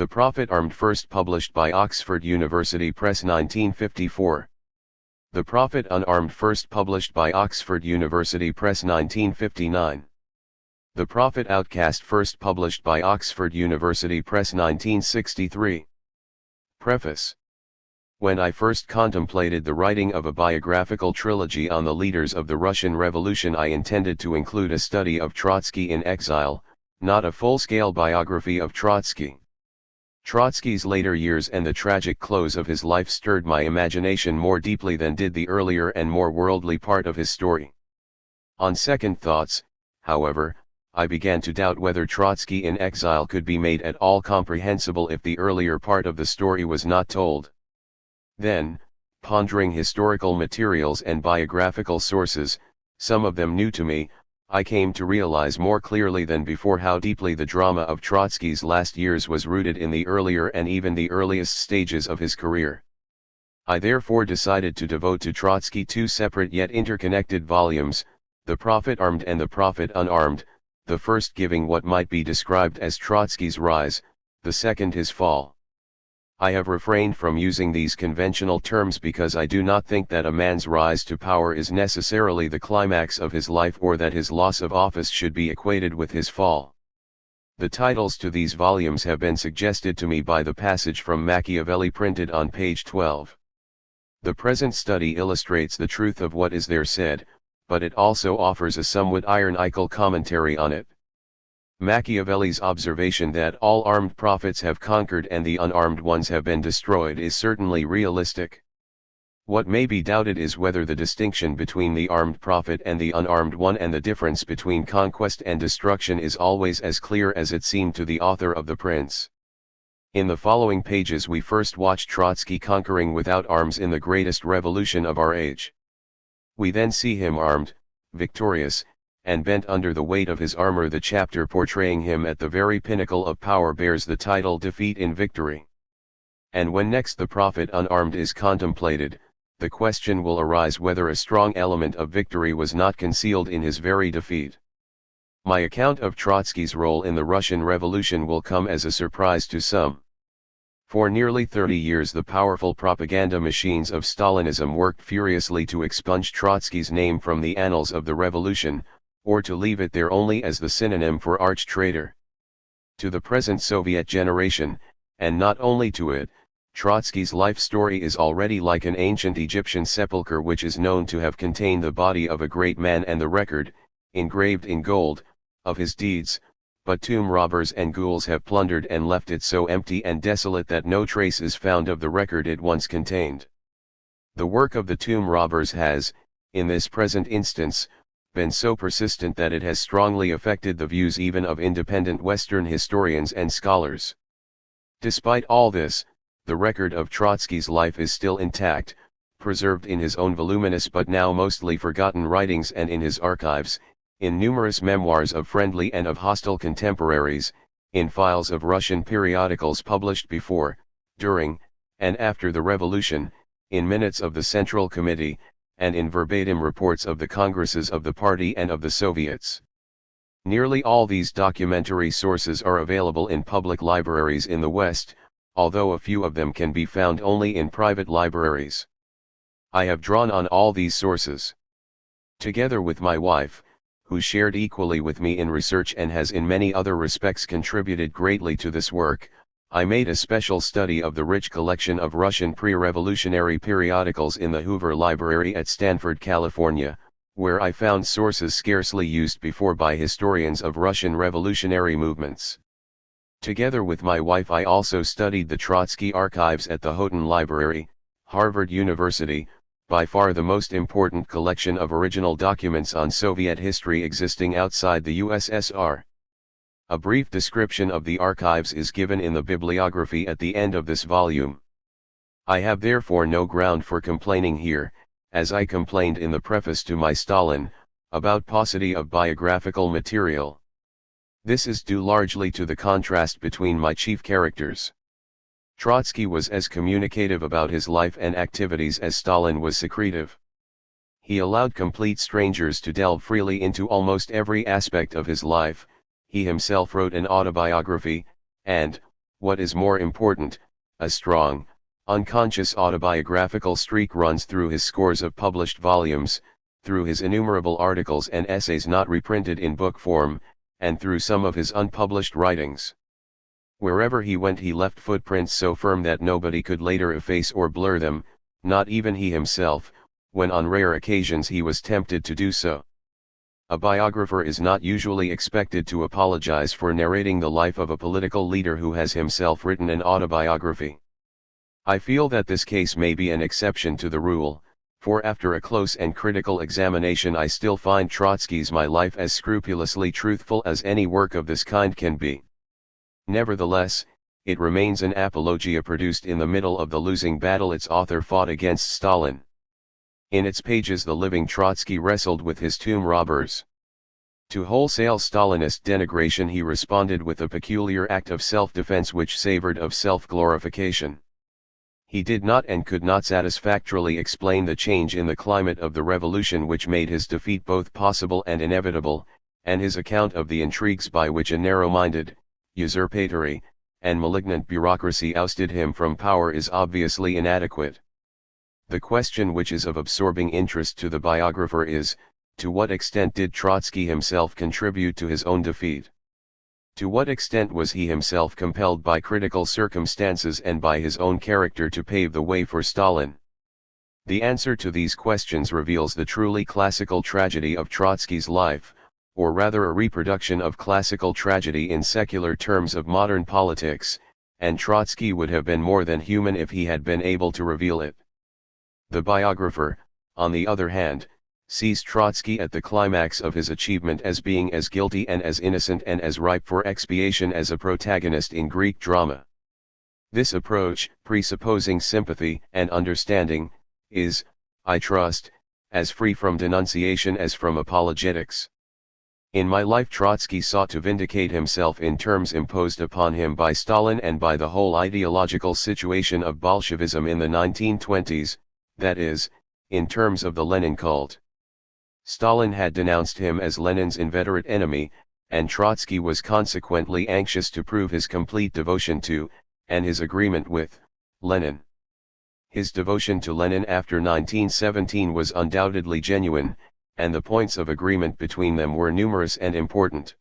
The Prophet Armed, first published by Oxford University Press 1954. The Prophet Unarmed, first published by Oxford University Press 1959. The Prophet Outcast, first published by Oxford University Press 1963. Preface. When I first contemplated the writing of a biographical trilogy on the leaders of the Russian Revolution, I intended to include a study of Trotsky in exile, not a full-scale biography of Trotsky. Trotsky's later years and the tragic close of his life stirred my imagination more deeply than did the earlier and more worldly part of his story. On second thoughts, however, I began to doubt whether Trotsky in exile could be made at all comprehensible if the earlier part of the story was not told. Then, pondering historical materials and biographical sources, some of them new to me, I came to realize more clearly than before how deeply the drama of Trotsky's last years was rooted in the earlier and even the earliest stages of his career. I therefore decided to devote to Trotsky two separate yet interconnected volumes, The Prophet Armed and The Prophet Unarmed, the first giving what might be described as Trotsky's rise, the second his fall. I have refrained from using these conventional terms because I do not think that a man's rise to power is necessarily the climax of his life, or that his loss of office should be equated with his fall. The titles to these volumes have been suggested to me by the passage from Machiavelli printed on page 12. The present study illustrates the truth of what is there said, but it also offers a somewhat ironical commentary on it. Machiavelli's observation that all armed prophets have conquered and the unarmed ones have been destroyed is certainly realistic. What may be doubted is whether the distinction between the armed prophet and the unarmed one, and the difference between conquest and destruction, is always as clear as it seemed to the author of The Prince. In the following pages we first watch Trotsky conquering without arms in the greatest revolution of our age. We then see him armed, victorious, and bent under the weight of his armor. The chapter portraying him at the very pinnacle of power bears the title Defeat in Victory. And when next the Prophet Unarmed is contemplated, the question will arise whether a strong element of victory was not concealed in his very defeat. My account of Trotsky's role in the Russian Revolution will come as a surprise to some. For nearly 30 years the powerful propaganda machines of Stalinism worked furiously to expunge Trotsky's name from the annals of the revolution, or to leave it there only as the synonym for arch-traitor. To the present Soviet generation, and not only to it, Trotsky's life story is already like an ancient Egyptian sepulchre which is known to have contained the body of a great man and the record, engraved in gold, of his deeds, but tomb robbers and ghouls have plundered and left it so empty and desolate that no trace is found of the record it once contained. The work of the tomb robbers has, in this present instance, been so persistent that it has strongly affected the views even of independent Western historians and scholars. Despite all this, the record of Trotsky's life is still intact, preserved in his own voluminous but now mostly forgotten writings and in his archives, in numerous memoirs of friendly and of hostile contemporaries, in files of Russian periodicals published before, during, and after the revolution, in minutes of the Central Committee, and in verbatim reports of the Congresses of the Party and of the Soviets. Nearly all these documentary sources are available in public libraries in the West, although a few of them can be found only in private libraries. I have drawn on all these sources. Together with my wife, who shared equally with me in research and has in many other respects contributed greatly to this work, I made a special study of the rich collection of Russian pre-revolutionary periodicals in the Hoover Library at Stanford, California, where I found sources scarcely used before by historians of Russian revolutionary movements. Together with my wife I also studied the Trotsky archives at the Houghton Library, Harvard University, by far the most important collection of original documents on Soviet history existing outside the USSR. A brief description of the archives is given in the bibliography at the end of this volume. I have therefore no ground for complaining here, as I complained in the preface to my Stalin, about paucity of biographical material. This is due largely to the contrast between my chief characters. Trotsky was as communicative about his life and activities as Stalin was secretive. He allowed complete strangers to delve freely into almost every aspect of his life. He himself wrote an autobiography, and, What is more important, a strong, unconscious autobiographical streak runs through his scores of published volumes, through his innumerable articles and essays not reprinted in book form, and through some of his unpublished writings. Wherever he went he left footprints so firm that nobody could later efface or blur them, not even he himself, when on rare occasions he was tempted to do so. A biographer is not usually expected to apologize for narrating the life of a political leader who has himself written an autobiography. I feel that this case may be an exception to the rule, for after a close and critical examination I still find Trotsky's My Life as scrupulously truthful as any work of this kind can be. Nevertheless, it remains an apologia produced in the middle of the losing battle its author fought against Stalin. In its pages the living Trotsky wrestled with his tomb robbers. To wholesale Stalinist denigration he responded with a peculiar act of self-defense which savored of self-glorification. He did not and could not satisfactorily explain the change in the climate of the revolution which made his defeat both possible and inevitable, and his account of the intrigues by which a narrow-minded, usurpatory, and malignant bureaucracy ousted him from power is obviously inadequate. The question which is of absorbing interest to the biographer is, to what extent did Trotsky himself contribute to his own defeat? To what extent was he himself compelled by critical circumstances and by his own character to pave the way for Stalin? The answer to these questions reveals the truly classical tragedy of Trotsky's life, or rather a reproduction of classical tragedy in secular terms of modern politics, and Trotsky would have been more than human if he had been able to reveal it. The biographer, on the other hand, sees Trotsky at the climax of his achievement as being as guilty and as innocent and as ripe for expiation as a protagonist in Greek drama. This approach, presupposing sympathy and understanding, is, I trust, as free from denunciation as from apologetics. In My Life Trotsky sought to vindicate himself in terms imposed upon him by Stalin and by the whole ideological situation of Bolshevism in the 1920s, that is, in terms of the Lenin cult. Stalin had denounced him as Lenin's inveterate enemy, and Trotsky was consequently anxious to prove his complete devotion to, and his agreement with, Lenin. His devotion to Lenin after 1917 was undoubtedly genuine, and the points of agreement between them were numerous and important.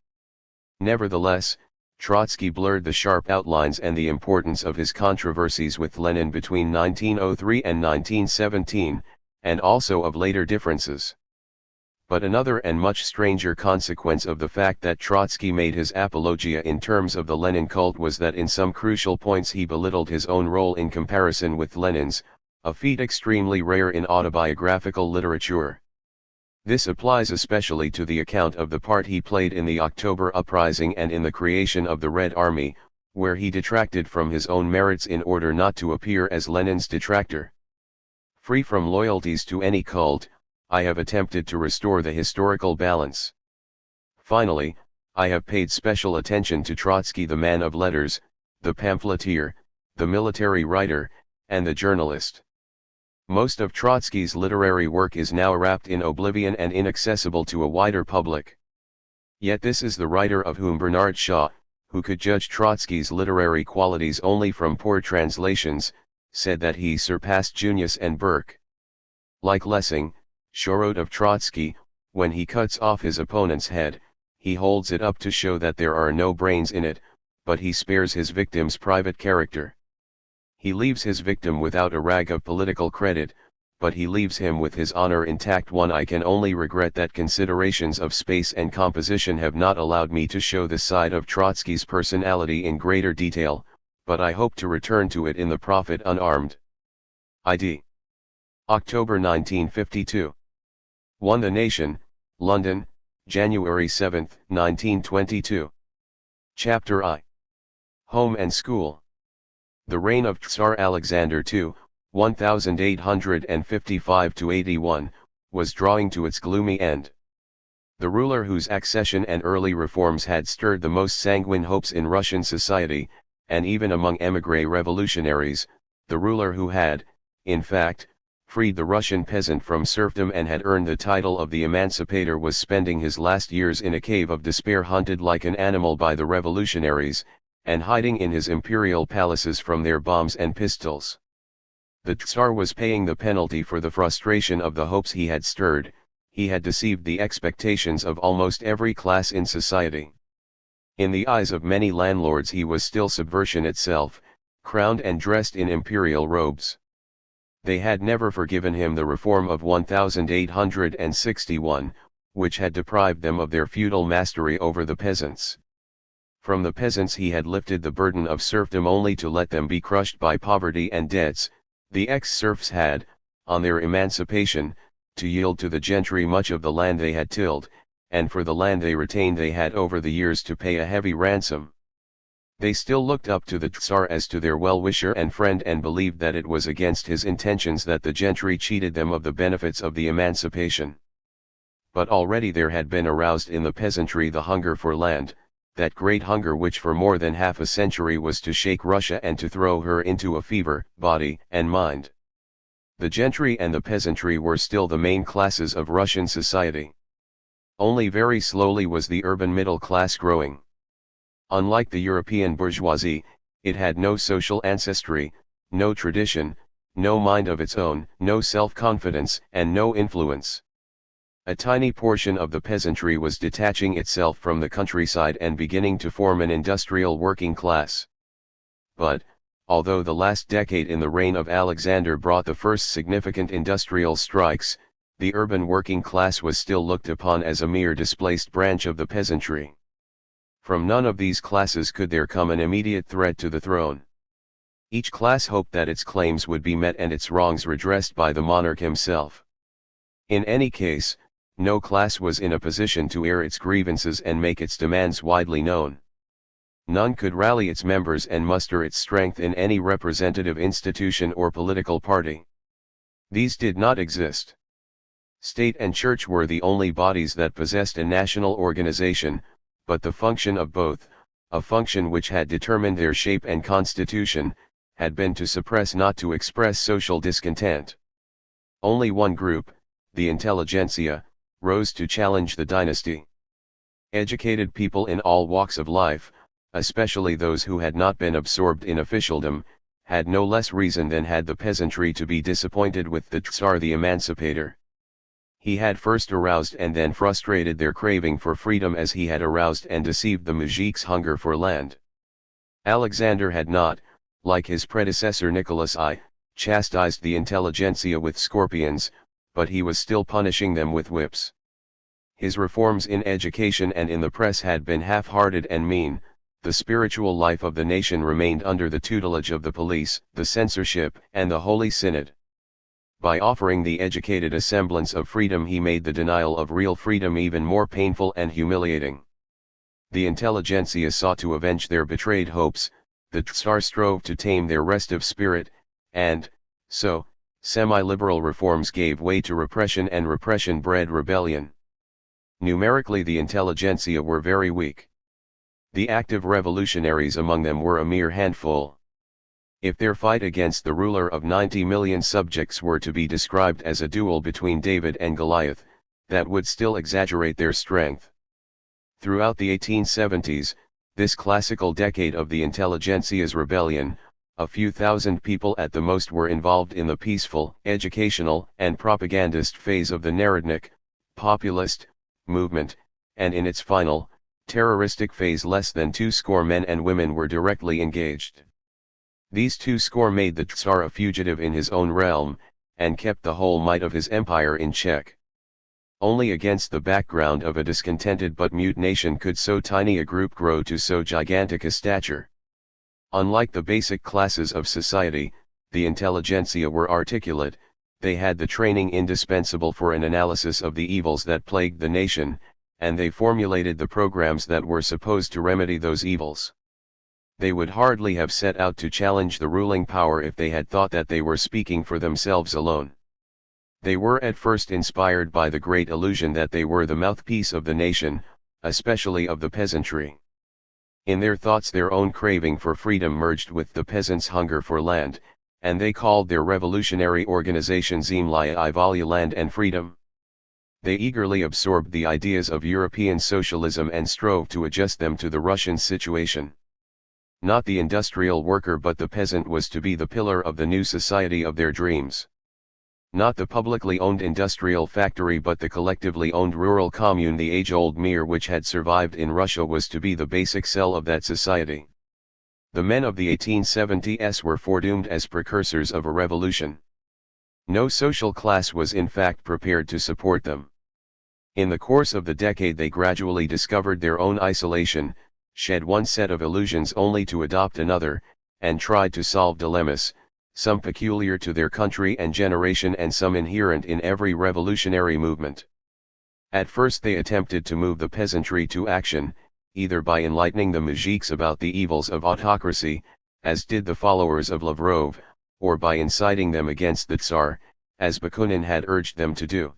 Nevertheless, Trotsky blurred the sharp outlines and the importance of his controversies with Lenin between 1903 and 1917, and also of later differences. But another and much stranger consequence of the fact that Trotsky made his apologia in terms of the Lenin cult was that in some crucial points he belittled his own role in comparison with Lenin's, a feat extremely rare in autobiographical literature. This applies especially to the account of the part he played in the October uprising and in the creation of the Red Army, where he detracted from his own merits in order not to appear as Lenin's detractor. Free from loyalties to any cult, I have attempted to restore the historical balance. Finally, I have paid special attention to Trotsky, the man of letters, the pamphleteer, the military writer, and the journalist. Most of Trotsky's literary work is now wrapped in oblivion and inaccessible to a wider public. Yet this is the writer of whom Bernard Shaw, who could judge Trotsky's literary qualities only from poor translations, said that he surpassed Junius and Burke. Like Lessing, Shaw wrote of Trotsky, when he cuts off his opponent's head, he holds it up to show that there are no brains in it, but he spares his victim's private character. He leaves his victim without a rag of political credit, but he leaves him with his honor intact. I can only regret that considerations of space and composition have not allowed me to show this side of Trotsky's personality in greater detail, but I hope to return to it in The Prophet Unarmed. ID. October 1952. 1 The Nation, London, January 7, 1922. Chapter I. Home and School. The reign of Tsar Alexander II, 1855–81, was drawing to its gloomy end. The ruler whose accession and early reforms had stirred the most sanguine hopes in Russian society, and even among émigré revolutionaries, the ruler who had, in fact, freed the Russian peasant from serfdom and had earned the title of the emancipator, was spending his last years in a cave of despair, hunted like an animal by the revolutionaries, and hiding in his imperial palaces from their bombs and pistols. The Tsar was paying the penalty for the frustration of the hopes he had stirred. He had deceived the expectations of almost every class in society. In the eyes of many landlords he was still subversion itself, crowned and dressed in imperial robes. They had never forgiven him the reform of 1861, which had deprived them of their feudal mastery over the peasants. From the peasants he had lifted the burden of serfdom only to let them be crushed by poverty and debts. The ex-serfs had, on their emancipation, to yield to the gentry much of the land they had tilled, and for the land they retained they had over the years to pay a heavy ransom. They still looked up to the Tsar as to their well-wisher and friend and believed that it was against his intentions that the gentry cheated them of the benefits of the emancipation. But already there had been aroused in the peasantry the hunger for land, that great hunger which for more than half a century was to shake Russia and to throw her into a fever, body and mind. The gentry and the peasantry were still the main classes of Russian society. Only very slowly was the urban middle class growing. Unlike the European bourgeoisie, it had no social ancestry, no tradition, no mind of its own, no self-confidence, and no influence. A tiny portion of the peasantry was detaching itself from the countryside and beginning to form an industrial working class. But, although the last decade in the reign of Alexander brought the first significant industrial strikes, the urban working class was still looked upon as a mere displaced branch of the peasantry. From none of these classes could there come an immediate threat to the throne. Each class hoped that its claims would be met and its wrongs redressed by the monarch himself. In any case, no class was in a position to air its grievances and make its demands widely known. None could rally its members and muster its strength in any representative institution or political party. These did not exist. State and church were the only bodies that possessed a national organization, but the function of both, a function which had determined their shape and constitution, had been to suppress, not to express social discontent. Only one group, the intelligentsia, rose to challenge the dynasty. Educated people in all walks of life, especially those who had not been absorbed in officialdom, had no less reason than had the peasantry to be disappointed with the Tsar the Emancipator. He had first aroused and then frustrated their craving for freedom as he had aroused and deceived the mujik's hunger for land. Alexander had not, like his predecessor Nicholas I, chastised the intelligentsia with scorpions, but he was still punishing them with whips. His reforms in education and in the press had been half-hearted and mean. The spiritual life of the nation remained under the tutelage of the police, the censorship, and the Holy Synod. By offering the educated a semblance of freedom he made the denial of real freedom even more painful and humiliating. The intelligentsia sought to avenge their betrayed hopes, the Tsar strove to tame their restive spirit, and, so, semi-liberal reforms gave way to repression and repression bred rebellion. Numerically the intelligentsia were very weak. The active revolutionaries among them were a mere handful. If their fight against the ruler of 90 million subjects were to be described as a duel between David and Goliath, that would still exaggerate their strength. Throughout the 1870s, this classical decade of the intelligentsia's rebellion, a few thousand people at the most were involved in the peaceful, educational, and propagandist phase of the Narodnik, populist, movement, and in its final, terroristic phase less than 20 men and women were directly engaged. These 20 made the Tsar a fugitive in his own realm, and kept the whole might of his empire in check. Only against the background of a discontented but mute nation could so tiny a group grow to so gigantic a stature. Unlike the basic classes of society, the intelligentsia were articulate, they had the training indispensable for an analysis of the evils that plagued the nation, and they formulated the programs that were supposed to remedy those evils. They would hardly have set out to challenge the ruling power if they had thought that they were speaking for themselves alone. They were at first inspired by the great illusion that they were the mouthpiece of the nation, especially of the peasantry. In their thoughts their own craving for freedom merged with the peasants' hunger for land, and they called their revolutionary organization Zemlya I Volya, Land and Freedom. They eagerly absorbed the ideas of European socialism and strove to adjust them to the Russian situation. Not the industrial worker but the peasant was to be the pillar of the new society of their dreams. Not the publicly owned industrial factory but the collectively owned rural commune, the age-old mir which had survived in Russia, was to be the basic cell of that society. The men of the 1870s were foredoomed as precursors of a revolution. No social class was in fact prepared to support them. In the course of the decade they gradually discovered their own isolation, shed one set of illusions only to adopt another, and tried to solve dilemmas, some peculiar to their country and generation and some inherent in every revolutionary movement. At first they attempted to move the peasantry to action, either by enlightening the moujiks about the evils of autocracy, as did the followers of Lavrov, or by inciting them against the Tsar, as Bakunin had urged them to do.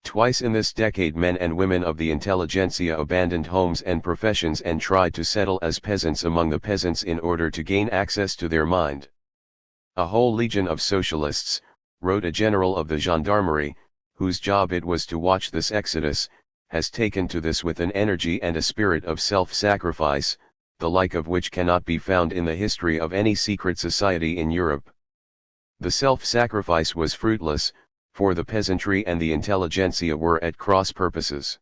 Twice in this decade men and women of the intelligentsia abandoned homes and professions and tried to settle as peasants among the peasants in order to gain access to their mind. A whole legion of socialists, wrote a general of the gendarmerie, whose job it was to watch this exodus, has taken to this with an energy and a spirit of self-sacrifice, the like of which cannot be found in the history of any secret society in Europe. The self-sacrifice was fruitless, for the peasantry and the intelligentsia were at cross purposes.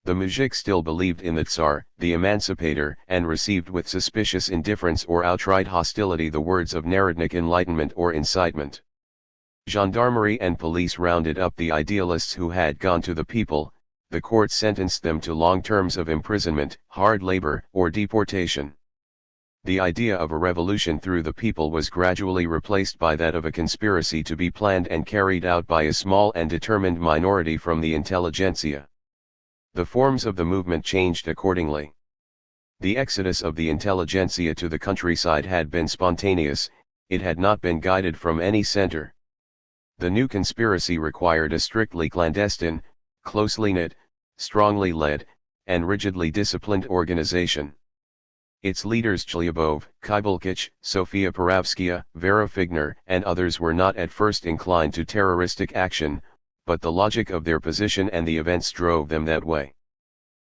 The mujik still believed in the Tsar, the emancipator, and received with suspicious indifference or outright hostility the words of Narodnik enlightenment or incitement. Gendarmerie and police rounded up the idealists who had gone to the people, the court sentenced them to long terms of imprisonment, hard labor, or deportation. The idea of a revolution through the people was gradually replaced by that of a conspiracy to be planned and carried out by a small and determined minority from the intelligentsia. The forms of the movement changed accordingly. The exodus of the intelligentsia to the countryside had been spontaneous, it had not been guided from any center. The new conspiracy required a strictly clandestine, closely knit, strongly led, and rigidly disciplined organization. Its leaders Chlyabov, Kybulkich, Sofia Peravskaya, Vera Figner, and others were not at first inclined to terroristic action, but the logic of their position and the events drove them that way.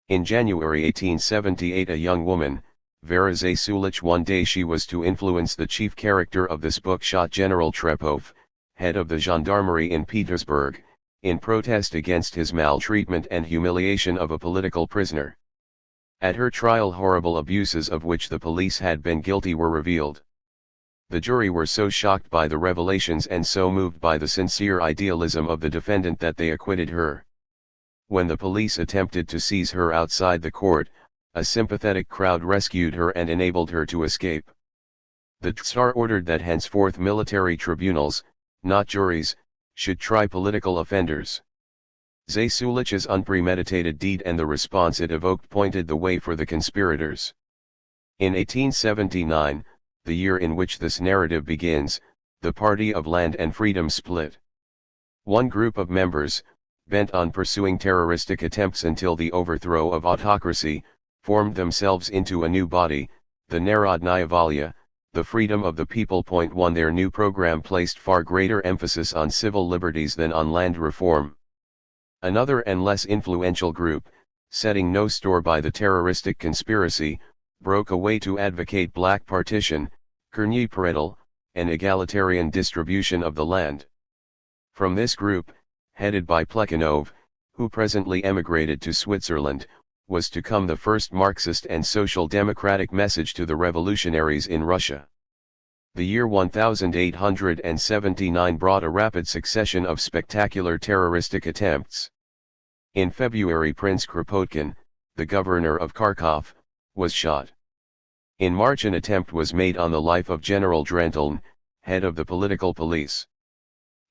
In January 1878 a young woman, Vera Zasulich, one day she was to influence the chief character of this book, shot General Trepov, head of the gendarmerie in Petersburg, in protest against his maltreatment and humiliation of a political prisoner. At her trial horrible abuses of which the police had been guilty were revealed. The jury were so shocked by the revelations and so moved by the sincere idealism of the defendant that they acquitted her. When the police attempted to seize her outside the court, a sympathetic crowd rescued her and enabled her to escape. The Tsar ordered that henceforth military tribunals, not juries, should try political offenders. Zasulich's unpremeditated deed and the response it evoked pointed the way for the conspirators. In 1879, the year in which this narrative begins, the Party of Land and Freedom split. One group of members, bent on pursuing terroristic attempts until the overthrow of autocracy, formed themselves into a new body, the Narodnaya Volya, the Freedom of the People. 1 Their new program placed far greater emphasis on civil liberties than on land reform. Another and less influential group, setting no store by the terroristic conspiracy, broke away to advocate black partition, Kernyi Paredal, an egalitarian distribution of the land. From this group, headed by Plekhanov, who presently emigrated to Switzerland, was to come the first Marxist and social democratic message to the revolutionaries in Russia. The year 1879 brought a rapid succession of spectacular terroristic attempts. In February Prince Kropotkin, the governor of Kharkov, was shot. In March an attempt was made on the life of General Drenteln, head of the political police.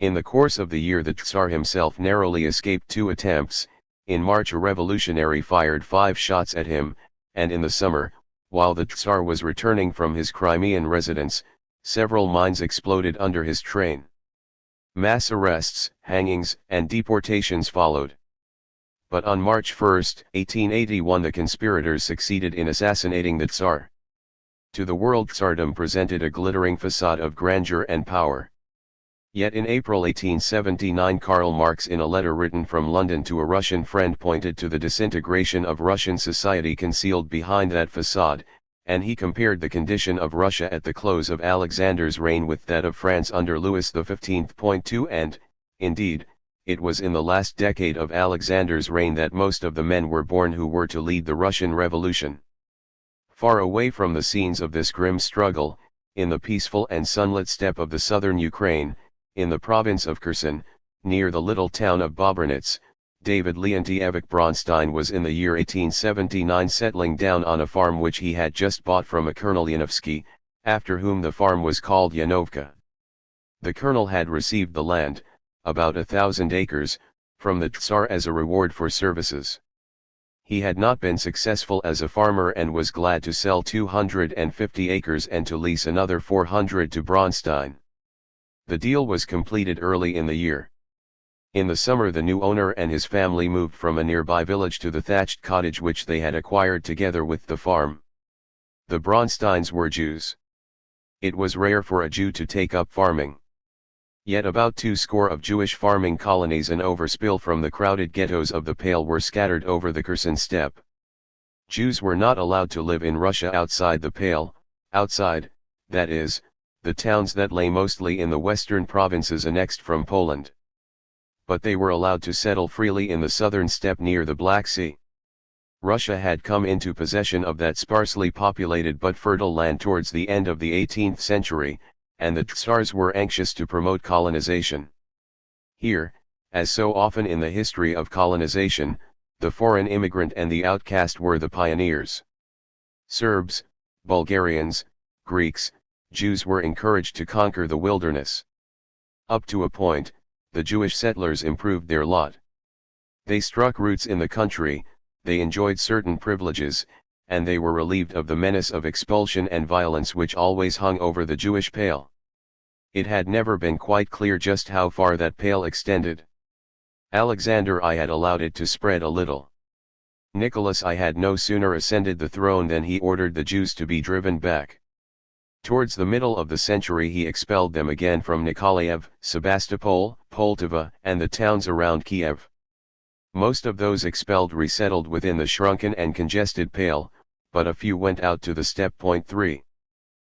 In the course of the year the Tsar himself narrowly escaped 2 attempts. In March a revolutionary fired 5 shots at him, and in the summer, while the Tsar was returning from his Crimean residence, several mines exploded under his train. Mass arrests, hangings, and deportations followed. But on March 1, 1881 the conspirators succeeded in assassinating the Tsar. To the world Tsardom presented a glittering facade of grandeur and power. Yet in April 1879 Karl Marx, in a letter written from London to a Russian friend, pointed to the disintegration of Russian society concealed behind that facade, and he compared the condition of Russia at the close of Alexander's reign with that of France under Louis XV. 2 And, indeed, it was in the last decade of Alexander's reign that most of the men were born who were to lead the Russian Revolution. Far away from the scenes of this grim struggle, in the peaceful and sunlit steppe of the southern Ukraine, in the province of Kherson, near the little town of Bobrinets, David Leontievich Bronstein was in the year 1879 settling down on a farm which he had just bought from a Colonel Yanovsky, after whom the farm was called Yanovka. The colonel had received the land, about 1,000 acres, from the Tsar as a reward for services. He had not been successful as a farmer and was glad to sell 250 acres and to lease another 400 to Bronstein. The deal was completed early in the year. In the summer the new owner and his family moved from a nearby village to the thatched cottage which they had acquired together with the farm. The Bronsteins were Jews. It was rare for a Jew to take up farming. Yet about 20 of Jewish farming colonies and overspill from the crowded ghettos of the Pale were scattered over the Kherson steppe. Jews were not allowed to live in Russia outside the Pale, outside, that is, the towns that lay mostly in the western provinces annexed from Poland. But they were allowed to settle freely in the southern steppe near the Black Sea. Russia had come into possession of that sparsely populated but fertile land towards the end of the 18th century, and the Tsars were anxious to promote colonization. Here, as so often in the history of colonization, the foreign immigrant and the outcast were the pioneers. Serbs, Bulgarians, Greeks, Jews were encouraged to conquer the wilderness. Up to a point, the Jewish settlers improved their lot. They struck roots in the country, they enjoyed certain privileges, and they were relieved of the menace of expulsion and violence which always hung over the Jewish Pale. It had never been quite clear just how far that Pale extended. Alexander I had allowed it to spread a little. Nicholas I had no sooner ascended the throne than he ordered the Jews to be driven back. Towards the middle of the century he expelled them again from Nikolaev, Sebastopol, Poltava, and the towns around Kiev. Most of those expelled resettled within the shrunken and congested Pale, but a few went out to the steppe. 3.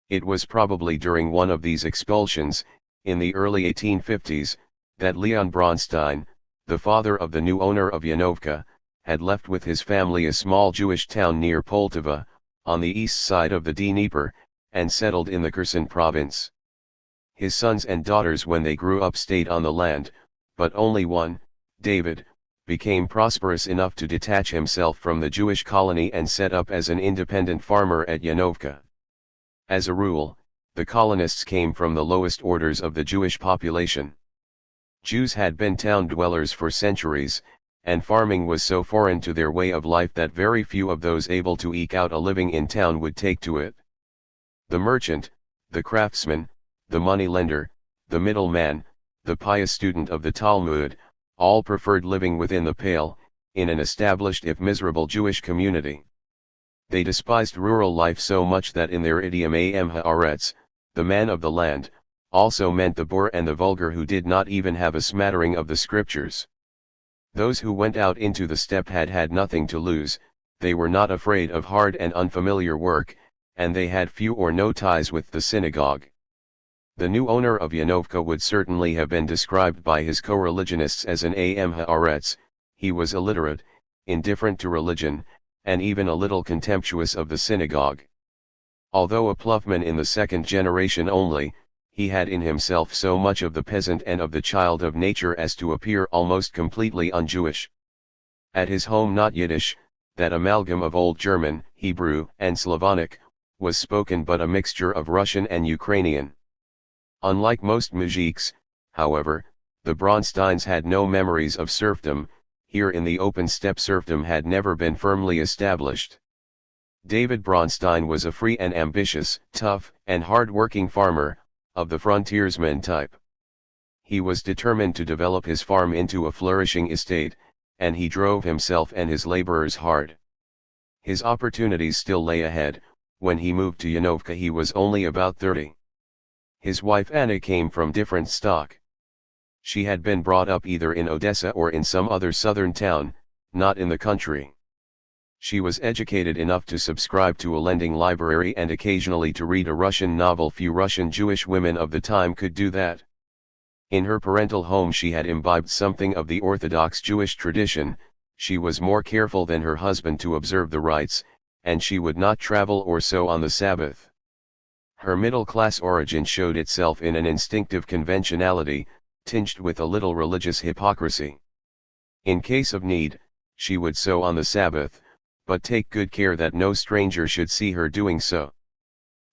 It was probably during one of these expulsions, in the early 1850s, that Leon Bronstein, the father of the new owner of Yanovka, had left with his family a small Jewish town near Poltava, on the east side of the Dnieper, and settled in the Kherson province. His sons and daughters when they grew up stayed on the land, but only one, David, became prosperous enough to detach himself from the Jewish colony and set up as an independent farmer at Yanovka. As a rule, the colonists came from the lowest orders of the Jewish population. Jews had been town dwellers for centuries, and farming was so foreign to their way of life that very few of those able to eke out a living in town would take to it. The merchant, the craftsman, the money-lender, the middleman, the pious student of the Talmud, all preferred living within the Pale, in an established if miserable Jewish community. They despised rural life so much that in their idiom am haaretz, the man of the land, also meant the boor and the vulgar who did not even have a smattering of the scriptures. Those who went out into the steppe had had nothing to lose, they were not afraid of hard and unfamiliar work, and they had few or no ties with the synagogue. The new owner of Yanovka would certainly have been described by his co-religionists as an am haaretz. He was illiterate, indifferent to religion, and even a little contemptuous of the synagogue. Although a ploughman in the second generation only, he had in himself so much of the peasant and of the child of nature as to appear almost completely un-Jewish. At his home not Yiddish, that amalgam of Old German, Hebrew, and Slavonic, was spoken but a mixture of Russian and Ukrainian. Unlike most mujiks, however, the Bronsteins had no memories of serfdom. Here in the open steppe serfdom had never been firmly established. David Bronstein was a free and ambitious, tough, and hard-working farmer, of the frontiersman type. He was determined to develop his farm into a flourishing estate, and he drove himself and his laborers hard. His opportunities still lay ahead. When he moved to Yanovka he was only about 30. His wife Anna came from different stock. She had been brought up either in Odessa or in some other southern town, not in the country. She was educated enough to subscribe to a lending library and occasionally to read a Russian novel. Few Russian Jewish women of the time could do that. In her parental home she had imbibed something of the Orthodox Jewish tradition. She was more careful than her husband to observe the rites, and she would not travel or sew on the Sabbath. Her middle-class origin showed itself in an instinctive conventionality, tinged with a little religious hypocrisy. In case of need, she would sew on the Sabbath, but take good care that no stranger should see her doing so.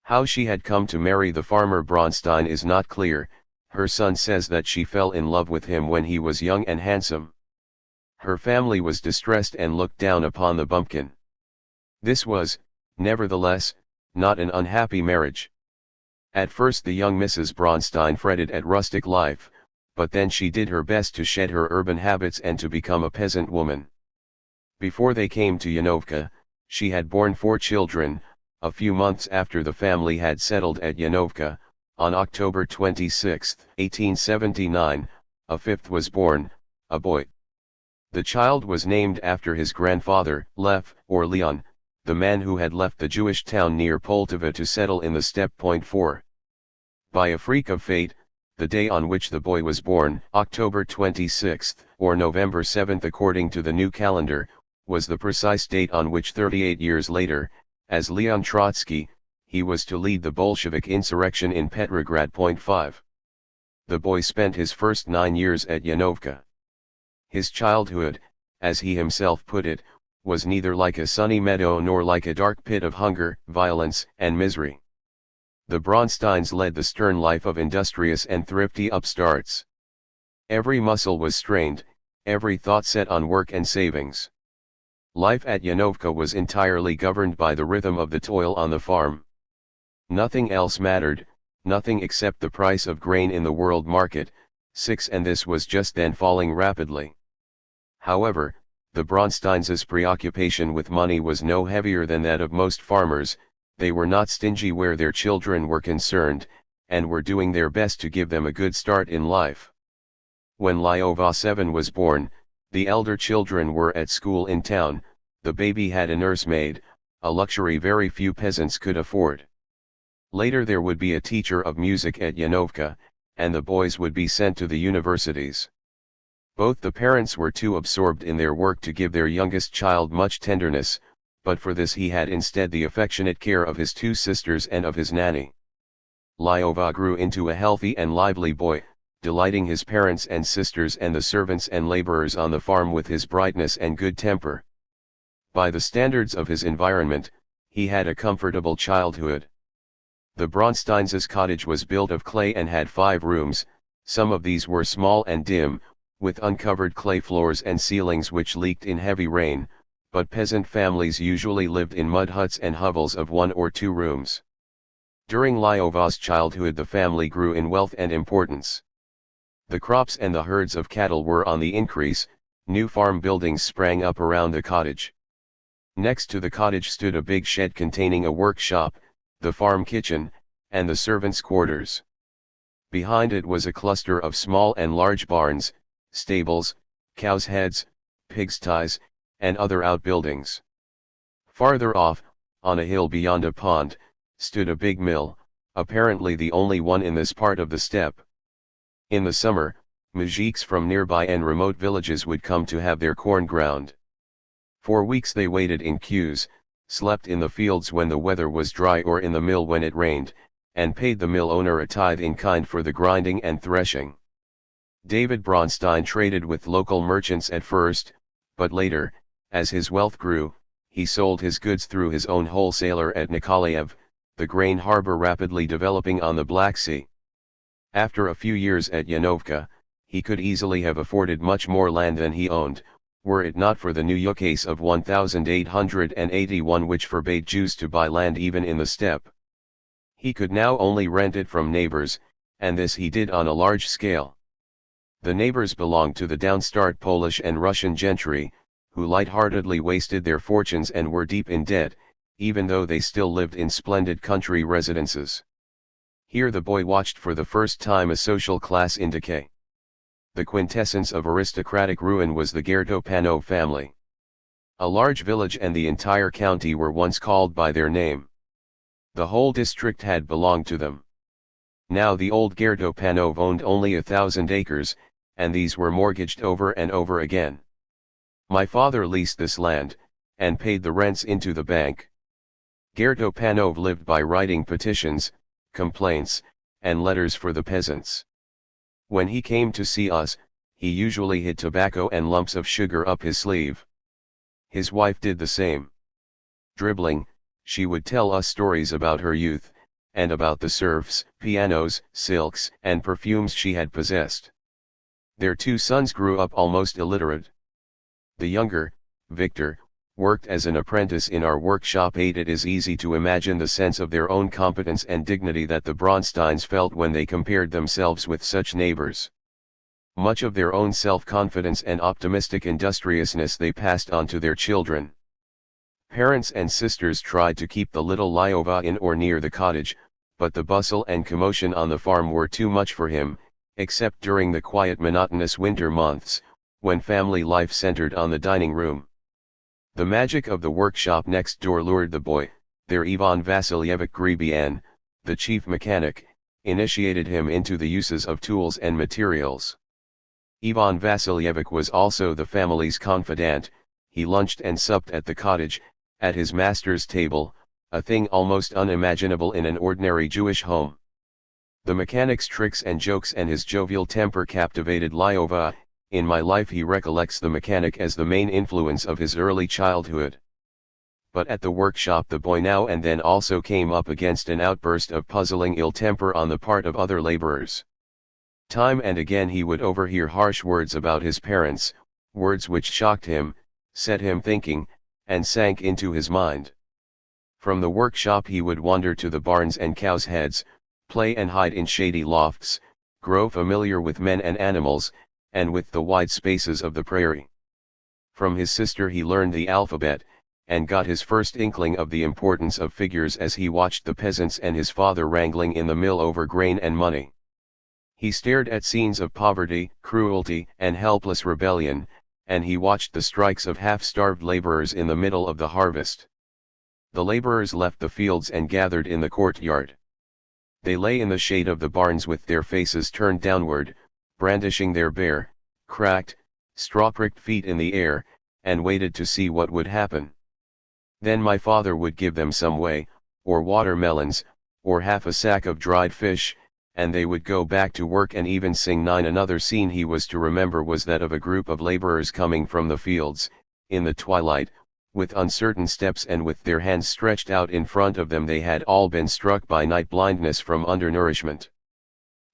How she had come to marry the farmer Bronstein is not clear. Her son says that she fell in love with him when he was young and handsome. Her family was distressed and looked down upon the bumpkin. This was, nevertheless, not an unhappy marriage. At first the young Mrs. Bronstein fretted at rustic life, but then she did her best to shed her urban habits and to become a peasant woman. Before they came to Yanovka, she had borne 4 children. A few months after the family had settled at Yanovka, on October 26, 1879, a 5th was born, a boy. The child was named after his grandfather, Lev, or Leon, the man who had left the Jewish town near Poltava to settle in the steppe. 4. By a freak of fate, the day on which the boy was born, October 26, or November 7 according to the new calendar, was the precise date on which 38 years later, as Leon Trotsky, he was to lead the Bolshevik insurrection in Petrograd. 5. The boy spent his first 9 years at Yanovka. His childhood, as he himself put it, was neither like a sunny meadow nor like a dark pit of hunger, violence, and misery. The Bronsteins led the stern life of industrious and thrifty upstarts. Every muscle was strained, every thought set on work and savings. Life at Yanovka was entirely governed by the rhythm of the toil on the farm. Nothing else mattered, nothing except the price of grain in the world market, 6, and this was just then falling rapidly. However, the Bronsteins' preoccupation with money was no heavier than that of most farmers. They were not stingy where their children were concerned, and were doing their best to give them a good start in life. When Lyova 7 was born, the elder children were at school in town. The baby had a nursemaid, a luxury very few peasants could afford. Later there would be a teacher of music at Yanovka, and the boys would be sent to the universities. Both the parents were too absorbed in their work to give their youngest child much tenderness, but for this he had instead the affectionate care of his 2 sisters and of his nanny. Lyova grew into a healthy and lively boy, delighting his parents and sisters and the servants and laborers on the farm with his brightness and good temper. By the standards of his environment, he had a comfortable childhood. The Bronsteins' cottage was built of clay and had 5 rooms. Some of these were small and dim, with uncovered clay floors and ceilings which leaked in heavy rain, but peasant families usually lived in mud huts and hovels of 1 or 2 rooms. During Lyova's childhood the family grew in wealth and importance. The crops and the herds of cattle were on the increase. New farm buildings sprang up around the cottage. Next to the cottage stood a big shed containing a workshop, the farm kitchen, and the servants' quarters. Behind it was a cluster of small and large barns, stables, cows' heads, pigsties, and other outbuildings. Farther off, on a hill beyond a pond, stood a big mill, apparently the only one in this part of the steppe. In the summer, mujiks from nearby and remote villages would come to have their corn ground. For weeks they waited in queues, slept in the fields when the weather was dry or in the mill when it rained, and paid the mill owner a tithe in kind for the grinding and threshing. David Bronstein traded with local merchants at first, but later, as his wealth grew, he sold his goods through his own wholesaler at Nikolaev, the grain harbor rapidly developing on the Black Sea. After a few years at Yanovka, he could easily have afforded much more land than he owned, were it not for the new ukase of 1881 which forbade Jews to buy land even in the steppe. He could now only rent it from neighbors, and this he did on a large scale. The neighbors belonged to the downstart Polish and Russian gentry, who light-heartedly wasted their fortunes and were deep in debt, even though they still lived in splendid country residences. Here the boy watched for the first time a social class in decay. The quintessence of aristocratic ruin was the Gertopanov family. A large village and the entire county were once called by their name. The whole district had belonged to them. Now the old Gerdo Panov owned only 1,000 acres, and these were mortgaged over and over again. My father leased this land, and paid the rents into the bank. Gerdo Panov lived by writing petitions, complaints, and letters for the peasants. When he came to see us, he usually hid tobacco and lumps of sugar up his sleeve. His wife did the same. Dribbling, she would tell us stories about her youth, and about the serfs, pianos, silks, and perfumes she had possessed. Their 2 sons grew up almost illiterate. The younger, Victor, worked as an apprentice in our workshop. It is easy to imagine the sense of their own competence and dignity that the Bronsteins felt when they compared themselves with such neighbors. Much of their own self-confidence and optimistic industriousness they passed on to their children. Parents and sisters tried to keep the little Lyova in or near the cottage, but the bustle and commotion on the farm were too much for him, except during the quiet monotonous winter months, when family life centered on the dining room. The magic of the workshop next door lured the boy. There Ivan Vasilievich Gribian, the chief mechanic, initiated him into the uses of tools and materials. Ivan Vasilievich was also the family's confidant. He lunched and supped at the cottage, at his master's table, a thing almost unimaginable in an ordinary Jewish home. The mechanic's tricks and jokes and his jovial temper captivated Lyova. In my life he recollects the mechanic as the main influence of his early childhood. But at the workshop the boy now and then also came up against an outburst of puzzling ill temper on the part of other laborers. Time and again he would overhear harsh words about his parents, words which shocked him, set him thinking, and sank into his mind. From the workshop he would wander to the barns and cows' heads, play and hide in shady lofts, grow familiar with men and animals, and with the wide spaces of the prairie. From his sister he learned the alphabet, and got his first inkling of the importance of figures as he watched the peasants and his father wrangling in the mill over grain and money. He stared at scenes of poverty, cruelty, and helpless rebellion, and he watched the strikes of half-starved laborers in the middle of the harvest. The laborers left the fields and gathered in the courtyard. They lay in the shade of the barns with their faces turned downward, brandishing their bare, cracked, straw-pricked feet in the air, and waited to see what would happen. Then my father would give them some whey, or watermelons, or half a sack of dried fish, and they would go back to work and even sing nine. Another scene he was to remember was that of a group of laborers coming from the fields, in the twilight, with uncertain steps and with their hands stretched out in front of them. They had all been struck by night blindness from undernourishment.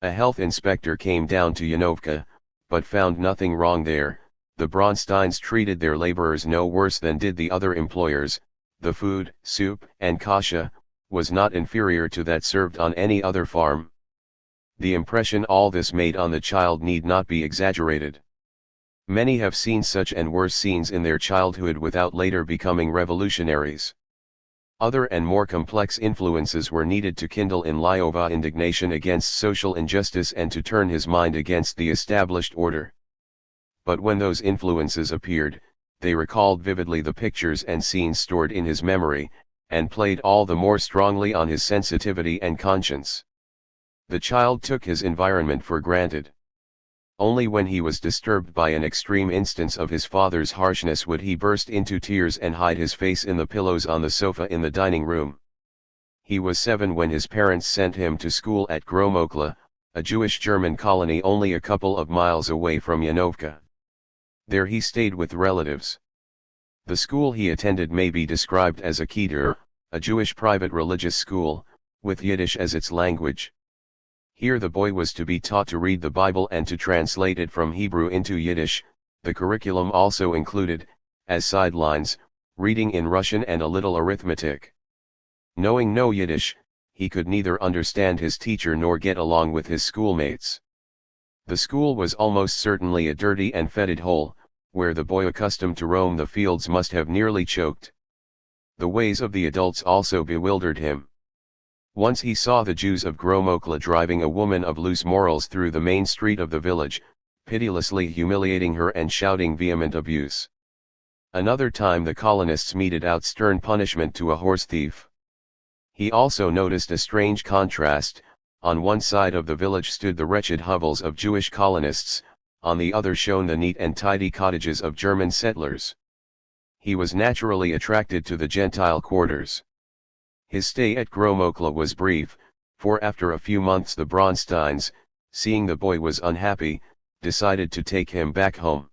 A health inspector came down to Yanovka, but found nothing wrong there. The Bronsteins treated their laborers no worse than did the other employers. The food, soup, and kasha, was not inferior to that served on any other farm. The impression all this made on the child need not be exaggerated. Many have seen such and worse scenes in their childhood without later becoming revolutionaries. Other and more complex influences were needed to kindle in Lyova indignation against social injustice and to turn his mind against the established order. But when those influences appeared, they recalled vividly the pictures and scenes stored in his memory, and played all the more strongly on his sensitivity and conscience. The child took his environment for granted. Only when he was disturbed by an extreme instance of his father's harshness would he burst into tears and hide his face in the pillows on the sofa in the dining room. He was 7 when his parents sent him to school at Gromokla, a Jewish German colony only a couple of miles away from Yanovka. There he stayed with relatives. The school he attended may be described as a THIRD-WORLDISM, a Jewish private religious school, with Yiddish as its language. Here the boy was to be taught to read the Bible and to translate it from Hebrew into Yiddish. The curriculum also included, as sidelines, reading in Russian and a little arithmetic. Knowing no Yiddish, he could neither understand his teacher nor get along with his schoolmates. The school was almost certainly a dirty and fetid hole, where the boy accustomed to roam the fields must have nearly choked. The ways of the adults also bewildered him. Once he saw the Jews of Gromokla driving a woman of loose morals through the main street of the village, pitilessly humiliating her and shouting vehement abuse. Another time the colonists meted out stern punishment to a horse thief. He also noticed a strange contrast: on one side of the village stood the wretched hovels of Jewish colonists, on the other shone the neat and tidy cottages of German settlers. He was naturally attracted to the Gentile quarters. His stay at Gromokla was brief, for after a few months the Braunsteins, seeing the boy was unhappy, decided to take him back home.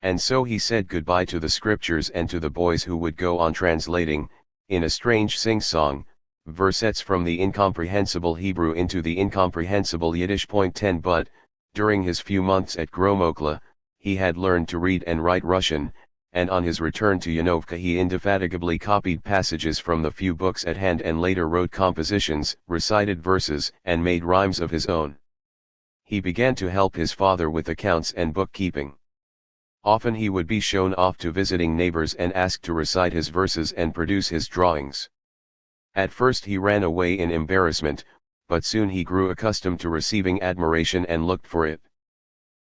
And so he said goodbye to the scriptures and to the boys who would go on translating, in a strange sing-song, versets from the incomprehensible Hebrew into the incomprehensible Yiddish. 10 But, during his few months at Gromokla, he had learned to read and write Russian, and on his return to Yanovka he indefatigably copied passages from the few books at hand and later wrote compositions, recited verses, and made rhymes of his own. He began to help his father with accounts and bookkeeping. Often he would be shown off to visiting neighbors and asked to recite his verses and produce his drawings. At first he ran away in embarrassment, but soon he grew accustomed to receiving admiration and looked for it.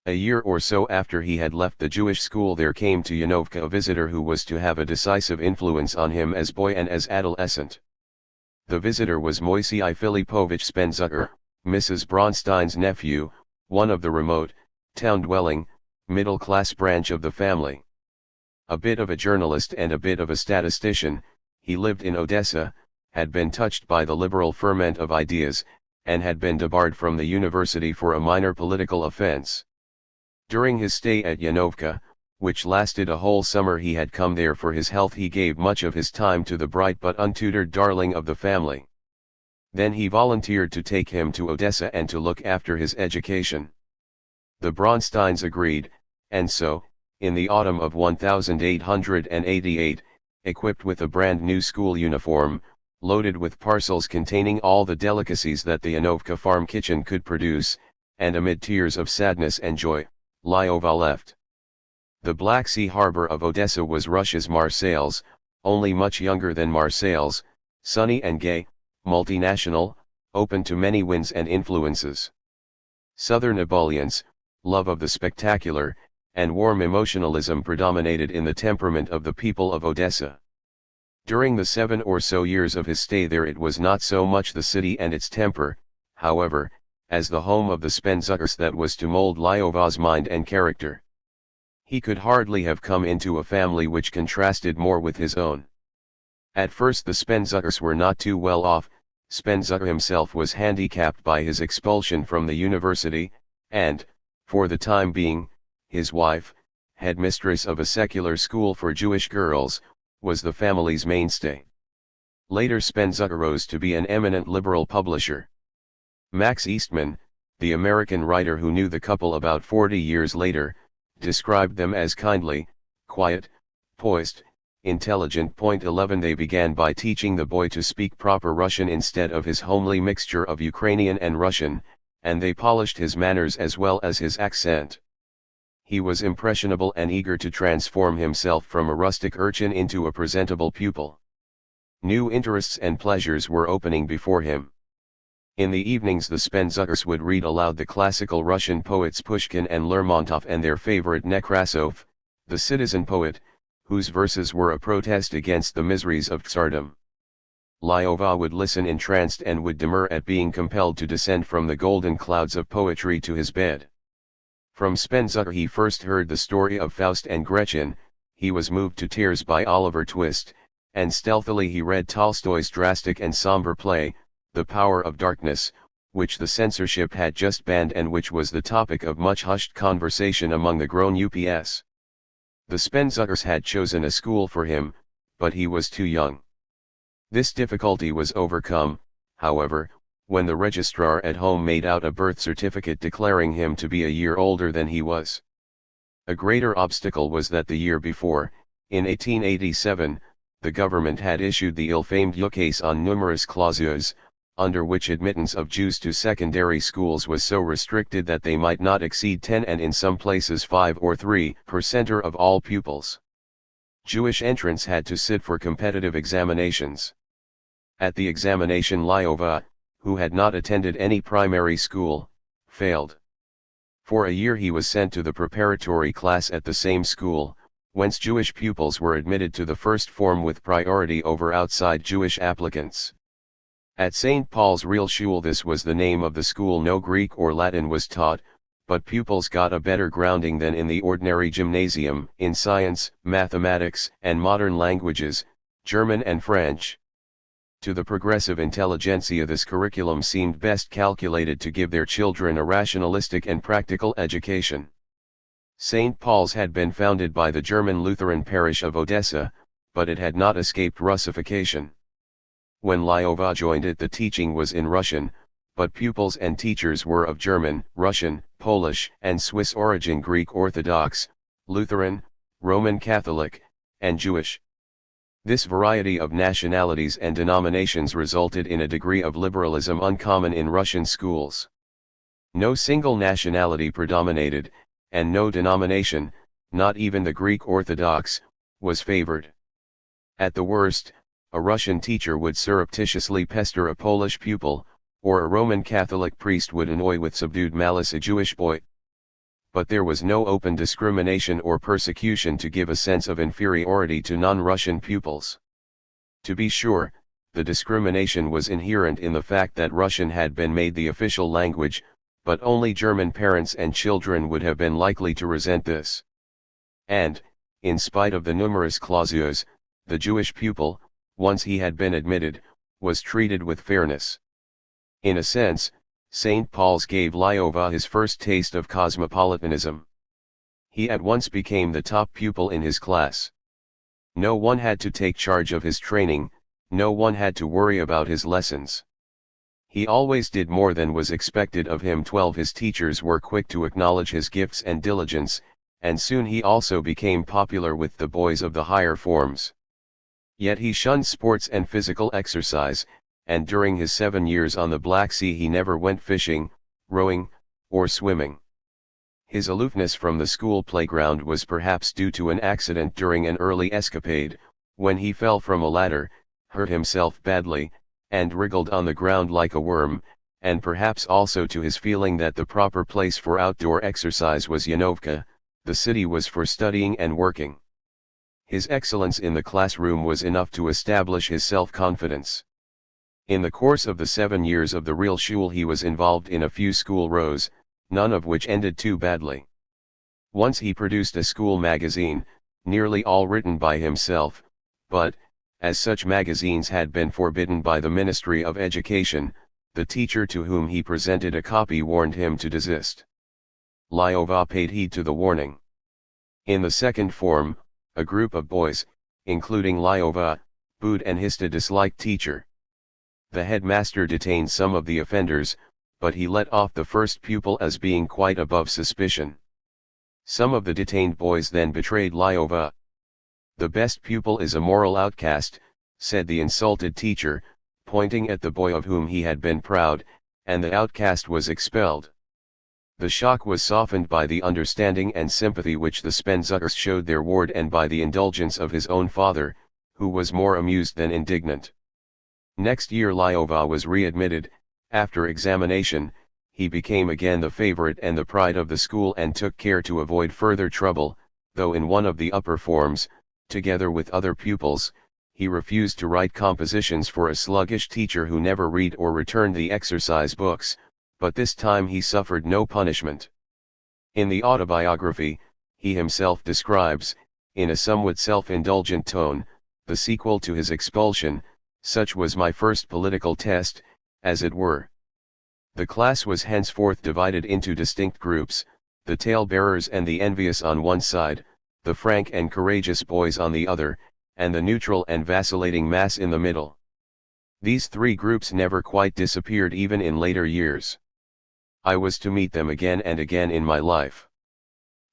A year or so after he had left the Jewish school there came to Yanovka a visitor who was to have a decisive influence on him as boy and as adolescent. The visitor was Moisei Filipovich Spenzucker, Mrs. Braunstein's nephew, one of the remote, town-dwelling, middle-class branch of the family. A bit of a journalist and a bit of a statistician, he lived in Odessa, had been touched by the liberal ferment of ideas, and had been debarred from the university for a minor political offense. During his stay at Yanovka, which lasted a whole summer, he had come there for his health. He gave much of his time to the bright but untutored darling of the family. Then he volunteered to take him to Odessa and to look after his education. The Braunsteins agreed, and so, in the autumn of 1888, equipped with a brand new school uniform, loaded with parcels containing all the delicacies that the Yanovka farm kitchen could produce, and amid tears of sadness and joy, Lyova left. The Black Sea harbor of Odessa was Russia's Marseilles, only much younger than Marseilles, sunny and gay, multinational, open to many winds and influences. Southern ebullience, love of the spectacular, and warm emotionalism predominated in the temperament of the people of Odessa. During the 7 or so years of his stay there it was not so much the city and its temper, however, as the home of the Spenzuckers that was to mold Lyova's mind and character. He could hardly have come into a family which contrasted more with his own. At first the Spenzuckers were not too well off. Spenzucker himself was handicapped by his expulsion from the university, and, for the time being, his wife, headmistress of a secular school for Jewish girls, was the family's mainstay. Later Spenzucker rose to be an eminent liberal publisher. Max Eastman, the American writer who knew the couple about 40 years later, described them as kindly, quiet, poised, intelligent. 11 They began by teaching the boy to speak proper Russian instead of his homely mixture of Ukrainian and Russian, and they polished his manners as well as his accent. He was impressionable and eager to transform himself from a rustic urchin into a presentable pupil. New interests and pleasures were opening before him. In the evenings the Spenzuckers would read aloud the classical Russian poets Pushkin and Lermontov and their favorite Nekrasov, the citizen poet, whose verses were a protest against the miseries of tsardom. Lyova would listen entranced and would demur at being compelled to descend from the golden clouds of poetry to his bed. From Spenzucker he first heard the story of Faust and Gretchen, he was moved to tears by Oliver Twist, and stealthily he read Tolstoy's drastic and somber play, The Power of Darkness, which the censorship had just banned and which was the topic of much hushed conversation among the grown ups. The Spenzuckers had chosen a school for him, but he was too young. This difficulty was overcome, however, when the registrar at home made out a birth certificate declaring him to be a year older than he was. A greater obstacle was that the year before, in 1887, the government had issued the ill-famed ukase on numerous clauses, under which admittance of Jews to secondary schools was so restricted that they might not exceed 10 and in some places 5 or 3% of all pupils. Jewish entrants had to sit for competitive examinations. At the examination Lyova, who had not attended any primary school, failed. For a year he was sent to the preparatory class at the same school, whence Jewish pupils were admitted to the first form with priority over outside Jewish applicants. At St. Paul's Realschule, this was the name of the school, no Greek or Latin was taught, but pupils got a better grounding than in the ordinary gymnasium, in science, mathematics, and modern languages, German and French. To the progressive intelligentsia, this curriculum seemed best calculated to give their children a rationalistic and practical education. St. Paul's had been founded by the German Lutheran parish of Odessa, but it had not escaped Russification. When Lyova joined it, the teaching was in Russian, but pupils and teachers were of German, Russian, Polish, and Swiss origin, Greek Orthodox, Lutheran, Roman Catholic, and Jewish. This variety of nationalities and denominations resulted in a degree of liberalism uncommon in Russian schools. No single nationality predominated, and no denomination, not even the Greek Orthodox, was favored. At the worst, a Russian teacher would surreptitiously pester a Polish pupil, or a Roman Catholic priest would annoy with subdued malice a Jewish boy. But there was no open discrimination or persecution to give a sense of inferiority to non-Russian pupils. To be sure, the discrimination was inherent in the fact that Russian had been made the official language, but only German parents and children would have been likely to resent this. And, in spite of the numerous clausures, the Jewish pupil, once he had been admitted, was treated with fairness. In a sense, St. Paul's gave Lyova his first taste of cosmopolitanism. He at once became the top pupil in his class. No one had to take charge of his training, no one had to worry about his lessons. He always did more than was expected of him. 12 His teachers were quick to acknowledge his gifts and diligence, and soon he also became popular with the boys of the higher forms. Yet he shunned sports and physical exercise, and during his 7 years on the Black Sea he never went fishing, rowing, or swimming. His aloofness from the school playground was perhaps due to an accident during an early escapade, when he fell from a ladder, hurt himself badly, and wriggled on the ground like a worm, and perhaps also to his feeling that the proper place for outdoor exercise was Yanovka, the city was for studying and working. His excellence in the classroom was enough to establish his self-confidence. In the course of the 7 years of the Realschule he was involved in a few school rows, none of which ended too badly. Once he produced a school magazine, nearly all written by himself, but, as such magazines had been forbidden by the Ministry of Education, the teacher to whom he presented a copy warned him to desist. Lyova paid heed to the warning. In the second form, a group of boys, including Lyova, booed and hissed a disliked teacher. The headmaster detained some of the offenders, but he let off the first pupil as being quite above suspicion. Some of the detained boys then betrayed Lyova. "The best pupil is a moral outcast," said the insulted teacher, pointing at the boy of whom he had been proud, and the outcast was expelled. The shock was softened by the understanding and sympathy which the Spenzuckers showed their ward and by the indulgence of his own father, who was more amused than indignant. Next year Lyova was readmitted. After examination, he became again the favorite and the pride of the school and took care to avoid further trouble, though in one of the upper forms, together with other pupils, he refused to write compositions for a sluggish teacher who never read or returned the exercise books, but this time he suffered no punishment. In the autobiography, he himself describes, in a somewhat self-indulgent tone, the sequel to his expulsion: "Such was my first political test, as it were." The class was henceforth divided into distinct groups, the tale-bearers and the envious on one side, the frank and courageous boys on the other, and the neutral and vacillating mass in the middle. These three groups never quite disappeared even in later years. I was to meet them again and again in my life.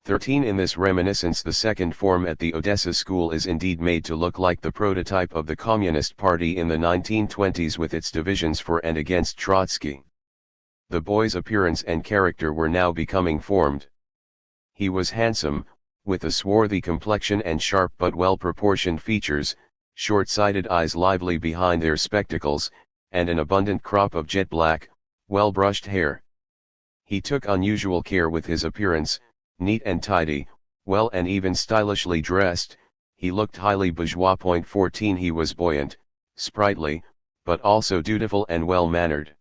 13 In this reminiscence, the second form at the Odessa school is indeed made to look like the prototype of the Communist Party in the 1920s, with its divisions for and against Trotsky. The boy's appearance and character were now becoming formed. He was handsome, with a swarthy complexion and sharp but well-proportioned features, short-sighted eyes lively behind their spectacles, and an abundant crop of jet-black, well-brushed hair. He took unusual care with his appearance, neat and tidy, well and even stylishly dressed, he looked highly bourgeois. 14 He was buoyant, sprightly, but also dutiful and well-mannered.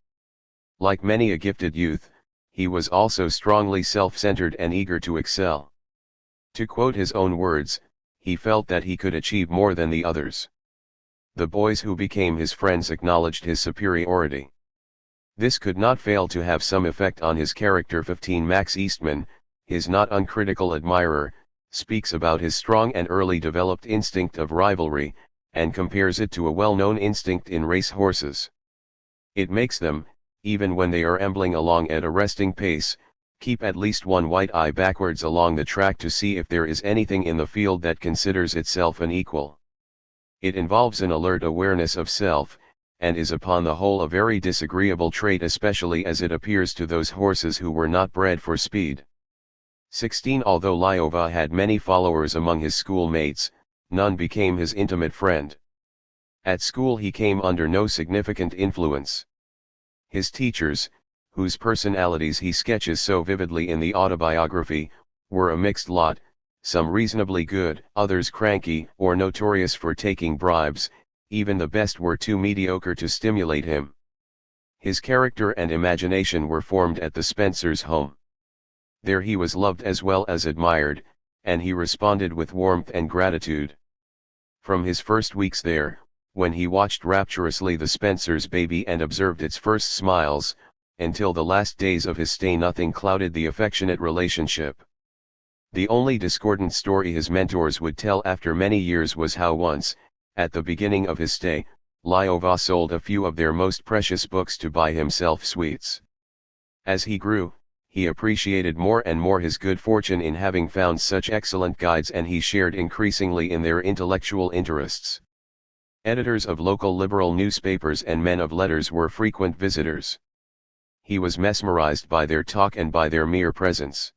Like many a gifted youth, he was also strongly self-centered and eager to excel. To quote his own words, he felt that he could achieve more than the others. The boys who became his friends acknowledged his superiority. This could not fail to have some effect on his character. 15 Max Eastman, his not uncritical admirer, speaks about his strong and early developed instinct of rivalry, and compares it to a well-known instinct in race horses. It makes them, even when they are ambling along at a resting pace, keep at least one white eye backwards along the track to see if there is anything in the field that considers itself an equal. It involves an alert awareness of self, and is upon the whole a very disagreeable trait, especially as it appears to those horses who were not bred for speed. 16 Although Lyova had many followers among his schoolmates, none became his intimate friend. At school he came under no significant influence. His teachers, whose personalities he sketches so vividly in the autobiography, were a mixed lot, some reasonably good, others cranky or notorious for taking bribes. Even the best were too mediocre to stimulate him. His character and imagination were formed at the Spencers' home. There he was loved as well as admired, and he responded with warmth and gratitude. From his first weeks there, when he watched rapturously the Spencers' baby and observed its first smiles, until the last days of his stay, nothing clouded the affectionate relationship. The only discordant story his mentors would tell after many years was how once, at the beginning of his stay, Lyova sold a few of their most precious books to buy himself sweets. As he grew, he appreciated more and more his good fortune in having found such excellent guides, and he shared increasingly in their intellectual interests. Editors of local liberal newspapers and men of letters were frequent visitors. He was mesmerized by their talk and by their mere presence.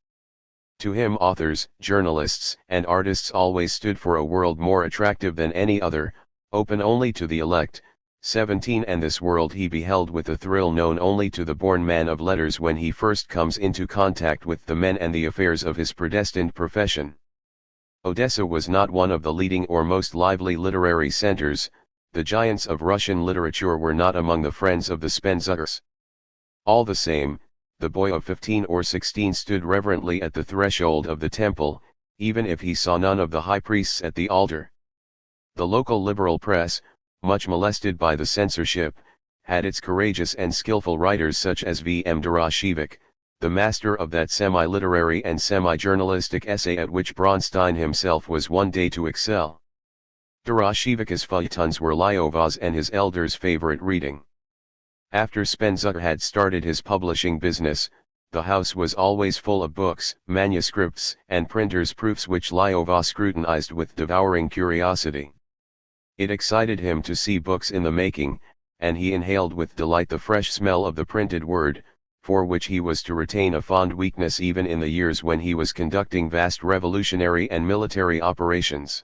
To him authors, journalists, and artists always stood for a world more attractive than any other, open only to the elect. 17 And this world he beheld with a thrill known only to the born man of letters when he first comes into contact with the men and the affairs of his predestined profession. Odessa was not one of the leading or most lively literary centers. The giants of Russian literature were not among the friends of the Spencers. All the same, the boy of 15 or 16 stood reverently at the threshold of the temple, even if he saw none of the high priests at the altar. The local liberal press, much molested by the censorship, had its courageous and skillful writers such as V.M. Doroshevich, the master of that semi-literary and semi-journalistic essay at which Bronstein himself was one day to excel. Doroshevich's feuilletons were Lyova's and his elders' favorite reading. After Spencer had started his publishing business, the house was always full of books, manuscripts, and printers' proofs which Lyova scrutinized with devouring curiosity. It excited him to see books in the making, and he inhaled with delight the fresh smell of the printed word, for which he was to retain a fond weakness even in the years when he was conducting vast revolutionary and military operations.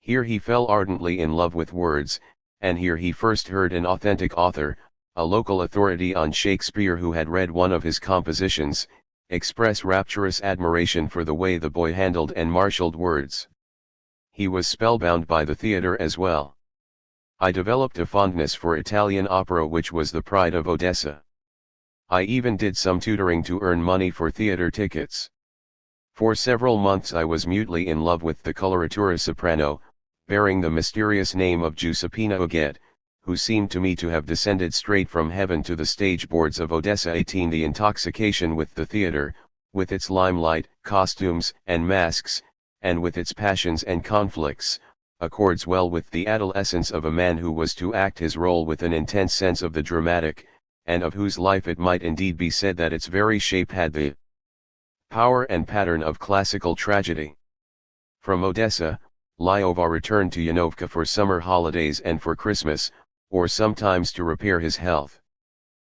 Here he fell ardently in love with words, and here he first heard an authentic author, a local authority on Shakespeare who had read one of his compositions, express rapturous admiration for the way the boy handled and marshaled words. He was spellbound by the theater as well. I developed a fondness for Italian opera which was the pride of Odessa. I even did some tutoring to earn money for theater tickets. For several months I was mutely in love with the coloratura soprano, bearing the mysterious name of Giuseppina Uguet, who seemed to me to have descended straight from heaven to the stage boards of Odessa. 18 The intoxication with the theater, with its limelight, costumes, and masks, and with its passions and conflicts, accords well with the adolescence of a man who was to act his role with an intense sense of the dramatic, and of whose life it might indeed be said that its very shape had the power and pattern of classical tragedy. From Odessa, Lyova returned to Yanovka for summer holidays and for Christmas, or sometimes to repair his health.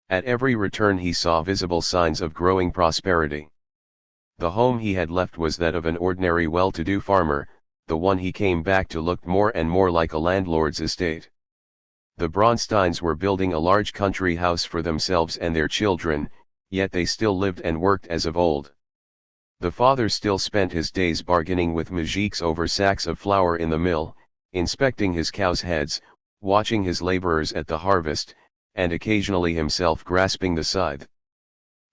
At every return he saw visible signs of growing prosperity. The home he had left was that of an ordinary well-to-do farmer, the one he came back to looked more and more like a landlord's estate. The Bronsteins were building a large country house for themselves and their children, yet they still lived and worked as of old. The father still spent his days bargaining with moujiks over sacks of flour in the mill, inspecting his cows' heads, watching his laborers at the harvest, and occasionally himself grasping the scythe.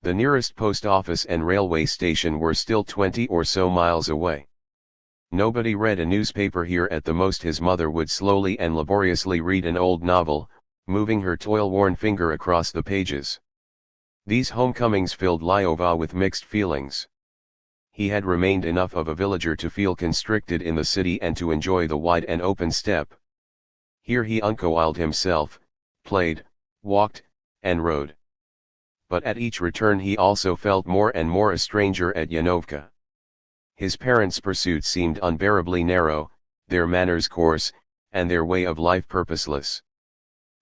The nearest post office and railway station were still 20 or so miles away. Nobody read a newspaper here. At the most his mother would slowly and laboriously read an old novel, moving her toil-worn finger across the pages. These homecomings filled Lyova with mixed feelings. He had remained enough of a villager to feel constricted in the city and to enjoy the wide and open steppe. Here he uncoiled himself, played, walked, and rode. But at each return he also felt more and more a stranger at Yanovka. His parents' pursuits seemed unbearably narrow, their manners coarse, and their way of life purposeless.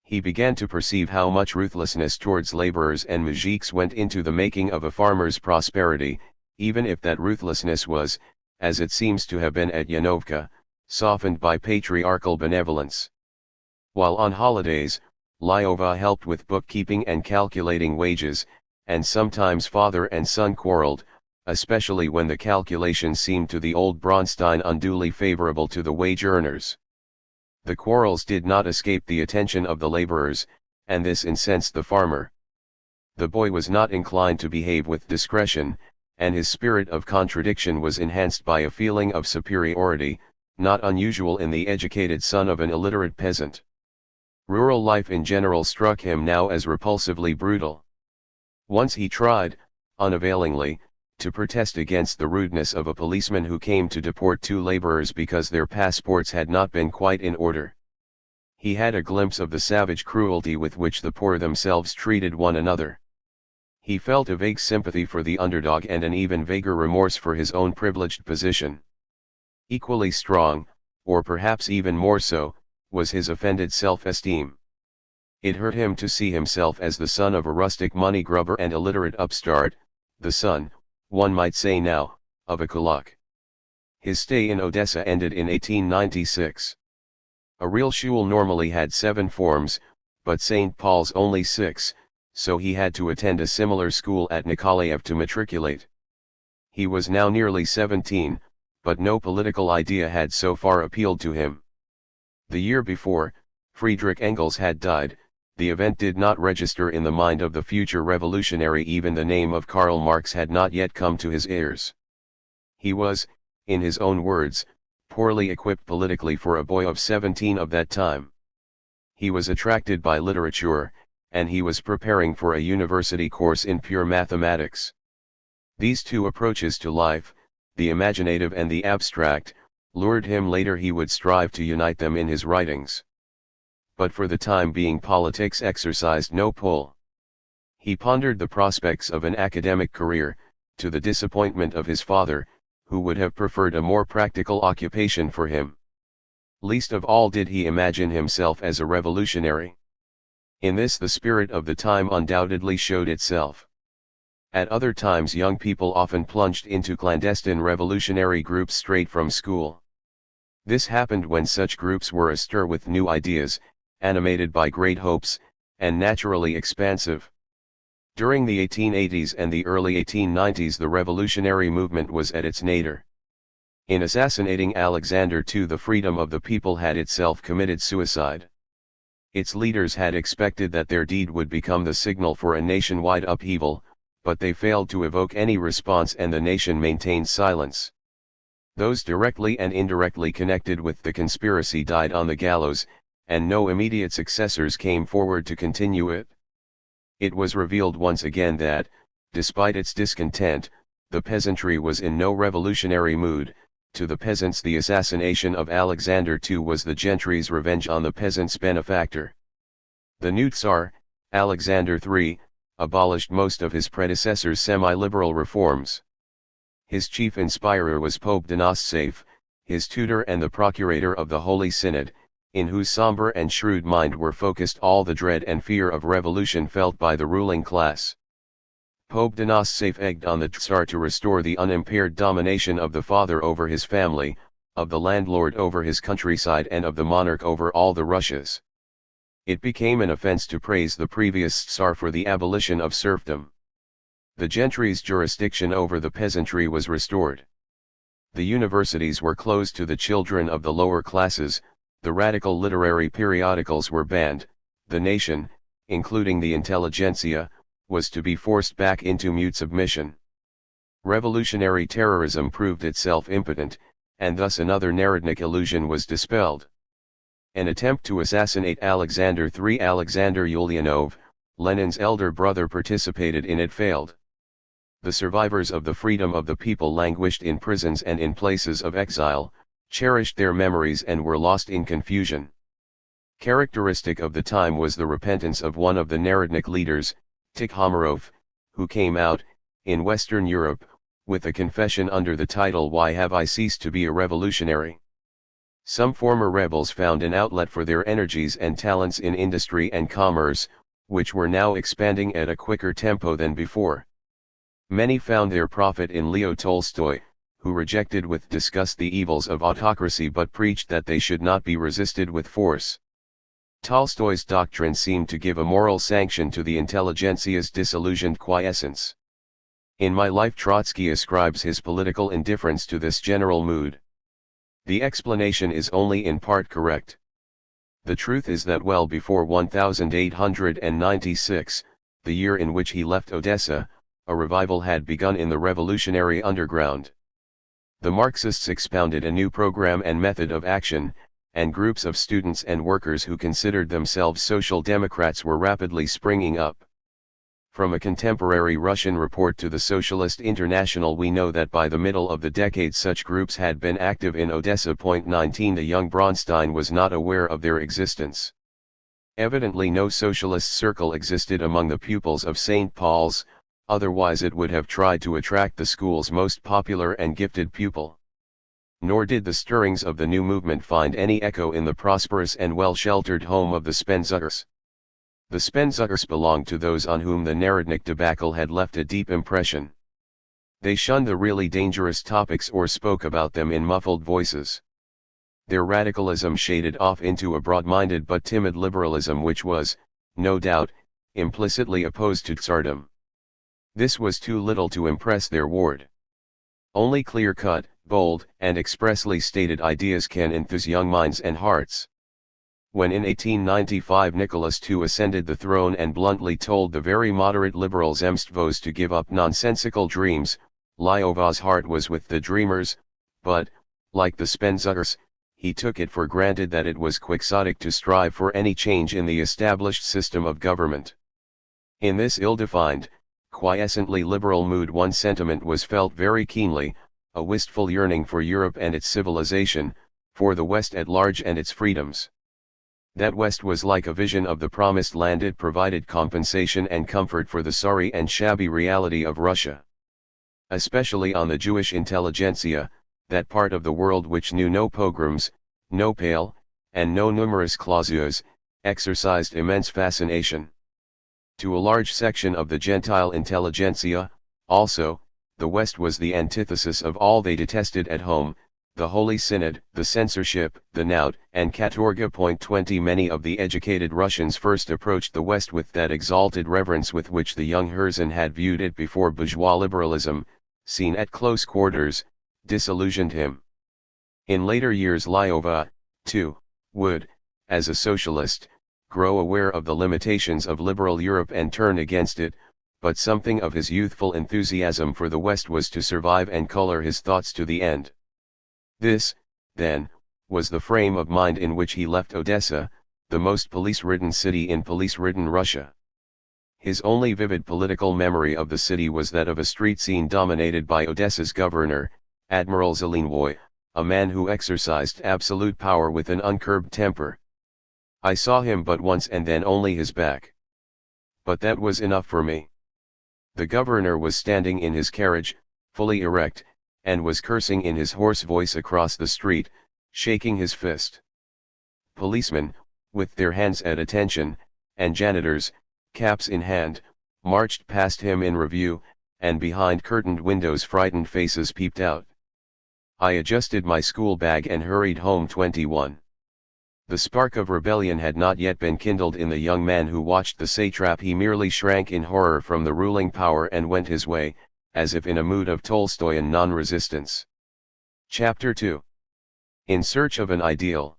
He began to perceive how much ruthlessness towards laborers and moujiks went into the making of a farmer's prosperity, even if that ruthlessness was, as it seems to have been at Yanovka, softened by patriarchal benevolence. While on holidays, Lyova helped with bookkeeping and calculating wages, and sometimes father and son quarreled, especially when the calculations seemed to the old Bronstein unduly favorable to the wage earners. The quarrels did not escape the attention of the laborers, and this incensed the farmer. The boy was not inclined to behave with discretion, and his spirit of contradiction was enhanced by a feeling of superiority, not unusual in the educated son of an illiterate peasant. Rural life in general struck him now as repulsively brutal. Once he tried, unavailingly, to protest against the rudeness of a policeman who came to deport two laborers because their passports had not been quite in order. He had a glimpse of the savage cruelty with which the poor themselves treated one another. He felt a vague sympathy for the underdog and an even vaguer remorse for his own privileged position. Equally strong, or perhaps even more so, was his offended self-esteem. It hurt him to see himself as the son of a rustic money grubber and illiterate upstart, the son, one might say now, of a kulak. His stay in Odessa ended in 1896. A real shul normally had 7 forms, but St. Paul's only 6, so he had to attend a similar school at Nikolaev to matriculate. He was now nearly 17, but no political idea had so far appealed to him. The year before, Friedrich Engels had died. The event did not register in the mind of the future revolutionary. Even the name of Karl Marx had not yet come to his ears. He was, in his own words, poorly equipped politically for a boy of 17 of that time. He was attracted by literature, and he was preparing for a university course in pure mathematics. These two approaches to life, the imaginative and the abstract, lured him. Later he would strive to unite them in his writings. But for the time being politics exercised no pull. He pondered the prospects of an academic career, to the disappointment of his father, who would have preferred a more practical occupation for him. Least of all did he imagine himself as a revolutionary. In this the spirit of the time undoubtedly showed itself. At other times young people often plunged into clandestine revolutionary groups straight from school. This happened when such groups were astir with new ideas, animated by great hopes, and naturally expansive. During the 1880s and the early 1890s the revolutionary movement was at its nadir. In assassinating Alexander II the freedom of the people had itself committed suicide. Its leaders had expected that their deed would become the signal for a nationwide upheaval, but they failed to evoke any response and the nation maintained silence. Those directly and indirectly connected with the conspiracy died on the gallows, and no immediate successors came forward to continue it. It was revealed once again that, despite its discontent, the peasantry was in no revolutionary mood. To the peasants the assassination of Alexander II was the gentry's revenge on the peasants' benefactor. The new Tsar, Alexander III, abolished most of his predecessor's semi-liberal reforms. His chief inspirer was Pope Donislav, his tutor and the procurator of the Holy Synod, in whose somber and shrewd mind were focused all the dread and fear of revolution felt by the ruling class. Pope Donislav egged on the Tsar to restore the unimpaired domination of the father over his family, of the landlord over his countryside and of the monarch over all the Russias. It became an offense to praise the previous Tsar for the abolition of serfdom. The gentry's jurisdiction over the peasantry was restored. The universities were closed to the children of the lower classes, the radical literary periodicals were banned, the nation, including the intelligentsia, was to be forced back into mute submission. Revolutionary terrorism proved itself impotent, and thus another Narodnik illusion was dispelled. An attempt to assassinate Alexander Ulyanov, Lenin's elder brother, participated in it failed. The survivors of the freedom of the people languished in prisons and in places of exile, cherished their memories and were lost in confusion. Characteristic of the time was the repentance of one of the Narodnik leaders, Tikhomarov, who came out, in Western Europe, with a confession under the title "Why Have I Ceased to Be a Revolutionary?" Some former rebels found an outlet for their energies and talents in industry and commerce, which were now expanding at a quicker tempo than before. Many found their profit in Leo Tolstoy, who rejected with disgust the evils of autocracy but preached that they should not be resisted with force. Tolstoy's doctrine seemed to give a moral sanction to the intelligentsia's disillusioned quiescence. In My Life, Trotsky ascribes his political indifference to this general mood. The explanation is only in part correct. The truth is that well before 1896, the year in which he left Odessa, a revival had begun in the revolutionary underground. The Marxists expounded a new program and method of action, and groups of students and workers who considered themselves social democrats were rapidly springing up. From a contemporary Russian report to the Socialist International we know that by the middle of the decade such groups had been active in Odessa. 19 The young Bronstein was not aware of their existence. Evidently no socialist circle existed among the pupils of St. Paul's, otherwise it would have tried to attract the school's most popular and gifted pupil. Nor did the stirrings of the new movement find any echo in the prosperous and well-sheltered home of the Spenzuckers. The Spenzuckers belonged to those on whom the Narodnik debacle had left a deep impression. They shunned the really dangerous topics or spoke about them in muffled voices. Their radicalism shaded off into a broad-minded but timid liberalism which was, no doubt, implicitly opposed to Tsardom. This was too little to impress their ward. Only clear-cut, bold, and expressly stated ideas can enthuse young minds and hearts. When in 1895 Nicholas II ascended the throne and bluntly told the very moderate liberal Zemstvos to give up nonsensical dreams, Lyova's heart was with the dreamers, but, like the Spenzuckers, he took it for granted that it was quixotic to strive for any change in the established system of government. In this ill-defined, quiescently liberal mood one sentiment was felt very keenly, a wistful yearning for Europe and its civilization, for the West at large and its freedoms. That West was like a vision of the promised land. It provided compensation and comfort for the sorry and shabby reality of Russia. Especially on the Jewish intelligentsia, that part of the world which knew no pogroms, no Pale, and no numerous clausures, exercised immense fascination. To a large section of the Gentile intelligentsia, also, the West was the antithesis of all they detested at home, the Holy Synod, the censorship, the knout, and katorga. 20 Many of the educated Russians first approached the West with that exalted reverence with which the young Herzen had viewed it before bourgeois liberalism, seen at close quarters, disillusioned him. In later years Lyova, too, would, as a socialist, grow aware of the limitations of liberal Europe and turn against it, but something of his youthful enthusiasm for the West was to survive and color his thoughts to the end. This, then, was the frame of mind in which he left Odessa, the most police-ridden city in police-ridden Russia. His only vivid political memory of the city was that of a street scene dominated by Odessa's governor, Admiral Zelenvoy, a man who exercised absolute power with an uncurbed temper. I saw him but once and then only his back. But that was enough for me. The governor was standing in his carriage, fully erect, and was cursing in his hoarse voice across the street, shaking his fist. Policemen, with their hands at attention, and janitors, caps in hand, marched past him in review, and behind curtained windows frightened faces peeped out. I adjusted my school bag and hurried home. 21. The spark of rebellion had not yet been kindled in the young man who watched the satrap. He merely shrank in horror from the ruling power and went his way, as if in a mood of Tolstoyan non-resistance. Chapter 2. In Search of an Ideal.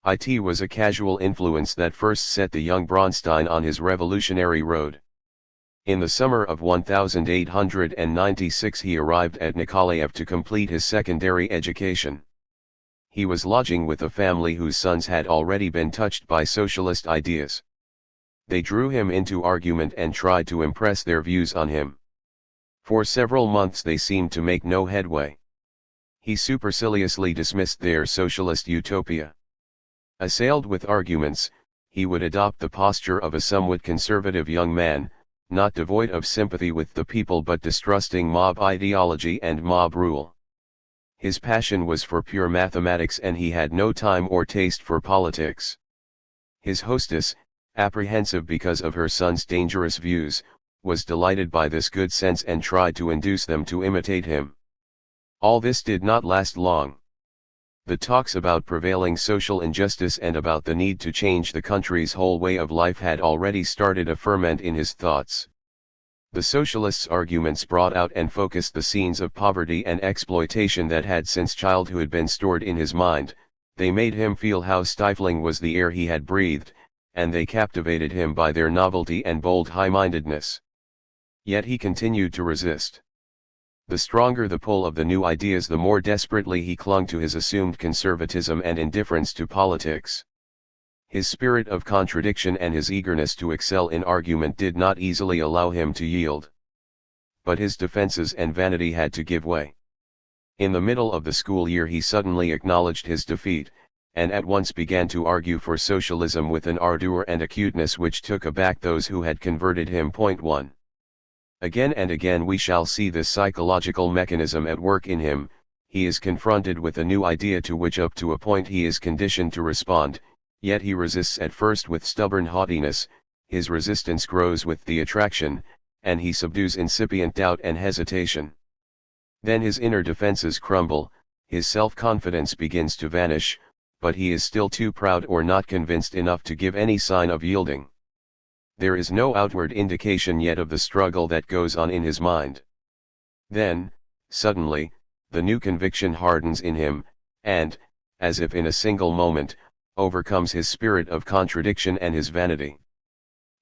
It was a casual influence that first set the young Bronstein on his revolutionary road. In the summer of 1896 he arrived at Nikolaev to complete his secondary education. He was lodging with a family whose sons had already been touched by socialist ideas. They drew him into argument and tried to impress their views on him. For several months they seemed to make no headway. He superciliously dismissed their socialist utopia. Assailed with arguments, he would adopt the posture of a somewhat conservative young man, not devoid of sympathy with the people but distrusting mob ideology and mob rule. His passion was for pure mathematics and he had no time or taste for politics. His hostess, apprehensive because of her son's dangerous views, was delighted by this good sense and tried to induce them to imitate him. All this did not last long. The talks about prevailing social injustice and about the need to change the country's whole way of life had already started a ferment in his thoughts. The socialists' arguments brought out and focused the scenes of poverty and exploitation that had since childhood been stored in his mind. They made him feel how stifling was the air he had breathed, and they captivated him by their novelty and bold high-mindedness. Yet he continued to resist. The stronger the pull of the new ideas, the more desperately he clung to his assumed conservatism and indifference to politics. His spirit of contradiction and his eagerness to excel in argument did not easily allow him to yield. But his defenses and vanity had to give way. In the middle of the school year he suddenly acknowledged his defeat, and at once began to argue for socialism with an ardor and acuteness which took aback those who had converted him. 1. Again and again we shall see this psychological mechanism at work in him. He is confronted with a new idea to which up to a point he is conditioned to respond. Yet he resists at first with stubborn haughtiness, his resistance grows with the attraction, and he subdues incipient doubt and hesitation. Then his inner defenses crumble, his self-confidence begins to vanish, but he is still too proud or not convinced enough to give any sign of yielding. There is no outward indication yet of the struggle that goes on in his mind. Then, suddenly, the new conviction hardens in him, and, as if in a single moment, overcomes his spirit of contradiction and his vanity.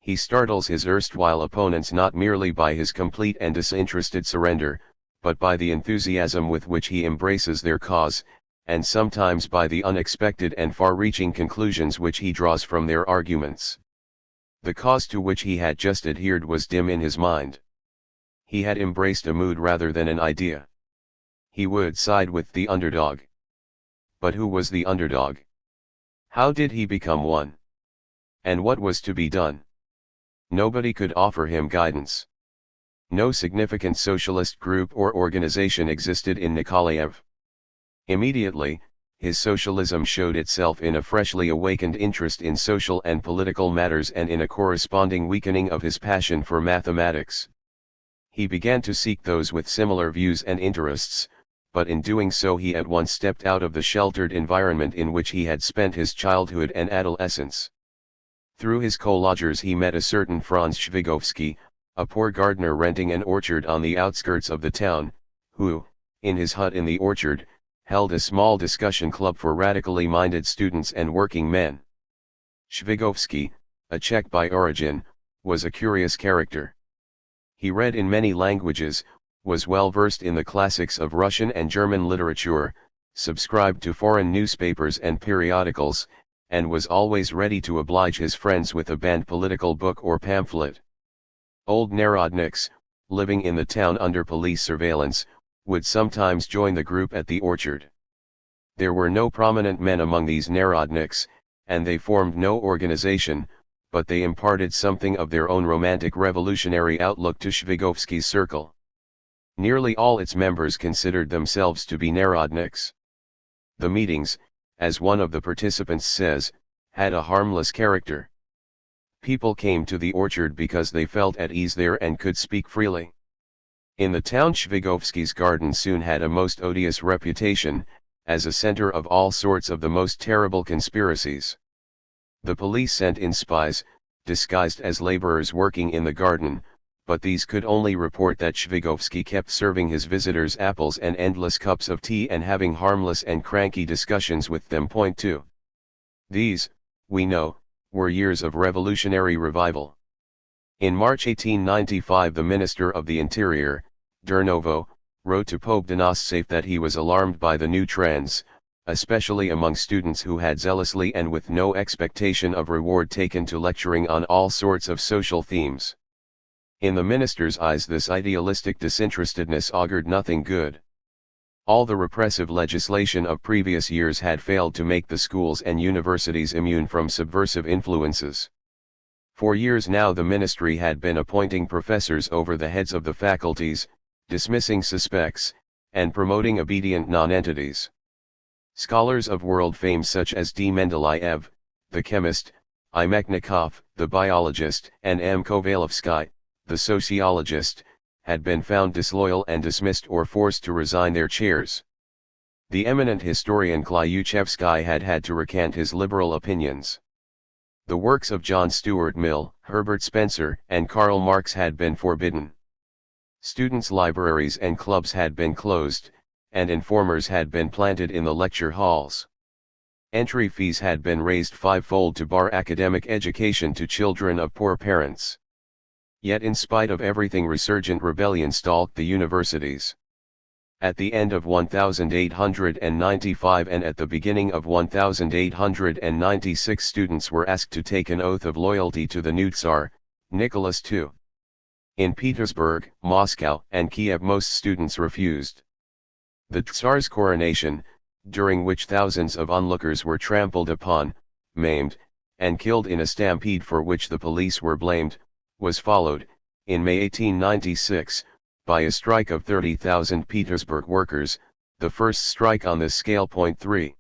He startles his erstwhile opponents not merely by his complete and disinterested surrender, but by the enthusiasm with which he embraces their cause, and sometimes by the unexpected and far-reaching conclusions which he draws from their arguments. The cause to which he had just adhered was dim in his mind. He had embraced a mood rather than an idea. He would side with the underdog. But who was the underdog? How did he become one? And what was to be done? Nobody could offer him guidance. No significant socialist group or organization existed in Nikolaev. Immediately, his socialism showed itself in a freshly awakened interest in social and political matters and in a corresponding weakening of his passion for mathematics. He began to seek those with similar views and interests, but in doing so he at once stepped out of the sheltered environment in which he had spent his childhood and adolescence. Through his co-lodgers he met a certain Franz Shvigovsky, a poor gardener renting an orchard on the outskirts of the town, who, in his hut in the orchard, held a small discussion club for radically minded students and working men. Shvigovsky, a Czech by origin, was a curious character. He read in many languages, was well versed in the classics of Russian and German literature, subscribed to foreign newspapers and periodicals, and was always ready to oblige his friends with a banned political book or pamphlet. Old Narodniks, living in the town under police surveillance, would sometimes join the group at the orchard. There were no prominent men among these Narodniks, and they formed no organization, but they imparted something of their own romantic revolutionary outlook to Shvigovsky's circle. Nearly all its members considered themselves to be Narodniks. The meetings, as one of the participants says, had a harmless character. People came to the orchard because they felt at ease there and could speak freely. In the town Shvigovsky's garden soon had a most odious reputation, as a center of all sorts of the most terrible conspiracies. The police sent in spies, disguised as laborers working in the garden, but these could only report that Zhivagovsky kept serving his visitors apples and endless cups of tea and having harmless and cranky discussions with them. Point 2. These, we know, were years of revolutionary revival. In March 1895 the Minister of the Interior, Durnovo, wrote to Pope Donostsef that he was alarmed by the new trends, especially among students who had zealously and with no expectation of reward taken to lecturing on all sorts of social themes. In the minister's eyes this idealistic disinterestedness augured nothing good. All the repressive legislation of previous years had failed to make the schools and universities immune from subversive influences. For years now the ministry had been appointing professors over the heads of the faculties, dismissing suspects, and promoting obedient nonentities. Scholars of world fame such as D. Mendeleev, the chemist, I. Mechnikov, the biologist, and M. Kovalovsky, the sociologist, had been found disloyal and dismissed or forced to resign their chairs. The eminent historian Klyuchevsky had had to recant his liberal opinions. The works of John Stuart Mill, Herbert Spencer, and Karl Marx had been forbidden. Students' libraries and clubs had been closed, and informers had been planted in the lecture halls. Entry fees had been raised fivefold to bar academic education to children of poor parents. Yet in spite of everything resurgent rebellion stalked the universities. At the end of 1895 and at the beginning of 1896 students were asked to take an oath of loyalty to the new Tsar, Nicholas II. In Petersburg, Moscow, and Kiev most students refused. The Tsar's coronation, during which thousands of onlookers were trampled upon, maimed, and killed in a stampede for which the police were blamed, was followed, in May 1896, by a strike of 30,000 Petersburg workers, the first strike on this scale. Point 3.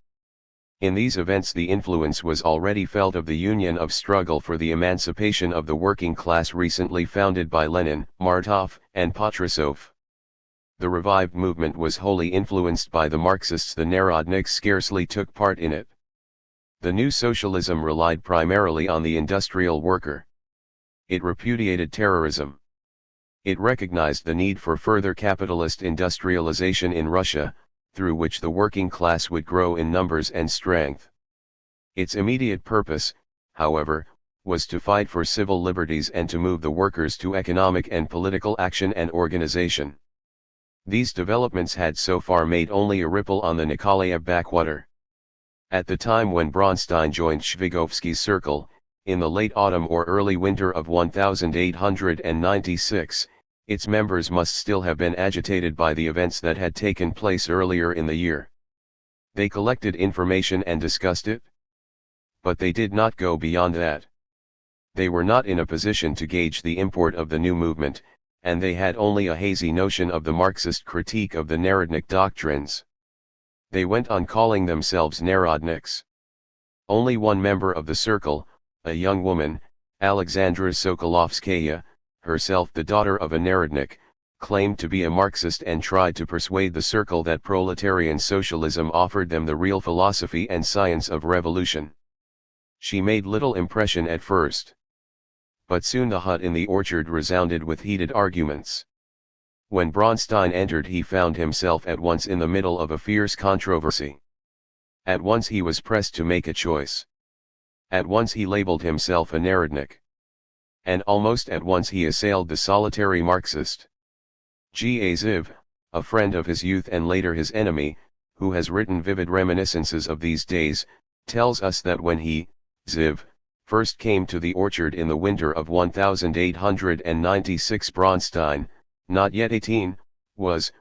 In these events the influence was already felt of the Union of Struggle for the Emancipation of the Working Class recently founded by Lenin, Martov, and Patrusov. The revived movement was wholly influenced by the Marxists. The Narodniks scarcely took part in it. The new socialism relied primarily on the industrial worker. It repudiated terrorism. It recognized the need for further capitalist industrialization in Russia, through which the working class would grow in numbers and strength. Its immediate purpose, however, was to fight for civil liberties and to move the workers to economic and political action and organization. These developments had so far made only a ripple on the Nikolaev backwater. At the time when Bronstein joined Zhivagovsky's circle, in the late autumn or early winter of 1896, its members must still have been agitated by the events that had taken place earlier in the year. They collected information and discussed it. But they did not go beyond that. They were not in a position to gauge the import of the new movement, and they had only a hazy notion of the Marxist critique of the Narodnik doctrines. They went on calling themselves Narodniks. Only one member of the circle, a young woman, Alexandra Sokolovskaya, herself the daughter of a Narodnik, claimed to be a Marxist and tried to persuade the circle that proletarian socialism offered them the real philosophy and science of revolution. She made little impression at first. But soon the hut in the orchard resounded with heated arguments. When Bronstein entered he found himself at once in the middle of a fierce controversy. At once he was pressed to make a choice. At once he labeled himself a Narodnik. And almost at once he assailed the solitary Marxist. G. A. Ziv, a friend of his youth and later his enemy, who has written vivid reminiscences of these days, tells us that when he, Ziv, first came to the orchard in the winter of 1896 Bronstein, not yet 18, was,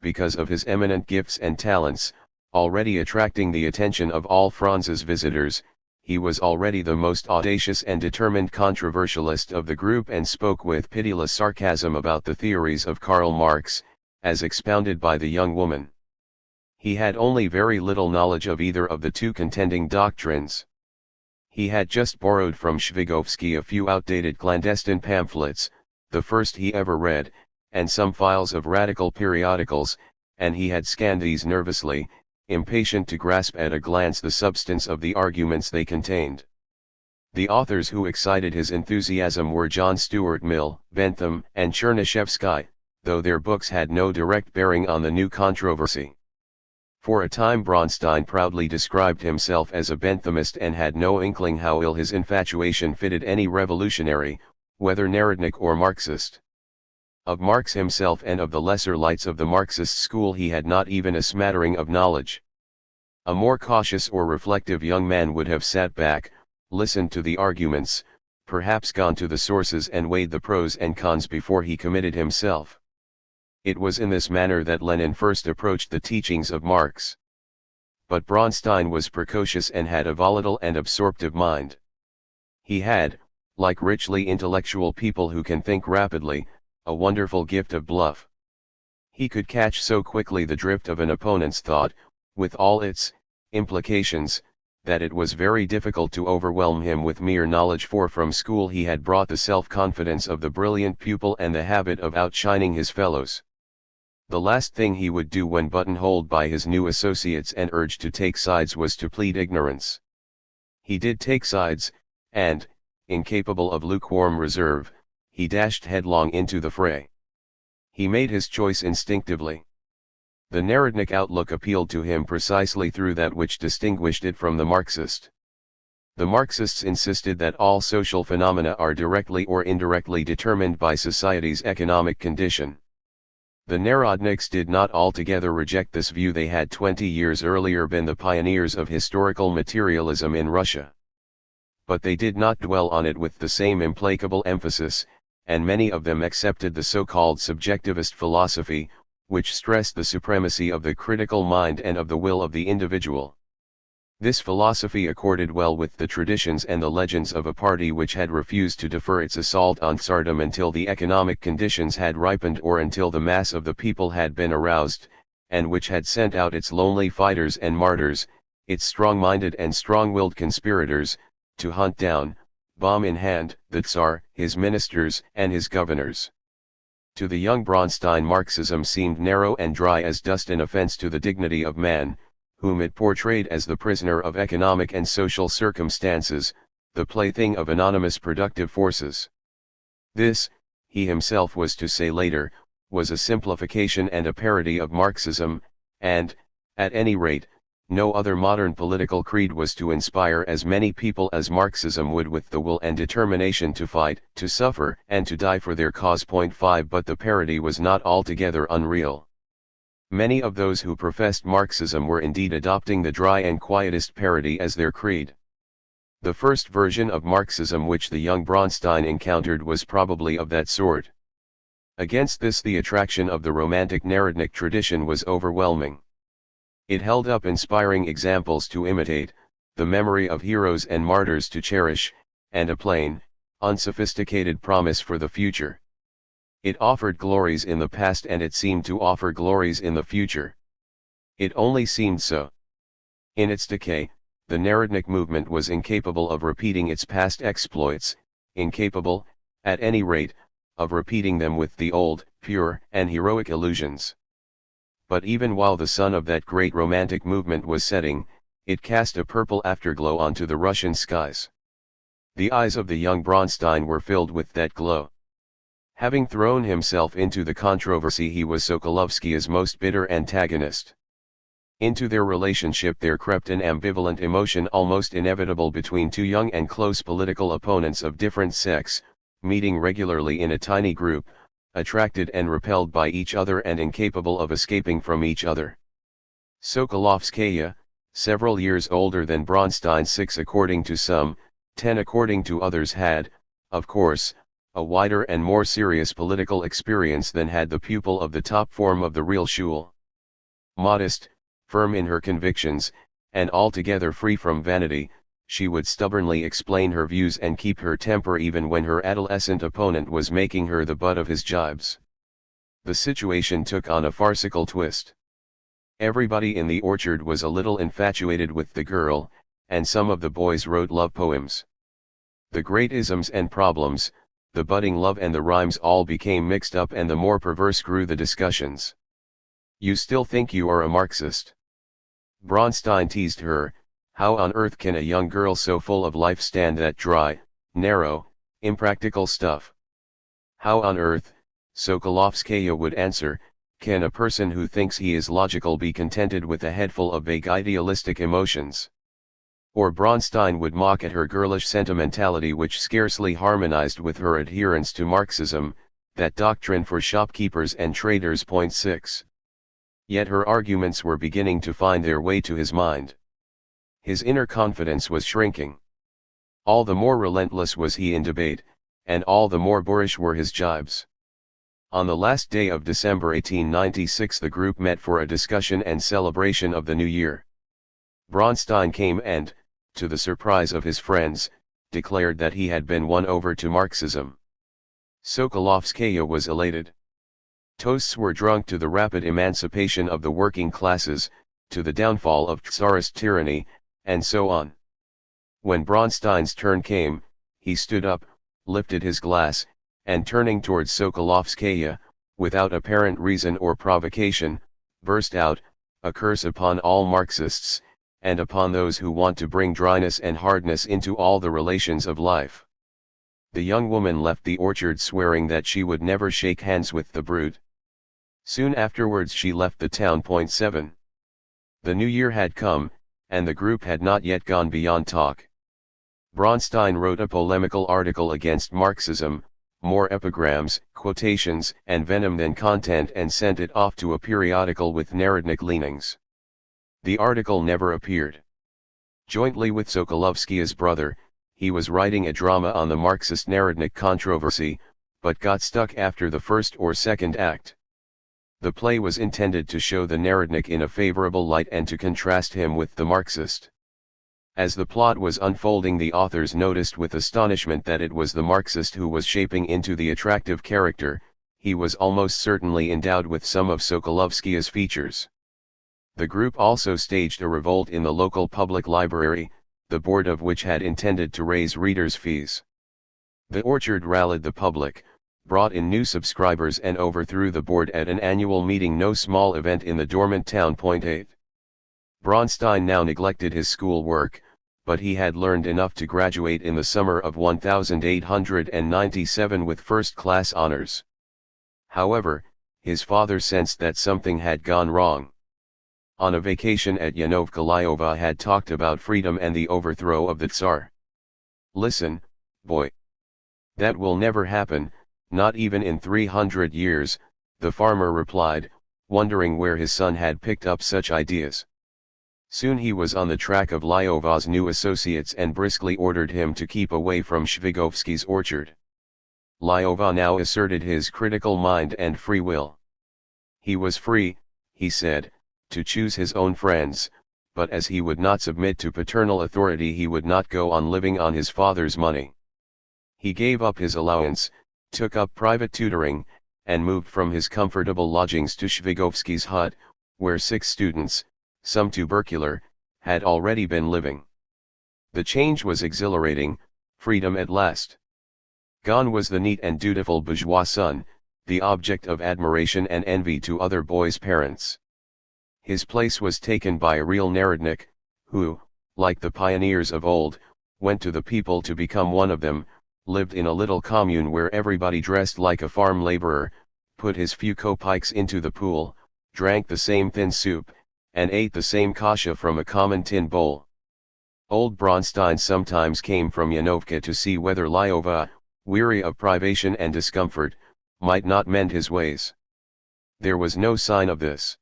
because of his eminent gifts and talents, already attracting the attention of all Franz's visitors. He was already the most audacious and determined controversialist of the group and spoke with pitiless sarcasm about the theories of Karl Marx, as expounded by the young woman. He had only very little knowledge of either of the two contending doctrines. He had just borrowed from Zhivagovsky a few outdated clandestine pamphlets, the first he ever read, and some files of radical periodicals, and he had scanned these nervously, impatient to grasp at a glance the substance of the arguments they contained. The authors who excited his enthusiasm were John Stuart Mill, Bentham, and Chernyshevsky, though their books had no direct bearing on the new controversy. For a time Bronstein proudly described himself as a Benthamist and had no inkling how ill his infatuation fitted any revolutionary, whether Narodnik or Marxist. Of Marx himself and of the lesser lights of the Marxist school he had not even a smattering of knowledge. A more cautious or reflective young man would have sat back, listened to the arguments, perhaps gone to the sources and weighed the pros and cons before he committed himself. It was in this manner that Lenin first approached the teachings of Marx. But Bronstein was precocious and had a volatile and absorptive mind. He had, like richly intellectual people who can think rapidly, a wonderful gift of bluff. He could catch so quickly the drift of an opponent's thought, with all its implications, that it was very difficult to overwhelm him with mere knowledge, for from school he had brought the self-confidence of the brilliant pupil and the habit of outshining his fellows. The last thing he would do when buttonholed by his new associates and urged to take sides was to plead ignorance. He did take sides, and, incapable of lukewarm reserve, he dashed headlong into the fray. He made his choice instinctively. The Narodnik outlook appealed to him precisely through that which distinguished it from the Marxist. The Marxists insisted that all social phenomena are directly or indirectly determined by society's economic condition. The Narodniks did not altogether reject this view. They had 20 years earlier been the pioneers of historical materialism in Russia. But they did not dwell on it with the same implacable emphasis, and many of them accepted the so-called subjectivist philosophy, which stressed the supremacy of the critical mind and of the will of the individual. This philosophy accorded well with the traditions and the legends of a party which had refused to defer its assault on Tsardom until the economic conditions had ripened or until the mass of the people had been aroused, and which had sent out its lonely fighters and martyrs, its strong-minded and strong-willed conspirators, to hunt down, bomb in hand, the Tsar, his ministers, and his governors. To the young Bronstein Marxism seemed narrow and dry as dust, an offense to the dignity of man, whom it portrayed as the prisoner of economic and social circumstances, the plaything of anonymous productive forces. This, he himself was to say later, was a simplification and a parody of Marxism, and, at any rate, no other modern political creed was to inspire as many people as Marxism would with the will and determination to fight, to suffer, and to die for their cause. 5 But the parody was not altogether unreal. Many of those who professed Marxism were indeed adopting the dry and quietist parody as their creed. The first version of Marxism which the young Bronstein encountered was probably of that sort. Against this the attraction of the romantic Narodnik tradition was overwhelming. It held up inspiring examples to imitate, the memory of heroes and martyrs to cherish, and a plain, unsophisticated promise for the future. It offered glories in the past and it seemed to offer glories in the future. It only seemed so. In its decay, the Narodnik movement was incapable of repeating its past exploits, incapable, at any rate, of repeating them with the old, pure, and heroic illusions. But even while the sun of that great romantic movement was setting, it cast a purple afterglow onto the Russian skies. The eyes of the young Bronstein were filled with that glow. Having thrown himself into the controversy, he was Sokolovsky's most bitter antagonist. Into their relationship there crept an ambivalent emotion almost inevitable between two young and close political opponents of different sex, meeting regularly in a tiny group, attracted and repelled by each other and incapable of escaping from each other. Sokolovskaya, several years older than Bronstein, 6 according to some, 10 according to others, had, of course, a wider and more serious political experience than had the pupil of the top form of the real Schule. Modest, firm in her convictions, and altogether free from vanity, she would stubbornly explain her views and keep her temper even when her adolescent opponent was making her the butt of his jibes. The situation took on a farcical twist. Everybody in the orchard was a little infatuated with the girl, and some of the boys wrote love poems. The great isms and problems, the budding love and the rhymes all became mixed up, and the more perverse grew the discussions. "You still think you are a Marxist?" Bronstein teased her, how on earth can a young girl so full of life stand that dry, narrow, impractical stuff? How on earth, Sokolovskaya would answer, can a person who thinks he is logical be contented with a head full of vague idealistic emotions? Or Bronstein would mock at her girlish sentimentality which scarcely harmonized with her adherence to Marxism, that doctrine for shopkeepers and traders. 6. Yet her arguments were beginning to find their way to his mind. His inner confidence was shrinking. All the more relentless was he in debate, and all the more boorish were his jibes. On the last day of December 1896 the group met for a discussion and celebration of the new year. Bronstein came and, to the surprise of his friends, declared that he had been won over to Marxism. Sokolovskaya was elated. Toasts were drunk to the rapid emancipation of the working classes, to the downfall of Tsarist tyranny, and so on. When Bronstein's turn came, he stood up, lifted his glass, and turning towards Sokolovskaya, without apparent reason or provocation, burst out, "A curse upon all Marxists, and upon those who want to bring dryness and hardness into all the relations of life." The young woman left the orchard swearing that she would never shake hands with the brute. Soon afterwards she left the town. 7. The new year had come, and the group had not yet gone beyond talk. Bronstein wrote a polemical article against Marxism, more epigrams, quotations, and venom than content, and sent it off to a periodical with Narodnik leanings. The article never appeared. Jointly with Sokolovskaya's brother, he was writing a drama on the Marxist Narodnik controversy, but got stuck after the first or second act. The play was intended to show the Narodnik in a favorable light and to contrast him with the Marxist. As the plot was unfolding, the authors noticed with astonishment that it was the Marxist who was shaping into the attractive character. He was almost certainly endowed with some of Sokolovskaya's features. The group also staged a revolt in the local public library, the board of which had intended to raise readers' fees. The orchard rallied the public, brought in new subscribers, and overthrew the board at an annual meeting, no small event in the dormant town. 8. Bronstein now neglected his school work, but he had learned enough to graduate in the summer of 1897 with first-class honors. However, his father sensed that something had gone wrong. On a vacation at Yanovka, Lyova had talked about freedom and the overthrow of the Tsar. "Listen, boy. That will never happen, not even in 300 years, the farmer replied, wondering where his son had picked up such ideas. Soon he was on the track of Lyova's new associates and briskly ordered him to keep away from Shvigovsky's orchard. Lyova now asserted his critical mind and free will. He was free, he said, to choose his own friends, but as he would not submit to paternal authority, he would not go on living on his father's money. He gave up his allowance, took up private tutoring, and moved from his comfortable lodgings to Shvigovsky's hut, where 6 students, some tubercular, had already been living. The change was exhilarating, freedom at last. Gone was the neat and dutiful bourgeois son, the object of admiration and envy to other boys' parents. His place was taken by a real Narodnik, who, like the pioneers of old, went to the people to become one of them, lived in a little commune where everybody dressed like a farm laborer, put his few kopeiks into the pool, drank the same thin soup, and ate the same kasha from a common tin bowl. Old Bronstein sometimes came from Yanovka to see whether Lyova, weary of privation and discomfort, might not mend his ways. There was no sign of this.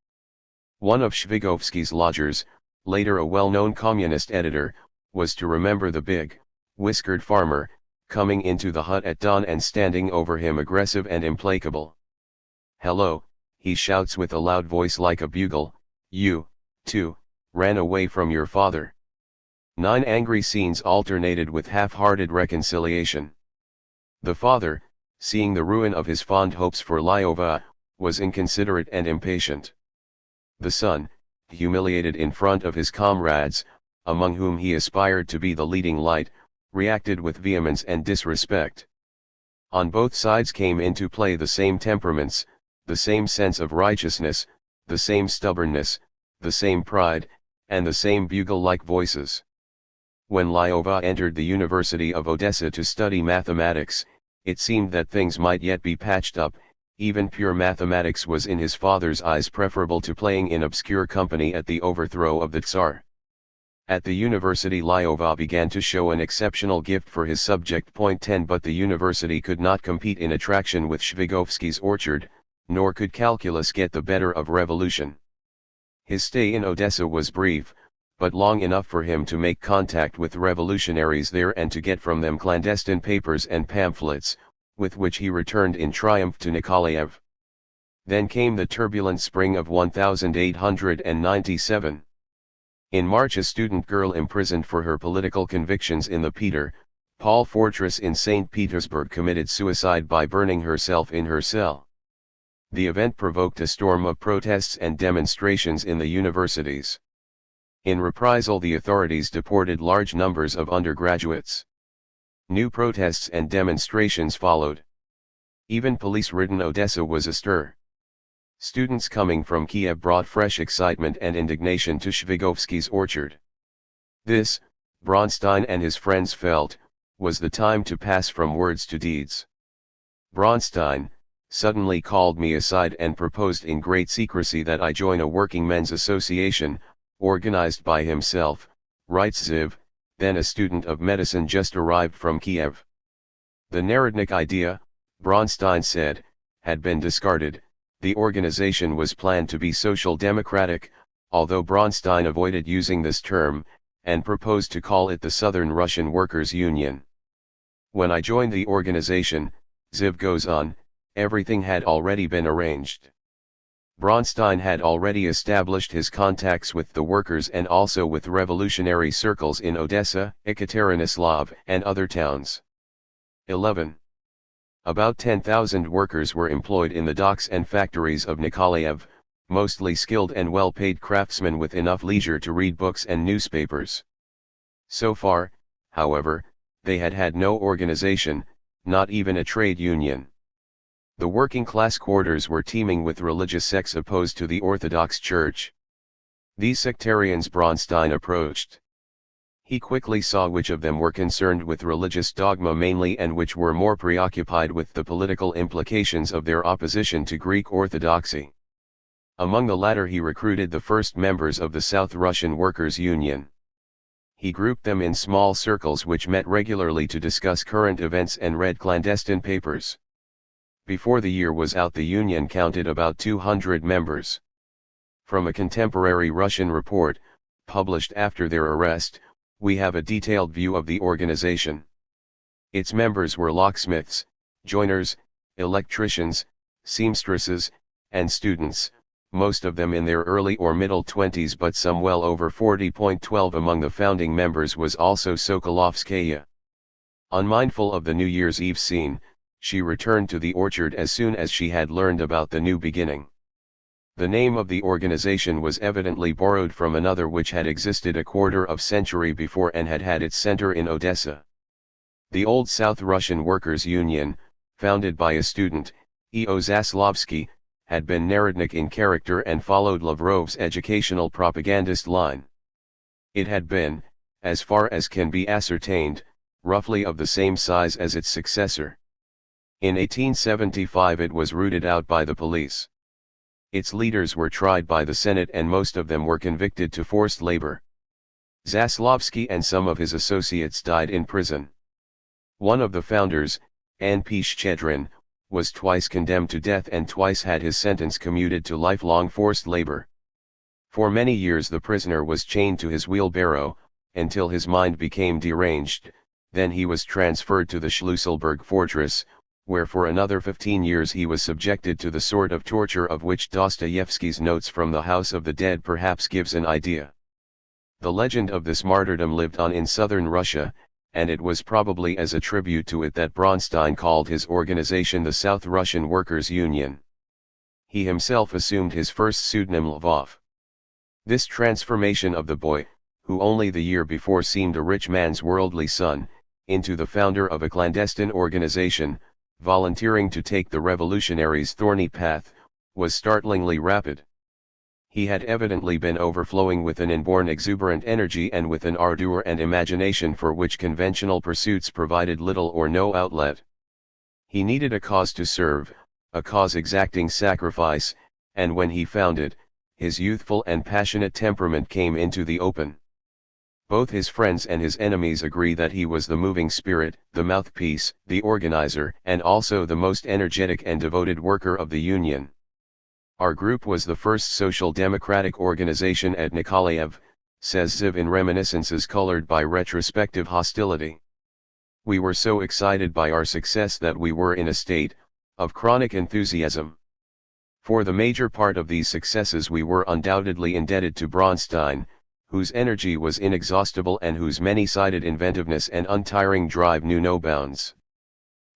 One of Shvigovsky's lodgers, later a well-known communist editor, was to remember the big, whiskered farmer, coming into the hut at dawn and standing over him aggressive and implacable. "Hello," he shouts with a loud voice like a bugle, "you, too, ran away from your father." 9 angry scenes alternated with half-hearted reconciliation. The father, seeing the ruin of his fond hopes for Lyova, was inconsiderate and impatient. The son, humiliated in front of his comrades, among whom he aspired to be the leading light, reacted with vehemence and disrespect. On both sides came into play the same temperaments, the same sense of righteousness, the same stubbornness, the same pride, and the same bugle-like voices. When Lyova entered the University of Odessa to study mathematics, it seemed that things might yet be patched up. Even pure mathematics was in his father's eyes preferable to playing in obscure company at the overthrow of the Tsar. At the university Lyova began to show an exceptional gift for his subject. 10 But the university could not compete in attraction with Shvigovsky's orchard, nor could calculus get the better of revolution. His stay in Odessa was brief, but long enough for him to make contact with revolutionaries there and to get from them clandestine papers and pamphlets, with which he returned in triumph to Nikolaev. Then came the turbulent spring of 1897. In March a student girl imprisoned for her political convictions in the Peter, Paul fortress in St. Petersburg committed suicide by burning herself in her cell. The event provoked a storm of protests and demonstrations in the universities. In reprisal the authorities deported large numbers of undergraduates. New protests and demonstrations followed. Even police-ridden Odessa was astir. Students coming from Kiev brought fresh excitement and indignation to Shvigovsky's orchard. This, Bronstein and his friends felt, was the time to pass from words to deeds. Bronstein suddenly called me aside and proposed in great secrecy that I join a working men's association, organized by himself, writes Ziv, then a student of medicine just arrived from Kiev. The Narodnik idea, Bronstein said, had been discarded. The organization was planned to be social democratic, although Bronstein avoided using this term, and proposed to call it the Southern Russian Workers' Union. When I joined the organization, Ziv goes on, everything had already been arranged. Bronstein had already established his contacts with the workers and also with revolutionary circles in Odessa, Ekaterinoslav, and other towns. 11. About 10,000 workers were employed in the docks and factories of Nikolaev, mostly skilled and well-paid craftsmen with enough leisure to read books and newspapers. So far, however, they had had no organization, not even a trade union. The working-class quarters were teeming with religious sects opposed to the Orthodox Church. These sectarians Bronstein approached. He quickly saw which of them were concerned with religious dogma mainly and which were more preoccupied with the political implications of their opposition to Greek Orthodoxy. Among the latter he recruited the first members of the South Russian Workers' Union. He grouped them in small circles which met regularly to discuss current events and read clandestine papers. Before the year was out the union counted about 200 members. From a contemporary Russian report, published after their arrest, we have a detailed view of the organization. Its members were locksmiths, joiners, electricians, seamstresses, and students, most of them in their early or middle 20s but some well over 40. 12 Among the founding members was also Sokolovskaya. Unmindful of the New Year's Eve scene, she returned to the orchard as soon as she had learned about the new beginning. The name of the organization was evidently borrowed from another which had existed a quarter of a century before and had had its center in Odessa. The old South Russian Workers' Union, founded by a student, E.O. Zaslavsky, had been Narodnik in character and followed Lavrov's educational propagandist line. It had been, as far as can be ascertained, roughly of the same size as its successor. In 1875 it was rooted out by the police. Its leaders were tried by the Senate and most of them were convicted to forced labor. Zaslavsky and some of his associates died in prison. One of the founders, N.P. Shchedrin, was twice condemned to death and twice had his sentence commuted to lifelong forced labor. For many years the prisoner was chained to his wheelbarrow, until his mind became deranged, then he was transferred to the Schlüsselburg fortress, where for another 15 years he was subjected to the sort of torture of which Dostoevsky's Notes from the House of the Dead perhaps gives an idea. The legend of this martyrdom lived on in southern Russia, and it was probably as a tribute to it that Bronstein called his organization the South Russian Workers' Union. He himself assumed his first pseudonym Lvov. This transformation of the boy, who only the year before seemed a rich man's worldly son, into the founder of a clandestine organization, volunteering to take the revolutionaries' thorny path, was startlingly rapid. He had evidently been overflowing with an inborn exuberant energy and with an ardor and imagination for which conventional pursuits provided little or no outlet. He needed a cause to serve, a cause exacting sacrifice, and when he found it, his youthful and passionate temperament came into the open. Both his friends and his enemies agree that he was the moving spirit, the mouthpiece, the organizer, and also the most energetic and devoted worker of the Union. Our group was the first social democratic organization at Nikolaev, says Ziv in reminiscences colored by retrospective hostility. We were so excited by our success that we were in a state of chronic enthusiasm. For the major part of these successes we were undoubtedly indebted to Bronstein, whose energy was inexhaustible and whose many-sided inventiveness and untiring drive knew no bounds.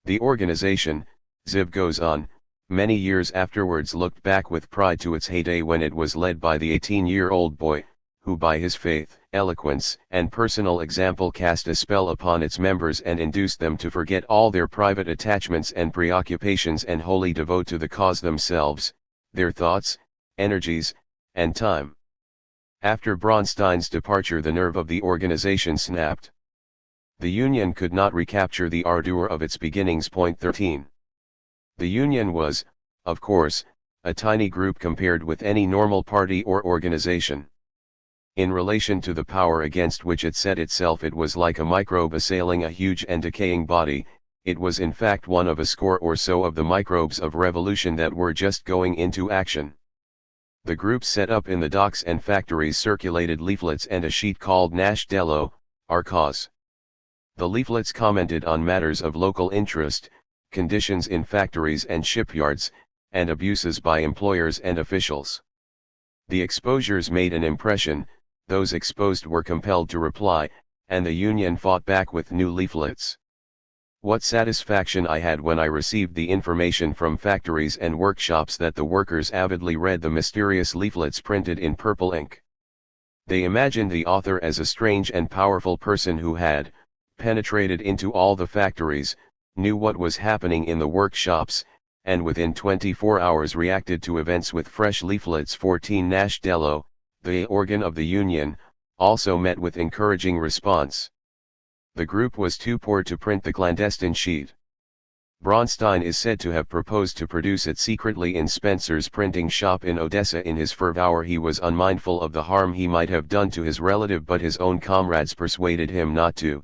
The organization, Ziv goes on, many years afterwards looked back with pride to its heyday when it was led by the 18-year-old boy, who by his faith, eloquence, and personal example cast a spell upon its members and induced them to forget all their private attachments and preoccupations and wholly devote to the cause themselves, their thoughts, energies, and time. After Bronstein's departure the nerve of the organization snapped. The Union could not recapture the ardor of its beginnings. 13. The Union was, of course, a tiny group compared with any normal party or organization. In relation to the power against which it set itself it was like a microbe assailing a huge and decaying body. It was in fact one of a score or so of the microbes of revolution that were just going into action. The groups set up in the docks and factories circulated leaflets and a sheet called Nash Delo, Our Cause. The leaflets commented on matters of local interest, conditions in factories and shipyards, and abuses by employers and officials. The exposures made an impression, those exposed were compelled to reply, and the Union fought back with new leaflets. What satisfaction I had when I received the information from factories and workshops that the workers avidly read the mysterious leaflets printed in purple ink. They imagined the author as a strange and powerful person who had penetrated into all the factories, knew what was happening in the workshops, and within 24 hours reacted to events with fresh leaflets. 14 Nash Delo, the organ of the Union, also met with encouraging response. The group was too poor to print the clandestine sheet. Bronstein is said to have proposed to produce it secretly in Spencer's printing shop in Odessa. In his fervor he was unmindful of the harm he might have done to his relative, but his own comrades persuaded him not to.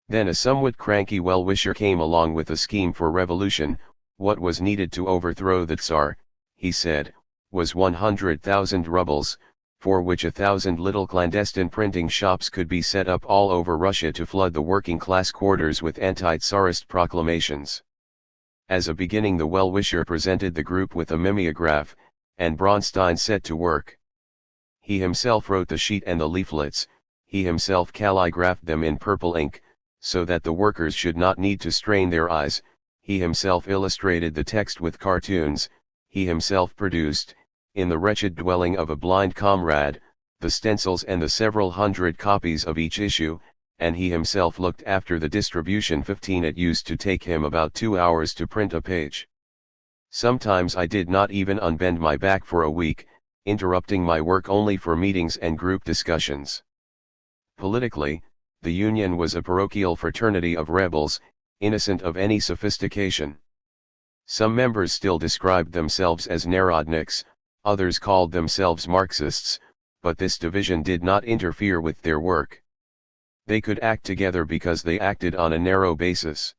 Then a somewhat cranky well-wisher came along with a scheme for revolution. What was needed to overthrow the Tsar, he said, was 100,000 rubles, for which 1,000 little clandestine printing shops could be set up all over Russia to flood the working-class quarters with anti-Tsarist proclamations. As a beginning the well-wisher presented the group with a mimeograph, and Bronstein set to work. He himself wrote the sheet and the leaflets, he himself calligraphed them in purple ink, so that the workers should not need to strain their eyes, he himself illustrated the text with cartoons, he himself produced, in the wretched dwelling of a blind comrade, the stencils and the several hundred copies of each issue, and he himself looked after the distribution. 15 It used to take him about 2 hours to print a page. Sometimes I did not even unbend my back for a week, interrupting my work only for meetings and group discussions. Politically, the Union was a parochial fraternity of rebels, innocent of any sophistication. Some members still described themselves as Narodniks, others called themselves Marxists, but this division did not interfere with their work. They could act together because they acted on a narrow basis.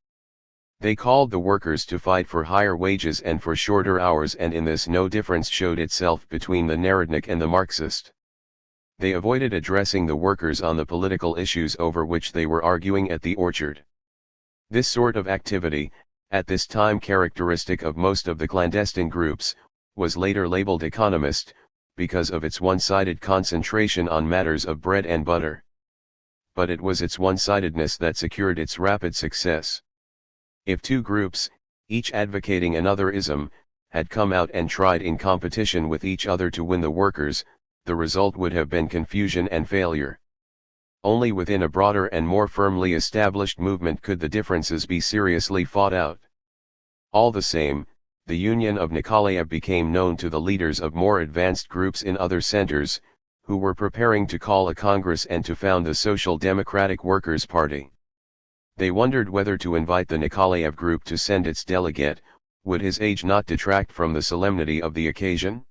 They called the workers to fight for higher wages and for shorter hours, and in this no difference showed itself between the Narodnik and the Marxist. They avoided addressing the workers on the political issues over which they were arguing at the orchard. This sort of activity, at this time characteristic of most of the clandestine groups, was later labeled economist, because of its one-sided concentration on matters of bread and butter. But it was its one-sidedness that secured its rapid success. If two groups, each advocating another ism, had come out and tried in competition with each other to win the workers, the result would have been confusion and failure. Only within a broader and more firmly established movement could the differences be seriously fought out. All the same, the Union of Nikolaev became known to the leaders of more advanced groups in other centers, who were preparing to call a congress and to found the Social Democratic Workers' Party. They wondered whether to invite the Nikolaev group to send its delegate. Would his age not detract from the solemnity of the occasion?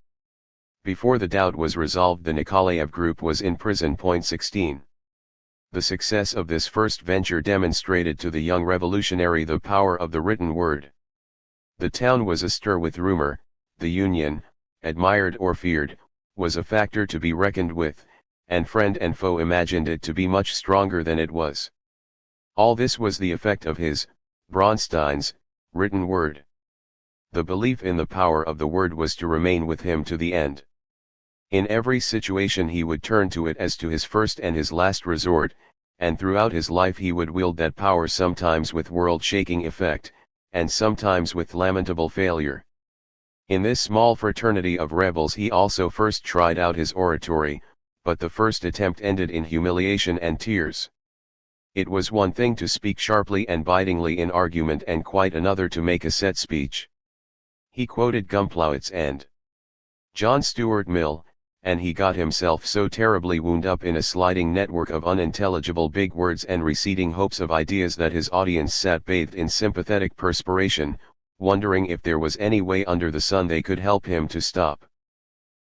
Before the doubt was resolved, the Nikolaev group was in prison. 16. The success of this first venture demonstrated to the young revolutionary the power of the written word. The town was astir with rumor. The Union, admired or feared, was a factor to be reckoned with, and friend and foe imagined it to be much stronger than it was. All this was the effect of his, Bronstein's, written word. The belief in the power of the word was to remain with him to the end. In every situation he would turn to it as to his first and his last resort, and throughout his life he would wield that power sometimes with world-shaking effect, and sometimes with lamentable failure. In this small fraternity of rebels he also first tried out his oratory, but the first attempt ended in humiliation and tears. It was one thing to speak sharply and bitingly in argument and quite another to make a set speech. He quoted Gumplowitz and John Stuart Mill, and he got himself so terribly wound up in a sliding network of unintelligible big words and receding hopes of ideas that his audience sat bathed in sympathetic perspiration, wondering if there was any way under the sun they could help him to stop.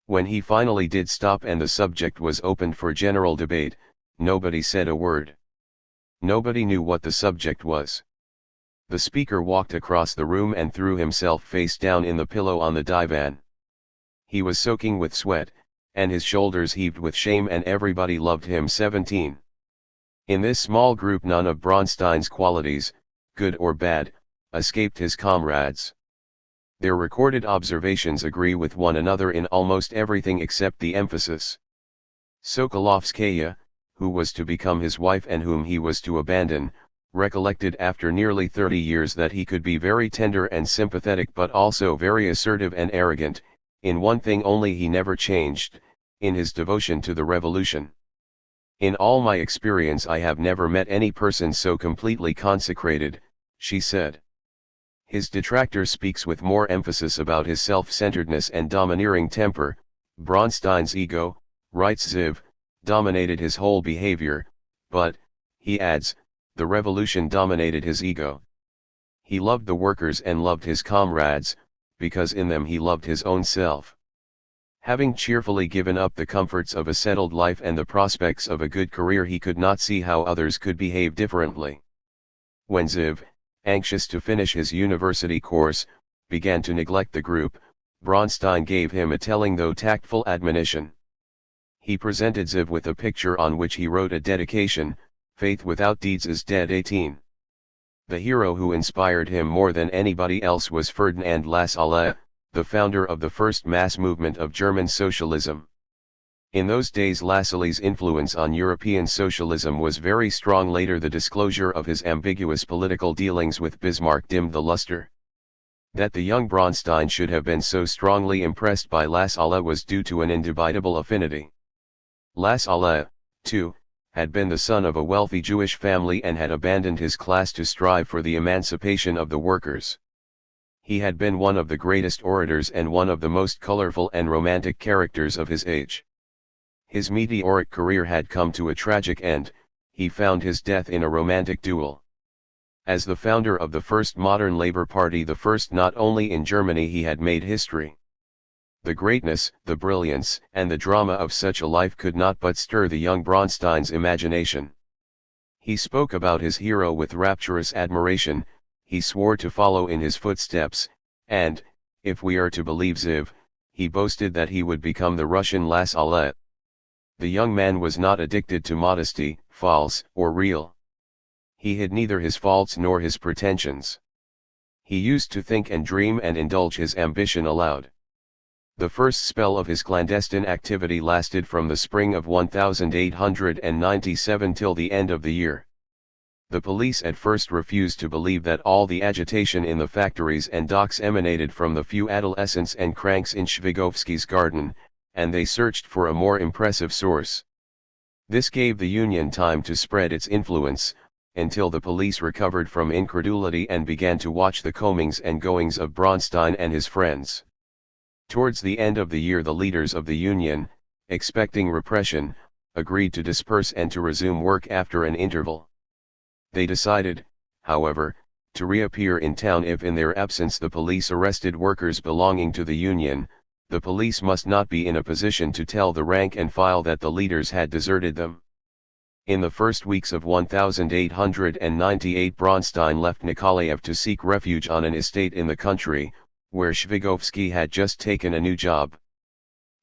When he finally did stop and the subject was opened for general debate, nobody said a word. Nobody knew what the subject was. The speaker walked across the room and threw himself face down in the pillow on the divan. He was soaking with sweat, and his shoulders heaved with shame, and everybody loved him. 17. In this small group none of Bronstein's qualities, good or bad, escaped his comrades. Their recorded observations agree with one another in almost everything except the emphasis. Sokolovskaya, who was to become his wife and whom he was to abandon, recollected after nearly 30 years that he could be very tender and sympathetic but also very assertive and arrogant. In one thing only he never changed, in his devotion to the revolution. In all my experience I have never met any person so completely consecrated, she said. His detractor speaks with more emphasis about his self-centeredness and domineering temper. Bronstein's ego, writes Ziv, dominated his whole behavior, but, he adds, the revolution dominated his ego. He loved the workers and loved his comrades, because in them he loved his own self. Having cheerfully given up the comforts of a settled life and the prospects of a good career, he could not see how others could behave differently. When Ziv, anxious to finish his university course, began to neglect the group, Bronstein gave him a telling though tactful admonition. He presented Ziv with a picture on which he wrote a dedication, "Faith without deeds is dead." 18. The hero who inspired him more than anybody else was Ferdinand Lassalle, the founder of the first mass movement of German socialism. In those days Lassalle's influence on European socialism was very strong. Later the disclosure of his ambiguous political dealings with Bismarck dimmed the luster. That the young Bronstein should have been so strongly impressed by Lassalle was due to an indubitable affinity. Lassalle, too, had been the son of a wealthy Jewish family and had abandoned his class to strive for the emancipation of the workers. He had been one of the greatest orators and one of the most colorful and romantic characters of his age. His meteoric career had come to a tragic end. He found his death in a romantic duel. As the founder of the first modern Labor Party, the first not only in Germany, he had made history. The greatness, the brilliance, and the drama of such a life could not but stir the young Bronstein's imagination. He spoke about his hero with rapturous admiration. He swore to follow in his footsteps, and, if we are to believe Ziv, he boasted that he would become the Russian Lassalle. The young man was not addicted to modesty, false or real. He hid neither his faults nor his pretensions. He used to think and dream and indulge his ambition aloud. The first spell of his clandestine activity lasted from the spring of 1897 till the end of the year. The police at first refused to believe that all the agitation in the factories and docks emanated from the few adolescents and cranks in Shvigovsky's garden, and they searched for a more impressive source. This gave the Union time to spread its influence, until the police recovered from incredulity and began to watch the comings and goings of Bronstein and his friends. Towards the end of the year, the leaders of the union, expecting repression, agreed to disperse and to resume work after an interval. They decided, however, to reappear in town if in their absence the police arrested workers belonging to the union. The police must not be in a position to tell the rank and file that the leaders had deserted them. In the first weeks of 1898, Bronstein left Nikolaev to seek refuge on an estate in the country, where Shvigovsky had just taken a new job.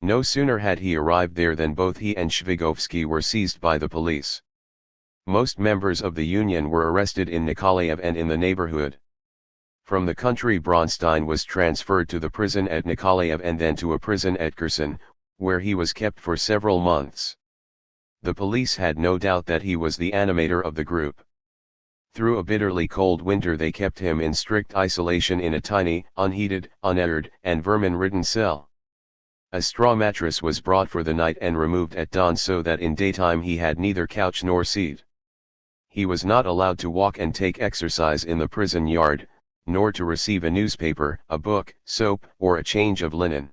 No sooner had he arrived there than both he and Shvigovsky were seized by the police. Most members of the union were arrested in Nikolaev and in the neighborhood. From the country, Bronstein was transferred to the prison at Nikolaev and then to a prison at Kherson, where he was kept for several months. The police had no doubt that he was the animator of the group. Through a bitterly cold winter they kept him in strict isolation in a tiny, unheated, unaired, and vermin-ridden cell. A straw mattress was brought for the night and removed at dawn so that in daytime he had neither couch nor seat. He was not allowed to walk and take exercise in the prison yard, nor to receive a newspaper, a book, soap, or a change of linen.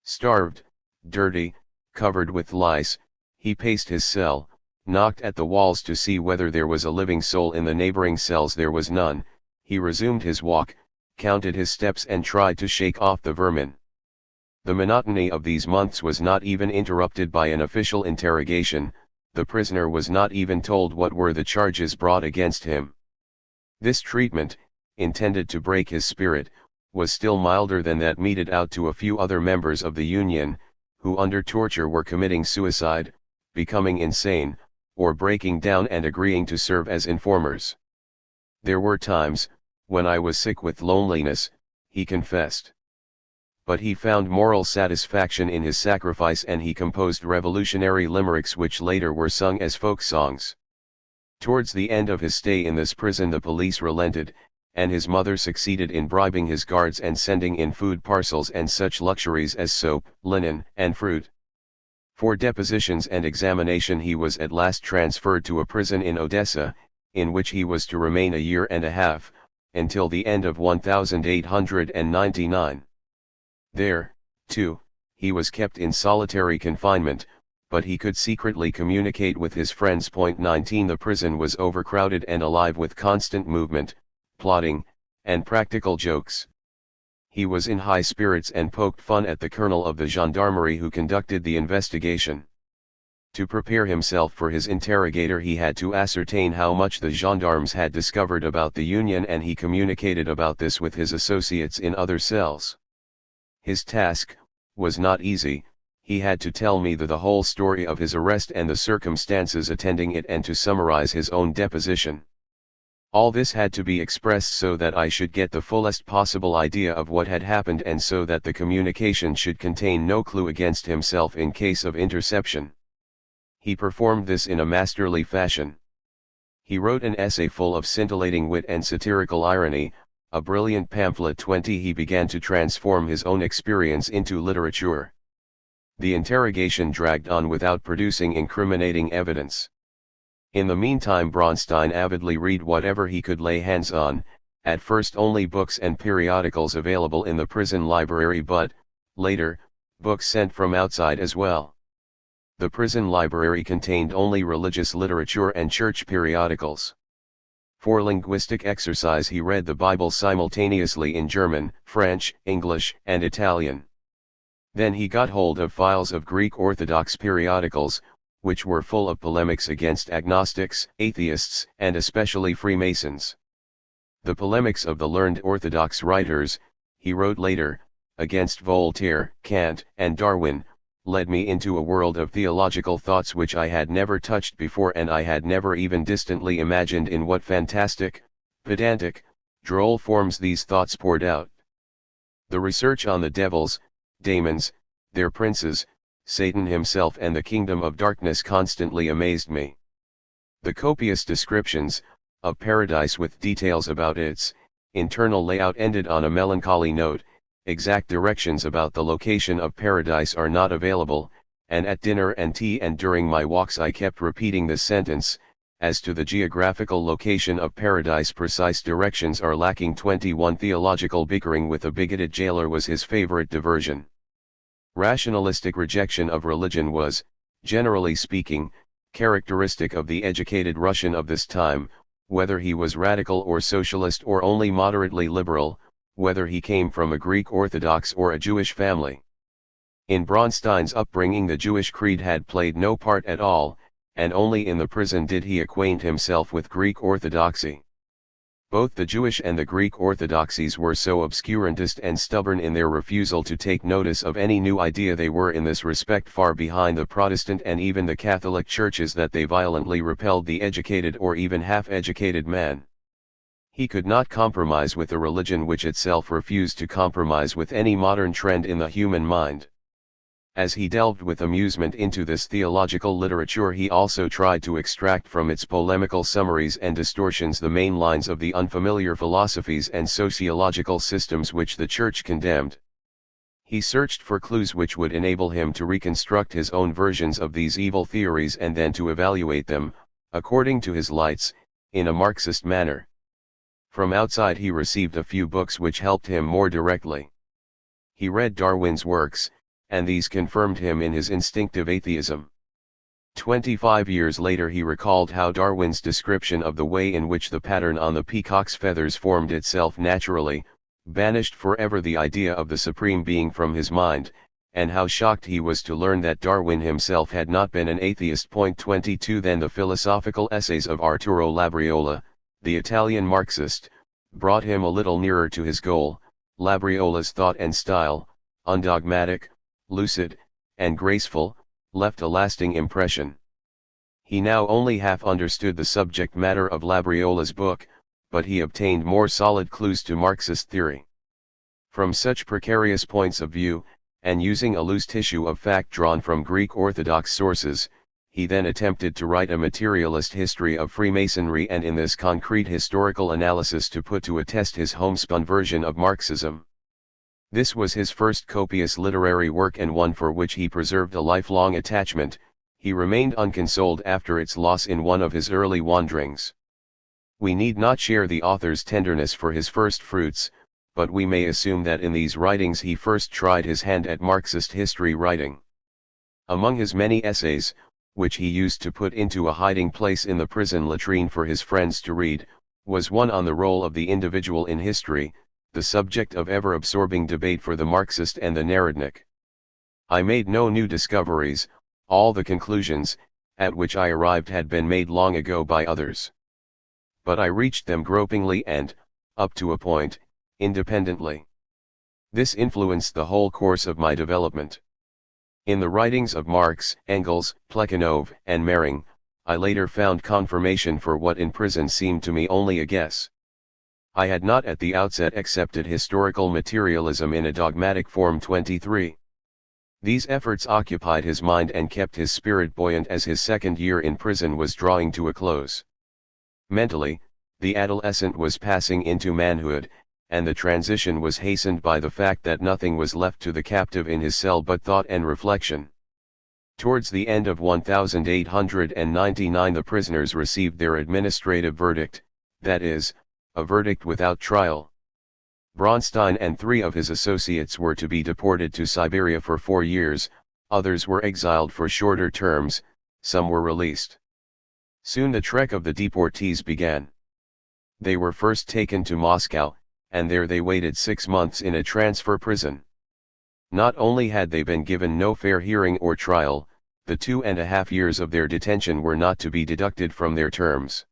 Starved, dirty, covered with lice, he paced his cell, knocked at the walls to see whether there was a living soul in the neighboring cells. There was none. He resumed his walk, counted his steps and tried to shake off the vermin. The monotony of these months was not even interrupted by an official interrogation. The prisoner was not even told what were the charges brought against him. This treatment, intended to break his spirit, was still milder than that meted out to a few other members of the union, who under torture were committing suicide, becoming insane, or breaking down and agreeing to serve as informers. There were times, when I was sick with loneliness, he confessed. But he found moral satisfaction in his sacrifice, and he composed revolutionary limericks which later were sung as folk songs. Towards the end of his stay in this prison the police relented, and his mother succeeded in bribing his guards and sending in food parcels and such luxuries as soap, linen, and fruit. For depositions and examination he was at last transferred to a prison in Odessa, in which he was to remain a year and a half, until the end of 1899. There, too, he was kept in solitary confinement, but he could secretly communicate with his friends. 19 The prison was overcrowded and alive with constant movement, plotting, and practical jokes. He was in high spirits and poked fun at the colonel of the gendarmerie who conducted the investigation. To prepare himself for his interrogator he had to ascertain how much the gendarmes had discovered about the union, and he communicated about this with his associates in other cells. His task was not easy. He had to tell me the whole story of his arrest and the circumstances attending it, and to summarize his own deposition. All this had to be expressed so that I should get the fullest possible idea of what had happened, and so that the communication should contain no clue against himself in case of interception. He performed this in a masterly fashion. He wrote an essay full of scintillating wit and satirical irony, a brilliant pamphlet. 20 He began to transform his own experience into literature. The interrogation dragged on without producing incriminating evidence. In the meantime Bronstein avidly read whatever he could lay hands on, at first only books and periodicals available in the prison library, but, later, books sent from outside as well. The prison library contained only religious literature and church periodicals. For linguistic exercise he read the Bible simultaneously in German, French, English, and Italian. Then he got hold of files of Greek Orthodox periodicals, which were full of polemics against agnostics, atheists, and especially Freemasons. The polemics of the learned Orthodox writers, he wrote later, against Voltaire, Kant, and Darwin, led me into a world of theological thoughts which I had never touched before, and I had never even distantly imagined in what fantastic, pedantic, droll forms these thoughts poured out. The research on the devils, daemons, their princes, Satan himself, and the kingdom of darkness constantly amazed me. The copious descriptions of paradise with details about its internal layout ended on a melancholy note. Exact directions about the location of paradise are not available, and at dinner and tea and during my walks I kept repeating this sentence: As to the geographical location of paradise, precise directions are lacking. 21 Theological bickering with a bigoted jailer was his favorite diversion. Rationalistic rejection of religion was, generally speaking, characteristic of the educated Russian of this time, whether he was radical or socialist or only moderately liberal, whether he came from a Greek Orthodox or a Jewish family. In Bronstein's upbringing the Jewish creed had played no part at all, and only in the prison did he acquaint himself with Greek orthodoxy. Both the Jewish and the Greek orthodoxies were so obscurantist and stubborn in their refusal to take notice of any new idea they were in this respect far behind the Protestant and even the Catholic churches that they violently repelled the educated or even half-educated man. He could not compromise with a religion which itself refused to compromise with any modern trend in the human mind. As he delved with amusement into this theological literature, he also tried to extract from its polemical summaries and distortions the main lines of the unfamiliar philosophies and sociological systems which the Church condemned. He searched for clues which would enable him to reconstruct his own versions of these evil theories and then to evaluate them, according to his lights, in a Marxist manner. From outside he received a few books which helped him more directly. He read Darwin's works, and these confirmed him in his instinctive atheism. 25 years later he recalled how Darwin's description of the way in which the pattern on the peacock's feathers formed itself naturally, banished forever the idea of the Supreme Being from his mind, and how shocked he was to learn that Darwin himself had not been an atheist. 22 Then the philosophical essays of Arturo Labriola, the Italian Marxist, brought him a little nearer to his goal. Labriola's thought and style, undogmatic, lucid, and graceful, left a lasting impression. He now only half understood the subject matter of Labriola's book, but he obtained more solid clues to Marxist theory. From such precarious points of view, and using a loose tissue of fact drawn from Greek Orthodox sources, he then attempted to write a materialist history of Freemasonry and in this concrete historical analysis to put to a test his homespun version of Marxism. This was his first copious literary work and one for which he preserved a lifelong attachment. He remained unconsoled after its loss in one of his early wanderings. We need not share the author's tenderness for his first fruits, but we may assume that in these writings he first tried his hand at Marxist history writing. Among his many essays, which he used to put into a hiding place in the prison latrine for his friends to read, was one on the role of the individual in history, the subject of ever-absorbing debate for the Marxist and the Narodnik. I made no new discoveries, all the conclusions, at which I arrived had been made long ago by others. But I reached them gropingly and, up to a point, independently. This influenced the whole course of my development. In the writings of Marx, Engels, Plekhanov, and Mering, I later found confirmation for what in prison seemed to me only a guess. I had not at the outset accepted historical materialism in a dogmatic form. 23. These efforts occupied his mind and kept his spirit buoyant as his second year in prison was drawing to a close. Mentally, the adolescent was passing into manhood, and the transition was hastened by the fact that nothing was left to the captive in his cell but thought and reflection. Towards the end of 1899 the prisoners received their administrative verdict, that is, a verdict without trial. Bronstein and 3 of his associates were to be deported to Siberia for 4 years, others were exiled for shorter terms, some were released. Soon the trek of the deportees began. They were first taken to Moscow, and there they waited 6 months in a transfer prison. Not only had they been given no fair hearing or trial, the 2.5 years of their detention were not to be deducted from their terms.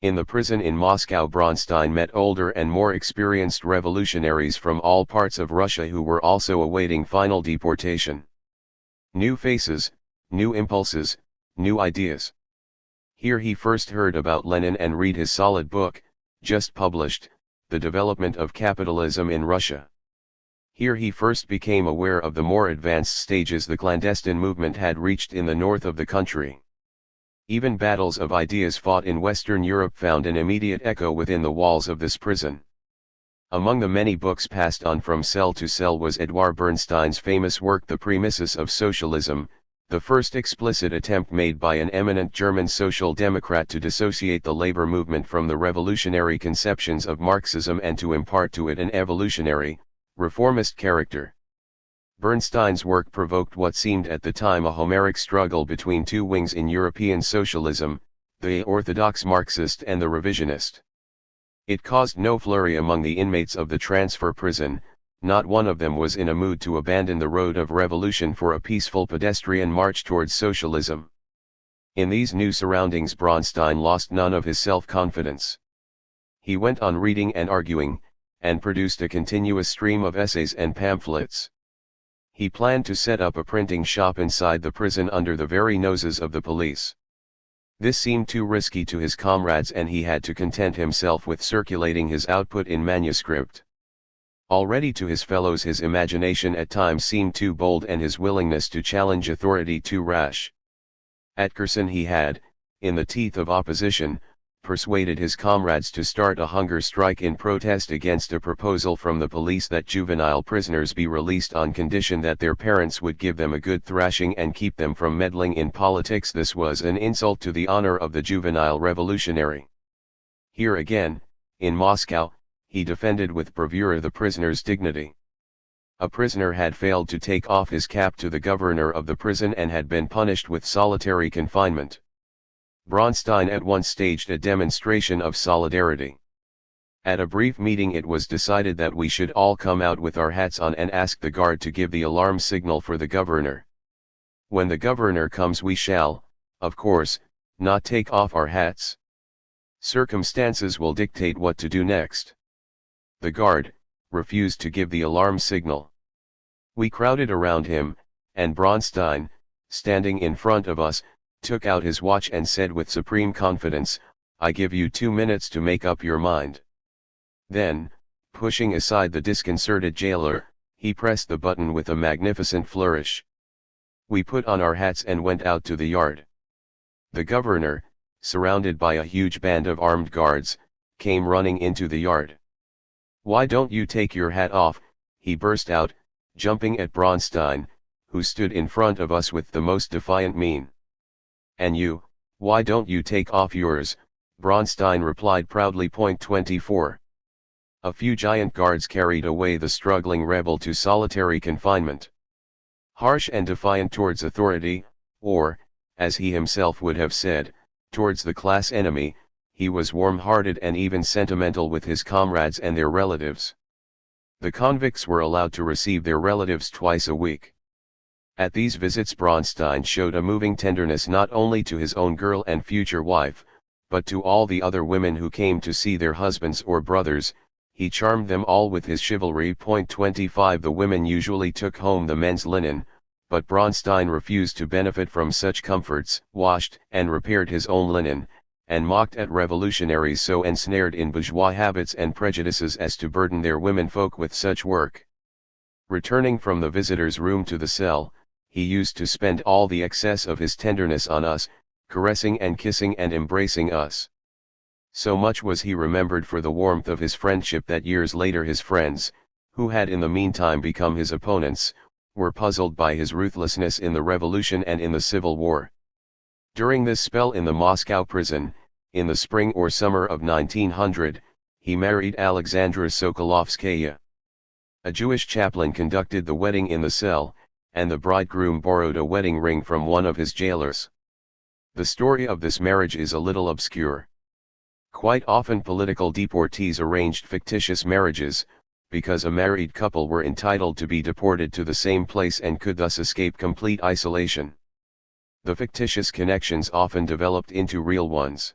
In the prison in Moscow Bronstein met older and more experienced revolutionaries from all parts of Russia who were also awaiting final deportation. New faces, new impulses, new ideas. Here he first heard about Lenin and read his solid book, just published, The Development of Capitalism in Russia. Here he first became aware of the more advanced stages the clandestine movement had reached in the north of the country. Even battles of ideas fought in Western Europe found an immediate echo within the walls of this prison. Among the many books passed on from cell to cell was Edouard Bernstein's famous work The Premises of Socialism, the first explicit attempt made by an eminent German social democrat to dissociate the labor movement from the revolutionary conceptions of Marxism and to impart to it an evolutionary, reformist character. Bernstein's work provoked what seemed at the time a Homeric struggle between two wings in European socialism, the orthodox Marxist and the revisionist. It caused no flurry among the inmates of the transfer prison. Not one of them was in a mood to abandon the road of revolution for a peaceful pedestrian march towards socialism. In these new surroundings Bronstein lost none of his self-confidence. He went on reading and arguing, and produced a continuous stream of essays and pamphlets. He planned to set up a printing shop inside the prison under the very noses of the police. This seemed too risky to his comrades and he had to content himself with circulating his output in manuscript. Already to his fellows his imagination at times seemed too bold and his willingness to challenge authority too rash. At Kherson he had, in the teeth of opposition, persuaded his comrades to start a hunger strike in protest against a proposal from the police that juvenile prisoners be released on condition that their parents would give them a good thrashing and keep them from meddling in politics. This was an insult to the honor of the juvenile revolutionary. Here again, in Moscow, he defended with bravura the prisoner's dignity. A prisoner had failed to take off his cap to the governor of the prison and had been punished with solitary confinement. Bronstein at once staged a demonstration of solidarity. At a brief meeting it was decided that we should all come out with our hats on and ask the guard to give the alarm signal for the governor. When the governor comes we shall, of course, not take off our hats. Circumstances will dictate what to do next. The guard refused to give the alarm signal. We crowded around him, and Bronstein, standing in front of us, took out his watch and said with supreme confidence, "I give you 2 minutes to make up your mind." Then, pushing aside the disconcerted jailer, he pressed the button with a magnificent flourish. We put on our hats and went out to the yard. The governor, surrounded by a huge band of armed guards, came running into the yard. "Why don't you take your hat off?" he burst out, jumping at Bronstein, who stood in front of us with the most defiant mien. "And you, why don't you take off yours?" Bronstein replied proudly. 24. A few giant guards carried away the struggling rebel to solitary confinement. Harsh and defiant towards authority, or, as he himself would have said, towards the class enemy, he was warm-hearted and even sentimental with his comrades and their relatives. The convicts were allowed to receive their relatives twice a week. At these visits Bronstein showed a moving tenderness not only to his own girl and future wife, but to all the other women who came to see their husbands or brothers. He charmed them all with his chivalry. 25 The women usually took home the men's linen, but Bronstein refused to benefit from such comforts, washed and repaired his own linen, and mocked at revolutionaries so ensnared in bourgeois habits and prejudices as to burden their womenfolk with such work. Returning from the visitor's room to the cell, he used to spend all the excess of his tenderness on us, caressing and kissing and embracing us. So much was he remembered for the warmth of his friendship that years later his friends, who had in the meantime become his opponents, were puzzled by his ruthlessness in the Revolution and in the Civil War. During this spell in the Moscow prison, in the spring or summer of 1900, he married Alexandra Sokolovskaya. A Jewish chaplain conducted the wedding in the cell, and the bridegroom borrowed a wedding ring from one of his jailers. The story of this marriage is a little obscure. Quite often political deportees arranged fictitious marriages, because a married couple were entitled to be deported to the same place and could thus escape complete isolation. The fictitious connections often developed into real ones.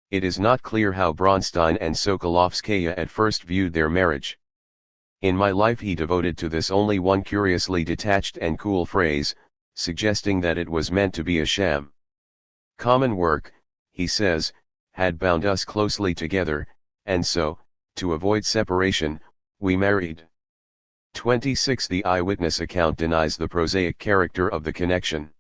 It is not clear how Bronstein and Sokolovskaya at first viewed their marriage. In My Life he devoted to this only one curiously detached and cool phrase, suggesting that it was meant to be a sham. Common work, he says, had bound us closely together, and so, to avoid separation, we married. 26 The eyewitness account denies the prosaic character of the connection.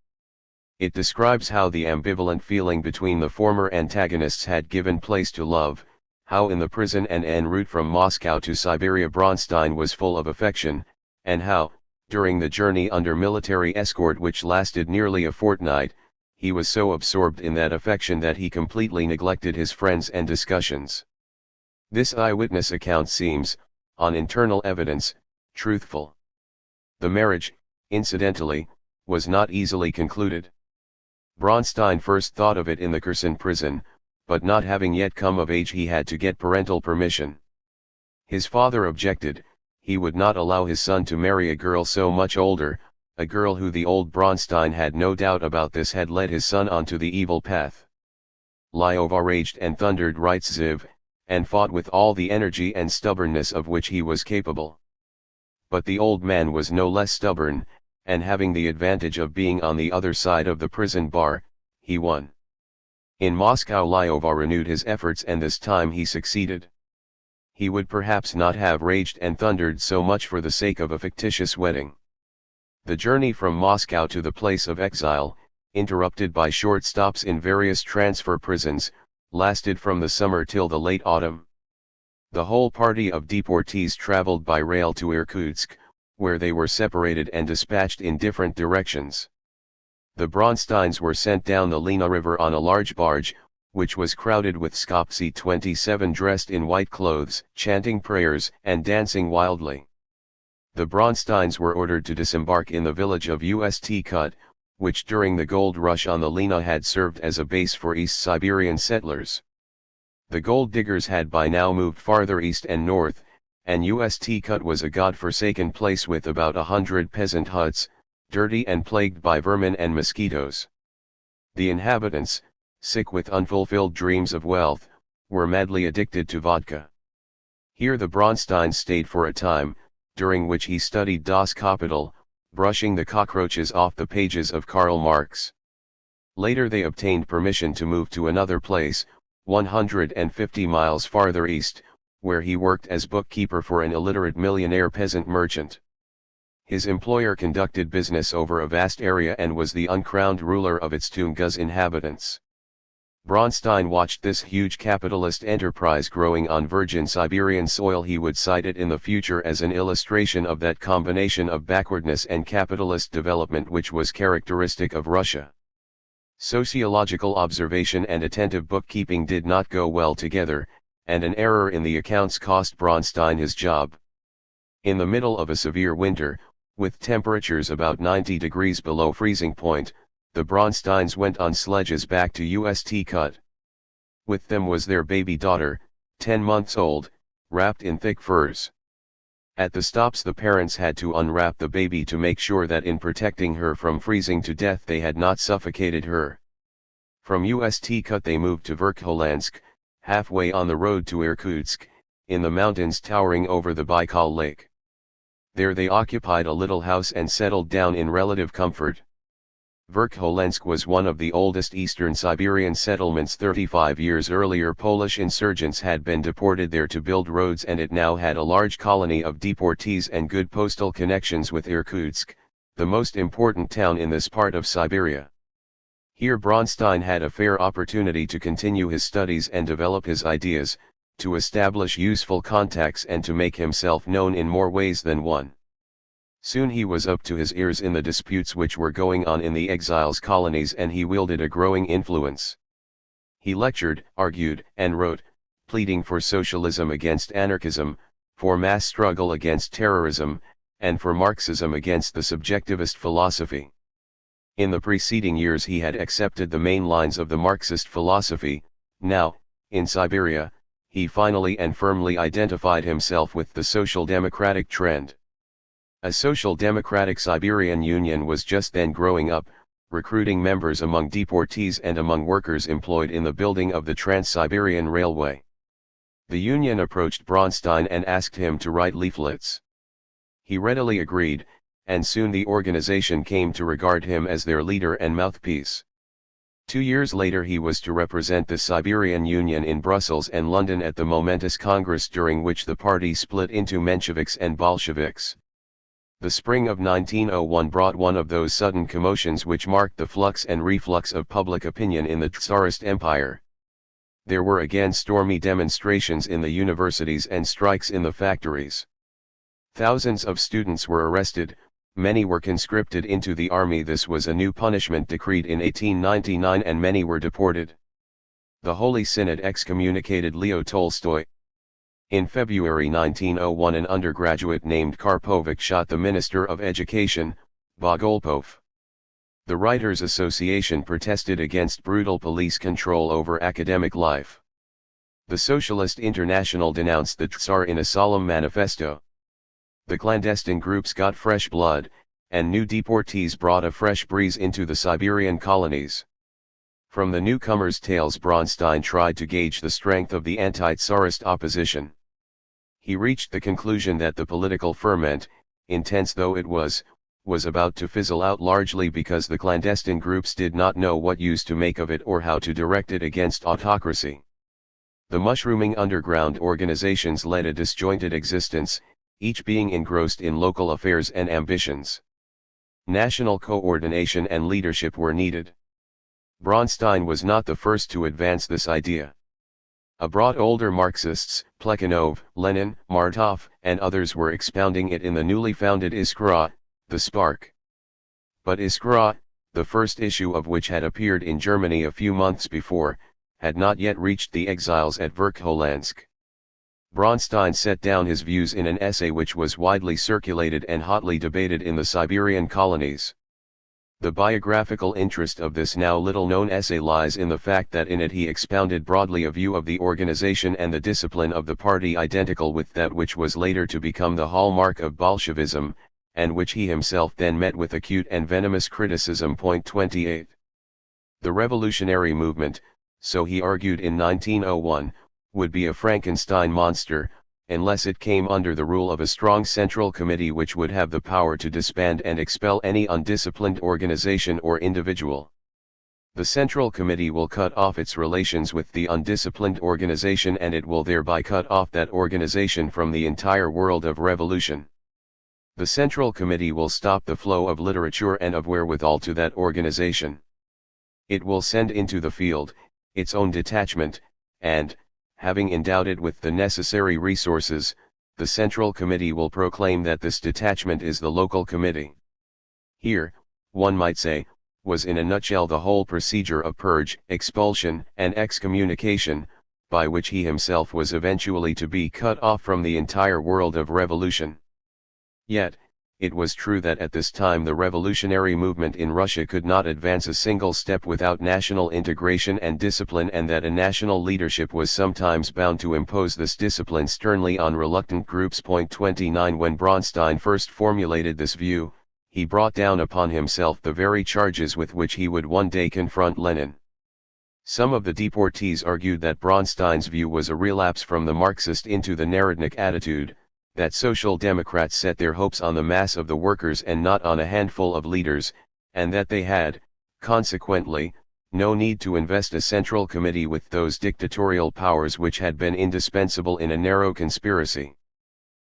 It describes how the ambivalent feeling between the former antagonists had given place to love, how in the prison and en route from Moscow to Siberia Bronstein was full of affection, and how, During the journey under military escort which lasted nearly a fortnight, he was so absorbed in that affection that he completely neglected his friends and discussions. This eyewitness account seems, on internal evidence, truthful. The marriage, incidentally, was not easily concluded. Bronstein first thought of it in the Kherson prison, but not having yet come of age he had to get parental permission. His father objected. He would not allow his son to marry a girl so much older, a girl who the old Bronstein had no doubt about this had led his son onto the evil path. Lyova raged and thundered, writes Ziv, and fought with all the energy and stubbornness of which he was capable. But the old man was no less stubborn, and having the advantage of being on the other side of the prison bar, he won. In Moscow Lyova renewed his efforts and this time he succeeded. He would perhaps not have raged and thundered so much for the sake of a fictitious wedding. The journey from Moscow to the place of exile, interrupted by short stops in various transfer prisons, lasted from the summer till the late autumn. The whole party of deportees traveled by rail to Irkutsk, where they were separated and dispatched in different directions. The Bronsteins were sent down the Lena River on a large barge, which was crowded with Skopsy 27 dressed in white clothes, chanting prayers and dancing wildly. The Bronsteins were ordered to disembark in the village of Ust-Kut, which during the gold rush on the Lena had served as a base for East Siberian settlers. The gold diggers had by now moved farther east and north, and Ust-Kut was a god-forsaken place with about 100 peasant huts, dirty and plagued by vermin and mosquitoes. The inhabitants, sick with unfulfilled dreams of wealth, were madly addicted to vodka. Here the Bronsteins stayed for a time, during which he studied Das Kapital, brushing the cockroaches off the pages of Karl Marx. Later they obtained permission to move to another place, 150 miles farther east, where he worked as bookkeeper for an illiterate millionaire peasant merchant. His employer conducted business over a vast area and was the uncrowned ruler of its Tunguz inhabitants. Bronstein watched this huge capitalist enterprise growing on virgin Siberian soil. He would cite it in the future as an illustration of that combination of backwardness and capitalist development which was characteristic of Russia. Sociological observation and attentive bookkeeping did not go well together, and an error in the accounts cost Bronstein his job. In the middle of a severe winter, with temperatures about 90 degrees below freezing point, the Bronsteins went on sledges back to Ust-Kut. With them was their baby daughter, 10 months old, wrapped in thick furs. At the stops the parents had to unwrap the baby to make sure that in protecting her from freezing to death they had not suffocated her. From Ust-Kut they moved to Verkholensk, halfway on the road to Irkutsk, in the mountains towering over the Baikal Lake. There they occupied a little house and settled down in relative comfort. Verkholensk was one of the oldest eastern Siberian settlements. 35 years earlier Polish insurgents had been deported there to build roads, and it now had a large colony of deportees and good postal connections with Irkutsk, the most important town in this part of Siberia. Here Bronstein had a fair opportunity to continue his studies and develop his ideas, to establish useful contacts and to make himself known in more ways than one. Soon he was up to his ears in the disputes which were going on in the exiles' colonies, and he wielded a growing influence. He lectured, argued, and wrote, pleading for socialism against anarchism, for mass struggle against terrorism, and for Marxism against the subjectivist philosophy. In the preceding years he had accepted the main lines of the Marxist philosophy. Now, in Siberia, he finally and firmly identified himself with the social democratic trend. A social democratic Siberian Union was just then growing up, recruiting members among deportees and among workers employed in the building of the Trans-Siberian Railway. The union approached Bronstein and asked him to write leaflets. He readily agreed, and soon the organization came to regard him as their leader and mouthpiece. 2 years later he was to represent the Siberian Union in Brussels and London at the momentous Congress during which the party split into Mensheviks and Bolsheviks. The spring of 1901 brought one of those sudden commotions which marked the flux and reflux of public opinion in the Tsarist Empire. There were again stormy demonstrations in the universities and strikes in the factories. Thousands of students were arrested, Many were conscripted into the army. This was a new punishment decreed in 1899, and many were deported. The Holy Synod excommunicated Leo Tolstoy. In February 1901, an undergraduate named Karpovich shot the Minister of Education, Bogolpov. The Writers' Association protested against brutal police control over academic life. The Socialist International denounced the Tsar in a solemn manifesto. The clandestine groups got fresh blood, and new deportees brought a fresh breeze into the Siberian colonies. From the newcomers' tales, Bronstein tried to gauge the strength of the anti-Tsarist opposition. He reached the conclusion that the political ferment, intense though it was about to fizzle out, largely because the clandestine groups did not know what use to make of it or how to direct it against autocracy. The mushrooming underground organizations led a disjointed existence, each being engrossed in local affairs and ambitions. National coordination and leadership were needed. Bronstein was not the first to advance this idea. Abroad, older Marxists, Plekhanov, Lenin, Martov, and others were expounding it in the newly founded Iskra, the Spark. But Iskra, the first issue of which had appeared in Germany a few months before, had not yet reached the exiles at Verkhoyansk. Bronstein set down his views in an essay which was widely circulated and hotly debated in the Siberian colonies. The biographical interest of this now little-known essay lies in the fact that in it he expounded broadly a view of the organization and the discipline of the party identical with that which was later to become the hallmark of Bolshevism, and which he himself then met with acute and venomous criticism. 28. The revolutionary movement, so he argued in 1901, would be a Frankenstein monster, unless it came under the rule of a strong central committee which would have the power to disband and expel any undisciplined organization or individual. The central committee will cut off its relations with the undisciplined organization, and it will thereby cut off that organization from the entire world of revolution. The central committee will stop the flow of literature and of wherewithal to that organization. It will send into the field its own detachment, and, having endowed it with the necessary resources, the Central Committee will proclaim that this detachment is the local committee. Here, one might say, was in a nutshell the whole procedure of purge, expulsion, and excommunication, by which he himself was eventually to be cut off from the entire world of revolution. Yet, it was true that at this time the revolutionary movement in Russia could not advance a single step without national integration and discipline, and that a national leadership was sometimes bound to impose this discipline sternly on reluctant groups. 29. When Bronstein first formulated this view, he brought down upon himself the very charges with which he would one day confront Lenin. Some of the deportees argued that Bronstein's view was a relapse from the Marxist into the Narodnik attitude, that Social Democrats set their hopes on the mass of the workers and not on a handful of leaders, and that they had, consequently, no need to invest a central committee with those dictatorial powers which had been indispensable in a narrow conspiracy.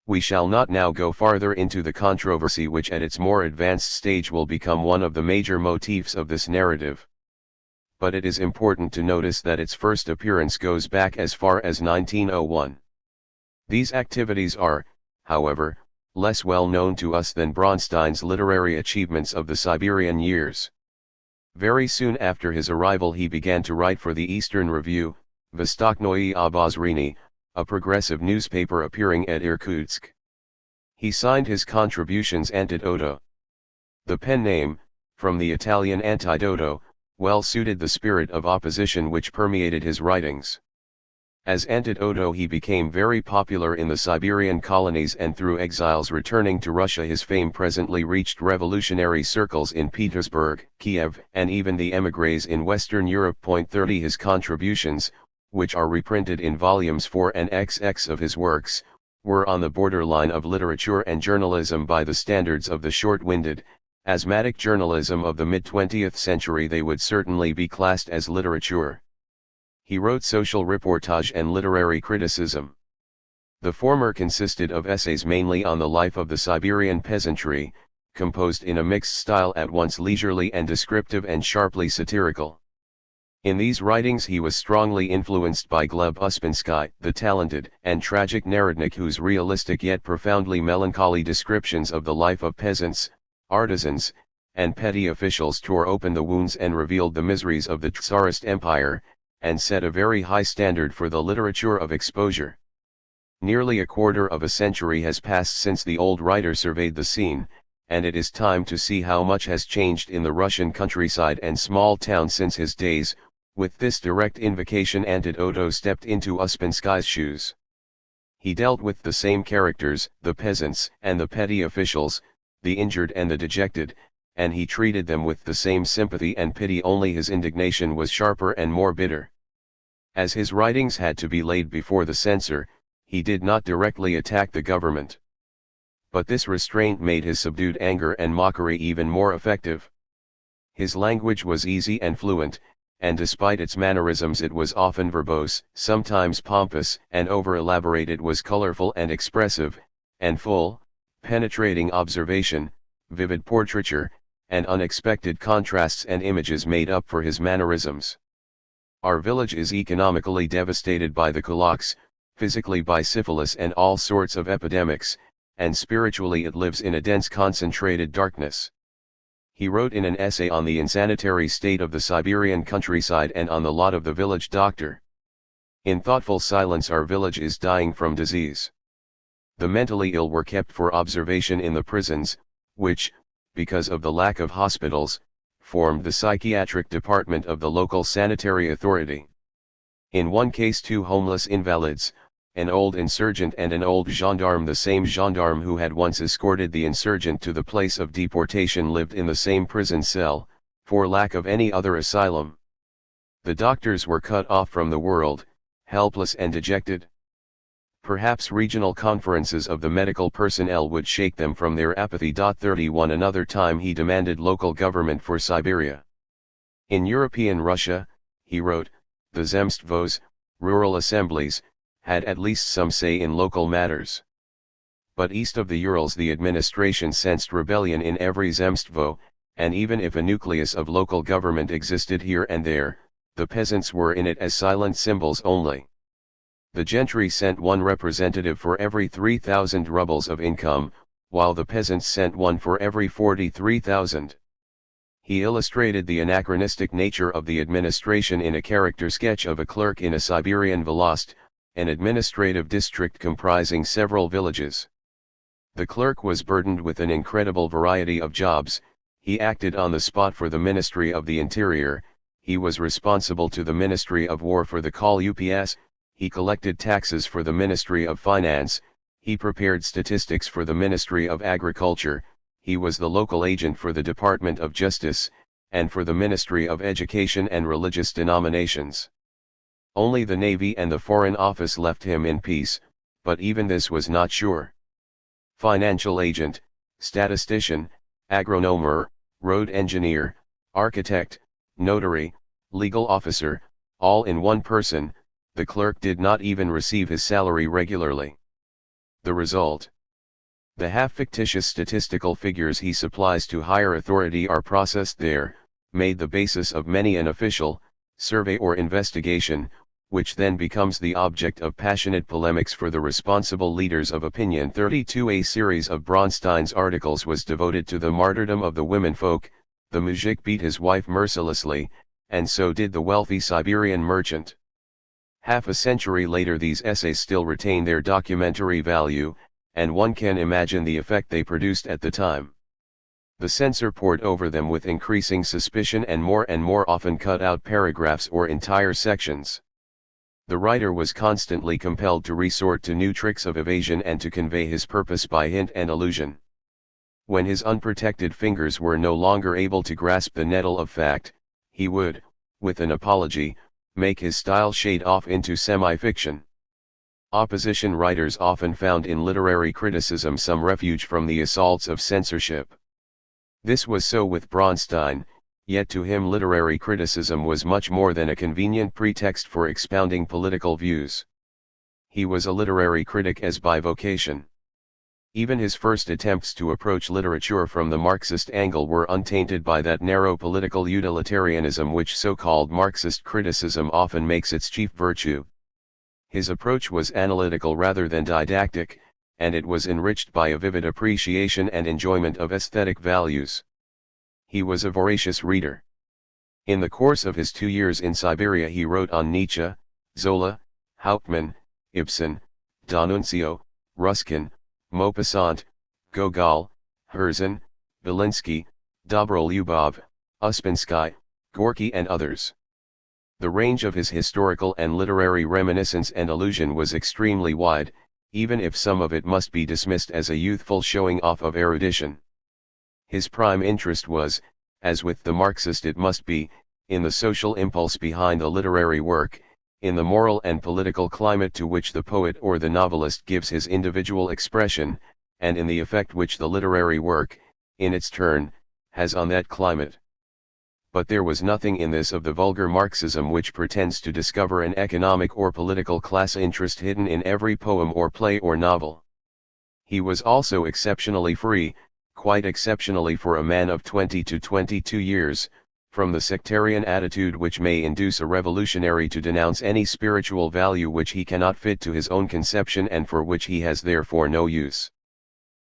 We shall not now go farther into the controversy which at its more advanced stage will become one of the major motifs of this narrative. But it is important to notice that its first appearance goes back as far as 1901. These activities are, however, less well known to us than Bronstein's literary achievements of the Siberian years. Very soon after his arrival he began to write for the Eastern Review, Vostoknoye Obozrenie, a progressive newspaper appearing at Irkutsk. He signed his contributions Antidoto. The pen name, from the Italian antidoto, well suited the spirit of opposition which permeated his writings. As Antidoto he became very popular in the Siberian colonies, and through exiles returning to Russia his fame presently reached revolutionary circles in Petersburg, Kiev, and even the émigrés in Western Europe. 30. His contributions, which are reprinted in volumes 4 and XX of his works, were on the borderline of literature and journalism by the standards of the short-winded, asthmatic journalism of the mid-20th century. They would certainly be classed as literature. He wrote social reportage and literary criticism. The former consisted of essays mainly on the life of the Siberian peasantry, composed in a mixed style at once leisurely and descriptive and sharply satirical. In these writings he was strongly influenced by Gleb Uspensky, the talented and tragic Narodnik, whose realistic yet profoundly melancholy descriptions of the life of peasants, artisans, and petty officials tore open the wounds and revealed the miseries of the Tsarist Empire, and set a very high standard for the literature of exposure. Nearly a quarter of a century has passed since the old writer surveyed the scene, and it is time to see how much has changed in the Russian countryside and small town since his days. With this direct invocation Otto stepped into Ouspensky's shoes. He dealt with the same characters, the peasants and the petty officials, the injured and the dejected, and he treated them with the same sympathy and pity, only his indignation was sharper and more bitter. As his writings had to be laid before the censor, he did not directly attack the government. But this restraint made his subdued anger and mockery even more effective. His language was easy and fluent, and despite its mannerisms it was often verbose, sometimes pompous and over-elaborate. It was colorful and expressive, and full, penetrating observation, vivid portraiture, and unexpected contrasts and images made up for his mannerisms. Our village is economically devastated by the kulaks, physically by syphilis and all sorts of epidemics, and spiritually it lives in a dense concentrated darkness. He wrote in an essay on the insanitary state of the Siberian countryside and on the lot of the village doctor. In thoughtful silence our village is dying from disease. The mentally ill were kept for observation in the prisons, which, because of the lack of hospitals, formed the psychiatric department of the local sanitary authority. In one case 2 homeless invalids, an old insurgent and an old gendarme, the same gendarme who had once escorted the insurgent to the place of deportation, lived in the same prison cell, for lack of any other asylum. The doctors were cut off from the world, helpless and dejected. Perhaps regional conferences of the medical personnel would shake them from their apathy. 31 Another time he demanded local government for Siberia. In European Russia, he wrote, the Zemstvos, rural assemblies, had at least some say in local matters. But east of the Urals the administration sensed rebellion in every Zemstvo, and even if a nucleus of local government existed here and there, the peasants were in it as silent symbols only. The gentry sent one representative for every 3,000 rubles of income, while the peasants sent one for every 43,000. He illustrated the anachronistic nature of the administration in a character sketch of a clerk in a Siberian Volost, an administrative district comprising several villages. The clerk was burdened with an incredible variety of jobs. He acted on the spot for the Ministry of the Interior, he was responsible to the Ministry of War for the call UPS, he collected taxes for the Ministry of Finance, he prepared statistics for the Ministry of Agriculture, he was the local agent for the Department of Justice, and for the Ministry of Education and Religious Denominations. Only the Navy and the Foreign Office left him in peace, but even this was not sure. Financial agent, statistician, agronomer, road engineer, architect, notary, legal officer, all in one person, the clerk did not even receive his salary regularly. The result? The half-fictitious statistical figures he supplies to higher authority are processed there, made the basis of many an official survey or investigation, which then becomes the object of passionate polemics for the responsible leaders of opinion. 32 A series of Bronstein's articles was devoted to the martyrdom of the womenfolk. The mujik beat his wife mercilessly, and so did the wealthy Siberian merchant. Half a century later these essays still retain their documentary value, and one can imagine the effect they produced at the time. The censor pored over them with increasing suspicion and more often cut out paragraphs or entire sections. The writer was constantly compelled to resort to new tricks of evasion and to convey his purpose by hint and allusion. When his unprotected fingers were no longer able to grasp the nettle of fact, he would, with an apology, make his style shade off into semi-fiction. Opposition writers often found in literary criticism some refuge from the assaults of censorship. This was so with Bronstein, yet to him literary criticism was much more than a convenient pretext for expounding political views. He was a literary critic as by vocation. Even his first attempts to approach literature from the Marxist angle were untainted by that narrow political utilitarianism which so-called Marxist criticism often makes its chief virtue. His approach was analytical rather than didactic, and it was enriched by a vivid appreciation and enjoyment of aesthetic values. He was a voracious reader. In the course of his 2 years in Siberia he wrote on Nietzsche, Zola, Hauptmann, Ibsen, D'Annunzio, Ruskin, Maupassant, Gogol, Herzen, Belinsky, Dobrolubov, Uspensky, Gorky and others. The range of his historical and literary reminiscence and allusion was extremely wide, even if some of it must be dismissed as a youthful showing off of erudition. His prime interest was, as with the Marxist it must be, in the social impulse behind the literary work, in the moral and political climate to which the poet or the novelist gives his individual expression, and in the effect which the literary work, in its turn, has on that climate. But there was nothing in this of the vulgar Marxism which pretends to discover an economic or political class interest hidden in every poem or play or novel. He was also exceptionally free, quite exceptionally for a man of 20 to 22 years, from the sectarian attitude which may induce a revolutionary to denounce any spiritual value which he cannot fit to his own conception and for which he has therefore no use.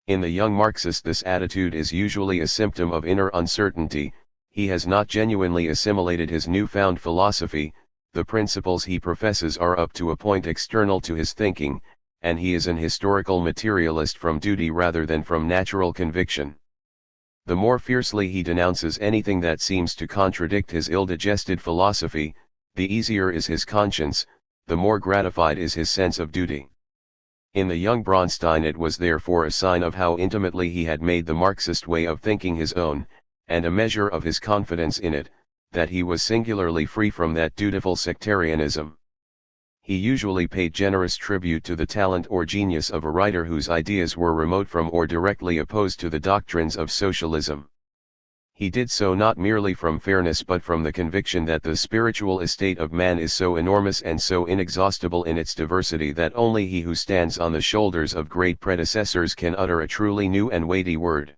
In the young Marxist this attitude is usually a symptom of inner uncertainty. He has not genuinely assimilated his newfound philosophy, the principles he professes are up to a point external to his thinking, and he is an historical materialist from duty rather than from natural conviction. The more fiercely he denounces anything that seems to contradict his ill-digested philosophy, the easier is his conscience, the more gratified is his sense of duty. In the young Bronstein it was therefore a sign of how intimately he had made the Marxist way of thinking his own, and a measure of his confidence in it, that he was singularly free from that dutiful sectarianism. He usually paid generous tribute to the talent or genius of a writer whose ideas were remote from or directly opposed to the doctrines of socialism. He did so not merely from fairness but from the conviction that the spiritual estate of man is so enormous and so inexhaustible in its diversity that only he who stands on the shoulders of great predecessors can utter a truly new and weighty word.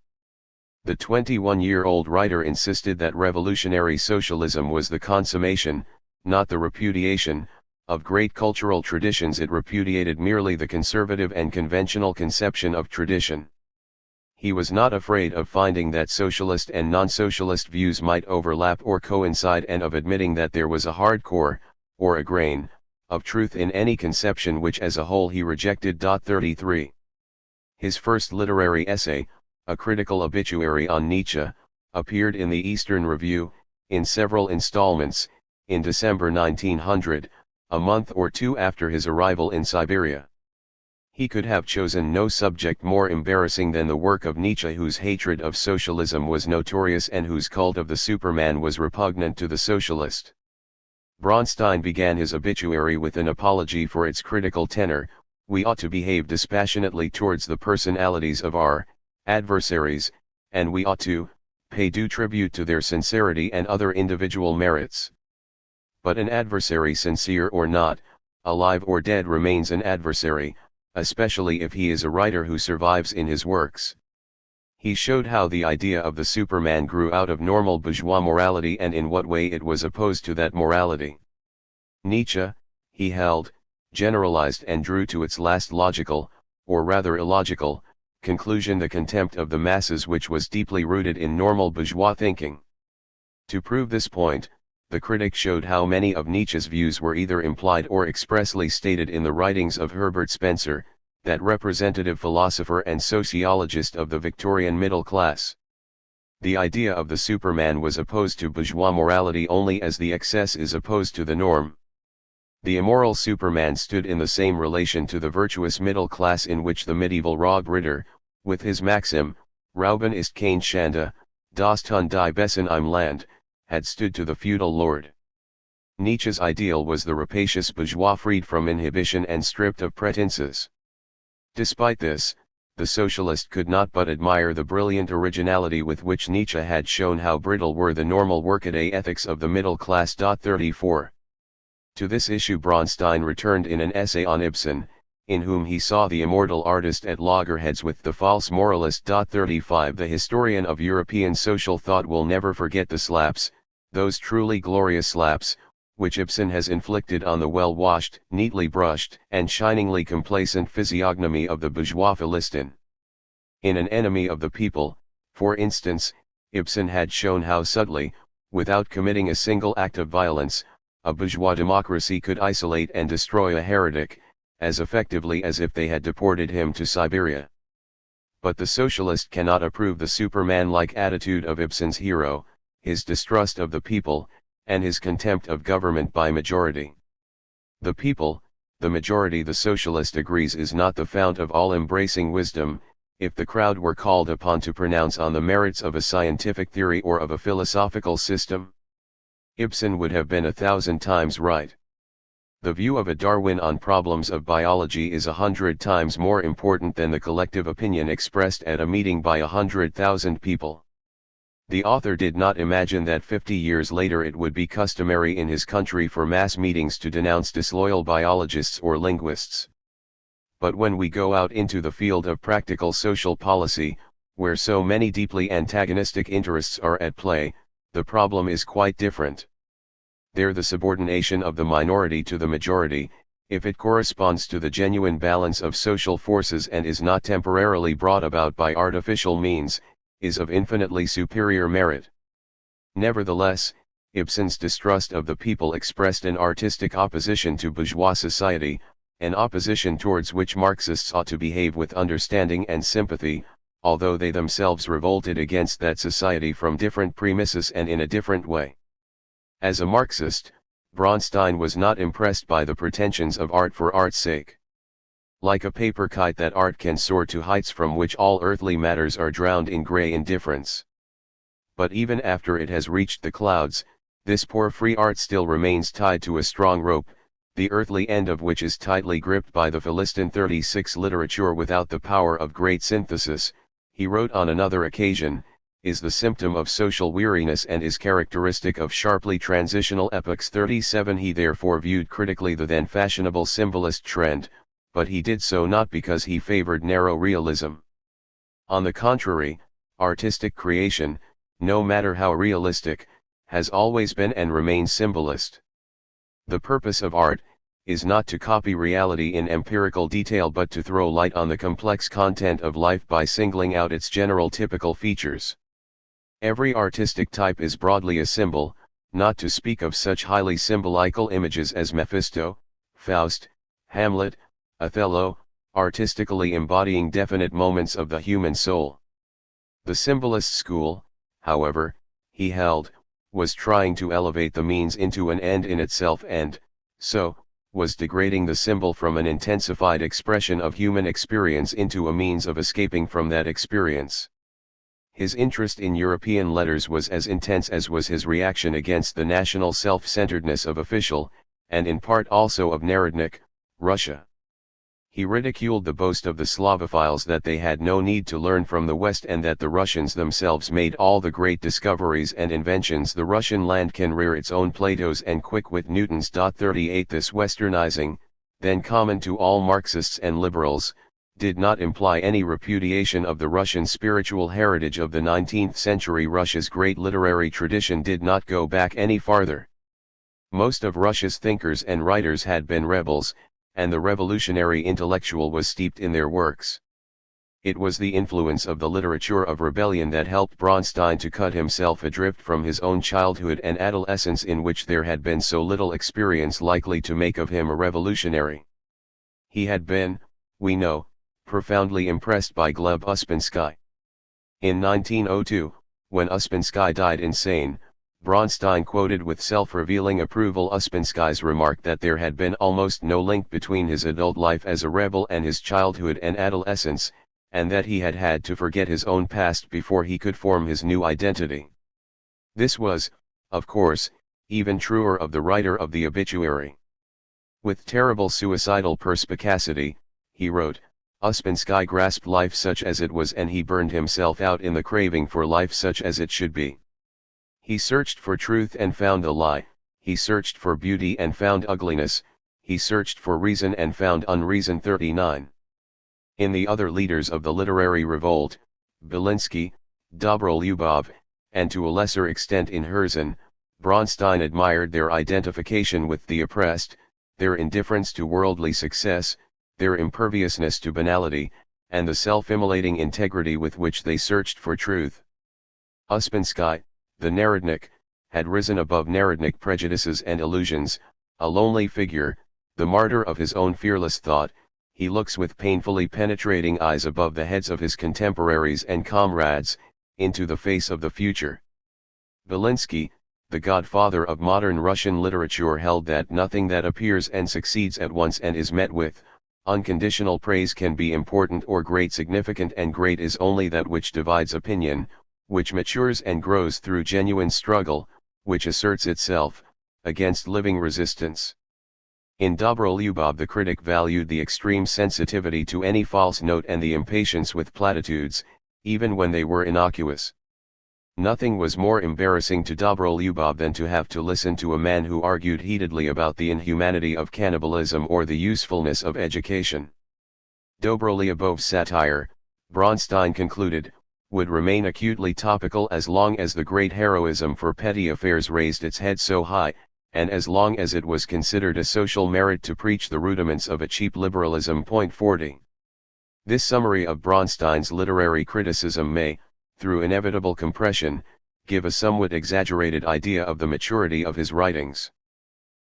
The 21-year-old writer insisted that revolutionary socialism was the consummation, not the repudiation, of great cultural traditions. It repudiated merely the conservative and conventional conception of tradition. He was not afraid of finding that socialist and non-socialist views might overlap or coincide and of admitting that there was a hard core, or a grain, of truth in any conception which as a whole he rejected. 33. His first literary essay, a critical obituary on Nietzsche, appeared in the Eastern Review, in several installments, in December 1900, a month or two after his arrival in Siberia. He could have chosen no subject more embarrassing than the work of Nietzsche, whose hatred of socialism was notorious and whose cult of the Superman was repugnant to the socialist. Bronstein began his obituary with an apology for its critical tenor. We ought to behave dispassionately towards the personalities of our adversaries, and we ought to pay due tribute to their sincerity and other individual merits. But an adversary, sincere or not, alive or dead, remains an adversary, especially if he is a writer who survives in his works. He showed how the idea of the Superman grew out of normal bourgeois morality and in what way it was opposed to that morality. Nietzsche, he held, generalized and drew to its last logical, or rather illogical, conclusion the contempt of the masses which was deeply rooted in normal bourgeois thinking. To prove this point, the critic showed how many of Nietzsche's views were either implied or expressly stated in the writings of Herbert Spencer, that representative philosopher and sociologist of the Victorian middle class. The idea of the Superman was opposed to bourgeois morality only as the excess is opposed to the norm. The immoral Superman stood in the same relation to the virtuous middle class in which the medieval Rob Ritter, with his maxim, Rauben ist kein Schande, das tun die Bessen im Land, had stood to the feudal lord. Nietzsche's ideal was the rapacious bourgeois freed from inhibition and stripped of pretenses. Despite this, the socialist could not but admire the brilliant originality with which Nietzsche had shown how brittle were the normal workaday ethics of the middle class. 34. To this issue Bronstein returned in an essay on Ibsen, in whom he saw the immortal artist at loggerheads with the false moralist. 35. The historian of European social thought will never forget the slaps, those truly glorious slaps, which Ibsen has inflicted on the well-washed, neatly brushed, and shiningly complacent physiognomy of the bourgeois Philistine. In An Enemy of the People, for instance, Ibsen had shown how subtly, without committing a single act of violence, a bourgeois democracy could isolate and destroy a heretic, as effectively as if they had deported him to Siberia. But the socialist cannot approve the Superman-like attitude of Ibsen's hero, his distrust of the people, and his contempt of government by majority. The people, the majority, the socialist agrees, is not the fount of all-embracing wisdom. If the crowd were called upon to pronounce on the merits of a scientific theory or of a philosophical system, Ibsen would have been 1,000 times right. The view of a Darwin on problems of biology is 100 times more important than the collective opinion expressed at a meeting by 100,000 people. The author did not imagine that 50 years later it would be customary in his country for mass meetings to denounce disloyal biologists or linguists. But when we go out into the field of practical social policy, where so many deeply antagonistic interests are at play, the problem is quite different. There the subordination of the minority to the majority, if it corresponds to the genuine balance of social forces and is not temporarily brought about by artificial means, is of infinitely superior merit. Nevertheless, Ibsen's distrust of the people expressed an artistic opposition to bourgeois society, an opposition towards which Marxists ought to behave with understanding and sympathy, although they themselves revolted against that society from different premises and in a different way. As a Marxist, Bronstein was not impressed by the pretensions of art for art's sake. Like a paper kite, that art can soar to heights from which all earthly matters are drowned in grey indifference. But even after it has reached the clouds, this poor free art still remains tied to a strong rope, the earthly end of which is tightly gripped by the Philistine. 36 Literature without the power of great synthesis, he wrote on another occasion, is the symptom of social weariness and is characteristic of sharply transitional epochs. 37 He therefore viewed critically the then fashionable symbolist trend, but he did so not because he favored narrow realism. On the contrary, artistic creation, no matter how realistic, has always been and remains symbolist. The purpose of art is not to copy reality in empirical detail but to throw light on the complex content of life by singling out its general typical features. Every artistic type is broadly a symbol, not to speak of such highly symbolical images as Mephisto, Faust, Hamlet, Othello, artistically embodying definite moments of the human soul. The symbolist school, however, he held, was trying to elevate the means into an end in itself and, so, was degrading the symbol from an intensified expression of human experience into a means of escaping from that experience. His interest in European letters was as intense as was his reaction against the national self-centeredness of official, and in part also of Narodnik, Russia. He ridiculed the boast of the Slavophiles that they had no need to learn from the West and that the Russians themselves made all the great discoveries and inventions. The Russian land can rear its own Platos and quick-wit Newtons. 38 This westernizing, then common to all Marxists and liberals, did not imply any repudiation of the Russian spiritual heritage of the 19th century. Russia's great literary tradition did not go back any farther. Most of Russia's thinkers and writers had been rebels, and the revolutionary intellectual was steeped in their works. It was the influence of the literature of rebellion that helped Bronstein to cut himself adrift from his own childhood and adolescence, in which there had been so little experience likely to make of him a revolutionary. He had been, we know, profoundly impressed by Gleb Uspensky. In 1902, when Uspensky died insane, Bronstein quoted with self-revealing approval Uspensky's remark that there had been almost no link between his adult life as a rebel and his childhood and adolescence, and that he had had to forget his own past before he could form his new identity. This was, of course, even truer of the writer of the obituary. With terrible suicidal perspicacity, he wrote, Uspensky grasped life such as it was and he burned himself out in the craving for life such as it should be. He searched for truth and found a lie, he searched for beauty and found ugliness, he searched for reason and found unreason. 39. In the other leaders of the literary revolt, Belinsky, Dobrolubov, and to a lesser extent in Herzen, Bronstein admired their identification with the oppressed, their indifference to worldly success, their imperviousness to banality, and the self-immolating integrity with which they searched for truth. Uspensky, the Narodnik, had risen above Narodnik prejudices and illusions, a lonely figure, the martyr of his own fearless thought. He looks with painfully penetrating eyes above the heads of his contemporaries and comrades, into the face of the future. Belinsky, the godfather of modern Russian literature, held that nothing that appears and succeeds at once and is met with unconditional praise can be important or great. Significant and great is only that which divides opinion, which matures and grows through genuine struggle, which asserts itself against living resistance. In Dobrolyubov the critic valued the extreme sensitivity to any false note and the impatience with platitudes, even when they were innocuous. Nothing was more embarrassing to Dobrolyubov than to have to listen to a man who argued heatedly about the inhumanity of cannibalism or the usefulness of education. Dobrolyubov's satire, Bronstein concluded, would remain acutely topical as long as the great heroism for petty affairs raised its head so high, and as long as it was considered a social merit to preach the rudiments of a cheap liberalism. 40. This summary of Bronstein's literary criticism may, through inevitable compression, give a somewhat exaggerated idea of the maturity of his writings.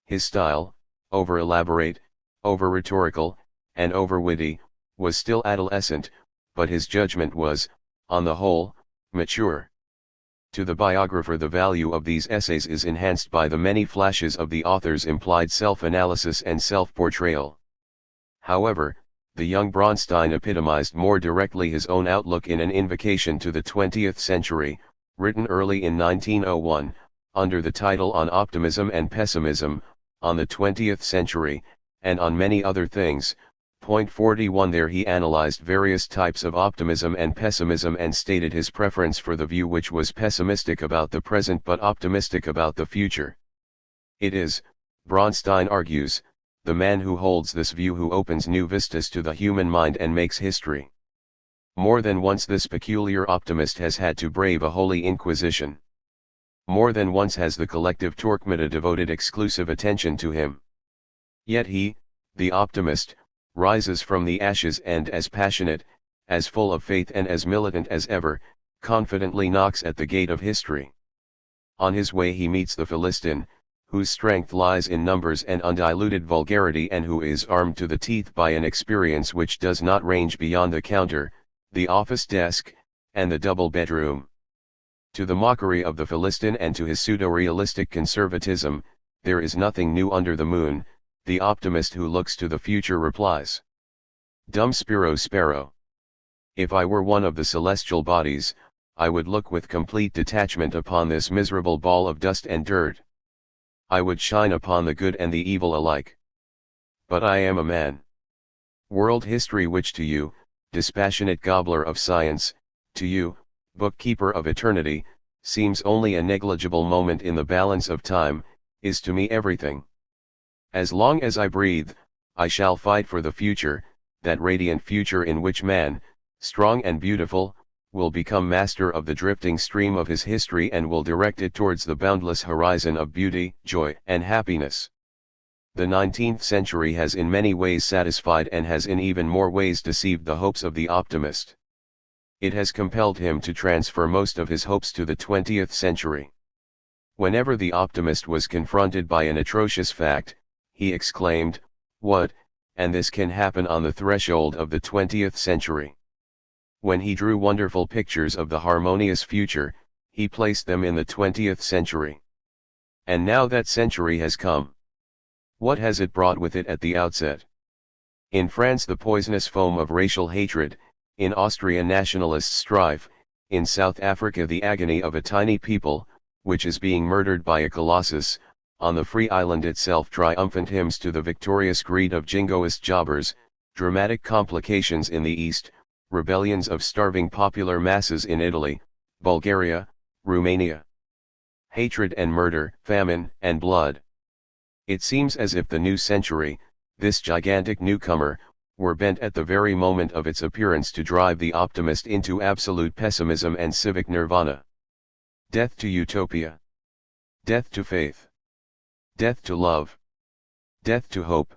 His style, over-elaborate, over-rhetorical, and over-witty, was still adolescent, but his judgment was, on the whole, mature. To the biographer the value of these essays is enhanced by the many flashes of the author's implied self-analysis and self-portrayal. However, the young Bronstein epitomized more directly his own outlook in an invocation to the 20th century, written early in 1901, under the title On Optimism and Pessimism, on the 20th Century, and on many other things. 41 There he analyzed various types of optimism and pessimism and stated his preference for the view which was pessimistic about the present but optimistic about the future. It is, Bronstein argues, the man who holds this view who opens new vistas to the human mind and makes history. More than once this peculiar optimist has had to brave a holy inquisition. More than once has the collective Torquemada devoted exclusive attention to him. Yet he, the optimist, rises from the ashes and as passionate, as full of faith and as militant as ever, confidently knocks at the gate of history. On his way he meets the Philistine, whose strength lies in numbers and undiluted vulgarity and who is armed to the teeth by an experience which does not range beyond the counter, the office desk, and the double bedroom. To the mockery of the Philistine and to his pseudo-realistic conservatism, there is nothing new under the moon. The optimist who looks to the future replies. Dum spiro spero. If I were one of the celestial bodies, I would look with complete detachment upon this miserable ball of dust and dirt. I would shine upon the good and the evil alike. But I am a man. World history which to you, dispassionate gobbler of science, to you, bookkeeper of eternity, seems only a negligible moment in the balance of time, is to me everything. As long as I breathe, I shall fight for the future, that radiant future in which man, strong and beautiful, will become master of the drifting stream of his history and will direct it towards the boundless horizon of beauty, joy, and happiness. The 19th century has in many ways satisfied and has in even more ways deceived the hopes of the optimist. It has compelled him to transfer most of his hopes to the 20th century. Whenever the optimist was confronted by an atrocious fact, he exclaimed, "What, and this can happen on the threshold of the 20th century." When he drew wonderful pictures of the harmonious future, he placed them in the 20th century. And now that century has come. What has it brought with it at the outset? In France the poisonous foam of racial hatred, in Austria nationalist strife, in South Africa the agony of a tiny people, which is being murdered by a colossus, on the free island itself triumphant hymns to the victorious greed of jingoist jobbers, dramatic complications in the East, rebellions of starving popular masses in Italy, Bulgaria, Romania. Hatred and murder, famine and blood. It seems as if the new century, this gigantic newcomer, were bent at the very moment of its appearance to drive the optimist into absolute pessimism and civic nirvana. Death to utopia. Death to faith. Death to love. Death to hope.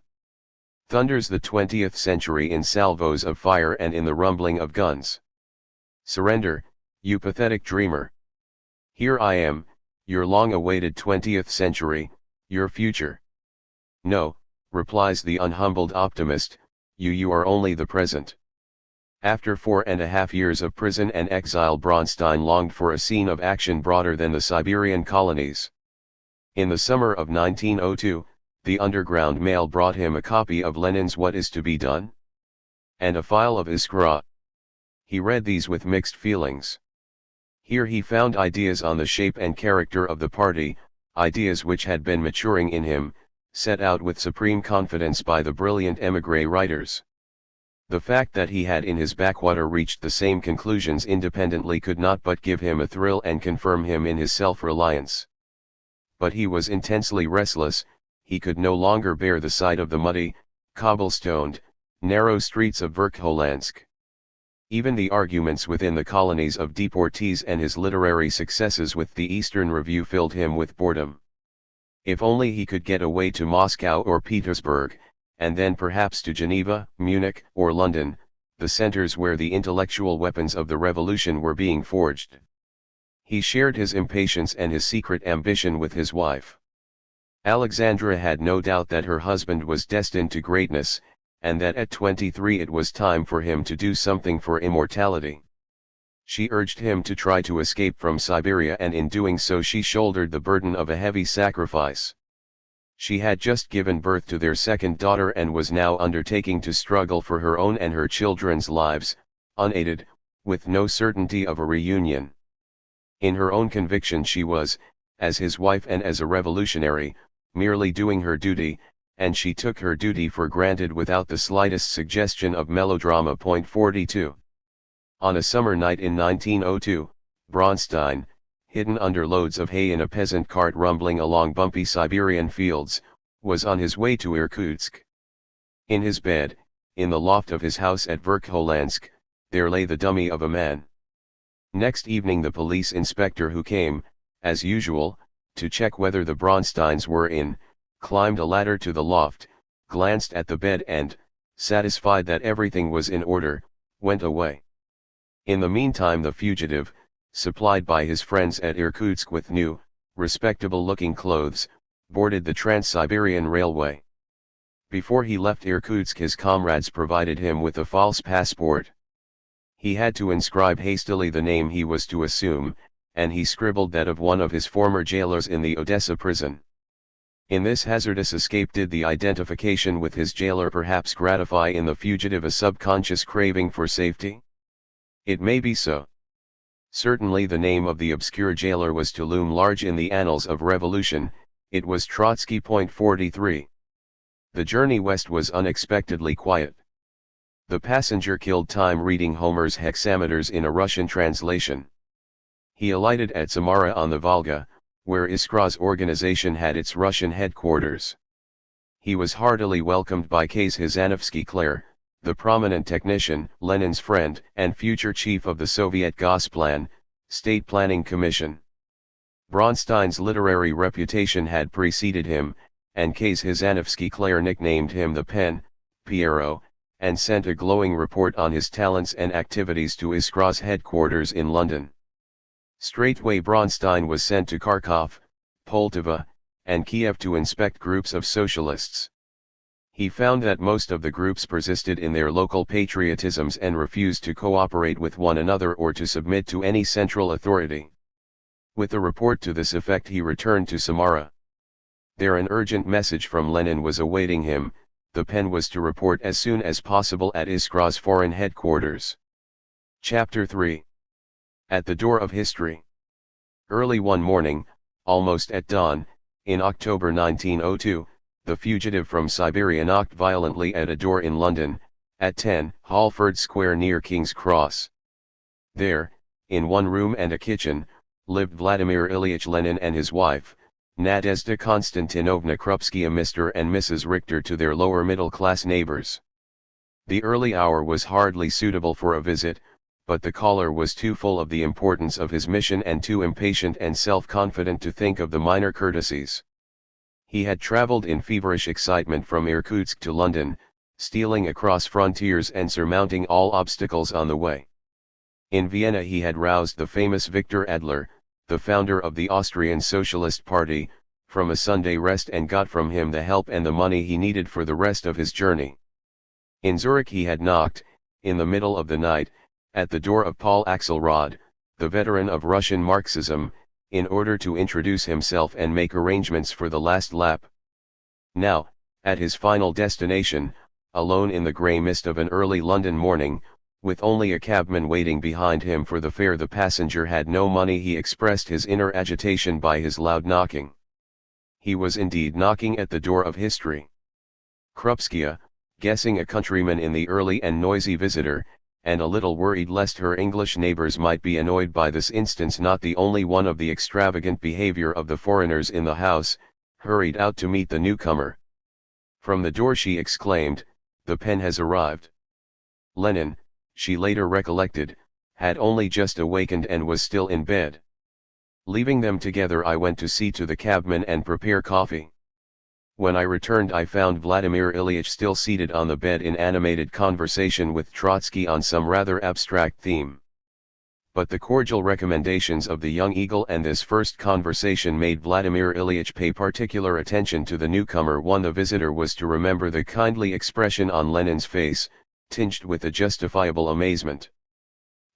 Thunders the 20th century in salvos of fire and in the rumbling of guns. Surrender, you pathetic dreamer. Here I am, your long-awaited 20th century, your future. No, replies the unhumbled optimist, you are only the present. After 4.5 years of prison and exile, Bronstein longed for a scene of action broader than the Siberian colonies. In the summer of 1902, the underground mail brought him a copy of Lenin's What Is to Be Done? And a file of Iskra. He read these with mixed feelings. Here he found ideas on the shape and character of the party, ideas which had been maturing in him, set out with supreme confidence by the brilliant émigré writers. The fact that he had in his backwater reached the same conclusions independently could not but give him a thrill and confirm him in his self-reliance. But he was intensely restless. He could no longer bear the sight of the muddy, cobblestoned, narrow streets of Verkholensk. Even the arguments within the colonies of deportees and his literary successes with the Eastern Review filled him with boredom. If only he could get away to Moscow or Petersburg, and then perhaps to Geneva, Munich, or London, the centers where the intellectual weapons of the revolution were being forged. He shared his impatience and his secret ambition with his wife. Alexandra had no doubt that her husband was destined to greatness, and that at 23 it was time for him to do something for immortality. She urged him to try to escape from Siberia, and in doing so she shouldered the burden of a heavy sacrifice. She had just given birth to their second daughter and was now undertaking to struggle for her own and her children's lives, unaided, with no certainty of a reunion. In her own conviction she was, as his wife and as a revolutionary, merely doing her duty, and she took her duty for granted without the slightest suggestion of melodrama. 42. On a summer night in 1902, Bronstein, hidden under loads of hay in a peasant cart rumbling along bumpy Siberian fields, was on his way to Irkutsk. In his bed, in the loft of his house at Verkholensk, there lay the dummy of a man. Next evening the police inspector, who came, as usual, to check whether the Bronsteins were in, climbed a ladder to the loft, glanced at the bed and, satisfied that everything was in order, went away. In the meantime the fugitive, supplied by his friends at Irkutsk with new, respectable-looking clothes, boarded the Trans-Siberian Railway. Before he left Irkutsk his comrades provided him with a false passport. He had to inscribe hastily the name he was to assume, and he scribbled that of one of his former jailers in the Odessa prison. In this hazardous escape did the identification with his jailer perhaps gratify in the fugitive a subconscious craving for safety? It may be so. Certainly the name of the obscure jailer was to loom large in the annals of revolution. It was Trotsky. 43. The journey west was unexpectedly quiet. The passenger killed time reading Homer's hexameters in a Russian translation. He alighted at Samara on the Volga, where Iskra's organization had its Russian headquarters. He was heartily welcomed by Kase Hizanovsky Clare, the prominent technician, Lenin's friend, and future chief of the Soviet Gosplan, State Planning Commission. Bronstein's literary reputation had preceded him, and Kase Hizanovsky Clare nicknamed him the Pen, Piero, and sent a glowing report on his talents and activities to Iskra's headquarters in London. Straightway Bronstein was sent to Kharkov, Poltava, and Kiev to inspect groups of socialists. He found that most of the groups persisted in their local patriotisms and refused to cooperate with one another or to submit to any central authority. With a report to this effect he returned to Samara. There an urgent message from Lenin was awaiting him. The Pen was to report as soon as possible at Iskra's foreign headquarters. Chapter 3. At the door of history. Early one morning, almost at dawn, in October 1902, the fugitive from Siberia knocked violently at a door in London, at 10 Halford Square near King's Cross. There, in one room and a kitchen, lived Vladimir Ilyich Lenin and his wife, Nadezhda Konstantinovna Krupskaya, Mr. and Mrs. Richter to their lower middle-class neighbors. The early hour was hardly suitable for a visit, but the caller was too full of the importance of his mission and too impatient and self-confident to think of the minor courtesies. He had traveled in feverish excitement from Irkutsk to London, stealing across frontiers and surmounting all obstacles on the way. In Vienna he had roused the famous Victor Adler, the founder of the Austrian Socialist Party, from a Sunday rest and got from him the help and the money he needed for the rest of his journey. In Zurich he had knocked, in the middle of the night, at the door of Paul Axelrod, the veteran of Russian Marxism, in order to introduce himself and make arrangements for the last lap. Now, at his final destination, alone in the grey mist of an early London morning, with only a cabman waiting behind him for the fare, the passenger had no money. He expressed his inner agitation by his loud knocking. He was indeed knocking at the door of history. Krupskaya, guessing a countryman in the early and noisy visitor, and a little worried lest her English neighbours might be annoyed by this instance, not the only one of the extravagant behaviour of the foreigners in the house, hurried out to meet the newcomer. From the door she exclaimed, "The pen has arrived." Lenin, she later recollected, had only just awakened and was still in bed. Leaving them together, I went to see to the cabman and prepare coffee. When I returned I found Vladimir Ilyich still seated on the bed in animated conversation with Trotsky on some rather abstract theme. But the cordial recommendations of the young eagle and this first conversation made Vladimir Ilyich pay particular attention to the newcomer. One, the visitor was to remember the kindly expression on Lenin's face, tinged with a justifiable amazement.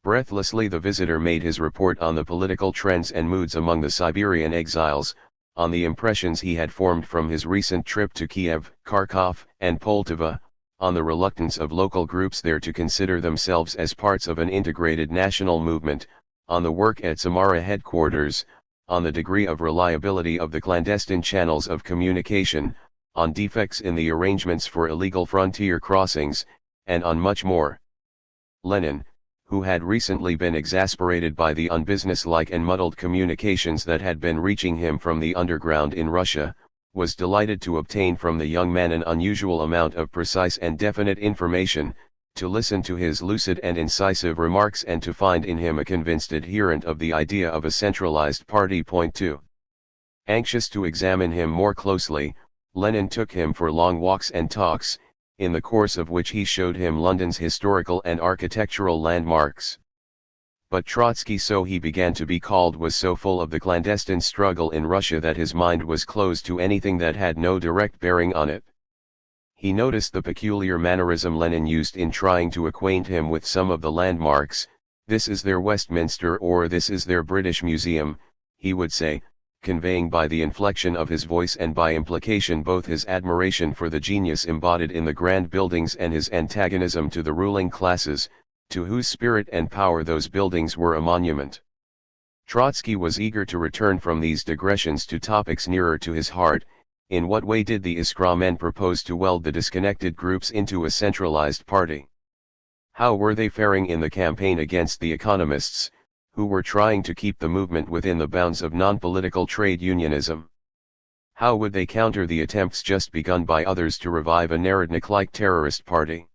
Breathlessly the visitor made his report on the political trends and moods among the Siberian exiles, on the impressions he had formed from his recent trip to Kiev, Kharkov, and Poltava, on the reluctance of local groups there to consider themselves as parts of an integrated national movement, on the work at Samara headquarters, on the degree of reliability of the clandestine channels of communication, on defects in the arrangements for illegal frontier crossings, and on much more. Lenin, who had recently been exasperated by the unbusinesslike and muddled communications that had been reaching him from the underground in Russia, was delighted to obtain from the young man an unusual amount of precise and definite information, to listen to his lucid and incisive remarks and to find in him a convinced adherent of the idea of a centralized party. Point 2. Anxious to examine him more closely, Lenin took him for long walks and talks, in the course of which he showed him London's historical and architectural landmarks. But Trotsky, so he began to be called, was so full of the clandestine struggle in Russia that his mind was closed to anything that had no direct bearing on it. He noticed the peculiar mannerism Lenin used in trying to acquaint him with some of the landmarks. "This is their Westminster," or "This is their British Museum," he would say, conveying by the inflection of his voice and by implication both his admiration for the genius embodied in the grand buildings and his antagonism to the ruling classes, to whose spirit and power those buildings were a monument. Trotsky was eager to return from these digressions to topics nearer to his heart. In what way did the Iskra men propose to weld the disconnected groups into a centralized party? How were they faring in the campaign against the economists, who were trying to keep the movement within the bounds of non-political trade unionism? How would they counter the attempts just begun by others to revive a Narodnik-like terrorist party?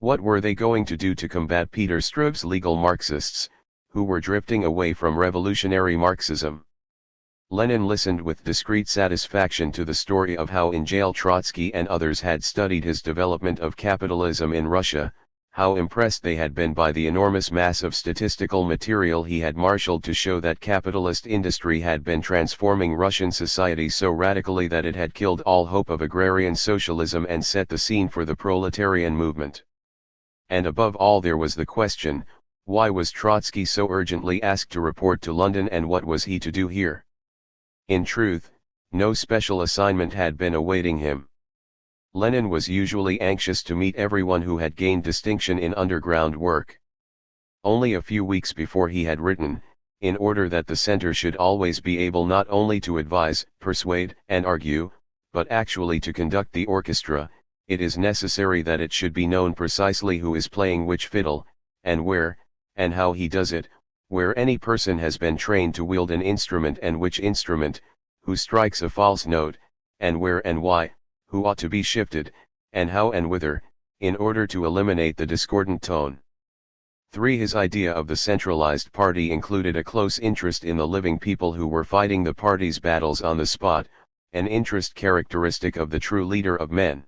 What were they going to do to combat Peter Stroop's legal Marxists, who were drifting away from revolutionary Marxism? Lenin listened with discreet satisfaction to the story of how in jail Trotsky and others had studied his development of capitalism in Russia, how impressed they had been by the enormous mass of statistical material he had marshaled to show that capitalist industry had been transforming Russian society so radically that it had killed all hope of agrarian socialism and set the scene for the proletarian movement. And above all there was the question, why was Trotsky so urgently asked to report to London, and what was he to do here? In truth, no special assignment had been awaiting him. Lenin was usually anxious to meet everyone who had gained distinction in underground work. Only a few weeks before he had written, in order that the center should always be able not only to advise, persuade, and argue, but actually to conduct the orchestra, it is necessary that it should be known precisely who is playing which fiddle, and where, and how he does it, where any person has been trained to wield an instrument and which instrument, who strikes a false note, and where and why, who ought to be shifted, and how and whither, in order to eliminate the discordant tone. 3. His idea of the centralized party included a close interest in the living people who were fighting the party's battles on the spot, an interest characteristic of the true leader of men.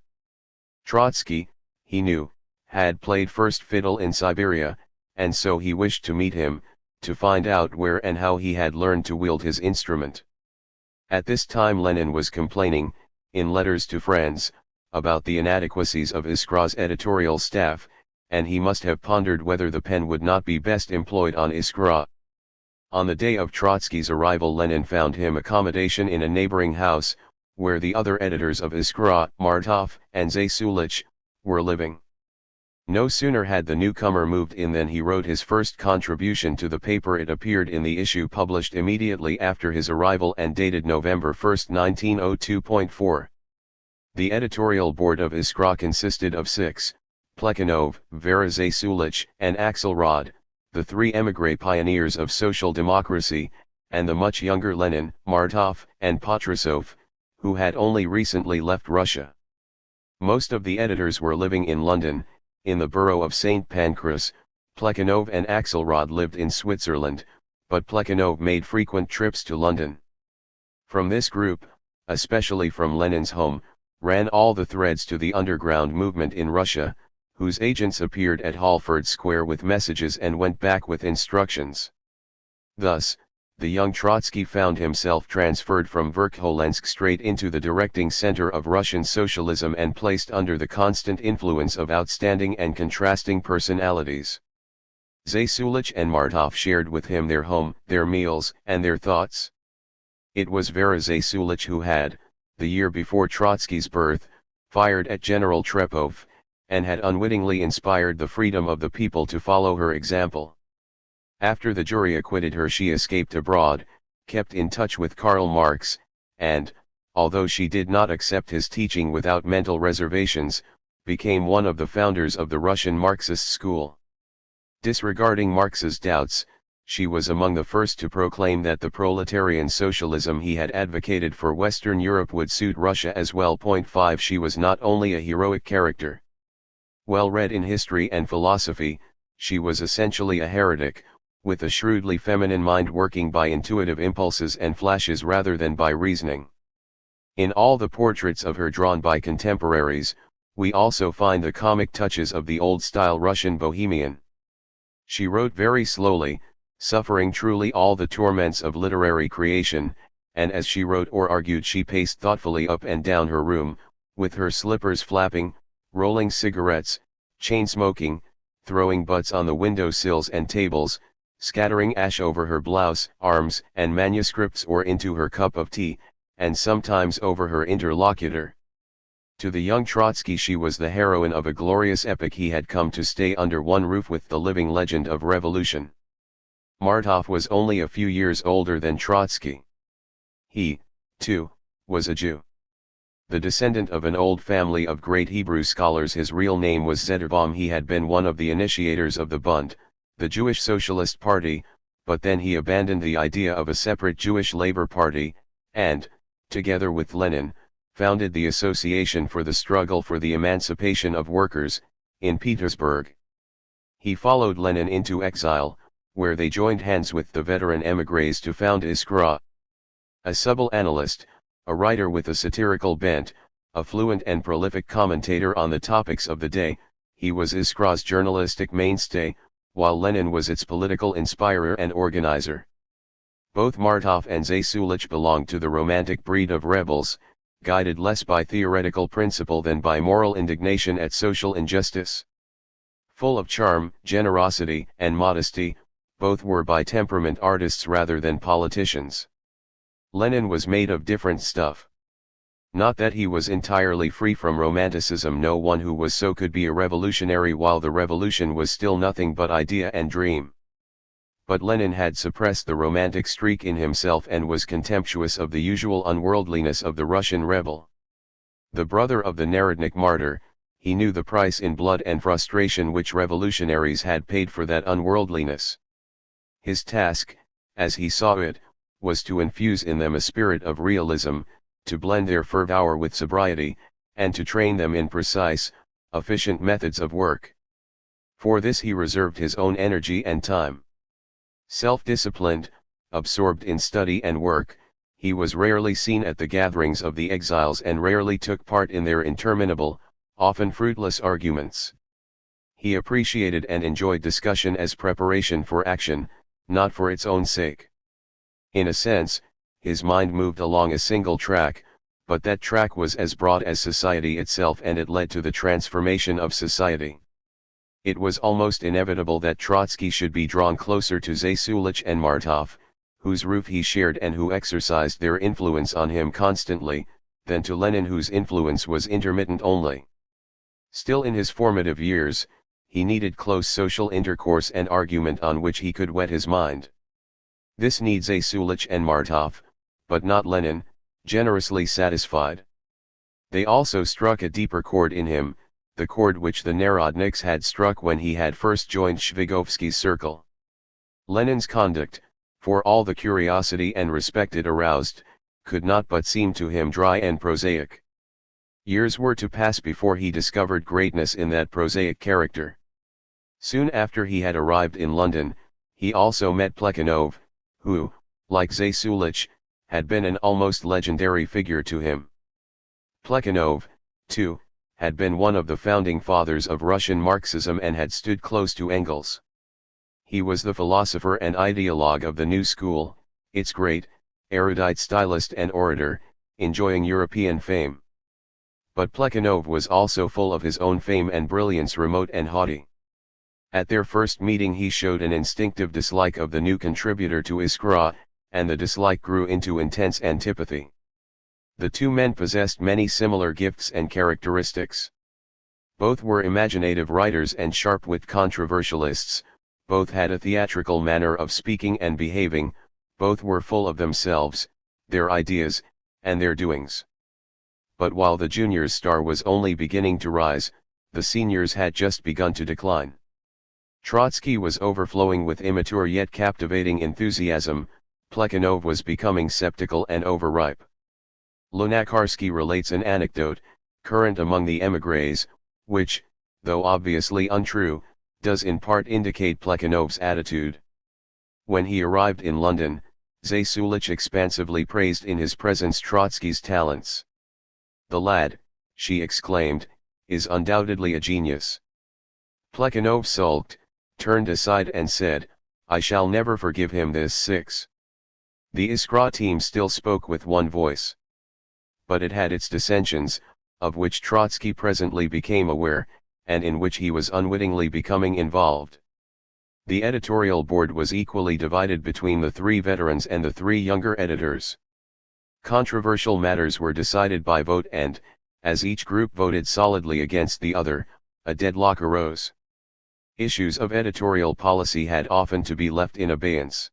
Trotsky, he knew, had played first fiddle in Siberia, and so he wished to meet him, to find out where and how he had learned to wield his instrument. At this time Lenin was complaining, in letters to friends, about the inadequacies of Iskra's editorial staff, and he must have pondered whether the pen would not be best employed on Iskra. On the day of Trotsky's arrival Lenin found him accommodation in a neighboring house, where the other editors of Iskra, Martov and Zasulich, were living. No sooner had the newcomer moved in than he wrote his first contribution to the paper. It appeared in the issue published immediately after his arrival and dated November 1, 1902.4. The editorial board of Iskra consisted of 6, Plekhanov, Vera Zasulich, and Axelrod, the 3 émigré pioneers of social democracy, and the much younger Lenin, Martov, and Patrusov, who had only recently left Russia. Most of the editors were living in London, in the borough of St. Pancras. Plekhanov and Axelrod lived in Switzerland, but Plekhanov made frequent trips to London. From this group, especially from Lenin's home, ran all the threads to the underground movement in Russia, whose agents appeared at Halford Square with messages and went back with instructions. Thus, the young Trotsky found himself transferred from Verkholensk straight into the directing center of Russian socialism and placed under the constant influence of outstanding and contrasting personalities. Zasulich and Martov shared with him their home, their meals, and their thoughts. It was Vera Zasulich who had, the year before Trotsky's birth, fired at General Trepov, and had unwittingly inspired the freedom of the people to follow her example. After the jury acquitted her, she escaped abroad, kept in touch with Karl Marx, and, although she did not accept his teaching without mental reservations, became one of the founders of the Russian Marxist school. Disregarding Marx's doubts, she was among the first to proclaim that the proletarian socialism he had advocated for Western Europe would suit Russia as well. 5. She was not only a heroic character. Well read in history and philosophy, she was essentially a heretic, with a shrewdly feminine mind working by intuitive impulses and flashes rather than by reasoning. In all the portraits of her drawn by contemporaries, we also find the comic touches of the old-style Russian bohemian. She wrote very slowly, suffering truly all the torments of literary creation, and as she wrote or argued she paced thoughtfully up and down her room, with her slippers flapping, rolling cigarettes, chain-smoking, throwing butts on the window sills and tables, scattering ash over her blouse, arms, and manuscripts or into her cup of tea, and sometimes over her interlocutor. To the young Trotsky she was the heroine of a glorious epic. He had come to stay under one roof with the living legend of revolution. Martov was only a few years older than Trotsky. He, too, was a Jew. The descendant of an old family of great Hebrew scholars, his real name was Zetterbaum. He had been one of the initiators of the Bund, the Jewish Socialist Party, but then he abandoned the idea of a separate Jewish Labor Party, and, together with Lenin, founded the Association for the Struggle for the Emancipation of Workers, in Petersburg. He followed Lenin into exile, where they joined hands with the veteran émigrés to found Iskra. A subtle analyst, a writer with a satirical bent, a fluent and prolific commentator on the topics of the day, he was Iskra's journalistic mainstay, while Lenin was its political inspirer and organizer. Both Martov and Zasulich belonged to the romantic breed of rebels, guided less by theoretical principle than by moral indignation at social injustice. Full of charm, generosity, and modesty, both were by temperament artists rather than politicians. Lenin was made of different stuff. Not that he was entirely free from romanticism. No one who was so could be a revolutionary while the revolution was still nothing but idea and dream. But Lenin had suppressed the romantic streak in himself and was contemptuous of the usual unworldliness of the Russian rebel. The brother of the Narodnik martyr, he knew the price in blood and frustration which revolutionaries had paid for that unworldliness. His task, as he saw it, was to infuse in them a spirit of realism, to blend their fervour with sobriety, and to train them in precise, efficient methods of work. For this he reserved his own energy and time. Self-disciplined, absorbed in study and work, he was rarely seen at the gatherings of the exiles and rarely took part in their interminable, often fruitless arguments. He appreciated and enjoyed discussion as preparation for action, not for its own sake. In a sense, his mind moved along a single track, but that track was as broad as society itself, and it led to the transformation of society. It was almost inevitable that Trotsky should be drawn closer to Zasulich and Martov, whose roof he shared and who exercised their influence on him constantly, than to Lenin, whose influence was intermittent only. Still in his formative years, he needed close social intercourse and argument on which he could whet his mind. This need Zasulich and Martov, but not Lenin, generously satisfied. They also struck a deeper chord in him, the chord which the Narodniks had struck when he had first joined Shvigovsky's circle. Lenin's conduct, for all the curiosity and respect it aroused, could not but seem to him dry and prosaic. Years were to pass before he discovered greatness in that prosaic character. Soon after he had arrived in London, he also met Plekhanov, who, like Zasulich, had been an almost legendary figure to him. Plekhanov, too, had been one of the founding fathers of Russian Marxism and had stood close to Engels. He was the philosopher and ideologue of the new school, its great, erudite stylist and orator, enjoying European fame. But Plekhanov was also full of his own fame and brilliance, remote and haughty. At their first meeting he showed an instinctive dislike of the new contributor to Iskra, and the dislike grew into intense antipathy. The two men possessed many similar gifts and characteristics. Both were imaginative writers and sharp-wit controversialists, both had a theatrical manner of speaking and behaving, both were full of themselves, their ideas, and their doings. But while the juniors' star was only beginning to rise, the seniors had just begun to decline. Trotsky was overflowing with immature yet captivating enthusiasm, Plekhanov was becoming sceptical and overripe. Lunacharsky relates an anecdote, current among the émigrés, which, though obviously untrue, does in part indicate Plekhanov's attitude. When he arrived in London, Zasulich expansively praised in his presence Trotsky's talents. "The lad," she exclaimed, "is undoubtedly a genius." Plekhanov sulked, turned aside and said, "I shall never forgive him this 6." The Iskra team still spoke with one voice. But it had its dissensions, of which Trotsky presently became aware, and in which he was unwittingly becoming involved. The editorial board was equally divided between the 3 veterans and the 3 younger editors. Controversial matters were decided by vote and, as each group voted solidly against the other, a deadlock arose. Issues of editorial policy had often to be left in abeyance.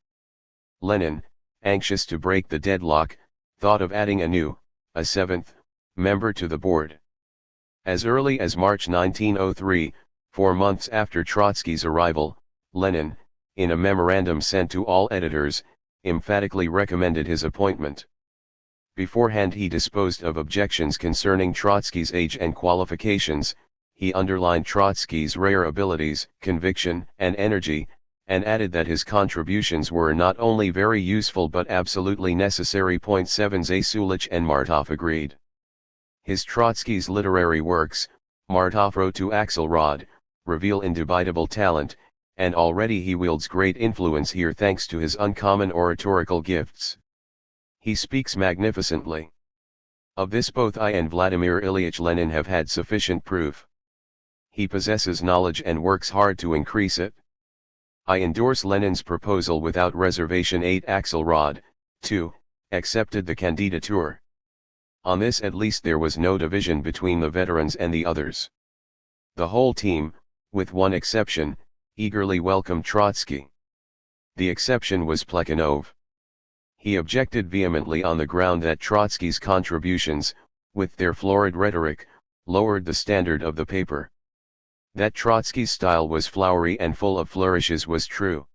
Lenin, anxious to break the deadlock, thought of adding a 7th, member to the board. As early as March 1903, 4 months after Trotsky's arrival, Lenin, in a memorandum sent to all editors, emphatically recommended his appointment. Beforehand he disposed of objections concerning Trotsky's age and qualifications, he underlined Trotsky's rare abilities, conviction, and energy, and added that his contributions were not only very useful but absolutely necessary. 7 Zasulich and Martov agreed. His Trotsky's literary works, Martov wrote to Axelrod, reveal indubitable talent, and already he wields great influence here thanks to his uncommon oratorical gifts. He speaks magnificently. Of this both I and Vladimir Ilyich Lenin have had sufficient proof. He possesses knowledge and works hard to increase it. I endorse Lenin's proposal without reservation. 8 Axelrod, too, accepted the candidature. On this at least there was no division between the veterans and the others. The whole team, with one exception, eagerly welcomed Trotsky. The exception was Plekhanov. He objected vehemently on the ground that Trotsky's contributions, with their florid rhetoric, lowered the standard of the paper. That Trotsky's style was flowery and full of flourishes was true.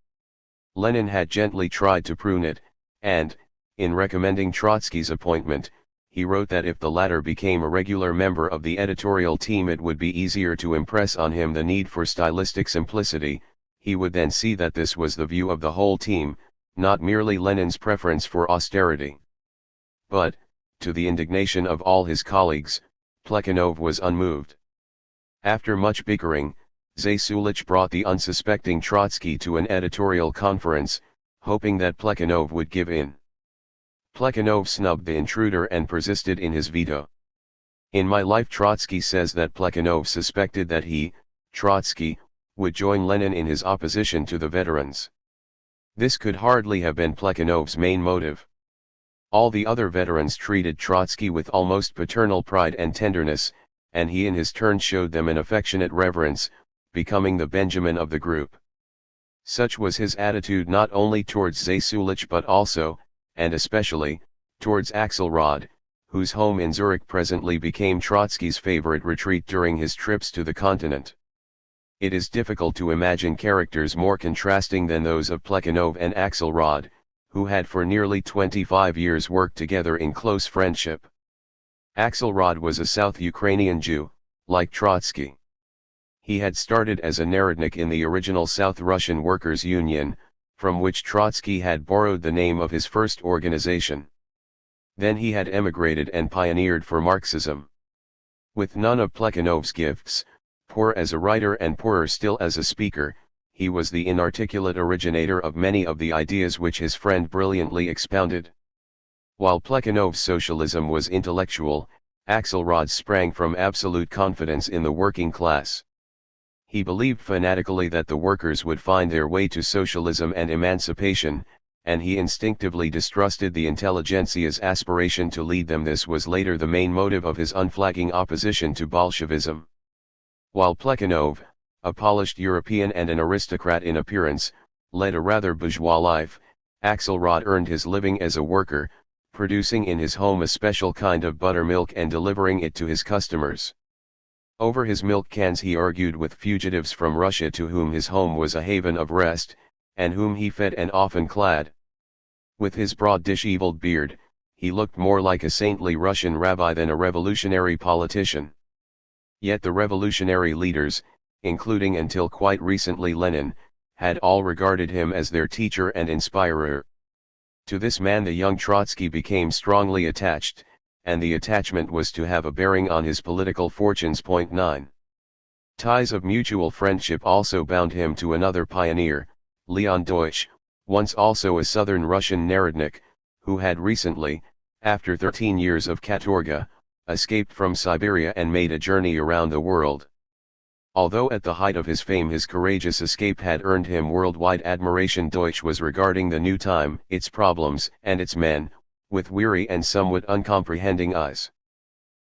Lenin had gently tried to prune it, and, in recommending Trotsky's appointment, he wrote that if the latter became a regular member of the editorial team it would be easier to impress on him the need for stylistic simplicity. He would then see that this was the view of the whole team, not merely Lenin's preference for austerity. But, to the indignation of all his colleagues, Plekhanov was unmoved. After much bickering, Zasulich brought the unsuspecting Trotsky to an editorial conference, hoping that Plekhanov would give in. Plekhanov snubbed the intruder and persisted in his veto. In My Life, Trotsky says that Plekhanov suspected that he, Trotsky, would join Lenin in his opposition to the veterans. This could hardly have been Plekhanov's main motive. All the other veterans treated Trotsky with almost paternal pride and tenderness, and he in his turn showed them an affectionate reverence, becoming the Benjamin of the group. Such was his attitude not only towards Zasulich but also, and especially, towards Axelrod, whose home in Zurich presently became Trotsky's favorite retreat during his trips to the continent. It is difficult to imagine characters more contrasting than those of Plekhanov and Axelrod, who had for nearly 25 years worked together in close friendship. Axelrod was a South Ukrainian Jew, like Trotsky. He had started as a Narodnik in the original South Russian Workers' Union, from which Trotsky had borrowed the name of his first organization. Then he had emigrated and pioneered for Marxism. With none of Plekhanov's gifts, poor as a writer and poorer still as a speaker, he was the inarticulate originator of many of the ideas which his friend brilliantly expounded. While Plekhanov's socialism was intellectual, Axelrod's sprang from absolute confidence in the working class. He believed fanatically that the workers would find their way to socialism and emancipation, and he instinctively distrusted the intelligentsia's aspiration to lead them. This was later the main motive of his unflagging opposition to Bolshevism. While Plekhanov, a polished European and an aristocrat in appearance, led a rather bourgeois life, Axelrod earned his living as a worker, producing in his home a special kind of buttermilk and delivering it to his customers. Over his milk cans he argued with fugitives from Russia to whom his home was a haven of rest, and whom he fed and often clad. With his broad dishevelled beard, he looked more like a saintly Russian rabbi than a revolutionary politician. Yet the revolutionary leaders, including until quite recently Lenin, had all regarded him as their teacher and inspirer. To this man the young Trotsky became strongly attached, and the attachment was to have a bearing on his political fortunes. 9. Ties of mutual friendship also bound him to another pioneer, Leon Deutsch, once also a southern Russian Narodnik, who had recently, after 13 years of katorga, escaped from Siberia and made a journey around the world. Although at the height of his fame his courageous escape had earned him worldwide admiration, Deutsch was regarding the new time, its problems and its men, with weary and somewhat uncomprehending eyes.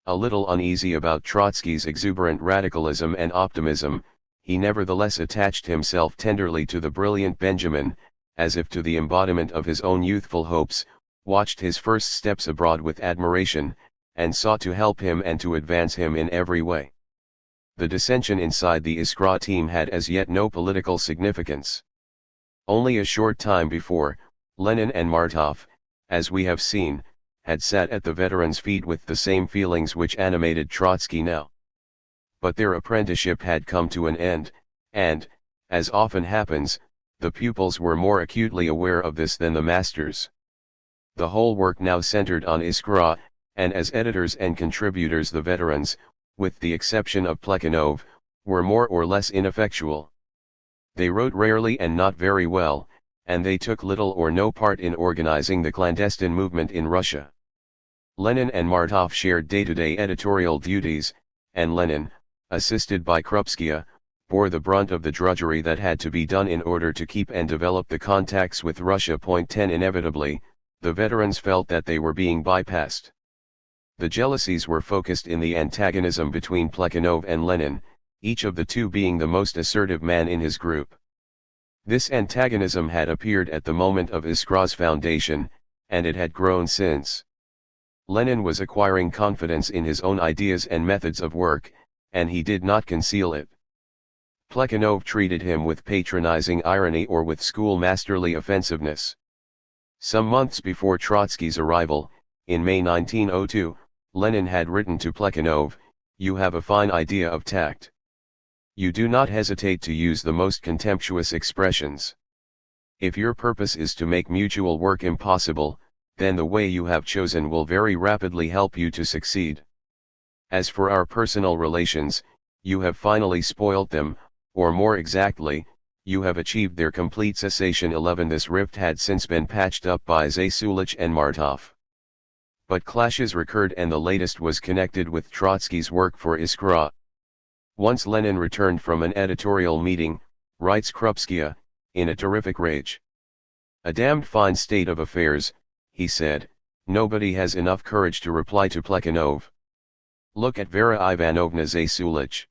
A little uneasy about Trotsky's exuberant radicalism and optimism, he nevertheless attached himself tenderly to the brilliant Benjamin, as if to the embodiment of his own youthful hopes, watched his first steps abroad with admiration, and sought to help him and to advance him in every way. The dissension inside the Iskra team had as yet no political significance. Only a short time before, Lenin and Martov, as we have seen, had sat at the veterans' feet with the same feelings which animated Trotsky now. But their apprenticeship had come to an end, and, as often happens, the pupils were more acutely aware of this than the masters. The whole work now centered on Iskra, and as editors and contributors the veterans, with the exception of Plekhanov, were more or less ineffectual. They wrote rarely and not very well, and they took little or no part in organizing the clandestine movement in Russia. Lenin and Martov shared day-to-day editorial duties, and Lenin, assisted by Krupskaya, bore the brunt of the drudgery that had to be done in order to keep and develop the contacts with Russia. 10 Inevitably, the veterans felt that they were being bypassed. The jealousies were focused in the antagonism between Plekhanov and Lenin, each of the two being the most assertive man in his group. This antagonism had appeared at the moment of Iskra's foundation, and it had grown since. Lenin was acquiring confidence in his own ideas and methods of work, and he did not conceal it. Plekhanov treated him with patronizing irony or with schoolmasterly offensiveness. Some months before Trotsky's arrival, In May 1902, Lenin had written to Plekhanov, "You have a fine idea of tact. You do not hesitate to use the most contemptuous expressions. If your purpose is to make mutual work impossible, then the way you have chosen will very rapidly help you to succeed. As for our personal relations, you have finally spoilt them, or more exactly, you have achieved their complete cessation." 11 This rift had since been patched up by Zasulich and Martov. But clashes recurred, and the latest was connected with Trotsky's work for Iskra. Once Lenin returned from an editorial meeting, writes Krupskaya, in a terrific rage. "A damned fine state of affairs," he said, "nobody has enough courage to reply to Plekhanov. Look at Vera Ivanovna Zasulich.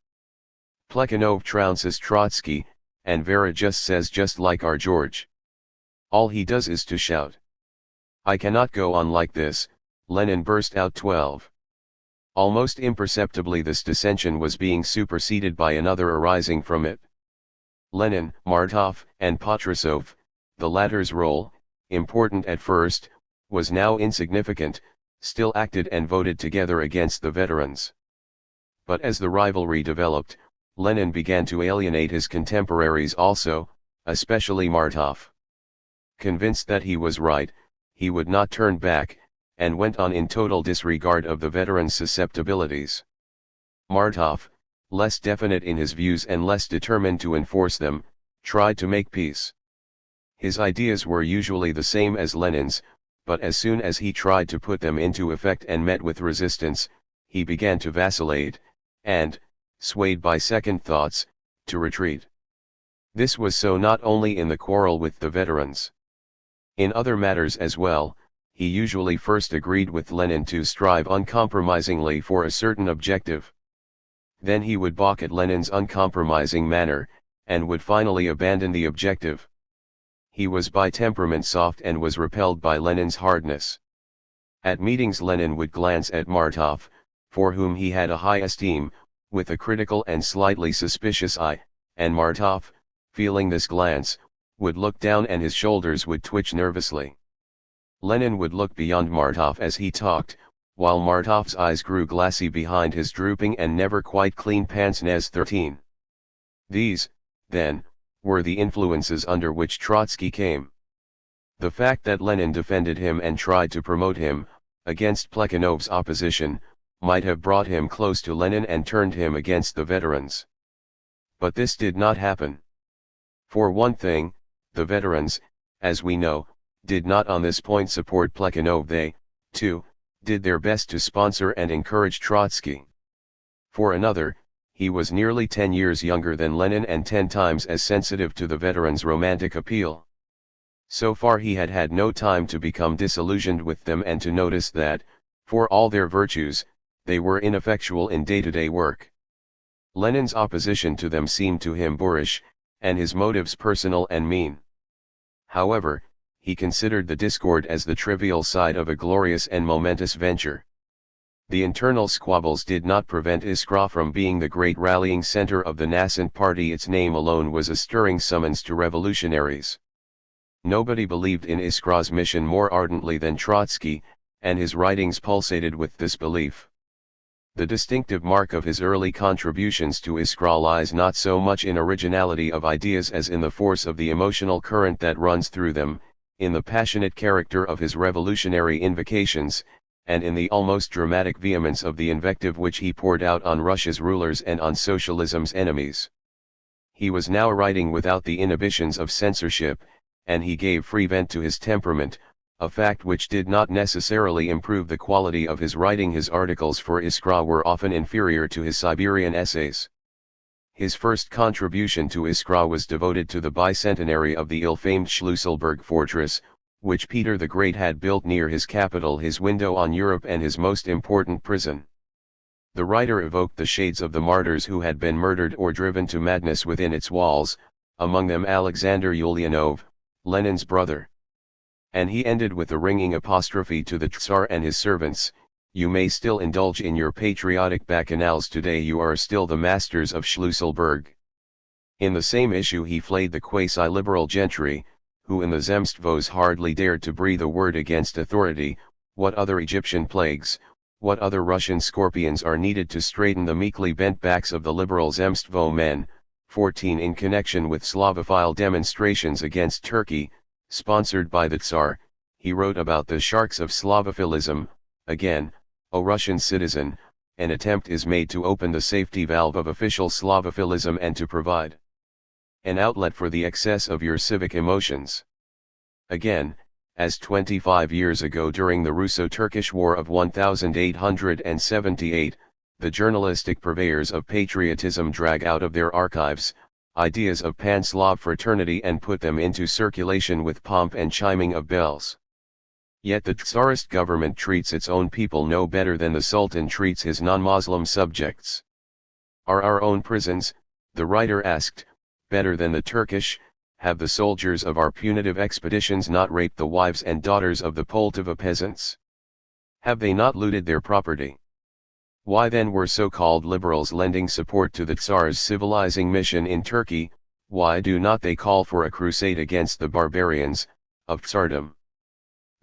Plekhanov trounces Trotsky, and Vera just says just like our George. All he does is to shout. I cannot go on like this," Lenin burst out. 12. Almost imperceptibly this dissension was being superseded by another arising from it. Lenin, Martov, and Patrusov, the latter's role, important at first, was now insignificant, still acted and voted together against the veterans. But as the rivalry developed, Lenin began to alienate his contemporaries also, especially Martov. Convinced that he was right, he would not turn back, and went on in total disregard of the veterans' susceptibilities. Martov, less definite in his views and less determined to enforce them, tried to make peace. His ideas were usually the same as Lenin's, but as soon as he tried to put them into effect and met with resistance, he began to vacillate, and, swayed by second thoughts, to retreat. This was so not only in the quarrel with the veterans. In other matters as well, he usually first agreed with Lenin to strive uncompromisingly for a certain objective. Then he would balk at Lenin's uncompromising manner, and would finally abandon the objective. He was by temperament soft and was repelled by Lenin's hardness. At meetings Lenin would glance at Martov, for whom he had a high esteem, with a critical and slightly suspicious eye, and Martov, feeling this glance, would look down and his shoulders would twitch nervously. Lenin would look beyond Martov as he talked, while Martov's eyes grew glassy behind his drooping and never quite clean pince-nez. 13. These, then, were the influences under which Trotsky came. The fact that Lenin defended him and tried to promote him, against Plekhanov's opposition, might have brought him close to Lenin and turned him against the veterans. But this did not happen. For one thing, the veterans, as we know, did not on this point support Plekhanov. They, too, did their best to sponsor and encourage Trotsky. For another, he was nearly 10 years younger than Lenin and 10 times as sensitive to the veterans' romantic appeal. So far he had had no time to become disillusioned with them and to notice that, for all their virtues, they were ineffectual in day-to-day work. Lenin's opposition to them seemed to him boorish, and his motives personal and mean. However, he considered the discord as the trivial side of a glorious and momentous venture. The internal squabbles did not prevent Iskra from being the great rallying center of the nascent party. Its name alone was a stirring summons to revolutionaries. Nobody believed in Iskra's mission more ardently than Trotsky, and his writings pulsated with this belief. The distinctive mark of his early contributions to Iskra lies not so much in originality of ideas as in the force of the emotional current that runs through them, in the passionate character of his revolutionary invocations, and in the almost dramatic vehemence of the invective which he poured out on Russia's rulers and on socialism's enemies. He was now writing without the inhibitions of censorship, and he gave free vent to his temperament, a fact which did not necessarily improve the quality of his writing. His articles for Iskra were often inferior to his Siberian essays. His first contribution to Iskra was devoted to the bicentenary of the ill-famed Schlüsselburg fortress, which Peter the Great had built near his capital, his window on Europe and his most important prison. The writer evoked the shades of the martyrs who had been murdered or driven to madness within its walls, among them Alexander Ulyanov, Lenin's brother. And he ended with a ringing apostrophe to the Tsar and his servants: "You may still indulge in your patriotic bacchanals today, you are still the masters of Schlüsselburg." In the same issue he flayed the quasi-liberal gentry, who in the Zemstvos hardly dared to breathe a word against authority, What other Egyptian plagues, what other Russian scorpions are needed to straighten the meekly bent backs of the liberal Zemstvo men? 14 In connection with Slavophile demonstrations against Turkey, sponsored by the Tsar, he wrote about the sharks of Slavophilism. Again, O Russian citizen, an attempt is made to open the safety valve of official Slavophilism and to provide an outlet for the excess of your civic emotions. Again, as 25 years ago during the Russo-Turkish War of 1878, the journalistic purveyors of patriotism drag out of their archives ideas of pan-Slav fraternity and put them into circulation with pomp and chiming of bells. Yet the Tsarist government treats its own people no better than the Sultan treats his non-Muslim subjects. Are our own prisons, the writer asked, better than the Turkish? Have the soldiers of our punitive expeditions not raped the wives and daughters of the Poltava peasants? Have they not looted their property? Why then were so-called liberals lending support to the Tsar's civilizing mission in Turkey? Why do not they call for a crusade against the barbarians of Tsardom?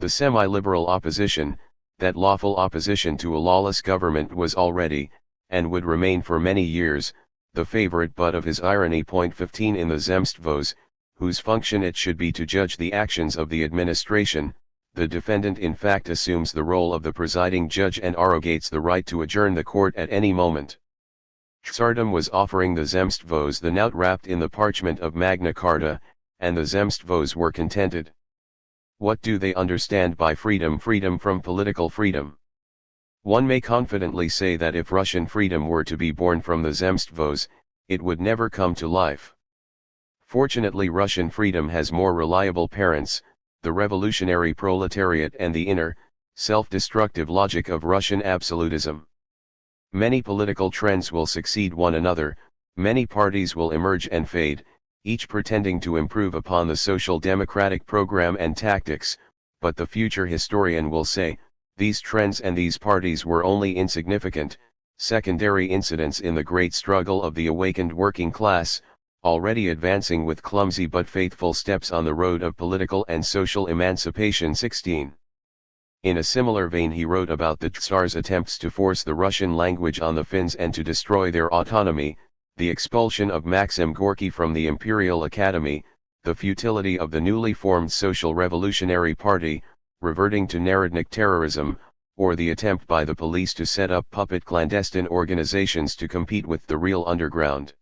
The semi-liberal opposition, that lawful opposition to a lawless government, was already, and would remain for many years, the favorite butt of his irony. 15 In the Zemstvos, whose function it should be to judge the actions of the administration, the defendant in fact assumes the role of the presiding judge and arrogates the right to adjourn the court at any moment. Tsardom was offering the Zemstvos the knout wrapped in the parchment of Magna Carta, and the Zemstvos were contented. What do they understand by freedom? Freedom from political freedom. One may confidently say that if Russian freedom were to be born from the Zemstvos, it would never come to life. Fortunately, Russian freedom has more reliable parents, the revolutionary proletariat and the inner, self-destructive logic of Russian absolutism. Many political trends will succeed one another, many parties will emerge and fade, each pretending to improve upon the social democratic program and tactics, but the future historian will say, these trends and these parties were only insignificant, secondary incidents in the great struggle of the awakened working class, already advancing with clumsy but faithful steps on the road of political and social emancipation. 16. In a similar vein he wrote about the Tsar's attempts to force the Russian language on the Finns and to destroy their autonomy, the expulsion of Maxim Gorky from the Imperial Academy, the futility of the newly formed Social Revolutionary Party, reverting to Narodnik terrorism, or the attempt by the police to set up puppet clandestine organizations to compete with the real underground.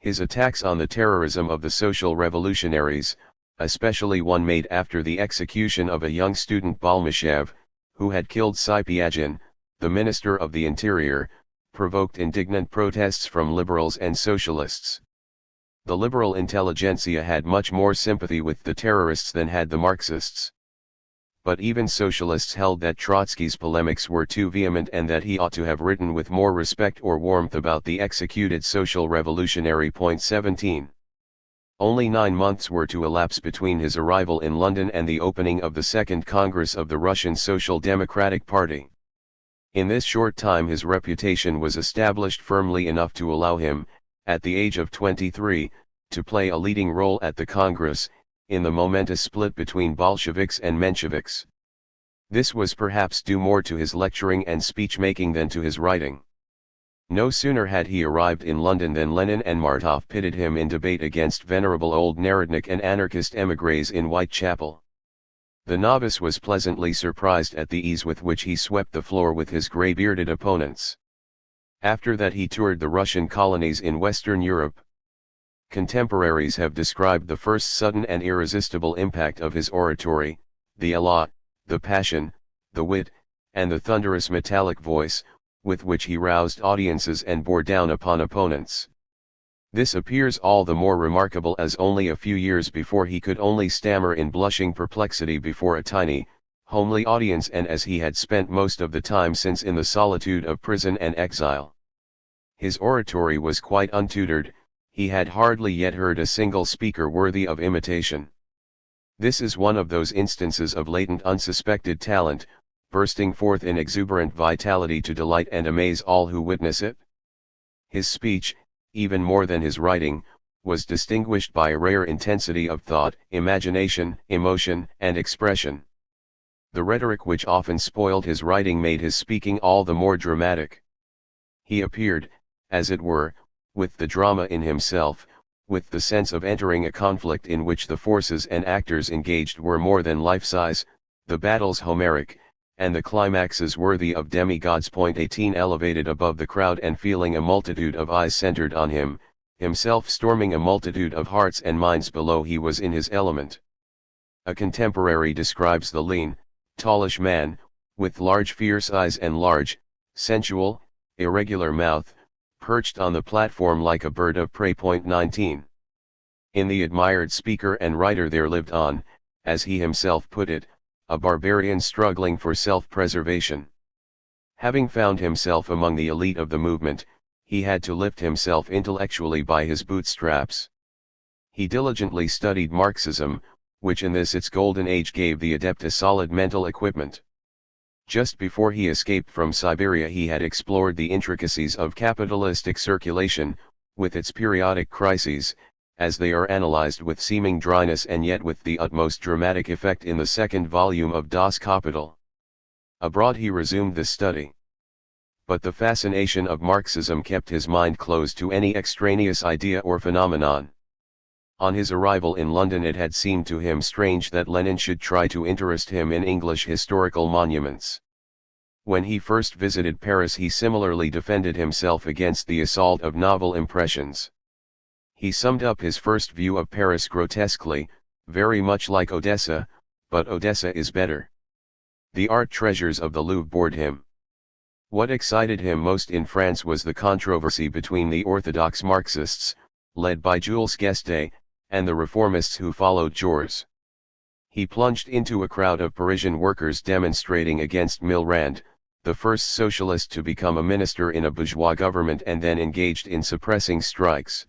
His attacks on the terrorism of the social revolutionaries, especially one made after the execution of a young student Balmashev, who had killed Sipyagin, the Minister of the Interior, provoked indignant protests from liberals and socialists. The liberal intelligentsia had much more sympathy with the terrorists than had the Marxists. But even socialists held that Trotsky's polemics were too vehement and that he ought to have written with more respect or warmth about the executed social revolutionary. 17. Only 9 months were to elapse between his arrival in London and the opening of the Second Congress of the Russian Social Democratic Party. In this short time his reputation was established firmly enough to allow him, at the age of 23, to play a leading role at the Congress, in the momentous split between Bolsheviks and Mensheviks. This was perhaps due more to his lecturing and speech-making than to his writing. No sooner had he arrived in London than Lenin and Martov pitted him in debate against venerable old Narodnik and anarchist émigrés in Whitechapel. The novice was pleasantly surprised at the ease with which he swept the floor with his grey-bearded opponents. After that he toured the Russian colonies in Western Europe. Contemporaries have described the first sudden and irresistible impact of his oratory, the élan, the passion, the wit, and the thunderous metallic voice, with which he roused audiences and bore down upon opponents. This appears all the more remarkable as only a few years before he could only stammer in blushing perplexity before a tiny, homely audience, and as he had spent most of the time since in the solitude of prison and exile. His oratory was quite untutored, he had hardly yet heard a single speaker worthy of imitation. This is one of those instances of latent unsuspected talent, bursting forth in exuberant vitality to delight and amaze all who witness it. His speech, even more than his writing, was distinguished by a rare intensity of thought, imagination, emotion, and expression. The rhetoric which often spoiled his writing made his speaking all the more dramatic. He appeared, as it were, with the drama in himself, with the sense of entering a conflict in which the forces and actors engaged were more than life-size, the battles Homeric, and the climaxes worthy of demigods. 18 Elevated above the crowd and feeling a multitude of eyes centered on him, himself storming a multitude of hearts and minds below, he was in his element. A contemporary describes the lean, tallish man, with large fierce eyes and large, sensual, irregular mouth, perched on the platform like a bird of prey. 19. In the admired speaker and writer there lived on, as he himself put it, a barbarian struggling for self-preservation. Having found himself among the elite of the movement, he had to lift himself intellectually by his bootstraps. He diligently studied Marxism, which in this its golden age gave the adept a solid mental equipment. Just before he escaped from Siberia he had explored the intricacies of capitalistic circulation, with its periodic crises, as they are analyzed with seeming dryness and yet with the utmost dramatic effect in the second volume of Das Kapital. Abroad he resumed this study. But the fascination of Marxism kept his mind closed to any extraneous idea or phenomenon. On his arrival in London it had seemed to him strange that Lenin should try to interest him in English historical monuments. When he first visited Paris he similarly defended himself against the assault of novel impressions. He summed up his first view of Paris grotesquely, very much like Odessa, but Odessa is better. The art treasures of the Louvre bored him. What excited him most in France was the controversy between the orthodox Marxists, led by Jules Guesde, and the reformists who followed Jaurès. He plunged into a crowd of Parisian workers demonstrating against Millerand, the first socialist to become a minister in a bourgeois government and then engaged in suppressing strikes.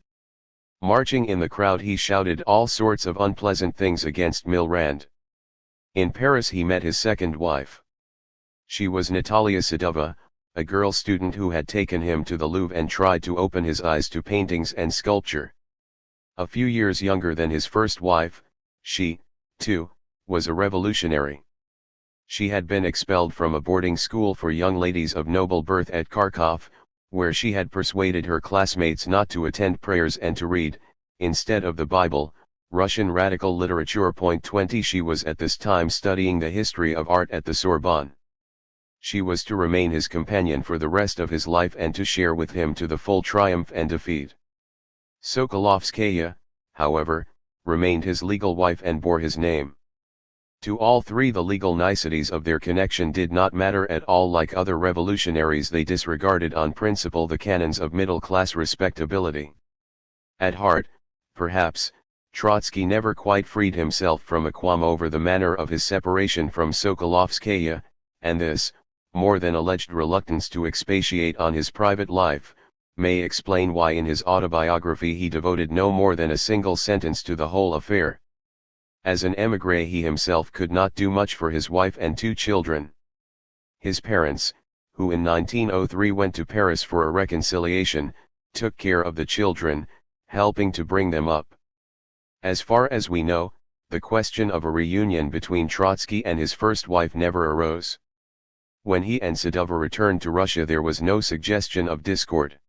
Marching in the crowd he shouted all sorts of unpleasant things against Millerand. In Paris he met his second wife. She was Natalia Sadova, a girl student who had taken him to the Louvre and tried to open his eyes to paintings and sculpture. A few years younger than his first wife, she, too, was a revolutionary. She had been expelled from a boarding school for young ladies of noble birth at Kharkov, where she had persuaded her classmates not to attend prayers and to read, instead of the Bible, Russian radical literature. 20 She was at this time studying the history of art at the Sorbonne. She was to remain his companion for the rest of his life and to share with him to the full triumph and defeat. Sokolovskaya, however, remained his legal wife and bore his name. To all three the legal niceties of their connection did not matter at all. Like other revolutionaries they disregarded on principle the canons of middle-class respectability. At heart, perhaps, Trotsky never quite freed himself from a qualm over the manner of his separation from Sokolovskaya, and this, more than alleged reluctance to expatiate on his private life, may explain why in his autobiography he devoted no more than a single sentence to the whole affair. As an émigré he himself could not do much for his wife and two children. His parents, who in 1903 went to Paris for a reconciliation, took care of the children, helping to bring them up. As far as we know, the question of a reunion between Trotsky and his first wife never arose. When he and Sadova returned to Russia there was no suggestion of discord.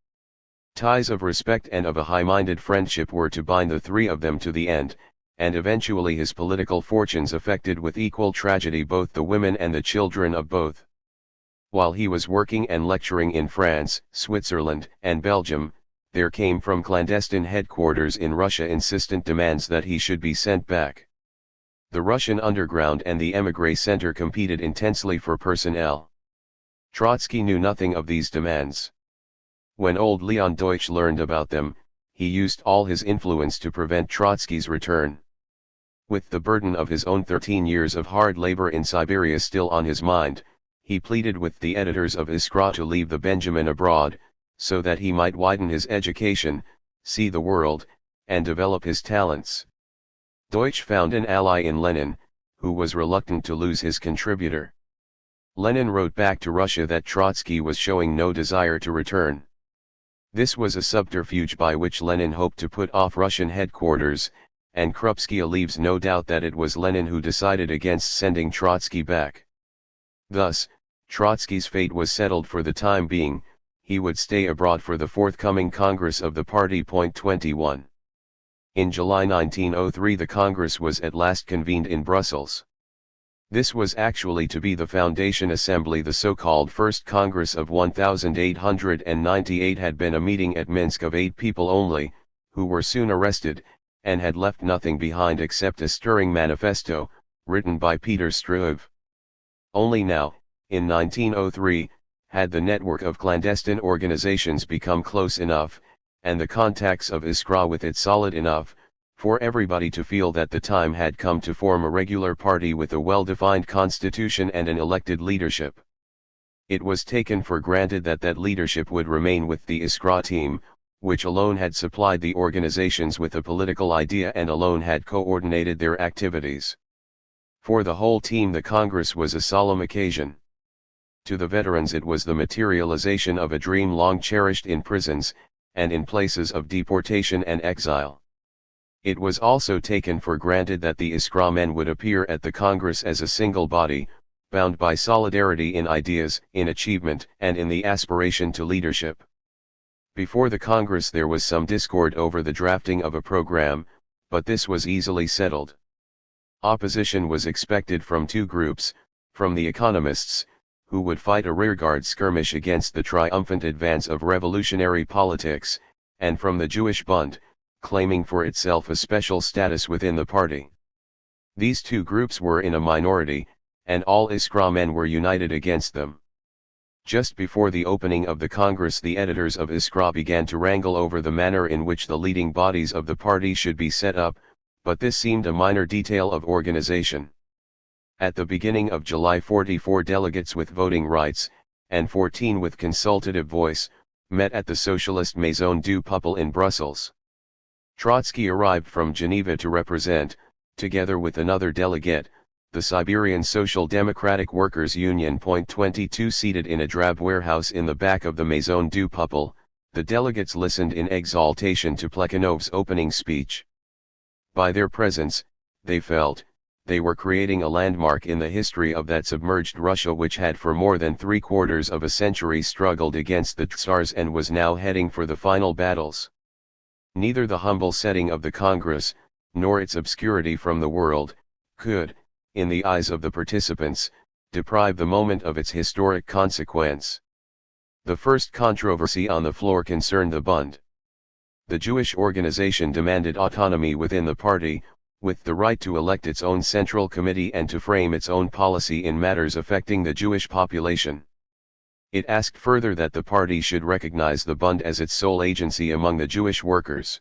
Ties of respect and of a high-minded friendship were to bind the three of them to the end, and eventually his political fortunes affected with equal tragedy both the women and the children of both. While he was working and lecturing in France, Switzerland, and Belgium, there came from clandestine headquarters in Russia insistent demands that he should be sent back. The Russian underground and the émigré center competed intensely for personnel. Trotsky knew nothing of these demands. When old Leon Deutsch learned about them, he used all his influence to prevent Trotsky's return. With the burden of his own 13 years of hard labor in Siberia still on his mind, he pleaded with the editors of Iskra to leave the Benjamin abroad, so that he might widen his education, see the world, and develop his talents. Deutsch found an ally in Lenin, who was reluctant to lose his contributor. Lenin wrote back to Russia that Trotsky was showing no desire to return. This was a subterfuge by which Lenin hoped to put off Russian headquarters, and Krupskaya leaves no doubt that it was Lenin who decided against sending Trotsky back. Thus, Trotsky's fate was settled for the time being. He would stay abroad for the forthcoming Congress of the party. 21. In July 1903 the Congress was at last convened in Brussels. This was actually to be the Foundation Assembly. The so-called First Congress of 1898 had been a meeting at Minsk of 8 people only, who were soon arrested, and had left nothing behind except a stirring manifesto, written by Peter Struve. Only now, in 1903, had the network of clandestine organizations become close enough, and the contacts of Iskra with it solid enough, for everybody to feel that the time had come to form a regular party with a well-defined constitution and an elected leadership. It was taken for granted that that leadership would remain with the Iskra team, which alone had supplied the organizations with a political idea and alone had coordinated their activities. For the whole team the Congress was a solemn occasion. To the veterans it was the materialization of a dream long cherished in prisons, and in places of deportation and exile. It was also taken for granted that the Iskra men would appear at the Congress as a single body, bound by solidarity in ideas, in achievement, and in the aspiration to leadership. Before the Congress there was some discord over the drafting of a program, but this was easily settled. Opposition was expected from 2 groups, from the economists, who would fight a rearguard skirmish against the triumphant advance of revolutionary politics, and from the Jewish Bund, claiming for itself a special status within the party. These 2 groups were in a minority, and all Iskra men were united against them. Just before the opening of the Congress the editors of Iskra began to wrangle over the manner in which the leading bodies of the party should be set up, but this seemed a minor detail of organization. At the beginning of July 44 delegates with voting rights, and 14 with consultative voice, met at the Socialist Maison du Peuple in Brussels. Trotsky arrived from Geneva to represent, together with another delegate, the Siberian Social Democratic Workers' Union. 22 Seated in a drab warehouse in the back of the Maison du Peuple, the delegates listened in exaltation to Plekhanov's opening speech. By their presence, they felt, they were creating a landmark in the history of that submerged Russia which had for more than 3/4 of a century struggled against the Tsars and was now heading for the final battles. Neither the humble setting of the Congress, nor its obscurity from the world, could, in the eyes of the participants, deprive the moment of its historic consequence. The first controversy on the floor concerned the Bund. The Jewish organization demanded autonomy within the party, with the right to elect its own central committee and to frame its own policy in matters affecting the Jewish population. It asked further that the party should recognize the Bund as its sole agency among the Jewish workers.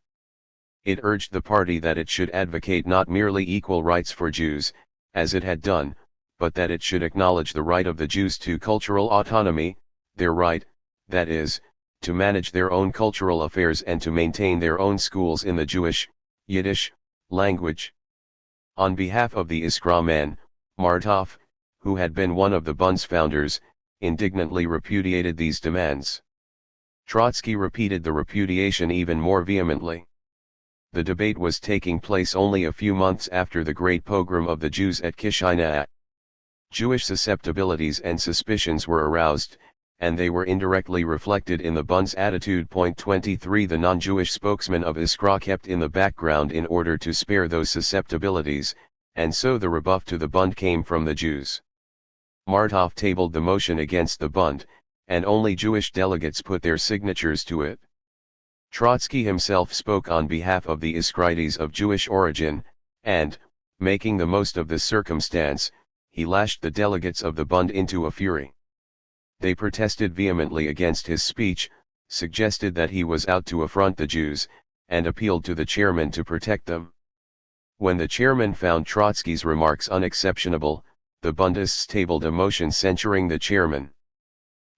It urged the party that it should advocate not merely equal rights for Jews, as it had done, but that it should acknowledge the right of the Jews to cultural autonomy, their right, that is, to manage their own cultural affairs and to maintain their own schools in the Jewish, Yiddish, language. On behalf of the Iskra men, Martov, who had been one of the Bund's founders, indignantly repudiated these demands. Trotsky repeated the repudiation even more vehemently. The debate was taking place only a few months after the great pogrom of the Jews at Kishinev. Jewish susceptibilities and suspicions were aroused, and they were indirectly reflected in the Bund's attitude. 23 The non-Jewish spokesman of Iskra kept in the background in order to spare those susceptibilities, and so the rebuff to the Bund came from the Jews. Martov tabled the motion against the Bund, and only Jewish delegates put their signatures to it. Trotsky himself spoke on behalf of the Iskrites of Jewish origin, and, making the most of this circumstance, he lashed the delegates of the Bund into a fury. They protested vehemently against his speech, suggested that he was out to affront the Jews, and appealed to the chairman to protect them. When the chairman found Trotsky's remarks unexceptionable, the Bundists tabled a motion censuring the chairman.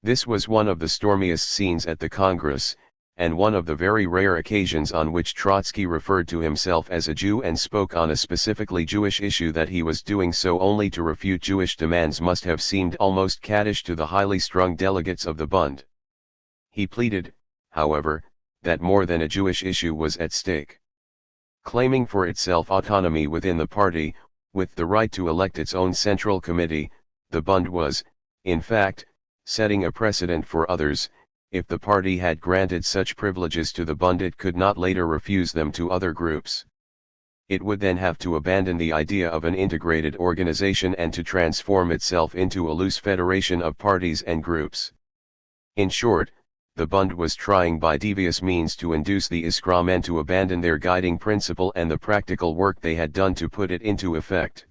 This was one of the stormiest scenes at the Congress, and one of the very rare occasions on which Trotsky referred to himself as a Jew and spoke on a specifically Jewish issue. That he was doing so only to refute Jewish demands must have seemed almost caddish to the highly strung delegates of the Bund. He pleaded, however, that more than a Jewish issue was at stake. Claiming for itself autonomy within the party, with the right to elect its own central committee, the Bund was, in fact, setting a precedent for others. If the party had granted such privileges to the Bund, it could not later refuse them to other groups. It would then have to abandon the idea of an integrated organization and to transform itself into a loose federation of parties and groups. In short, the Bund was trying by devious means to induce the Iskra-men to abandon their guiding principle and the practical work they had done to put it into effect.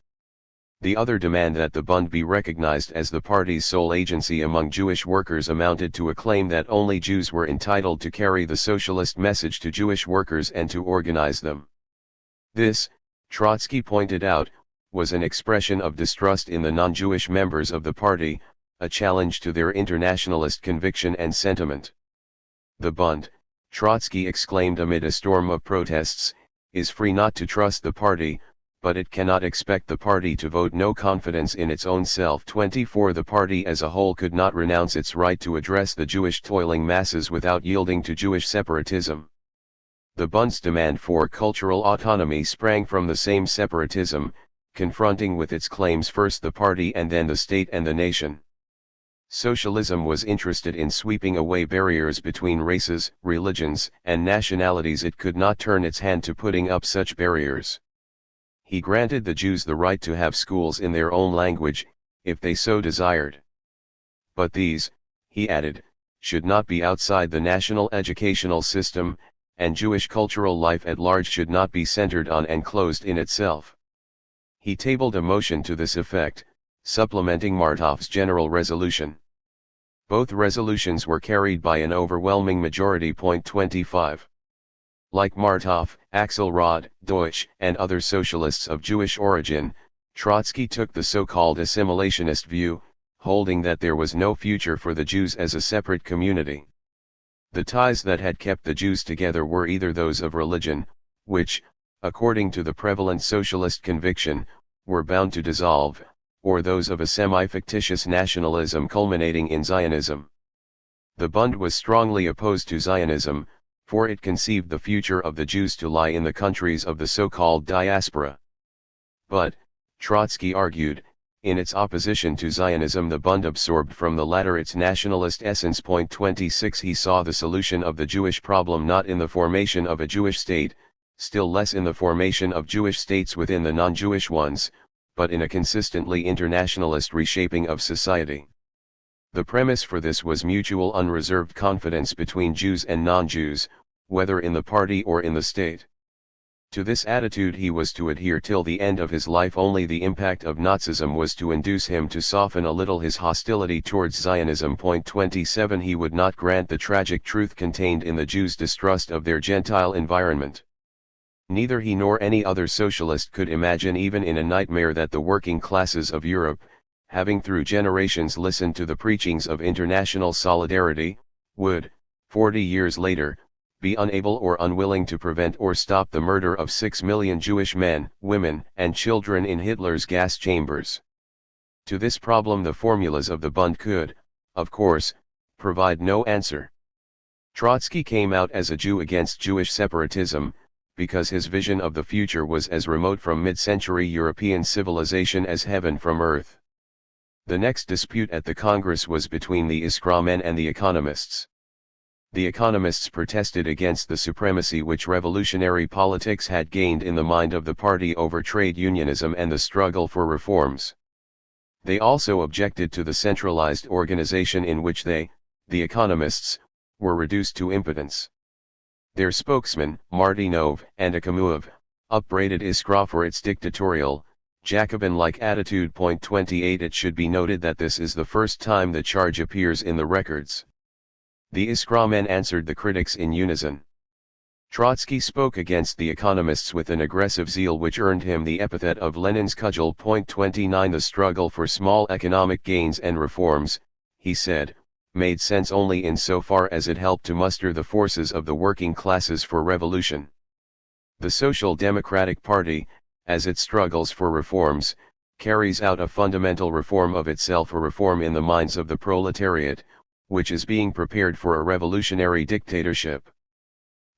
The other demand that the Bund be recognized as the party's sole agency among Jewish workers amounted to a claim that only Jews were entitled to carry the socialist message to Jewish workers and to organize them. This, Trotsky pointed out, was an expression of distrust in the non-Jewish members of the party, a challenge to their internationalist conviction and sentiment. The Bund, Trotsky exclaimed amid a storm of protests, is free not to trust the party, but it cannot expect the party to vote no confidence in its own self. 24 The party as a whole could not renounce its right to address the Jewish toiling masses without yielding to Jewish separatism. The Bund's demand for cultural autonomy sprang from the same separatism, confronting with its claims first the party and then the state and the nation. Socialism was interested in sweeping away barriers between races, religions, and nationalities. It could not turn its hand to putting up such barriers. He granted the Jews the right to have schools in their own language, if they so desired. But these, he added, should not be outside the national educational system, and Jewish cultural life at large should not be centered on and closed in itself. He tabled a motion to this effect, supplementing Martov's general resolution. Both resolutions were carried by an overwhelming majority. 25. Like Martov, Axelrod, Deutsch, and other socialists of Jewish origin, Trotsky took the so-called assimilationist view, holding that there was no future for the Jews as a separate community. The ties that had kept the Jews together were either those of religion, which, according to the prevalent socialist conviction, were bound to dissolve, or those of a semi-fictitious nationalism culminating in Zionism. The Bund was strongly opposed to Zionism, for it conceived the future of the Jews to lie in the countries of the so-called diaspora. But, Trotsky argued, in its opposition to Zionism the Bund absorbed from the latter its nationalist essence. 26 He saw the solution of the Jewish problem not in the formation of a Jewish state, still less in the formation of Jewish states within the non-Jewish ones, but in a consistently internationalist reshaping of society. The premise for this was mutual unreserved confidence between Jews and non-Jews, whether in the party or in the state. To this attitude he was to adhere till the end of his life. Only the impact of Nazism was to induce him to soften a little his hostility towards Zionism. 27 He would not grant the tragic truth contained in the Jews' distrust of their Gentile environment. Neither he nor any other socialist could imagine even in a nightmare that the working classes of Europe, having through generations listened to the preachings of international solidarity, would, 40 years later, be unable or unwilling to prevent or stop the murder of 6 million Jewish men, women, and children in Hitler's gas chambers. To this problem the formulas of the Bund could, of course, provide no answer. Trotsky came out as a Jew against Jewish separatism, because his vision of the future was as remote from mid-century European civilization as heaven from earth. The next dispute at the Congress was between the Iskra-men and the economists. The economists protested against the supremacy which revolutionary politics had gained in the mind of the party over trade unionism and the struggle for reforms. They also objected to the centralized organization in which they, the economists, were reduced to impotence. Their spokesman, Martynov and Akhmov, upbraided Iskra for its dictatorial, Jacobin-like attitude. 28 It should be noted that this is the first time the charge appears in the records. The Iskra-men answered the critics in unison. Trotsky spoke against the economists with an aggressive zeal which earned him the epithet of Lenin's cudgel. 29 The struggle for small economic gains and reforms, he said, made sense only in so far as it helped to muster the forces of the working classes for revolution. The Social Democratic Party, as it struggles for reforms, carries out a fundamental reform of itself, a reform in the minds of the proletariat, which is being prepared for a revolutionary dictatorship.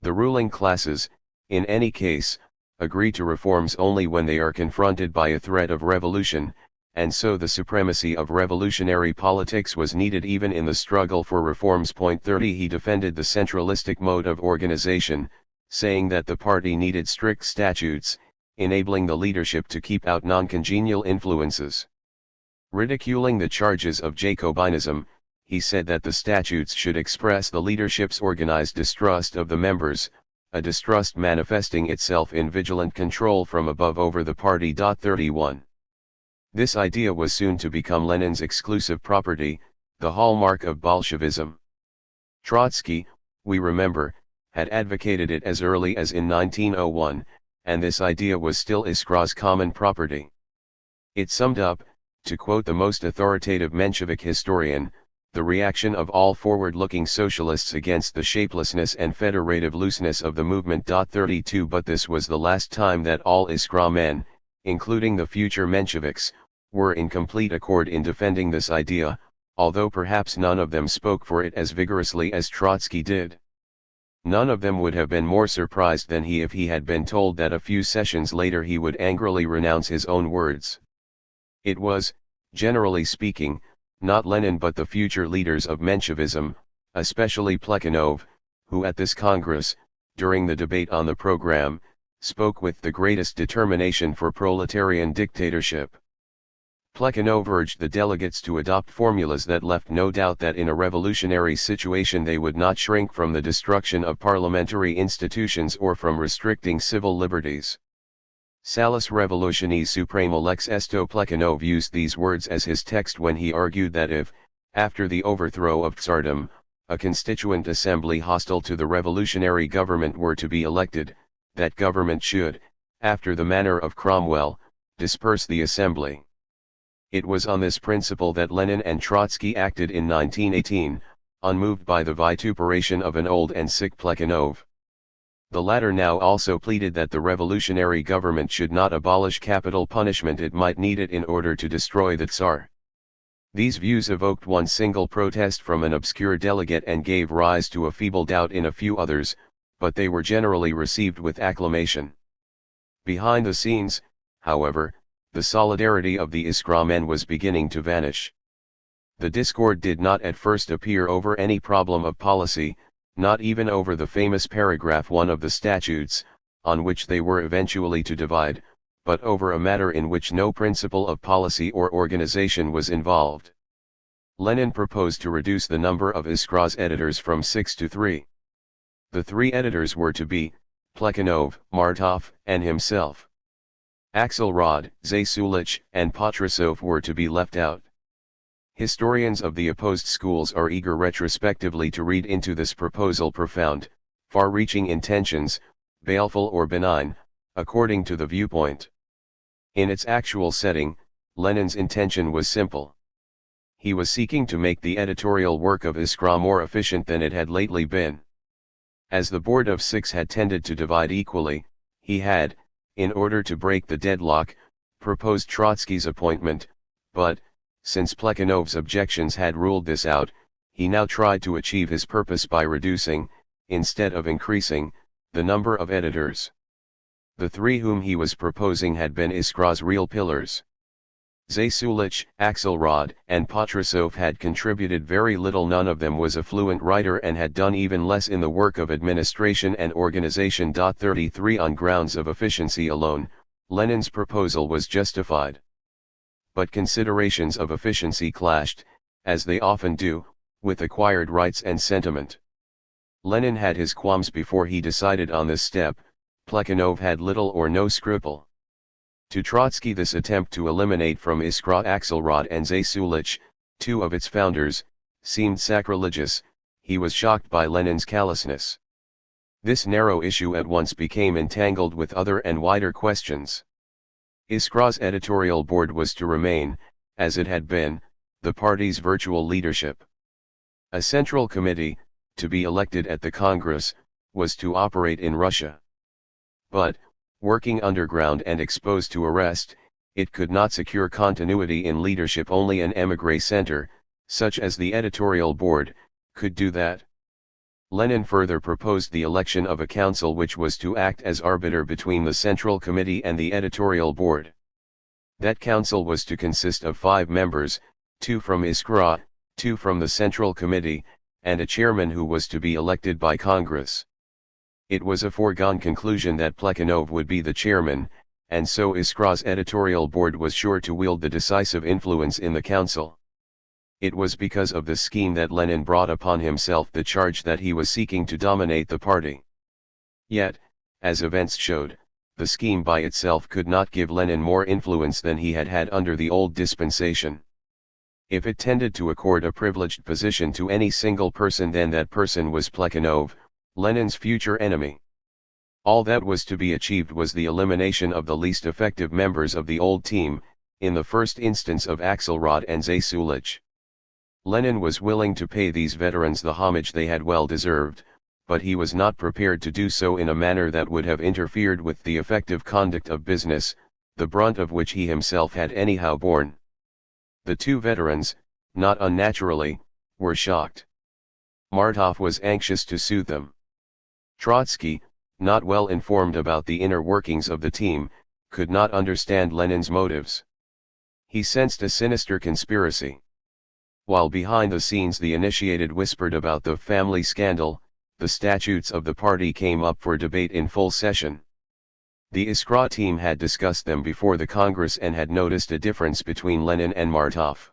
The ruling classes, in any case, agree to reforms only when they are confronted by a threat of revolution, and so the supremacy of revolutionary politics was needed even in the struggle for reforms. 30 He defended the centralistic mode of organization, saying that the party needed strict statutes, enabling the leadership to keep out non-congenial influences. Ridiculing the charges of Jacobinism, he said that the statutes should express the leadership's organized distrust of the members, a distrust manifesting itself in vigilant control from above over the party. 31 This idea was soon to become Lenin's exclusive property, the hallmark of Bolshevism. Trotsky, we remember, had advocated it as early as in 1901, and this idea was still Iskrar's common property. It summed up, to quote the most authoritative Menshevik historian, the reaction of all forward-looking socialists against the shapelessness and federative looseness of the movement. 32 But this was the last time that all Iskra men, including the future Mensheviks, were in complete accord in defending this idea, although perhaps none of them spoke for it as vigorously as Trotsky did. None of them would have been more surprised than he if he had been told that a few sessions later he would angrily renounce his own words. It was, generally speaking, not Lenin but the future leaders of Menshevism, especially Plekhanov, who at this Congress, during the debate on the program, spoke with the greatest determination for proletarian dictatorship. Plekhanov urged the delegates to adopt formulas that left no doubt that in a revolutionary situation they would not shrink from the destruction of parliamentary institutions or from restricting civil liberties. Salus revolutionis suprema lex esto. Plekhanov used these words as his text when he argued that if, after the overthrow of Tsardom, a constituent assembly hostile to the revolutionary government were to be elected, that government should, after the manner of Cromwell, disperse the assembly. It was on this principle that Lenin and Trotsky acted in 1918, unmoved by the vituperation of an old and sick Plekhanov. The latter now also pleaded that the revolutionary government should not abolish capital punishment, it might need it in order to destroy the Tsar. These views evoked one single protest from an obscure delegate and gave rise to a feeble doubt in a few others, but they were generally received with acclamation. Behind the scenes, however, the solidarity of the Iskra men was beginning to vanish. The discord did not at first appear over any problem of policy, not even over the famous paragraph 1 of the statutes, on which they were eventually to divide, but over a matter in which no principle of policy or organization was involved. Lenin proposed to reduce the number of Iskra's editors from 6 to 3. The 3 editors were to be Plekhanov, Martov, and himself. Axelrod, Zasulich, and Patrusov were to be left out. Historians of the opposed schools are eager retrospectively to read into this proposal profound, far-reaching intentions, baleful or benign, according to the viewpoint. In its actual setting, Lenin's intention was simple. He was seeking to make the editorial work of Iskra more efficient than it had lately been. As the Board of 6 had tended to divide equally, he had, in order to break the deadlock, proposed Trotsky's appointment, but, since Plekhanov's objections had ruled this out, he now tried to achieve his purpose by reducing, instead of increasing, the number of editors. The 3 whom he was proposing had been Iskra's real pillars. Zasulich, Axelrod, and Patrusov had contributed very little. None of them was a fluent writer and had done even less in the work of administration and organization. 33 On grounds of efficiency alone, Lenin's proposal was justified. But considerations of efficiency clashed, as they often do, with acquired rights and sentiment. Lenin had his qualms before he decided on this step. Plekhanov had little or no scruple. To Trotsky this attempt to eliminate from Iskra Axelrod and Zasulich, 2 of its founders, seemed sacrilegious. He was shocked by Lenin's callousness. This narrow issue at once became entangled with other and wider questions. Iskra's editorial board was to remain, as it had been, the party's virtual leadership. A central committee, to be elected at the Congress, was to operate in Russia. But, working underground and exposed to arrest, it could not secure continuity in leadership. Only an émigré center, such as the editorial board, could do that. Lenin further proposed the election of a council which was to act as arbiter between the Central Committee and the editorial board. That council was to consist of 5 members, 2 from Iskra, 2 from the Central Committee, and a chairman who was to be elected by Congress. It was a foregone conclusion that Plekhanov would be the chairman, and so Iskra's editorial board was sure to wield the decisive influence in the council. It was because of this scheme that Lenin brought upon himself the charge that he was seeking to dominate the party. Yet, as events showed, the scheme by itself could not give Lenin more influence than he had had under the old dispensation. If it tended to accord a privileged position to any single person, then that person was Plekhanov, Lenin's future enemy. All that was to be achieved was the elimination of the least effective members of the old team, in the first instance of Axelrod and Zasulich. Lenin was willing to pay these veterans the homage they had well deserved, but he was not prepared to do so in a manner that would have interfered with the effective conduct of business, the brunt of which he himself had anyhow borne. The 2 veterans, not unnaturally, were shocked. Martov was anxious to soothe them. Trotsky, not well informed about the inner workings of the team, could not understand Lenin's motives. He sensed a sinister conspiracy. While behind the scenes the initiated whispered about the family scandal, the statutes of the party came up for debate in full session. The Iskra team had discussed them before the Congress and had noticed a difference between Lenin and Martov.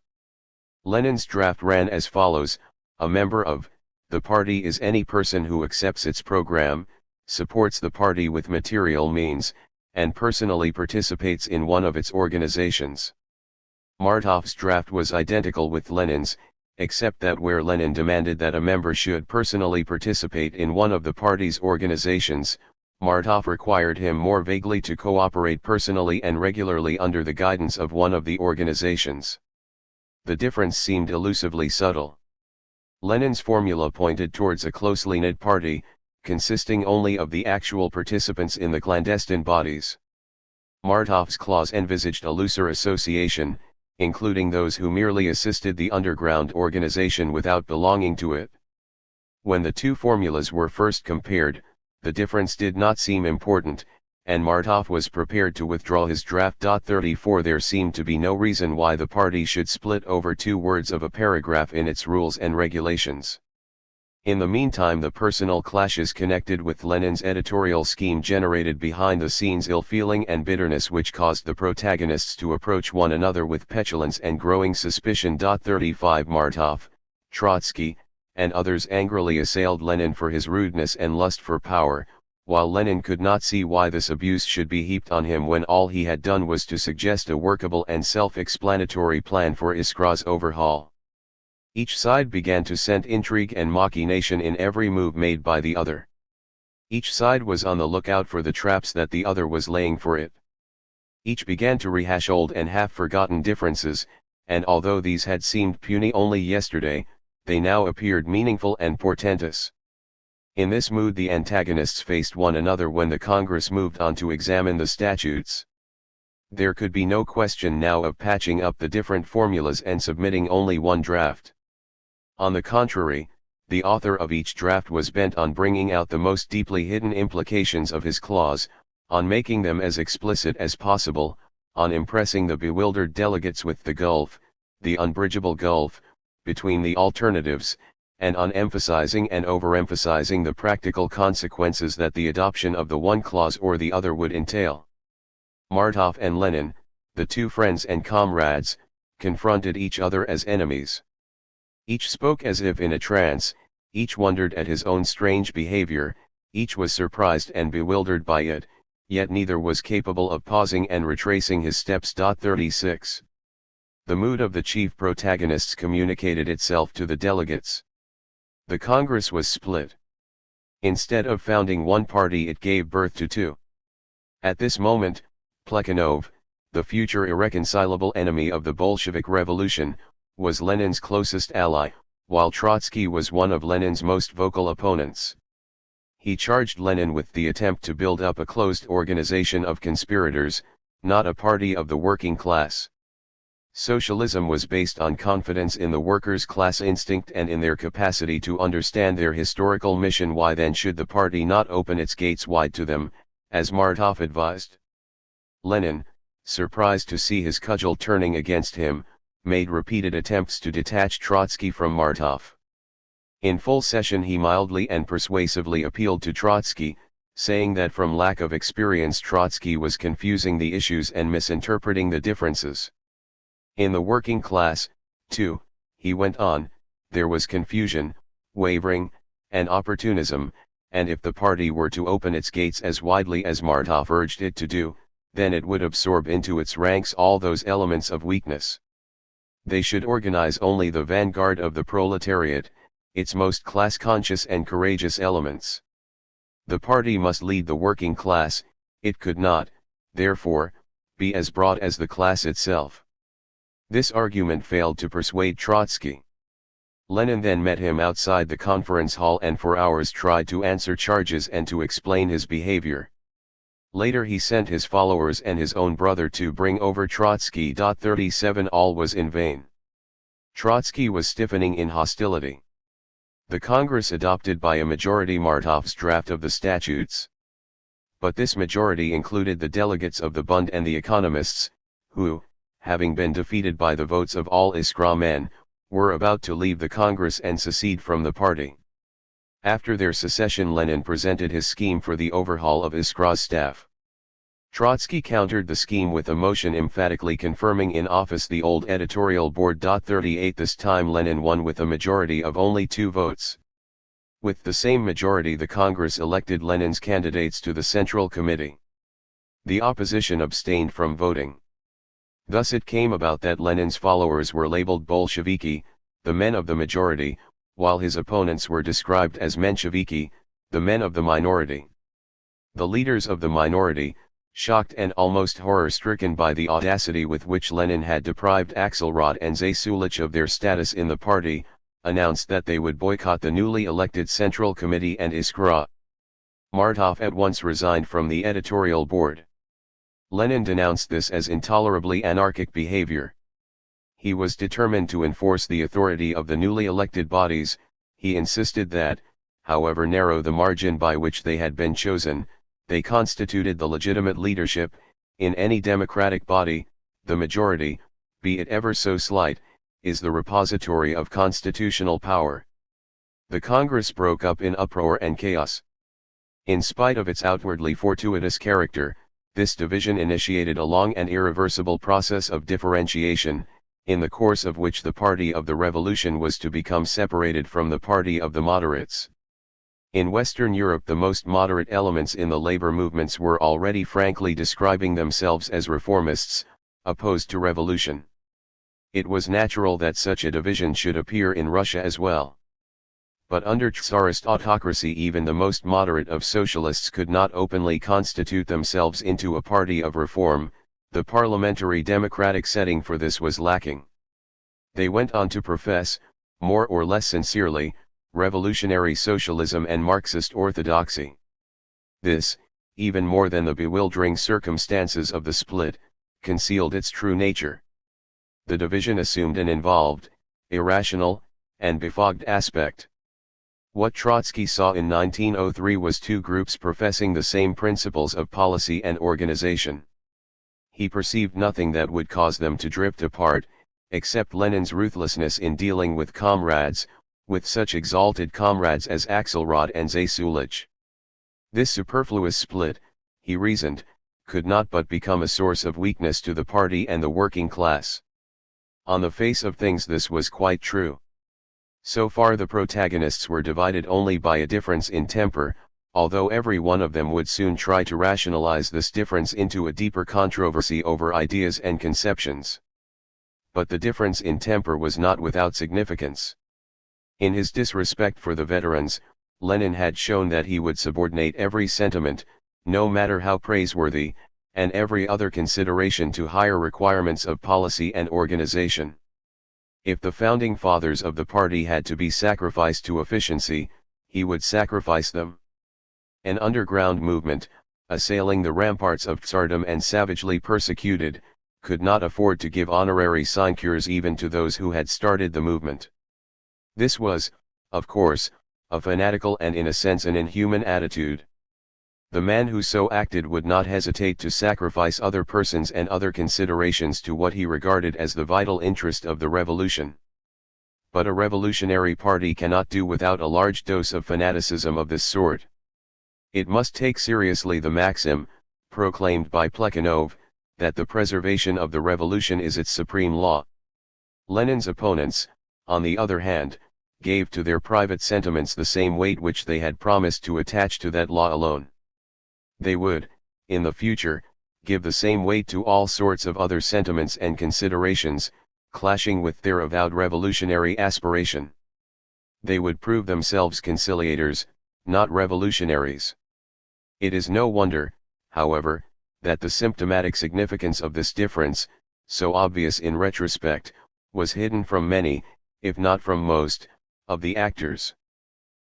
Lenin's draft ran as follows: a member of the party is any person who accepts its program, supports the party with material means, and personally participates in one of its organizations. Martov's draft was identical with Lenin's, except that where Lenin demanded that a member should personally participate in one of the party's organizations, Martov required him more vaguely to cooperate personally and regularly under the guidance of one of the organizations. The difference seemed elusively subtle. Lenin's formula pointed towards a closely knit party, consisting only of the actual participants in the clandestine bodies. Martov's clause envisaged a looser association, including those who merely assisted the underground organization without belonging to it. When the 2 formulas were first compared, the difference did not seem important, and Martov was prepared to withdraw his draft. 34 There seemed to be no reason why the party should split over 2 words of a paragraph in its rules and regulations. In the meantime, the personal clashes connected with Lenin's editorial scheme generated behind the scenes ill feeling and bitterness which caused the protagonists to approach one another with petulance and growing suspicion. 35 Martov, Trotsky, and others angrily assailed Lenin for his rudeness and lust for power, while Lenin could not see why this abuse should be heaped on him when all he had done was to suggest a workable and self-explanatory plan for Iskra's overhaul. Each side began to scent intrigue and machination in every move made by the other. Each side was on the lookout for the traps that the other was laying for it. Each began to rehash old and half-forgotten differences, and although these had seemed puny only yesterday, they now appeared meaningful and portentous. In this mood the antagonists faced one another when the Congress moved on to examine the statutes. There could be no question now of patching up the different formulas and submitting only one draft. On the contrary, the author of each draft was bent on bringing out the most deeply hidden implications of his clause, on making them as explicit as possible, on impressing the bewildered delegates with the gulf, the unbridgeable gulf, between the alternatives, and on emphasizing and overemphasizing the practical consequences that the adoption of the one clause or the other would entail. Martov and Lenin, the 2 friends and comrades, confronted each other as enemies. Each spoke as if in a trance, each wondered at his own strange behavior, each was surprised and bewildered by it, yet neither was capable of pausing and retracing his steps. 36. The mood of the chief protagonists communicated itself to the delegates. The Congress was split. Instead of founding one party, it gave birth to 2. At this moment, Plekhanov, the future irreconcilable enemy of the Bolshevik Revolution, was Lenin's closest ally, while Trotsky was one of Lenin's most vocal opponents. He charged Lenin with the attempt to build up a closed organization of conspirators, not a party of the working class. Socialism was based on confidence in the workers' class instinct and in their capacity to understand their historical mission. Why then should the party not open its gates wide to them, as Martov advised? Lenin, surprised to see his cudgel turning against him, made repeated attempts to detach Trotsky from Martov. In full session he mildly and persuasively appealed to Trotsky, saying that from lack of experience Trotsky was confusing the issues and misinterpreting the differences. In the working class, too, he went on, there was confusion, wavering, and opportunism, and if the party were to open its gates as widely as Martov urged it to do, then it would absorb into its ranks all those elements of weakness. They should organize only the vanguard of the proletariat, its most class-conscious and courageous elements. The party must lead the working class, it could not, therefore, be as broad as the class itself. This argument failed to persuade Trotsky. Lenin then met him outside the conference hall and for hours tried to answer charges and to explain his behavior. Later he sent his followers and his own brother to bring over Trotsky. 37 All was in vain. Trotsky was stiffening in hostility. The Congress adopted by a majority Martov's draft of the statutes. But this majority included the delegates of the Bund and the economists, who, having been defeated by the votes of all Iskra men, were about to leave the Congress and secede from the party. After their secession Lenin presented his scheme for the overhaul of Iskra's staff. Trotsky countered the scheme with a motion emphatically confirming in office the old editorial board. 38 This time Lenin won with a majority of only 2 votes. With the same majority the Congress elected Lenin's candidates to the Central Committee. The opposition abstained from voting. Thus it came about that Lenin's followers were labeled Bolsheviki, the men of the majority, while his opponents were described as Mensheviki, the men of the minority. The leaders of the minority, shocked and almost horror-stricken by the audacity with which Lenin had deprived Axelrod and Zasulich of their status in the party, announced that they would boycott the newly elected Central Committee and Iskra. Martov at once resigned from the editorial board. Lenin denounced this as intolerably anarchic behavior. He was determined to enforce the authority of the newly elected bodies. He insisted that, however narrow the margin by which they had been chosen, they constituted the legitimate leadership. In any democratic body, the majority, be it ever so slight, is the repository of constitutional power. The Congress broke up in uproar and chaos. In spite of its outwardly fortuitous character, this division initiated a long and irreversible process of differentiation, in the course of which the party of the revolution was to become separated from the party of the moderates. In Western Europe the most moderate elements in the labor movements were already frankly describing themselves as reformists, opposed to revolution. It was natural that such a division should appear in Russia as well. But under Tsarist autocracy even the most moderate of socialists could not openly constitute themselves into a party of reform. The parliamentary democratic setting for this was lacking. They went on to profess, more or less sincerely, revolutionary socialism and Marxist orthodoxy. This, even more than the bewildering circumstances of the split, concealed its true nature. The division assumed an involved, irrational, and befogged aspect. What Trotsky saw in 1903 was 2 groups professing the same principles of policy and organization. He perceived nothing that would cause them to drift apart, except Lenin's ruthlessness in dealing with comrades, with such exalted comrades as Axelrod and Zasulich. This superfluous split, he reasoned, could not but become a source of weakness to the party and the working class. On the face of things this was quite true. So far the protagonists were divided only by a difference in temper, although every one of them would soon try to rationalize this difference into a deeper controversy over ideas and conceptions. But the difference in temper was not without significance. In his disrespect for the veterans, Lenin had shown that he would subordinate every sentiment, no matter how praiseworthy, and every other consideration to higher requirements of policy and organization. If the founding fathers of the party had to be sacrificed to efficiency, he would sacrifice them. An underground movement, assailing the ramparts of Tsardom and savagely persecuted, could not afford to give honorary sinecures even to those who had started the movement. This was, of course, a fanatical and in a sense an inhuman attitude. The man who so acted would not hesitate to sacrifice other persons and other considerations to what he regarded as the vital interest of the revolution. But a revolutionary party cannot do without a large dose of fanaticism of this sort. It must take seriously the maxim, proclaimed by Plekhanov, that the preservation of the revolution is its supreme law. Lenin's opponents, on the other hand, gave to their private sentiments the same weight which they had promised to attach to that law alone. They would, in the future, give the same weight to all sorts of other sentiments and considerations, clashing with their avowed revolutionary aspiration. They would prove themselves conciliators, not revolutionaries. It is no wonder, however, that the symptomatic significance of this difference, so obvious in retrospect, was hidden from many, if not from most, of the actors.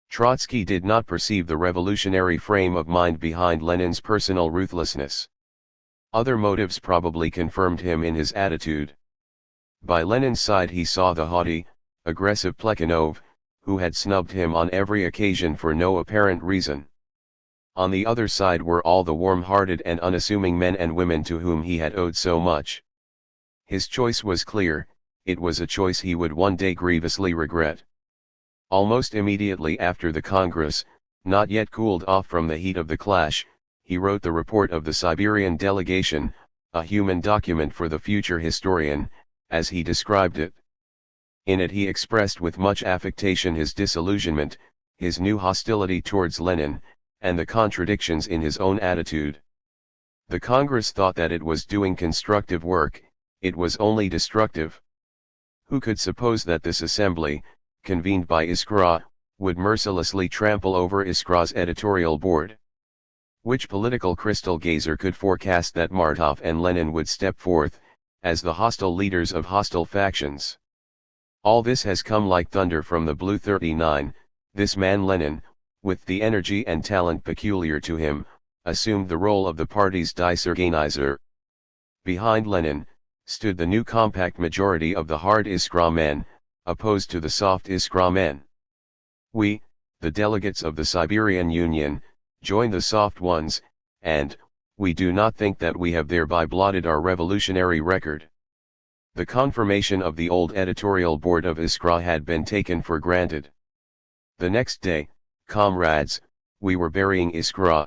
Trotsky did not perceive the revolutionary frame of mind behind Lenin's personal ruthlessness. Other motives probably confirmed him in his attitude. By Lenin's side he saw the haughty, aggressive Plekhanov, who had snubbed him on every occasion for no apparent reason. On the other side were all the warm-hearted and unassuming men and women to whom he had owed so much. His choice was clear, it was a choice he would one day grievously regret. Almost immediately after the Congress, not yet cooled off from the heat of the clash, he wrote the report of the Siberian delegation, a human document for the future historian, as he described it. In it he expressed with much affectation his disillusionment, his new hostility towards Lenin, and the contradictions in his own attitude. The Congress thought that it was doing constructive work, it was only destructive. Who could suppose that this assembly, convened by Iskra, would mercilessly trample over Iskra's editorial board? Which political crystal gazer could forecast that Martov and Lenin would step forth, as the hostile leaders of hostile factions? All this has come like thunder from the Blue 39, this man Lenin, with the energy and talent peculiar to him, assumed the role of the party's disorganizer. Behind Lenin, stood the new compact majority of the hard Iskra men, opposed to the soft Iskra men. We, the delegates of the Siberian Union, join the soft ones, and, we do not think that we have thereby blotted our revolutionary record. The confirmation of the old editorial board of Iskra had been taken for granted. The next day, comrades, we were burying Iskra.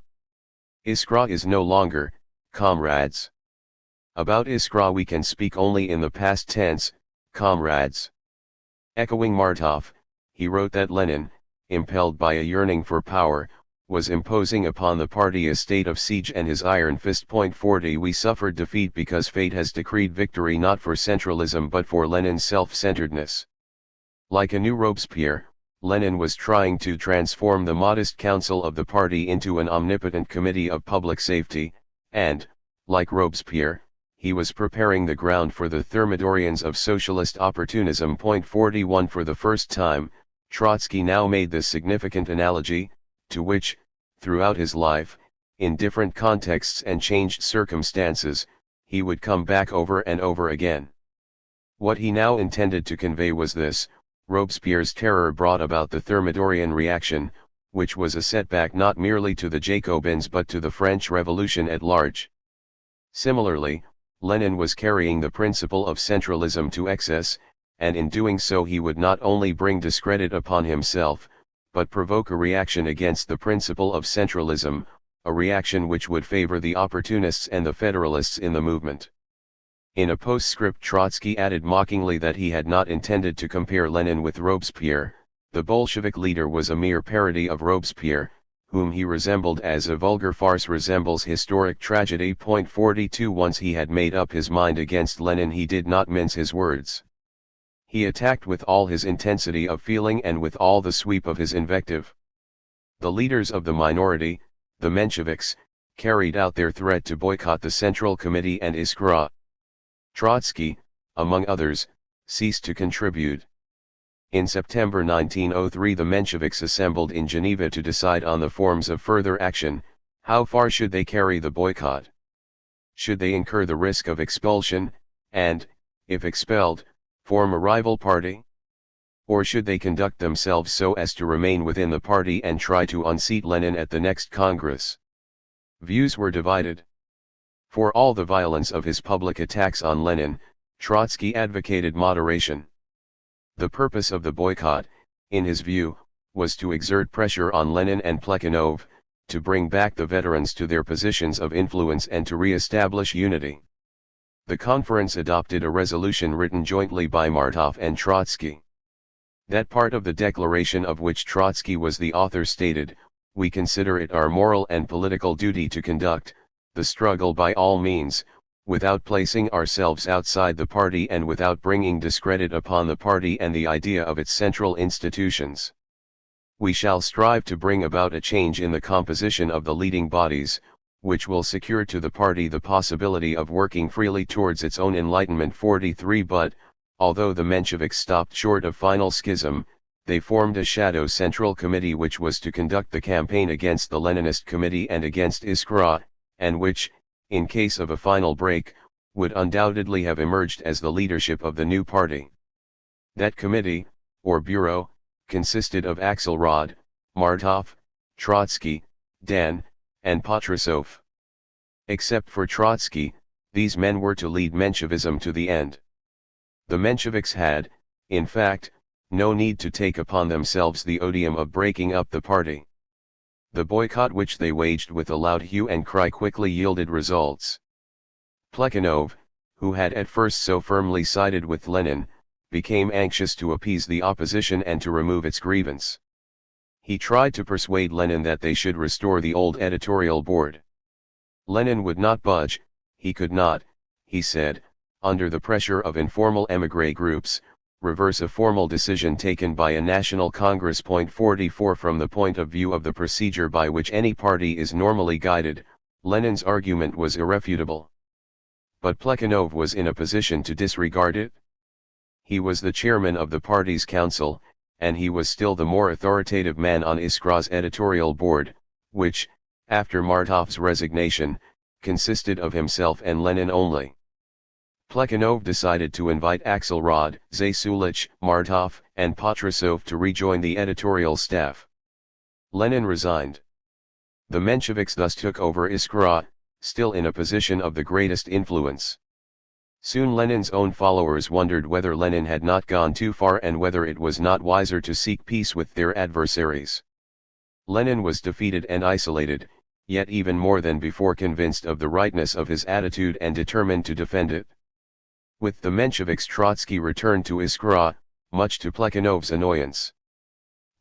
Iskra is no longer, comrades. About Iskra we can speak only in the past tense, comrades. Echoing Martov, he wrote that Lenin, impelled by a yearning for power, was imposing upon the party a state of siege and his iron fist. 40 We suffered defeat because fate has decreed victory not for centralism but for Lenin's self-centeredness. Like a new Robespierre, Lenin was trying to transform the modest council of the party into an omnipotent committee of public safety, and, like Robespierre, he was preparing the ground for the Thermidorians of socialist opportunism. 41 For the first time, Trotsky now made this significant analogy, to which, throughout his life, in different contexts and changed circumstances, he would come back over and over again. What he now intended to convey was this: Robespierre's terror brought about the Thermidorian reaction, which was a setback not merely to the Jacobins but to the French Revolution at large. Similarly, Lenin was carrying the principle of centralism to excess, and in doing so he would not only bring discredit upon himself, but provoke a reaction against the principle of centralism, a reaction which would favor the opportunists and the federalists in the movement. In a postscript Trotsky added mockingly that he had not intended to compare Lenin with Robespierre. The Bolshevik leader was a mere parody of Robespierre, whom he resembled as a vulgar farce resembles historic tragedy. 42 Once he had made up his mind against Lenin he did not mince his words. He attacked with all his intensity of feeling and with all the sweep of his invective. The leaders of the minority, the Mensheviks, carried out their threat to boycott the Central Committee and Iskra. Trotsky, among others, ceased to contribute. In September 1903 the Mensheviks assembled in Geneva to decide on the forms of further action. How far should they carry the boycott? Should they incur the risk of expulsion, and, if expelled, form a rival party? Or should they conduct themselves so as to remain within the party and try to unseat Lenin at the next Congress? Views were divided. For all the violence of his public attacks on Lenin, Trotsky advocated moderation. The purpose of the boycott, in his view, was to exert pressure on Lenin and Plekhanov, to bring back the veterans to their positions of influence and to re-establish unity. The conference adopted a resolution written jointly by Martov and Trotsky. That part of the declaration of which Trotsky was the author stated, "We consider it our moral and political duty to conduct the struggle by all means, without placing ourselves outside the party and without bringing discredit upon the party and the idea of its central institutions. We shall strive to bring about a change in the composition of the leading bodies, which will secure to the party the possibility of working freely towards its own enlightenment." 43 But, although the Mensheviks stopped short of final schism, they formed a shadow central committee which was to conduct the campaign against the Leninist committee and against Iskra, and which, in case of a final break, would undoubtedly have emerged as the leadership of the new party. That committee, or bureau, consisted of Axelrod, Martov, Trotsky, Dan, and Patrusov. Except for Trotsky, these men were to lead Menshevism to the end. The Mensheviks had, in fact, no need to take upon themselves the odium of breaking up the party. The boycott which they waged with a loud hue and cry quickly yielded results. Plekhanov, who had at first so firmly sided with Lenin, became anxious to appease the opposition and to remove its grievance. He tried to persuade Lenin that they should restore the old editorial board. Lenin would not budge. He could not, he said, under the pressure of informal émigré groups, reverse a formal decision taken by a national congress. 44 From the point of view of the procedure by which any party is normally guided, Lenin's argument was irrefutable. But Plekhanov was in a position to disregard it. He was the chairman of the party's council, and he was still the more authoritative man on Iskra's editorial board, which, after Martov's resignation, consisted of himself and Lenin only. Plekhanov decided to invite Axelrod, Zasulich, Martov, and Patrusov to rejoin the editorial staff. Lenin resigned. The Mensheviks thus took over Iskra, still in a position of the greatest influence. Soon Lenin's own followers wondered whether Lenin had not gone too far and whether it was not wiser to seek peace with their adversaries. Lenin was defeated and isolated, yet even more than before convinced of the rightness of his attitude and determined to defend it. With the Mensheviks, Trotsky returned to Iskra, much to Plekhanov's annoyance.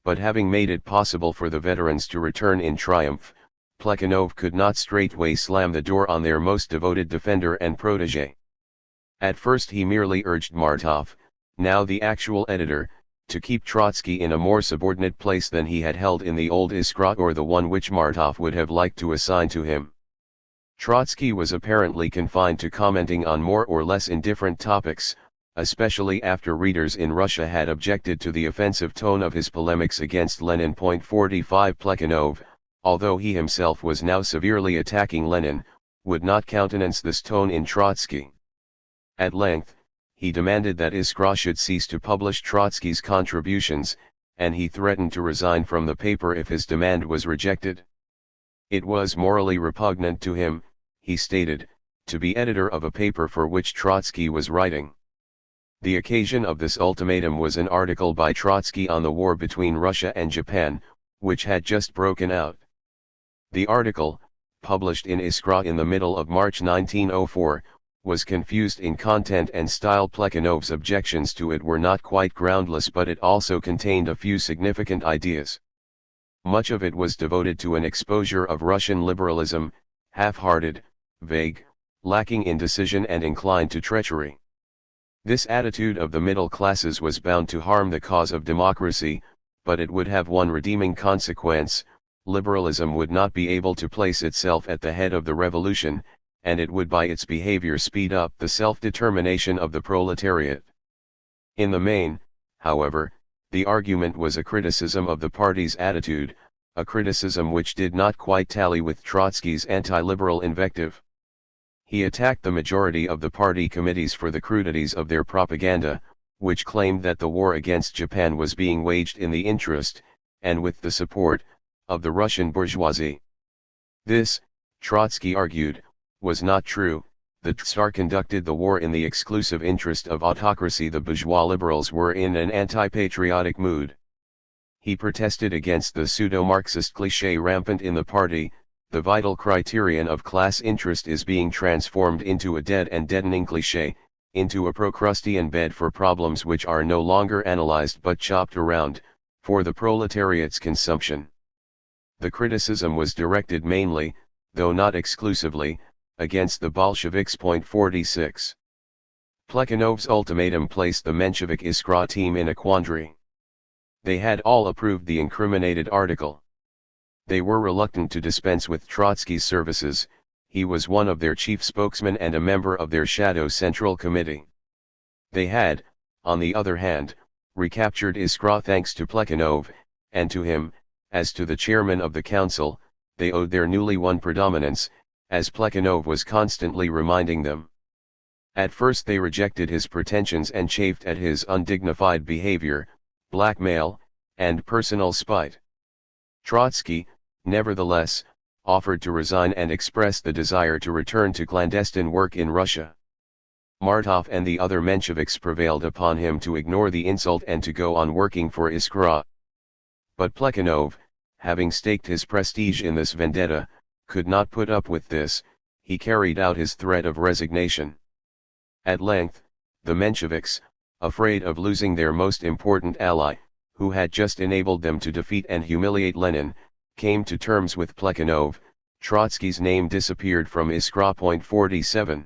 But having made it possible for the veterans to return in triumph, Plekhanov could not straightway slam the door on their most devoted defender and protégé. At first he merely urged Martov, now the actual editor, to keep Trotsky in a more subordinate place than he had held in the old Iskra or the one which Martov would have liked to assign to him. Trotsky was apparently confined to commenting on more or less indifferent topics, especially after readers in Russia had objected to the offensive tone of his polemics against Lenin. 45 Plekhanov, although he himself was now severely attacking Lenin, would not countenance this tone in Trotsky. At length, he demanded that Iskra should cease to publish Trotsky's contributions, and he threatened to resign from the paper if his demand was rejected. It was morally repugnant to him, he stated, to be editor of a paper for which Trotsky was writing. The occasion of this ultimatum was an article by Trotsky on the war between Russia and Japan, which had just broken out. The article, published in Iskra in the middle of March 1904, was confused in content and style. Plekhanov's objections to it were not quite groundless, but it also contained a few significant ideas. Much of it was devoted to an exposure of Russian liberalism, half-hearted, vague, lacking in decision and inclined to treachery. This attitude of the middle classes was bound to harm the cause of democracy, but it would have one redeeming consequence: liberalism would not be able to place itself at the head of the revolution, and it would by its behavior speed up the self-determination of the proletariat. In the main, however, the argument was a criticism of the party's attitude, a criticism which did not quite tally with Trotsky's anti-liberal invective. He attacked the majority of the party committees for the crudities of their propaganda, which claimed that the war against Japan was being waged in the interest, and with the support, of the Russian bourgeoisie. This, Trotsky argued, was not true. The Tsar conducted the war in the exclusive interest of autocracy. The bourgeois liberals were in an anti-patriotic mood. He protested against the pseudo-Marxist cliché rampant in the party. The vital criterion of class interest is being transformed into a dead and deadening cliché, into a Procrustean bed for problems which are no longer analyzed but chopped around, for the proletariat's consumption. The criticism was directed mainly, though not exclusively, against the Bolsheviks. 46. Plekhanov's ultimatum placed the Menshevik Iskra team in a quandary. They had all approved the incriminated article. They were reluctant to dispense with Trotsky's services. He was one of their chief spokesmen and a member of their shadow Central Committee. They had, on the other hand, recaptured Iskra thanks to Plekhanov, and to him, as to the chairman of the council, they owed their newly won predominance, as Plekhanov was constantly reminding them. At first they rejected his pretensions and chafed at his undignified behavior, blackmail, and personal spite. Trotsky, nevertheless, offered to resign and expressed the desire to return to clandestine work in Russia. Martov and the other Mensheviks prevailed upon him to ignore the insult and to go on working for Iskra. But Plekhanov, having staked his prestige in this vendetta, could not put up with this. He carried out his threat of resignation. At length, the Mensheviks, afraid of losing their most important ally, who had just enabled them to defeat and humiliate Lenin, came to terms with Plekhanov. Trotsky's name disappeared from Iskra. 47.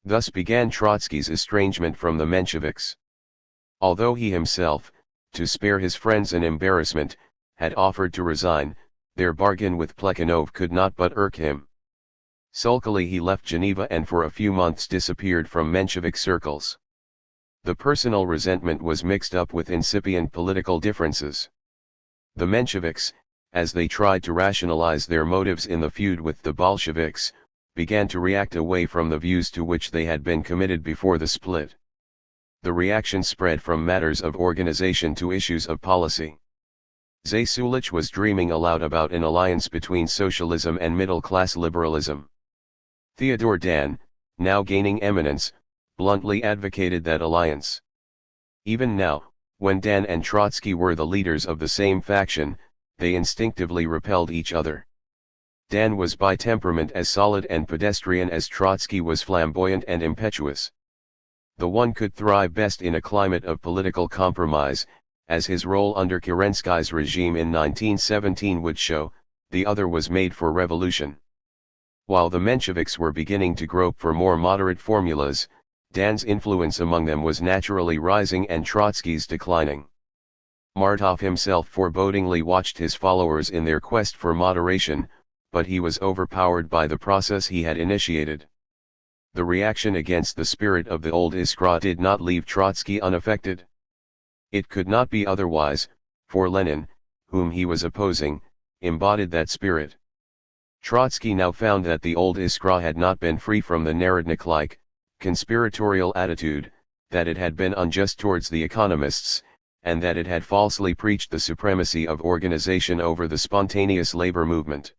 Thus began Trotsky's estrangement from the Mensheviks. Although he himself, to spare his friends an embarrassment, had offered to resign, their bargain with Plekhanov could not but irk him. Sulkily he left Geneva and for a few months disappeared from Menshevik circles. The personal resentment was mixed up with incipient political differences. The Mensheviks, as they tried to rationalize their motives in the feud with the Bolsheviks, began to react away from the views to which they had been committed before the split. The reaction spread from matters of organization to issues of policy. Zasulich was dreaming aloud about an alliance between socialism and middle-class liberalism. Theodor Dan, now gaining eminence, bluntly advocated that alliance. Even now, when Dan and Trotsky were the leaders of the same faction, they instinctively repelled each other. Dan was by temperament as solid and pedestrian as Trotsky was flamboyant and impetuous. The one could thrive best in a climate of political compromise, as his role under Kerensky's regime in 1917 would show. The other was made for revolution. While the Mensheviks were beginning to grope for more moderate formulas, Dan's influence among them was naturally rising and Trotsky's declining. Martov himself forebodingly watched his followers in their quest for moderation, but he was overpowered by the process he had initiated. The reaction against the spirit of the old Iskra did not leave Trotsky unaffected. It could not be otherwise, for Lenin, whom he was opposing, embodied that spirit. Trotsky now found that the old Iskra had not been free from the Narodnik-like, conspiratorial attitude, that it had been unjust towards the economists, and that it had falsely preached the supremacy of organization over the spontaneous labor movement.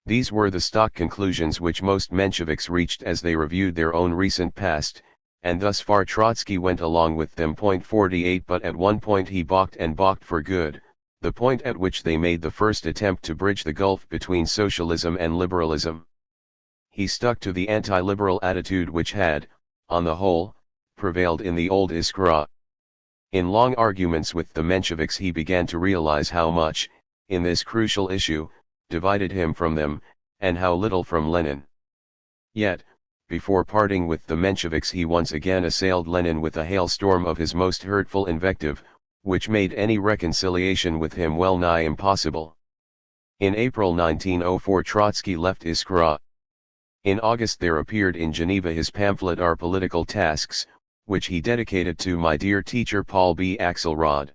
These were the stock conclusions which most Mensheviks reached as they reviewed their own recent past, and thus far Trotsky went along with them. 48 But at one point he balked and balked for good, the point at which they made the first attempt to bridge the gulf between socialism and liberalism. He stuck to the anti-liberal attitude which had, on the whole, prevailed in the old Iskra. In long arguments with the Mensheviks he began to realize how much, in this crucial issue, divided him from them, and how little from Lenin. Yet, before parting with the Mensheviks he once again assailed Lenin with a hailstorm of his most hurtful invective, which made any reconciliation with him well nigh impossible. In April 1904 Trotsky left Iskra. In August there appeared in Geneva his pamphlet Our Political Tasks, which he dedicated to my dear teacher Paul B. Axelrod.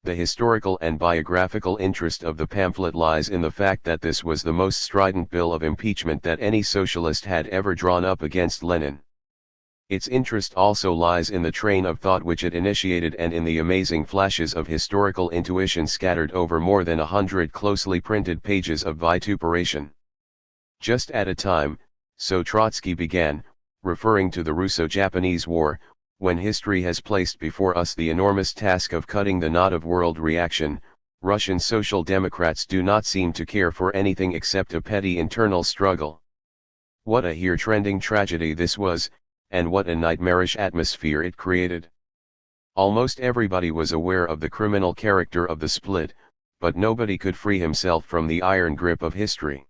The historical and biographical interest of the pamphlet lies in the fact that this was the most strident bill of impeachment that any socialist had ever drawn up against Lenin. Its interest also lies in the train of thought which it initiated and in the amazing flashes of historical intuition scattered over more than 100 closely printed pages of vituperation. Just at a time, so Trotsky began, referring to the Russo-Japanese War, when history has placed before us the enormous task of cutting the knot of world reaction, Russian Social Democrats do not seem to care for anything except a petty internal struggle. What a here-trending tragedy this was, and what a nightmarish atmosphere it created. Almost everybody was aware of the criminal character of the split, but nobody could free himself from the iron grip of history.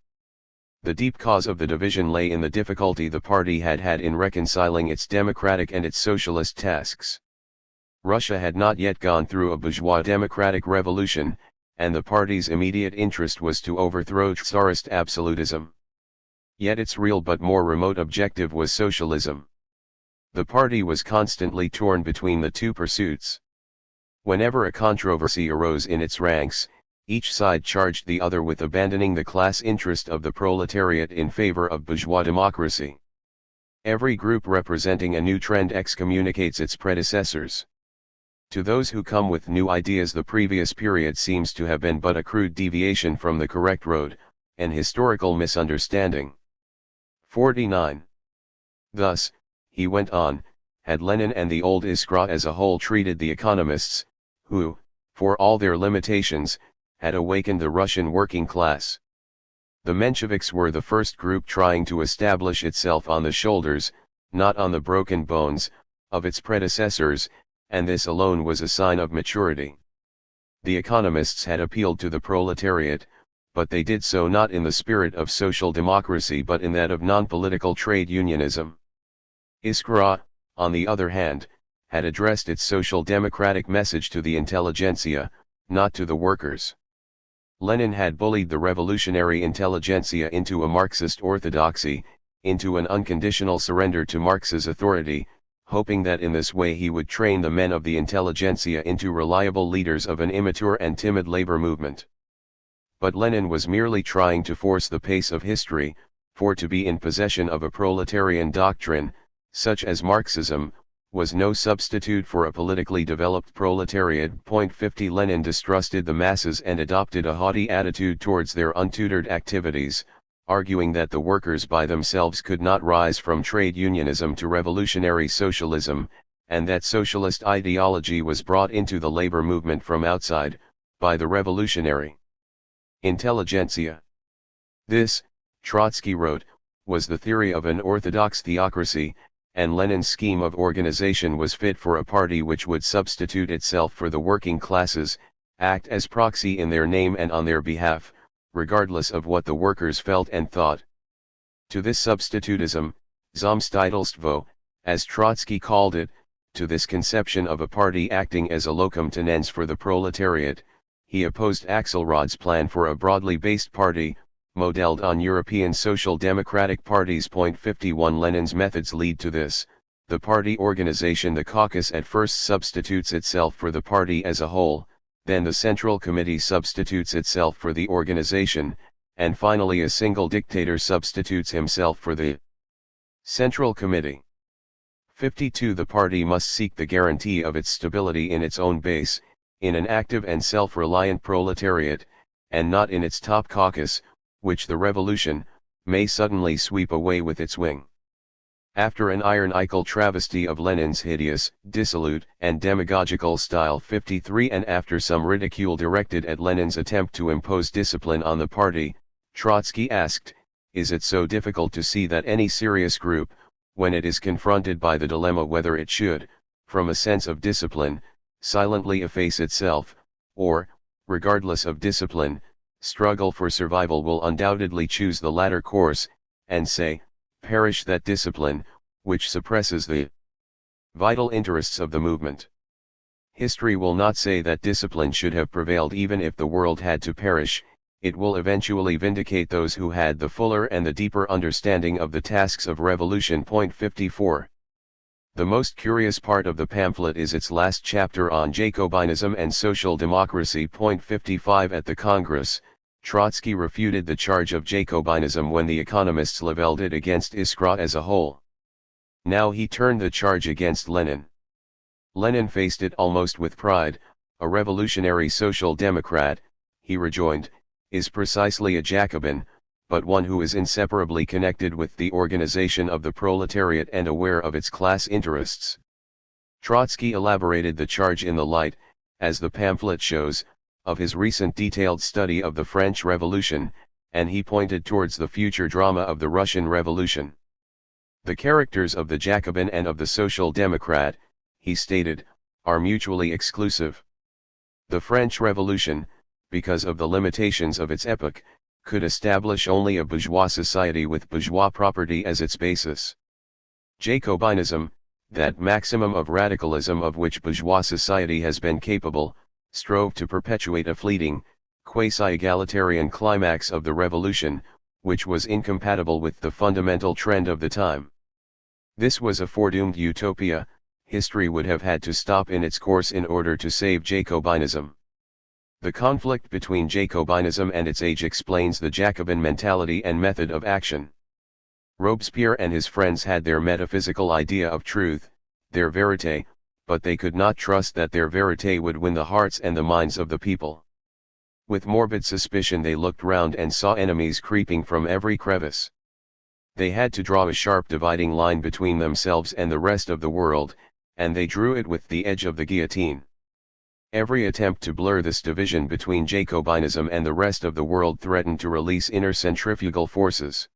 The deep cause of the division lay in the difficulty the party had had in reconciling its democratic and its socialist tasks. Russia had not yet gone through a bourgeois democratic revolution, and the party's immediate interest was to overthrow Tsarist absolutism. Yet its real but more remote objective was socialism. The party was constantly torn between the two pursuits. Whenever a controversy arose in its ranks, each side charged the other with abandoning the class interest of the proletariat in favor of bourgeois democracy. Every group representing a new trend excommunicates its predecessors. To those who come with new ideas, the previous period seems to have been but a crude deviation from the correct road, an historical misunderstanding. 49. Thus, he went on, had Lenin and the old Iskra as a whole treated the economists, who, for all their limitations, had awakened the Russian working class. The Mensheviks were the first group trying to establish itself on the shoulders, not on the broken bones, of its predecessors, and this alone was a sign of maturity. The economists had appealed to the proletariat, but they did so not in the spirit of social democracy but in that of non-political trade unionism. Iskra, on the other hand, had addressed its social democratic message to the intelligentsia, not to the workers. Lenin had bullied the revolutionary intelligentsia into a Marxist orthodoxy, into an unconditional surrender to Marx's authority, hoping that in this way he would train the men of the intelligentsia into reliable leaders of an immature and timid labor movement. But Lenin was merely trying to force the pace of history, for to be in possession of a proletarian doctrine, such as Marxism, was no substitute for a politically developed proletariat. 50 Lenin distrusted the masses and adopted a haughty attitude towards their untutored activities, arguing that the workers by themselves could not rise from trade unionism to revolutionary socialism, and that socialist ideology was brought into the labor movement from outside, by the revolutionary intelligentsia. This, Trotsky wrote, was the theory of an orthodox theocracy, and Lenin's scheme of organization was fit for a party which would substitute itself for the working classes, act as proxy in their name and on their behalf, regardless of what the workers felt and thought. To this substitutism, Zamstitelstvo, as Trotsky called it, to this conception of a party acting as a locum tenens for the proletariat, he opposed Axelrod's plan for a broadly based party, modeled on European social democratic parties. 51 Lenin's methods lead to this: the party organization. The caucus at first substitutes itself for the party as a whole, then the Central Committee substitutes itself for the organization, and finally a single dictator substitutes himself for the Central Committee. 52 The party must seek the guarantee of its stability in its own base, in an active and self-reliant proletariat, and not in its top caucus, which the revolution may suddenly sweep away with its wing. After an ironical travesty of Lenin's hideous, dissolute, and demagogical style. 53 And after some ridicule directed at Lenin's attempt to impose discipline on the party, Trotsky asked, "Is it so difficult to see that any serious group, when it is confronted by the dilemma whether it should, from a sense of discipline, silently efface itself, or, regardless of discipline, struggle for survival, will undoubtedly choose the latter course, and say, 'Perish that discipline, which suppresses the vital interests of the movement.' History will not say that discipline should have prevailed even if the world had to perish. It will eventually vindicate those who had the fuller and the deeper understanding of the tasks of revolution. 54. The most curious part of the pamphlet is its last chapter on Jacobinism and social democracy. Point 55 At the Congress, Trotsky refuted the charge of Jacobinism when the economists leveled it against Iskra as a whole. Now he turned the charge against Lenin. Lenin faced it almost with pride. A revolutionary social democrat, he rejoined, is precisely a Jacobin, but one who is inseparably connected with the organization of the proletariat and aware of its class interests. Trotsky elaborated the charge in the light, as the pamphlet shows, of his recent detailed study of the French Revolution, and he pointed towards the future drama of the Russian Revolution. The characters of the Jacobin and of the Social Democrat, he stated, are mutually exclusive. The French Revolution, because of the limitations of its epoch, could establish only a bourgeois society with bourgeois property as its basis. Jacobinism, that maximum of radicalism of which bourgeois society has been capable, strove to perpetuate a fleeting, quasi-egalitarian climax of the revolution, which was incompatible with the fundamental trend of the time. This was a foredoomed utopia. History would have had to stop in its course in order to save Jacobinism. The conflict between Jacobinism and its age explains the Jacobin mentality and method of action. Robespierre and his friends had their metaphysical idea of truth, their vérité, but they could not trust that their vérité would win the hearts and the minds of the people. With morbid suspicion they looked round and saw enemies creeping from every crevice. They had to draw a sharp dividing line between themselves and the rest of the world, and they drew it with the edge of the guillotine. Every attempt to blur this division between Jacobinism and the rest of the world threatened to release inner centrifugal forces.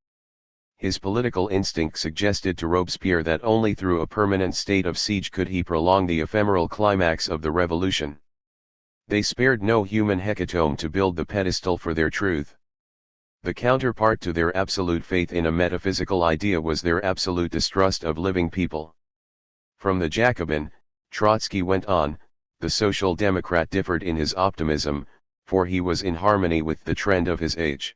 His political instinct suggested to Robespierre that only through a permanent state of siege could he prolong the ephemeral climax of the revolution. They spared no human hecatomb to build the pedestal for their truth. The counterpart to their absolute faith in a metaphysical idea was their absolute distrust of living people. From the Jacobin, Trotsky went on, the Social Democrat differed in his optimism, for he was in harmony with the trend of his age.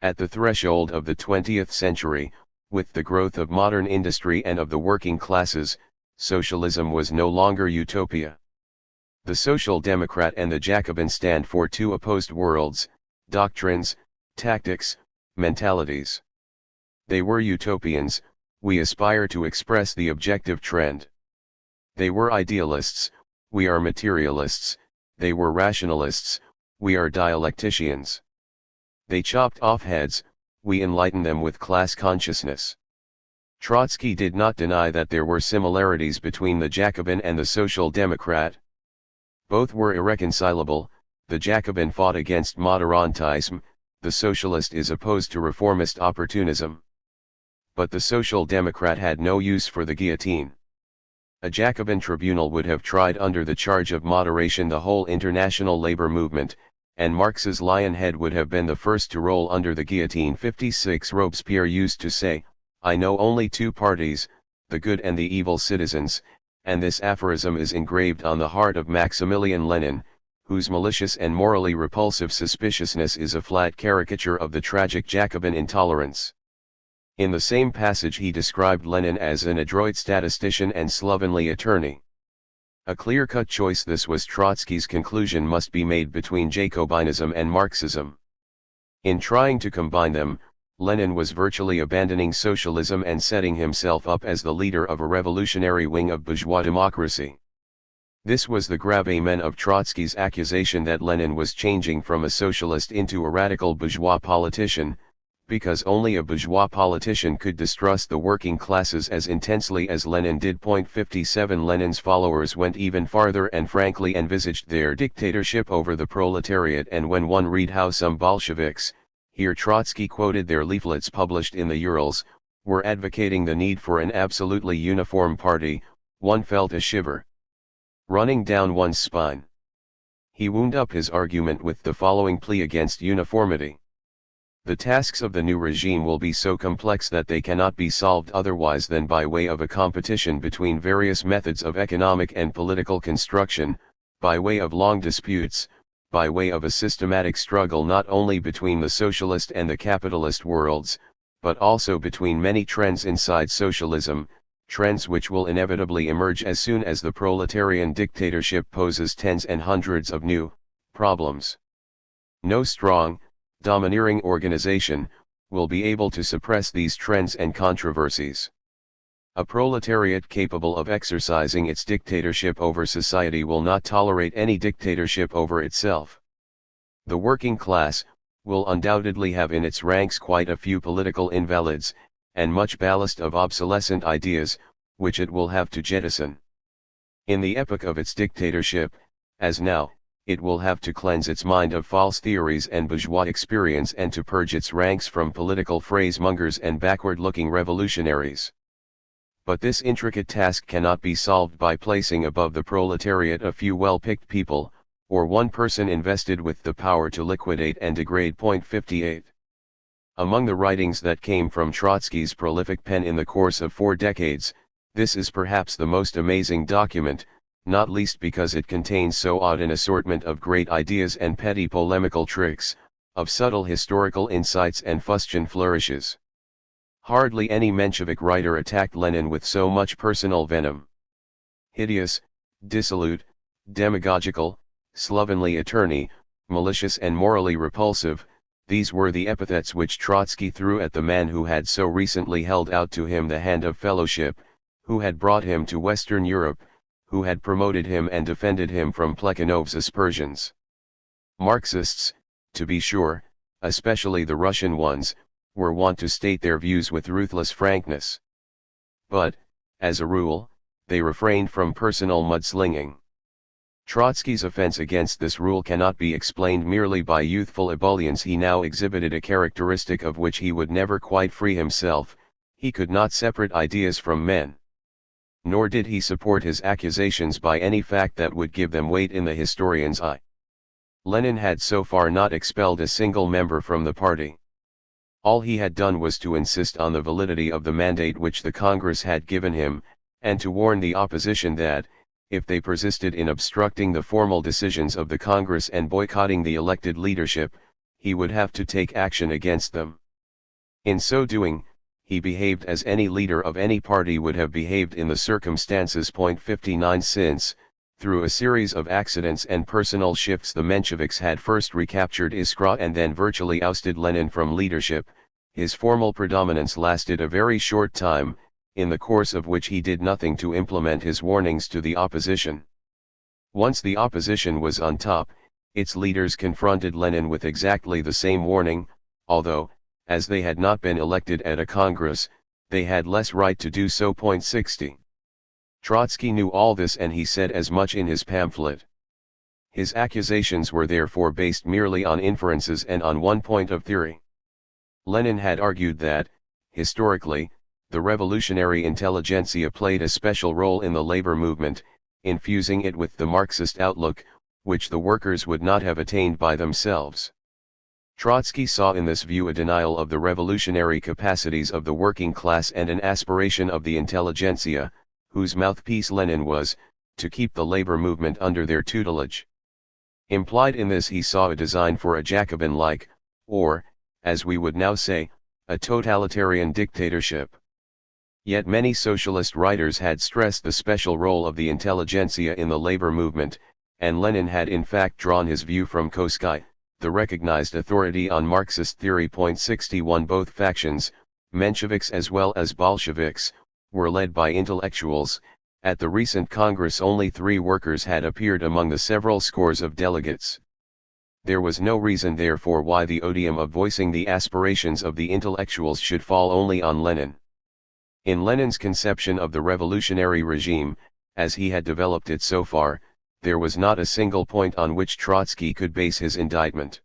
At the threshold of the 20th century, with the growth of modern industry and of the working classes, socialism was no longer utopia. The Social Democrat and the Jacobin stand for two opposed worlds, doctrines, tactics, mentalities. They were utopians. We aspire to express the objective trend. They were idealists. We are materialists. They were rationalists. We are dialecticians. They chopped off heads. We enlighten them with class consciousness. Trotsky did not deny that there were similarities between the Jacobin and the Social Democrat. Both were irreconcilable. The Jacobin fought against moderantism, the socialist is opposed to reformist opportunism. But the Social Democrat had no use for the guillotine. A Jacobin tribunal would have tried under the charge of moderation the whole international labor movement, and Marx's lion head would have been the first to roll under the guillotine. 56 Robespierre used to say, I know only two parties, the good and the evil citizens, and this aphorism is engraved on the heart of Maximilian Lenin, whose malicious and morally repulsive suspiciousness is a flat caricature of the tragic Jacobin intolerance. In the same passage he described Lenin as an adroit statistician and slovenly attorney. A clear-cut choice this was. Trotsky's conclusion must be made between Jacobinism and Marxism. In trying to combine them, Lenin was virtually abandoning socialism and setting himself up as the leader of a revolutionary wing of bourgeois democracy. This was the gravamen of Trotsky's accusation that Lenin was changing from a socialist into a radical bourgeois politician, because only a bourgeois politician could distrust the working classes as intensely as Lenin did. 57 Lenin's followers went even farther and frankly envisaged their dictatorship over the proletariat, and when one read how some Bolsheviks, here Trotsky quoted their leaflets published in the Urals, were advocating the need for an absolutely uniform party, one felt a shiver running down one's spine. He wound up his argument with the following plea against uniformity. The tasks of the new regime will be so complex that they cannot be solved otherwise than by way of a competition between various methods of economic and political construction, by way of long disputes, by way of a systematic struggle not only between the socialist and the capitalist worlds, but also between many trends inside socialism, trends which will inevitably emerge as soon as the proletarian dictatorship poses tens and hundreds of new problems. No strong, domineering organization will be able to suppress these trends and controversies. A proletariat capable of exercising its dictatorship over society will not tolerate any dictatorship over itself. The working class will undoubtedly have in its ranks quite a few political invalids, and much ballast of obsolescent ideas, which it will have to jettison. In the epoch of its dictatorship, as now, it will have to cleanse its mind of false theories and bourgeois experience and to purge its ranks from political phrasemongers and backward-looking revolutionaries. But this intricate task cannot be solved by placing above the proletariat a few well-picked people, or one person invested with the power to liquidate and degrade. 58. Among the writings that came from Trotsky's prolific pen in the course of 4 decades, this is perhaps the most amazing document, not least because it contains so odd an assortment of great ideas and petty polemical tricks, of subtle historical insights and fustian flourishes. Hardly any Menshevik writer attacked Lenin with so much personal venom. Hideous, dissolute, demagogical, slovenly attorney, malicious and morally repulsive, these were the epithets which Trotsky threw at the man who had so recently held out to him the hand of fellowship, who had brought him to Western Europe, who had promoted him and defended him from Plekhanov's aspersions. Marxists, to be sure, especially the Russian ones, were wont to state their views with ruthless frankness. But, as a rule, they refrained from personal mudslinging. Trotsky's offense against this rule cannot be explained merely by youthful ebullience. He now exhibited a characteristic of which he would never quite free himself: he could not separate ideas from men. Nor did he support his accusations by any fact that would give them weight in the historian's eye. Lenin had so far not expelled a single member from the party. All he had done was to insist on the validity of the mandate which the Congress had given him, and to warn the opposition that, if they persisted in obstructing the formal decisions of the Congress and boycotting the elected leadership, he would have to take action against them. In so doing, he behaved as any leader of any party would have behaved in the circumstances. 59 Since, through a series of accidents and personal shifts, the Mensheviks had first recaptured Iskra and then virtually ousted Lenin from leadership, his formal predominance lasted a very short time, in the course of which he did nothing to implement his warnings to the opposition. Once the opposition was on top, its leaders confronted Lenin with exactly the same warning, although, as they had not been elected at a Congress, they had less right to do so. 60. Trotsky knew all this and he said as much in his pamphlet. His accusations were therefore based merely on inferences and on one point of theory. Lenin had argued that, historically, the revolutionary intelligentsia played a special role in the labor movement, infusing it with the Marxist outlook, which the workers would not have attained by themselves. Trotsky saw in this view a denial of the revolutionary capacities of the working class and an aspiration of the intelligentsia, whose mouthpiece Lenin was, to keep the labor movement under their tutelage. Implied in this he saw a design for a Jacobin-like, or, as we would now say, a totalitarian dictatorship. Yet many socialist writers had stressed the special role of the intelligentsia in the labor movement, and Lenin had in fact drawn his view from Trotsky, the recognized authority on Marxist theory. 61 Both factions, Mensheviks as well as Bolsheviks, were led by intellectuals. At the recent Congress only 3 workers had appeared among the several scores of delegates. There was no reason therefore why the odium of voicing the aspirations of the intellectuals should fall only on Lenin. In Lenin's conception of the revolutionary regime, as he had developed it so far, there was not a single point on which Trotsky could base his indictment.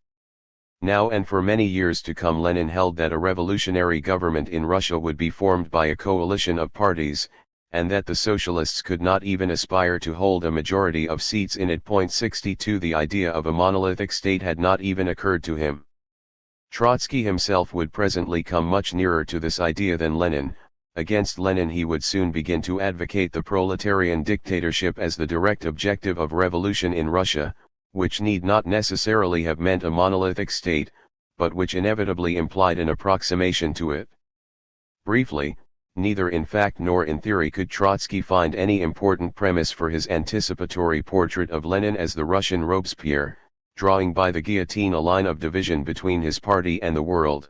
Now and for many years to come Lenin held that a revolutionary government in Russia would be formed by a coalition of parties, and that the socialists could not even aspire to hold a majority of seats in it. 62 The idea of a monolithic state had not even occurred to him. Trotsky himself would presently come much nearer to this idea than Lenin. Against Lenin he would soon begin to advocate the proletarian dictatorship as the direct objective of revolution in Russia, which need not necessarily have meant a monolithic state, but which inevitably implied an approximation to it. Briefly, neither in fact nor in theory could Trotsky find any important premise for his anticipatory portrait of Lenin as the Russian Robespierre, drawing by the guillotine a line of division between his party and the world.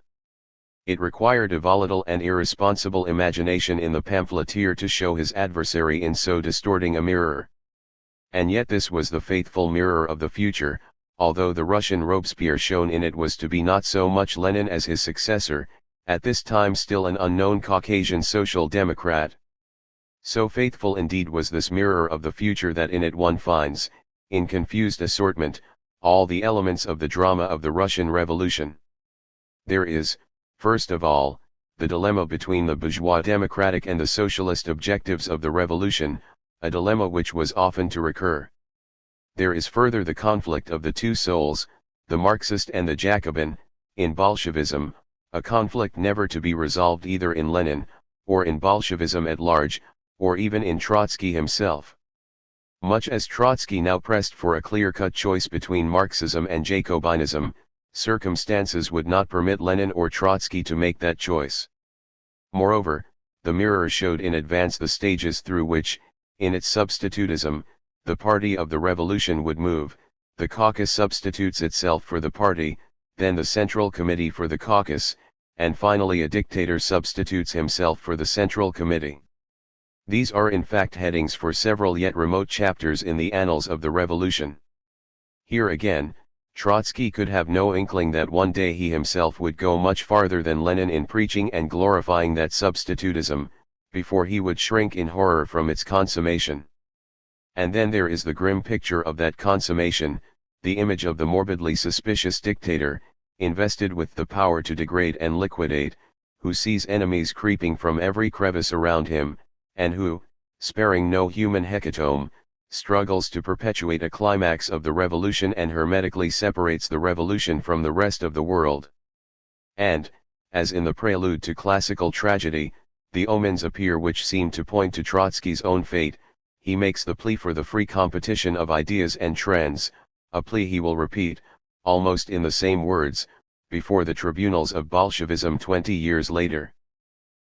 It required a volatile and irresponsible imagination in the pamphleteer to show his adversary in so distorting a mirror. And yet this was the faithful mirror of the future, although the Russian Robespierre shown in it was to be not so much Lenin as his successor, at this time still an unknown Caucasian social democrat. So faithful indeed was this mirror of the future that in it one finds, in confused assortment, all the elements of the drama of the Russian Revolution. There is, first of all, the dilemma between the bourgeois democratic and the socialist objectives of the revolution, a dilemma which was often to recur. There is further the conflict of the two souls, the Marxist and the Jacobin, in Bolshevism, a conflict never to be resolved either in Lenin, or in Bolshevism at large, or even in Trotsky himself. Much as Trotsky now pressed for a clear-cut choice between Marxism and Jacobinism, circumstances would not permit Lenin or Trotsky to make that choice. Moreover, the mirror showed in advance the stages through which, in its substitutism, the party of the revolution would move. The caucus substitutes itself for the party, then the Central Committee for the caucus, and finally a dictator substitutes himself for the Central Committee. These are in fact headings for several yet remote chapters in the annals of the revolution. Here again, Trotsky could have no inkling that one day he himself would go much farther than Lenin in preaching and glorifying that substitutism, before he would shrink in horror from its consummation. And then there is the grim picture of that consummation, the image of the morbidly suspicious dictator, invested with the power to degrade and liquidate, who sees enemies creeping from every crevice around him, and who, sparing no human hecatomb, struggles to perpetuate a climax of the revolution and hermetically separates the revolution from the rest of the world. And, as in the prelude to classical tragedy, the omens appear which seem to point to Trotsky's own fate. He makes the plea for the free competition of ideas and trends, a plea he will repeat, almost in the same words, before the tribunals of Bolshevism 20 years later.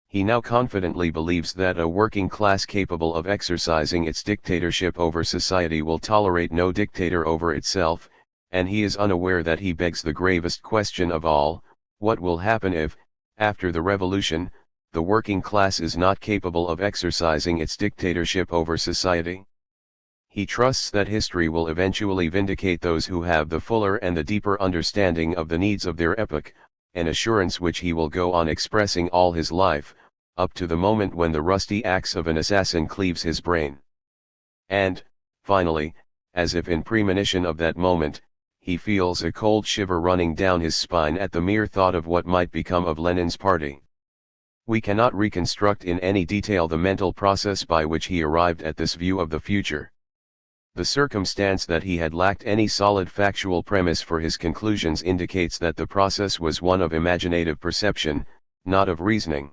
He now confidently believes that a working class capable of exercising its dictatorship over society will tolerate no dictator over itself, and he is unaware that he begs the gravest question of all: what will happen if, after the revolution, the working class is not capable of exercising its dictatorship over society? He trusts that history will eventually vindicate those who have the fuller and the deeper understanding of the needs of their epoch, an assurance which he will go on expressing all his life, up to the moment when the rusty axe of an assassin cleaves his brain. And, finally, as if in premonition of that moment, he feels a cold shiver running down his spine at the mere thought of what might become of Lenin's party. We cannot reconstruct in any detail the mental process by which he arrived at this view of the future. The circumstance that he had lacked any solid factual premise for his conclusions indicates that the process was one of imaginative perception, not of reasoning.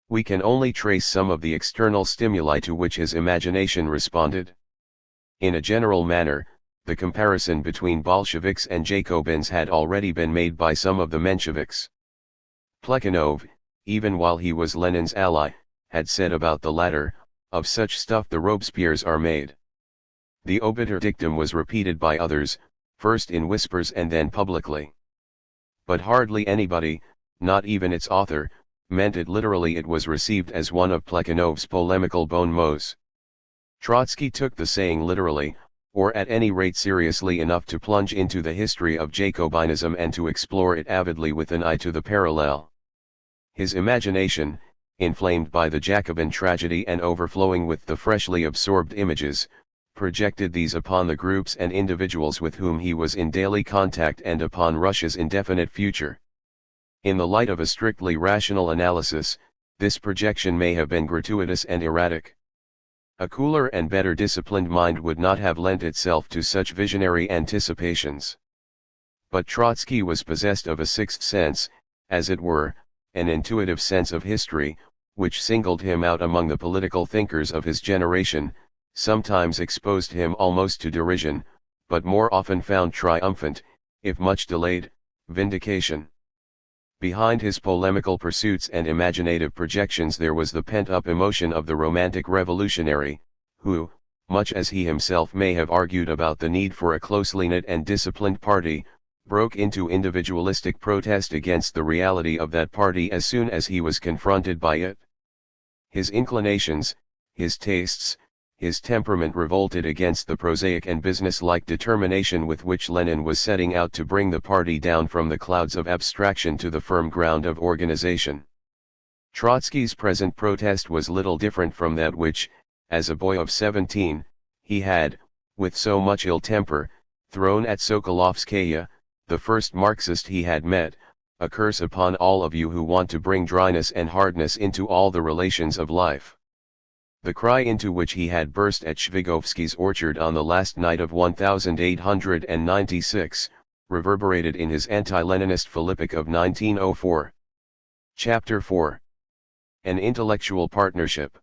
We can only trace some of the external stimuli to which his imagination responded. In a general manner, the comparison between Bolsheviks and Jacobins had already been made by some of the Mensheviks. Plekhanov, even while he was Lenin's ally, had said about the latter, "Of such stuff the Robespierres are made." The obiter dictum was repeated by others, first in whispers and then publicly. But hardly anybody, not even its author, meant it literally. It was received as one of Plekhanov's polemical bon mots. Trotsky took the saying literally, or at any rate seriously enough to plunge into the history of Jacobinism and to explore it avidly with an eye to the parallel. His imagination, inflamed by the Jacobin tragedy and overflowing with the freshly absorbed images, projected these upon the groups and individuals with whom he was in daily contact and upon Russia's indefinite future. In the light of a strictly rational analysis, this projection may have been gratuitous and erratic. A cooler and better disciplined mind would not have lent itself to such visionary anticipations. But Trotsky was possessed of a sixth sense, as it were, an intuitive sense of history, which singled him out among the political thinkers of his generation, sometimes exposed him almost to derision, but more often found triumphant, if much delayed, vindication. Behind his polemical pursuits and imaginative projections there was the pent-up emotion of the romantic revolutionary, who, much as he himself may have argued about the need for a closely knit and disciplined party, broke into individualistic protest against the reality of that party as soon as he was confronted by it. His inclinations, his tastes, his temperament revolted against the prosaic and business-like determination with which Lenin was setting out to bring the party down from the clouds of abstraction to the firm ground of organization. Trotsky's present protest was little different from that which, as a boy of 17, he had, with so much ill temper, thrown at Sokolovskaya, the first Marxist he had met: a curse upon all of you who want to bring dryness and hardness into all the relations of life. The cry into which he had burst at Shvigovsky's orchard on the last night of 1896, reverberated in his anti-Leninist Philippic of 1904. Chapter 4. An Intellectual Partnership.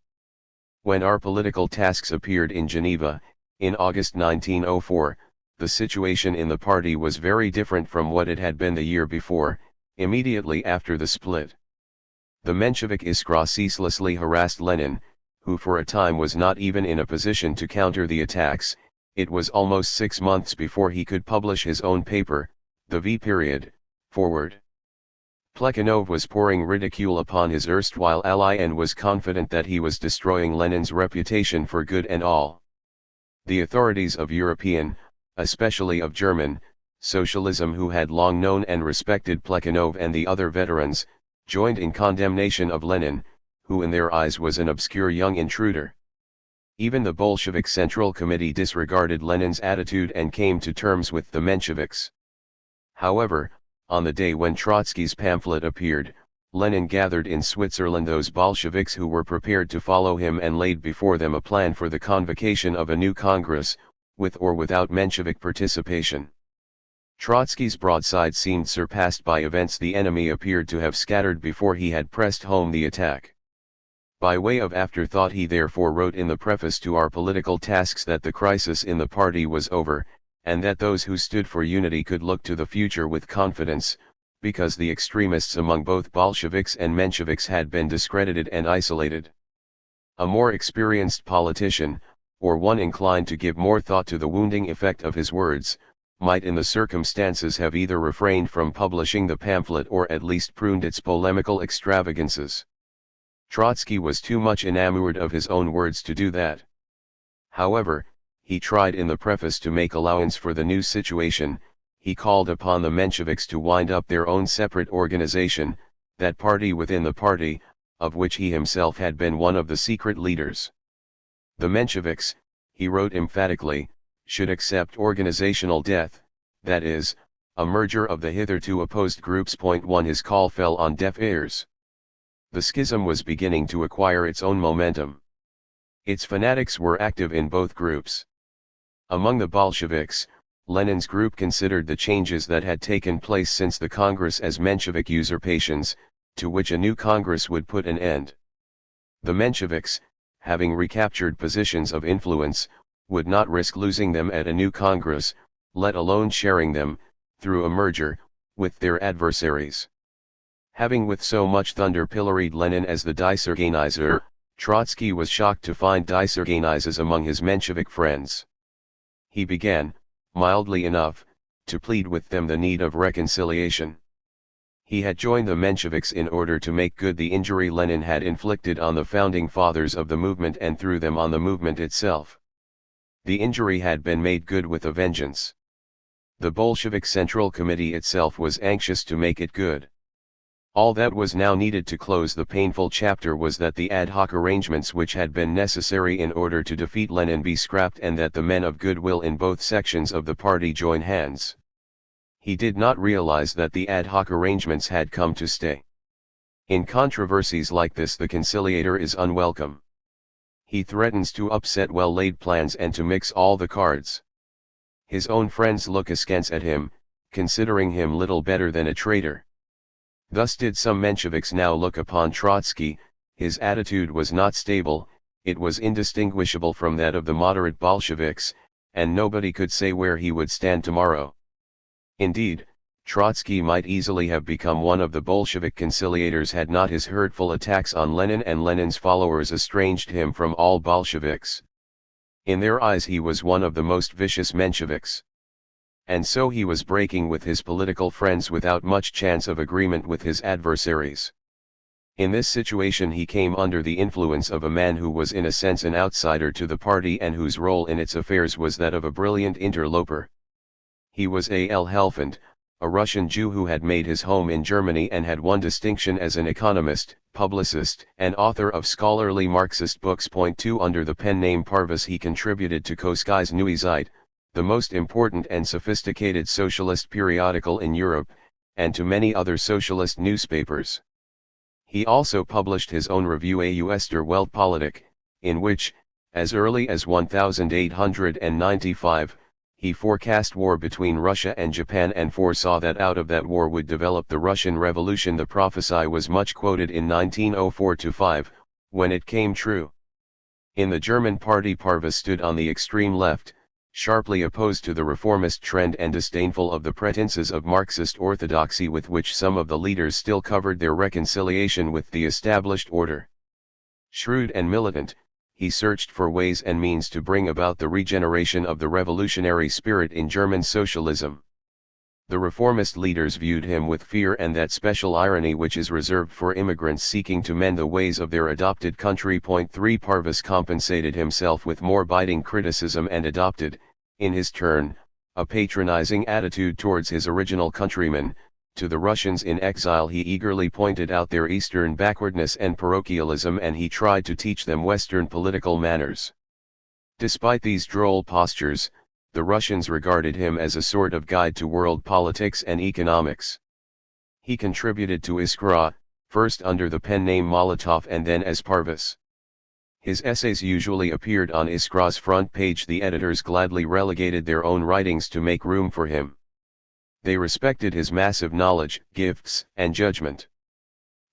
When our political tasks appeared in Geneva, in August 1904, the situation in the party was very different from what it had been the year before, immediately after the split. The Menshevik Iskra ceaselessly harassed Lenin, who for a time was not even in a position to counter the attacks. It was almost 6 months before he could publish his own paper, the Forward. Plekhanov was pouring ridicule upon his erstwhile ally and was confident that he was destroying Lenin's reputation for good and all. The authorities of European, especially of German, socialism, who had long known and respected Plekhanov and the other veterans, joined in condemnation of Lenin, who in their eyes was an obscure young intruder. Even the Bolshevik Central Committee disregarded Lenin's attitude and came to terms with the Mensheviks. However, on the day when Trotsky's pamphlet appeared, Lenin gathered in Switzerland those Bolsheviks who were prepared to follow him and laid before them a plan for the convocation of a new Congress, with or without Menshevik participation. Trotsky's broadside seemed surpassed by events the enemy appeared to have scattered before he had pressed home the attack. By way of afterthought he therefore wrote in the preface to our political tasks that the crisis in the party was over, and that those who stood for unity could look to the future with confidence, because the extremists among both Bolsheviks and Mensheviks had been discredited and isolated. A more experienced politician, or one inclined to give more thought to the wounding effect of his words, might in the circumstances have either refrained from publishing the pamphlet or at least pruned its polemical extravagances. Trotsky was too much enamored of his own words to do that. However, he tried in the preface to make allowance for the new situation. He called upon the Mensheviks to wind up their own separate organization, that party within the party, of which he himself had been one of the secret leaders. The Mensheviks, he wrote emphatically, should accept organizational death, that is, a merger of the hitherto opposed groups. 1 His call fell on deaf ears. The schism was beginning to acquire its own momentum. Its fanatics were active in both groups. Among the Bolsheviks, Lenin's group considered the changes that had taken place since the Congress as Menshevik usurpations, to which a new Congress would put an end. The Mensheviks, having recaptured positions of influence, would not risk losing them at a new Congress, let alone sharing them, through a merger, with their adversaries. Having with so much thunder pilloried Lenin as the Deutscherganizer, Trotsky was shocked to find Deutscherganizers among his Menshevik friends. He began, mildly enough, to plead with them the need of reconciliation. He had joined the Mensheviks in order to make good the injury Lenin had inflicted on the founding fathers of the movement and through them on the movement itself. The injury had been made good with a vengeance. The Bolshevik Central Committee itself was anxious to make it good. All that was now needed to close the painful chapter was that the ad hoc arrangements which had been necessary in order to defeat Lenin be scrapped and that the men of goodwill in both sections of the party join hands. He did not realize that the ad hoc arrangements had come to stay. In controversies like this the conciliator is unwelcome. He threatens to upset well-laid plans and to mix all the cards. His own friends look askance at him, considering him little better than a traitor. Thus did some Mensheviks now look upon Trotsky. His attitude was not stable, it was indistinguishable from that of the moderate Bolsheviks, and nobody could say where he would stand tomorrow. Indeed, Trotsky might easily have become one of the Bolshevik conciliators had not his hurtful attacks on Lenin and Lenin's followers estranged him from all Bolsheviks. In their eyes he was one of the most vicious Mensheviks. And so he was breaking with his political friends without much chance of agreement with his adversaries. In this situation he came under the influence of a man who was in a sense an outsider to the party and whose role in its affairs was that of a brilliant interloper. He was A.L. Helfand, a Russian Jew who had made his home in Germany and had won distinction as an economist, publicist, and author of scholarly Marxist books. 2 Under the pen name Parvus he contributed to Koskai's Neue Zeit, the most important and sophisticated socialist periodical in Europe, and to many other socialist newspapers. He also published his own review Aus der Weltpolitik, in which, as early as 1895, he forecast war between Russia and Japan and foresaw that out of that war would develop the Russian Revolution. The prophecy was much quoted in 1904-5, when it came true. In the German party Parvus stood on the extreme left, sharply opposed to the reformist trend and disdainful of the pretenses of Marxist orthodoxy with which some of the leaders still covered their reconciliation with the established order. Shrewd and militant, he searched for ways and means to bring about the regeneration of the revolutionary spirit in German socialism. The reformist leaders viewed him with fear and that special irony which is reserved for immigrants seeking to mend the ways of their adopted country. 3 Parvus compensated himself with more biting criticism and adopted, in his turn, a patronizing attitude towards his original countrymen. To the Russians in exile he eagerly pointed out their Eastern backwardness and parochialism and he tried to teach them Western political manners. Despite these droll postures, the Russians regarded him as a sort of guide to world politics and economics. He contributed to Iskra, first under the pen name Molotov and then as Parvus. His essays usually appeared on Iskra's front page. The editors gladly relegated their own writings to make room for him. They respected his massive knowledge, gifts, and judgment.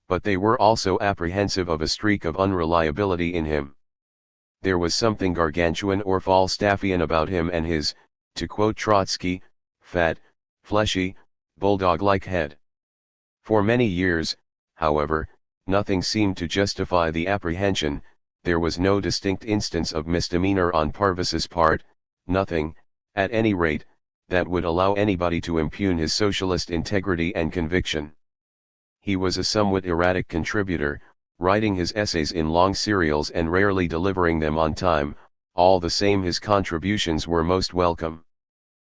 But they were also apprehensive of a streak of unreliability in him. There was something gargantuan or Falstaffian about him and his, to quote Trotsky, fat, fleshy, bulldog-like head. For many years, however, nothing seemed to justify the apprehension. There was no distinct instance of misdemeanor on Parvus's part, nothing, at any rate, that would allow anybody to impugn his socialist integrity and conviction. He was a somewhat erratic contributor, writing his essays in long serials and rarely delivering them on time. All the same his contributions were most welcome.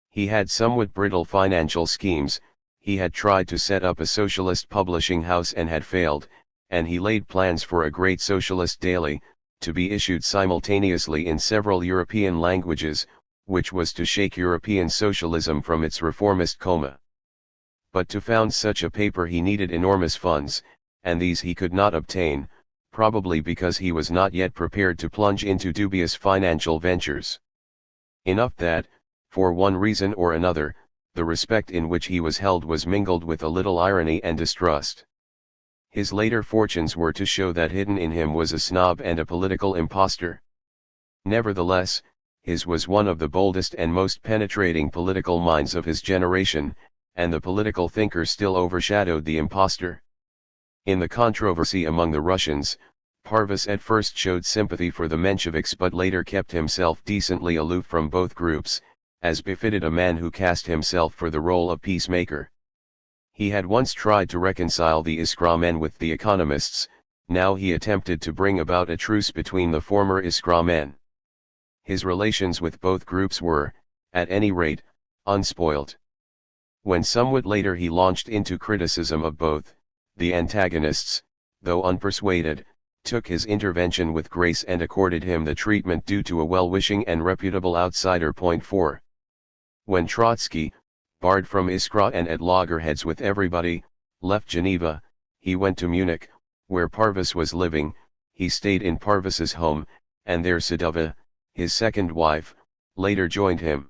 He had somewhat brittle financial schemes, he had tried to set up a socialist publishing house and had failed, and he laid plans for a great socialist daily, to be issued simultaneously in several European languages, which was to shake European socialism from its reformist coma. But to found such a paper he needed enormous funds, and these he could not obtain, probably because he was not yet prepared to plunge into dubious financial ventures. Enough that, for one reason or another, the respect in which he was held was mingled with a little irony and distrust. His later fortunes were to show that hidden in him was a snob and a political impostor. Nevertheless, his was one of the boldest and most penetrating political minds of his generation, and the political thinker still overshadowed the impostor. In the controversy among the Russians, Parvus at first showed sympathy for the Mensheviks but later kept himself decently aloof from both groups, as befitted a man who cast himself for the role of peacemaker. He had once tried to reconcile the Iskra men with the economists, now he attempted to bring about a truce between the former Iskra men. His relations with both groups were, at any rate, unspoilt. When somewhat later he launched into criticism of both, the antagonists, though unpersuaded, took his intervention with grace and accorded him the treatment due to a well-wishing and reputable outsider. 4. When Trotsky, barred from Iskra and at loggerheads with everybody, left Geneva, he went to Munich, where Parvus was living. He stayed in Parvus's home, and there Sadova, his second wife, later joined him.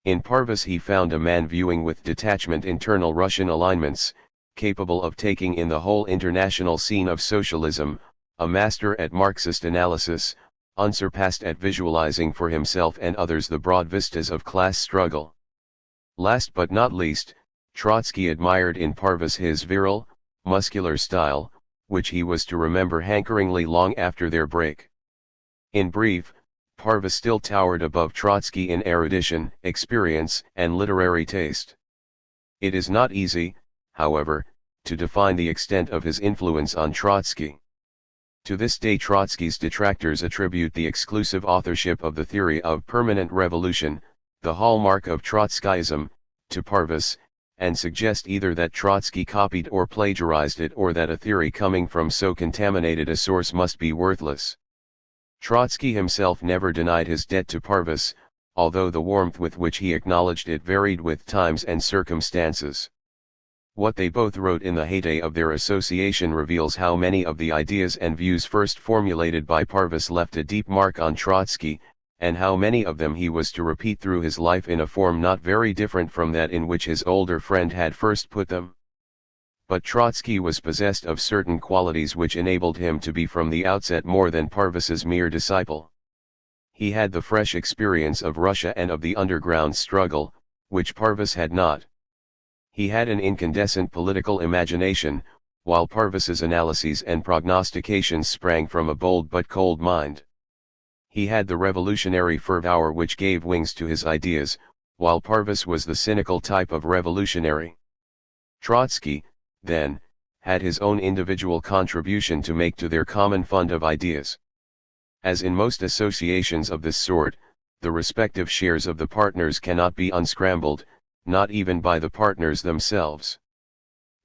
In Parvus he found a man viewing with detachment internal Russian alignments, capable of taking in the whole international scene of socialism, a master at Marxist analysis, unsurpassed at visualizing for himself and others the broad vistas of class struggle. Last but not least, Trotsky admired in Parvis his virile, muscular style, which he was to remember hankeringly long after their break. In brief, Parvis still towered above Trotsky in erudition, experience, and literary taste. It is not easy, however, to define the extent of his influence on Trotsky. To this day Trotsky's detractors attribute the exclusive authorship of the theory of permanent revolution, the hallmark of Trotskyism, to Parvis, and suggest either that Trotsky copied or plagiarized it or that a theory coming from so contaminated a source must be worthless. Trotsky himself never denied his debt to Parvis, although the warmth with which he acknowledged it varied with times and circumstances. What they both wrote in the heyday of their association reveals how many of the ideas and views first formulated by Parvis left a deep mark on Trotsky, and how many of them he was to repeat through his life in a form not very different from that in which his older friend had first put them. But Trotsky was possessed of certain qualities which enabled him to be from the outset more than Parvis's mere disciple. He had the fresh experience of Russia and of the underground struggle, which Parvis had not. He had an incandescent political imagination, while Parvis's analyses and prognostications sprang from a bold but cold mind. He had the revolutionary fervor which gave wings to his ideas, while Parvis was the cynical type of revolutionary. Trotsky, then, had his own individual contribution to make to their common fund of ideas. As in most associations of this sort, the respective shares of the partners cannot be unscrambled, not even by the partners themselves.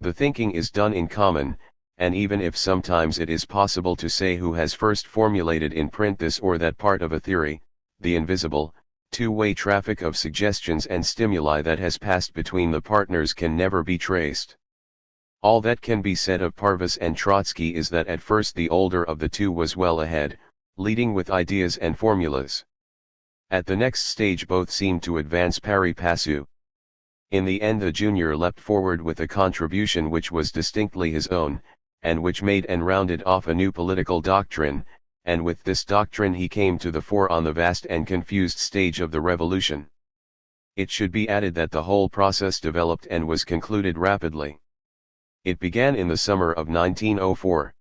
The thinking is done in common, and even if sometimes it is possible to say who has first formulated in print this or that part of a theory, the invisible, two-way traffic of suggestions and stimuli that has passed between the partners can never be traced. All that can be said of Parvis and Trotsky is that at first the older of the two was well ahead, leading with ideas and formulas. At the next stage both seemed to advance pari passu. In the end the junior leapt forward with a contribution which was distinctly his own, and which made and rounded off a new political doctrine, and with this doctrine he came to the fore on the vast and confused stage of the revolution. It should be added that the whole process developed and was concluded rapidly. It began in the summer of 1904.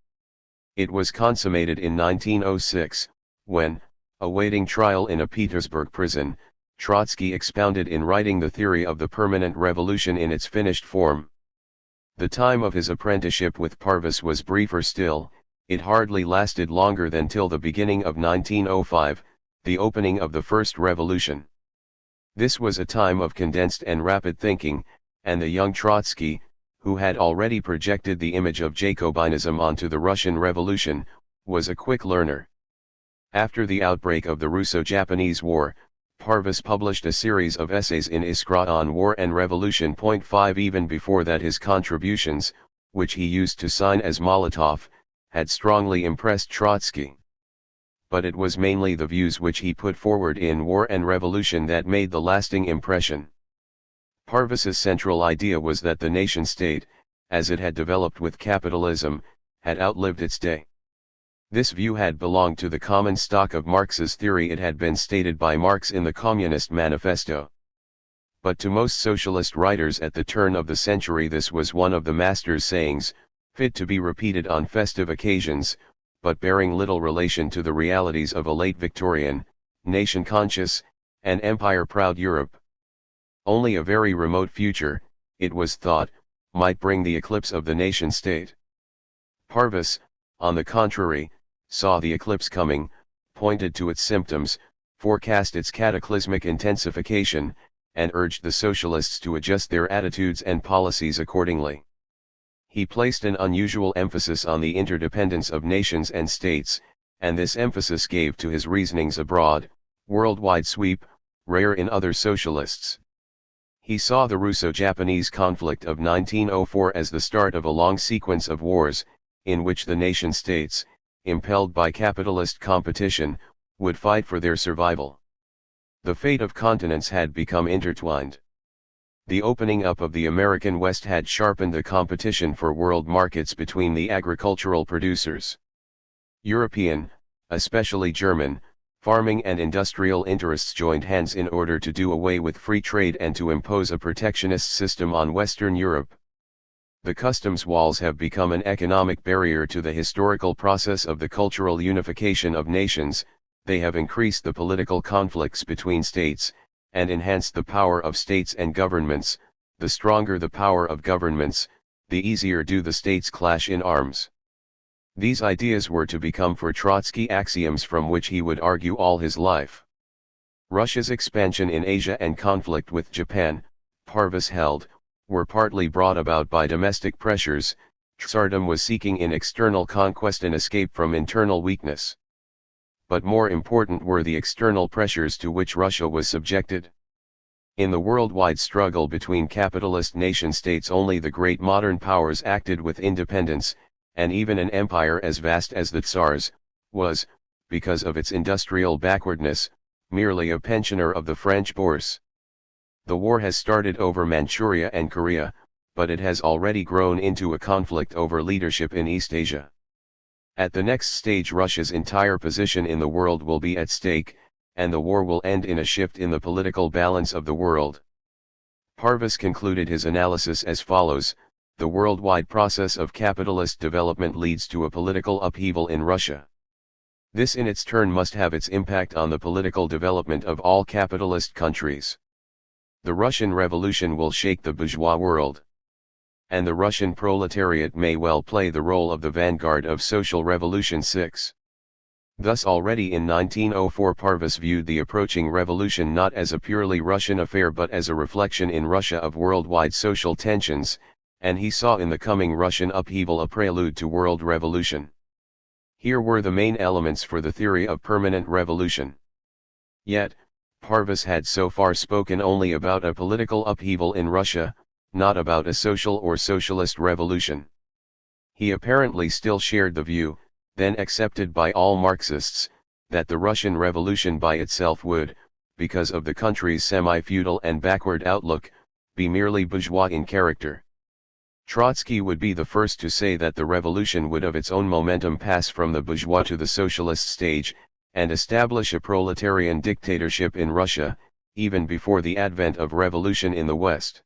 It was consummated in 1906, when, awaiting trial in a Petersburg prison, Trotsky expounded in writing the theory of the permanent revolution in its finished form. The time of his apprenticeship with Parvis was briefer still, it hardly lasted longer than till the beginning of 1905, the opening of the first revolution. This was a time of condensed and rapid thinking, and the young Trotsky, who had already projected the image of Jacobinism onto the Russian Revolution, was a quick learner. After the outbreak of the Russo-Japanese War, Parvis published a series of essays in Iskra on War and Revolution. 5 Even before that his contributions, which he used to sign as Molotov, had strongly impressed Trotsky. But it was mainly the views which he put forward in War and Revolution that made the lasting impression. Parvis's central idea was that the nation-state, as it had developed with capitalism, had outlived its day. This view had belonged to the common stock of Marx's theory. It had been stated by Marx in the Communist Manifesto. But to most socialist writers at the turn of the century this was one of the master's sayings, fit to be repeated on festive occasions, but bearing little relation to the realities of a late Victorian, nation-conscious, and empire-proud Europe. Only a very remote future, it was thought, might bring the eclipse of the nation-state. Parvis, on the contrary, saw the eclipse coming, pointed to its symptoms, forecast its cataclysmic intensification, and urged the socialists to adjust their attitudes and policies accordingly. He placed an unusual emphasis on the interdependence of nations and states, and this emphasis gave to his reasonings a broad, worldwide sweep, rare in other socialists. He saw the Russo-Japanese conflict of 1904 as the start of a long sequence of wars, in which the nation-states, impelled by capitalist competition, would fight for their survival. The fate of continents had become intertwined. The opening up of the American West had sharpened the competition for world markets between the agricultural producers. European, especially German, Farming and industrial interests joined hands in order to do away with free trade and to impose a protectionist system on Western Europe. The customs walls have become an economic barrier to the historical process of the cultural unification of nations. They have increased the political conflicts between states, and enhanced the power of states and governments. The stronger the power of governments, the easier do the states clash in arms. These ideas were to become for Trotsky axioms from which he would argue all his life. Russia's expansion in Asia and conflict with Japan, Parvus held, were partly brought about by domestic pressures. Tsardom was seeking in external conquest an escape from internal weakness. But more important were the external pressures to which Russia was subjected. In the worldwide struggle between capitalist nation-states, only the great modern powers acted with independence, and even an empire as vast as the Tsar's was, because of its industrial backwardness, merely a pensioner of the French bourse. The war has started over Manchuria and Korea, but it has already grown into a conflict over leadership in East Asia. At the next stage, Russia's entire position in the world will be at stake, and the war will end in a shift in the political balance of the world. Parvus concluded his analysis as follows: the worldwide process of capitalist development leads to a political upheaval in Russia. This in its turn must have its impact on the political development of all capitalist countries. The Russian Revolution will shake the bourgeois world. And the Russian proletariat may well play the role of the vanguard of social revolution. 6. Thus already in 1904 Parvus viewed the approaching revolution not as a purely Russian affair but as a reflection in Russia of worldwide social tensions, and he saw in the coming Russian upheaval a prelude to world revolution. Here were the main elements for the theory of permanent revolution. Yet, Parvus had so far spoken only about a political upheaval in Russia, not about a social or socialist revolution. He apparently still shared the view, then accepted by all Marxists, that the Russian Revolution by itself would, because of the country's semi-feudal and backward outlook, be merely bourgeois in character. Trotsky would be the first to say that the revolution would of its own momentum pass from the bourgeois to the socialist stage, and establish a proletarian dictatorship in Russia, even before the advent of revolution in the West.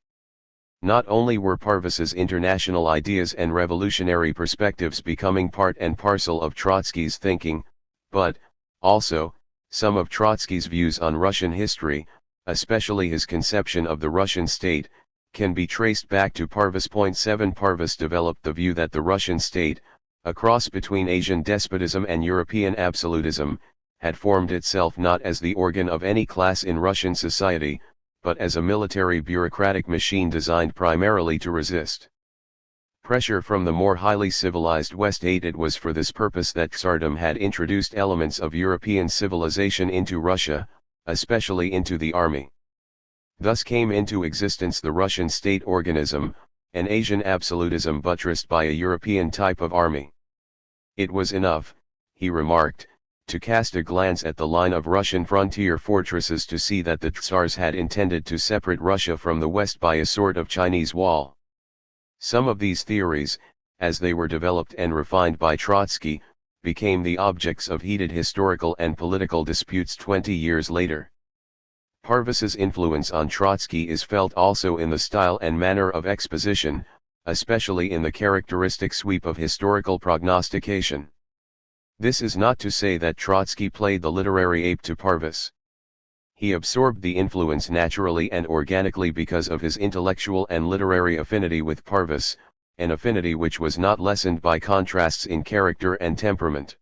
Not only were Parvus's international ideas and revolutionary perspectives becoming part and parcel of Trotsky's thinking, but, also, some of Trotsky's views on Russian history, especially his conception of the Russian state, can be traced back to Parvus. 7 Parvus developed the view that the Russian state, a cross between Asian despotism and European absolutism, had formed itself not as the organ of any class in Russian society, but as a military bureaucratic machine designed primarily to resist pressure from the more highly civilized West. It was for this purpose that Tsardom had introduced elements of European civilization into Russia, especially into the army. Thus came into existence the Russian state organism, an Asian absolutism buttressed by a European type of army. It was enough, he remarked, to cast a glance at the line of Russian frontier fortresses to see that the Tsars had intended to separate Russia from the West by a sort of Chinese wall. Some of these theories, as they were developed and refined by Trotsky, became the objects of heated historical and political disputes 20 years later. Parvus's influence on Trotsky is felt also in the style and manner of exposition, especially in the characteristic sweep of historical prognostication. This is not to say that Trotsky played the literary ape to Parvus. He absorbed the influence naturally and organically because of his intellectual and literary affinity with Parvus, an affinity which was not lessened by contrasts in character and temperament.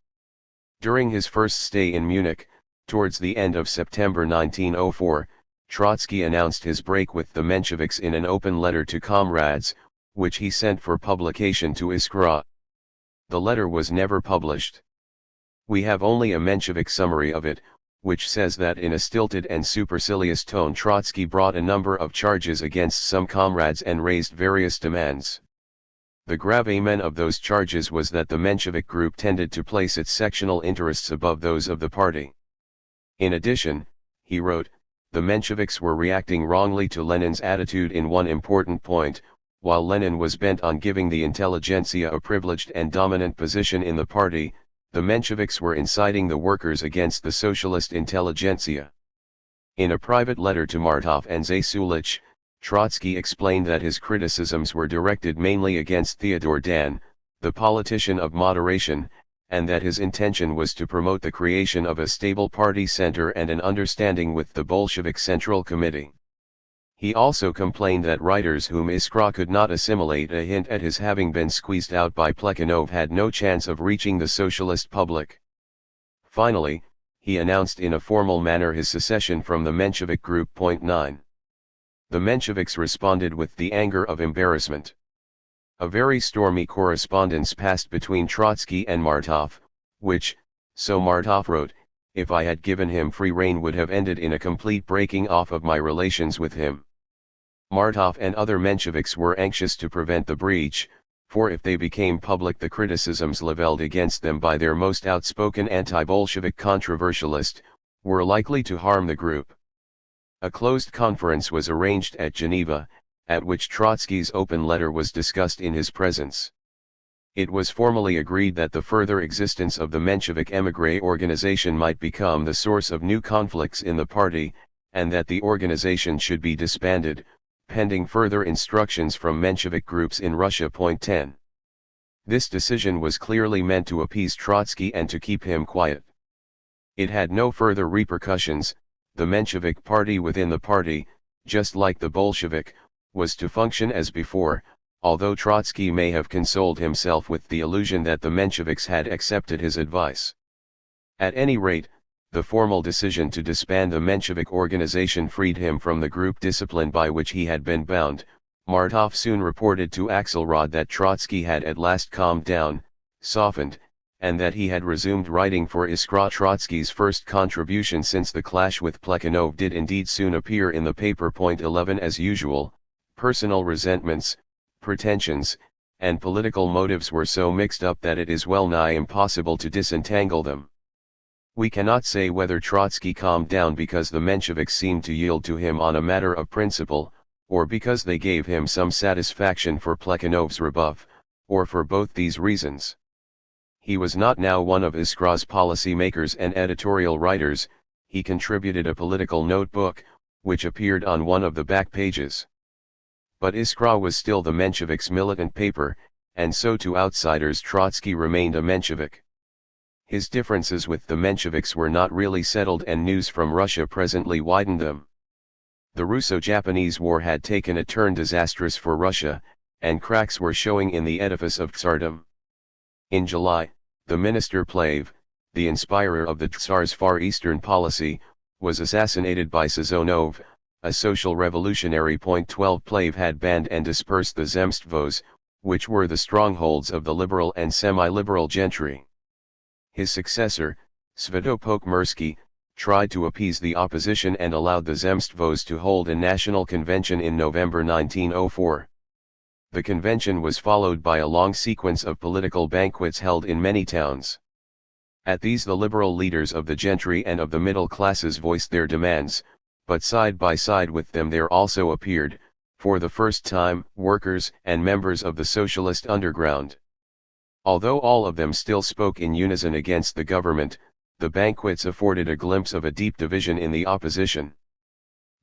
During his first stay in Munich, towards the end of September 1904, Trotsky announced his break with the Mensheviks in an open letter to comrades, which he sent for publication to Iskra. The letter was never published. We have only a Menshevik summary of it, which says that in a stilted and supercilious tone Trotsky brought a number of charges against some comrades and raised various demands. The gravamen of those charges was that the Menshevik group tended to place its sectional interests above those of the party. In addition, he wrote, the Mensheviks were reacting wrongly to Lenin's attitude in one important point. While Lenin was bent on giving the intelligentsia a privileged and dominant position in the party, the Mensheviks were inciting the workers against the socialist intelligentsia. In a private letter to Martov and Zasulich, Trotsky explained that his criticisms were directed mainly against Theodor Dan, the politician of moderation, and that his intention was to promote the creation of a stable party center and an understanding with the Bolshevik Central Committee. He also complained that writers whom Iskra could not assimilate a hint at his having been squeezed out by Plekhanov had no chance of reaching the socialist public. Finally, he announced in a formal manner his secession from the Menshevik Group. 9. The Mensheviks responded with the anger of embarrassment. A very stormy correspondence passed between Trotsky and Martov, which, so Martov wrote, if I had given him free rein would have ended in a complete breaking off of my relations with him. Martov and other Mensheviks were anxious to prevent the breach, for if they became public the criticisms leveled against them by their most outspoken anti-Bolshevik controversialist, were likely to harm the group. A closed conference was arranged at Geneva, at which Trotsky's open letter was discussed in his presence. It was formally agreed that the further existence of the Menshevik émigré organization might become the source of new conflicts in the party, and that the organization should be disbanded, pending further instructions from Menshevik groups in Russia. 10. This decision was clearly meant to appease Trotsky and to keep him quiet. It had no further repercussions. The Menshevik party within the party, just like the Bolshevik, was to function as before, although Trotsky may have consoled himself with the illusion that the Mensheviks had accepted his advice. At any rate, the formal decision to disband the Menshevik organization freed him from the group discipline by which he had been bound. Martov soon reported to Axelrod that Trotsky had at last calmed down, softened, and that he had resumed writing for Iskra. Trotsky's first contribution since the clash with Plekhanov did indeed soon appear in the paper. 11 As usual, personal resentments, pretensions, and political motives were so mixed up that it is well nigh impossible to disentangle them. We cannot say whether Trotsky calmed down because the Mensheviks seemed to yield to him on a matter of principle, or because they gave him some satisfaction for Plekhanov's rebuff, or for both these reasons. He was not now one of Iskra's policy makers and editorial writers. He contributed a political notebook, which appeared on one of the back pages. But Iskra was still the Mensheviks' militant paper, and so to outsiders Trotsky remained a Menshevik. His differences with the Mensheviks were not really settled and news from Russia presently widened them. The Russo-Japanese War had taken a turn disastrous for Russia, and cracks were showing in the edifice of Tsardom. In July, the minister Plave, the inspirer of the Tsar's Far Eastern policy, was assassinated by Sazonov, a social revolutionary. 12 Plave had banned and dispersed the Zemstvos, which were the strongholds of the liberal and semi-liberal gentry. His successor, Svятopolk Mirsky, tried to appease the opposition and allowed the Zemstvos to hold a national convention in November 1904. The convention was followed by a long sequence of political banquets held in many towns. At these the liberal leaders of the gentry and of the middle classes voiced their demands, but side by side with them there also appeared, for the first time, workers and members of the socialist underground. Although all of them still spoke in unison against the government, the banquets afforded a glimpse of a deep division in the opposition.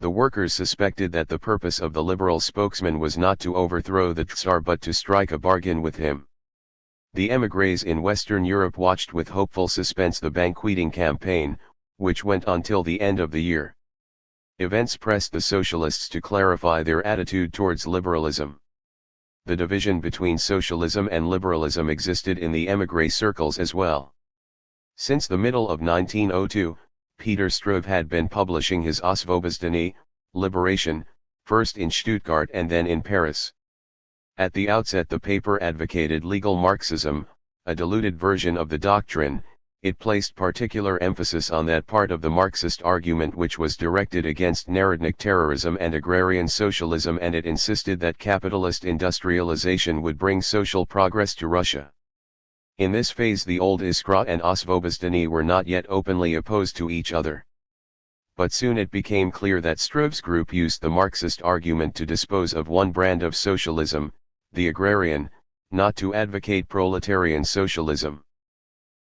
The workers suspected that the purpose of the liberal spokesman was not to overthrow the Tsar but to strike a bargain with him. The émigrés in Western Europe watched with hopeful suspense the banqueting campaign, which went on till the end of the year. Events pressed the socialists to clarify their attitude towards liberalism. The division between socialism and liberalism existed in the émigré circles as well. Since the middle of 1902, Peter Struve had been publishing his Osvobozhenie, Liberation, first in Stuttgart and then in Paris. At the outset the paper advocated legal Marxism, a diluted version of the doctrine. It placed particular emphasis on that part of the Marxist argument which was directed against Narodnik terrorism and agrarian socialism, and it insisted that capitalist industrialization would bring social progress to Russia. In this phase the old Iskra and Osvobozhenie were not yet openly opposed to each other. But soon it became clear that Struve's group used the Marxist argument to dispose of one brand of socialism, the agrarian, not to advocate proletarian socialism.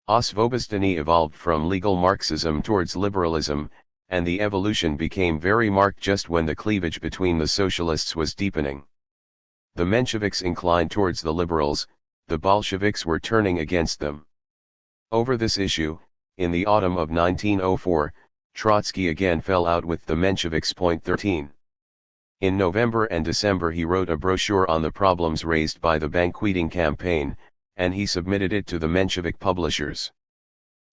Osvobozhenie evolved from legal Marxism towards liberalism, and the evolution became very marked just when the cleavage between the socialists was deepening. The Mensheviks inclined towards the liberals, the Bolsheviks were turning against them. Over this issue, in the autumn of 1904, Trotsky again fell out with the Mensheviks. 13. In November and December he wrote a brochure on the problems raised by the banqueting campaign, and he submitted it to the Menshevik publishers.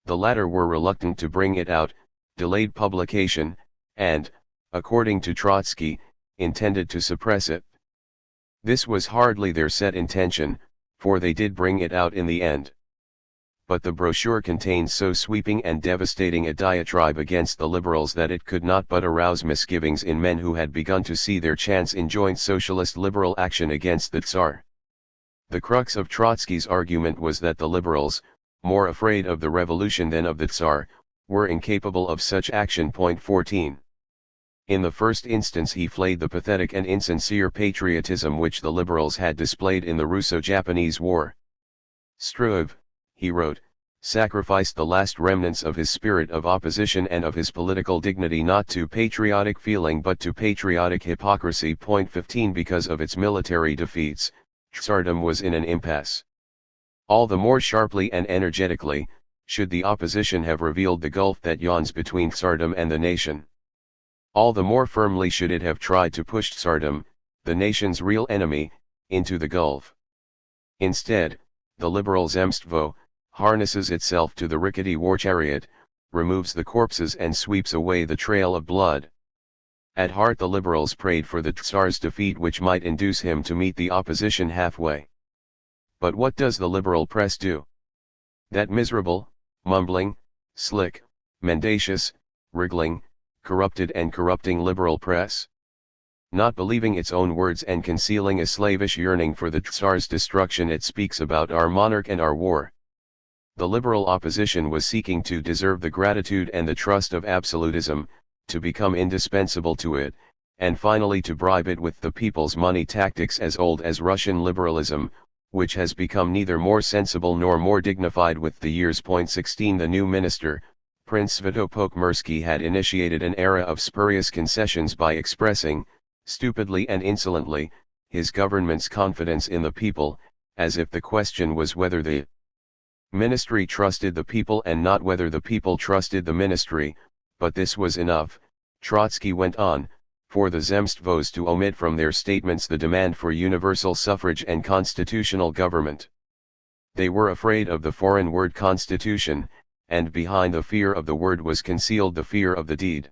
The latter were reluctant to bring it out, delayed publication, and, according to Trotsky, intended to suppress it. This was hardly their set intention, for they did bring it out in the end. But the brochure contained so sweeping and devastating a diatribe against the liberals that it could not but arouse misgivings in men who had begun to see their chance in joint socialist-liberal action against the Tsar. The crux of Trotsky's argument was that the liberals, more afraid of the revolution than of the Tsar, were incapable of such action. 14. In the first instance he flayed the pathetic and insincere patriotism which the liberals had displayed in the Russo-Japanese War. Struve, he wrote, sacrificed the last remnants of his spirit of opposition and of his political dignity not to patriotic feeling but to patriotic hypocrisy. 15 Because of its military defeats, Tsardom was in an impasse. All the more sharply and energetically, should the opposition have revealed the gulf that yawns between Tsardom and the nation. All the more firmly should it have tried to push Tsardom, the nation's real enemy, into the gulf. Instead, the liberal Zemstvo harnesses itself to the rickety war chariot, removes the corpses and sweeps away the trail of blood. At heart the liberals prayed for the Tsar's defeat which might induce him to meet the opposition halfway. But what does the liberal press do? That miserable, mumbling, slick, mendacious, wriggling, corrupted and corrupting liberal press? Not believing its own words and concealing a slavish yearning for the Tsar's destruction, it speaks about our monarch and our war. The liberal opposition was seeking to deserve the gratitude and the trust of absolutism, to become indispensable to it, and finally to bribe it with the people's money, tactics as old as Russian liberalism, which has become neither more sensible nor more dignified with the years. 16 The new minister, Prince Svatopluk-Mirsky, had initiated an era of spurious concessions by expressing, stupidly and insolently, his government's confidence in the people, as if the question was whether the ministry trusted the people and not whether the people trusted the ministry. But this was enough, Trotsky went on, for the Zemstvos to omit from their statements the demand for universal suffrage and constitutional government. They were afraid of the foreign word constitution, and behind the fear of the word was concealed the fear of the deed.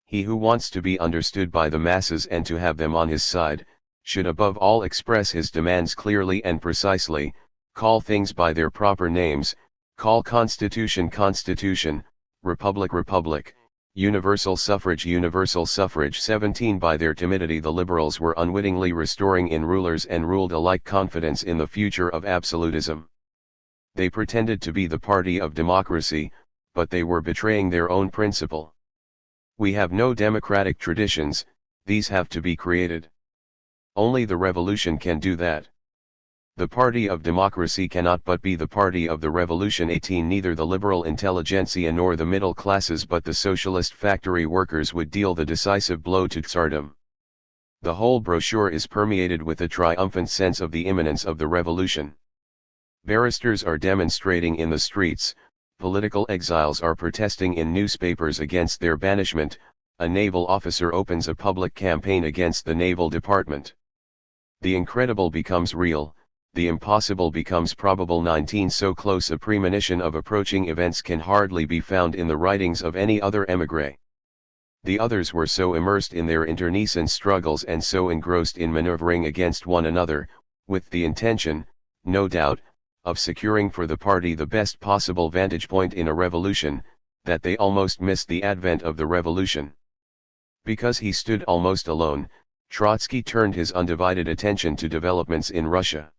He who wants to be understood by the masses and to have them on his side, should above all express his demands clearly and precisely, call things by their proper names, call constitution constitution, republic republic, universal suffrage universal suffrage. 17 By their timidity the liberals were unwittingly restoring in rulers and ruled alike confidence in the future of absolutism. They pretended to be the party of democracy, but they were betraying their own principle. We have no democratic traditions, these have to be created. Only the revolution can do that. The party of democracy cannot but be the party of the revolution. 18 Neither the liberal intelligentsia nor the middle classes but the socialist factory workers would deal the decisive blow to Tsardom. The whole brochure is permeated with a triumphant sense of the imminence of the revolution. Barristers are demonstrating in the streets, political exiles are protesting in newspapers against their banishment, a naval officer opens a public campaign against the Naval Department. The incredible becomes real, the impossible becomes probable. 19 So close a premonition of approaching events can hardly be found in the writings of any other émigré. The others were so immersed in their internecine struggles and so engrossed in maneuvering against one another, with the intention, no doubt, of securing for the party the best possible vantage point in a revolution, that they almost missed the advent of the revolution. Because he stood almost alone, Trotsky turned his undivided attention to developments in Russia.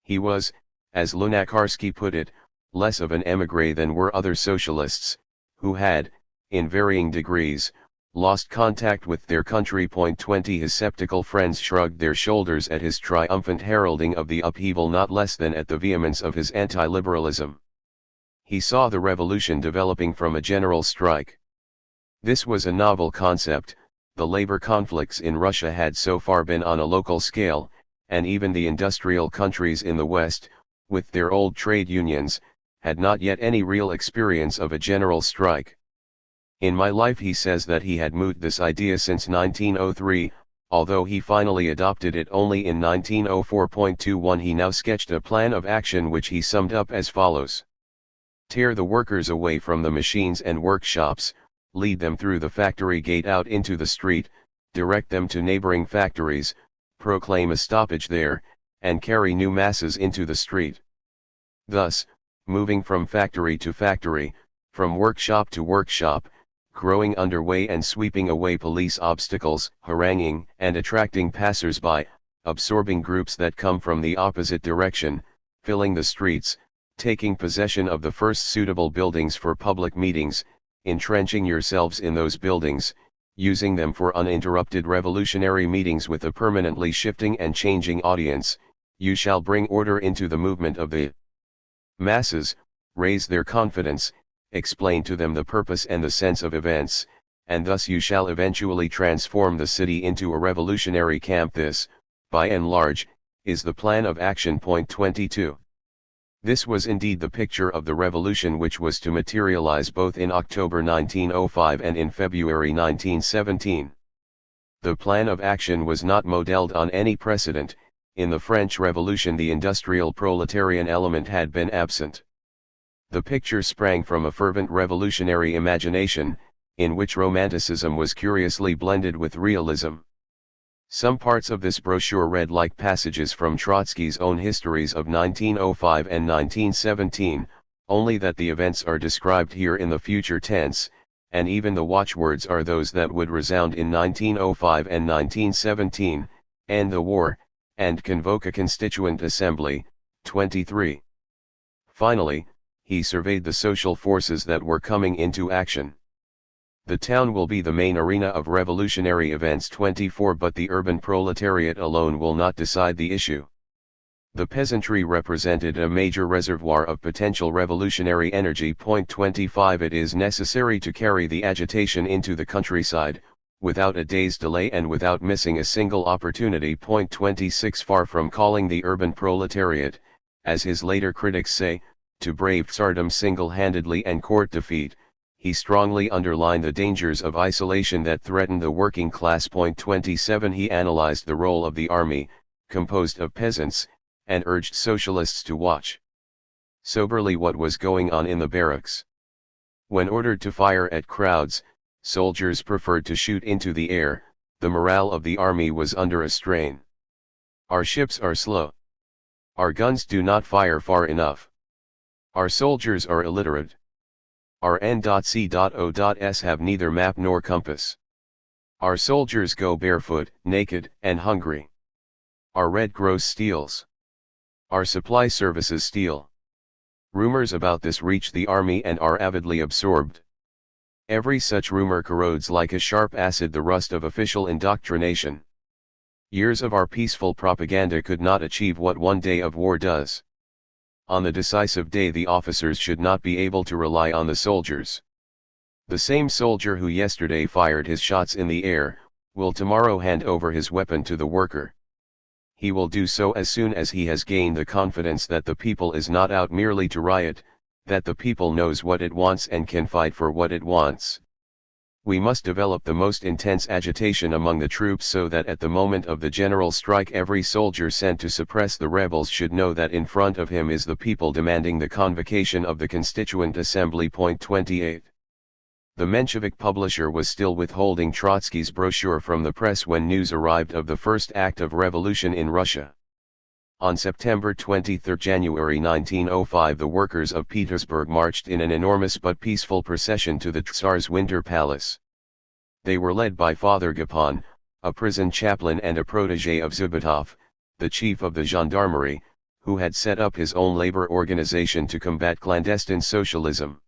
He was, as Lunacharsky put it, less of an émigré than were other socialists, who had, in varying degrees, lost contact with their country. 20 His sceptical friends shrugged their shoulders at his triumphant heralding of the upheaval not less than at the vehemence of his anti-liberalism. He saw the revolution developing from a general strike. This was a novel concept. The labor conflicts in Russia had so far been on a local scale, and even the industrial countries in the West, with their old trade unions, had not yet any real experience of a general strike. In my life, he says that he had mooted this idea since 1903, although he finally adopted it only in 1904.21. He now sketched a plan of action which he summed up as follows. Tear the workers away from the machines and workshops, lead them through the factory gate out into the street, direct them to neighboring factories, proclaim a stoppage there, and carry new masses into the street. Thus, moving from factory to factory, from workshop to workshop, growing underway and sweeping away police obstacles, haranguing and attracting passers-by, absorbing groups that come from the opposite direction, filling the streets, taking possession of the first suitable buildings for public meetings, entrenching yourselves in those buildings, using them for uninterrupted revolutionary meetings with a permanently shifting and changing audience, you shall bring order into the movement of the masses, raise their confidence, explain to them the purpose and the sense of events, and thus you shall eventually transform the city into a revolutionary camp. This, by and large, is the plan of action. Point 22. This was indeed the picture of the revolution which was to materialize both in October 1905 and in February 1917. The plan of action was not modeled on any precedent. In the French Revolution the industrial proletarian element had been absent. The picture sprang from a fervent revolutionary imagination, in which romanticism was curiously blended with realism. Some parts of this brochure read like passages from Trotsky's own histories of 1905 and 1917, only that the events are described here in the future tense, and even the watchwords are those that would resound in 1905 and 1917, end the war, and convoke a constituent assembly. 23. Finally, he surveyed the social forces that were coming into action. The town will be the main arena of revolutionary events. 24. But the urban proletariat alone will not decide the issue. The peasantry represented a major reservoir of potential revolutionary energy. Point 25. It is necessary to carry the agitation into the countryside, without a day's delay and without missing a single opportunity. Point 26. Far from calling the urban proletariat, as his later critics say, to brave tsardom single-handedly and court defeat, he strongly underlined the dangers of isolation that threatened the working class. Point 27. He analyzed the role of the army, composed of peasants, and urged socialists to watch soberly what was going on in the barracks. When ordered to fire at crowds, soldiers preferred to shoot into the air. The morale of the army was under a strain. Our ships are slow. Our guns do not fire far enough. Our soldiers are illiterate. Our N.C.O.S have neither map nor compass. Our soldiers go barefoot, naked, and hungry. Our Red Cross steals. Our supply services steal. Rumors about this reach the army and are avidly absorbed. Every such rumor corrodes like a sharp acid the rust of official indoctrination. Years of our peaceful propaganda could not achieve what one day of war does. On the decisive day the officers should not be able to rely on the soldiers. The same soldier who yesterday fired his shots in the air, will tomorrow hand over his weapon to the worker. He will do so as soon as he has gained the confidence that the people is not out merely to riot, that the people knows what it wants and can fight for what it wants. We must develop the most intense agitation among the troops so that at the moment of the general strike every soldier sent to suppress the rebels should know that in front of him is the people demanding the convocation of the Constituent Assembly. Point 28. The Menshevik publisher was still withholding Trotsky's brochure from the press when news arrived of the first act of revolution in Russia. On September 23, January 1905, the workers of Petersburg marched in an enormous but peaceful procession to the Tsar's Winter Palace. They were led by Father Gapon, a prison chaplain and a protege of Zubetov, the chief of the gendarmerie, who had set up his own labor organization to combat clandestine socialism.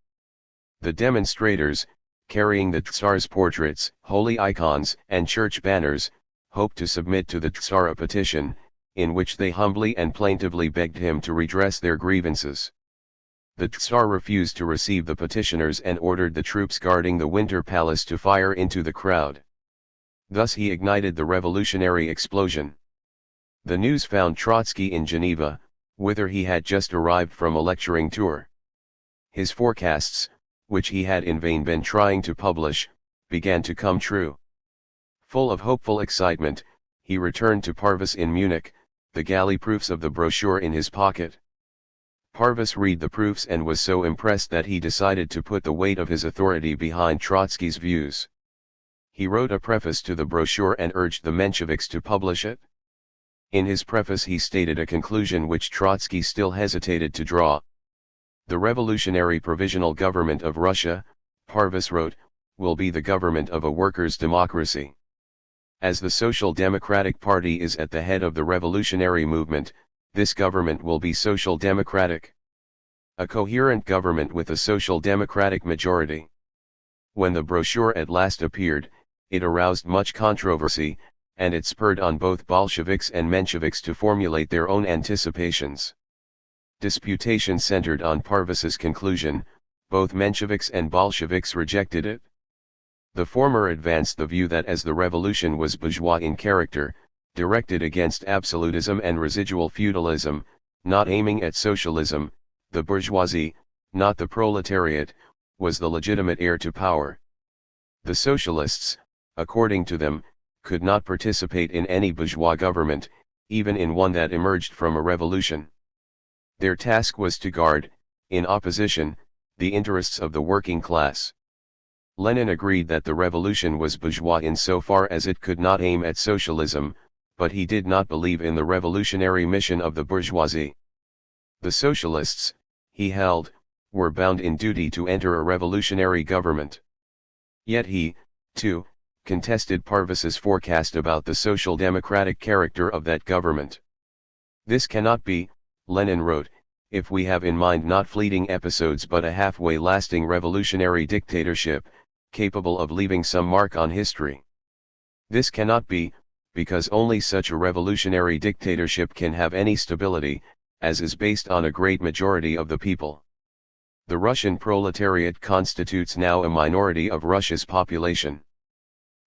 The demonstrators, carrying the Tsar's portraits, holy icons, and church banners, hoped to submit to the Tsar a petition, in which they humbly and plaintively begged him to redress their grievances. The Tsar refused to receive the petitioners and ordered the troops guarding the Winter Palace to fire into the crowd. Thus he ignited the revolutionary explosion. The news found Trotsky in Geneva, whither he had just arrived from a lecturing tour. His forecasts, which he had in vain been trying to publish, began to come true. Full of hopeful excitement, he returned to Parvus in Munich, the galley proofs of the brochure in his pocket. Parvus read the proofs and was so impressed that he decided to put the weight of his authority behind Trotsky's views. He wrote a preface to the brochure and urged the Mensheviks to publish it. In his preface he stated a conclusion which Trotsky still hesitated to draw. The revolutionary provisional government of Russia, Parvus wrote, will be the government of a workers' democracy. As the Social Democratic Party is at the head of the revolutionary movement, this government will be social democratic. A coherent government with a social democratic majority. When the brochure at last appeared, it aroused much controversy, and it spurred on both Bolsheviks and Mensheviks to formulate their own anticipations. Disputation centered on Parvus's conclusion. Both Mensheviks and Bolsheviks rejected it. The former advanced the view that as the revolution was bourgeois in character, directed against absolutism and residual feudalism, not aiming at socialism, the bourgeoisie, not the proletariat, was the legitimate heir to power. The socialists, according to them, could not participate in any bourgeois government, even in one that emerged from a revolution. Their task was to guard, in opposition, the interests of the working class. Lenin agreed that the revolution was bourgeois insofar as it could not aim at socialism, but he did not believe in the revolutionary mission of the bourgeoisie. The socialists, he held, were bound in duty to enter a revolutionary government. Yet he, too, contested Parvus's forecast about the social democratic character of that government. This cannot be, Lenin wrote, if we have in mind not fleeting episodes but a halfway lasting revolutionary dictatorship, capable of leaving some mark on history. This cannot be, because only such a revolutionary dictatorship can have any stability, as is based on a great majority of the people. The Russian proletariat constitutes now a minority of Russia's population.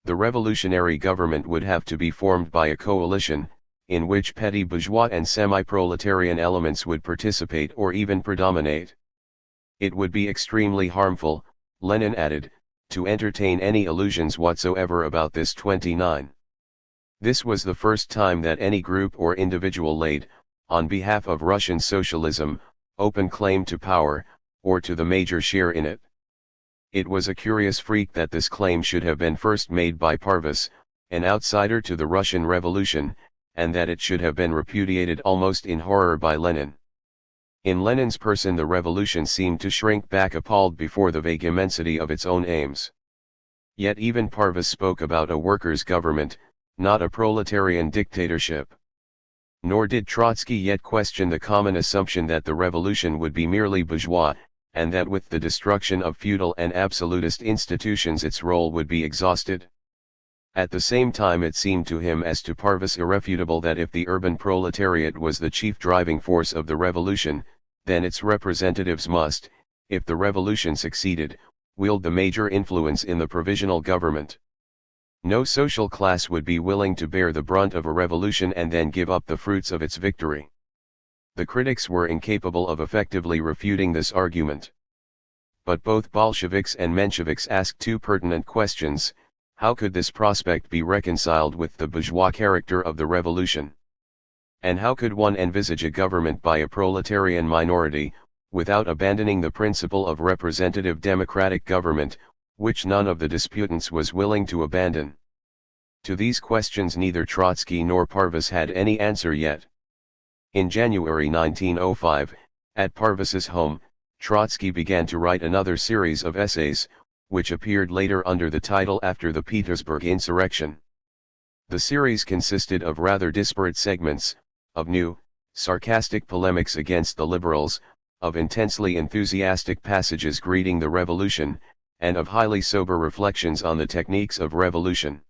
The revolutionary government would have to be formed by a coalition, in which petty bourgeois and semi-proletarian elements would participate or even predominate. It would be extremely harmful, Lenin added, to entertain any illusions whatsoever about this 29. This was the first time that any group or individual laid, on behalf of Russian socialism, open claim to power, or to the major share in it. It was a curious freak that this claim should have been first made by Parvus, an outsider to the Russian Revolution, and that it should have been repudiated almost in horror by Lenin. In Lenin's person the revolution seemed to shrink back appalled before the vague immensity of its own aims. Yet even Parvus spoke about a workers' government, not a proletarian dictatorship. Nor did Trotsky yet question the common assumption that the revolution would be merely bourgeois, and that with the destruction of feudal and absolutist institutions its role would be exhausted. At the same time it seemed to him as to Parvus irrefutable that if the urban proletariat was the chief driving force of the revolution, then its representatives must, if the revolution succeeded, wield the major influence in the provisional government. No social class would be willing to bear the brunt of a revolution and then give up the fruits of its victory. The critics were incapable of effectively refuting this argument. But both Bolsheviks and Mensheviks asked two pertinent questions: how could this prospect be reconciled with the bourgeois character of the revolution? And how could one envisage a government by a proletarian minority, without abandoning the principle of representative democratic government, which none of the disputants was willing to abandon? To these questions neither Trotsky nor Parvus had any answer yet. In January 1905, at Parvus's home, Trotsky began to write another series of essays, which appeared later under the title After the Petersburg Insurrection. The series consisted of rather disparate segments, of new, sarcastic polemics against the liberals, of intensely enthusiastic passages greeting the revolution, and of highly sober reflections on the techniques of revolution.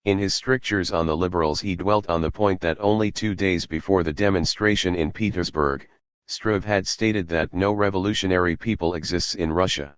In his strictures on the liberals he dwelt on the point that only 2 days before the demonstration in Petersburg, Struve had stated that no revolutionary people exists in Russia.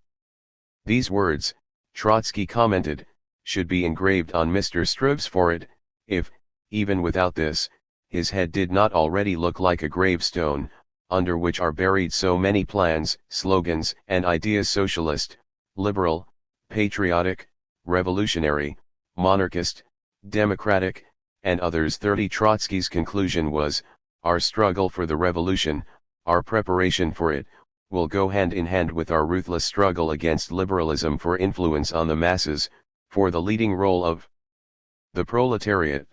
These words, Trotsky commented, should be engraved on Mr. Struve's forehead, if, even without this, his head did not already look like a gravestone, under which are buried so many plans, slogans, and ideas: socialist, liberal, patriotic, revolutionary, monarchist, democratic, and others. 30. Trotsky's conclusion was, our struggle for the revolution, our preparation for it, will go hand in hand with our ruthless struggle against liberalism for influence on the masses, for the leading role of the proletariat.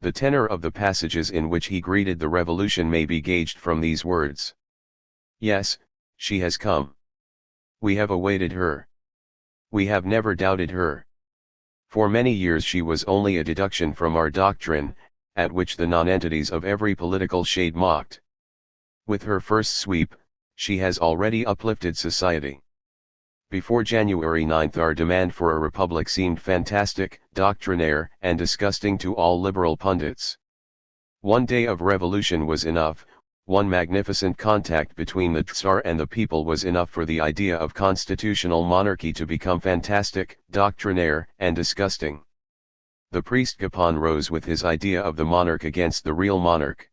The tenor of the passages in which he greeted the revolution may be gauged from these words. Yes, she has come. We have awaited her. We have never doubted her. For many years she was only a deduction from our doctrine, at which the nonentities of every political shade mocked. With her first sweep, she has already uplifted society. Before January 9 our demand for a republic seemed fantastic, doctrinaire, and disgusting to all liberal pundits. One day of revolution was enough, one magnificent contact between the Tsar and the people was enough for the idea of constitutional monarchy to become fantastic, doctrinaire, and disgusting. The priest Gapon rose with his idea of the monarch against the real monarch.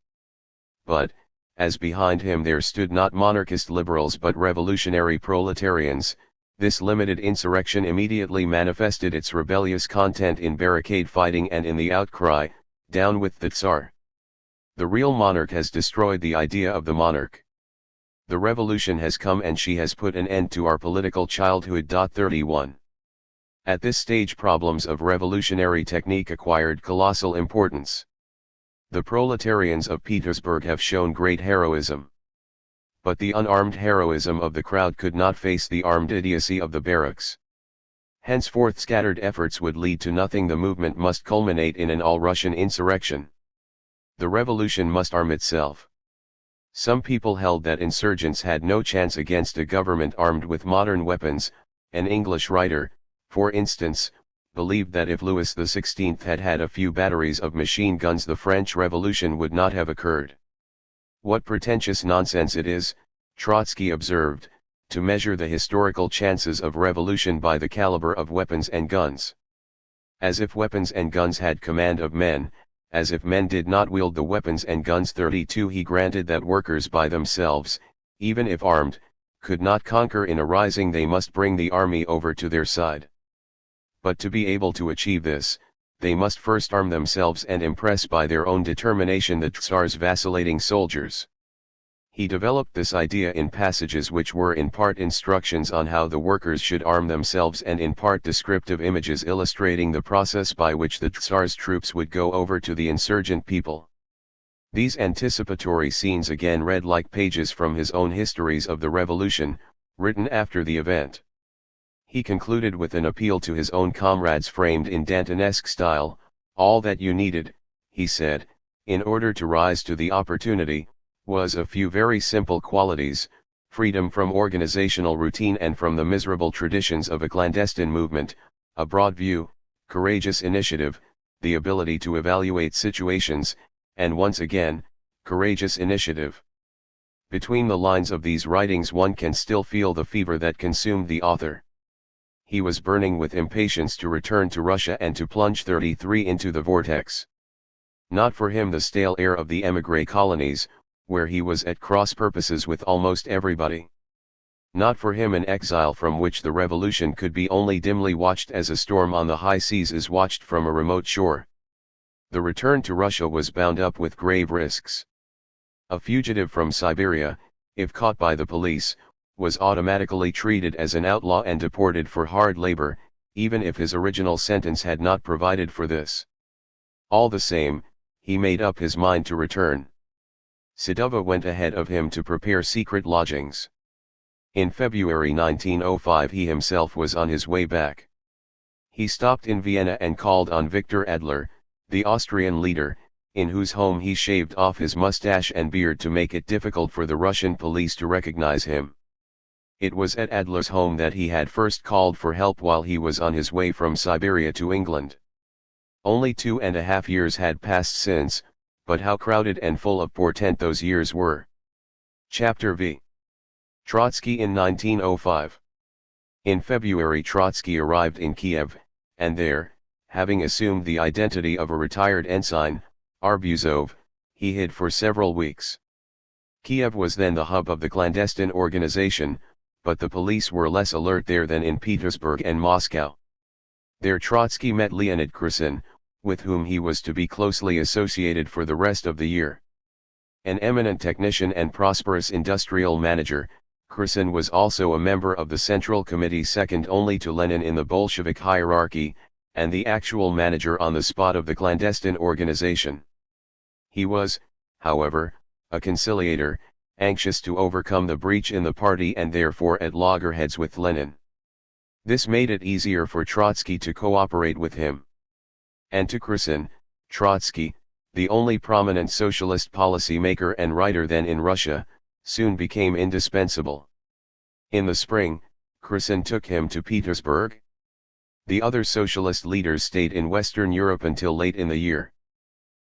But, as behind him there stood not monarchist liberals but revolutionary proletarians, this limited insurrection immediately manifested its rebellious content in barricade fighting and in the outcry, "Down with the Tsar!" The real monarch has destroyed the idea of the monarch. The revolution has come and she has put an end to our political childhood. 31. At this stage problems of revolutionary technique acquired colossal importance. The proletarians of Petersburg have shown great heroism. But the unarmed heroism of the crowd could not face the armed idiocy of the barracks. Henceforth scattered efforts would lead to nothing. The movement must culminate in an all-Russian insurrection. The revolution must arm itself. Some people held that insurgents had no chance against a government armed with modern weapons. An English writer, for instance, believed that if Louis XVI had had a few batteries of machine guns the French Revolution would not have occurred. What pretentious nonsense it is, Trotsky observed, to measure the historical chances of revolution by the caliber of weapons and guns. As if weapons and guns had command of men, as if men did not wield the weapons and guns. 32. He granted that workers by themselves, even if armed, could not conquer in a rising. They must bring the army over to their side. But to be able to achieve this, they must first arm themselves and impress by their own determination the Tsar's vacillating soldiers. He developed this idea in passages which were in part instructions on how the workers should arm themselves and in part descriptive images illustrating the process by which the Tsar's troops would go over to the insurgent people. These anticipatory scenes again read like pages from his own histories of the revolution, written after the event. He concluded with an appeal to his own comrades framed in Dantonesque style. All that you needed, he said, in order to rise to the opportunity, was a few very simple qualities: freedom from organizational routine and from the miserable traditions of a clandestine movement, a broad view, courageous initiative, the ability to evaluate situations, and once again, courageous initiative. Between the lines of these writings one can still feel the fever that consumed the author. He was burning with impatience to return to Russia and to plunge 33 into the vortex. Not for him the stale air of the émigré colonies, where he was at cross purposes with almost everybody. Not for him an exile from which the revolution could be only dimly watched as a storm on the high seas is watched from a remote shore. The return to Russia was bound up with grave risks. A fugitive from Siberia, if caught by the police, was automatically treated as an outlaw and deported for hard labor, even if his original sentence had not provided for this. All the same, he made up his mind to return. Sadova went ahead of him to prepare secret lodgings. In February 1905 he himself was on his way back. He stopped in Vienna and called on Victor Adler, the Austrian leader, in whose home he shaved off his mustache and beard to make it difficult for the Russian police to recognize him. It was at Adler's home that he had first called for help while he was on his way from Siberia to England. Only 2.5 years had passed since, but how crowded and full of portent those years were. Chapter V. Trotsky in 1905. In February Trotsky arrived in Kiev, and there, having assumed the identity of a retired ensign, Arbuzov, he hid for several weeks. Kiev was then the hub of the clandestine organization, but the police were less alert there than in Petersburg and Moscow. There Trotsky met Leonid Krusin, with whom he was to be closely associated for the rest of the year. An eminent technician and prosperous industrial manager, Krusin was also a member of the Central Committee second only to Lenin in the Bolshevik hierarchy, and the actual manager on the spot of the clandestine organization. He was, however, a conciliator, anxious to overcome the breach in the party and therefore at loggerheads with Lenin. This made it easier for Trotsky to cooperate with him. And to Krusin, Trotsky, the only prominent socialist policy-maker and writer then in Russia, soon became indispensable. In the spring, Krusin took him to Petersburg. The other socialist leaders stayed in Western Europe until late in the year.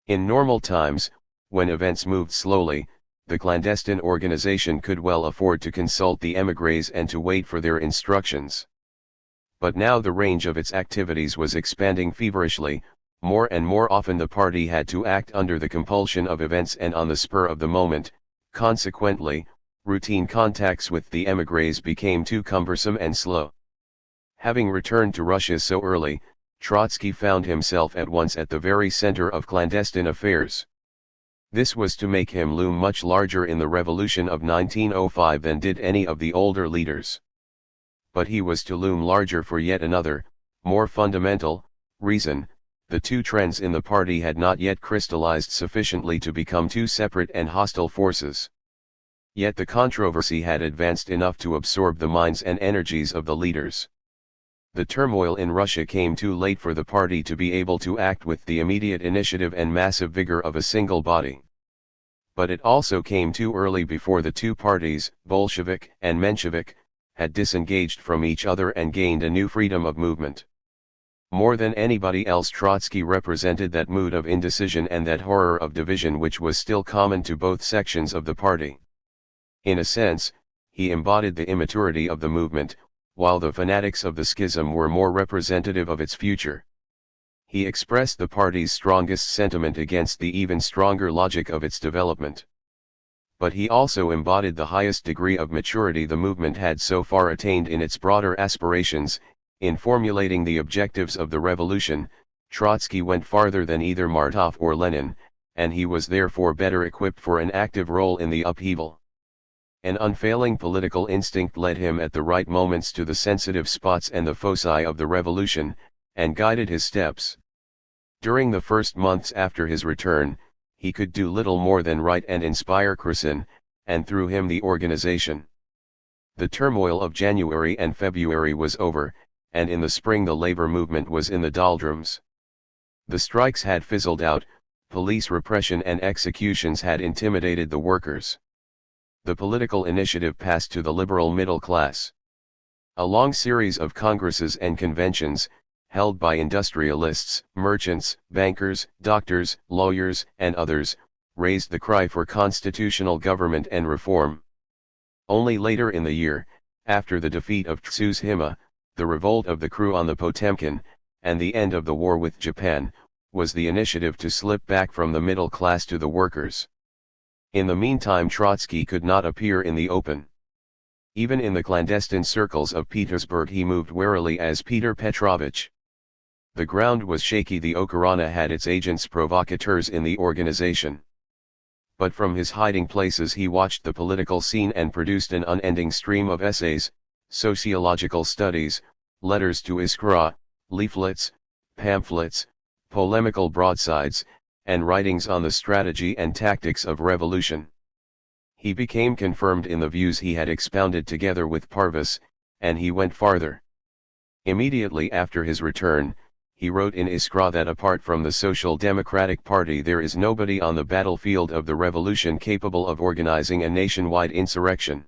In normal times, when events moved slowly, the clandestine organization could well afford to consult the émigrés and to wait for their instructions. But now the range of its activities was expanding feverishly. More and more often the party had to act under the compulsion of events and on the spur of the moment. Consequently, routine contacts with the émigrés became too cumbersome and slow. Having returned to Russia so early, Trotsky found himself at once at the very center of clandestine affairs. This was to make him loom much larger in the revolution of 1905 than did any of the older leaders. But he was to loom larger for yet another, more fundamental, reason. The two trends in the party had not yet crystallized sufficiently to become two separate and hostile forces. Yet the controversy had advanced enough to absorb the minds and energies of the leaders. The turmoil in Russia came too late for the party to be able to act with the immediate initiative and massive vigor of a single body. But it also came too early before the two parties, Bolshevik and Menshevik, had disengaged from each other and gained a new freedom of movement. More than anybody else Trotsky represented that mood of indecision and that horror of division which was still common to both sections of the party. In a sense, he embodied the immaturity of the movement, while the fanatics of the schism were more representative of its future. He expressed the party's strongest sentiment against the even stronger logic of its development. But he also embodied the highest degree of maturity the movement had so far attained in its broader aspirations. In formulating the objectives of the revolution, Trotsky went farther than either Martov or Lenin, and he was therefore better equipped for an active role in the upheaval. An unfailing political instinct led him at the right moments to the sensitive spots and the foci of the revolution, and guided his steps. During the first months after his return, he could do little more than write and inspire Krusin, and through him the organization. The turmoil of January and February was over, and in the spring the labor movement was in the doldrums. The strikes had fizzled out, police repression and executions had intimidated the workers. The political initiative passed to the liberal middle class. A long series of congresses and conventions, held by industrialists, merchants, bankers, doctors, lawyers, and others, raised the cry for constitutional government and reform. Only later in the year, after the defeat of Tsushima, the revolt of the crew on the Potemkin, and the end of the war with Japan, was the initiative to slip back from the middle class to the workers. In the meantime Trotsky could not appear in the open. Even in the clandestine circles of Petersburg he moved warily as Peter Petrovich. The ground was shaky. The Okhrana had its agents provocateurs in the organization. But from his hiding places he watched the political scene and produced an unending stream of essays, sociological studies, letters to Iskra, leaflets, pamphlets, polemical broadsides, and writings on the strategy and tactics of revolution. He became confirmed in the views he had expounded together with Parvis, and he went farther. Immediately after his return, he wrote in Iskra that apart from the Social Democratic Party there is nobody on the battlefield of the revolution capable of organizing a nationwide insurrection.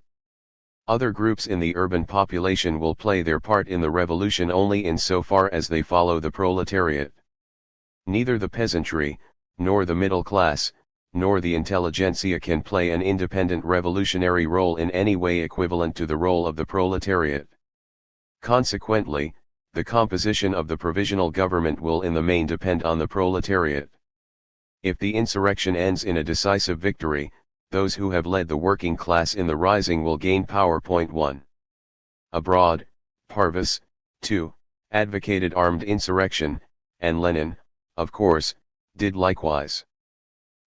Other groups in the urban population will play their part in the revolution only insofar as they follow the proletariat. Neither the peasantry, nor the middle class, nor the intelligentsia can play an independent revolutionary role in any way equivalent to the role of the proletariat. Consequently, the composition of the provisional government will in the main depend on the proletariat. If the insurrection ends in a decisive victory, those who have led the working class in the rising will gain power. 1. Abroad, Parvus, 2, advocated armed insurrection, and Lenin, of course, did likewise.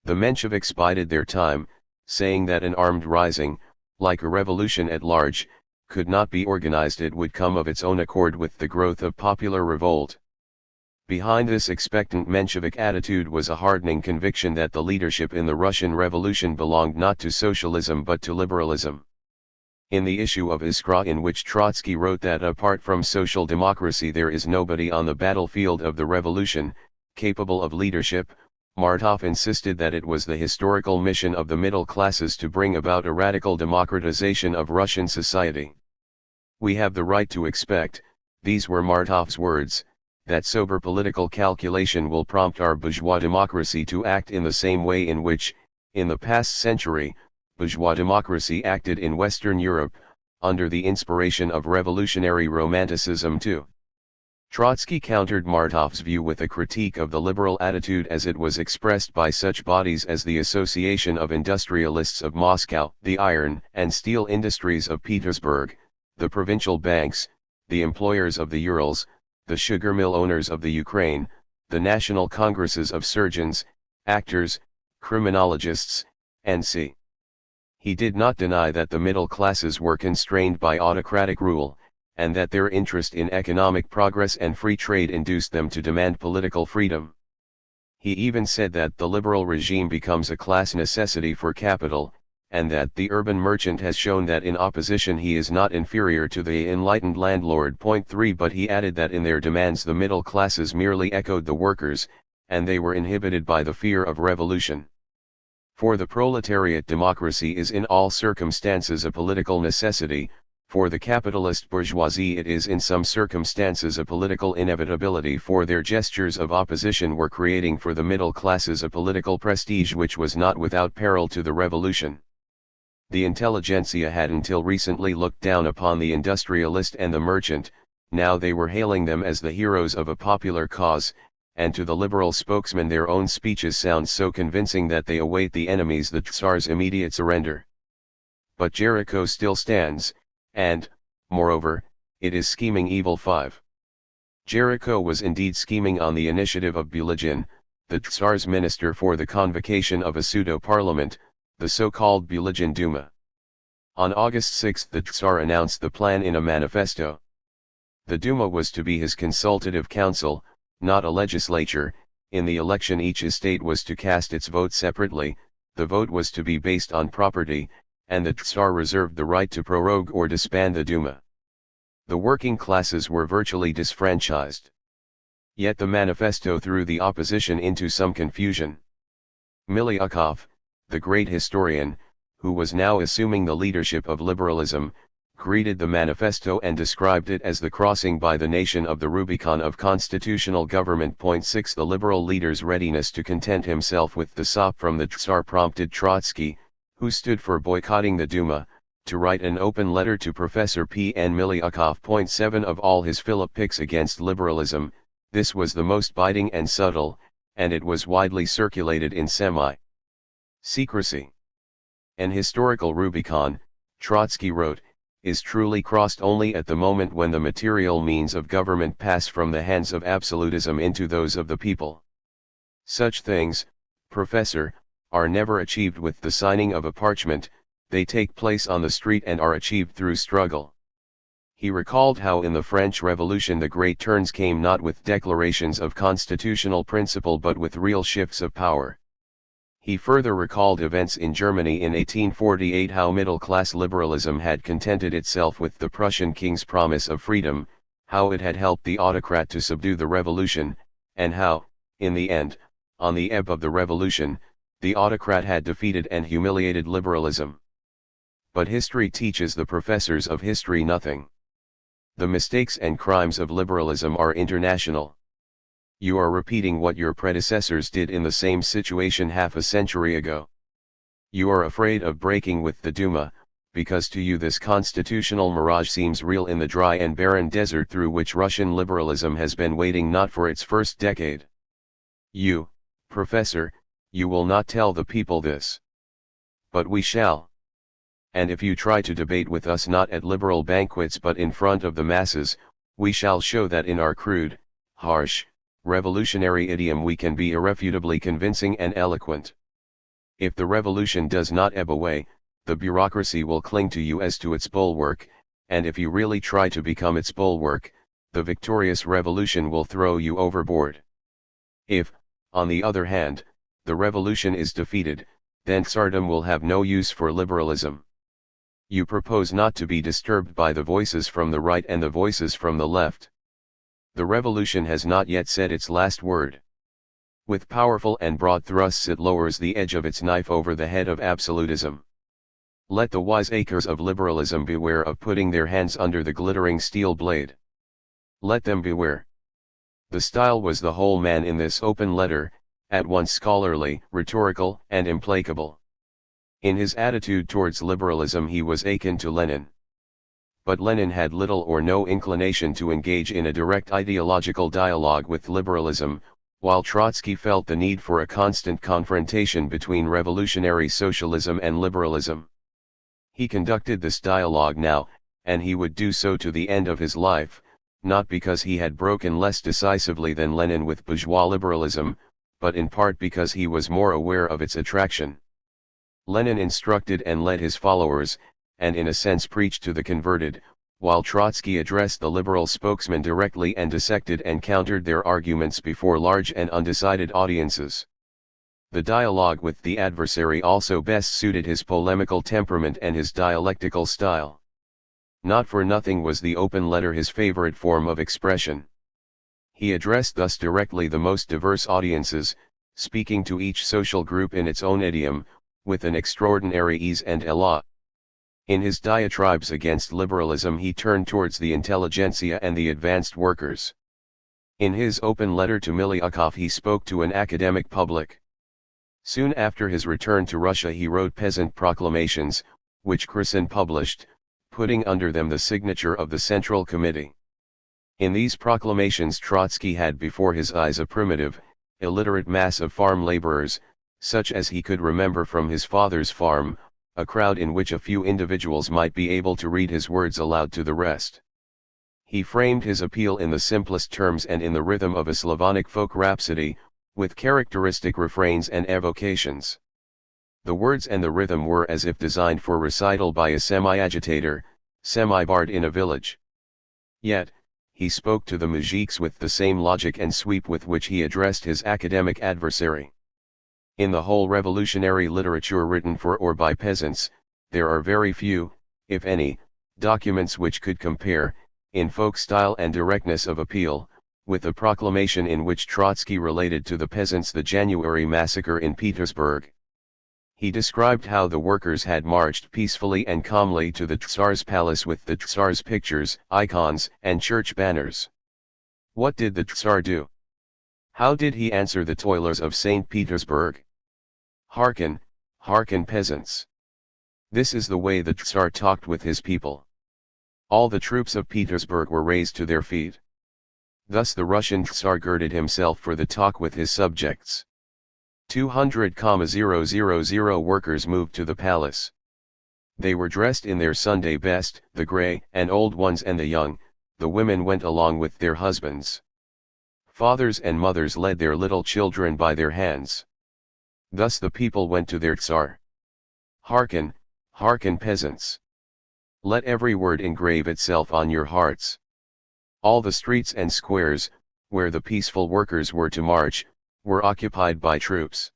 The Mensheviks bided their time, saying that an armed rising, like a revolution at large, could not be organized. It would come of its own accord with the growth of popular revolt. Behind this expectant Menshevik attitude was a hardening conviction that the leadership in the Russian Revolution belonged not to socialism but to liberalism. In the issue of Iskra, in which Trotsky wrote that apart from social democracy there is nobody on the battlefield of the revolution capable of leadership, Martov insisted that it was the historical mission of the middle classes to bring about a radical democratization of Russian society. We have the right to expect, these were Martov's words, that sober political calculation will prompt our bourgeois democracy to act in the same way in which, in the past century, bourgeois democracy acted in Western Europe, under the inspiration of revolutionary romanticism too. Trotsky countered Martov's view with a critique of the liberal attitude as it was expressed by such bodies as the Association of Industrialists of Moscow, the Iron and Steel Industries of Petersburg, the provincial banks, the employers of the Urals, the sugar mill owners of the Ukraine, the national congresses of surgeons, actors, criminologists, and He did not deny that the middle classes were constrained by autocratic rule, and that their interest in economic progress and free trade induced them to demand political freedom. He even said that the liberal regime becomes a class necessity for capital, and that the urban merchant has shown that in opposition he is not inferior to the enlightened landlord. 3. But he added that in their demands the middle classes merely echoed the workers, and they were inhibited by the fear of revolution. For the proletariat democracy is in all circumstances a political necessity, for the capitalist bourgeoisie it is in some circumstances a political inevitability, for their gestures of opposition were creating for the middle classes a political prestige which was not without peril to the revolution. The intelligentsia had until recently looked down upon the industrialist and the merchant, now they were hailing them as the heroes of a popular cause, and to the liberal spokesman their own speeches sound so convincing that they await the enemies the Tsar's immediate surrender. But Jericho still stands, and, moreover, it is scheming evil. 5. Jericho was indeed scheming on the initiative of Buligin, the Tsar's minister for the convocation of a pseudo-parliament, the so-called Buligin Duma. On August 6 the Tsar announced the plan in a manifesto. The Duma was to be his consultative council, not a legislature. In the election each estate was to cast its vote separately, the vote was to be based on property, and the Tsar reserved the right to prorogue or disband the Duma. The working classes were virtually disfranchised. Yet the manifesto threw the opposition into some confusion. Miliukov, the great historian, who was now assuming the leadership of liberalism, greeted the manifesto and described it as the crossing by the nation of the Rubicon of constitutional government. 6. The liberal leader's readiness to content himself with the sop from the Tsar prompted Trotsky, who stood for boycotting the Duma, to write an open letter to Professor P. N. Miliukov. 7. Of all his Philip picks against liberalism, this was the most biting and subtle, and it was widely circulated in semi-secrecy. An historical Rubicon, Trotsky wrote, is truly crossed only at the moment when the material means of government pass from the hands of absolutism into those of the people. Such things, Professor, are never achieved with the signing of a parchment, they take place on the street and are achieved through struggle. He recalled how in the French Revolution the great turns came not with declarations of constitutional principle but with real shifts of power. He further recalled events in Germany in 1848, how middle-class liberalism had contented itself with the Prussian king's promise of freedom, how it had helped the autocrat to subdue the revolution, and how, in the end, on the ebb of the revolution, the autocrat had defeated and humiliated liberalism. But history teaches the professors of history nothing. The mistakes and crimes of liberalism are international. You are repeating what your predecessors did in the same situation half a century ago. You are afraid of breaking with the Duma, because to you this constitutional mirage seems real in the dry and barren desert through which Russian liberalism has been wading not for its first decade. You, Professor, you will not tell the people this. But we shall. And if you try to debate with us not at liberal banquets but in front of the masses, we shall show that in our crude, harsh, revolutionary idiom we can be irrefutably convincing and eloquent. If the revolution does not ebb away, the bureaucracy will cling to you as to its bulwark, and if you really try to become its bulwark, the victorious revolution will throw you overboard. If, on the other hand, the revolution is defeated, then Tsardom will have no use for liberalism. You propose not to be disturbed by the voices from the right and the voices from the left. The revolution has not yet said its last word. With powerful and broad thrusts it lowers the edge of its knife over the head of absolutism. Let the wiseacres of liberalism beware of putting their hands under the glittering steel blade. Let them beware. The style was the whole man in this open letter, at once scholarly, rhetorical, and implacable. In his attitude towards liberalism he was akin to Lenin. But Lenin had little or no inclination to engage in a direct ideological dialogue with liberalism, while Trotsky felt the need for a constant confrontation between revolutionary socialism and liberalism. He conducted this dialogue now, and he would do so to the end of his life, not because he had broken less decisively than Lenin with bourgeois liberalism, but in part because he was more aware of its attraction. Lenin instructed and led his followers, and in a sense preached to the converted, while Trotsky addressed the liberal spokesman directly and dissected and countered their arguments before large and undecided audiences. The dialogue with the adversary also best suited his polemical temperament and his dialectical style. Not for nothing was the open letter his favorite form of expression. He addressed thus directly the most diverse audiences, speaking to each social group in its own idiom, with an extraordinary ease and élan. In his diatribes against liberalism he turned towards the intelligentsia and the advanced workers. In his open letter to Miliukov he spoke to an academic public. Soon after his return to Russia he wrote peasant proclamations, which Kresin published, putting under them the signature of the Central Committee. In these proclamations Trotsky had before his eyes a primitive, illiterate mass of farm laborers, such as he could remember from his father's farm, a crowd in which a few individuals might be able to read his words aloud to the rest. He framed his appeal in the simplest terms and in the rhythm of a Slavonic folk rhapsody, with characteristic refrains and evocations. The words and the rhythm were as if designed for recital by a semi-agitator, semi-bard in a village. Yet, he spoke to the moujiks with the same logic and sweep with which he addressed his academic adversary. In the whole revolutionary literature written for or by peasants, there are very few, if any, documents which could compare, in folk style and directness of appeal, with the proclamation in which Trotsky related to the peasants the January massacre in Petersburg. He described how the workers had marched peacefully and calmly to the Tsar's palace with the Tsar's pictures, icons, and church banners. What did the Tsar do? How did he answer the toilers of St. Petersburg? Hearken, hearken peasants. This is the way the Tsar talked with his people. All the troops of Petersburg were raised to their feet. Thus the Russian Tsar girded himself for the talk with his subjects. 200,000 workers moved to the palace. They were dressed in their Sunday best, the grey and old ones and the young, the women went along with their husbands. Fathers and mothers led their little children by their hands. Thus the people went to their Tsar. Hearken, hearken peasants. Let every word engrave itself on your hearts. All the streets and squares, where the peaceful workers were to march, were occupied by troops.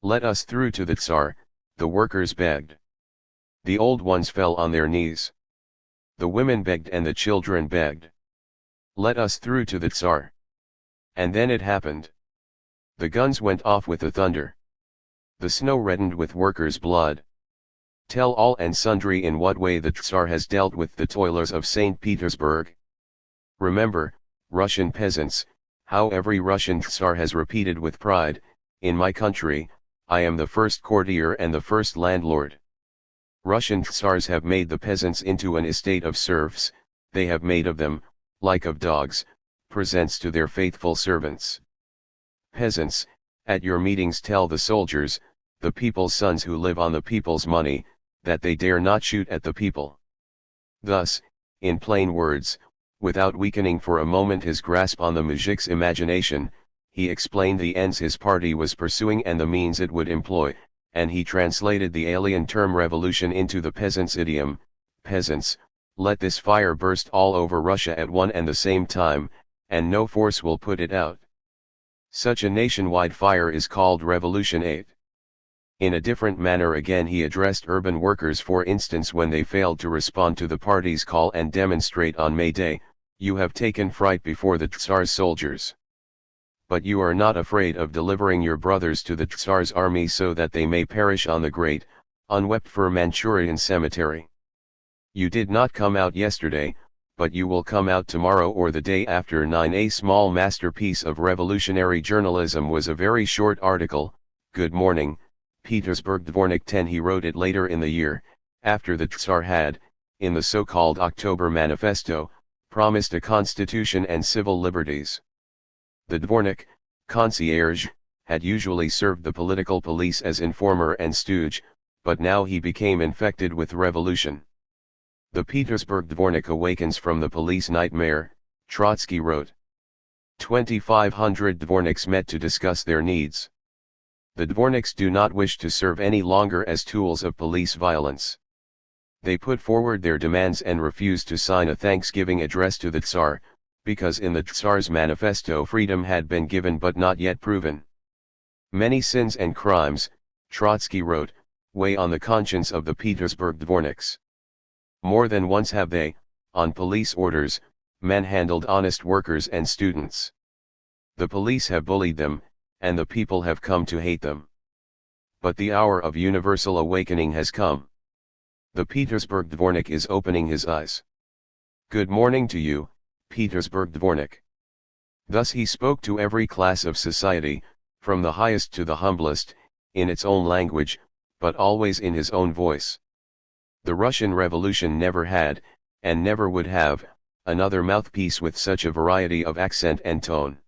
Let us through to the Tsar, the workers begged. The old ones fell on their knees. The women begged and the children begged. Let us through to the Tsar. And then it happened. The guns went off with a thunder. The snow reddened with workers' blood. Tell all and sundry in what way the Tsar has dealt with the toilers of St. Petersburg. Remember, Russian peasants, How every Russian Tsar has repeated with pride, "In my country, I am the first courtier and the first landlord." Russian Tsars have made the peasants into an estate of serfs, they have made of them, like of dogs, presents to their faithful servants. Peasants, at your meetings tell the soldiers, the people's sons who live on the people's money, that they dare not shoot at the people. Thus, in plain words, without weakening for a moment his grasp on the muzhik's imagination, he explained the ends his party was pursuing and the means it would employ, and he translated the alien term revolution into the peasants' idiom: "Peasants, let this fire burst all over Russia at one and the same time, and no force will put it out." Such a nationwide fire is called Revolution 8. In a different manner again he addressed urban workers, for instance, when they failed to respond to the party's call and demonstrate on May Day: "You have taken fright before the Tsar's soldiers. But you are not afraid of delivering your brothers to the Tsar's army so that they may perish on the great, unwept for Manchurian cemetery. You did not come out yesterday, but you will come out tomorrow or the day after." 9. A small masterpiece of revolutionary journalism was a very short article, "Good Morning, Petersburg Dvornik 10." He wrote it later in the year, after the Tsar had, in the so-called October Manifesto, promised a constitution and civil liberties. The Dvornik, concierge, had usually served the political police as informer and stooge, but now he became infected with revolution. The Petersburg Dvornik awakens from the police nightmare, Trotsky wrote. 2,500 Dvorniks met to discuss their needs. The Dvorniks do not wish to serve any longer as tools of police violence. They put forward their demands and refuse to sign a thanksgiving address to the Tsar, because in the Tsar's manifesto freedom had been given but not yet proven. Many sins and crimes, Trotsky wrote, weigh on the conscience of the Petersburg Dvorniks. More than once have they, on police orders, manhandled honest workers and students. The police have bullied them, and the people have come to hate them. But the hour of universal awakening has come. The Petersburg Dvornik is opening his eyes. Good morning to you, Petersburg Dvornik. Thus he spoke to every class of society, from the highest to the humblest, in its own language, but always in his own voice. The Russian Revolution never had, and never would have, another mouthpiece with such a variety of accent and tone.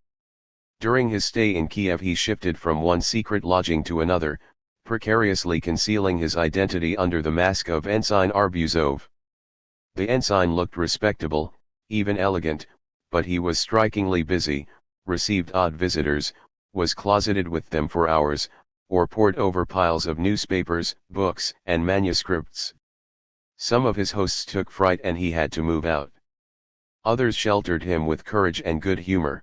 During his stay in Kiev he shifted from one secret lodging to another, precariously concealing his identity under the mask of Ensign Arbuzov. The ensign looked respectable, even elegant, but he was strikingly busy, received odd visitors, was closeted with them for hours, or pored over piles of newspapers, books, and manuscripts. Some of his hosts took fright and he had to move out. Others sheltered him with courage and good humor.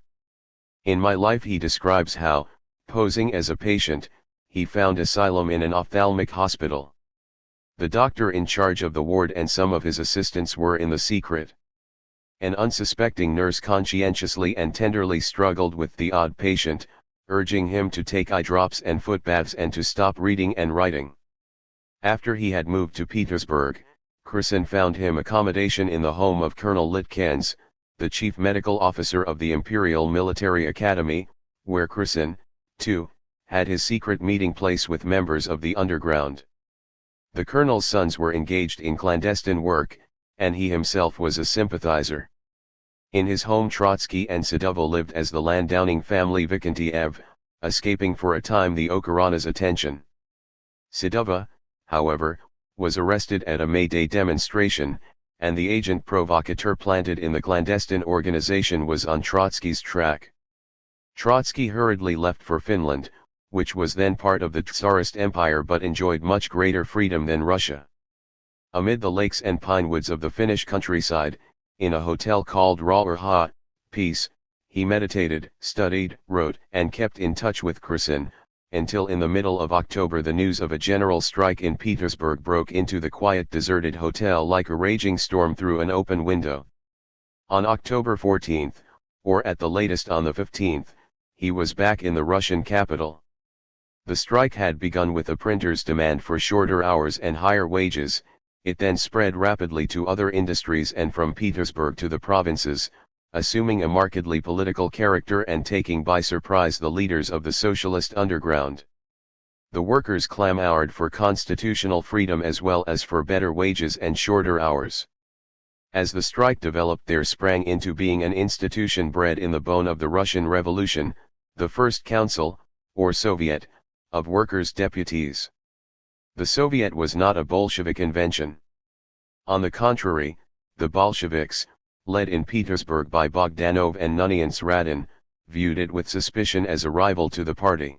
In My Life he describes how, posing as a patient, he found asylum in an ophthalmic hospital. The doctor in charge of the ward and some of his assistants were in the secret. An unsuspecting nurse conscientiously and tenderly struggled with the odd patient, urging him to take eye drops and foot baths and to stop reading and writing. After he had moved to Petersburg, Krisin found him accommodation in the home of Colonel Litkens, the chief medical officer of the Imperial Military Academy, where Krisin, too, had his secret meeting place with members of the underground. The colonel's sons were engaged in clandestine work, and he himself was a sympathizer. In his home Trotsky and Sedova lived as the Landowning family Vikentiev, escaping for a time the Okhrana's attention. Sedova, however, was arrested at a May Day demonstration, and the agent provocateur planted in the clandestine organization was on Trotsky's track. Trotsky hurriedly left for Finland, which was then part of the Tsarist Empire but enjoyed much greater freedom than Russia. Amid the lakes and pine woods of the Finnish countryside, in a hotel called Rauha, Peace, he meditated, studied, wrote, and kept in touch with Krisin, until in the middle of October the news of a general strike in Petersburg broke into the quiet deserted hotel like a raging storm through an open window. On October 14, or at the latest on the 15th, he was back in the Russian capital. The strike had begun with the printers' demand for shorter hours and higher wages. It then spread rapidly to other industries and from Petersburg to the provinces, assuming a markedly political character and taking by surprise the leaders of the socialist underground. The workers clamored for constitutional freedom as well as for better wages and shorter hours. As the strike developed, there sprang into being an institution bred in the bone of the Russian Revolution, the First Council, or Soviet, of Workers' Deputies. The Soviet was not a Bolshevik invention. On the contrary, the Bolsheviks, led in Petersburg by Bogdanov and Nunians Radin, viewed it with suspicion as a rival to the party.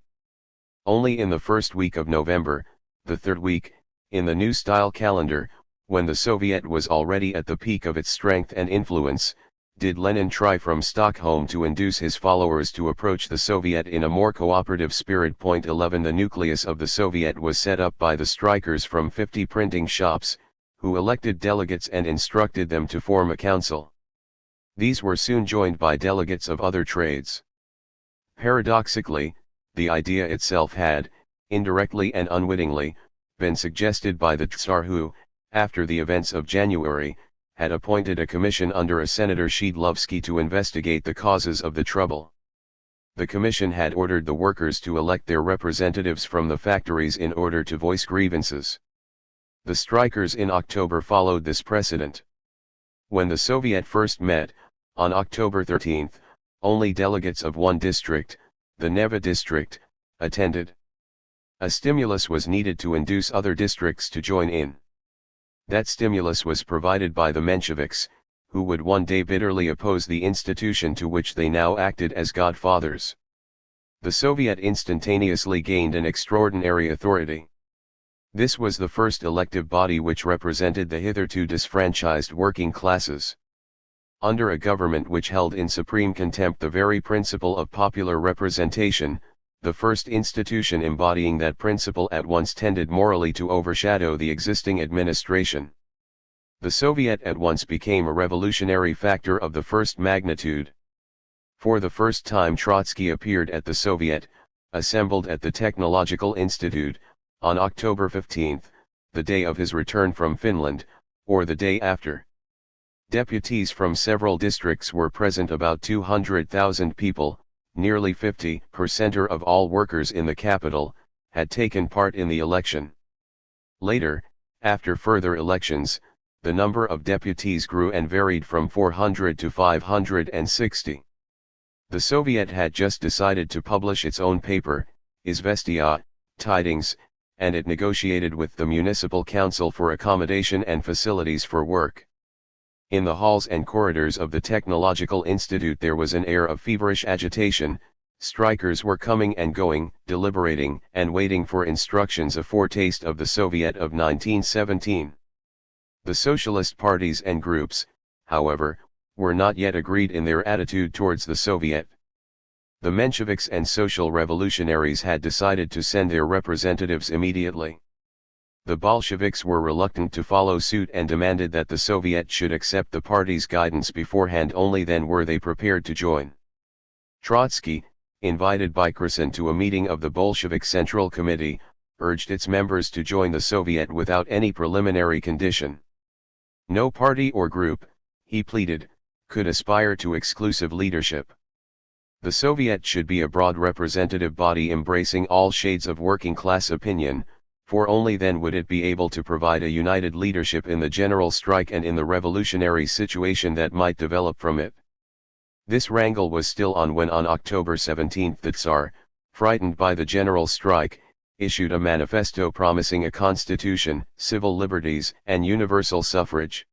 Only in the first week of November, the third week, in the new style calendar, when the Soviet was already at the peak of its strength and influence, did Lenin try from Stockholm to induce his followers to approach the Soviet in a more cooperative spirit. 11 The nucleus of the Soviet was set up by the strikers from 50 printing shops, who elected delegates and instructed them to form a council. These were soon joined by delegates of other trades. Paradoxically, the idea itself had, indirectly and unwittingly, been suggested by the Tsar who, after the events of January, had appointed a commission under a Senator Shidlovsky to investigate the causes of the trouble. The commission had ordered the workers to elect their representatives from the factories in order to voice grievances. The strikers in October followed this precedent. When the Soviet first met, on October 13, only delegates of one district, the Neva district, attended. A stimulus was needed to induce other districts to join in. That stimulus was provided by the Mensheviks, who would one day bitterly oppose the institution to which they now acted as godfathers. The Soviet instantaneously gained an extraordinary authority. This was the first elective body which represented the hitherto disfranchised working classes. Under a government which held in supreme contempt the very principle of popular representation, the first institution embodying that principle at once tended morally to overshadow the existing administration. The Soviet at once became a revolutionary factor of the first magnitude. For the first time Trotsky appeared at the Soviet, assembled at the Technological Institute, on October 15, the day of his return from Finland, or the day after. Deputies from several districts were present, about 200,000 people, nearly 50% of all workers in the capital, had taken part in the election. Later, after further elections, the number of deputies grew and varied from 400 to 560. The Soviet had just decided to publish its own paper, Izvestia, Tidings, and it negotiated with the municipal council for accommodation and facilities for work. In the halls and corridors of the Technological Institute there was an air of feverish agitation. Strikers were coming and going, deliberating and waiting for instructions, a foretaste of the Soviet of 1917. The socialist parties and groups, however, were not yet agreed in their attitude towards the Soviet. The Mensheviks and social revolutionaries had decided to send their representatives immediately. The Bolsheviks were reluctant to follow suit and demanded that the Soviet should accept the party's guidance beforehand. Only then were they prepared to join. Trotsky, invited by Kersin to a meeting of the Bolshevik Central Committee, urged its members to join the Soviet without any preliminary condition. No party or group, he pleaded, could aspire to exclusive leadership. The Soviet should be a broad representative body embracing all shades of working class opinion, for only then would it be able to provide a united leadership in the general strike and in the revolutionary situation that might develop from it. This wrangle was still on when on October 17 the Tsar, frightened by the general strike, issued a manifesto promising a constitution, civil liberties, and universal suffrage.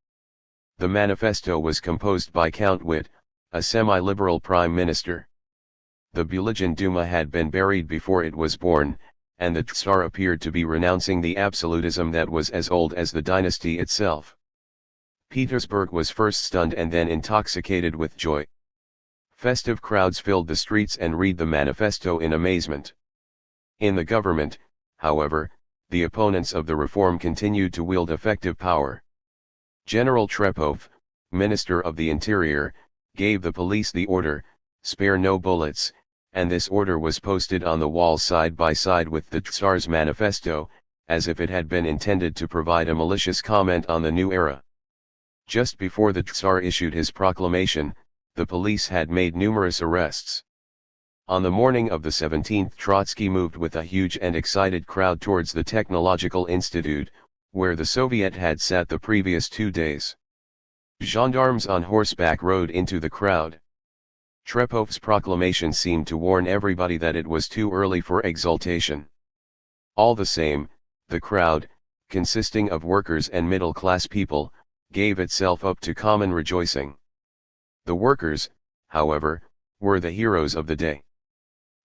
The manifesto was composed by Count Witt, a semi-liberal prime minister. The Bulygin Duma had been buried before it was born, and the Tsar appeared to be renouncing the absolutism that was as old as the dynasty itself. Petersburg was first stunned and then intoxicated with joy. Festive crowds filled the streets and read the manifesto in amazement. In the government, however, the opponents of the reform continued to wield effective power. General Trepov, Minister of the Interior, gave the police the order, "Spare no bullets," and this order was posted on the wall side by side with the Tsar's manifesto, as if it had been intended to provide a malicious comment on the new era. Just before the Tsar issued his proclamation, the police had made numerous arrests. On the morning of the 17th, Trotsky moved with a huge and excited crowd towards the Technological Institute, where the Soviet had sat the previous 2 days. Gendarmes on horseback rode into the crowd. Trepov's proclamation seemed to warn everybody that it was too early for exultation. All the same, the crowd, consisting of workers and middle-class people, gave itself up to common rejoicing. The workers, however, were the heroes of the day.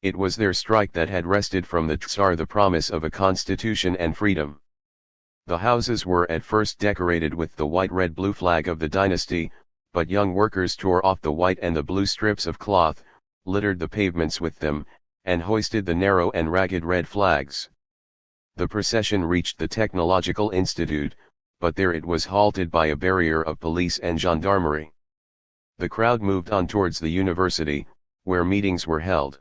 It was their strike that had wrested from the Tsar the promise of a constitution and freedom. The houses were at first decorated with the white-red-blue flag of the dynasty, but young workers tore off the white and the blue strips of cloth, littered the pavements with them, and hoisted the narrow and ragged red flags. The procession reached the Technological Institute, but there it was halted by a barrier of police and gendarmerie. The crowd moved on towards the university, where meetings were held.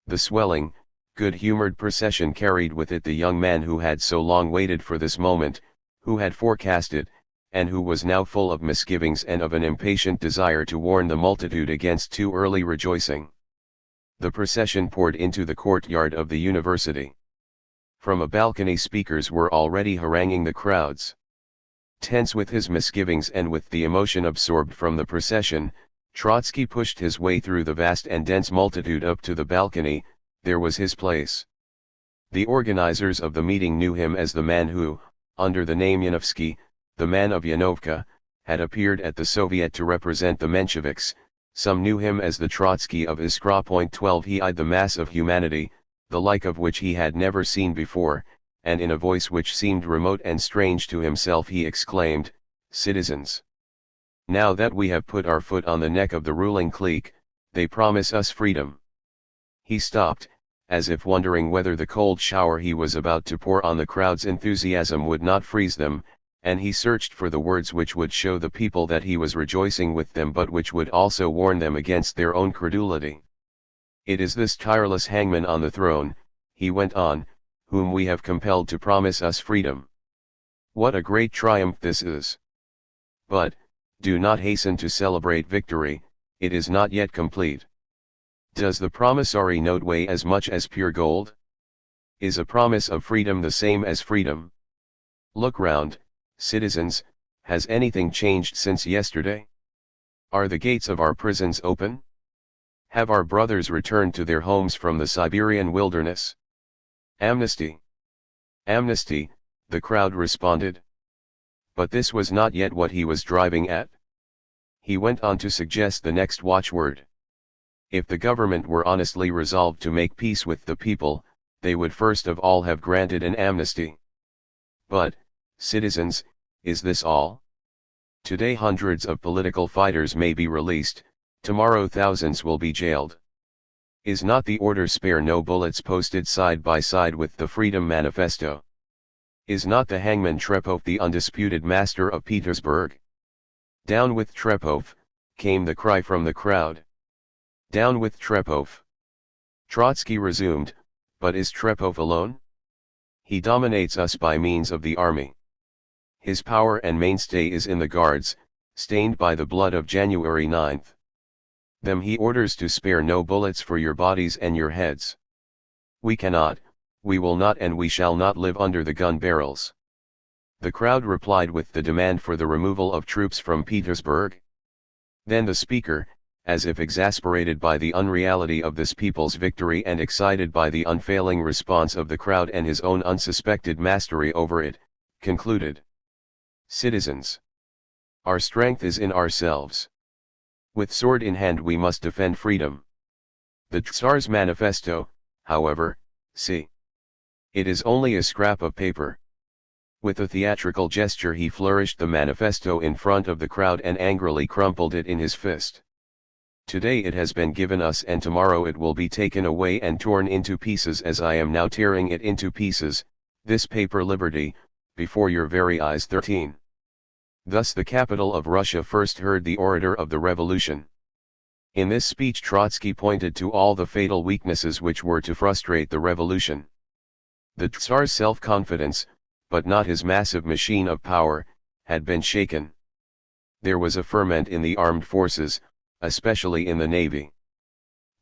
The swelling, good-humored procession carried with it the young man who had so long waited for this moment, who had forecast it, and who was now full of misgivings and of an impatient desire to warn the multitude against too early rejoicing. The procession poured into the courtyard of the university. From a balcony speakers were already haranguing the crowds. Tense with his misgivings and with the emotion absorbed from the procession, Trotsky pushed his way through the vast and dense multitude up to the balcony. There was his place. The organizers of the meeting knew him as the man who, under the name Yanovsky, the man of Yanovka, had appeared at the Soviet to represent the Mensheviks. Some knew him as the Trotsky of Iskra. 12. He eyed the mass of humanity, the like of which he had never seen before, and in a voice which seemed remote and strange to himself he exclaimed, "Citizens! Now that we have put our foot on the neck of the ruling clique, they promise us freedom." He stopped, as if wondering whether the cold shower he was about to pour on the crowd's enthusiasm would not freeze them, and he searched for the words which would show the people that he was rejoicing with them but which would also warn them against their own credulity. "It is this tireless hangman on the throne," he went on, "whom we have compelled to promise us freedom. What a great triumph this is! But, do not hasten to celebrate victory, it is not yet complete. Does the promissory note weigh as much as pure gold? Is a promise of freedom the same as freedom? Look round, citizens, has anything changed since yesterday? Are the gates of our prisons open? Have our brothers returned to their homes from the Siberian wilderness? Amnesty! Amnesty!" the crowd responded. But this was not yet what he was driving at. He went on to suggest the next watchword. If the government were honestly resolved to make peace with the people, they would first of all have granted an amnesty. But, citizens, is this all? Today hundreds of political fighters may be released, tomorrow thousands will be jailed. Is not the order "spare no bullets" posted side by side with the Freedom Manifesto? Is not the hangman Trepov the undisputed master of Petersburg? "Down with Trepov," came the cry from the crowd. "Down with Trepov." Trotsky resumed, "But is Trepov alone? He dominates us by means of the army. His power and mainstay is in the Guards, stained by the blood of January 9th. Them he orders to spare no bullets for your bodies and your heads. We cannot, we will not, and we shall not live under the gun barrels." The crowd replied with the demand for the removal of troops from Petersburg. Then the speaker, as if exasperated by the unreality of this people's victory and excited by the unfailing response of the crowd and his own unsuspected mastery over it, concluded, "Citizens! Our strength is in ourselves. With sword in hand we must defend freedom. The Tsar's manifesto, however, see. It is only a scrap of paper." With a theatrical gesture he flourished the manifesto in front of the crowd and angrily crumpled it in his fist. "Today it has been given us and tomorrow it will be taken away and torn into pieces as I am now tearing it into pieces, this paper liberty, before your very eyes." 13. Thus the capital of Russia first heard the orator of the revolution. In this speech Trotsky pointed to all the fatal weaknesses which were to frustrate the revolution. The Tsar's self-confidence, but not his massive machine of power, had been shaken. There was a ferment in the armed forces, especially in the navy.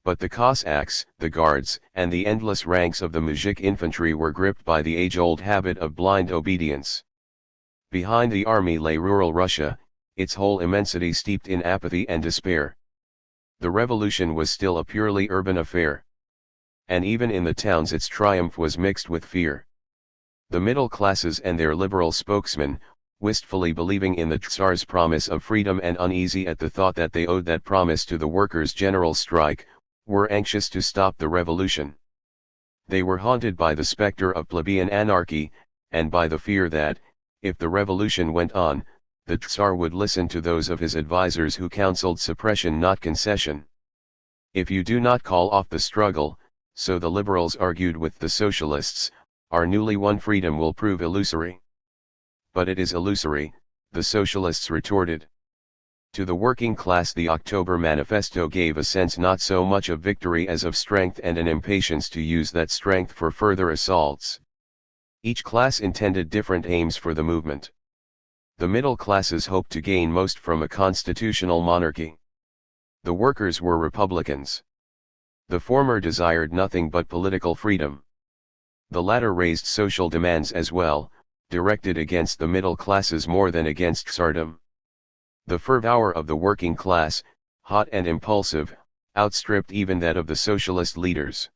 But the Cossacks, the Guards, and the endless ranks of the Mujik infantry were gripped by the age-old habit of blind obedience. Behind the army lay rural Russia, its whole immensity steeped in apathy and despair. The revolution was still a purely urban affair. And even in the towns its triumph was mixed with fear. The middle classes and their liberal spokesmen, wistfully believing in the Tsar's promise of freedom and uneasy at the thought that they owed that promise to the workers' general strike, were anxious to stop the revolution. They were haunted by the specter of plebeian anarchy, and by the fear that, if the revolution went on, the Tsar would listen to those of his advisers who counseled suppression not concession. If you do not call off the struggle, so the liberals argued with the socialists, our newly won freedom will prove illusory. But it is illusory, the socialists retorted. To the working class the October Manifesto gave a sense not so much of victory as of strength and an impatience to use that strength for further assaults. Each class intended different aims for the movement. The middle classes hoped to gain most from a constitutional monarchy. The workers were Republicans. The former desired nothing but political freedom. The latter raised social demands as well, directed against the middle classes more than against Tsardom. The fervor of the working class, hot and impulsive, outstripped even that of the socialist leaders.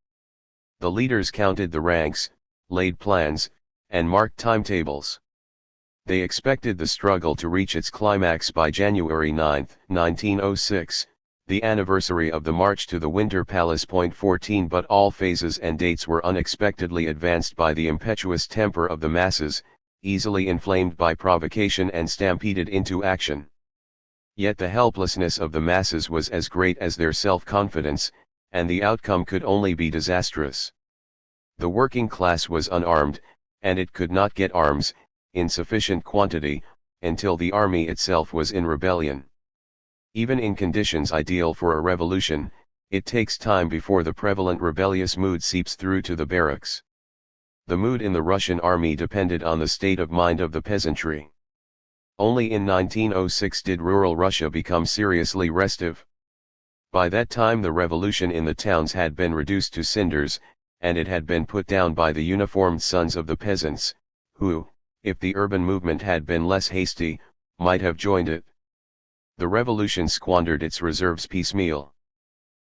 The leaders counted the ranks, laid plans, and marked timetables. They expected the struggle to reach its climax by January 9, 1906, the anniversary of the march to the Winter Palace. 14 But all phases and dates were unexpectedly advanced by the impetuous temper of the masses, easily inflamed by provocation and stampeded into action. Yet the helplessness of the masses was as great as their self-confidence, and the outcome could only be disastrous. The working class was unarmed, and it could not get arms, in sufficient quantity, until the army itself was in rebellion. Even in conditions ideal for a revolution, it takes time before the prevalent rebellious mood seeps through to the barracks. The mood in the Russian army depended on the state of mind of the peasantry. Only in 1906 did rural Russia become seriously restive. By that time the revolution in the towns had been reduced to cinders, and it had been put down by the uniformed sons of the peasants, who, if the urban movement had been less hasty, might have joined it. The revolution squandered its reserves piecemeal.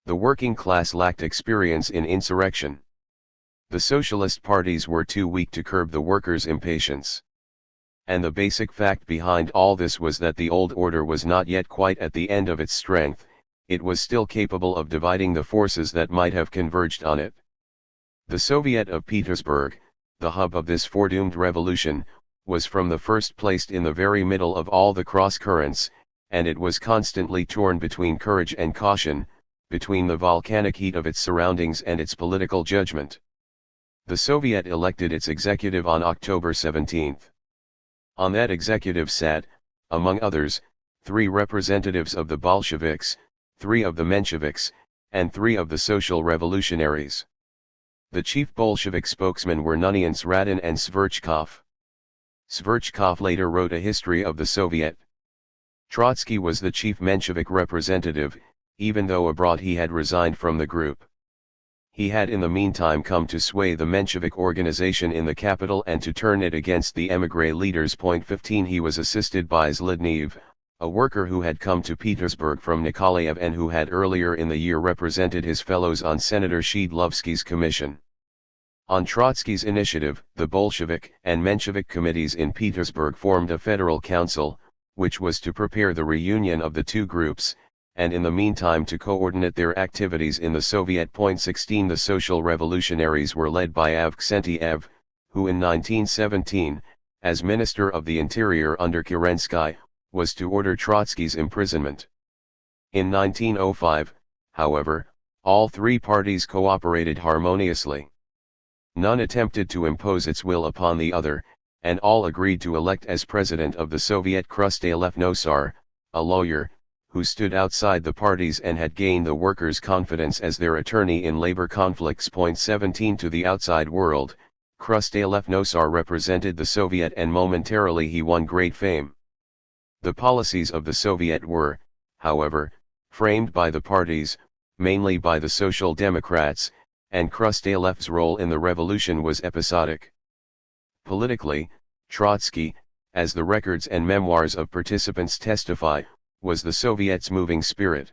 The working class lacked experience in insurrection. The socialist parties were too weak to curb the workers' impatience. And the basic fact behind all this was that the old order was not yet quite at the end of its strength, it was still capable of dividing the forces that might have converged on it. The Soviet of Petersburg, the hub of this foredoomed revolution, was from the first placed in the very middle of all the cross-currents, and it was constantly torn between courage and caution, between the volcanic heat of its surroundings and its political judgment. The Soviet elected its executive on October 17. On that executive sat, among others, 3 representatives of the Bolsheviks, 3 of the Mensheviks, and 3 of the social revolutionaries. The chief Bolshevik spokesmen were Nunians Radin and Sverchkov. Sverchkov later wrote a history of the Soviet. Trotsky was the chief Menshevik representative, even though abroad he had resigned from the group. He had in the meantime come to sway the Menshevik organization in the capital and to turn it against the émigré leaders. 15 He was assisted by Zlidnev, a worker who had come to Petersburg from Nikolaev and who had earlier in the year represented his fellows on Senator Shidlovsky's commission. On Trotsky's initiative, the Bolshevik and Menshevik committees in Petersburg formed a federal council, which was to prepare the reunion of the two groups, and in the meantime to coordinate their activities in the Soviet. 16 The Social Revolutionaries were led by Avksentiev, who in 1917, as Minister of the Interior under Kerensky, was to order Trotsky's imprisonment. In 1905, however, all 3 parties cooperated harmoniously. None attempted to impose its will upon the other, and all agreed to elect as president of the Soviet Krustai Lefnosar, a lawyer, who stood outside the parties and had gained the workers' confidence as their attorney in labor conflicts. 17 To the outside world, Krustai Lefnosar represented the Soviet and momentarily he won great fame. The policies of the Soviet were, however, framed by the parties, mainly by the Social Democrats, and Krustchev's role in the revolution was episodic. Politically, Trotsky, as the records and memoirs of participants testify, was the Soviets' moving spirit.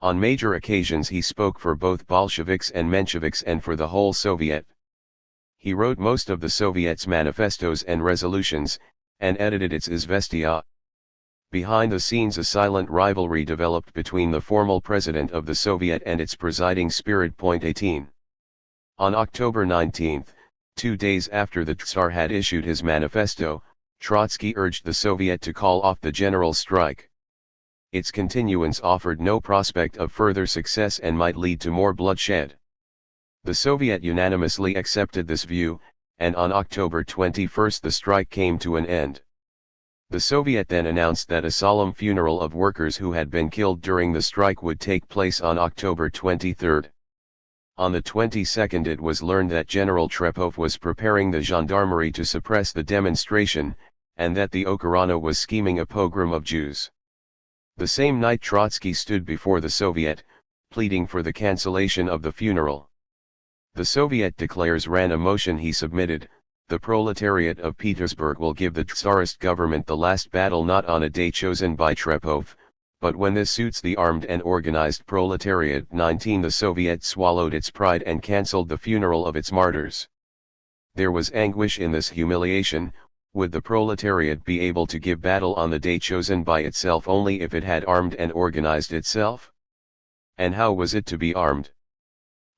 On major occasions he spoke for both Bolsheviks and Mensheviks and for the whole Soviet. He wrote most of the Soviets' manifestos and resolutions, and edited its Izvestia. Behind the scenes a silent rivalry developed between the formal president of the Soviet and its presiding spirit. 18. On October 19, 2 days after the Tsar had issued his manifesto, Trotsky urged the Soviet to call off the general strike. Its continuance offered no prospect of further success and might lead to more bloodshed. The Soviet unanimously accepted this view, and on October 21 the strike came to an end. The Soviet then announced that a solemn funeral of workers who had been killed during the strike would take place on October 23. On the 22nd it was learned that General Trepov was preparing the gendarmerie to suppress the demonstration, and that the Okhrana was scheming a pogrom of Jews. The same night Trotsky stood before the Soviet, pleading for the cancellation of the funeral. The Soviet declares ran a motion he submitted: the proletariat of Petersburg will give the Tsarist government the last battle not on a day chosen by Trepov, but when this suits the armed and organized proletariat. 19 The Soviet swallowed its pride and cancelled the funeral of its martyrs. There was anguish in this humiliation. Would the proletariat be able to give battle on the day chosen by itself only if it had armed and organized itself? And how was it to be armed?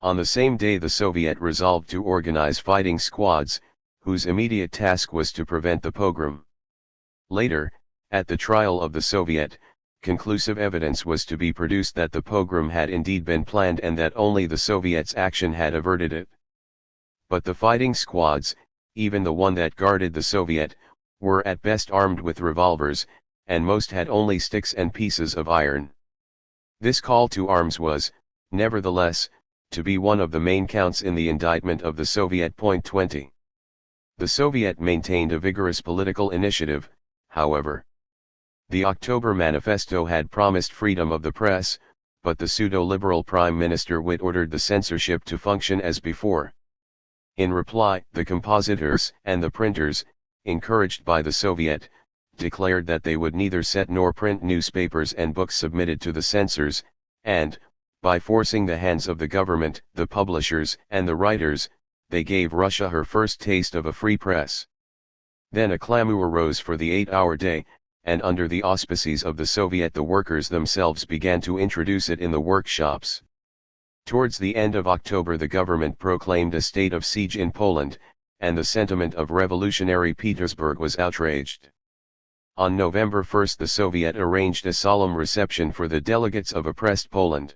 On the same day the Soviet resolved to organize fighting squads, whose immediate task was to prevent the pogrom. Later, at the trial of the Soviet, conclusive evidence was to be produced that the pogrom had indeed been planned and that only the Soviets' action had averted it. But the fighting squads, even the one that guarded the Soviet, were at best armed with revolvers, and most had only sticks and pieces of iron. This call to arms was, nevertheless, to be one of the main counts in the indictment of the Soviet. 20. The Soviet maintained a vigorous political initiative, however. The October manifesto had promised freedom of the press, but the pseudo-liberal Prime Minister Witt ordered the censorship to function as before. In reply, the compositors and the printers, encouraged by the Soviet, declared that they would neither set nor print newspapers and books submitted to the censors, and, by forcing the hands of the government, the publishers, and the writers, they gave Russia her first taste of a free press. Then a clamor rose for the 8-hour day, and under the auspices of the Soviet the workers themselves began to introduce it in the workshops. Towards the end of October the government proclaimed a state of siege in Poland, and the sentiment of revolutionary Petersburg was outraged. On November 1 the Soviet arranged a solemn reception for the delegates of oppressed Poland.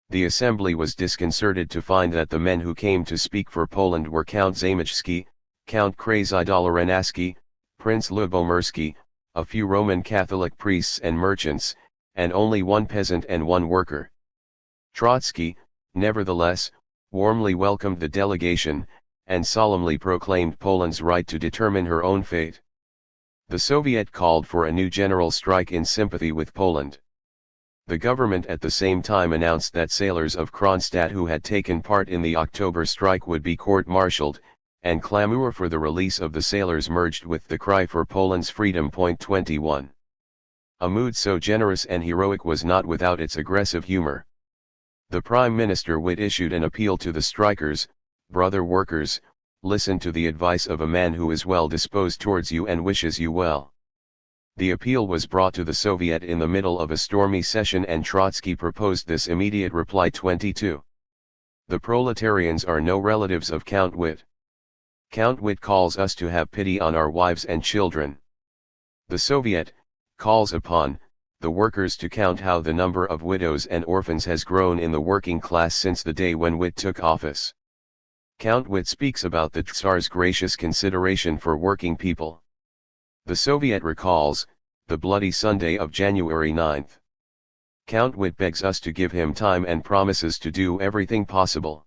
The assembly was disconcerted to find that the men who came to speak for Poland were Count Zamoyski, Count Krasnodoloranaski, Prince Lubomirsky, a few Roman Catholic priests and merchants, and only one peasant and one worker. Trotsky, nevertheless, warmly welcomed the delegation, and solemnly proclaimed Poland's right to determine her own fate. The Soviet called for a new general strike in sympathy with Poland. The government at the same time announced that sailors of Kronstadt who had taken part in the October strike would be court-martialed, and clamor for the release of the sailors merged with the cry for Poland's freedom. 21. A mood so generous and heroic was not without its aggressive humor. The Prime Minister Witt issued an appeal to the strikers: brother workers, listen to the advice of a man who is well disposed towards you and wishes you well. The appeal was brought to the Soviet in the middle of a stormy session and Trotsky proposed this immediate reply. 22. The proletarians are no relatives of Count Witt. Count Witt calls us to have pity on our wives and children. The Soviet calls upon the workers to count how the number of widows and orphans has grown in the working class since the day when Witt took office. Count Witt speaks about the Tsar's gracious consideration for working people. The Soviet recalls the bloody Sunday of January 9. Count Witt begs us to give him time and promises to do everything possible.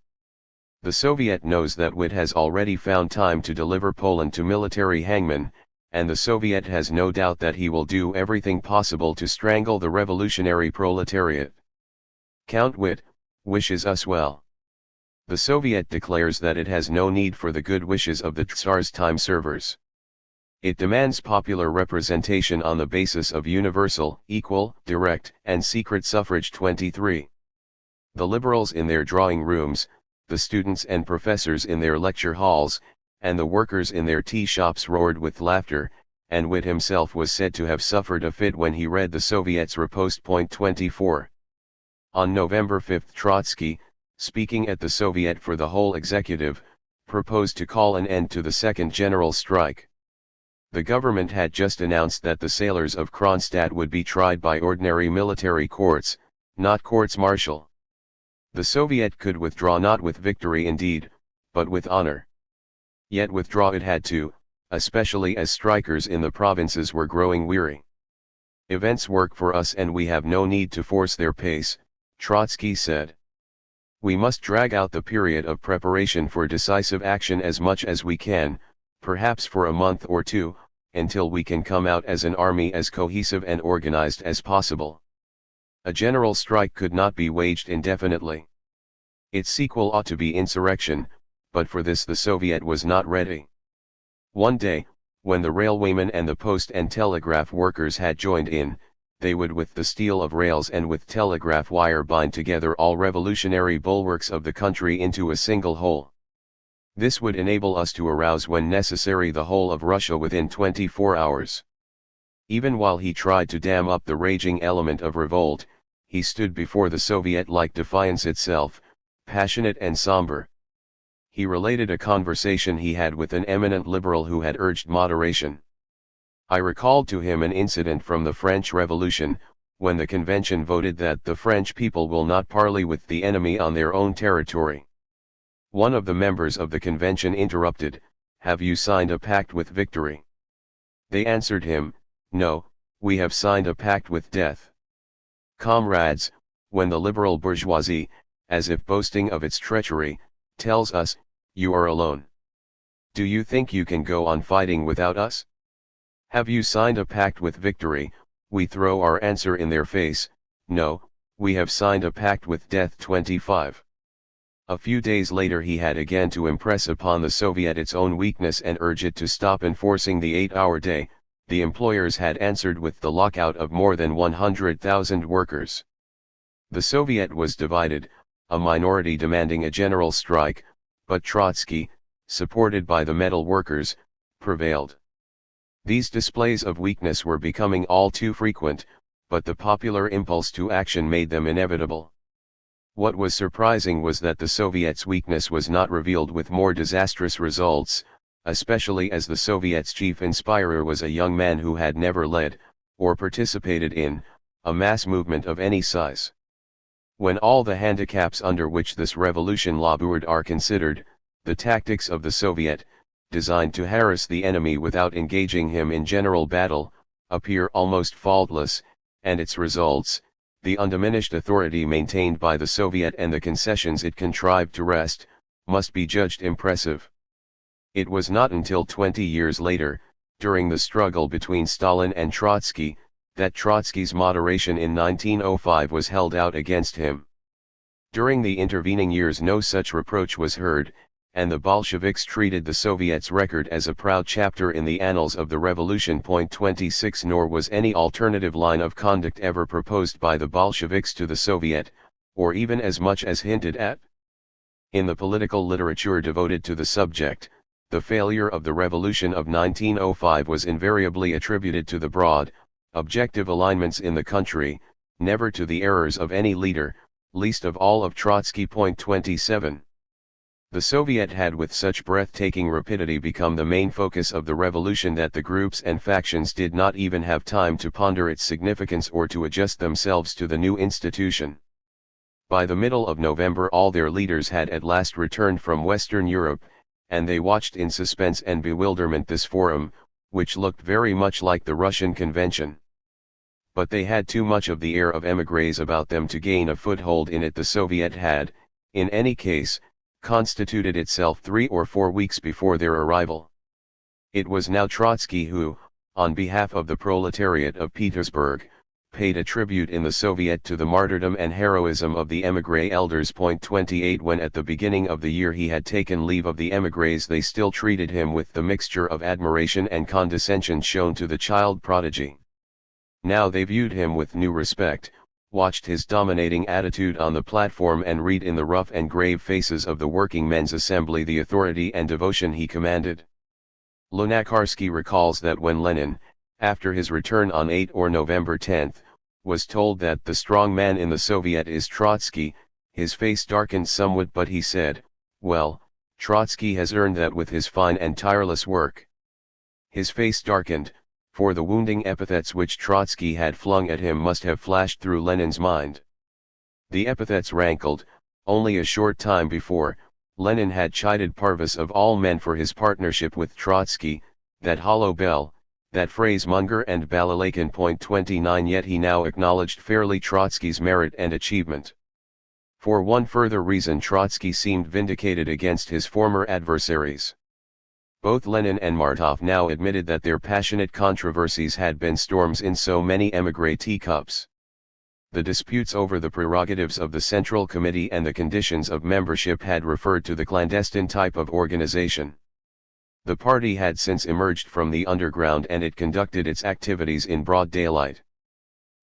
The Soviet knows that Witt has already found time to deliver Poland to military hangmen, and the Soviet has no doubt that he will do everything possible to strangle the revolutionary proletariat. Count Witt wishes us well. The Soviet declares that it has no need for the good wishes of the Tsar's time servers. It demands popular representation on the basis of universal, equal, direct, and secret suffrage. 23. The liberals in their drawing rooms, the students and professors in their lecture halls, and the workers in their tea shops roared with laughter, and Witt himself was said to have suffered a fit when he read the Soviet's riposte. 24. On November 5 Trotsky, speaking at the Soviet for the whole executive, proposed to call an end to the second general strike. The government had just announced that the sailors of Kronstadt would be tried by ordinary military courts, not courts-martial. The Soviet could withdraw not with victory indeed, but with honor. Yet withdraw it had to, especially as strikers in the provinces were growing weary. Events work for us and we have no need to force their pace, Trotsky said. We must drag out the period of preparation for decisive action as much as we can, perhaps for a month or two, until we can come out as an army as cohesive and organized as possible. A general strike could not be waged indefinitely. Its sequel ought to be insurrection, but for this the Soviet was not ready. One day, when the railwaymen and the post and telegraph workers had joined in, they would with the steel of rails and with telegraph wire bind together all revolutionary bulwarks of the country into a single whole. This would enable us to arouse when necessary the whole of Russia within 24 hours. Even while he tried to dam up the raging element of revolt, he stood before the Soviet like defiance itself, passionate and somber. He related a conversation he had with an eminent liberal who had urged moderation. I recalled to him an incident from the French Revolution, when the convention voted that the French people will not parley with the enemy on their own territory. One of the members of the convention interrupted, "Have you signed a pact with victory?" They answered him, "No, we have signed a pact with death." Comrades, when the liberal bourgeoisie, as if boasting of its treachery, tells us, "You are alone. Do you think you can go on fighting without us?" "Have you signed a pact with victory?" we throw our answer in their face, "No, we have signed a pact with death." 25. A few days later he had again to impress upon the Soviet its own weakness and urge it to stop enforcing the 8-hour day. The employers had answered with the lockout of more than 100,000 workers. The Soviet was divided, a minority demanding a general strike, but Trotsky, supported by the metal workers, prevailed. These displays of weakness were becoming all too frequent, but the popular impulse to action made them inevitable. What was surprising was that the Soviet's weakness was not revealed with more disastrous results, especially as the Soviet's chief inspirer was a young man who had never led, or participated in, a mass movement of any size. When all the handicaps under which this revolution labored are considered, the tactics of the Soviet, designed to harass the enemy without engaging him in general battle, appear almost faultless, and its results, the undiminished authority maintained by the Soviet and the concessions it contrived to wrest, must be judged impressive. It was not until 20 years later, during the struggle between Stalin and Trotsky, that Trotsky's moderation in 1905 was held out against him. During the intervening years no such reproach was heard, and the Bolsheviks treated the Soviet's record as a proud chapter in the annals of the revolution. 26 Nor was any alternative line of conduct ever proposed by the Bolsheviks to the Soviet, or even as much as hinted at. In the political literature devoted to the subject, the failure of the revolution of 1905 was invariably attributed to the broad, objective alignments in the country, never to the errors of any leader, least of all of Trotsky. 27. The Soviet had with such breathtaking rapidity become the main focus of the revolution that the groups and factions did not even have time to ponder its significance or to adjust themselves to the new institution. By the middle of November all their leaders had at last returned from Western Europe, and they watched in suspense and bewilderment this forum, which looked very much like the Russian convention. But they had too much of the air of émigrés about them to gain a foothold in it. The Soviet had, in any case, constituted itself 3 or 4 weeks before their arrival. It was now Trotsky who, on behalf of the proletariat of Petersburg, paid a tribute in the Soviet to the martyrdom and heroism of the émigré elders. 28 When at the beginning of the year he had taken leave of the émigrés, they still treated him with the mixture of admiration and condescension shown to the child prodigy. Now they viewed him with new respect, watched his dominating attitude on the platform, and read in the rough and grave faces of the working men's assembly the authority and devotion he commanded. Lunacharsky recalls that when Lenin, after his return on 8 or November 10, was told that the strong man in the Soviet is Trotsky, his face darkened somewhat, but he said, "Well, Trotsky has earned that with his fine and tireless work." His face darkened, for the wounding epithets which Trotsky had flung at him must have flashed through Lenin's mind. The epithets rankled. Only a short time before, Lenin had chided Parvus of all men for his partnership with Trotsky, that hollow bell, that phrasemonger and Balalakin. 29 Yet he now acknowledged fairly Trotsky's merit and achievement. For one further reason, Trotsky seemed vindicated against his former adversaries. Both Lenin and Martov now admitted that their passionate controversies had been storms in so many émigré teacups. The disputes over the prerogatives of the Central Committee and the conditions of membership had referred to the clandestine type of organization. The party had since emerged from the underground, and it conducted its activities in broad daylight.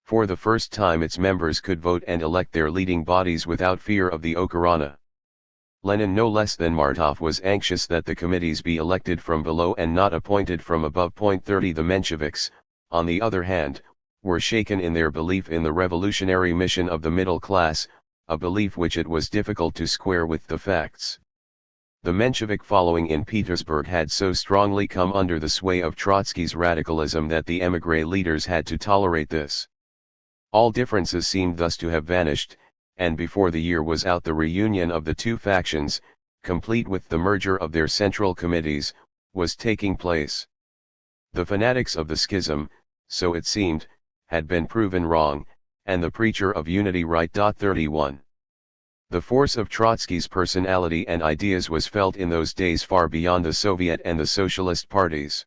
For the first time its members could vote and elect their leading bodies without fear of the Okhrana. Lenin no less than Martov was anxious that the committees be elected from below and not appointed from above. 30 The Mensheviks, on the other hand, were shaken in their belief in the revolutionary mission of the middle class, a belief which it was difficult to square with the facts. The Menshevik following in Petersburg had so strongly come under the sway of Trotsky's radicalism that the émigré leaders had to tolerate this. All differences seemed thus to have vanished, and before the year was out the reunion of the two factions, complete with the merger of their central committees, was taking place. The fanatics of the schism, so it seemed, had been proven wrong, and the preacher of unity right. 31. The force of Trotsky's personality and ideas was felt in those days far beyond the Soviet and the Socialist parties.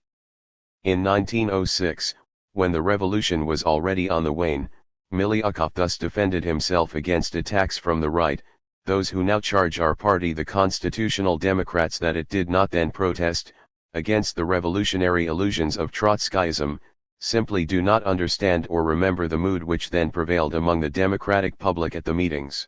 In 1906, when the revolution was already on the wane, Miliukov thus defended himself against attacks from the right: "Those who now charge our party, the Constitutional Democrats, that it did not then protest against the revolutionary illusions of Trotskyism, simply do not understand or remember the mood which then prevailed among the democratic public at the meetings.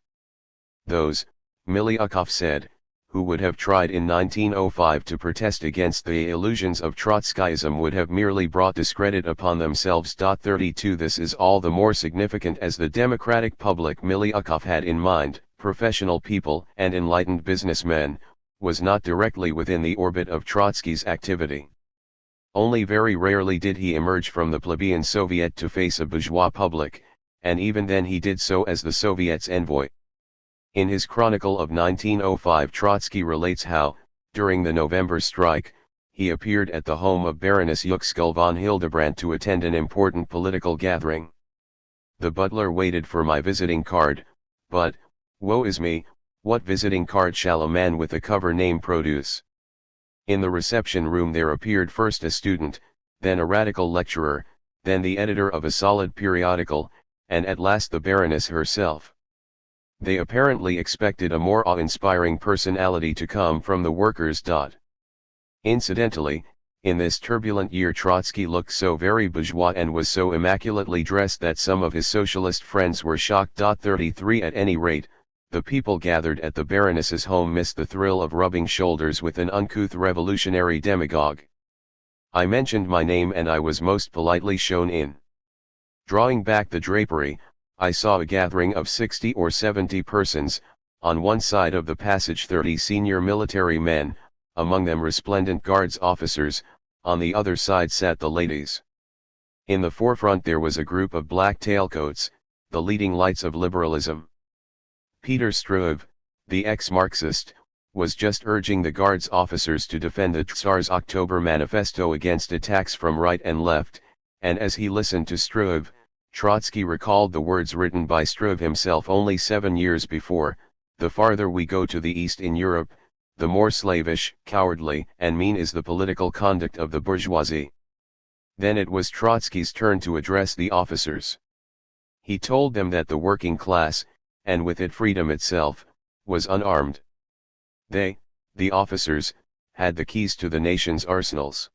Those," Miliukov said, "who would have tried in 1905 to protest against the illusions of Trotskyism would have merely brought discredit upon themselves." 32 This is all the more significant as the democratic public Miliukov had in mind, professional people and enlightened businessmen, was not directly within the orbit of Trotsky's activity. Only very rarely did he emerge from the plebeian Soviet to face a bourgeois public, and even then he did so as the Soviet's envoy. In his chronicle of 1905 Trotsky relates how, during the November strike, he appeared at the home of Baroness Yuxkull von Hildebrandt to attend an important political gathering. "The butler waited for my visiting card, but, woe is me, what visiting card shall a man with a cover name produce? In the reception room there appeared first a student, then a radical lecturer, then the editor of a solid periodical, and at last the Baroness herself. They apparently expected a more awe-inspiring personality to come from the workers. Incidentally, in this turbulent year Trotsky looked so very bourgeois and was so immaculately dressed that some of his socialist friends were shocked. 33 At any rate, the people gathered at the Baroness's home missed the thrill of rubbing shoulders with an uncouth revolutionary demagogue. I mentioned my name and I was most politely shown in. Drawing back the drapery, I saw a gathering of 60 or 70 persons, on one side of the passage 30 senior military men, among them resplendent guards officers, on the other side sat the ladies. In the forefront there was a group of black tailcoats, the leading lights of liberalism. Peter Struve, the ex-Marxist, was just urging the guards officers to defend the Tsar's October manifesto against attacks from right and left, and as he listened to Struve, Trotsky recalled the words written by Struve himself only 7 years before: "The farther we go to the east in Europe, the more slavish, cowardly, and mean is the political conduct of the bourgeoisie. Then it was Trotsky's turn to address the officers. He told them that the working class, and with it freedom itself, was unarmed. They, the officers, had the keys to the nation's arsenals.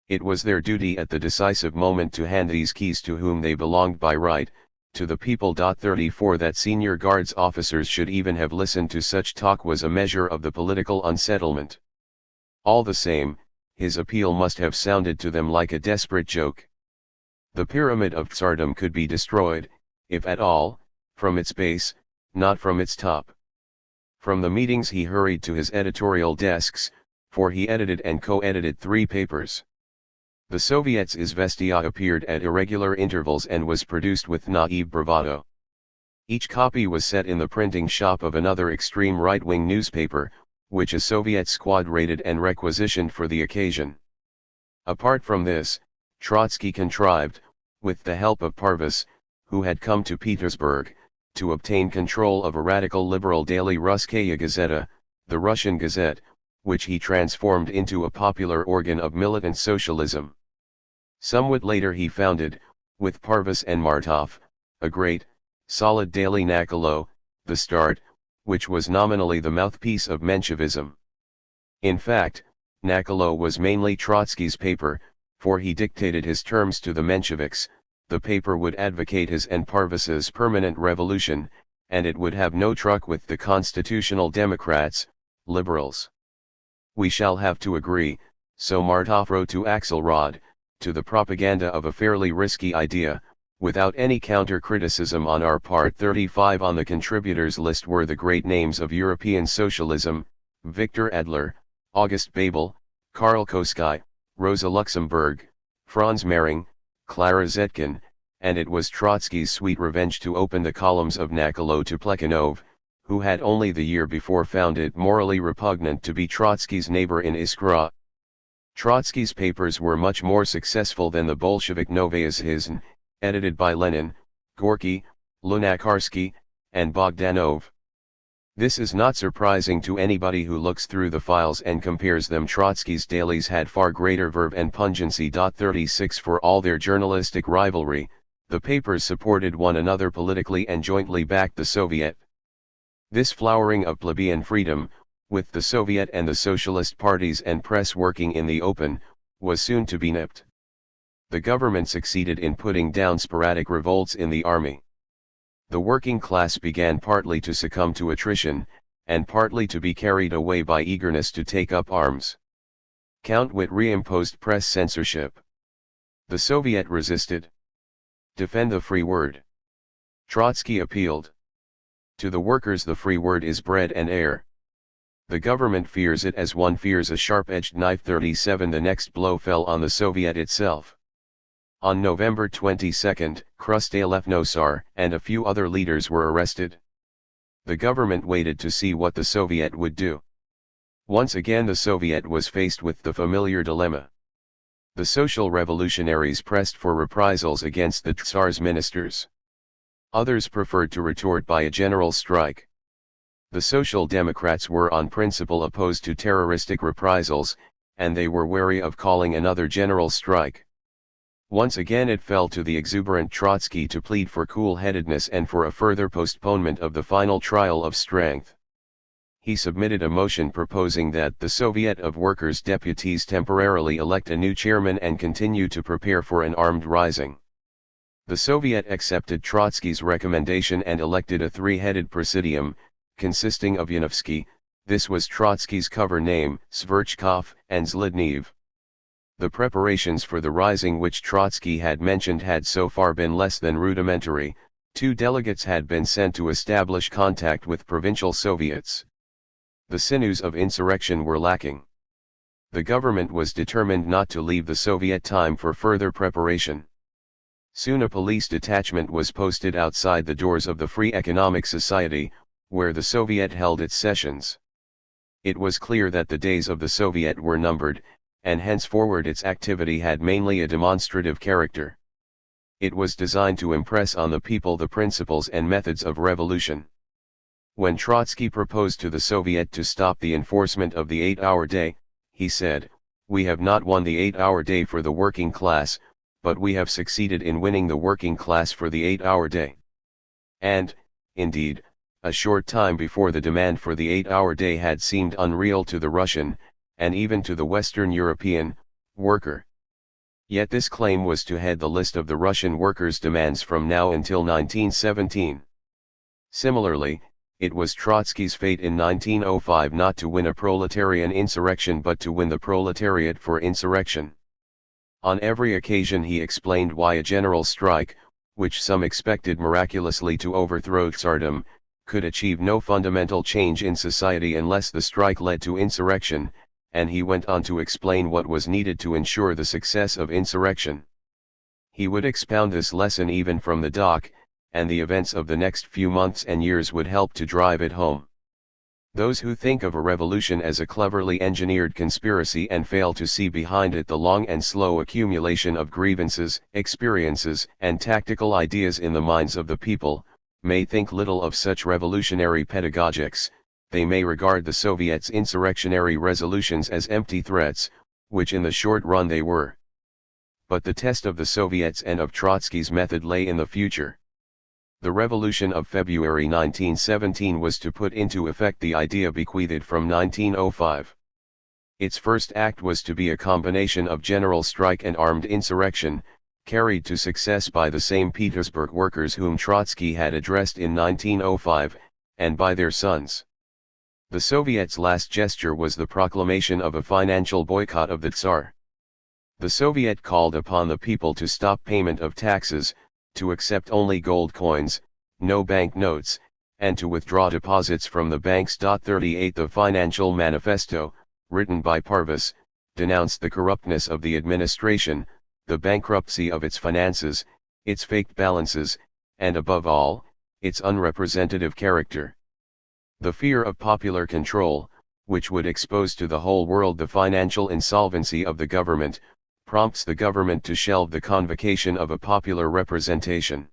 It was their duty at the decisive moment to hand these keys to whom they belonged by right, to the people. 34 That senior guards officers should even have listened to such talk was a measure of the political unsettlement. All the same, his appeal must have sounded to them like a desperate joke. The pyramid of tsardom could be destroyed, if at all, from its base, not from its top. From the meetings he hurried to his editorial desks, for he edited and co-edited 3 papers. The Soviets' Izvestia appeared at irregular intervals and was produced with naive bravado. Each copy was set in the printing shop of another extreme right-wing newspaper, which a Soviet squad raided and requisitioned for the occasion. Apart from this, Trotsky contrived, with the help of Parvus, who had come to Petersburg, to obtain control of a radical liberal daily Russkaya Gazeta, the Russian Gazette, which he transformed into a popular organ of militant socialism. Somewhat later he founded, with Parvus and Martov, a great, solid daily Nakolo, the Start, which was nominally the mouthpiece of Menshevism. In fact, Nakolo was mainly Trotsky's paper, for he dictated his terms to the Mensheviks. The paper would advocate his and Parvus's permanent revolution, and it would have no truck with the constitutional Democrats, liberals. We shall have to agree, so Martov wrote to Axelrod, to the propaganda of a fairly risky idea, without any counter-criticism on our part. 35 On the contributors' list were the great names of European socialism: Victor Adler, August Bebel, Karl Kosky, Rosa Luxemburg, Franz Mehring, Clara Zetkin, and it was Trotsky's sweet revenge to open the columns of Nakolo to Plekhanov, who had only the year before found it morally repugnant to be Trotsky's neighbor in Iskra. Trotsky's papers were much more successful than the Bolshevik Novaya Zhizn, edited by Lenin, Gorky, Lunacharsky, and Bogdanov. This is not surprising to anybody who looks through the files and compares them. Trotsky's dailies had far greater verve and pungency. 36 For all their journalistic rivalry, the papers supported one another politically and jointly backed the Soviet. This flowering of plebeian freedom, with the Soviet and the socialist parties and press working in the open, was soon to be nipped. The government succeeded in putting down sporadic revolts in the army. The working class began partly to succumb to attrition, and partly to be carried away by eagerness to take up arms. Count Witt reimposed press censorship. The Soviet resisted. Defend the free word. Trotsky appealed. To the workers the free word is bread and air. The government fears it as one fears a sharp-edged knife. 37 The next blow fell on the Soviet itself. On November 22, Krustalev-Nosar and a few other leaders were arrested. The government waited to see what the Soviet would do. Once again the Soviet was faced with the familiar dilemma. The social revolutionaries pressed for reprisals against the Tsar's ministers. Others preferred to retort by a general strike. The Social Democrats were on principle opposed to terroristic reprisals, and they were wary of calling another general strike. Once again it fell to the exuberant Trotsky to plead for cool-headedness and for a further postponement of the final trial of strength. He submitted a motion proposing that the Soviet of Workers' deputies temporarily elect a new chairman and continue to prepare for an armed rising. The Soviet accepted Trotsky's recommendation and elected a three-headed presidium, consisting of Yanovsky, this was Trotsky's cover name, Sverchkov, and Zlidnev. The preparations for the rising which Trotsky had mentioned had so far been less than rudimentary. 2 delegates had been sent to establish contact with provincial Soviets. The sinews of insurrection were lacking. The government was determined not to leave the Soviet time for further preparation. Soon a police detachment was posted outside the doors of the Free Economic Society, where the Soviet held its sessions. It was clear that the days of the Soviet were numbered, and henceforward its activity had mainly a demonstrative character. It was designed to impress on the people the principles and methods of revolution. When Trotsky proposed to the Soviet to stop the enforcement of the 8-hour day, he said, "We have not won the 8-hour day for the working class, but we have succeeded in winning the working class for the 8-hour day." And, indeed, a short time before the demand for the 8-hour day had seemed unreal to the Russian, and even to the Western European, worker. Yet this claim was to head the list of the Russian workers' demands from now until 1917. Similarly, it was Trotsky's fate in 1905 not to win a proletarian insurrection but to win the proletariat for insurrection. On every occasion he explained why a general strike, which some expected miraculously to overthrow Tsardom, could achieve no fundamental change in society unless the strike led to insurrection, and he went on to explain what was needed to ensure the success of insurrection. He would expound this lesson even from the dock, and the events of the next few months and years would help to drive it home. Those who think of a revolution as a cleverly engineered conspiracy and fail to see behind it the long and slow accumulation of grievances, experiences, and tactical ideas in the minds of the people, may think little of such revolutionary pedagogics. They may regard the Soviets' insurrectionary resolutions as empty threats, which in the short run they were. But the test of the Soviets and of Trotsky's method lay in the future. The revolution of February 1917 was to put into effect the idea bequeathed from 1905. Its first act was to be a combination of general strike and armed insurrection, carried to success by the same Petersburg workers whom Trotsky had addressed in 1905, and by their sons. The Soviets' last gesture was the proclamation of a financial boycott of the Tsar. The Soviet called upon the people to stop payment of taxes, to accept only gold coins, no bank notes, and to withdraw deposits from the banks. 38 The Financial Manifesto, written by Parvus, denounced the corruptness of the administration, the bankruptcy of its finances, its faked balances, and above all, its unrepresentative character. The fear of popular control, which would expose to the whole world the financial insolvency of the government, prompts the government to shelve the convocation of a popular representation.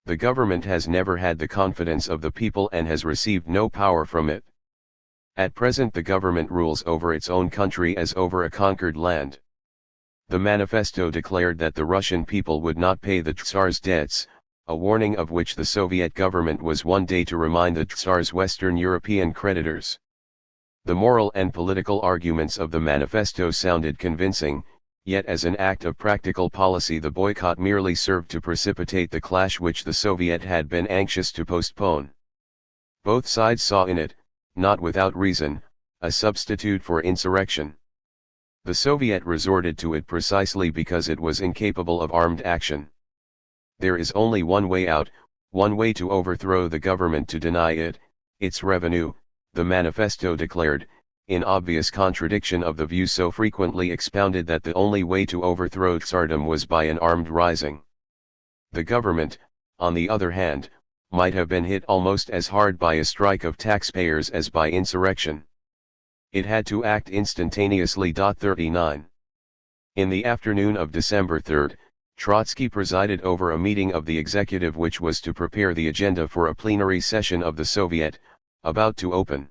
The government has never had the confidence of the people and has received no power from it. At present the government rules over its own country as over a conquered land. The manifesto declared that the Russian people would not pay the Tsar's debts, a warning of which the Soviet government was one day to remind the Tsar's Western European creditors. The moral and political arguments of the manifesto sounded convincing, yet as an act of practical policy the boycott merely served to precipitate the clash which the Soviet had been anxious to postpone. Both sides saw in it, not without reason, a substitute for insurrection. The Soviet resorted to it precisely because it was incapable of armed action. There is only one way out, one way to overthrow the government: to deny it its revenue, the manifesto declared, in obvious contradiction of the view so frequently expounded that the only way to overthrow Tsardom was by an armed rising. The government, on the other hand, might have been hit almost as hard by a strike of taxpayers as by insurrection. It had to act instantaneously. 39. In the afternoon of December 3, Trotsky presided over a meeting of the executive which was to prepare the agenda for a plenary session of the Soviet, about to open.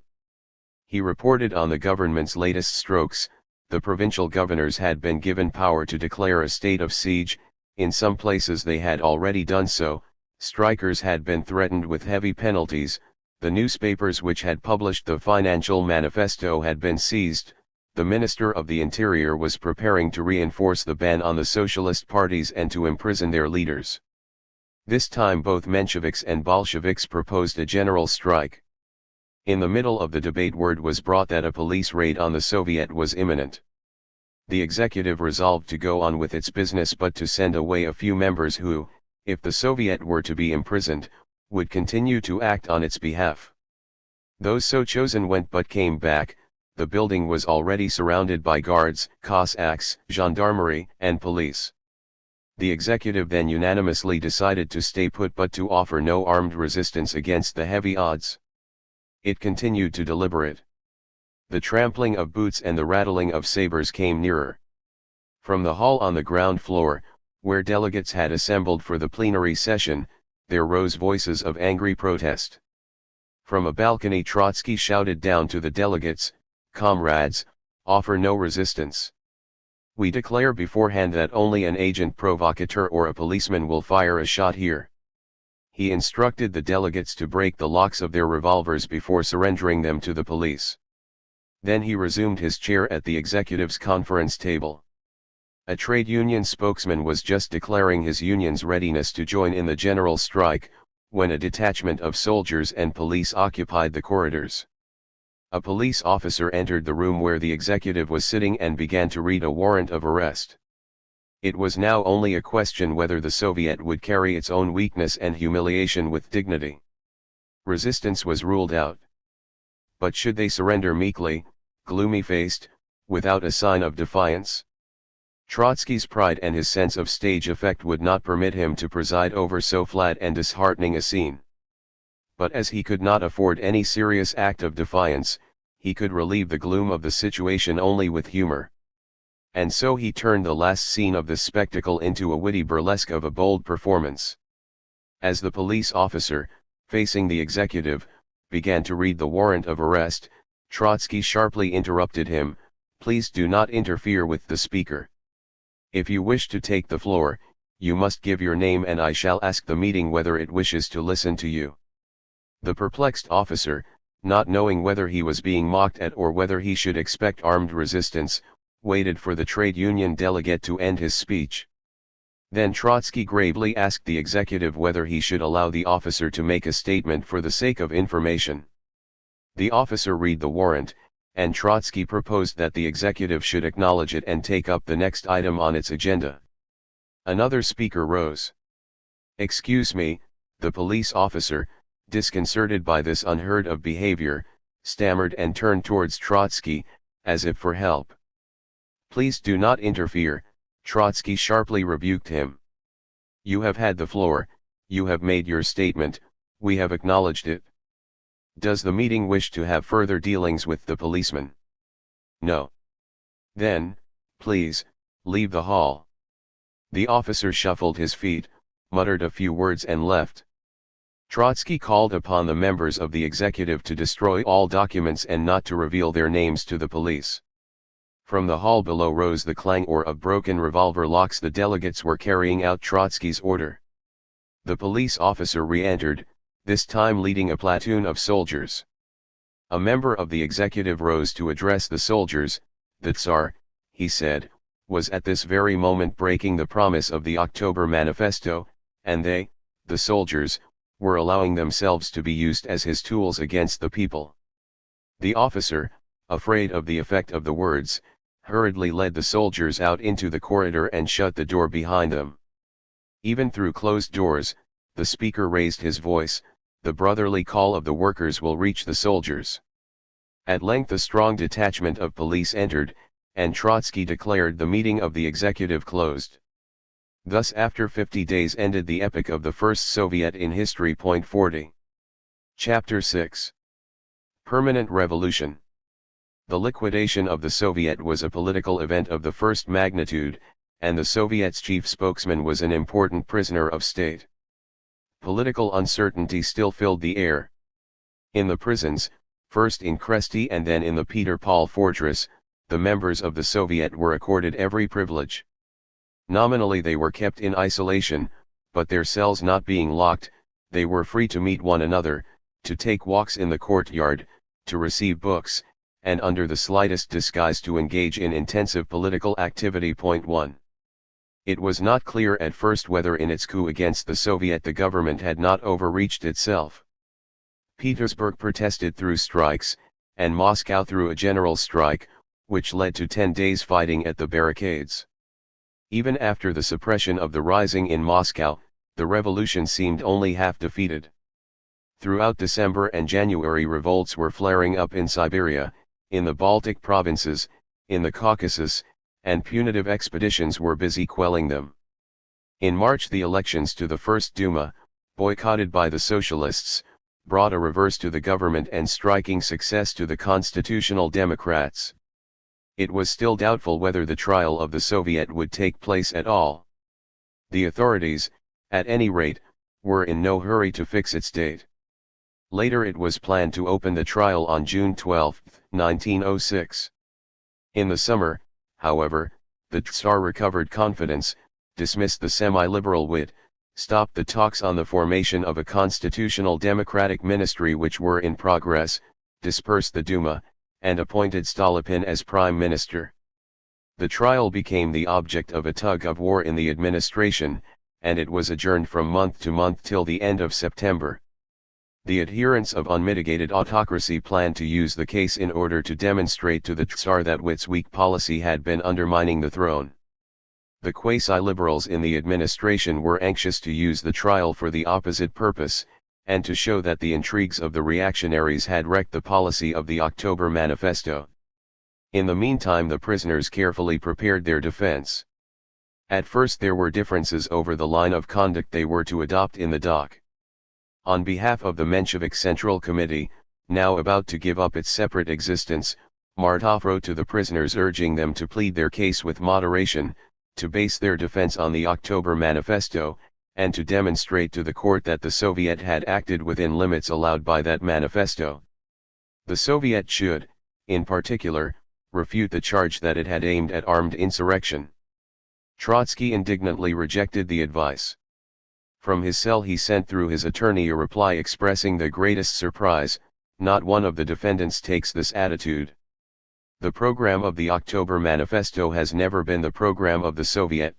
He reported on the government's latest strokes. The provincial governors had been given power to declare a state of siege, in some places they had already done so, strikers had been threatened with heavy penalties, the newspapers which had published the financial manifesto had been seized, the Minister of the Interior was preparing to reinforce the ban on the socialist parties and to imprison their leaders. This time both Mensheviks and Bolsheviks proposed a general strike. In the middle of the debate word was brought that a police raid on the Soviet was imminent. The executive resolved to go on with its business but to send away a few members who, if the Soviet were to be imprisoned, would continue to act on its behalf. Those so chosen went but came back. The building was already surrounded by guards, Cossacks, gendarmerie, and police. The executive then unanimously decided to stay put but to offer no armed resistance against the heavy odds. It continued to deliberate. The trampling of boots and the rattling of sabers came nearer. From the hall on the ground floor, where delegates had assembled for the plenary session, there rose voices of angry protest. From a balcony Trotsky shouted down to the delegates, "Comrades, offer no resistance. We declare beforehand that only an agent provocateur or a policeman will fire a shot here." He instructed the delegates to break the locks of their revolvers before surrendering them to the police. Then he resumed his chair at the executive's conference table. A trade union spokesman was just declaring his union's readiness to join in the general strike, when a detachment of soldiers and police occupied the corridors. A police officer entered the room where the executive was sitting and began to read a warrant of arrest. It was now only a question whether the Soviet would carry its own weakness and humiliation with dignity. Resistance was ruled out. But should they surrender meekly, gloomy-faced, without a sign of defiance? Trotsky's pride and his sense of stage effect would not permit him to preside over so flat and disheartening a scene. But as he could not afford any serious act of defiance, he could relieve the gloom of the situation only with humor. And so he turned the last scene of this spectacle into a witty burlesque of a bold performance. As the police officer, facing the executive, began to read the warrant of arrest, Trotsky sharply interrupted him, "Please do not interfere with the speaker. If you wish to take the floor, you must give your name and I shall ask the meeting whether it wishes to listen to you." The perplexed officer, not knowing whether he was being mocked at or whether he should expect armed resistance, waited for the trade union delegate to end his speech. Then Trotsky gravely asked the executive whether he should allow the officer to make a statement for the sake of information. The officer read the warrant, and Trotsky proposed that the executive should acknowledge it and take up the next item on its agenda. Another speaker rose. "Excuse me," the police officer, disconcerted by this unheard of behavior, stammered and turned towards Trotsky, as if for help. "Please do not interfere," Trotsky sharply rebuked him. "You have had the floor, you have made your statement, we have acknowledged it. Does the meeting wish to have further dealings with the policeman? No. Then, please, leave the hall." The officer shuffled his feet, muttered a few words and left. Trotsky called upon the members of the executive to destroy all documents and not to reveal their names to the police. From the hall below rose the clangor of broken revolver locks. The delegates were carrying out Trotsky's order. The police officer re-entered, this time leading a platoon of soldiers. A member of the executive rose to address the soldiers. "The Tsar," he said, "was at this very moment breaking the promise of the October Manifesto, and they, the soldiers, were allowing themselves to be used as his tools against the people." The officer, afraid of the effect of the words, hurriedly led the soldiers out into the corridor and shut the door behind them. Even through closed doors, the speaker raised his voice, "The brotherly call of the workers will reach the soldiers." At length a strong detachment of police entered, and Trotsky declared the meeting of the executive closed. Thus after 50 days ended the epoch of the First Soviet in history. 40. Chapter 6. Permanent Revolution. The liquidation of the Soviet was a political event of the first magnitude, and the Soviet's chief spokesman was an important prisoner of state. Political uncertainty still filled the air. In the prisons, first in Kresty and then in the Peter Paul fortress, the members of the Soviet were accorded every privilege. Nominally they were kept in isolation, but their cells not being locked, they were free to meet one another, to take walks in the courtyard, to receive books, and under the slightest disguise to engage in intensive political activity. 1. It was not clear at first whether in its coup against the Soviet the government had not overreached itself. Petersburg protested through strikes, and Moscow through a general strike, which led to 10 days fighting at the barricades. Even after the suppression of the rising in Moscow, the revolution seemed only half defeated. Throughout December and January revolts were flaring up in Siberia, in the Baltic provinces, in the Caucasus, and punitive expeditions were busy quelling them. In March the elections to the First Duma, boycotted by the Socialists, brought a reverse to the government and striking success to the Constitutional Democrats. It was still doubtful whether the trial of the Soviet would take place at all. The authorities, at any rate, were in no hurry to fix its date. Later it was planned to open the trial on June 12, 1906. In the summer, however, the Tsar recovered confidence, dismissed the semi-liberal wit, stopped the talks on the formation of a constitutional democratic ministry which were in progress, dispersed the Duma, and appointed Stolypin as prime minister. The trial became the object of a tug-of-war in the administration, and it was adjourned from month to month till the end of September. The adherents of unmitigated autocracy planned to use the case in order to demonstrate to the Tsar that Witt's weak policy had been undermining the throne. The quasi-liberals in the administration were anxious to use the trial for the opposite purpose, and to show that the intrigues of the reactionaries had wrecked the policy of the October Manifesto. In the meantime the prisoners carefully prepared their defense. At first there were differences over the line of conduct they were to adopt in the dock. On behalf of the Menshevik Central Committee, now about to give up its separate existence, Martov wrote to the prisoners urging them to plead their case with moderation, to base their defense on the October Manifesto, and to demonstrate to the court that the Soviet had acted within limits allowed by that manifesto. The Soviet should, in particular, refute the charge that it had aimed at armed insurrection. Trotsky indignantly rejected the advice. From his cell he sent through his attorney a reply expressing the greatest surprise: not one of the defendants takes this attitude. The program of the October Manifesto has never been the program of the Soviet.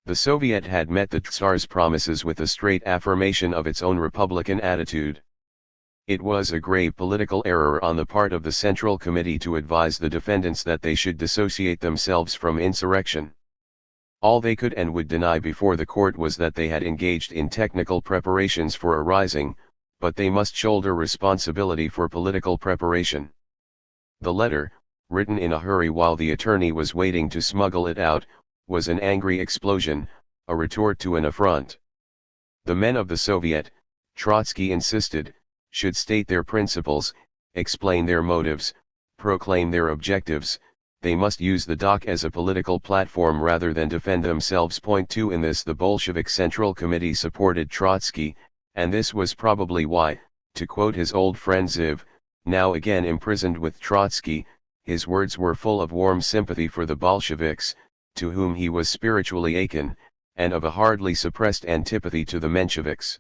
The Soviet had met the Tsar's promises with a straight affirmation of its own republican attitude. It was a grave political error on the part of the Central Committee to advise the defendants that they should dissociate themselves from insurrection. All they could and would deny before the court was that they had engaged in technical preparations for a rising, but they must shoulder responsibility for political preparation. The letter, written in a hurry while the attorney was waiting to smuggle it out, was an angry explosion, a retort to an affront. The men of the Soviet, Trotsky insisted, should state their principles, explain their motives, proclaim their objectives. They must use the dock as a political platform rather than defend themselves. Point 2. In this the Bolshevik Central Committee supported Trotsky, and this was probably why, to quote his old friend Ziv, now again imprisoned with Trotsky, his words were full of warm sympathy for the Bolsheviks, to whom he was spiritually akin, and of a hardly suppressed antipathy to the Mensheviks,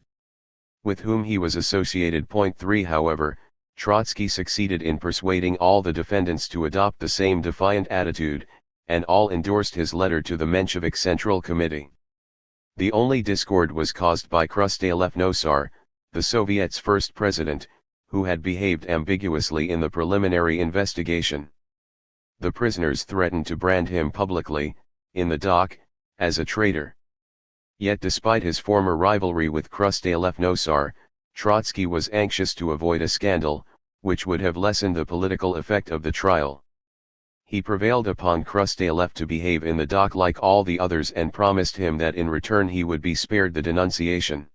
with whom he was associated. Point 3. However, Trotsky succeeded in persuading all the defendants to adopt the same defiant attitude, and all endorsed his letter to the Menshevik Central Committee. The only discord was caused by Khrushchev-Nosar, the Soviet's first president, who had behaved ambiguously in the preliminary investigation. The prisoners threatened to brand him publicly, in the dock, as a traitor. Yet despite his former rivalry with Khrushchev-Nosar, Trotsky was anxious to avoid a scandal, which would have lessened the political effect of the trial. He prevailed upon Khrushchev to behave in the dock like all the others and promised him that in return he would be spared the denunciation.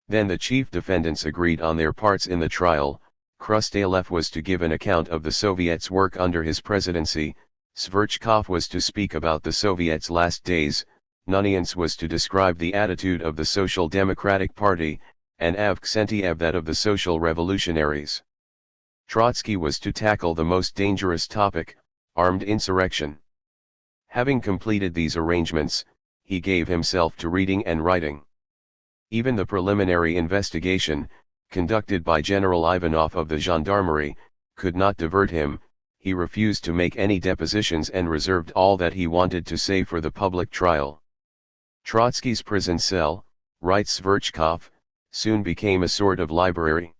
Then the chief defendants agreed on their parts in the trial. Khrushchev was to give an account of the Soviet's work under his presidency, Sverchkov was to speak about the Soviet's last days, Nunians was to describe the attitude of the Social Democratic Party, and Avksentiev that of the Social Revolutionaries. Trotsky was to tackle the most dangerous topic, armed insurrection. Having completed these arrangements, he gave himself to reading and writing. Even the preliminary investigation, conducted by General Ivanov of the Gendarmerie, could not divert him. He refused to make any depositions and reserved all that he wanted to say for the public trial. Trotsky's prison cell, writes Sverchkov, soon became a sort of library.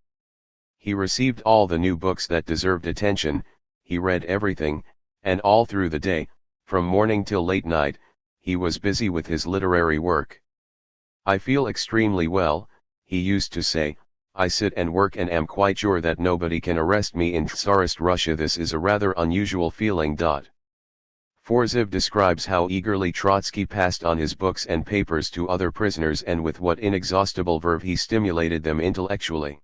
He received all the new books that deserved attention, he read everything, and all through the day, from morning till late night, he was busy with his literary work. "I feel extremely well," he used to say, "I sit and work and am quite sure that nobody can arrest me in Tsarist Russia. This is a rather unusual feeling." Forziv describes how eagerly Trotsky passed on his books and papers to other prisoners and with what inexhaustible verve he stimulated them intellectually.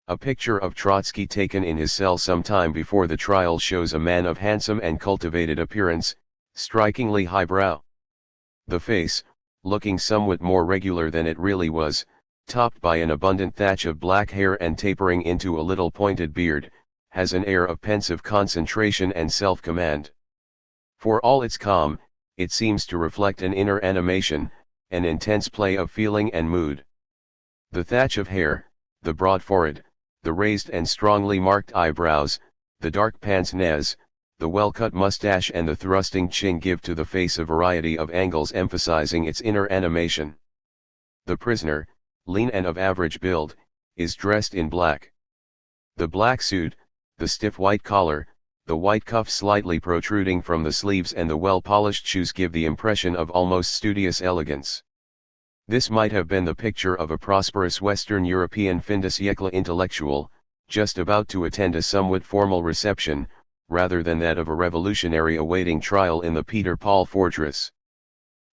A picture of Trotsky taken in his cell some time before the trial shows a man of handsome and cultivated appearance, strikingly highbrow. The face, looking somewhat more regular than it really was, topped by an abundant thatch of black hair and tapering into a little pointed beard, has an air of pensive concentration and self-command. For all its calm, it seems to reflect an inner animation, an intense play of feeling and mood. The thatch of hair, the broad forehead, the raised and strongly marked eyebrows, the dark pince-nez, the well-cut mustache and the thrusting chin give to the face a variety of angles emphasizing its inner animation. The prisoner, lean and of average build, is dressed in black. The black suit, the stiff white collar, the white cuffs slightly protruding from the sleeves and the well-polished shoes give the impression of almost studious elegance. This might have been the picture of a prosperous Western European fin de siècle intellectual, just about to attend a somewhat formal reception, rather than that of a revolutionary awaiting trial in the Peter Paul fortress.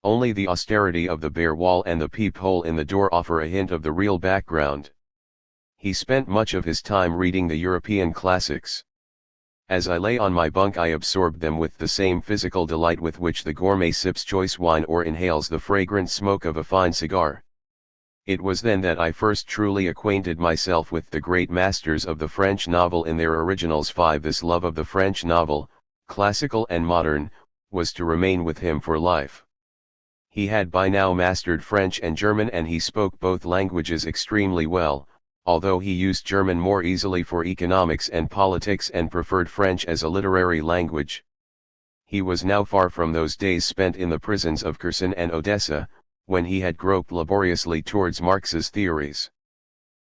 Only the austerity of the bare wall and the peephole in the door offer a hint of the real background. He spent much of his time reading the European classics. As I lay on my bunk I absorbed them with the same physical delight with which the gourmet sips choice wine or inhales the fragrant smoke of a fine cigar. It was then that I first truly acquainted myself with the great masters of the French novel in their originals. 5. This love of the French novel, classical and modern, was to remain with him for life. He had by now mastered French and German and he spoke both languages extremely well, although he used German more easily for economics and politics and preferred French as a literary language. He was now far from those days spent in the prisons of Kherson and Odessa, when he had groped laboriously towards Marx's theories.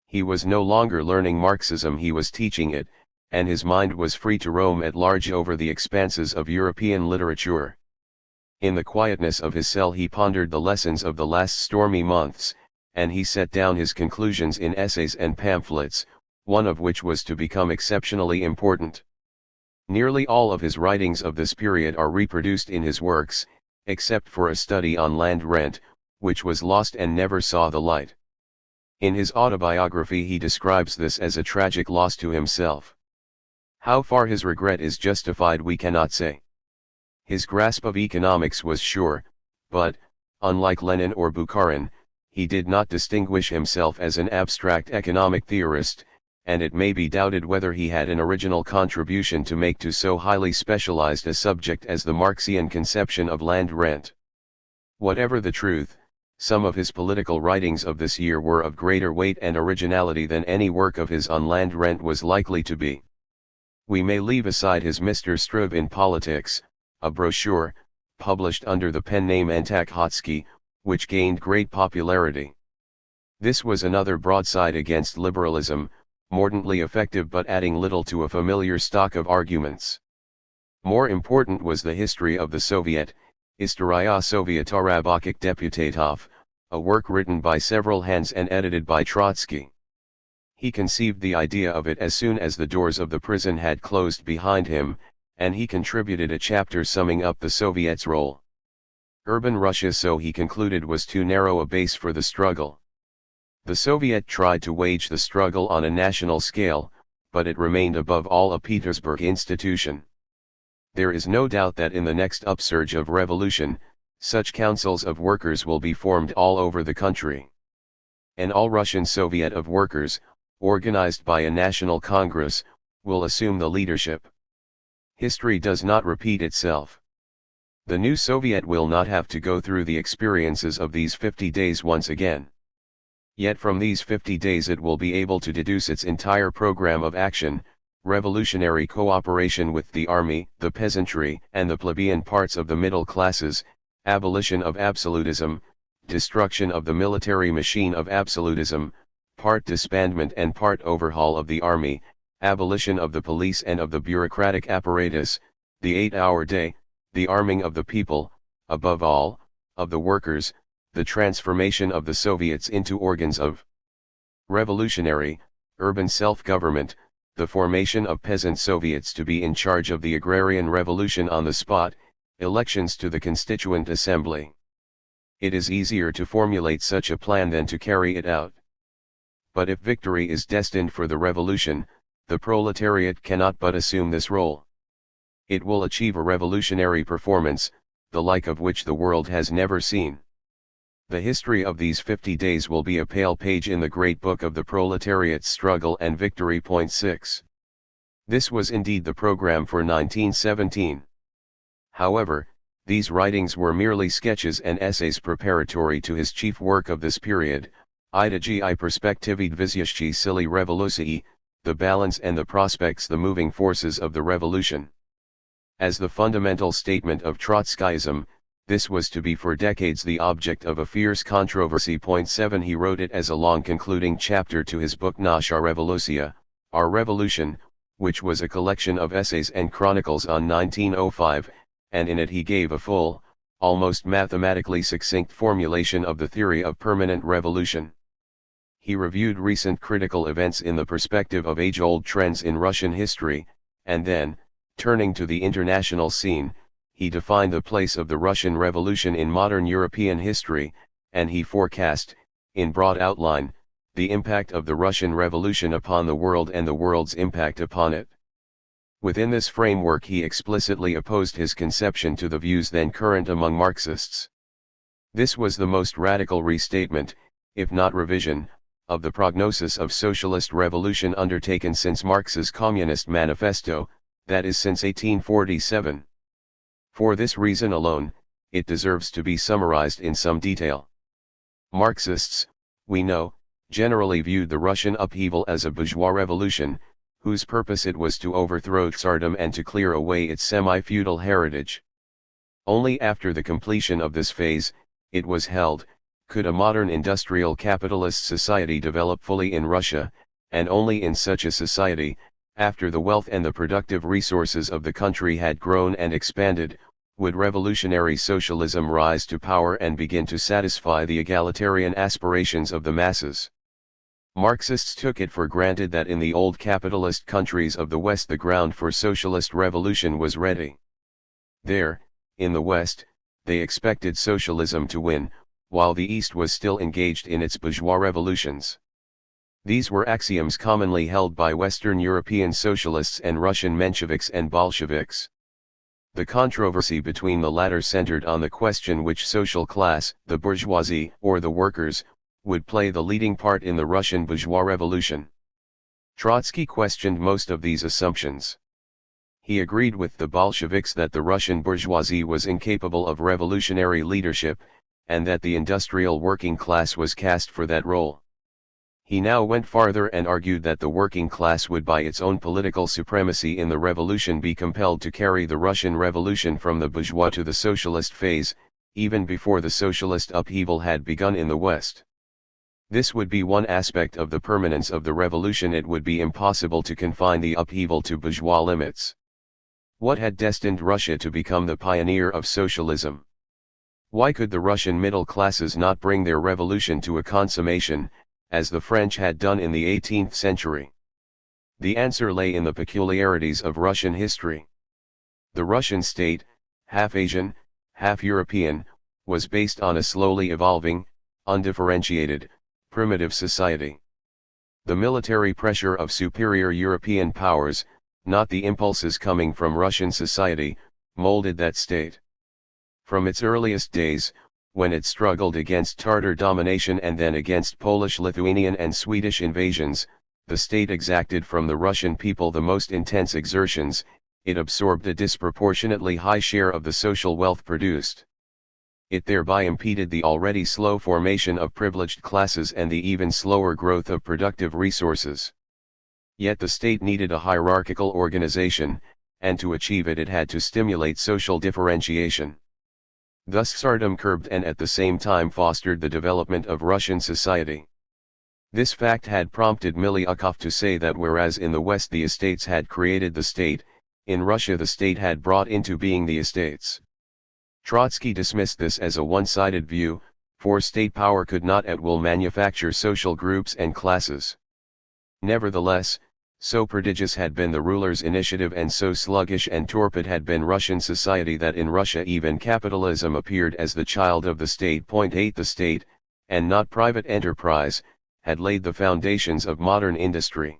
He was no longer learning Marxism, he was teaching it, and his mind was free to roam at large over the expanses of European literature. In the quietness of his cell he pondered the lessons of the last stormy months, and he set down his conclusions in essays and pamphlets, one of which was to become exceptionally important. Nearly all of his writings of this period are reproduced in his works, except for a study on land rent, which was lost and never saw the light. In his autobiography he describes this as a tragic loss to himself. How far his regret is justified we cannot say. His grasp of economics was sure, but, unlike Lenin or Bukharin, he did not distinguish himself as an abstract economic theorist, and it may be doubted whether he had an original contribution to make to so highly specialized a subject as the Marxian conception of land rent. Whatever the truth, some of his political writings of this year were of greater weight and originality than any work of his on land rent was likely to be. We may leave aside his Mr. Struve in Politics, a brochure, published under the pen name Trotsky, which gained great popularity. This was another broadside against liberalism, mordantly effective but adding little to a familiar stock of arguments. More important was the History of the Soviet, История Sovietaraboчих Deputatov, a work written by several hands and edited by Trotsky. He conceived the idea of it as soon as the doors of the prison had closed behind him, and he contributed a chapter summing up the Soviets' role. Urban Russia, so he concluded, was too narrow a base for the struggle. The Soviet tried to wage the struggle on a national scale, but it remained above all a Petersburg institution. There is no doubt that in the next upsurge of revolution, such councils of workers will be formed all over the country. An all-Russian Soviet of workers, organized by a national congress, will assume the leadership. History does not repeat itself. The new Soviet will not have to go through the experiences of these 50 days once again. Yet from these 50 days it will be able to deduce its entire program of action: revolutionary cooperation with the army, the peasantry, and the plebeian parts of the middle classes, abolition of absolutism, destruction of the military machine of absolutism, part disbandment and part overhaul of the army, abolition of the police and of the bureaucratic apparatus, the 8-hour day, the arming of the people, above all, of the workers, the transformation of the Soviets into organs of revolutionary, urban self-government, the formation of peasant Soviets to be in charge of the agrarian revolution on the spot, elections to the Constituent Assembly. It is easier to formulate such a plan than to carry it out. But if victory is destined for the revolution, the proletariat cannot but assume this role. It will achieve a revolutionary performance, the like of which the world has never seen. The history of these 50 days will be a pale page in the great book of the proletariat's struggle and victory. 6. This was indeed the program for 1917. However, these writings were merely sketches and essays preparatory to his chief work of this period, Idea I perspektivy dvizjeszci sili rewolucji, the balance and the prospects, the moving forces of the revolution. As the fundamental statement of Trotskyism, this was to be for decades the object of a fierce controversy. 7. He wrote it as a long concluding chapter to his book Nasza Rewolucja, Our Revolution, which was a collection of essays and chronicles on 1905, and in it he gave a full, almost mathematically succinct formulation of the theory of permanent revolution. He reviewed recent critical events in the perspective of age-old trends in Russian history, and then, turning to the international scene, he defined the place of the Russian Revolution in modern European history, and he forecast, in broad outline, the impact of the Russian Revolution upon the world and the world's impact upon it. Within this framework he explicitly opposed his conception to the views then current among Marxists. This was the most radical restatement, if not revision, of the prognosis of socialist revolution undertaken since Marx's Communist Manifesto, that is since 1847. For this reason alone, it deserves to be summarized in some detail. Marxists, we know, generally viewed the Russian upheaval as a bourgeois revolution, whose purpose it was to overthrow Tsardom and to clear away its semi-feudal heritage. Only after the completion of this phase, it was held, could a modern industrial capitalist society develop fully in Russia, and only in such a society, after the wealth and the productive resources of the country had grown and expanded, would revolutionary socialism rise to power and begin to satisfy the egalitarian aspirations of the masses. Marxists took it for granted that in the old capitalist countries of the West the ground for socialist revolution was ready. There, in the West, they expected socialism to win, while the East was still engaged in its bourgeois revolutions. These were axioms commonly held by Western European socialists and Russian Mensheviks and Bolsheviks. The controversy between the latter centered on the question which social class, the bourgeoisie or the workers, would play the leading part in the Russian bourgeois revolution. Trotsky questioned most of these assumptions. He agreed with the Bolsheviks that the Russian bourgeoisie was incapable of revolutionary leadership, and that the industrial working class was cast for that role. He now went farther and argued that the working class would by its own political supremacy in the revolution be compelled to carry the Russian Revolution from the bourgeois to the socialist phase, even before the socialist upheaval had begun in the West. This would be one aspect of the permanence of the revolution. It would be impossible to confine the upheaval to bourgeois limits. What had destined Russia to become the pioneer of socialism? Why could the Russian middle classes not bring their revolution to a consummation, as the French had done in the 18th century? The answer lay in the peculiarities of Russian history. The Russian state, half Asian, half European, was based on a slowly evolving, undifferentiated, primitive society. The military pressure of superior European powers, not the impulses coming from Russian society, molded that state. From its earliest days, when it struggled against Tartar domination and then against Polish, Lithuanian and Swedish invasions, the state exacted from the Russian people the most intense exertions. It absorbed a disproportionately high share of the social wealth produced. It thereby impeded the already slow formation of privileged classes and the even slower growth of productive resources. Yet the state needed a hierarchical organization, and to achieve it it had to stimulate social differentiation. Thus Tsardom curbed and at the same time fostered the development of Russian society. This fact had prompted Miliukov to say that whereas in the West the estates had created the state, in Russia the state had brought into being the estates. Trotsky dismissed this as a one-sided view, for state power could not at will manufacture social groups and classes. Nevertheless, so prodigious had been the ruler's initiative and so sluggish and torpid had been Russian society that in Russia even capitalism appeared as the child of the state. 8 The state, and not private enterprise, had laid the foundations of modern industry.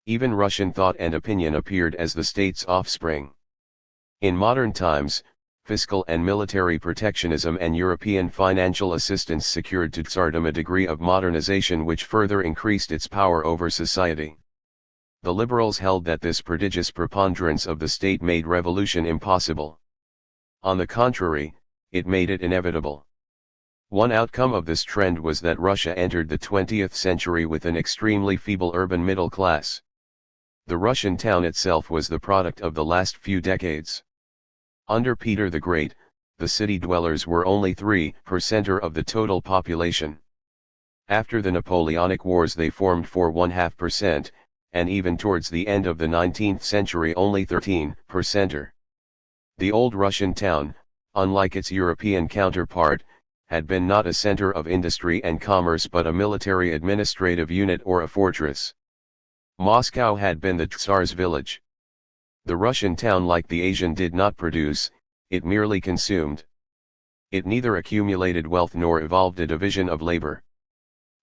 Even Russian thought and opinion appeared as the state's offspring. In modern times, fiscal and military protectionism and European financial assistance secured to Tsardom a degree of modernization which further increased its power over society. The liberals held that this prodigious preponderance of the state made revolution impossible. On the contrary, it made it inevitable. One outcome of this trend was that Russia entered the 20th century with an extremely feeble urban middle class. The Russian town itself was the product of the last few decades. Under Peter the Great, the city dwellers were only 3% of the total population. After the Napoleonic Wars they formed 4.5%, and even towards the end of the 19th century only 13%. The old Russian town, unlike its European counterpart, had been not a center of industry and commerce but a military administrative unit or a fortress. Moscow had been the Tsar's village. The Russian town, like the Asian, did not produce, it merely consumed. It neither accumulated wealth nor evolved a division of labor.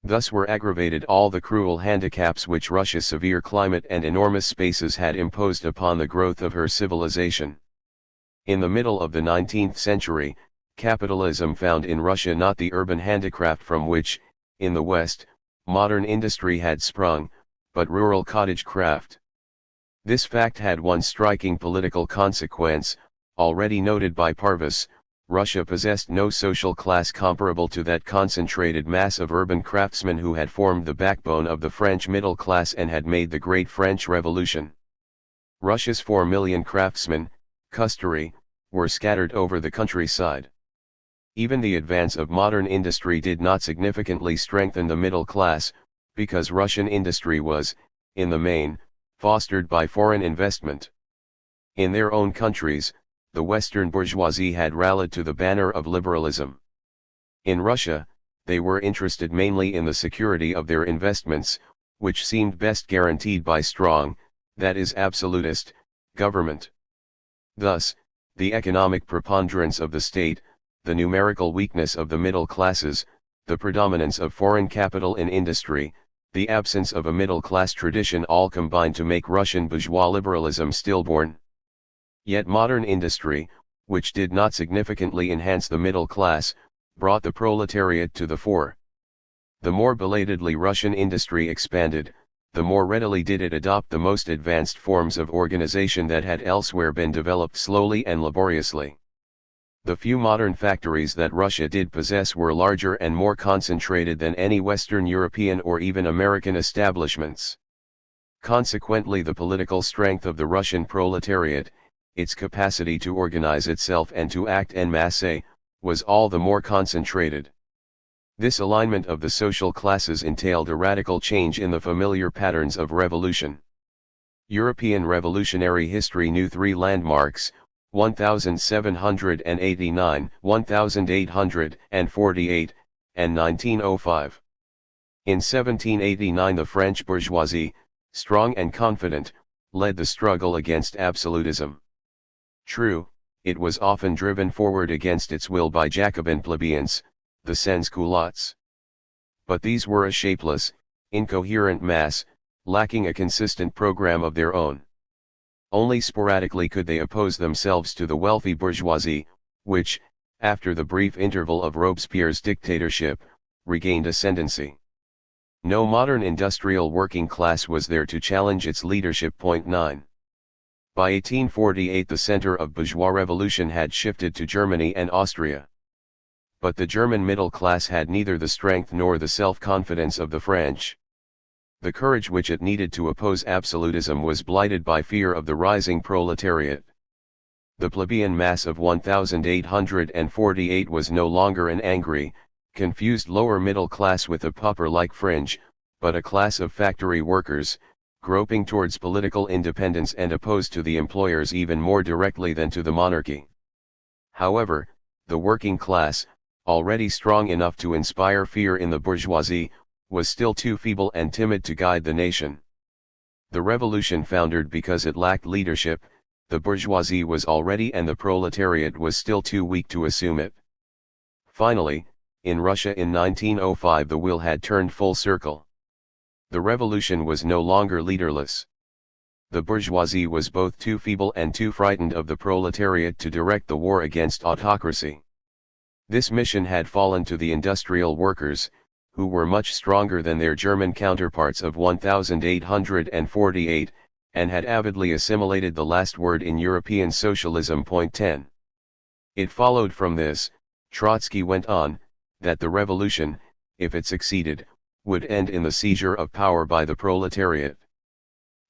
Thus were aggravated all the cruel handicaps which Russia's severe climate and enormous spaces had imposed upon the growth of her civilization. In the middle of the 19th century, capitalism found in Russia not the urban handicraft from which, in the West, modern industry had sprung, but rural cottage craft. This fact had one striking political consequence, already noted by Parvus: Russia possessed no social class comparable to that concentrated mass of urban craftsmen who had formed the backbone of the French middle class and had made the great French Revolution. Russia's 4 million craftsmen, custody, were scattered over the countryside. Even the advance of modern industry did not significantly strengthen the middle class, because Russian industry was, in the main, fostered by foreign investment. In their own countries, the Western bourgeoisie had rallied to the banner of liberalism. In Russia, they were interested mainly in the security of their investments, which seemed best guaranteed by strong, that is absolutist, government. Thus, the economic preponderance of the state, the numerical weakness of the middle classes, the predominance of foreign capital in industry, the absence of a middle-class tradition all combined to make Russian bourgeois liberalism stillborn. Yet modern industry, which did not significantly enhance the middle class, brought the proletariat to the fore. The more belatedly Russian industry expanded, the more readily did it adopt the most advanced forms of organization that had elsewhere been developed slowly and laboriously. The few modern factories that Russia did possess were larger and more concentrated than any Western European or even American establishments. Consequently, the political strength of the Russian proletariat, its capacity to organize itself and to act en masse, was all the more concentrated. This alignment of the social classes entailed a radical change in the familiar patterns of revolution. European revolutionary history knew 3 landmarks: 1789, 1848, and 1905. In 1789 the French bourgeoisie, strong and confident, led the struggle against absolutism. True, it was often driven forward against its will by Jacobin plebeians, the sans-culottes. But these were a shapeless, incoherent mass, lacking a consistent program of their own. Only sporadically could they oppose themselves to the wealthy bourgeoisie, which, after the brief interval of Robespierre's dictatorship, regained ascendancy. No modern industrial working class was there to challenge its leadership. 9. By 1848 the center of bourgeois revolution had shifted to Germany and Austria. But the German middle class had neither the strength nor the self-confidence of the French. The courage which it needed to oppose absolutism was blighted by fear of the rising proletariat. The plebeian mass of 1848 was no longer an angry, confused lower middle class with a pauper-like fringe, but a class of factory workers, groping towards political independence and opposed to the employers even more directly than to the monarchy. However, the working class, already strong enough to inspire fear in the bourgeoisie, was still too feeble and timid to guide the nation. The revolution foundered because it lacked leadership, the bourgeoisie was already and the proletariat was still too weak to assume it. Finally, in Russia in 1905 the wheel had turned full circle. The revolution was no longer leaderless. the bourgeoisie was both too feeble and too frightened of the proletariat to direct the war against autocracy. This mission had fallen to the industrial workers, who were much stronger than their German counterparts of 1848, and had avidly assimilated the last word in European socialism. 10. It followed from this, Trotsky went on, that the revolution, if it succeeded, would end in the seizure of power by the proletariat.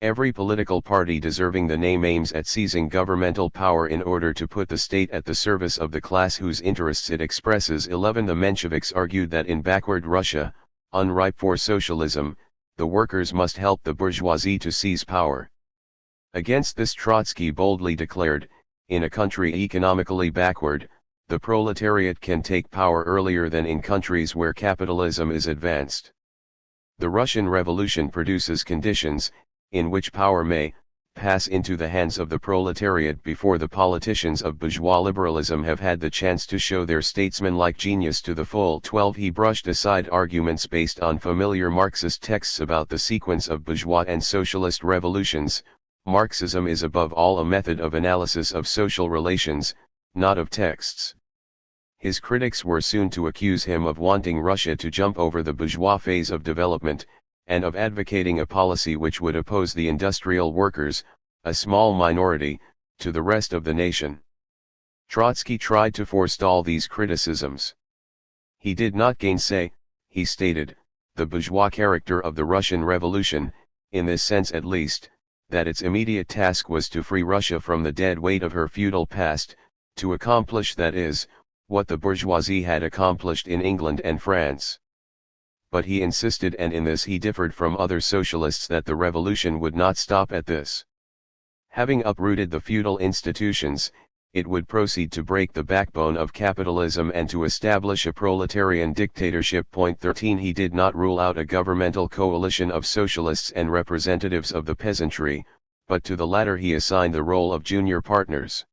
Every political party deserving the name aims at seizing governmental power in order to put the state at the service of the class whose interests it expresses. 11. The Mensheviks argued that in backward Russia, unripe for socialism, the workers must help the bourgeoisie to seize power. Against this Trotsky boldly declared, in a country economically backward, the proletariat can take power earlier than in countries where capitalism is advanced. The Russian Revolution produces conditions, in which power may pass into the hands of the proletariat before the politicians of bourgeois liberalism have had the chance to show their statesmanlike genius to the full. 12. He brushed aside arguments based on familiar Marxist texts about the sequence of bourgeois and socialist revolutions. Marxism is above all a method of analysis of social relations, not of texts. His critics were soon to accuse him of wanting Russia to jump over the bourgeois phase of development, and of advocating a policy which would oppose the industrial workers, a small minority, to the rest of the nation. Trotsky tried to forestall these criticisms. He did not gainsay, he stated, the bourgeois character of the Russian Revolution, in this sense at least, that its immediate task was to free Russia from the dead weight of her feudal past, to accomplish, that is, what the bourgeoisie had accomplished in England and France. But he insisted, and in this he differed from other socialists, that the revolution would not stop at this. Having uprooted the feudal institutions, it would proceed to break the backbone of capitalism and to establish a proletarian dictatorship. 13. He did not rule out a governmental coalition of socialists and representatives of the peasantry, but to the latter he assigned the role of junior partners.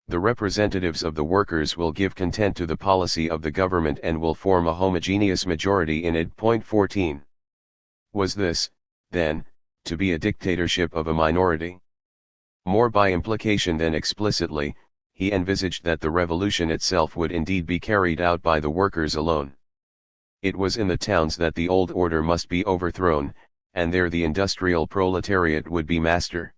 The representatives of the workers will give content to the policy of the government and will form a homogeneous majority in it. 14. Was this, then, to be a dictatorship of a minority? More by implication than explicitly, he envisaged that the revolution itself would indeed be carried out by the workers alone. It was in the towns that the old order must be overthrown, and there the industrial proletariat would be master.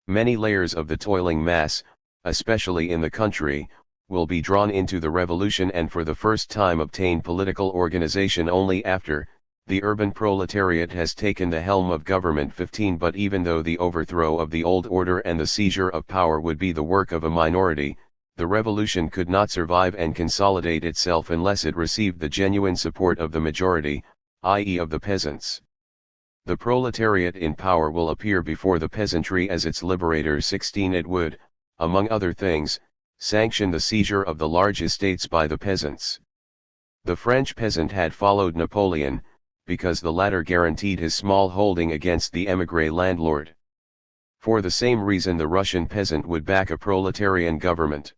Many layers of the toiling mass, especially in the country, will be drawn into the revolution and for the first time obtain political organization only after the urban proletariat has taken the helm of government. 15. But even though the overthrow of the old order and the seizure of power would be the work of a minority, the revolution could not survive and consolidate itself unless it received the genuine support of the majority, i.e. of the peasants. The proletariat in power will appear before the peasantry as its liberator. 16. It would, among other things, sanction the seizure of the large estates by the peasants. The French peasant had followed Napoleon, because the latter guaranteed his small holding against the émigré landlord. For the same reason the Russian peasant would back a proletarian government.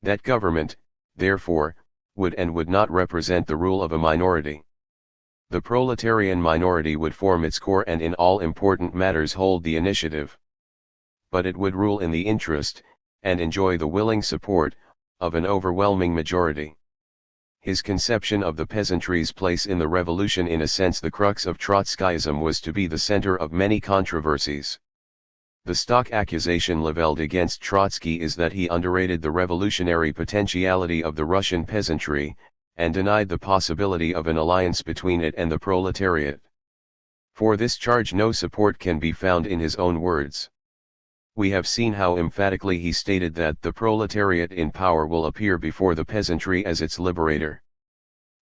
That government, therefore, would and would not represent the rule of a minority. The proletarian minority would form its core and in all important matters hold the initiative. But it would rule in the interest, and enjoy the willing support, of an overwhelming majority. His conception of the peasantry's place in the revolution, in a sense the crux of Trotskyism, was to be the center of many controversies. The stock accusation leveled against Trotsky is that he underrated the revolutionary potentiality of the Russian peasantry, and denied the possibility of an alliance between it and the proletariat. For this charge no support can be found in his own words. We have seen how emphatically he stated that the proletariat in power will appear before the peasantry as its liberator.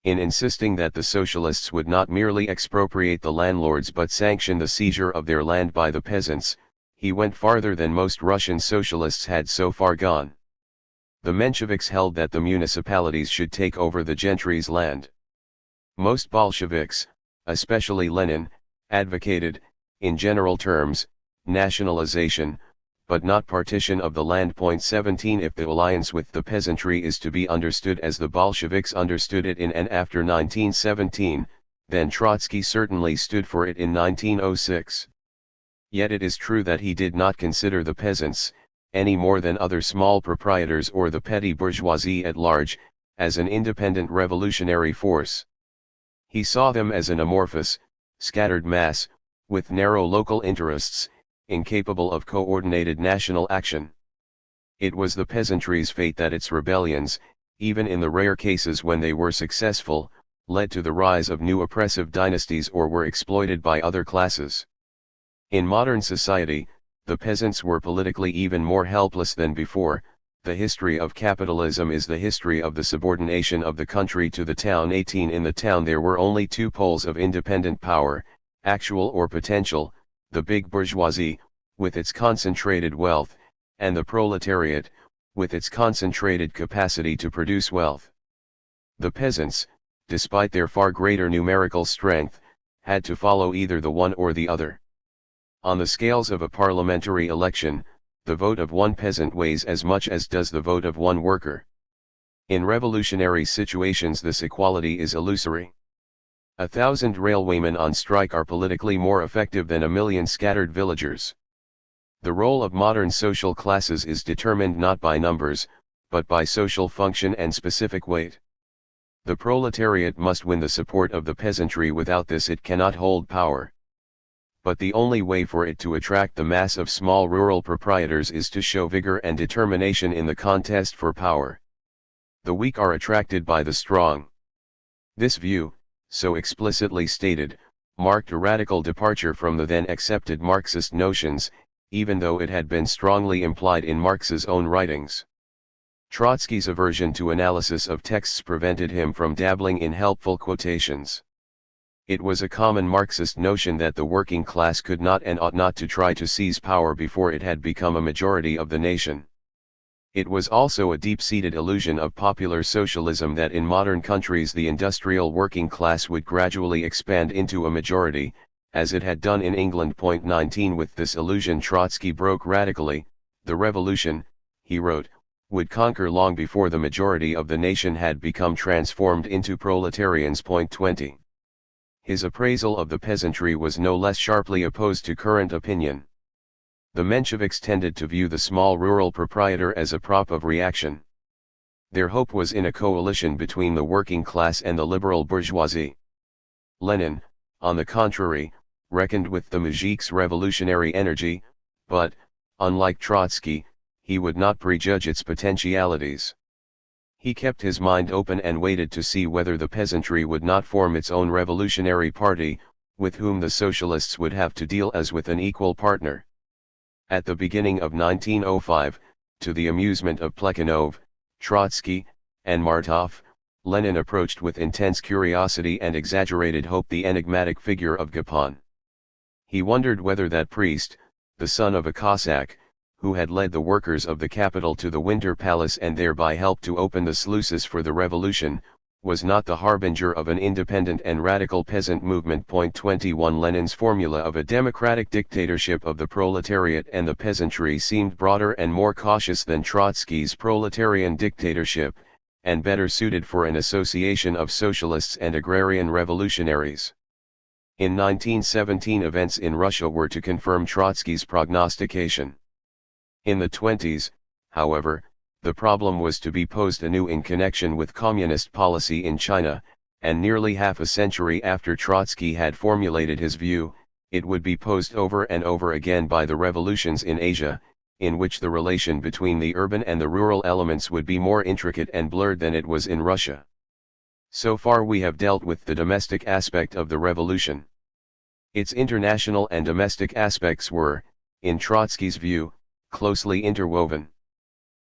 In insisting that the socialists would not merely expropriate the landlords but sanction the seizure of their land by the peasants, he went farther than most Russian socialists had so far gone. The Mensheviks held that the municipalities should take over the gentry's land. Most Bolsheviks, especially Lenin, advocated, in general terms, nationalization, but not partition of the land. 17. If the alliance with the peasantry is to be understood as the Bolsheviks understood it in and after 1917, then Trotsky certainly stood for it in 1906. Yet it is true that he did not consider the peasants, any more than other small proprietors or the petty bourgeoisie at large, as an independent revolutionary force. He saw them as an amorphous, scattered mass, with narrow local interests, incapable of coordinated national action. It was the peasantry's fate that its rebellions, even in the rare cases when they were successful, led to the rise of new oppressive dynasties or were exploited by other classes. In modern society, the peasants were politically even more helpless than before. The history of capitalism is the history of the subordination of the country to the town. 18 In the town there were only two poles of independent power, actual or potential, the big bourgeoisie, with its concentrated wealth, and the proletariat, with its concentrated capacity to produce wealth. The peasants, despite their far greater numerical strength, had to follow either the one or the other. On the scales of a parliamentary election, the vote of one peasant weighs as much as does the vote of one worker. In revolutionary situations this equality is illusory. 1,000 railwaymen on strike are politically more effective than 1,000,000 scattered villagers. The role of modern social classes is determined not by numbers, but by social function and specific weight. The proletariat must win the support of the peasantry. Without this it cannot hold power. But the only way for it to attract the mass of small rural proprietors is to show vigor and determination in the contest for power. The weak are attracted by the strong. This view, so explicitly stated, marked a radical departure from the then accepted Marxist notions, even though it had been strongly implied in Marx's own writings. Trotsky's aversion to analysis of texts prevented him from dabbling in helpful quotations. It was a common Marxist notion that the working class could not and ought not to try to seize power before it had become a majority of the nation. It was also a deep-seated illusion of popular socialism that in modern countries the industrial working class would gradually expand into a majority, as it had done in England. 19 With this illusion Trotsky broke radically. The revolution, he wrote, would conquer long before the majority of the nation had become transformed into proletarians. 20 His appraisal of the peasantry was no less sharply opposed to current opinion. The Mensheviks tended to view the small rural proprietor as a prop of reaction. Their hope was in a coalition between the working class and the liberal bourgeoisie. Lenin, on the contrary, reckoned with the muzhiks' revolutionary energy, but, unlike Trotsky, he would not prejudge its potentialities. He kept his mind open and waited to see whether the peasantry would not form its own revolutionary party, with whom the socialists would have to deal as with an equal partner. At the beginning of 1905, to the amusement of Plekhanov, Trotsky, and Martov, Lenin approached with intense curiosity and exaggerated hope the enigmatic figure of Gapon. He wondered whether that priest, the son of a Cossack, who had led the workers of the capital to the Winter Palace and thereby helped to open the sluices for the revolution, was not the harbinger of an independent and radical peasant movement. 21 Lenin's formula of a democratic dictatorship of the proletariat and the peasantry seemed broader and more cautious than Trotsky's proletarian dictatorship, and better suited for an association of socialists and agrarian revolutionaries. In 1917 events in Russia were to confirm Trotsky's prognostication. In the 20s, however, the problem was to be posed anew in connection with communist policy in China, and nearly half a century after Trotsky had formulated his view, it would be posed over and over again by the revolutions in Asia, in which the relation between the urban and the rural elements would be more intricate and blurred than it was in Russia. So far we have dealt with the domestic aspect of the revolution. Its international and domestic aspects were, in Trotsky's view, closely interwoven.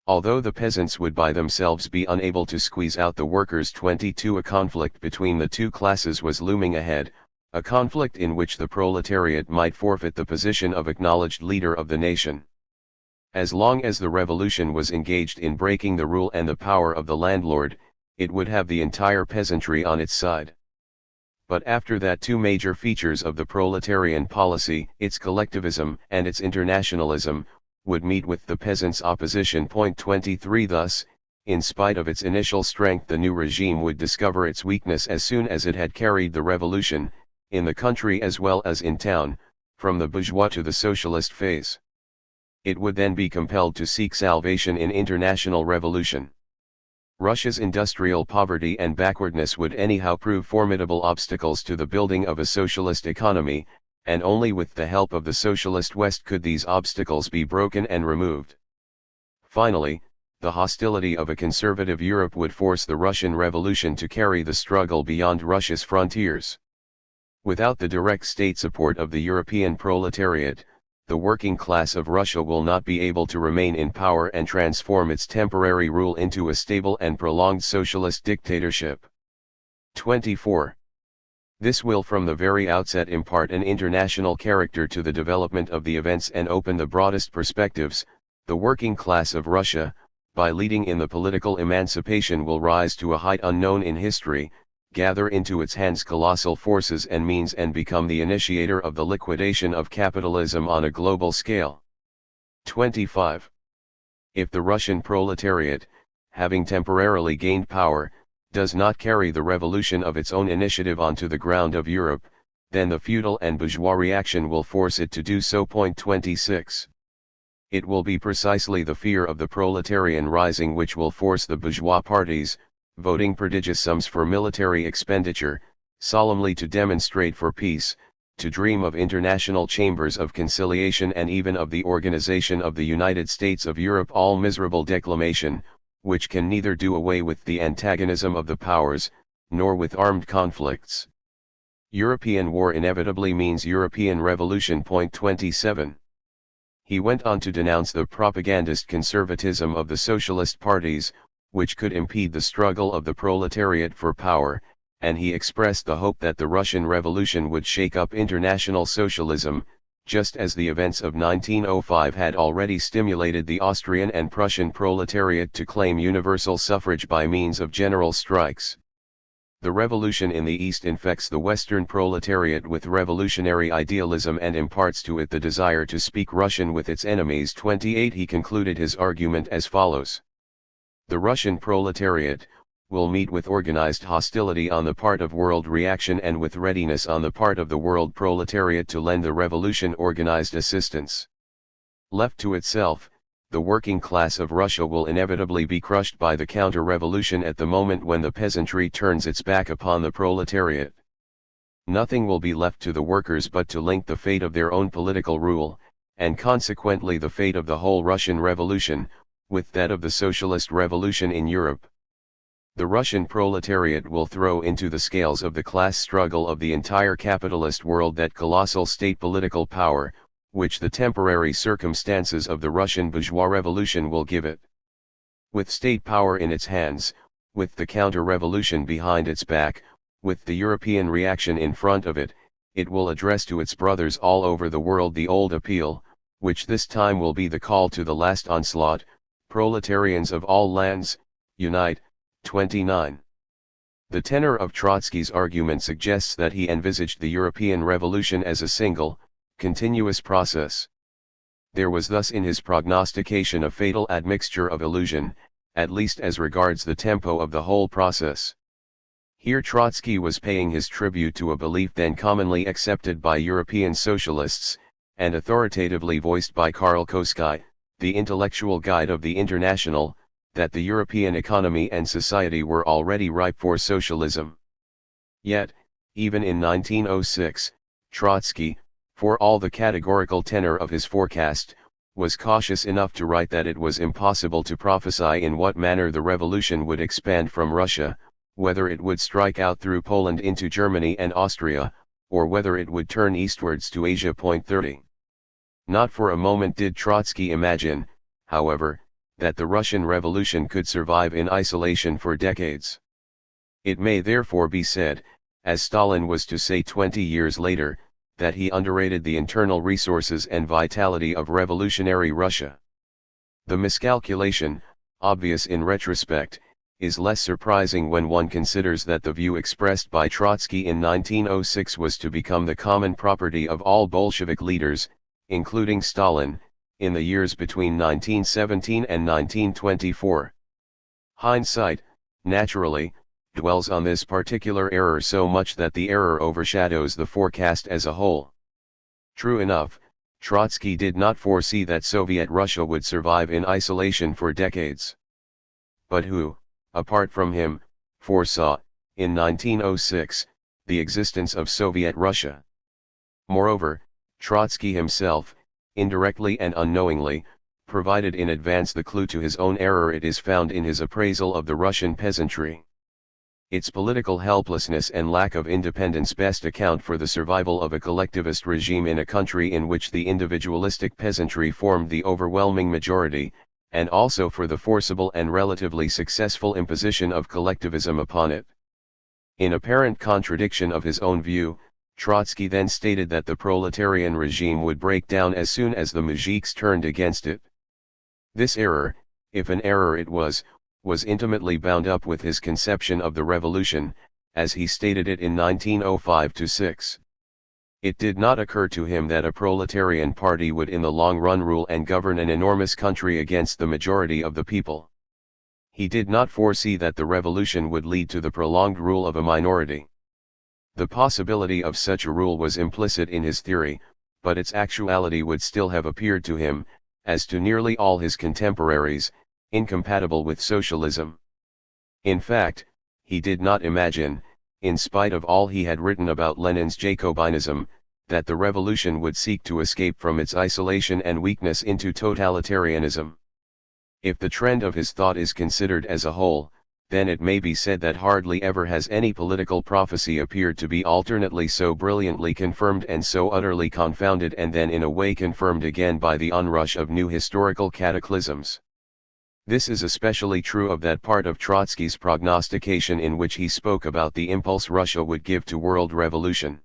Although the peasants would by themselves be unable to squeeze out the workers, 22 a conflict between the two classes was looming ahead, a conflict in which the proletariat might forfeit the position of acknowledged leader of the nation. As long as the revolution was engaged in breaking the rule and the power of the landlord, it would have the entire peasantry on its side. But after that, two major features of the proletarian policy, its collectivism and its internationalism, would meet with the peasants' opposition. 23 Thus, in spite of its initial strength, the new regime would discover its weakness as soon as it had carried the revolution, in the country as well as in town, from the bourgeois to the socialist phase. It would then be compelled to seek salvation in international revolution. Russia's industrial poverty and backwardness would anyhow prove formidable obstacles to the building of a socialist economy, and only with the help of the socialist West could these obstacles be broken and removed. Finally, the hostility of a conservative Europe would force the Russian Revolution to carry the struggle beyond Russia's frontiers. Without the direct state support of the European proletariat, the working class of Russia will not be able to remain in power and transform its temporary rule into a stable and prolonged socialist dictatorship. 24. This will from the very outset impart an international character to the development of the events and open the broadest perspectives. The working class of Russia, by leading in the political emancipation, will rise to a height unknown in history, gather into its hands colossal forces and means, and become the initiator of the liquidation of capitalism on a global scale. 25. If the Russian proletariat, having temporarily gained power, does not carry the revolution of its own initiative onto the ground of Europe, then the feudal and bourgeois reaction will force it to do so. 26. It will be precisely the fear of the proletarian rising which will force the bourgeois parties, voting prodigious sums for military expenditure, solemnly to demonstrate for peace, to dream of international chambers of conciliation and even of the organization of the United States of Europe, all miserable declamation, which can neither do away with the antagonism of the powers, nor with armed conflicts. European war inevitably means European revolution. 27. He went on to denounce the propagandist conservatism of the socialist parties, which could impede the struggle of the proletariat for power, and he expressed the hope that the Russian Revolution would shake up international socialism, just as the events of 1905 had already stimulated the Austrian and Prussian proletariat to claim universal suffrage by means of general strikes. The revolution in the East infects the Western proletariat with revolutionary idealism and imparts to it the desire to speak Russian with its enemies. 28. He concluded his argument as follows. The Russian proletariat will meet with organized hostility on the part of world reaction and with readiness on the part of the world proletariat to lend the revolution organized assistance. Left to itself, the working class of Russia will inevitably be crushed by the counter-revolution at the moment when the peasantry turns its back upon the proletariat. Nothing will be left to the workers but to link the fate of their own political rule, and consequently the fate of the whole Russian Revolution, with that of the socialist revolution in Europe. The Russian proletariat will throw into the scales of the class struggle of the entire capitalist world that colossal state political power, which the temporary circumstances of the Russian bourgeois revolution will give it. With state power in its hands, with the counter-revolution behind its back, with the European reaction in front of it, it will address to its brothers all over the world the old appeal, which this time will be the call to the last onslaught: proletarians of all lands, unite. 29. The tenor of Trotsky's argument suggests that he envisaged the European Revolution as a single, continuous process. There was thus in his prognostication a fatal admixture of illusion, at least as regards the tempo of the whole process. Here Trotsky was paying his tribute to a belief then commonly accepted by European socialists, and authoritatively voiced by Karl Trotsky, the intellectual guide of the International, that the European economy and society were already ripe for socialism. Yet, even in 1906, Trotsky, for all the categorical tenor of his forecast, was cautious enough to write that it was impossible to prophesy in what manner the revolution would expand from Russia, whether it would strike out through Poland into Germany and Austria, or whether it would turn eastwards to Asia. 30. Not for a moment did Trotsky imagine, however, that the Russian Revolution could survive in isolation for decades. It may therefore be said, as Stalin was to say 20 years later, that he underrated the internal resources and vitality of revolutionary Russia. The miscalculation, obvious in retrospect, is less surprising when one considers that the view expressed by Trotsky in 1906 was to become the common property of all Bolshevik leaders, including Stalin, in the years between 1917 and 1924. Hindsight, naturally, dwells on this particular error so much that the error overshadows the forecast as a whole. True enough, Trotsky did not foresee that Soviet Russia would survive in isolation for decades. But who, apart from him, foresaw, in 1906, the existence of Soviet Russia? Moreover, Trotsky himself, indirectly and unknowingly, provided in advance the clue to his own error. It is found in his appraisal of the Russian peasantry. Its political helplessness and lack of independence best account for the survival of a collectivist regime in a country in which the individualistic peasantry formed the overwhelming majority, and also for the forcible and relatively successful imposition of collectivism upon it. In apparent contradiction of his own view, Trotsky then stated that the proletarian regime would break down as soon as the muzhiks turned against it. This error, if an error it was intimately bound up with his conception of the revolution, as he stated it in 1905-06. It did not occur to him that a proletarian party would in the long run rule and govern an enormous country against the majority of the people. He did not foresee that the revolution would lead to the prolonged rule of a minority. The possibility of such a rule was implicit in his theory, but its actuality would still have appeared to him, as to nearly all his contemporaries, incompatible with socialism. In fact, he did not imagine, in spite of all he had written about Lenin's Jacobinism, that the revolution would seek to escape from its isolation and weakness into totalitarianism. If the trend of his thought is considered as a whole, then it may be said that hardly ever has any political prophecy appeared to be alternately so brilliantly confirmed and so utterly confounded and then in a way confirmed again by the onrush of new historical cataclysms. This is especially true of that part of Trotsky's prognostication in which he spoke about the impulse Russia would give to world revolution.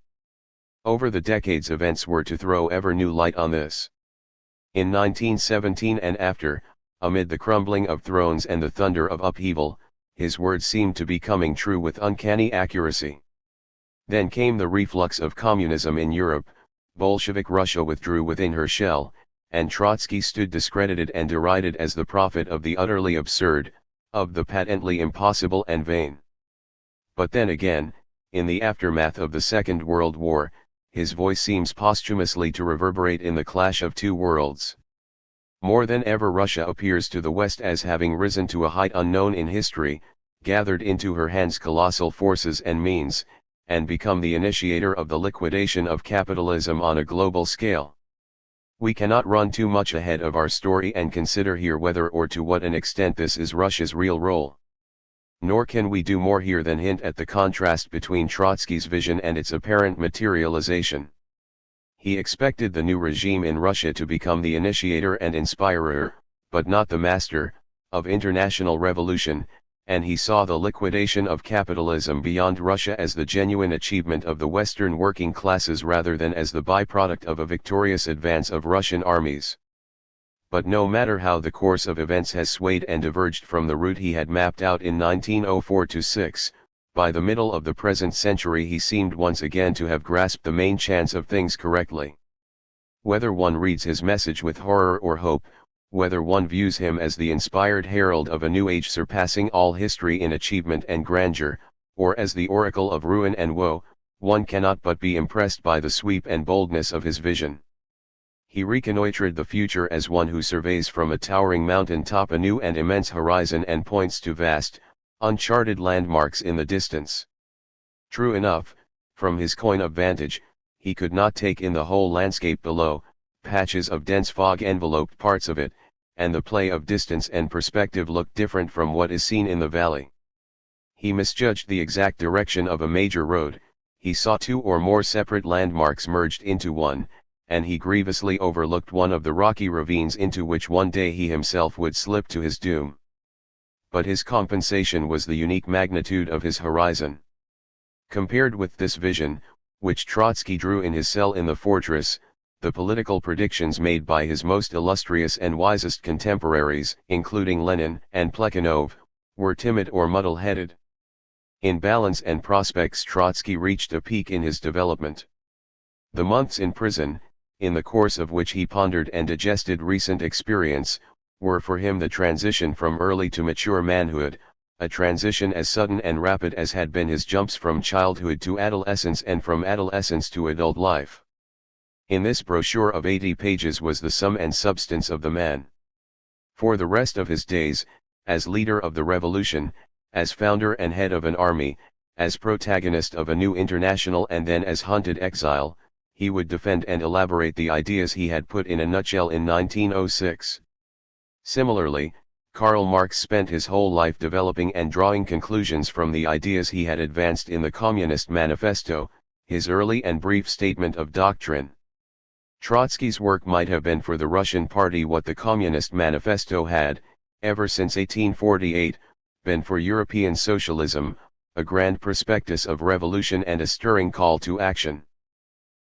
Over the decades, events were to throw ever new light on this. In 1917 and after, amid the crumbling of thrones and the thunder of upheaval, his words seemed to be coming true with uncanny accuracy. Then came the reflux of communism in Europe, Bolshevik Russia withdrew within her shell, and Trotsky stood discredited and derided as the prophet of the utterly absurd, of the patently impossible and vain. But then again, in the aftermath of the Second World War, his voice seems posthumously to reverberate in the clash of two worlds. More than ever Russia appears to the West as having risen to a height unknown in history, gathered into her hands colossal forces and means, and become the initiator of the liquidation of capitalism on a global scale. We cannot run too much ahead of our story and consider here whether or to what an extent this is Russia's real role. Nor can we do more here than hint at the contrast between Trotsky's vision and its apparent materialization. He expected the new regime in Russia to become the initiator and inspirer, but not the master, of international revolution, and he saw the liquidation of capitalism beyond Russia as the genuine achievement of the Western working classes rather than as the byproduct of a victorious advance of Russian armies. But no matter how the course of events has swayed and diverged from the route he had mapped out in 1904-06, by the middle of the present century he seemed once again to have grasped the main chance of things correctly. Whether one reads his message with horror or hope, whether one views him as the inspired herald of a new age surpassing all history in achievement and grandeur, or as the oracle of ruin and woe, one cannot but be impressed by the sweep and boldness of his vision. He reconnoitred the future as one who surveys from a towering mountain top a new and immense horizon and points to vast, uncharted landmarks in the distance. True enough, from his coign of vantage, he could not take in the whole landscape below. Patches of dense fog enveloped parts of it, and the play of distance and perspective looked different from what is seen in the valley. He misjudged the exact direction of a major road, he saw two or more separate landmarks merged into one, and he grievously overlooked one of the rocky ravines into which one day he himself would slip to his doom. But his compensation was the unique magnitude of his horizon. Compared with this vision, which Trotsky drew in his cell in the fortress, the political predictions made by his most illustrious and wisest contemporaries, including Lenin and Plekhanov, were timid or muddle-headed. In balance and prospects Trotsky reached a peak in his development. The months in prison, in the course of which he pondered and digested recent experience, were for him the transition from early to mature manhood, a transition as sudden and rapid as had been his jumps from childhood to adolescence and from adolescence to adult life. In this brochure of 80 pages was the sum and substance of the man. For the rest of his days, as leader of the revolution, as founder and head of an army, as protagonist of a new international and then as hunted exile, he would defend and elaborate the ideas he had put in a nutshell in 1906. Similarly, Karl Marx spent his whole life developing and drawing conclusions from the ideas he had advanced in the Communist Manifesto, his early and brief statement of doctrine. Trotsky's work might have been for the Russian Party what the Communist Manifesto had, ever since 1848, been for European socialism, a grand prospectus of revolution and a stirring call to action.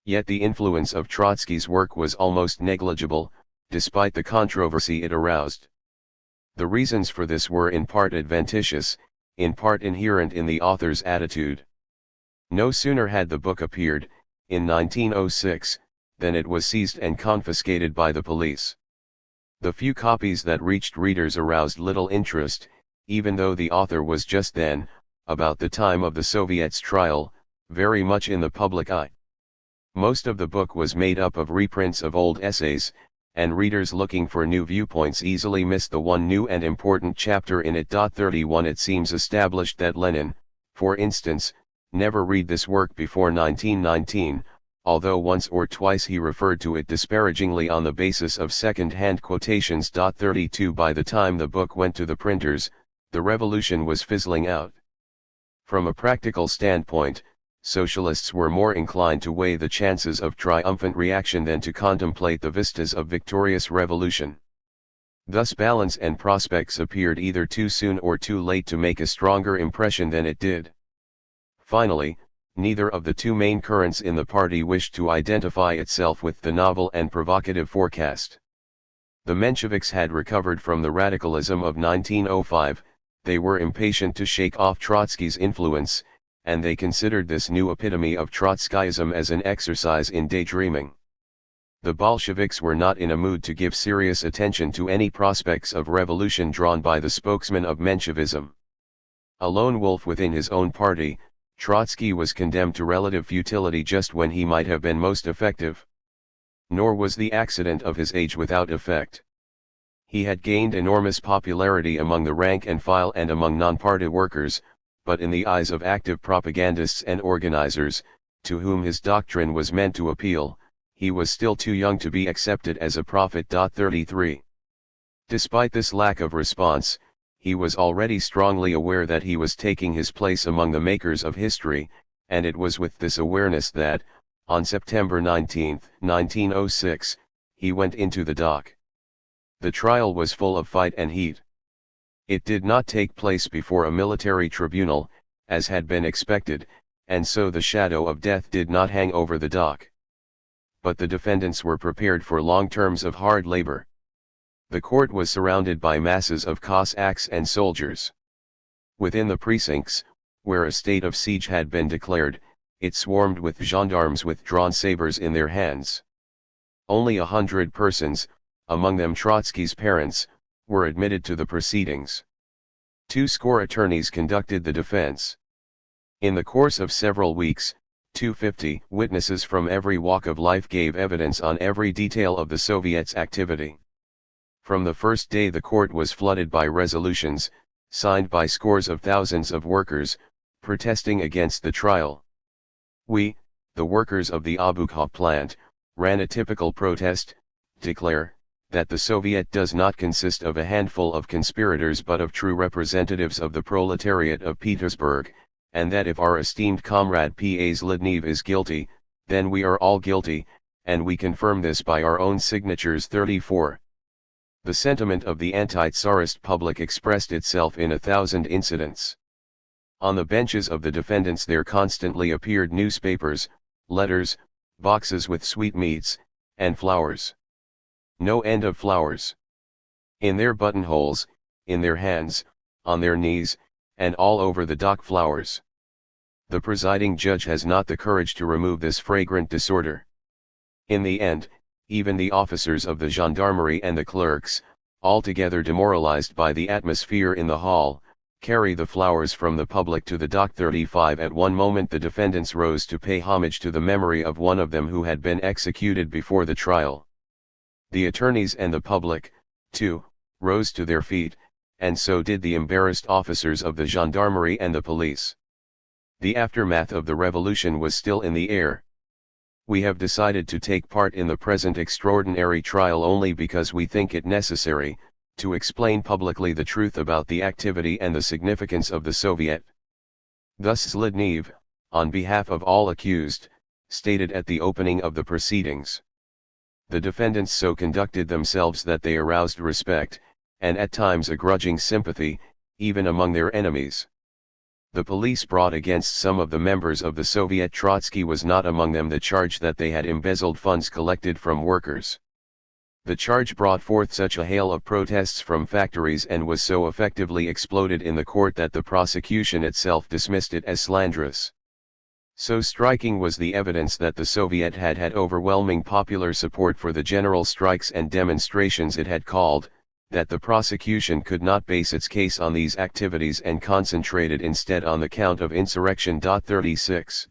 Yet the influence of Trotsky's work was almost negligible, despite the controversy it aroused. The reasons for this were in part adventitious, in part inherent in the author's attitude. No sooner had the book appeared, in 1906, than it was seized and confiscated by the police. The few copies that reached readers aroused little interest, even though the author was just then, about the time of the Soviets' trial, very much in the public eye. Most of the book was made up of reprints of old essays, and readers looking for new viewpoints easily missed the one new and important chapter in it. 31 It seems established that Lenin, for instance, never read this work before 1919, although once or twice he referred to it disparagingly on the basis of second-hand quotations. 32 By the time the book went to the printers, the revolution was fizzling out. From a practical standpoint, socialists were more inclined to weigh the chances of triumphant reaction than to contemplate the vistas of victorious revolution. Thus balance and prospects appeared either too soon or too late to make a stronger impression than it did. Finally, neither of the two main currents in the party wished to identify itself with the novel and provocative forecast. The Mensheviks had recovered from the radicalism of 1905, they were impatient to shake off Trotsky's influence, and they considered this new epitome of Trotskyism as an exercise in daydreaming. The Bolsheviks were not in a mood to give serious attention to any prospects of revolution drawn by the spokesman of Menshevism. A lone wolf within his own party, Trotsky was condemned to relative futility just when he might have been most effective. Nor was the accident of his age without effect. He had gained enormous popularity among the rank and file and among non-party workers, but in the eyes of active propagandists and organizers, to whom his doctrine was meant to appeal, he was still too young to be accepted as a prophet. 33. Despite this lack of response, he was already strongly aware that he was taking his place among the makers of history, and it was with this awareness that, on September 19, 1906, he went into the dock. The trial was full of fight and heat. It did not take place before a military tribunal, as had been expected, and so the shadow of death did not hang over the dock. But the defendants were prepared for long terms of hard labor. The court was surrounded by masses of Cossacks and soldiers. Within the precincts, where a state of siege had been declared, it swarmed with gendarmes with drawn sabers in their hands. Only 100 persons, among them Trotsky's parents, were admitted to the proceedings. 20 attorneys conducted the defense. In the course of several weeks, 250 witnesses from every walk of life gave evidence on every detail of the Soviets' activity. From the first day the court was flooded by resolutions, signed by scores of thousands of workers, protesting against the trial. We, the workers of the Obukhov plant, ran a typical protest, declare that the Soviet does not consist of a handful of conspirators but of true representatives of the proletariat of Petersburg, and that if our esteemed comrade P.A. Zlidnev is guilty, then we are all guilty, and we confirm this by our own signatures. 34. The sentiment of the anti-Tsarist public expressed itself in 1,000 incidents. On the benches of the defendants there constantly appeared newspapers, letters, boxes with sweetmeats, and flowers. No end of flowers. In their buttonholes, in their hands, on their knees, and all over the dock flowers. The presiding judge has not the courage to remove this fragrant disorder. In the end, even the officers of the gendarmerie and the clerks, altogether demoralized by the atmosphere in the hall, carry the flowers from the public to the dock. 35 At one moment the defendants rose to pay homage to the memory of one of them who had been executed before the trial. The attorneys and the public, too, rose to their feet, and so did the embarrassed officers of the gendarmerie and the police. The aftermath of the revolution was still in the air. We have decided to take part in the present extraordinary trial only because we think it necessary, to explain publicly the truth about the activity and the significance of the Soviet. Thus Zlidnev, on behalf of all accused, stated at the opening of the proceedings. The defendants so conducted themselves that they aroused respect, and at times a grudging sympathy, even among their enemies. The police brought against some of the members of the Soviet Trotsky was not among them the charge that they had embezzled funds collected from workers. The charge brought forth such a hail of protests from factories and was so effectively exploded in the court that the prosecution itself dismissed it as slanderous. So striking was the evidence that the Soviet had had overwhelming popular support for the general strikes and demonstrations it had called, that the prosecution could not base its case on these activities and concentrated instead on the count of insurrection. 36.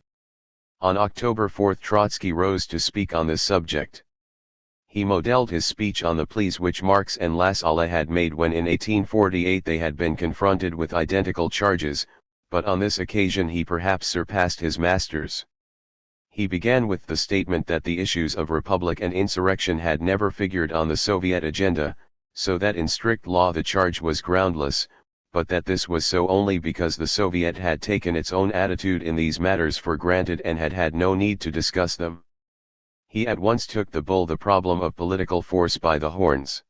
On October 4 Trotsky rose to speak on this subject. He modeled his speech on the pleas which Marx and Lassalle had made when in 1848 they had been confronted with identical charges, but on this occasion he perhaps surpassed his masters. He began with the statement that the issues of republic and insurrection had never figured on the Soviet agenda, so that in strict law the charge was groundless, but that this was so only because the Soviet had taken its own attitude in these matters for granted and had had no need to discuss them. He at once took the problem of political force by the horns.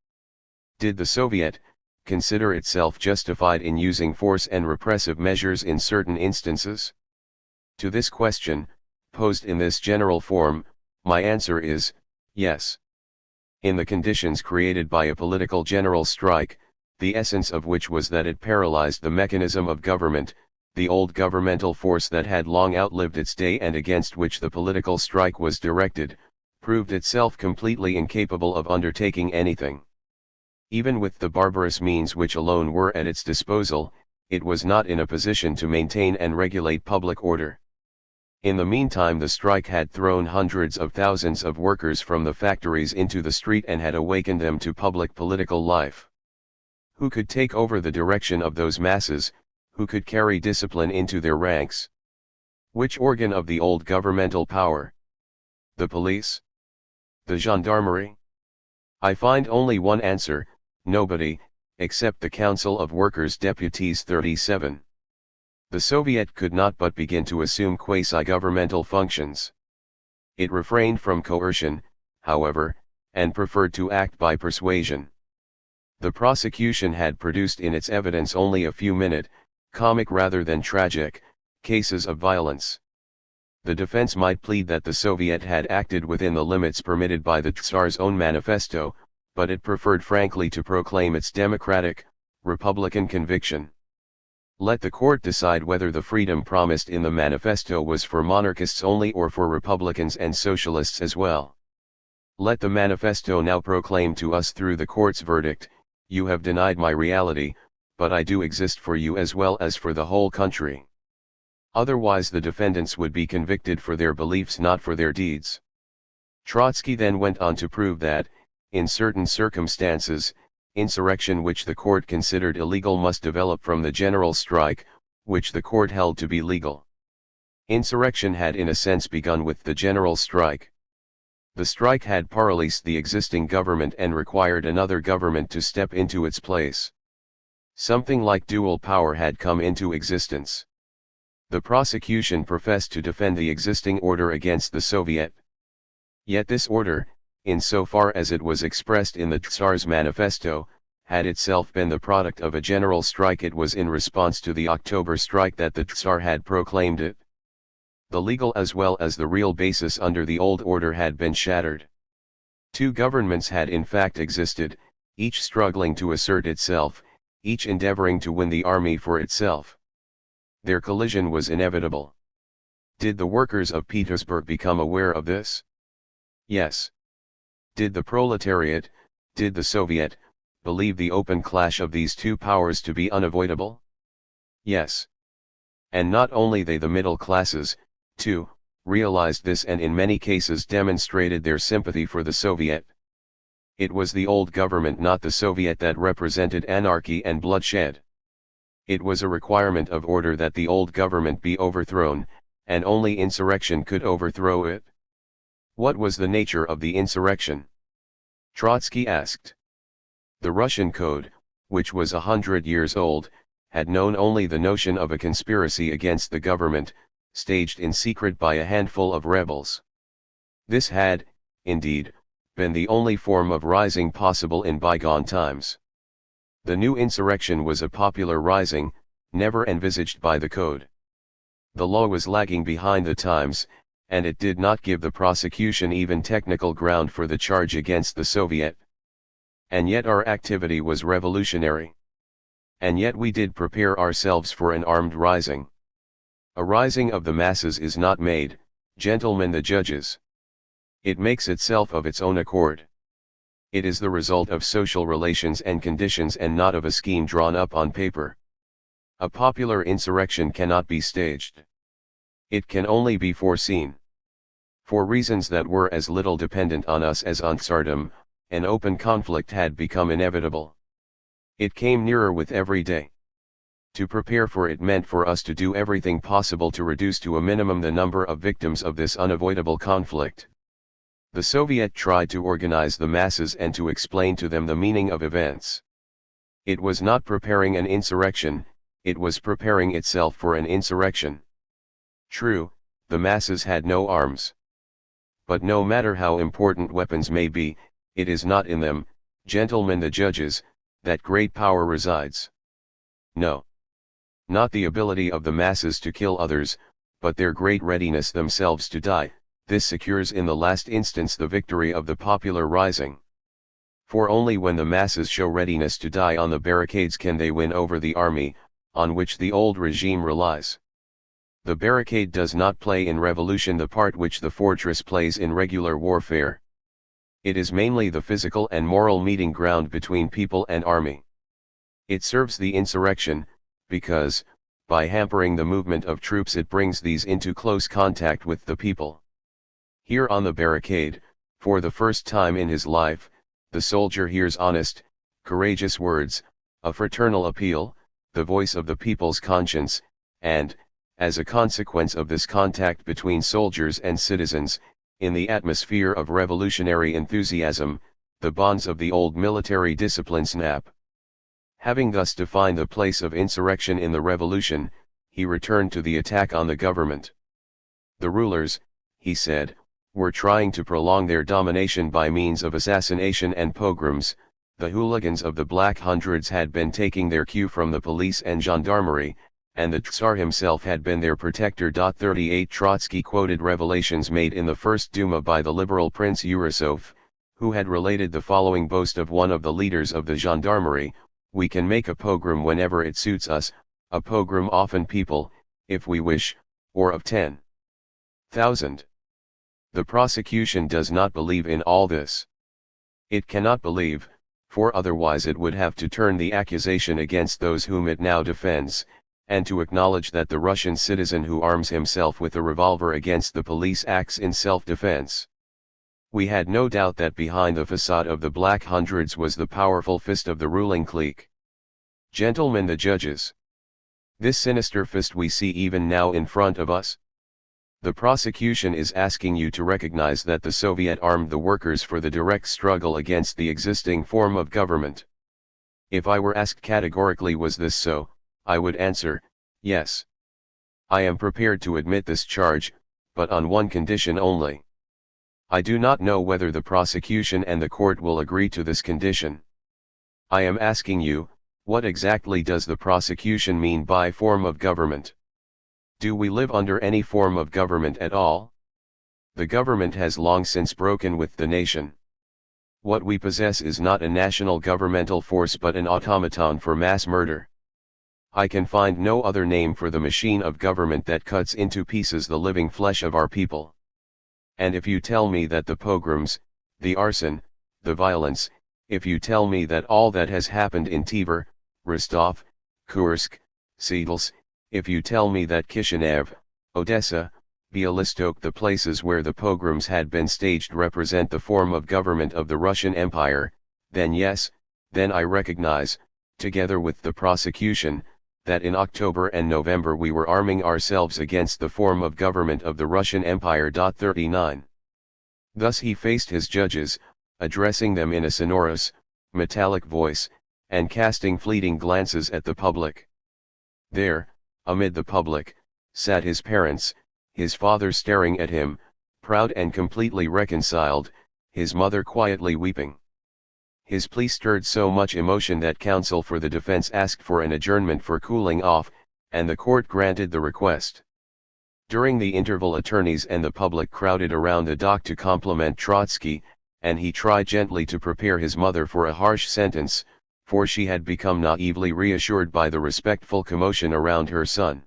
Did the Soviet consider itself justified in using force and repressive measures in certain instances? To this question, posed in this general form, my answer is, yes. In the conditions created by a political general strike, the essence of which was that it paralyzed the mechanism of government, the old governmental force that had long outlived its day and against which the political strike was directed, proved itself completely incapable of undertaking anything. Even with the barbarous means which alone were at its disposal, it was not in a position to maintain and regulate public order. In the meantime the strike had thrown hundreds of thousands of workers from the factories into the street and had awakened them to public political life. Who could take over the direction of those masses, who could carry discipline into their ranks? Which organ of the old governmental power? The police? The gendarmerie? I find only one answer: nobody, except the Council of Workers' Deputies. 37. The Soviet could not but begin to assume quasi-governmental functions. It refrained from coercion, however, and preferred to act by persuasion. The prosecution had produced in its evidence only a few comic rather than tragic, cases of violence. The defense might plead that the Soviet had acted within the limits permitted by the Tsar's own manifesto, but it preferred frankly to proclaim its democratic, republican conviction. Let the court decide whether the freedom promised in the manifesto was for monarchists only or for republicans and socialists as well. Let the manifesto now proclaim to us through the court's verdict: you have denied my reality, but I do exist for you as well as for the whole country. Otherwise the defendants would be convicted for their beliefs, not for their deeds. Trotsky then went on to prove that, in certain circumstances, insurrection which the court considered illegal must develop from the general strike, which the court held to be legal. Insurrection had in a sense begun with the general strike. The strike had paralysed the existing government and required another government to step into its place. Something like dual power had come into existence. The prosecution professed to defend the existing order against the Soviet. Yet this order, in so far as it was expressed in the Tsar's manifesto, had itself been the product of a general strike. It was in response to the October strike that the Tsar had proclaimed it. The legal as well as the real basis under the old order had been shattered. Two governments had in fact existed, each struggling to assert itself, each endeavoring to win the army for itself. Their collision was inevitable. Did the workers of Petersburg become aware of this? Yes. Did the proletariat, did the Soviet, believe the open clash of these two powers to be unavoidable? Yes. And not only they, the middle classes, too, realized this and in many cases demonstrated their sympathy for the Soviet. It was the old government, not the Soviet, that represented anarchy and bloodshed. It was a requirement of order that the old government be overthrown, and only insurrection could overthrow it. What was the nature of the insurrection? Trotsky asked. The Russian Code, which was 100 years old, had known only the notion of a conspiracy against the government, staged in secret by a handful of rebels. This had, indeed, been the only form of rising possible in bygone times. The new insurrection was a popular rising, never envisaged by the code. The law was lagging behind the times, and it did not give the prosecution even technical ground for the charge against the Soviet. And yet our activity was revolutionary. And yet we did prepare ourselves for an armed rising. A rising of the masses is not made, gentlemen the judges. It makes itself of its own accord. It is the result of social relations and conditions and not of a scheme drawn up on paper. A popular insurrection cannot be staged. It can only be foreseen. For reasons that were as little dependent on us as on Tsardom, an open conflict had become inevitable. It came nearer with every day. To prepare for it meant for us to do everything possible to reduce to a minimum the number of victims of this unavoidable conflict. The Soviet tried to organize the masses and to explain to them the meaning of events. It was not preparing an insurrection, it was preparing itself for an insurrection. True, the masses had no arms. But no matter how important weapons may be, it is not in them, gentlemen the judges, that great power resides. No. Not the ability of the masses to kill others, but their great readiness themselves to die, this secures in the last instance the victory of the popular rising. For only when the masses show readiness to die on the barricades can they win over the army, on which the old regime relies. The barricade does not play in revolution the part which the fortress plays in regular warfare. It is mainly the physical and moral meeting ground between people and army. It serves the insurrection, because, by hampering the movement of troops, it brings these into close contact with the people. Here on the barricade, for the first time in his life, the soldier hears honest, courageous words, a fraternal appeal, the voice of the people's conscience, and, as a consequence of this contact between soldiers and citizens, in the atmosphere of revolutionary enthusiasm, the bonds of the old military discipline snap. Having thus defined the place of insurrection in the revolution, he returned to the attack on the government. The rulers, he said, were trying to prolong their domination by means of assassination and pogroms. The hooligans of the Black Hundreds had been taking their cue from the police and gendarmerie, and the Tsar himself had been their protector. 38 Trotsky quoted revelations made in the First Duma by the liberal Prince Urasov, who had related the following boast of one of the leaders of the gendarmerie: "We can make a pogrom whenever it suits us, a pogrom often people, if we wish, or of 10,000. The prosecution does not believe in all this. It cannot believe, for otherwise it would have to turn the accusation against those whom it now defends, and to acknowledge that the Russian citizen who arms himself with a revolver against the police acts in self-defense. We had no doubt that behind the facade of the Black Hundreds was the powerful fist of the ruling clique. Gentlemen the judges. This sinister fist we see even now in front of us. The prosecution is asking you to recognize that the Soviet armed the workers for the direct struggle against the existing form of government. If I were asked categorically was this so, I would answer, yes. I am prepared to admit this charge, but on one condition only. I do not know whether the prosecution and the court will agree to this condition. I am asking you, what exactly does the prosecution mean by form of government? Do we live under any form of government at all? The government has long since broken with the nation. What we possess is not a national governmental force but an automaton for mass murder. I can find no other name for the machine of government that cuts into pieces the living flesh of our people. And if you tell me that the pogroms, the arson, the violence, if you tell me that all that has happened in Tver, Rostov, Kursk, Seedles, if you tell me that Kishinev, Odessa, Bialystok, the places where the pogroms had been staged, represent the form of government of the Russian Empire, then yes, then I recognize, together with the prosecution, that in October and November we were arming ourselves against the form of government of the Russian Empire. 39. Thus he faced his judges, addressing them in a sonorous, metallic voice, and casting fleeting glances at the public. There, amid the public, sat his parents, his father staring at him, proud and completely reconciled, his mother quietly weeping. His plea stirred so much emotion that counsel for the defense asked for an adjournment for cooling off, and the court granted the request. During the interval, attorneys and the public crowded around the dock to compliment Trotsky, and he tried gently to prepare his mother for a harsh sentence, for she had become naively reassured by the respectful commotion around her son.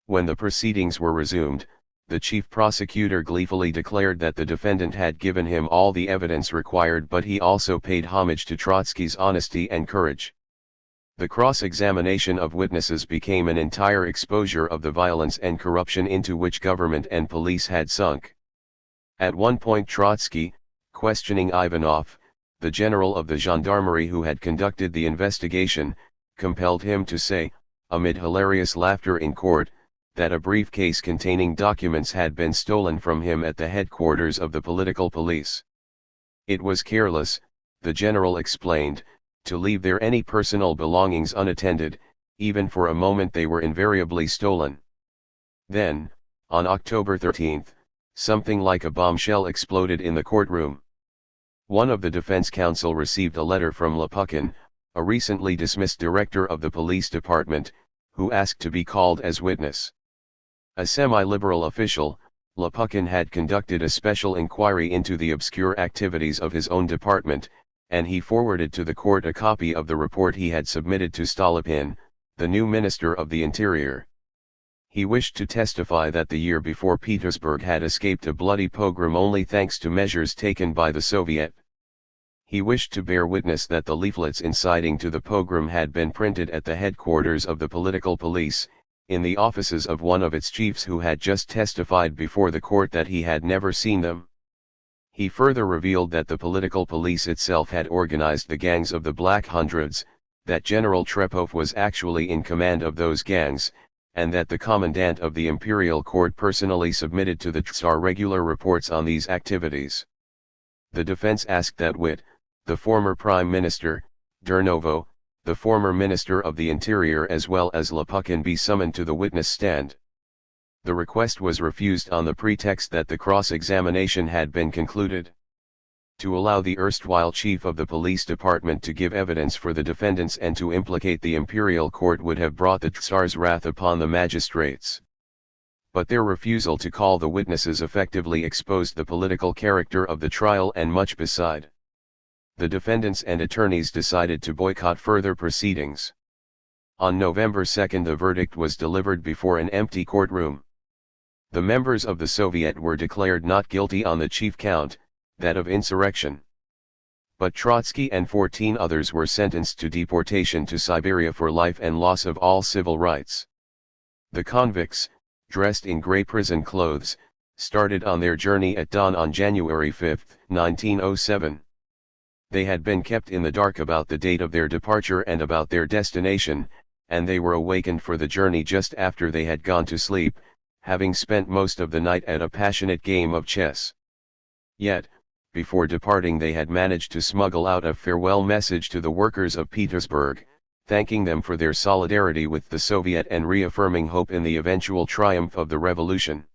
When the proceedings were resumed, the chief prosecutor gleefully declared that the defendant had given him all the evidence required, but he also paid homage to Trotsky's honesty and courage. The cross-examination of witnesses became an entire exposure of the violence and corruption into which government and police had sunk. At one point Trotsky, questioning Ivanov, the general of the gendarmerie who had conducted the investigation, compelled him to say, amid hilarious laughter in court, that a briefcase containing documents had been stolen from him at the headquarters of the political police. It was careless, the general explained, to leave there any personal belongings unattended, even for a moment they were invariably stolen. Then, on October 13, something like a bombshell exploded in the courtroom. One of the defense counsel received a letter from Lepukin, a recently dismissed director of the police department, who asked to be called as witness. A semi-liberal official, Lepukin had conducted a special inquiry into the obscure activities of his own department, and he forwarded to the court a copy of the report he had submitted to Stolypin, the new Minister of the Interior. He wished to testify that the year before Petersburg had escaped a bloody pogrom only thanks to measures taken by the Soviet. He wished to bear witness that the leaflets inciting to the pogrom had been printed at the headquarters of the political police, in the offices of one of its chiefs who had just testified before the court that he had never seen them. He further revealed that the political police itself had organized the gangs of the Black Hundreds, that General Trepov was actually in command of those gangs, and that the commandant of the imperial court personally submitted to the Tsar regular reports on these activities. The defense asked that Witt, the former Prime Minister, Durnovo, the former Minister of the Interior, as well as Lepukin be summoned to the witness stand. The request was refused on the pretext that the cross-examination had been concluded. To allow the erstwhile chief of the police department to give evidence for the defendants and to implicate the imperial court would have brought the Tsar's wrath upon the magistrates. But their refusal to call the witnesses effectively exposed the political character of the trial and much beside. The defendants and attorneys decided to boycott further proceedings. On November 2 the verdict was delivered before an empty courtroom. The members of the Soviet were declared not guilty on the chief count, that of insurrection. But Trotsky and 14 others were sentenced to deportation to Siberia for life and loss of all civil rights. The convicts, dressed in grey prison clothes, started on their journey at dawn on January 5, 1907. They had been kept in the dark about the date of their departure and about their destination, and they were awakened for the journey just after they had gone to sleep, having spent most of the night at a passionate game of chess. Yet, before departing they had managed to smuggle out a farewell message to the workers of Petersburg, thanking them for their solidarity with the Soviet and reaffirming hope in the eventual triumph of the revolution.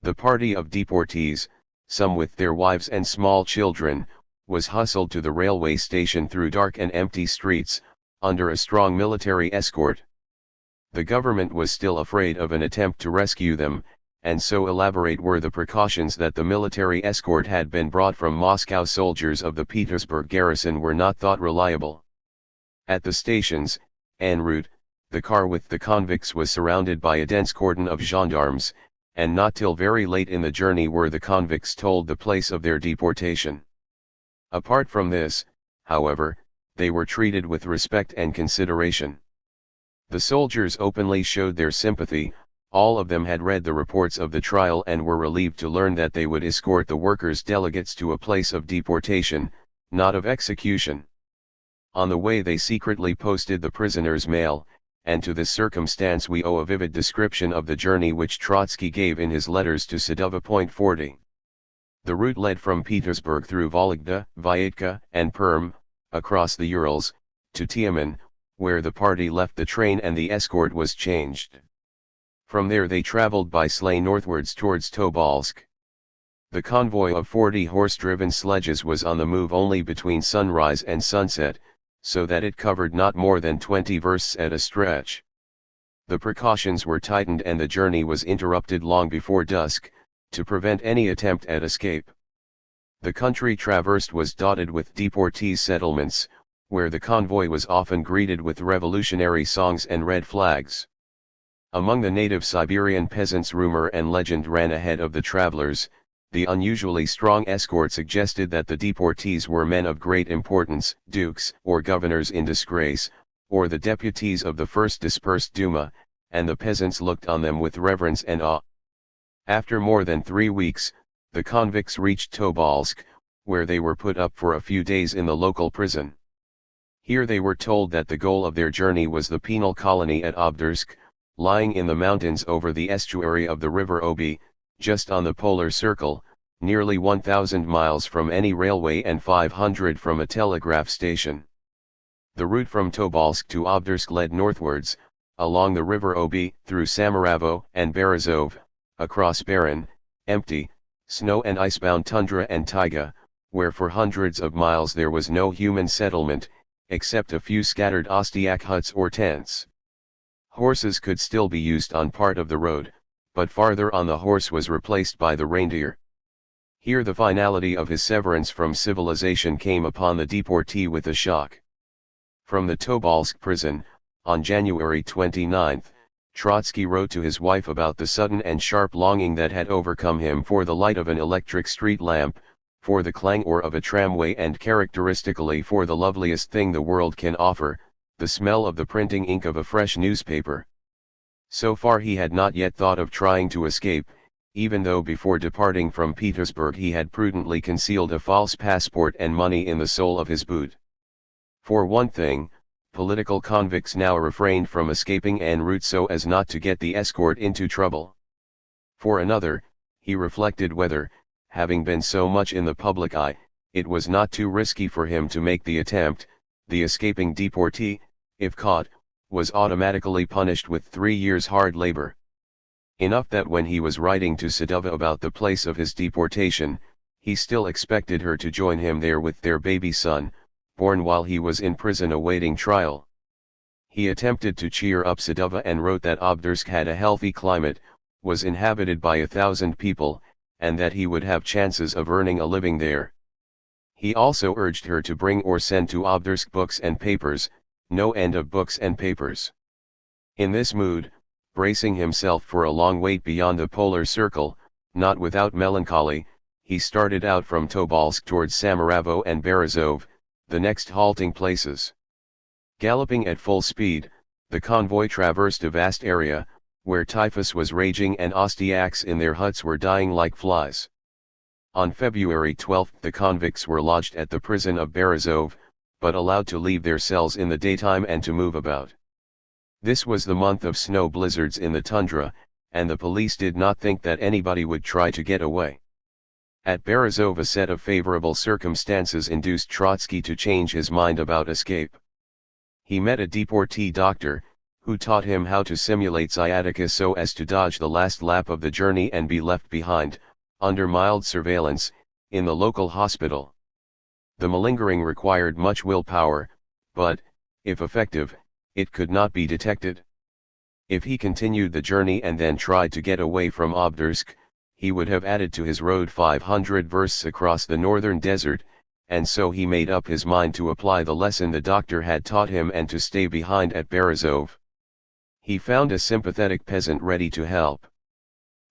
The party of deportees, some with their wives and small children, was hustled to the railway station through dark and empty streets, under a strong military escort. The government was still afraid of an attempt to rescue them, and so elaborate were the precautions that the military escort had been brought from Moscow. Soldiers of the Petersburg garrison were not thought reliable. At the stations, en route, the car with the convicts was surrounded by a dense cordon of gendarmes, and not till very late in the journey were the convicts told the place of their deportation. Apart from this, however, they were treated with respect and consideration. The soldiers openly showed their sympathy. All of them had read the reports of the trial and were relieved to learn that they would escort the workers' delegates to a place of deportation, not of execution. On the way they secretly posted the prisoners' mail, and to this circumstance we owe a vivid description of the journey which Trotsky gave in his letters to Sadova. 40. The route led from Petersburg through Vologda, Vyatka, and Perm, across the Urals, to Tiamen, where the party left the train and the escort was changed. From there they traveled by sleigh northwards towards Tobolsk. The convoy of 40 horse-driven sledges was on the move only between sunrise and sunset, so that it covered not more than 20 versts at a stretch. The precautions were tightened and the journey was interrupted long before dusk, to prevent any attempt at escape. The country traversed was dotted with deportees' settlements, where the convoy was often greeted with revolutionary songs and red flags. Among the native Siberian peasants rumor and legend ran ahead of the travelers. The unusually strong escort suggested that the deportees were men of great importance, dukes or governors in disgrace, or the deputies of the first dispersed Duma, and the peasants looked on them with reverence and awe. After more than 3 weeks, the convicts reached Tobolsk, where they were put up for a few days in the local prison. Here they were told that the goal of their journey was the penal colony at Obdorsk, lying in the mountains over the estuary of the river Obi, just on the polar circle, nearly 1,000 miles from any railway and 500 from a telegraph station. The route from Tobolsk to Obdorsk led northwards, along the river Obi, through Samaravo and Berezov, across barren, empty, snow and icebound tundra and taiga, where for hundreds of miles there was no human settlement, except a few scattered Ostyak huts or tents. Horses could still be used on part of the road, but farther on the horse was replaced by the reindeer. Here the finality of his severance from civilization came upon the deportee with a shock. From the Tobolsk prison, on January 29, Trotsky wrote to his wife about the sudden and sharp longing that had overcome him for the light of an electric street lamp, for the clangor of a tramway and characteristically for the loveliest thing the world can offer, the smell of the printing ink of a fresh newspaper. So far he had not yet thought of trying to escape, even though before departing from Petersburg he had prudently concealed a false passport and money in the sole of his boot. For one thing, political convicts now refrained from escaping en route so as not to get the escort into trouble. For another, he reflected whether, having been so much in the public eye, it was not too risky for him to make the attempt. The escaping deportee, if caught, was automatically punished with 3 years hard labor. Enough that when he was writing to Sadova about the place of his deportation, he still expected her to join him there with their baby son, born while he was in prison awaiting trial. He attempted to cheer up Sadova and wrote that Obdorsk had a healthy climate, was inhabited by 1,000 people, and that he would have chances of earning a living there. He also urged her to bring or send to Obdorsk books and papers, no end of books and papers. In this mood, bracing himself for a long wait beyond the polar circle, not without melancholy, he started out from Tobolsk towards Samaravo and Berezov, the next halting places. Galloping at full speed, the convoy traversed a vast area, where typhus was raging and Ostyaks in their huts were dying like flies. On February 12 the convicts were lodged at the prison of Berezov, but allowed to leave their cells in the daytime and to move about. This was the month of snow blizzards in the tundra, and the police did not think that anybody would try to get away. At Berezov a set of favorable circumstances induced Trotsky to change his mind about escape. He met a deportee doctor, who taught him how to simulate sciatica so as to dodge the last lap of the journey and be left behind, under mild surveillance, in the local hospital. The malingering required much willpower, but, if effective, it could not be detected. If he continued the journey and then tried to get away from Obdorsk, he would have added to his road 500 versts across the northern desert, and so he made up his mind to apply the lesson the doctor had taught him and to stay behind at Berezov. He found a sympathetic peasant ready to help.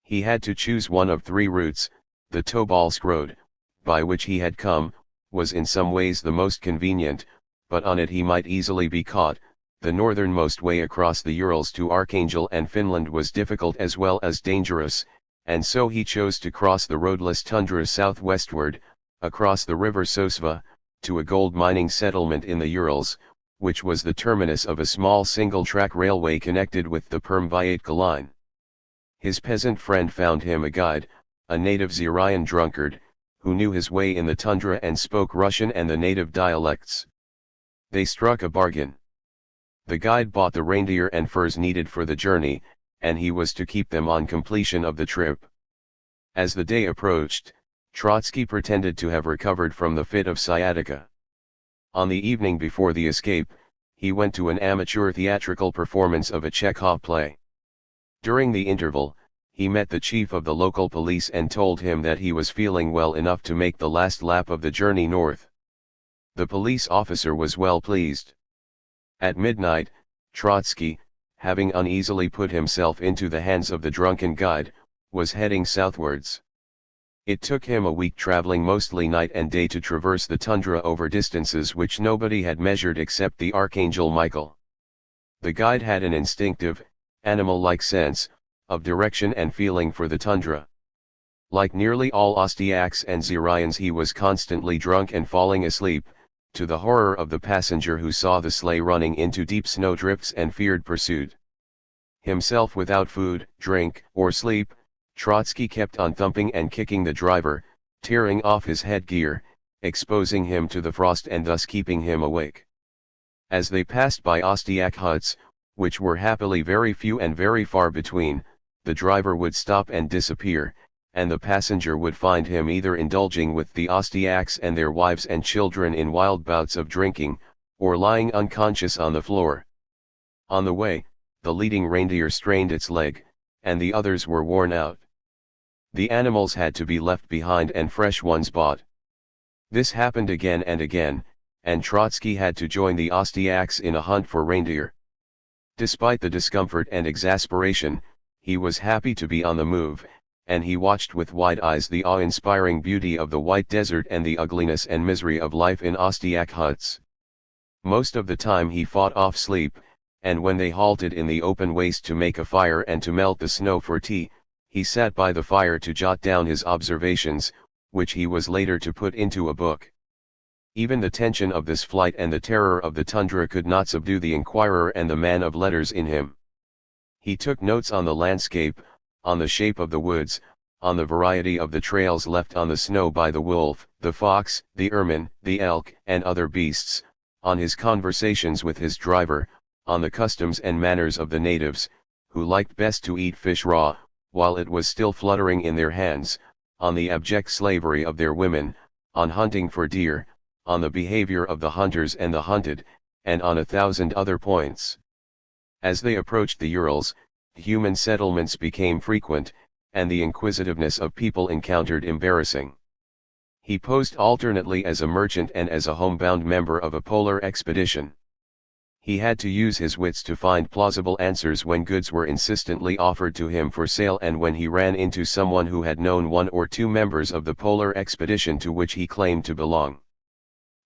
He had to choose one of 3 routes. The Tobolsk road, by which he had come, was in some ways the most convenient, but on it he might easily be caught, The northernmost way across the Urals to Archangel and Finland was difficult as well as dangerous, and so he chose to cross the roadless tundra southwestward, across the river Sosva, to a gold mining settlement in the Urals, which was the terminus of a small single-track railway connected with the Perm-Vyatka line. His peasant friend found him a guide, a native Zyrian drunkard, who knew his way in the tundra and spoke Russian and the native dialects. They struck a bargain. The guide bought the reindeer and furs needed for the journey, and he was to keep them on completion of the trip. As the day approached, Trotsky pretended to have recovered from the fit of sciatica. On the evening before the escape, he went to an amateur theatrical performance of a Chekhov play. During the interval, he met the chief of the local police and told him that he was feeling well enough to make the last lap of the journey north. The police officer was well pleased. At midnight, Trotsky, having uneasily put himself into the hands of the drunken guide, was heading southwards. It took him a week traveling mostly night and day to traverse the tundra over distances which nobody had measured except the Archangel Michael. The guide had an instinctive, animal-like sense of direction and feeling for the tundra. Like nearly all Ostyaks and Zyrians, he was constantly drunk and falling asleep, to the horror of the passenger who saw the sleigh running into deep snowdrifts and feared pursuit. Himself without food, drink, or sleep, Trotsky kept on thumping and kicking the driver, tearing off his headgear, exposing him to the frost and thus keeping him awake. As they passed by Ostyak huts, which were happily very few and very far between, the driver would stop and disappear, and the passenger would find him either indulging with the Ostyaks and their wives and children in wild bouts of drinking, or lying unconscious on the floor. On the way, the leading reindeer strained its leg, and the others were worn out. The animals had to be left behind and fresh ones bought. This happened again and again, and Trotsky had to join the Ostyaks in a hunt for reindeer. Despite the discomfort and exasperation, he was happy to be on the move, and he watched with wide eyes the awe-inspiring beauty of the white desert and the ugliness and misery of life in Ostyak huts. Most of the time he fought off sleep, and when they halted in the open waste to make a fire and to melt the snow for tea, he sat by the fire to jot down his observations, which he was later to put into a book. Even the tension of this flight and the terror of the tundra could not subdue the inquirer and the man of letters in him. He took notes on the landscape, on the shape of the woods, on the variety of the trails left on the snow by the wolf, the fox, the ermine, the elk, and other beasts, on his conversations with his driver, on the customs and manners of the natives, who liked best to eat fish raw, while it was still fluttering in their hands, on the abject slavery of their women, on hunting for deer, on the behavior of the hunters and the hunted, and on 1,000 other points. As they approached the Urals, human settlements became frequent, and the inquisitiveness of people encountered embarrassing. He posed alternately as a merchant and as a homebound member of a polar expedition. He had to use his wits to find plausible answers when goods were insistently offered to him for sale and when he ran into someone who had known one or two members of the polar expedition to which he claimed to belong.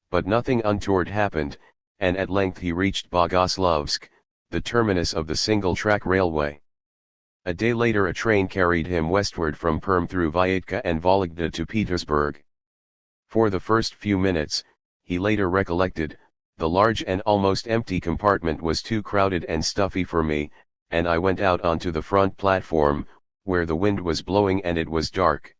But nothing untoward happened, and at length he reached Bogoslovsk, the terminus of the single-track railway. A day later a train carried him westward from Perm through Vyatka and Vologda to Petersburg. For the first few minutes, he later recollected, the large and almost empty compartment was too crowded and stuffy for me, and I went out onto the front platform, where the wind was blowing and it was dark.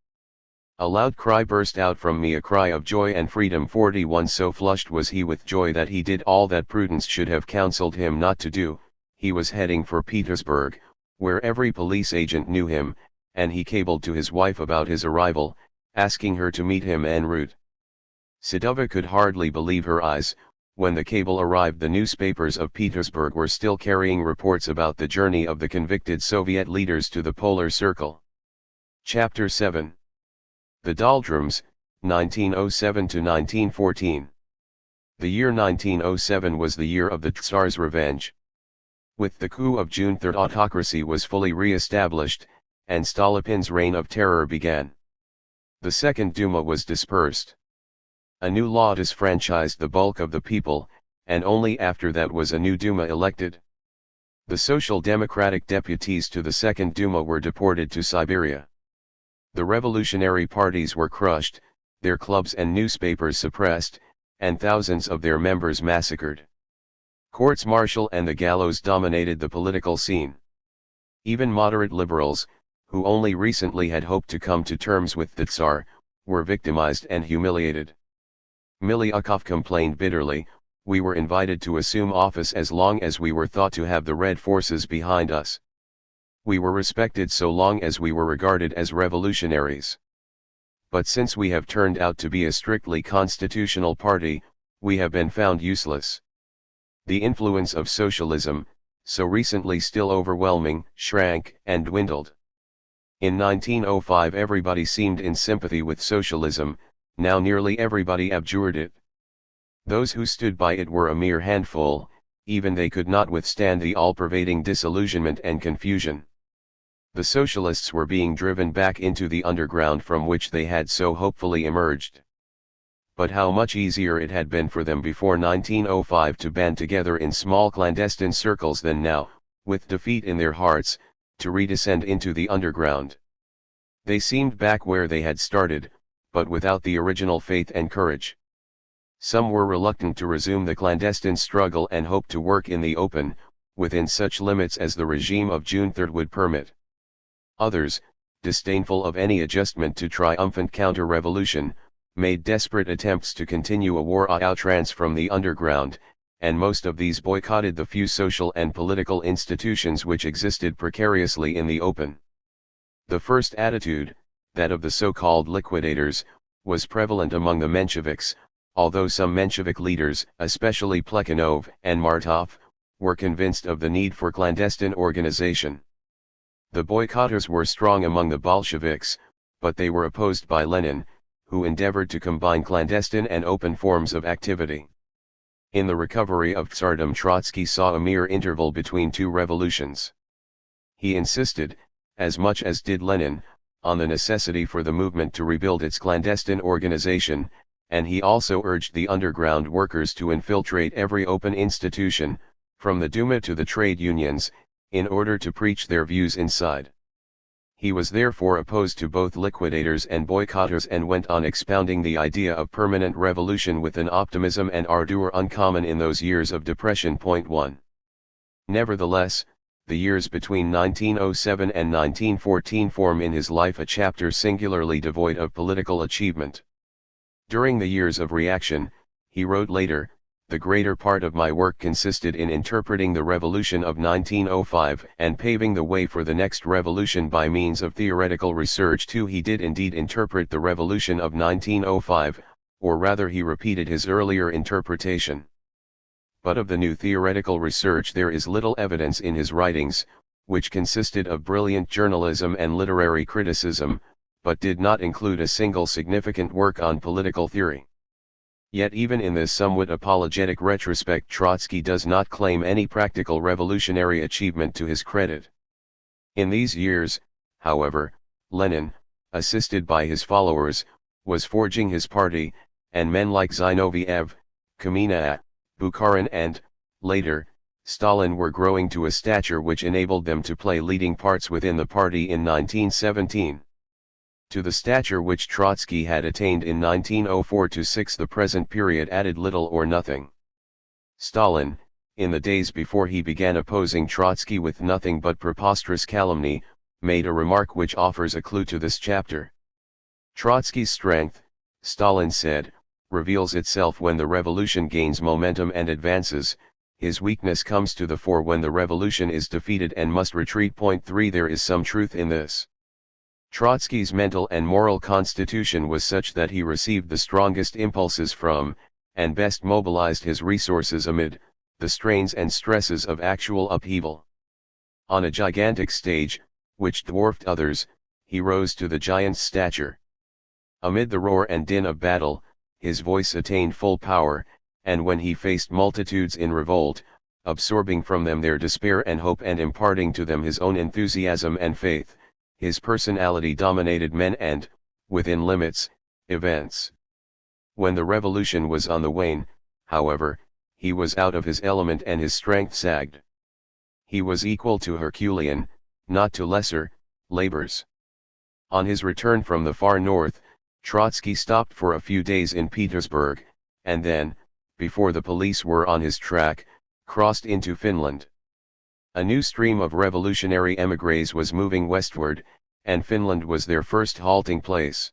A loud cry burst out from me, a cry of joy and freedom. 41 So flushed was he with joy that he did all that prudence should have counseled him not to do. He was heading for Petersburg, where every police agent knew him, and he cabled to his wife about his arrival, asking her to meet him en route. Sidova could hardly believe her eyes. When the cable arrived, the newspapers of Petersburg were still carrying reports about the journey of the convicted Soviet leaders to the Polar Circle. Chapter 7. The Doldrums, 1907–1914. The year 1907 was the year of the Tsar's revenge. With the coup of June 3, autocracy was fully re-established, and Stolypin's reign of terror began. The Second Duma was dispersed. A new law disfranchised the bulk of the people, and only after that was a new Duma elected. The Social Democratic deputies to the Second Duma were deported to Siberia. The revolutionary parties were crushed, their clubs and newspapers suppressed, and thousands of their members massacred. Courts-martial and the gallows dominated the political scene. Even moderate liberals, who only recently had hoped to come to terms with the Tsar, were victimized and humiliated. Milyukov complained bitterly, "We were invited to assume office as long as we were thought to have the Red forces behind us. We were respected so long as we were regarded as revolutionaries. But since we have turned out to be a strictly constitutional party, we have been found useless." The influence of socialism, so recently still overwhelming, shrank and dwindled. In 1905 everybody seemed in sympathy with socialism, now nearly everybody abjured it. Those who stood by it were a mere handful, even they could not withstand the all-pervading disillusionment and confusion. The socialists were being driven back into the underground from which they had so hopefully emerged. But how much easier it had been for them before 1905 to band together in small clandestine circles than now, with defeat in their hearts, to redescend into the underground. They seemed back where they had started, but without the original faith and courage. Some were reluctant to resume the clandestine struggle and hoped to work in the open, within such limits as the regime of June 3 would permit. Others, disdainful of any adjustment to triumphant counter-revolution, made desperate attempts to continue a war à outrance from the underground, and most of these boycotted the few social and political institutions which existed precariously in the open. The first attitude, that of the so-called liquidators, was prevalent among the Mensheviks, although some Menshevik leaders, especially Plekhanov and Martov, were convinced of the need for clandestine organization. The boycotters were strong among the Bolsheviks, but they were opposed by Lenin, who endeavored to combine clandestine and open forms of activity. In the recovery of Tsardom, Trotsky saw a mere interval between two revolutions. He insisted, as much as did Lenin, on the necessity for the movement to rebuild its clandestine organization, and he also urged the underground workers to infiltrate every open institution, from the Duma to the trade unions, in order to preach their views inside. He was therefore opposed to both liquidators and boycotters and went on expounding the idea of permanent revolution with an optimism and ardor uncommon in those years of depression. 1. Nevertheless, the years between 1907 and 1914 form in his life a chapter singularly devoid of political achievement. During the years of reaction, he wrote later, "The greater part of my work consisted in interpreting the revolution of 1905 and paving the way for the next revolution by means of theoretical research too." He did indeed interpret the revolution of 1905, or rather he repeated his earlier interpretation. But of the new theoretical research there is little evidence in his writings, which consisted of brilliant journalism and literary criticism, but did not include a single significant work on political theory. Yet even in this somewhat apologetic retrospect Trotsky does not claim any practical revolutionary achievement to his credit. In these years, however, Lenin, assisted by his followers, was forging his party, and men like Zinoviev, Kamina, Bukharin and, later, Stalin were growing to a stature which enabled them to play leading parts within the party in 1917. To the stature which Trotsky had attained in 1904-06 the present period added little or nothing. Stalin, in the days before he began opposing Trotsky with nothing but preposterous calumny, made a remark which offers a clue to this chapter. Trotsky's strength, Stalin said, reveals itself when the revolution gains momentum and advances, his weakness comes to the fore when the revolution is defeated and must retreat. 3 There is some truth in this. Trotsky's mental and moral constitution was such that he received the strongest impulses from, and best mobilized his resources amid, the strains and stresses of actual upheaval. On a gigantic stage, which dwarfed others, he rose to the giant's stature. Amid the roar and din of battle, his voice attained full power, and when he faced multitudes in revolt, absorbing from them their despair and hope and imparting to them his own enthusiasm and faith, his personality dominated men and, within limits, events. When the revolution was on the wane, however, he was out of his element and his strength sagged. He was equal to Herculean, not to lesser, labors. On his return from the far north, Trotsky stopped for a few days in Petersburg, and then, before the police were on his track, crossed into Finland. A new stream of revolutionary émigrés was moving westward, and Finland was their first halting place.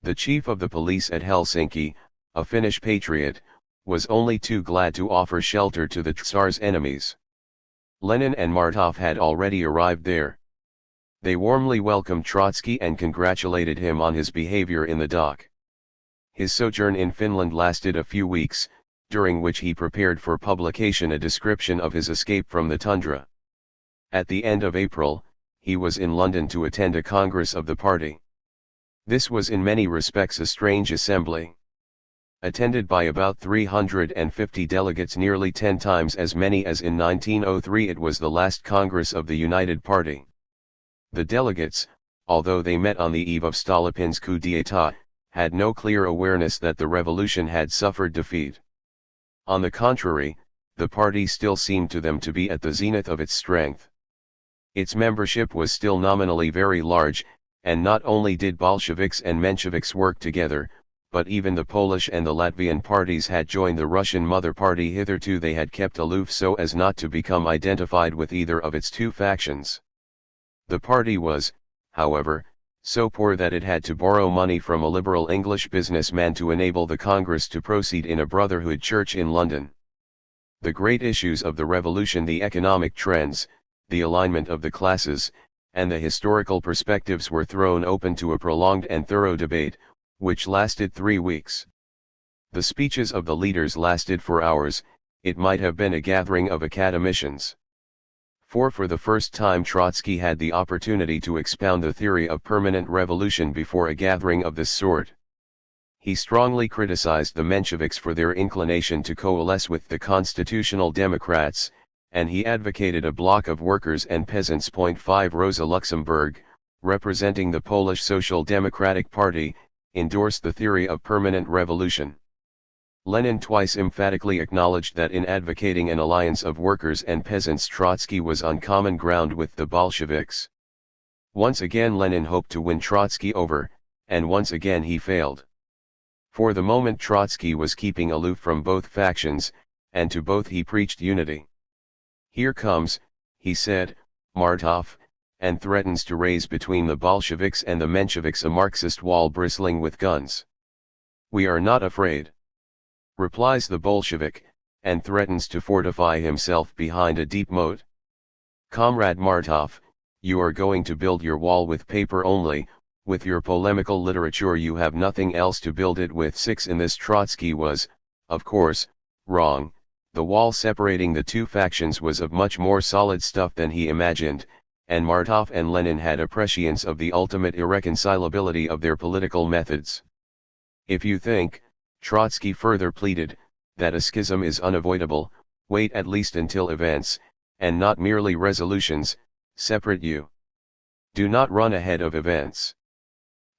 The chief of the police at Helsinki, a Finnish patriot, was only too glad to offer shelter to the Tsar's enemies. Lenin and Martov had already arrived there. They warmly welcomed Trotsky and congratulated him on his behavior in the dock. His sojourn in Finland lasted a few weeks, during which he prepared for publication a description of his escape from the tundra. At the end of April, he was in London to attend a congress of the party. This was in many respects a strange assembly. Attended by about 350 delegates, nearly 10 times as many as in 1903, it was the last Congress of the United Party. The delegates, although they met on the eve of Stolypin's coup d'état, had no clear awareness that the revolution had suffered defeat. On the contrary, the party still seemed to them to be at the zenith of its strength. Its membership was still nominally very large, and not only did Bolsheviks and Mensheviks work together, but even the Polish and the Latvian parties had joined the Russian mother party. Hitherto they had kept aloof so as not to become identified with either of its two factions. The party was, however, so poor that it had to borrow money from a liberal English businessman to enable the Congress to proceed in a Brotherhood church in London. The great issues of the revolution, the economic trends, the alignment of the classes, and the historical perspectives were thrown open to a prolonged and thorough debate, which lasted 3 weeks. The speeches of the leaders lasted for hours. It might have been a gathering of academicians. For the first time Trotsky had the opportunity to expound the theory of permanent revolution before a gathering of this sort. He strongly criticized the Mensheviks for their inclination to coalesce with the constitutional Democrats, and he advocated a bloc of workers and peasants. 5 Rosa Luxemburg, representing the Polish Social Democratic Party, endorsed the theory of permanent revolution. Lenin twice emphatically acknowledged that in advocating an alliance of workers and peasants Trotsky was on common ground with the Bolsheviks. Once again Lenin hoped to win Trotsky over, and once again he failed. For the moment Trotsky was keeping aloof from both factions, and to both he preached unity. "Here comes," he said, "Martov, and threatens to raise between the Bolsheviks and the Mensheviks a Marxist wall bristling with guns. We are not afraid," replies the Bolshevik, and threatens to fortify himself behind a deep moat. "Comrade Martov, you are going to build your wall with paper only, with your polemical literature you have nothing else to build it with." 6 In this Trotsky was, of course, wrong. The wall separating the two factions was of much more solid stuff than he imagined, and Martov and Lenin had a prescience of the ultimate irreconcilability of their political methods. "If you think," Trotsky further pleaded, "that a schism is unavoidable, wait at least until events, and not merely resolutions, separate you. Do not run ahead of events."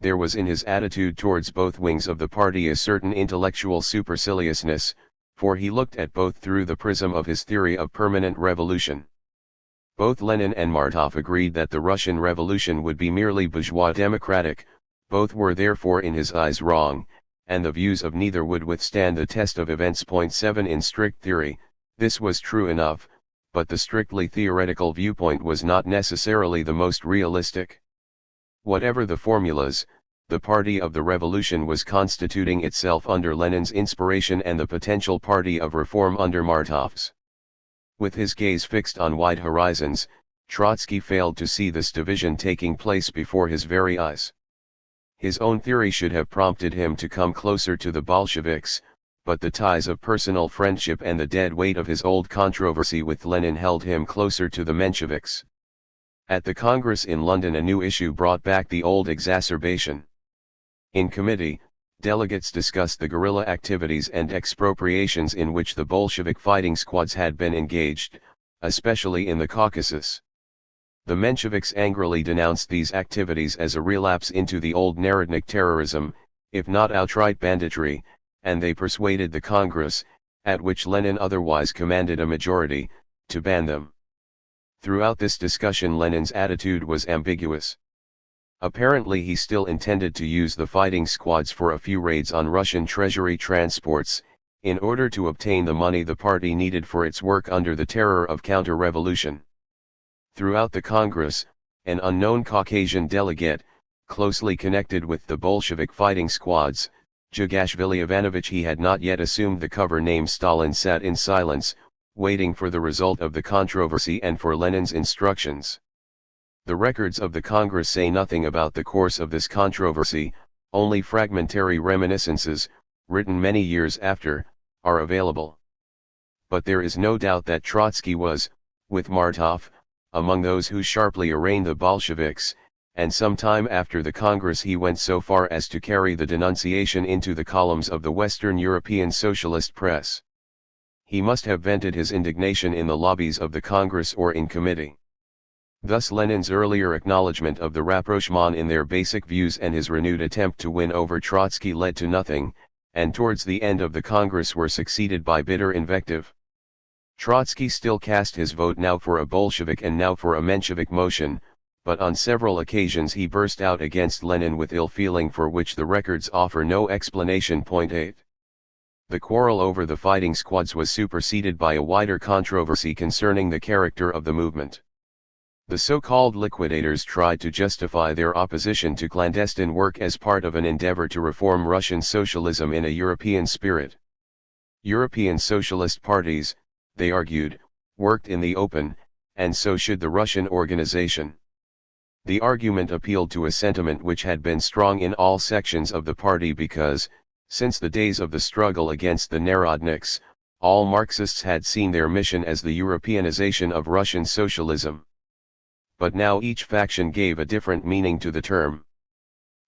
There was in his attitude towards both wings of the party a certain intellectual superciliousness, for he looked at both through the prism of his theory of permanent revolution. Both Lenin and Martov agreed that the Russian Revolution would be merely bourgeois democratic. Both were therefore in his eyes wrong, and the views of neither would withstand the test of events. 7 In strict theory, this was true enough, but the strictly theoretical viewpoint was not necessarily the most realistic. Whatever the formulas, the party of the revolution was constituting itself under Lenin's inspiration and the potential party of reform under Martov's. With his gaze fixed on wide horizons, Trotsky failed to see this division taking place before his very eyes. His own theory should have prompted him to come closer to the Bolsheviks, but the ties of personal friendship and the dead weight of his old controversy with Lenin held him closer to the Mensheviks. At the Congress in London a new issue brought back the old exacerbation. In committee, delegates discussed the guerrilla activities and expropriations in which the Bolshevik fighting squads had been engaged, especially in the Caucasus. The Mensheviks angrily denounced these activities as a relapse into the old Narodnik terrorism, if not outright banditry, and they persuaded the Congress, at which Lenin otherwise commanded a majority, to ban them. Throughout this discussion Lenin's attitude was ambiguous. Apparently he still intended to use the fighting squads for a few raids on Russian treasury transports, in order to obtain the money the party needed for its work under the terror of counter-revolution. Throughout the Congress, an unknown Caucasian delegate, closely connected with the Bolshevik fighting squads, Jugashvili Ivanovich, he had not yet assumed the cover name Stalin, sat in silence, waiting for the result of the controversy and for Lenin's instructions. The records of the Congress say nothing about the course of this controversy, only fragmentary reminiscences, written many years after, are available. But there is no doubt that Trotsky was, with Martov, among those who sharply arraigned the Bolsheviks, and some time after the Congress he went so far as to carry the denunciation into the columns of the Western European socialist press. He must have vented his indignation in the lobbies of the Congress or in committee. Thus Lenin's earlier acknowledgement of the rapprochement in their basic views and his renewed attempt to win over Trotsky led to nothing, and towards the end of the Congress were succeeded by bitter invective. Trotsky still cast his vote now for a Bolshevik and now for a Menshevik motion, but on several occasions he burst out against Lenin with ill feeling for which the records offer no explanation. 8. The quarrel over the fighting squads was superseded by a wider controversy concerning the character of the movement. The so-called liquidators tried to justify their opposition to clandestine work as part of an endeavor to reform Russian socialism in a European spirit. European socialist parties, they argued, worked in the open, and so should the Russian organization. The argument appealed to a sentiment which had been strong in all sections of the party because, since the days of the struggle against the Narodniks, all Marxists had seen their mission as the Europeanization of Russian socialism. But now each faction gave a different meaning to the term.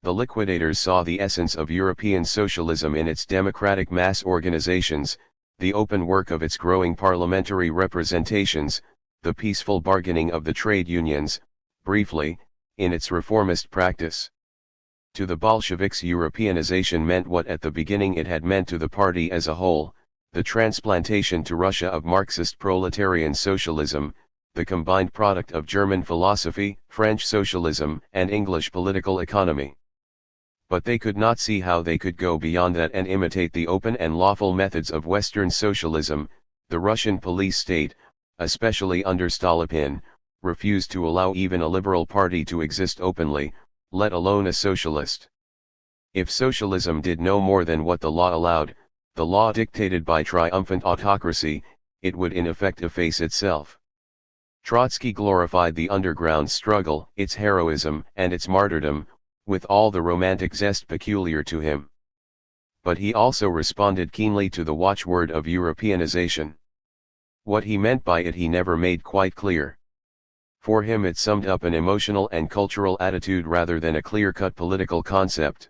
The liquidators saw the essence of European socialism in its democratic mass organizations, the open work of its growing parliamentary representations, the peaceful bargaining of the trade unions, briefly, in its reformist practice. To the Bolsheviks, Europeanization meant what at the beginning it had meant to the party as a whole, the transplantation to Russia of Marxist proletarian socialism, the combined product of German philosophy, French socialism, and English political economy. But they could not see how they could go beyond that and imitate the open and lawful methods of Western socialism. The Russian police state, especially under Stolypin, refused to allow even a liberal party to exist openly, let alone a socialist. If socialism did no more than what the law allowed, the law dictated by triumphant autocracy, it would in effect efface itself. Trotsky glorified the underground struggle, its heroism and its martyrdom, with all the romantic zest peculiar to him. But he also responded keenly to the watchword of Europeanization. What he meant by it he never made quite clear. For him it summed up an emotional and cultural attitude rather than a clear-cut political concept.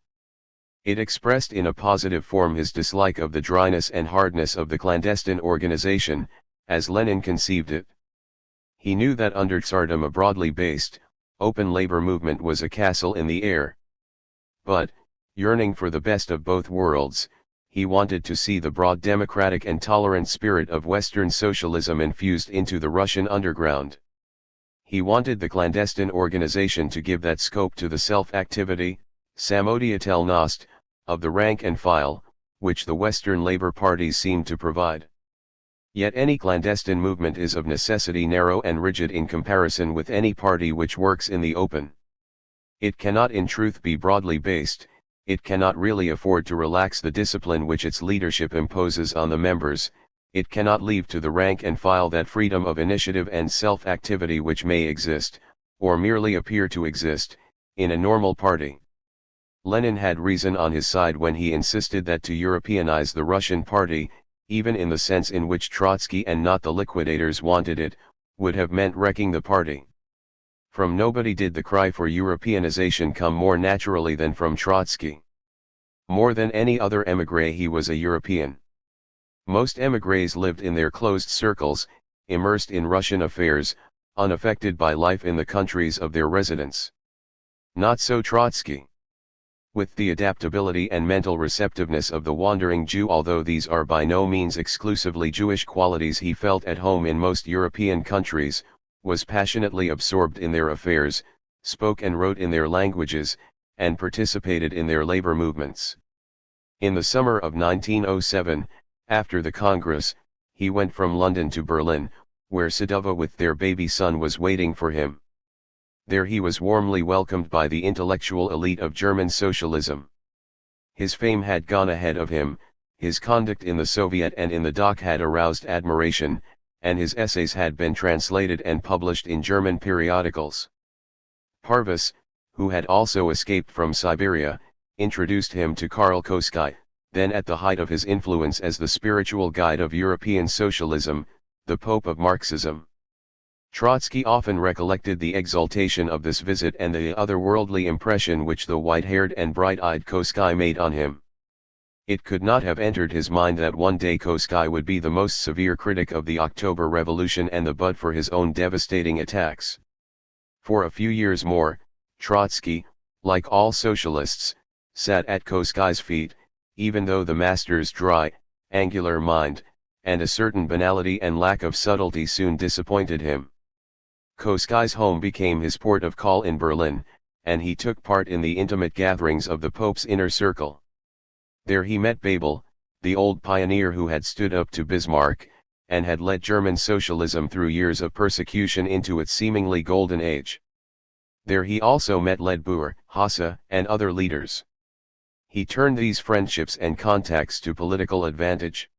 It expressed in a positive form his dislike of the dryness and hardness of the clandestine organization, as Lenin conceived it. He knew that under Tsardom a broadly based, open labor movement was a castle in the air. But, yearning for the best of both worlds, he wanted to see the broad democratic and tolerant spirit of Western socialism infused into the Russian underground. He wanted the clandestine organization to give that scope to the self-activity, samodeyatelnost, of the rank and file, which the Western labor parties seemed to provide. Yet any clandestine movement is of necessity narrow and rigid in comparison with any party which works in the open. It cannot in truth be broadly based, it cannot really afford to relax the discipline which its leadership imposes on the members, it cannot leave to the rank and file that freedom of initiative and self-activity which may exist, or merely appear to exist, in a normal party. Lenin had reason on his side when he insisted that to Europeanize the Russian party, even in the sense in which Trotsky and not the liquidators wanted it, would have meant wrecking the party. From nobody did the cry for Europeanization come more naturally than from Trotsky. More than any other émigré he was a European. Most émigrés lived in their closed circles, immersed in Russian affairs, unaffected by life in the countries of their residence. Not so Trotsky. With the adaptability and mental receptiveness of the wandering Jew, although these are by no means exclusively Jewish qualities, he felt at home in most European countries, was passionately absorbed in their affairs, spoke and wrote in their languages, and participated in their labor movements. In the summer of 1907, after the Congress, he went from London to Berlin, where Sadova with their baby son was waiting for him. There he was warmly welcomed by the intellectual elite of German socialism. His fame had gone ahead of him, his conduct in the Soviet and in the dock had aroused admiration, and his essays had been translated and published in German periodicals. Parvus, who had also escaped from Siberia, introduced him to Karl Trotsky, then at the height of his influence as the spiritual guide of European socialism, the Pope of Marxism. Trotsky often recollected the exaltation of this visit and the otherworldly impression which the white-haired and bright-eyed Trotsky made on him. It could not have entered his mind that one day Trotsky would be the most severe critic of the October Revolution and the butt for his own devastating attacks. For a few years more, Trotsky, like all socialists, sat at Trotsky's feet, even though the master's dry, angular mind, and a certain banality and lack of subtlety soon disappointed him. Trotsky's home became his port of call in Berlin, and he took part in the intimate gatherings of the Pope's inner circle. There he met Babel, the old pioneer who had stood up to Bismarck, and had led German socialism through years of persecution into its seemingly golden age. There he also met Ledbuhr, Hasse, and other leaders. He turned these friendships and contacts to political advantage.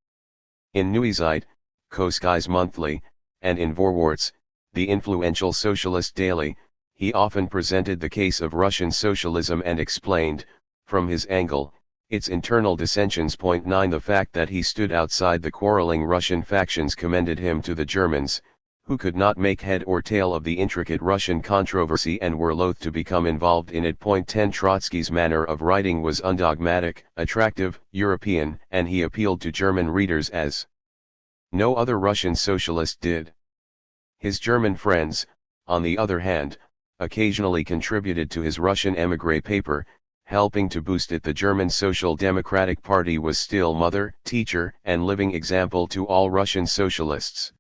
In Neue Zeit, Trotsky's monthly, and in Vorwärts, the influential socialist daily, he often presented the case of Russian socialism and explained, from his angle, its internal dissensions. 9 The fact that he stood outside the quarreling Russian factions commended him to the Germans, who could not make head or tail of the intricate Russian controversy and were loath to become involved in it. 10 Trotsky's manner of writing was undogmatic, attractive, European, and he appealed to German readers as no other Russian socialist did. His German friends, on the other hand, occasionally contributed to his Russian émigré paper, helping to boost it. The German Social Democratic Party was still mother, teacher, and living example to all Russian socialists.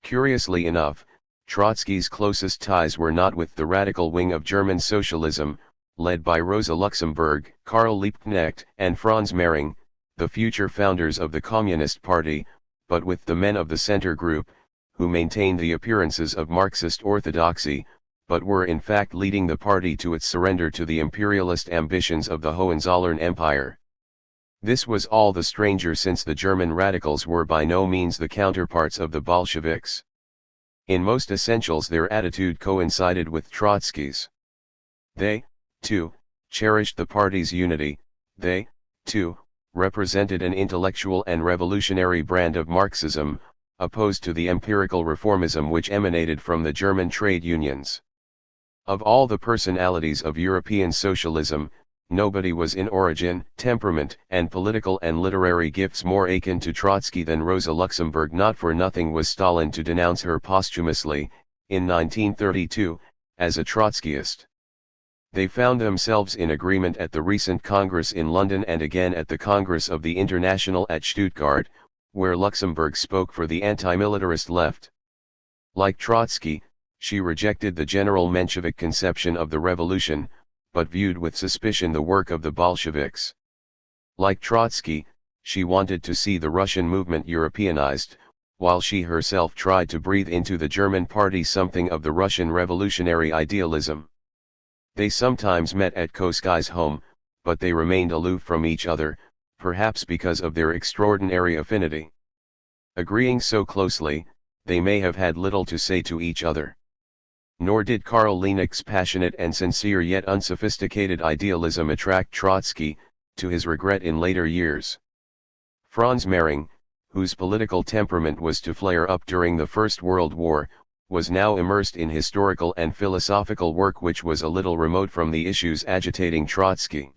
Curiously enough, Trotsky's closest ties were not with the radical wing of German socialism, led by Rosa Luxemburg, Karl Liebknecht, and Franz Mehring, the future founders of the Communist Party, but with the men of the Center Group, who maintained the appearances of Marxist orthodoxy, but were in fact leading the party to its surrender to the imperialist ambitions of the Hohenzollern Empire. This was all the stranger since the German radicals were by no means the counterparts of the Bolsheviks. In most essentials their attitude coincided with Trotsky's. They, too, cherished the party's unity, they, too, represented an intellectual and revolutionary brand of Marxism, opposed to the empirical reformism which emanated from the German trade unions. Of all the personalities of European socialism, nobody was in origin, temperament, and political and literary gifts more akin to Trotsky than Rosa Luxemburg. Not for nothing was Stalin to denounce her posthumously, in 1932, as a Trotskyist. They found themselves in agreement at the recent Congress in London and again at the Congress of the International at Stuttgart, where Luxemburg spoke for the anti-militarist left. Like Trotsky, she rejected the general Menshevik conception of the revolution, but viewed with suspicion the work of the Bolsheviks. Like Trotsky, she wanted to see the Russian movement Europeanized, while she herself tried to breathe into the German party something of the Russian revolutionary idealism. They sometimes met at Trotsky's home, but they remained aloof from each other, perhaps because of their extraordinary affinity. Agreeing so closely, they may have had little to say to each other. Nor did Karl Liebknecht's passionate and sincere yet unsophisticated idealism attract Trotsky, to his regret in later years. Franz Mehring, whose political temperament was to flare up during the First World War, was now immersed in historical and philosophical work which was a little remote from the issues agitating Trotsky.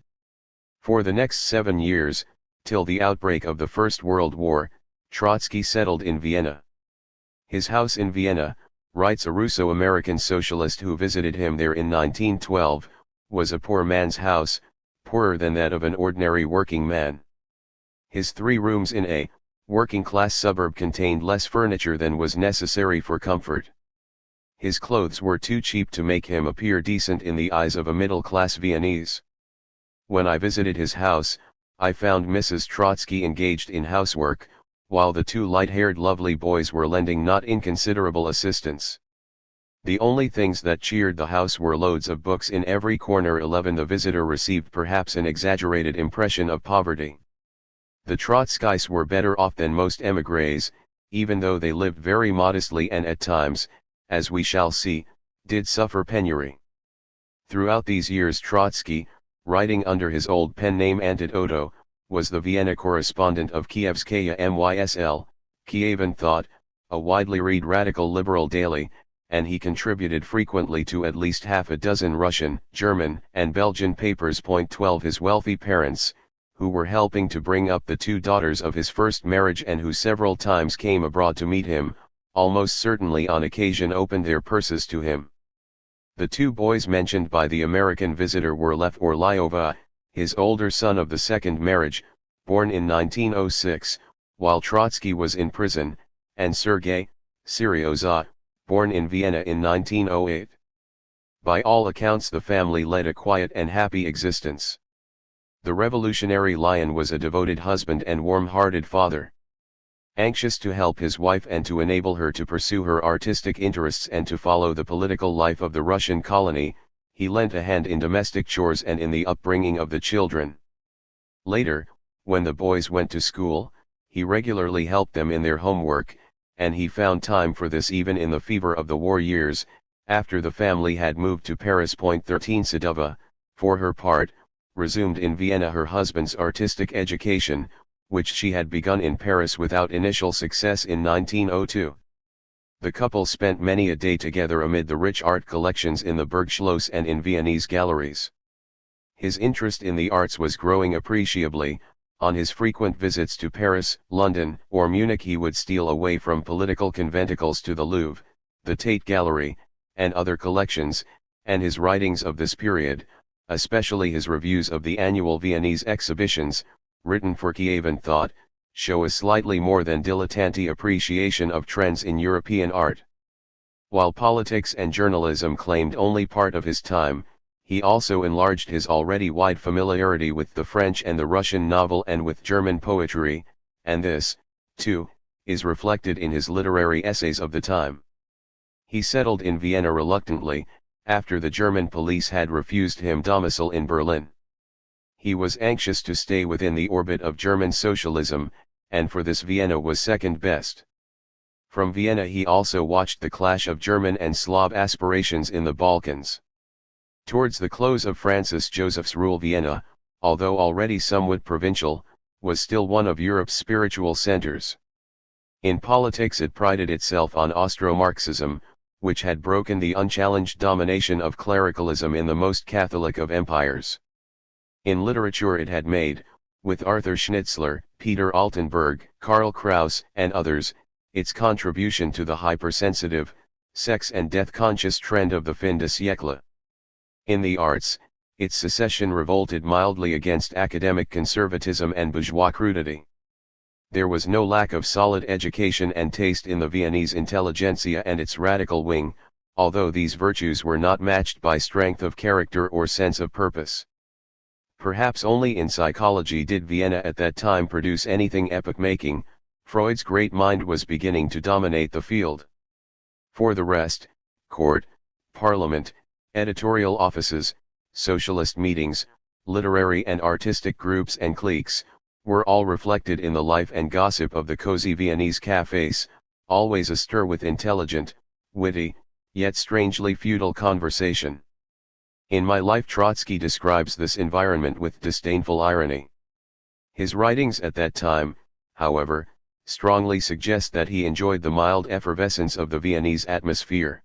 For the next 7 years, till the outbreak of the First World War, Trotsky settled in Vienna. His house in Vienna, writes a Russo-American socialist who visited him there in 1912, was a poor man's house, poorer than that of an ordinary working man. His 3 rooms in a working-class suburb contained less furniture than was necessary for comfort. His clothes were too cheap to make him appear decent in the eyes of a middle-class Viennese. When I visited his house, I found Mrs. Trotsky engaged in housework, while the 2 light-haired lovely boys were lending not inconsiderable assistance. The only things that cheered the house were loads of books in every corner. 11 The visitor received perhaps an exaggerated impression of poverty. The Trotskys were better off than most émigrés, even though they lived very modestly and at times, as we shall see, did suffer penury. Throughout these years Trotsky, writing under his old pen name Antidoto, was the Vienna correspondent of Kievskaya Mysl, Kievan Thought, a widely read radical liberal daily, and he contributed frequently to at least half a dozen Russian, German, and Belgian papers. 12 His wealthy parents, who were helping to bring up the 2 daughters of his first marriage and who several times came abroad to meet him, almost certainly on occasion opened their purses to him. The 2 boys mentioned by the American visitor were Lev Orlyova, his older son of the second marriage, born in 1906, while Trotsky was in prison, and Sergei Seryoza, born in Vienna in 1908. By all accounts the family led a quiet and happy existence. The revolutionary lion was a devoted husband and warm-hearted father. Anxious to help his wife and to enable her to pursue her artistic interests and to follow the political life of the Russian colony, he lent a hand in domestic chores and in the upbringing of the children. Later, when the boys went to school, he regularly helped them in their homework, and he found time for this even in the fever of the war years, after the family had moved to Paris. 13 Sadova, for her part, resumed in Vienna her husband's artistic education, which she had begun in Paris without initial success in 1902. The couple spent many a day together amid the rich art collections in the Bergschloss and in Viennese galleries. His interest in the arts was growing appreciably. On his frequent visits to Paris, London, or Munich he would steal away from political conventicles to the Louvre, the Tate Gallery, and other collections, and his writings of this period, especially his reviews of the annual Viennese exhibitions, written for Kievan Thought, show a slightly more than dilettante appreciation of trends in European art. While politics and journalism claimed only part of his time, he also enlarged his already wide familiarity with the French and the Russian novel and with German poetry, and this, too, is reflected in his literary essays of the time. He settled in Vienna reluctantly, after the German police had refused him domicile in Berlin. He was anxious to stay within the orbit of German socialism, and for this Vienna was second best. From Vienna he also watched the clash of German and Slav aspirations in the Balkans. Towards the close of Francis Joseph's rule Vienna, although already somewhat provincial, was still one of Europe's spiritual centers. In politics it prided itself on Austro-Marxism, which had broken the unchallenged domination of clericalism in the most Catholic of empires. In literature it had made, with Arthur Schnitzler, Peter Altenburg, Karl Kraus, and others, its contribution to the hypersensitive, sex and death-conscious trend of the fin de siècle. In the arts, its secession revolted mildly against academic conservatism and bourgeois crudity. There was no lack of solid education and taste in the Viennese intelligentsia and its radical wing, although these virtues were not matched by strength of character or sense of purpose. Perhaps only in psychology did Vienna at that time produce anything epoch-making. Freud's great mind was beginning to dominate the field. For the rest, court, parliament, editorial offices, socialist meetings, literary and artistic groups and cliques, were all reflected in the life and gossip of the cozy Viennese cafés, always astir with intelligent, witty, yet strangely feudal conversation. In My Life Trotsky describes this environment with disdainful irony. His writings at that time, however, strongly suggest that he enjoyed the mild effervescence of the Viennese atmosphere.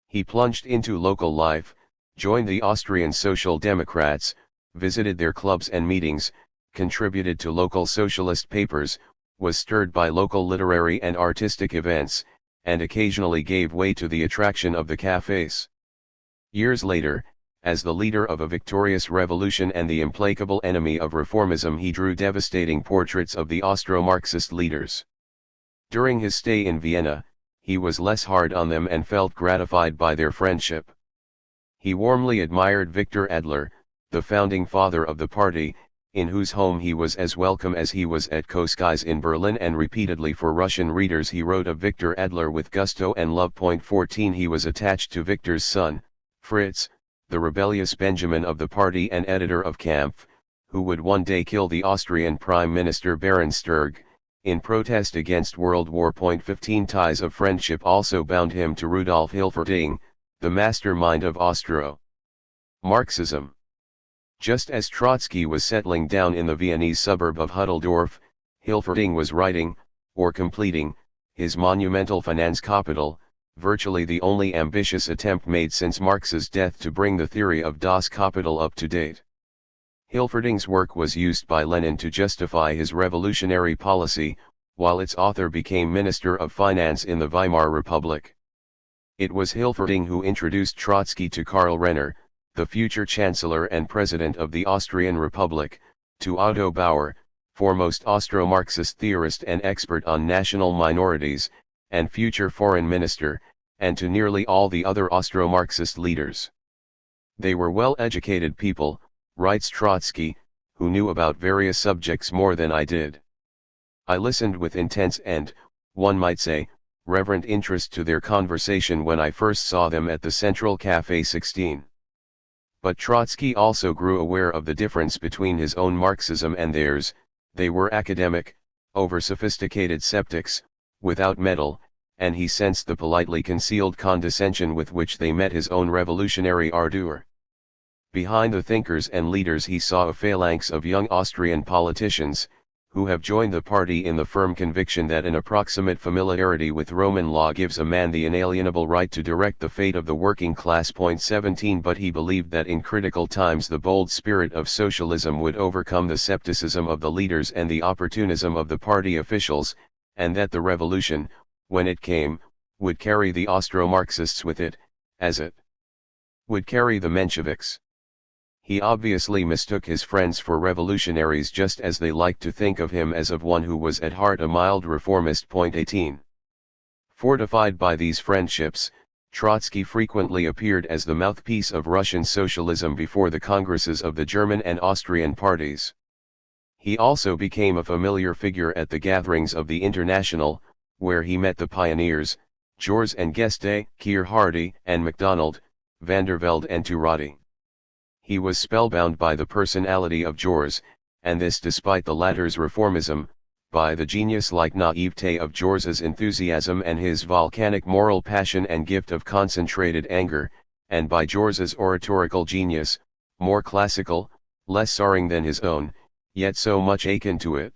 He plunged into local life, joined the Austrian Social Democrats, visited their clubs and meetings, contributed to local socialist papers, was stirred by local literary and artistic events, and occasionally gave way to the attraction of the cafés. Years later, As the leader of a victorious revolution and the implacable enemy of reformism, he drew devastating portraits of the Austro-Marxist leaders. During his stay in Vienna, he was less hard on them and felt gratified by their friendship. He warmly admired Victor Adler, the founding father of the party, in whose home he was as welcome as he was at Koskai's in Berlin, and repeatedly for Russian readers he wrote of Victor Adler with gusto and love. 14 He was attached to Victor's son, Fritz, the rebellious Benjamin of the party and editor of Kampf, who would one day kill the Austrian Prime Minister Baron Sturg, in protest against World War. 15 Ties of friendship also bound him to Rudolf Hilferding, the mastermind of Austro-Marxism. Just as Trotsky was settling down in the Viennese suburb of Hutteldorf, Hilferding was writing, or completing, his monumental Finanzkapital, virtually the only ambitious attempt made since Marx's death to bring the theory of Das Kapital up to date. Hilferding's work was used by Lenin to justify his revolutionary policy, while its author became Minister of Finance in the Weimar Republic. It was Hilferding who introduced Trotsky to Karl Renner, the future Chancellor and President of the Austrian Republic, to Otto Bauer, foremost Austro-Marxist theorist and expert on national minorities, and future foreign minister, and to nearly all the other Austro-Marxist leaders. They were well-educated people, writes Trotsky, who knew about various subjects more than I did. I listened with intense and, one might say, reverent interest to their conversation when I first saw them at the Central Café 16. But Trotsky also grew aware of the difference between his own Marxism and theirs. They were academic, over-sophisticated sceptics, without metal, and he sensed the politely concealed condescension with which they met his own revolutionary ardor. Behind the thinkers and leaders he saw a phalanx of young Austrian politicians, who have joined the party in the firm conviction that an approximate familiarity with Roman law gives a man the inalienable right to direct the fate of the working class. 17 But he believed that in critical times the bold spirit of socialism would overcome the scepticism of the leaders and the opportunism of the party officials, and that the revolution, when it came, would carry the Austro-Marxists with it, as it would carry the Mensheviks. He obviously mistook his friends for revolutionaries, just as they liked to think of him as of one who was at heart a mild reformist. 18. Fortified by these friendships, Trotsky frequently appeared as the mouthpiece of Russian socialism before the congresses of the German and Austrian parties. He also became a familiar figure at the gatherings of the International, where he met the pioneers, Jors and Geste, Keir Hardie and MacDonald, Vandervelde and Turati. He was spellbound by the personality of Jors, and this despite the latter's reformism, by the genius-like naivete of Jors's enthusiasm and his volcanic moral passion and gift of concentrated anger, and by Jors's oratorical genius, more classical, less soaring than his own, yet so much akin to it.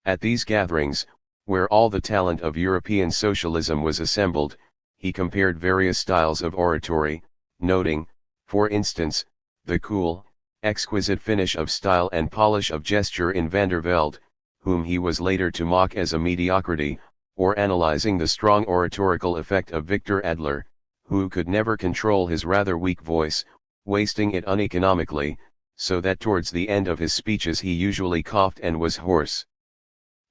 At these gatherings, where all the talent of European socialism was assembled, he compared various styles of oratory, noting, for instance, the cool, exquisite finish of style and polish of gesture in Vandervelde, whom he was later to mock as a mediocrity, or analyzing the strong oratorical effect of Victor Adler, who could never control his rather weak voice, wasting it uneconomically, so that towards the end of his speeches he usually coughed and was hoarse.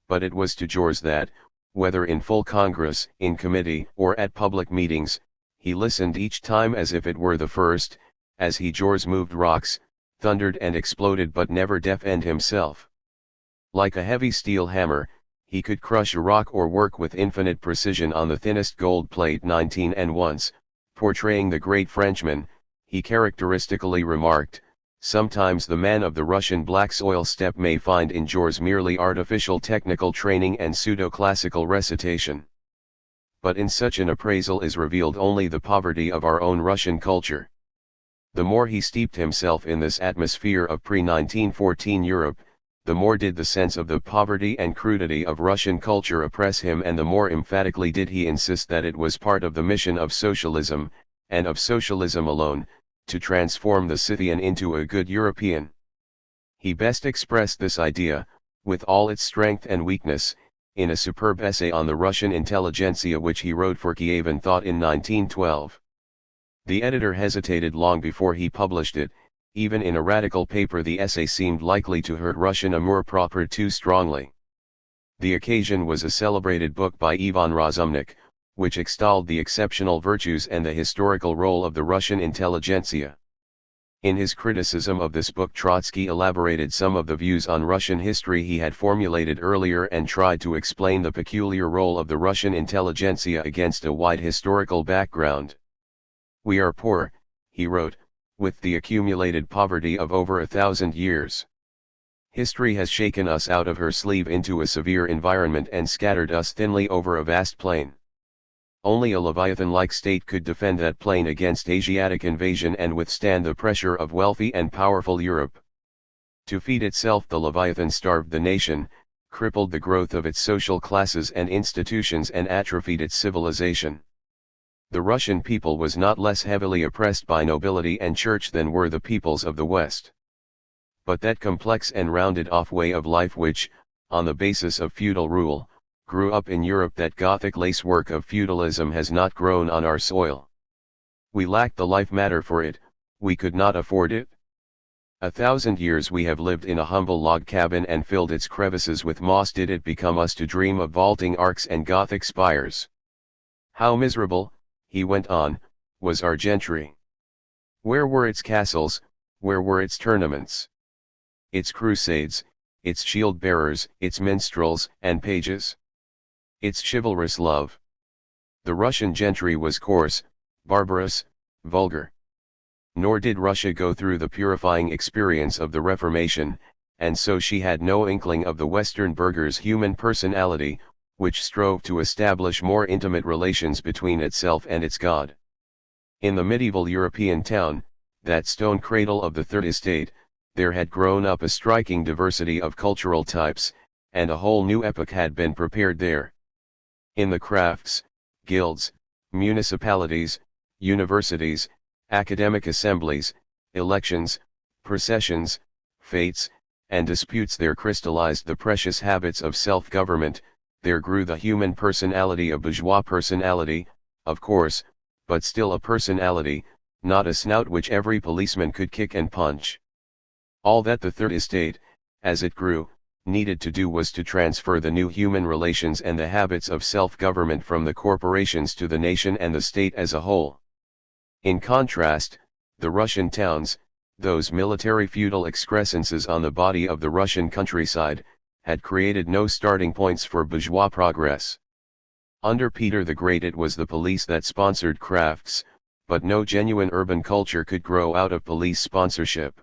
But it was to Jors that, whether in full Congress, in committee, or at public meetings, he listened each time as if it were the first, as he Jors moved rocks, thundered and exploded but never deafened himself. Like a heavy steel hammer, he could crush a rock or work with infinite precision on the thinnest gold plate. 19 And once, portraying the great Frenchman, he characteristically remarked, "Sometimes the man of the Russian black soil steppe may find in Jors merely artificial technical training and pseudo-classical recitation. But in such an appraisal is revealed only the poverty of our own Russian culture." The more he steeped himself in this atmosphere of pre-1914 Europe, the more did the sense of the poverty and crudity of Russian culture oppress him, and the more emphatically did he insist that it was part of the mission of socialism, and of socialism alone, to transform the Scythian into a good European. He best expressed this idea, with all its strength and weakness, in a superb essay on the Russian intelligentsia which he wrote for Kievan Thought in 1912. The editor hesitated long before he published it. Even in a radical paper the essay seemed likely to hurt Russian amour-propre too strongly. The occasion was a celebrated book by Ivan Razumnik, which extolled the exceptional virtues and the historical role of the Russian intelligentsia. In his criticism of this book, Trotsky elaborated some of the views on Russian history he had formulated earlier and tried to explain the peculiar role of the Russian intelligentsia against a wide historical background. "We are poor," he wrote, "with the accumulated poverty of over 1,000 years. History has shaken us out of her sleeve into a severe environment and scattered us thinly over a vast plain. Only a Leviathan-like state could defend that plain against Asiatic invasion and withstand the pressure of wealthy and powerful Europe. To feed itself the Leviathan starved the nation, crippled the growth of its social classes and institutions and atrophied its civilization. The Russian people was not less heavily oppressed by nobility and church than were the peoples of the West. But that complex and rounded-off way of life which, on the basis of feudal rule, grew up in Europe, that Gothic lacework of feudalism, has not grown on our soil. We lacked the life matter for it, we could not afford it. 1,000 years we have lived in a humble log cabin and filled its crevices with moss. Did it become us to dream of vaulting arcs and Gothic spires? How miserable," he went on, "was our gentry! Where were its castles, where were its tournaments? Its crusades, its shield-bearers, its minstrels and pages? Its chivalrous love? The Russian gentry was coarse, barbarous, vulgar. Nor did Russia go through the purifying experience of the Reformation, and so she had no inkling of the Western burgher's human personality, which strove to establish more intimate relations between itself and its God. In the medieval European town, that stone cradle of the Third Estate, there had grown up a striking diversity of cultural types, and a whole new epoch had been prepared there. In the crafts, guilds, municipalities, universities, academic assemblies, elections, processions, fetes, and disputes there crystallized the precious habits of self-government. There grew the human personality, a bourgeois personality, of course, but still a personality, not a snout which every policeman could kick and punch. All that the Third Estate, as it grew, needed to do was to transfer the new human relations and the habits of self-government from the corporations to the nation and the state as a whole. In contrast, the Russian towns, those military feudal excrescences on the body of the Russian countryside, had created no starting points for bourgeois progress. Under Peter the Great it was the police that sponsored crafts, but no genuine urban culture could grow out of police sponsorship.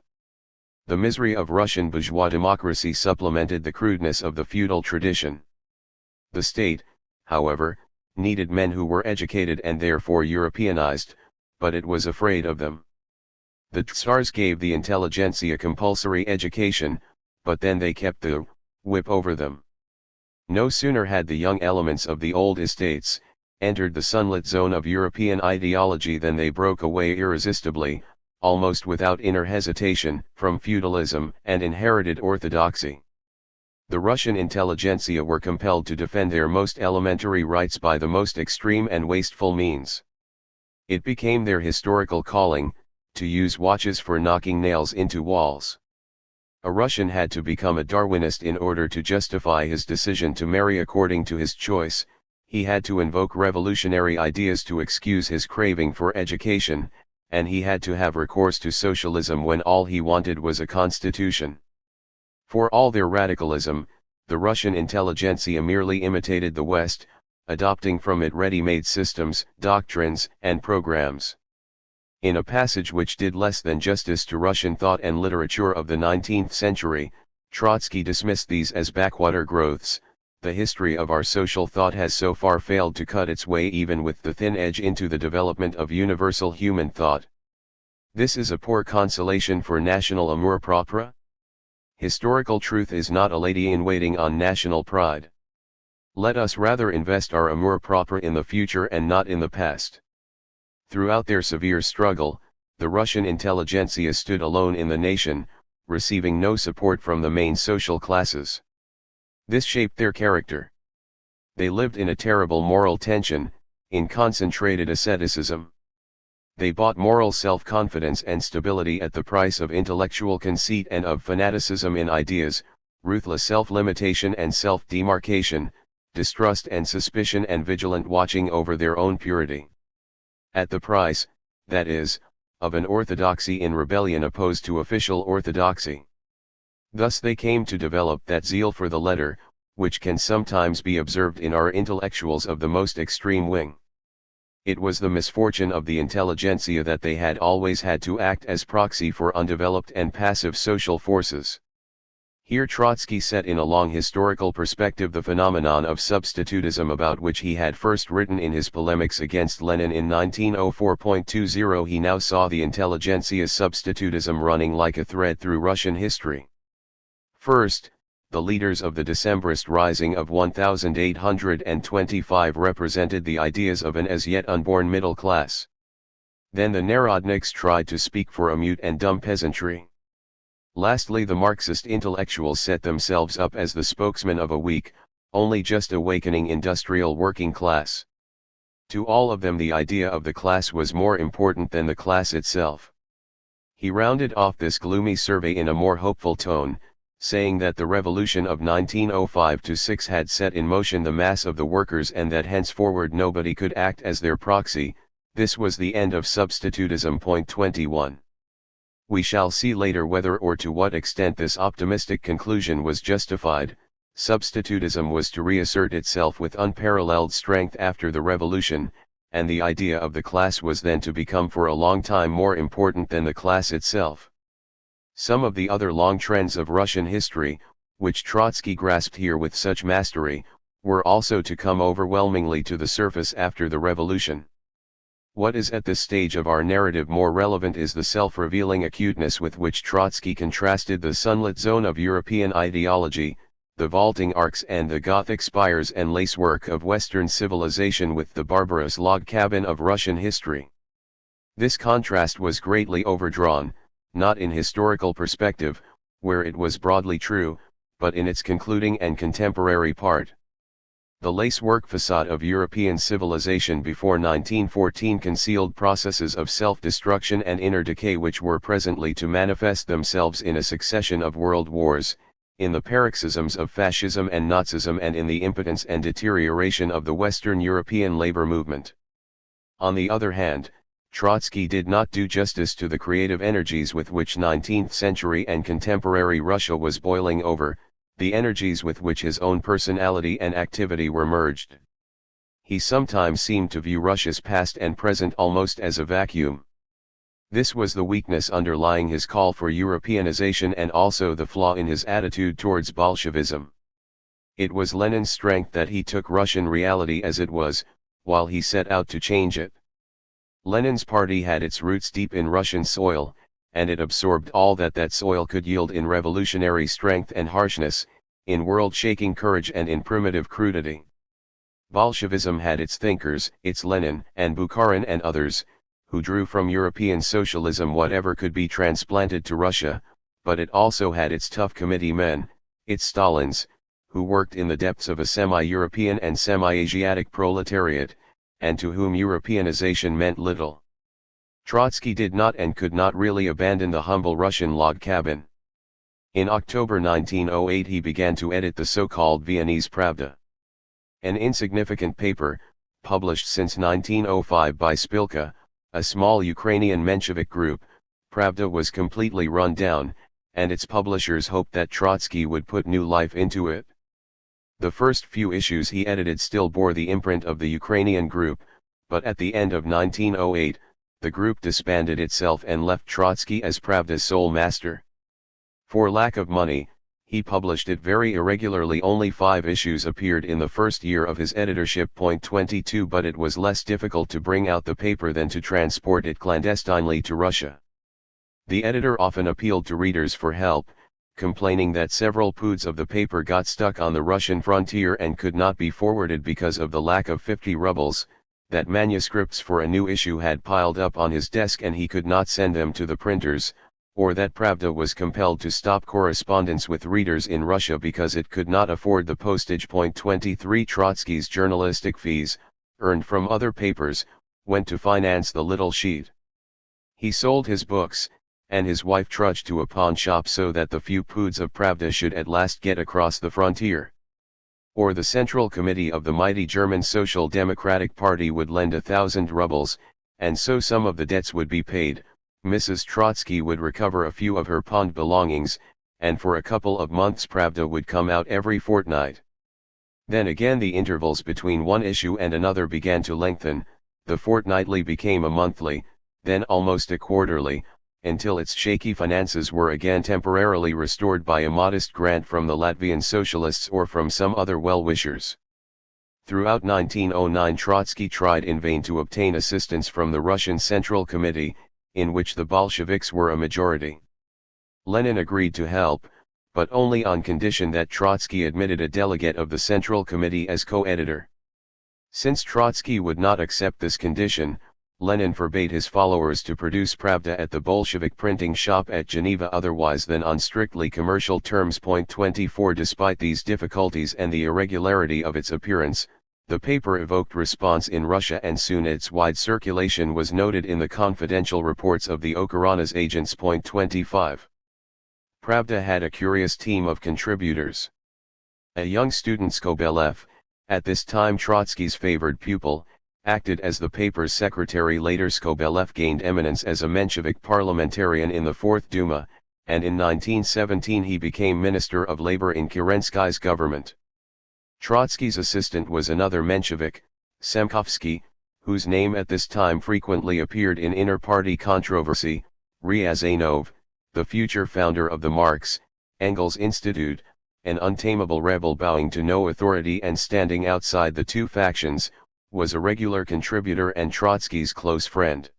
The misery of Russian bourgeois democracy supplemented the crudeness of the feudal tradition. The state, however, needed men who were educated and therefore Europeanized, but it was afraid of them. The Tsars gave the intelligentsia compulsory education, but then they kept the whip over them. No sooner had the young elements of the old estates entered the sunlit zone of European ideology than they broke away irresistibly, almost without inner hesitation, from feudalism and inherited orthodoxy. The Russian intelligentsia were compelled to defend their most elementary rights by the most extreme and wasteful means. It became their historical calling, to use watches for knocking nails into walls. A Russian had to become a Darwinist in order to justify his decision to marry according to his choice. He had to invoke revolutionary ideas to excuse his craving for education, and he had to have recourse to socialism when all he wanted was a constitution. For all their radicalism, the Russian intelligentsia merely imitated the West, adopting from it ready-made systems, doctrines, and programs. In a passage which did less than justice to Russian thought and literature of the 19th century, Trotsky dismissed these as backwater growths. The history of our social thought has so far failed to cut its way even with the thin edge into the development of universal human thought. This is a poor consolation for national amour-propre. Historical truth is not a lady-in-waiting on national pride. Let us rather invest our amour-propre in the future and not in the past. Throughout their severe struggle, the Russian intelligentsia stood alone in the nation, receiving no support from the main social classes. This shaped their character. They lived in a terrible moral tension, in concentrated asceticism. They bought moral self-confidence and stability at the price of intellectual conceit and of fanaticism in ideas, ruthless self-limitation and self-demarcation, distrust and suspicion and vigilant watching over their own purity. At the price, that is, of an orthodoxy in rebellion opposed to official orthodoxy. Thus they came to develop that zeal for the letter, which can sometimes be observed in our intellectuals of the most extreme wing. It was the misfortune of the intelligentsia that they had always had to act as proxy for undeveloped and passive social forces. Here Trotsky set in a long historical perspective the phenomenon of substitutism about which he had first written in his polemics against Lenin in 1904.20. He now saw the intelligentsia's substitutism running like a thread through Russian history. First, the leaders of the Decembrist rising of 1825 represented the ideas of an as yet unborn middle class. Then the Narodniks tried to speak for a mute and dumb peasantry. Lastly, the Marxist intellectuals set themselves up as the spokesmen of a weak, only just awakening industrial working class. To all of them the idea of the class was more important than the class itself. He rounded off this gloomy survey in a more hopeful tone, saying that the revolution of 1905-6 had set in motion the mass of the workers and that henceforward nobody could act as their proxy. This was the end of substitutism. 21. We shall see later whether or to what extent this optimistic conclusion was justified. Substitutism was to reassert itself with unparalleled strength after the revolution, and the idea of the class was then to become for a long time more important than the class itself. Some of the other long trends of Russian history, which Trotsky grasped here with such mastery, were also to come overwhelmingly to the surface after the revolution. What is at this stage of our narrative more relevant is the self-revealing acuteness with which Trotsky contrasted the sunlit zone of European ideology, the vaulting arcs and the Gothic spires and lacework of Western civilization with the barbarous log cabin of Russian history. This contrast was greatly overdrawn, not in historical perspective, where it was broadly true, but in its concluding and contemporary part. The lacework facade of European civilization before 1914 concealed processes of self-destruction and inner decay which were presently to manifest themselves in a succession of world wars, in the paroxysms of fascism and Nazism and in the impotence and deterioration of the Western European labor movement. On the other hand, Trotsky did not do justice to the creative energies with which 19th century and contemporary Russia was boiling over, the energies with which his own personality and activity were merged. He sometimes seemed to view Russia's past and present almost as a vacuum. This was the weakness underlying his call for Europeanization and also the flaw in his attitude towards Bolshevism. It was Lenin's strength that he took Russian reality as it was, while he set out to change it. Lenin's party had its roots deep in Russian soil, and it absorbed all that that soil could yield in revolutionary strength and harshness, in world-shaking courage and in primitive crudity. Bolshevism had its thinkers, its Lenin and Bukharin and others, who drew from European socialism whatever could be transplanted to Russia, but it also had its tough committee men, its Stalins, who worked in the depths of a semi-European and semi-Asiatic proletariat, and to whom Europeanization meant little. Trotsky did not and could not really abandon the humble Russian log cabin. In October 1908 he began to edit the so-called Viennese Pravda. An insignificant paper, published since 1905 by Spilka, a small Ukrainian Menshevik group, Pravda was completely run down, and its publishers hoped that Trotsky would put new life into it. The first few issues he edited still bore the imprint of the Ukrainian group, but at the end of 1908, the group disbanded itself and left Trotsky as Pravda's sole master. For lack of money, he published it very irregularly. Only 5 issues appeared in the first year of his editorship. 22 But it was less difficult to bring out the paper than to transport it clandestinely to Russia. The editor often appealed to readers for help, complaining that several poods of the paper got stuck on the Russian frontier and could not be forwarded because of the lack of 50 rubles, that manuscripts for a new issue had piled up on his desk and he could not send them to the printers, or that Pravda was compelled to stop correspondence with readers in Russia because it could not afford the postage. 23 Trotsky's journalistic fees, earned from other papers, went to finance the little sheet. He sold his books, and his wife trudged to a pawn shop so that the few poods of Pravda should at last get across the frontier. Or the Central Committee of the mighty German Social Democratic Party would lend 1,000 rubles, and so some of the debts would be paid. Mrs. Trotsky would recover a few of her pawned belongings, and for a couple of months Pravda would come out every fortnight. Then again the intervals between one issue and another began to lengthen, the fortnightly became a monthly, then almost a quarterly, until its shaky finances were again temporarily restored by a modest grant from the Latvian socialists or from some other well-wishers. Throughout 1909 Trotsky tried in vain to obtain assistance from the Russian Central Committee, in which the Bolsheviks were a majority. Lenin agreed to help, but only on condition that Trotsky admitted a delegate of the Central Committee as co-editor. Since Trotsky would not accept this condition, Lenin forbade his followers to produce Pravda at the Bolshevik printing shop at Geneva otherwise than on strictly commercial terms. 24 Despite these difficulties and the irregularity of its appearance, the paper evoked response in Russia and soon its wide circulation was noted in the confidential reports of the Okhrana's agents. 25 Pravda had a curious team of contributors. A young student Skobelev, at this time Trotsky's favored pupil, acted as the paper's secretary. Later Skobelev gained eminence as a Menshevik parliamentarian in the Fourth Duma, and in 1917 he became Minister of Labor in Kerensky's government. Trotsky's assistant was another Menshevik, Semkovsky, whose name at this time frequently appeared in inter-party controversy. Ryazanov, the future founder of the Marx, Engels Institute, an untamable rebel bowing to no authority and standing outside the two factions, was a regular contributor and Trotsky's close friend.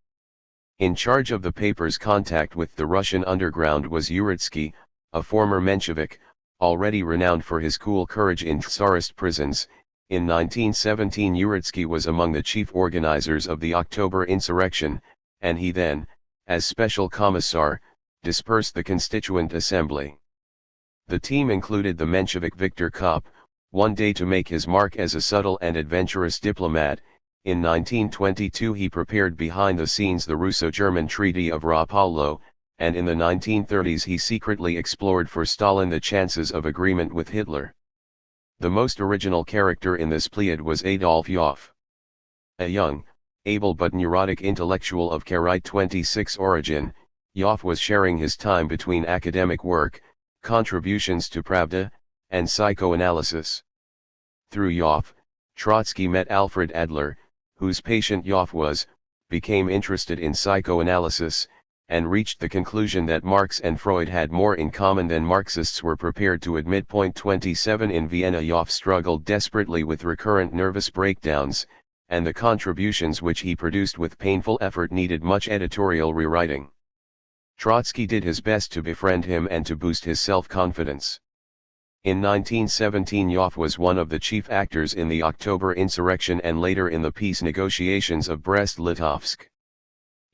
In charge of the paper's contact with the Russian underground was Uritsky, a former Menshevik, already renowned for his cool courage in Tsarist prisons. In 1917 Uritsky was among the chief organizers of the October insurrection, and he then, as special commissar, dispersed the Constituent Assembly. The team included the Menshevik Viktor Kopp, one day to make his mark as a subtle and adventurous diplomat. In 1922 he prepared behind the scenes the Russo-German Treaty of Rapallo, and in the 1930s he secretly explored for Stalin the chances of agreement with Hitler. The most original character in this pleiad was Adolf Yoff. A young, able but neurotic intellectual of Karaite 26 origin, Yoff was sharing his time between academic work, contributions to Pravda, and psychoanalysis. Through Yoff, Trotsky met Alfred Adler, whose patient Yoff was, became interested in psychoanalysis, and reached the conclusion that Marx and Freud had more in common than Marxists were prepared to admit. 27 In Vienna Yoff struggled desperately with recurrent nervous breakdowns, and the contributions which he produced with painful effort needed much editorial rewriting. Trotsky did his best to befriend him and to boost his self-confidence. In 1917 Yoff was one of the chief actors in the October insurrection and later in the peace negotiations of Brest-Litovsk.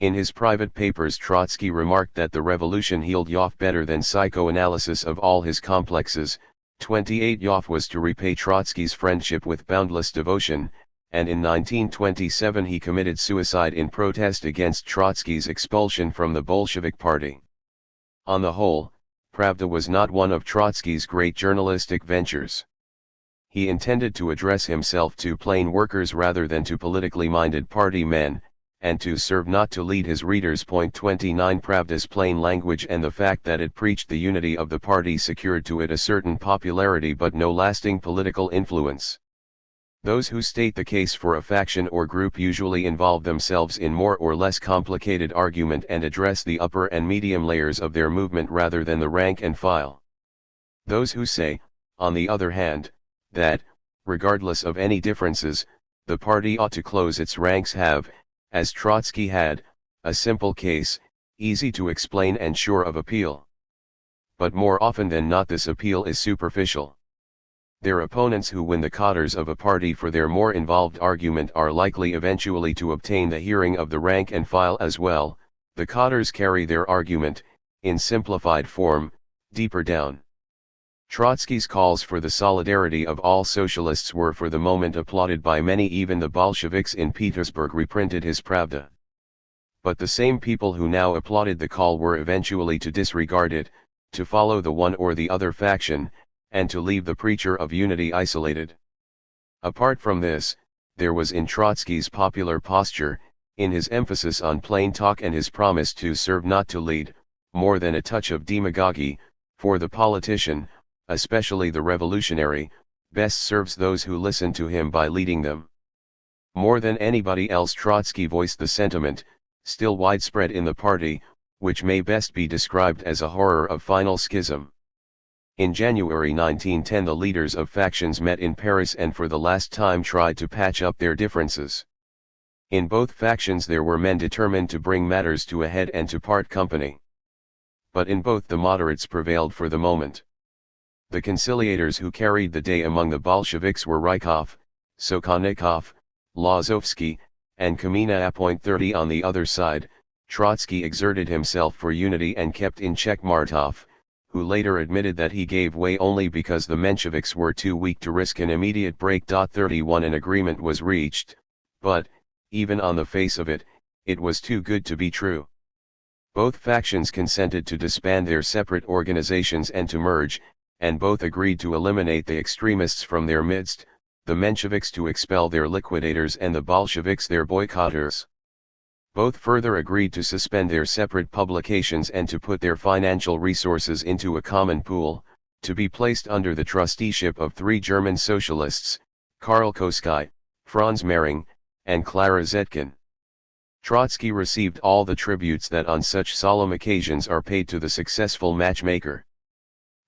In his private papers Trotsky remarked that the revolution healed Yoff better than psychoanalysis of all his complexes. 28 Yoff was to repay Trotsky's friendship with boundless devotion, and in 1927 he committed suicide in protest against Trotsky's expulsion from the Bolshevik Party. On the whole, Pravda was not one of Trotsky's great journalistic ventures. He intended to address himself to plain workers rather than to politically minded party men, and to serve not to lead his readers. 29 Pravda's plain language and the fact that it preached the unity of the party secured to it a certain popularity but no lasting political influence. Those who state the case for a faction or group usually involve themselves in more or less complicated argument and address the upper and medium layers of their movement rather than the rank and file. Those who say, on the other hand, that, regardless of any differences, the party ought to close its ranks have, as Trotsky had, a simple case, easy to explain and sure of appeal. But more often than not this appeal is superficial. Their opponents who win the cadres of a party for their more involved argument are likely eventually to obtain the hearing of the rank and file as well. The cadres carry their argument, in simplified form, deeper down. Trotsky's calls for the solidarity of all socialists were for the moment applauded by many. Even the Bolsheviks in Petersburg reprinted his Pravda. But the same people who now applauded the call were eventually to disregard it, to follow the one or the other faction, and to leave the preacher of unity isolated. Apart from this, there was in Trotsky's popular posture, in his emphasis on plain talk and his promise to serve not to lead, more than a touch of demagogy, for the politician, especially the revolutionary, best serves those who listen to him by leading them. More than anybody else Trotsky voiced the sentiment, still widespread in the party, which may best be described as a horror of final schism. In January 1910 the leaders of factions met in Paris and for the last time tried to patch up their differences. In both factions there were men determined to bring matters to a head and to part company. But in both the moderates prevailed for the moment. The conciliators who carried the day among the Bolsheviks were Rykov, Sokolnikov, Lazovsky, and Kamina. 30 On the other side, Trotsky exerted himself for unity and kept in check Martov, who later admitted that he gave way only because the Mensheviks were too weak to risk an immediate break. 31 An agreement was reached, but, even on the face of it, it was too good to be true. Both factions consented to disband their separate organizations and to merge, and both agreed to eliminate the extremists from their midst, the Mensheviks to expel their liquidators and the Bolsheviks their boycotters. Both further agreed to suspend their separate publications and to put their financial resources into a common pool, to be placed under the trusteeship of three German socialists, Karl Kosky, Franz Mehring, and Clara Zetkin. Trotsky received all the tributes that on such solemn occasions are paid to the successful matchmaker.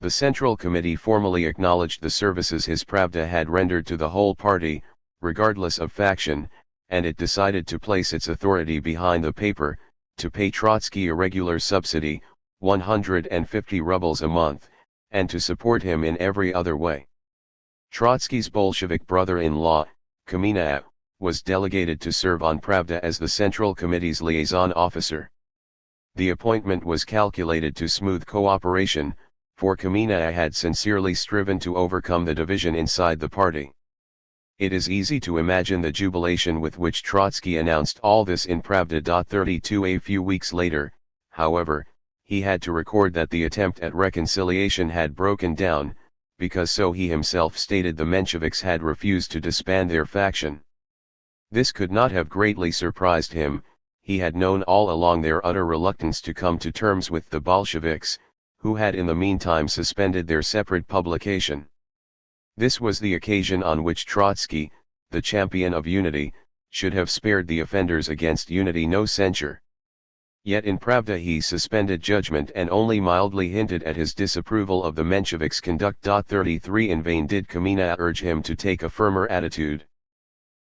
The Central Committee formally acknowledged the services his Pravda had rendered to the whole party, regardless of faction, and it decided to place its authority behind the paper, to pay Trotsky a regular subsidy, 150 rubles a month, and to support him in every other way. Trotsky's Bolshevik brother-in-law, Kamina, was delegated to serve on Pravda as the Central Committee's liaison officer. The appointment was calculated to smooth cooperation, for Kamina had sincerely striven to overcome the division inside the party. It is easy to imagine the jubilation with which Trotsky announced all this in Pravda. 32 A few weeks later, however, he had to record that the attempt at reconciliation had broken down, because so he himself stated the Mensheviks had refused to disband their faction. This could not have greatly surprised him, he had known all along their utter reluctance to come to terms with the Bolsheviks, who had in the meantime suspended their separate publication. This was the occasion on which Trotsky, the champion of unity, should have spared the offenders against unity no censure. Yet in Pravda he suspended judgment and only mildly hinted at his disapproval of the Mensheviks' conduct. 33 In vain did Kamina urge him to take a firmer attitude.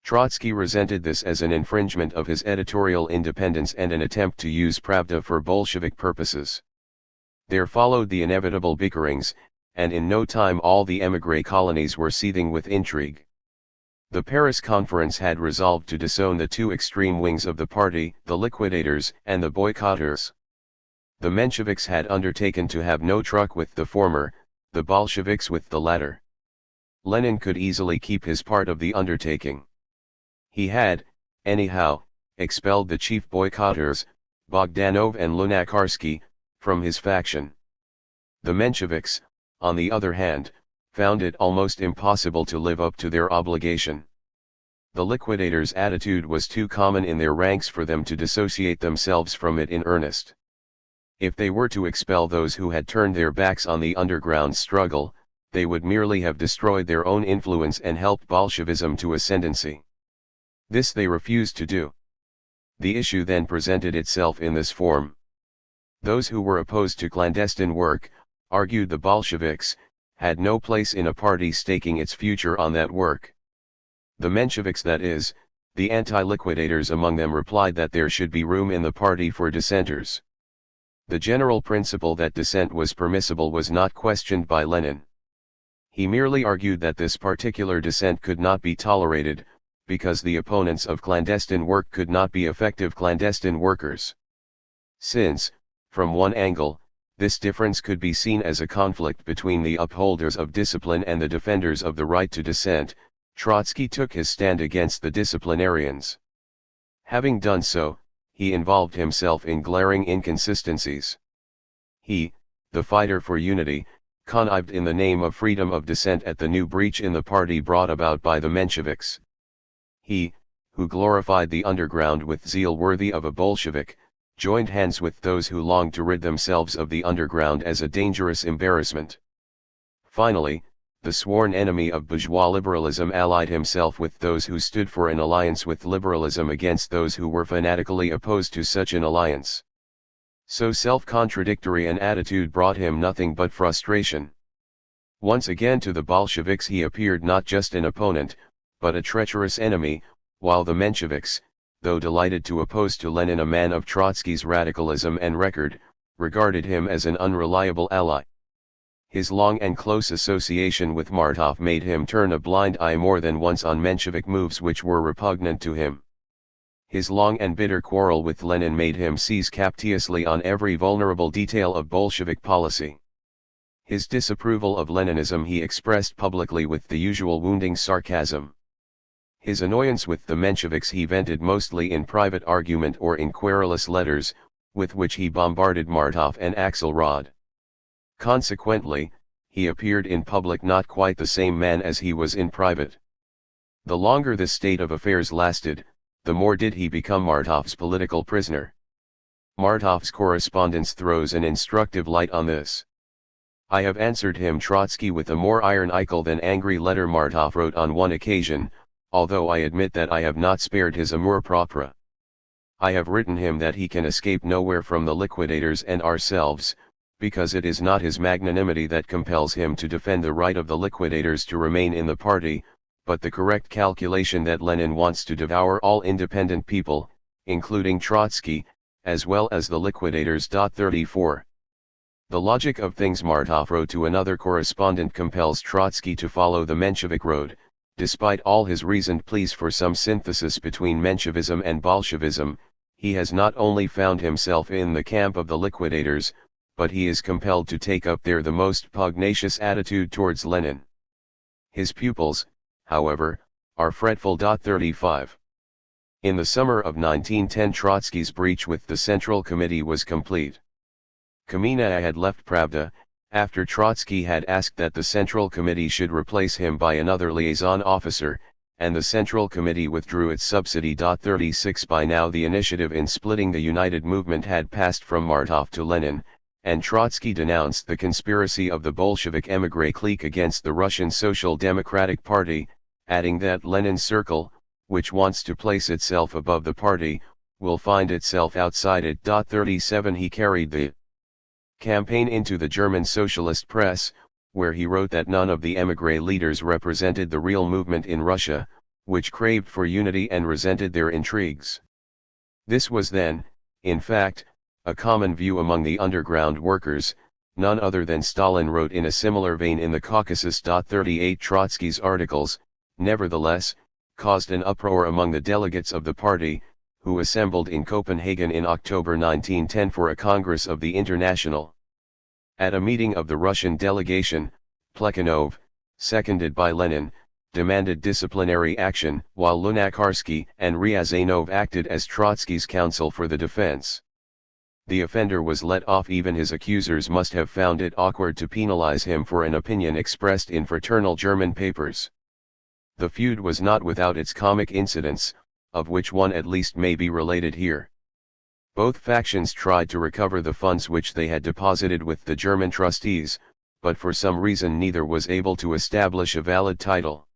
Trotsky resented this as an infringement of his editorial independence and an attempt to use Pravda for Bolshevik purposes. There followed the inevitable bickerings, and in no time all the émigré colonies were seething with intrigue. The Paris Conference had resolved to disown the two extreme wings of the party, the liquidators and the boycotters. The Mensheviks had undertaken to have no truck with the former, the Bolsheviks with the latter. Lenin could easily keep his part of the undertaking. He had, anyhow, expelled the chief boycotters, Bogdanov and Lunacharsky, from his faction. The Mensheviks, on the other hand, found it almost impossible to live up to their obligation. The liquidators' attitude was too common in their ranks for them to dissociate themselves from it in earnest. If they were to expel those who had turned their backs on the underground struggle, they would merely have destroyed their own influence and helped Bolshevism to ascendancy. This they refused to do. The issue then presented itself in this form. Those who were opposed to clandestine work, argued the Bolsheviks, had no place in a party staking its future on that work. The Mensheviks, that is, the anti-liquidators among them, replied that there should be room in the party for dissenters. The general principle that dissent was permissible was not questioned by Lenin. He merely argued that this particular dissent could not be tolerated, because the opponents of clandestine work could not be effective clandestine workers. Since, from one angle, this difference could be seen as a conflict between the upholders of discipline and the defenders of the right to dissent, Trotsky took his stand against the disciplinarians. Having done so, he involved himself in glaring inconsistencies. He, the fighter for unity, connived in the name of freedom of dissent at the new breach in the party brought about by the Mensheviks. He, who glorified the underground with zeal worthy of a Bolshevik, joined hands with those who longed to rid themselves of the underground as a dangerous embarrassment. Finally, the sworn enemy of bourgeois liberalism allied himself with those who stood for an alliance with liberalism against those who were fanatically opposed to such an alliance. So self-contradictory an attitude brought him nothing but frustration. Once again to the Bolsheviks he appeared not just an opponent, but a treacherous enemy, while the Mensheviks, though delighted to oppose to Lenin a man of Trotsky's radicalism and record, regarded him as an unreliable ally. His long and close association with Martov made him turn a blind eye more than once on Menshevik moves which were repugnant to him. His long and bitter quarrel with Lenin made him seize captiously on every vulnerable detail of Bolshevik policy. His disapproval of Leninism he expressed publicly with the usual wounding sarcasm. His annoyance with the Mensheviks he vented mostly in private argument or in querulous letters, with which he bombarded Martov and Axelrod. Consequently, he appeared in public not quite the same man as he was in private. The longer this state of affairs lasted, the more did he become Martov's political prisoner. Martov's correspondence throws an instructive light on this. I have answered him Trotsky with a more ironical than angry letter Martov wrote on one occasion, although I admit that I have not spared his amour propre. I have written him that he can escape nowhere from the liquidators and ourselves, because it is not his magnanimity that compels him to defend the right of the liquidators to remain in the party, but the correct calculation that Lenin wants to devour all independent people, including Trotsky, as well as the liquidators. 34. The logic of things Martov wrote to another correspondent compels Trotsky to follow the Menshevik road, despite all his reasoned pleas for some synthesis between Menshevism and Bolshevism. He has not only found himself in the camp of the liquidators, but he is compelled to take up there the most pugnacious attitude towards Lenin. His pupils, however, are fretful. 35. In the summer of 1910 Trotsky's breach with the Central Committee was complete. Kamenev had left Pravda, after Trotsky had asked that the Central Committee should replace him by another liaison officer, and the Central Committee withdrew its subsidy. 36. By now the initiative in splitting the United Movement had passed from Martov to Lenin, and Trotsky denounced the conspiracy of the Bolshevik émigré clique against the Russian Social Democratic Party, adding that Lenin's circle, which wants to place itself above the party, will find itself outside it. 37. He carried the campaign into the German socialist press, where he wrote that none of the émigré leaders represented the real movement in Russia, which craved for unity and resented their intrigues. This was then, in fact, a common view among the underground workers. None other than Stalin wrote in a similar vein in the Caucasus. 38. Trotsky's articles, nevertheless, caused an uproar among the delegates of the party, who assembled in Copenhagen in October 1910 for a Congress of the International. At a meeting of the Russian delegation, Plekhanov, seconded by Lenin, demanded disciplinary action, while Lunacharsky and Ryazanov acted as Trotsky's counsel for the defense. The offender was let off. Even his accusers must have found it awkward to penalize him for an opinion expressed in fraternal German papers. The feud was not without its comic incidents, of which one at least may be related here. Both factions tried to recover the funds which they had deposited with the German trustees, but for some reason neither was able to establish a valid title.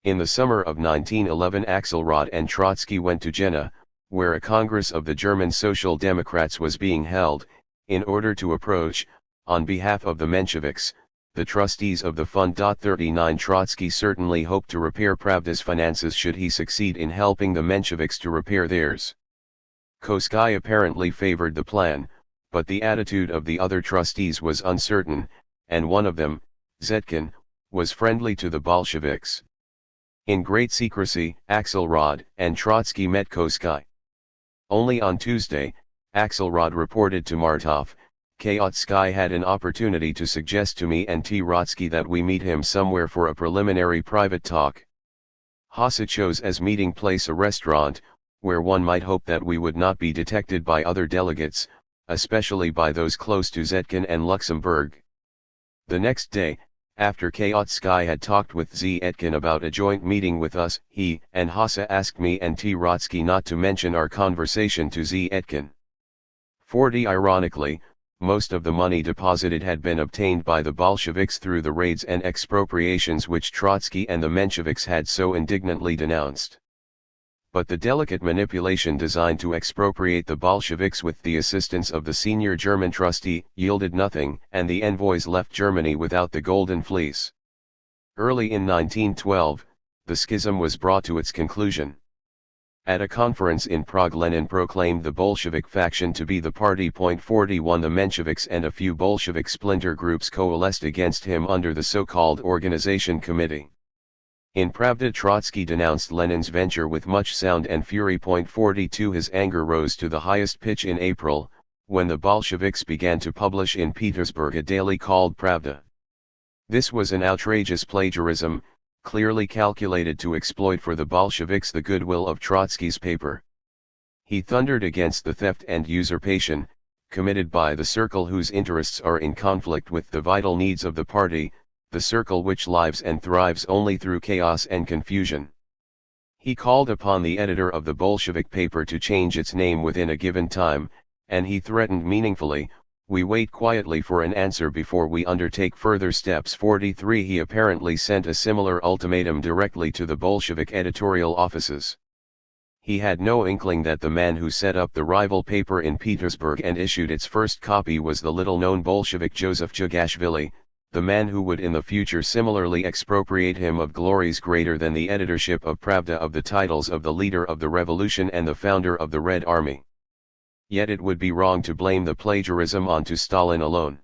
In the summer of 1911 Axelrod and Trotsky went to Jena, where a Congress of the German Social Democrats was being held, in order to approach, on behalf of the Mensheviks, the trustees of the fund. 39. Trotsky certainly hoped to repair Pravda's finances should he succeed in helping the Mensheviks to repair theirs. Kosky apparently favored the plan, but the attitude of the other trustees was uncertain, and one of them, Zetkin, was friendly to the Bolsheviks. In great secrecy, Axelrod and Trotsky met Kosky. Only on Tuesday, Axelrod reported to Martov, Trotsky had an opportunity to suggest to me and Trotsky that we meet him somewhere for a preliminary private talk. Hasa chose as meeting place a restaurant, where one might hope that we would not be detected by other delegates, especially by those close to Zetkin and Luxembourg. The next day, after Trotsky had talked with Zetkin about a joint meeting with us, he and Hasse asked me and Trotsky not to mention our conversation to Zetkin. 40 Ironically, most of the money deposited had been obtained by the Bolsheviks through the raids and expropriations which Trotsky and the Mensheviks had so indignantly denounced. But the delicate manipulation designed to expropriate the Bolsheviks with the assistance of the senior German trustee yielded nothing, and the envoys left Germany without the Golden Fleece. Early in 1912, the schism was brought to its conclusion. At a conference in Prague, Lenin proclaimed the Bolshevik faction to be the party. 41 The Mensheviks and a few Bolshevik splinter groups coalesced against him under the so-called Organization Committee. In Pravda, Trotsky denounced Lenin's venture with much sound and fury. 42 His anger rose to the highest pitch in April, when the Bolsheviks began to publish in Petersburg a daily called Pravda. This was an outrageous plagiarism, clearly calculated to exploit for the Bolsheviks the goodwill of Trotsky's paper. He thundered against the theft and usurpation, committed by the circle whose interests are in conflict with the vital needs of the party, the circle which lives and thrives only through chaos and confusion. He called upon the editor of the Bolshevik paper to change its name within a given time, and he threatened meaningfully, "We wait quietly for an answer before we undertake further steps." 43 He apparently sent a similar ultimatum directly to the Bolshevik editorial offices. He had no inkling that the man who set up the rival paper in Petersburg and issued its first copy was the little-known Bolshevik Joseph Chugashvili, the man who would in the future similarly expropriate him of glories greater than the editorship of Pravda, of the titles of the leader of the revolution and the founder of the Red Army. Yet it would be wrong to blame the plagiarism onto Stalin alone.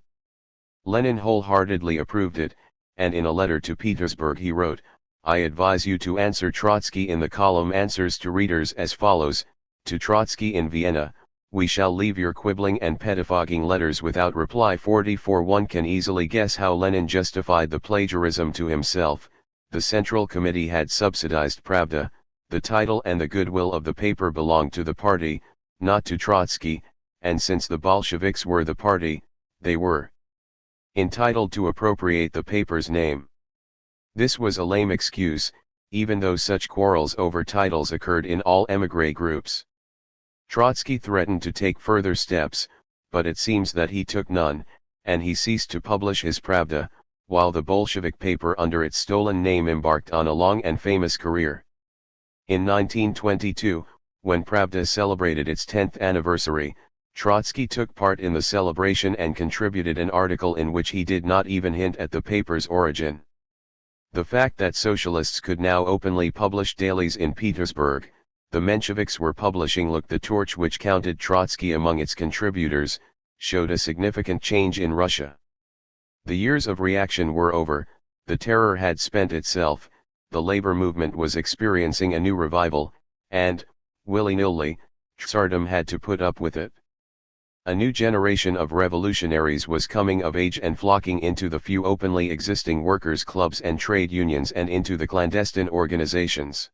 Lenin wholeheartedly approved it, and in a letter to Petersburg he wrote, "I advise you to answer Trotsky in the column Answers to Readers as follows: to Trotsky in Vienna, we shall leave your quibbling and pettifogging letters without reply." 44 One can easily guess how Lenin justified the plagiarism to himself. The Central Committee had subsidized Pravda, the title and the goodwill of the paper belonged to the party, not to Trotsky, and since the Bolsheviks were the party, they were entitled to appropriate the paper's name. This was a lame excuse, even though such quarrels over titles occurred in all émigré groups. Trotsky threatened to take further steps, but it seems that he took none, and he ceased to publish his Pravda, while the Bolshevik paper under its stolen name embarked on a long and famous career. In 1922, when Pravda celebrated its 10th anniversary, Trotsky took part in the celebration and contributed an article in which he did not even hint at the paper's origin. The fact that socialists could now openly publish dailies in Petersburg, the Mensheviks were publishing Look the Torch, which counted Trotsky among its contributors, showed a significant change in Russia. The years of reaction were over, the terror had spent itself, the labor movement was experiencing a new revival, and, willy-nilly, Tsardom had to put up with it. A new generation of revolutionaries was coming of age and flocking into the few openly existing workers' clubs and trade unions and into the clandestine organizations.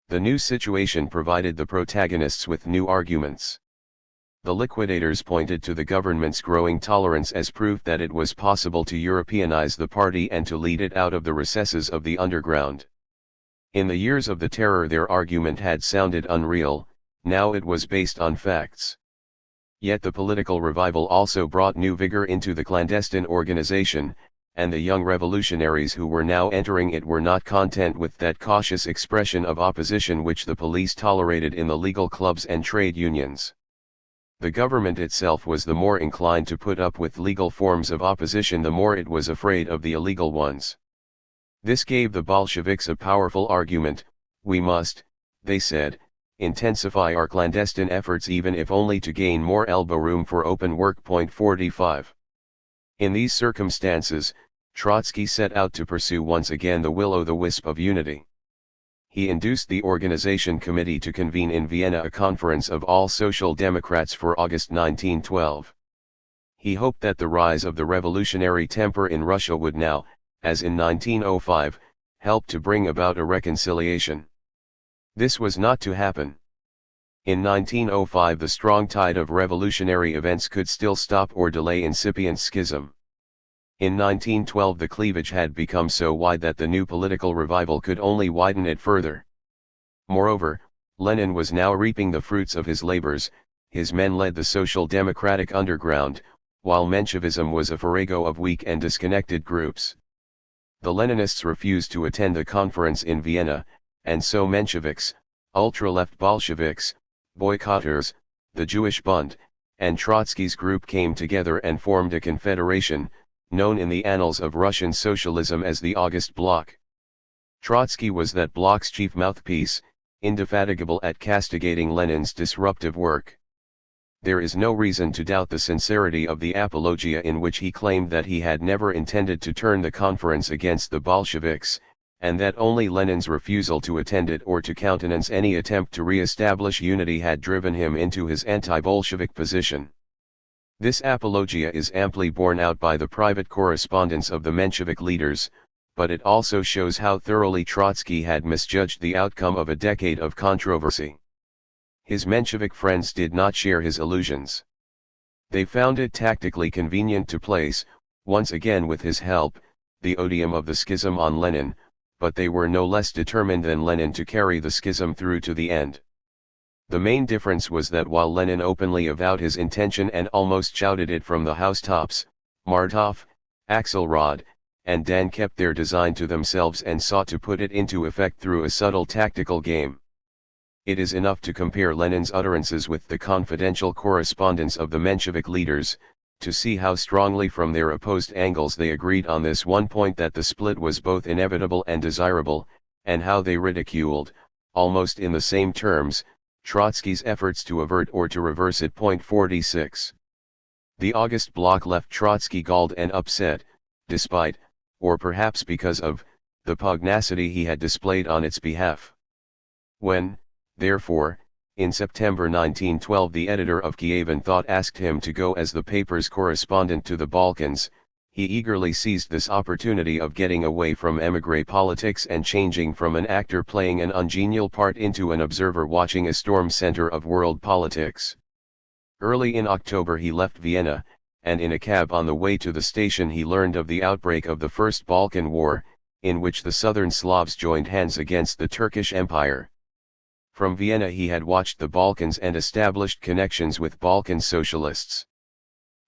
The new situation provided the protagonists with new arguments. The liquidators pointed to the government's growing tolerance as proof that it was possible to Europeanize the party and to lead it out of the recesses of the underground. In the years of the terror their argument had sounded unreal, now it was based on facts. Yet the political revival also brought new vigor into the clandestine organization, and the young revolutionaries who were now entering it were not content with that cautious expression of opposition which the police tolerated in the legal clubs and trade unions. The government itself was the more inclined to put up with legal forms of opposition the more it was afraid of the illegal ones. This gave the Bolsheviks a powerful argument. We must, they said, intensify our clandestine efforts even if only to gain more elbow room for open work. 45. In these circumstances, Trotsky set out to pursue once again the will-o'-the-wisp of unity. He induced the Organization Committee to convene in Vienna a conference of all Social Democrats for August 1912. He hoped that the rise of the revolutionary temper in Russia would now, as in 1905, help to bring about a reconciliation. This was not to happen. In 1905 the strong tide of revolutionary events could still stop or delay incipient schism. In 1912 the cleavage had become so wide that the new political revival could only widen it further. Moreover, Lenin was now reaping the fruits of his labors. His men led the social democratic underground, while Menshevism was a farrago of weak and disconnected groups. The Leninists refused to attend the conference in Vienna, and so Mensheviks, ultra-left Bolsheviks, boycotters, the Jewish Bund, and Trotsky's group came together and formed a confederation, known in the annals of Russian socialism as the August Bloc. Trotsky was that bloc's chief mouthpiece, indefatigable at castigating Lenin's disruptive work. There is no reason to doubt the sincerity of the apologia in which he claimed that he had never intended to turn the conference against the Bolsheviks, and that only Lenin's refusal to attend it or to countenance any attempt to re-establish unity had driven him into his anti-Bolshevik position. This apologia is amply borne out by the private correspondence of the Menshevik leaders, but it also shows how thoroughly Trotsky had misjudged the outcome of a decade of controversy. His Menshevik friends did not share his illusions. They found it tactically convenient to place, once again with his help, the odium of the schism on Lenin, but they were no less determined than Lenin to carry the schism through to the end. The main difference was that while Lenin openly avowed his intention and almost shouted it from the housetops, Martov, Axelrod, and Dan kept their design to themselves and sought to put it into effect through a subtle tactical game. It is enough to compare Lenin's utterances with the confidential correspondence of the Menshevik leaders, to see how strongly from their opposed angles they agreed on this one point, that the split was both inevitable and desirable, and how they ridiculed, almost in the same terms, Trotsky's efforts to avert or to reverse it. 46. The August Bloc left Trotsky galled and upset, despite, or perhaps because of, the pugnacity he had displayed on its behalf. When, therefore, in September 1912 the editor of Kievan Thought asked him to go as the paper's correspondent to the Balkans, he eagerly seized this opportunity of getting away from émigré politics and changing from an actor playing an ungenial part into an observer watching a storm center of world politics. Early in October he left Vienna, and in a cab on the way to the station he learned of the outbreak of the First Balkan War, in which the southern Slavs joined hands against the Turkish Empire. From Vienna he had watched the Balkans and established connections with Balkan socialists.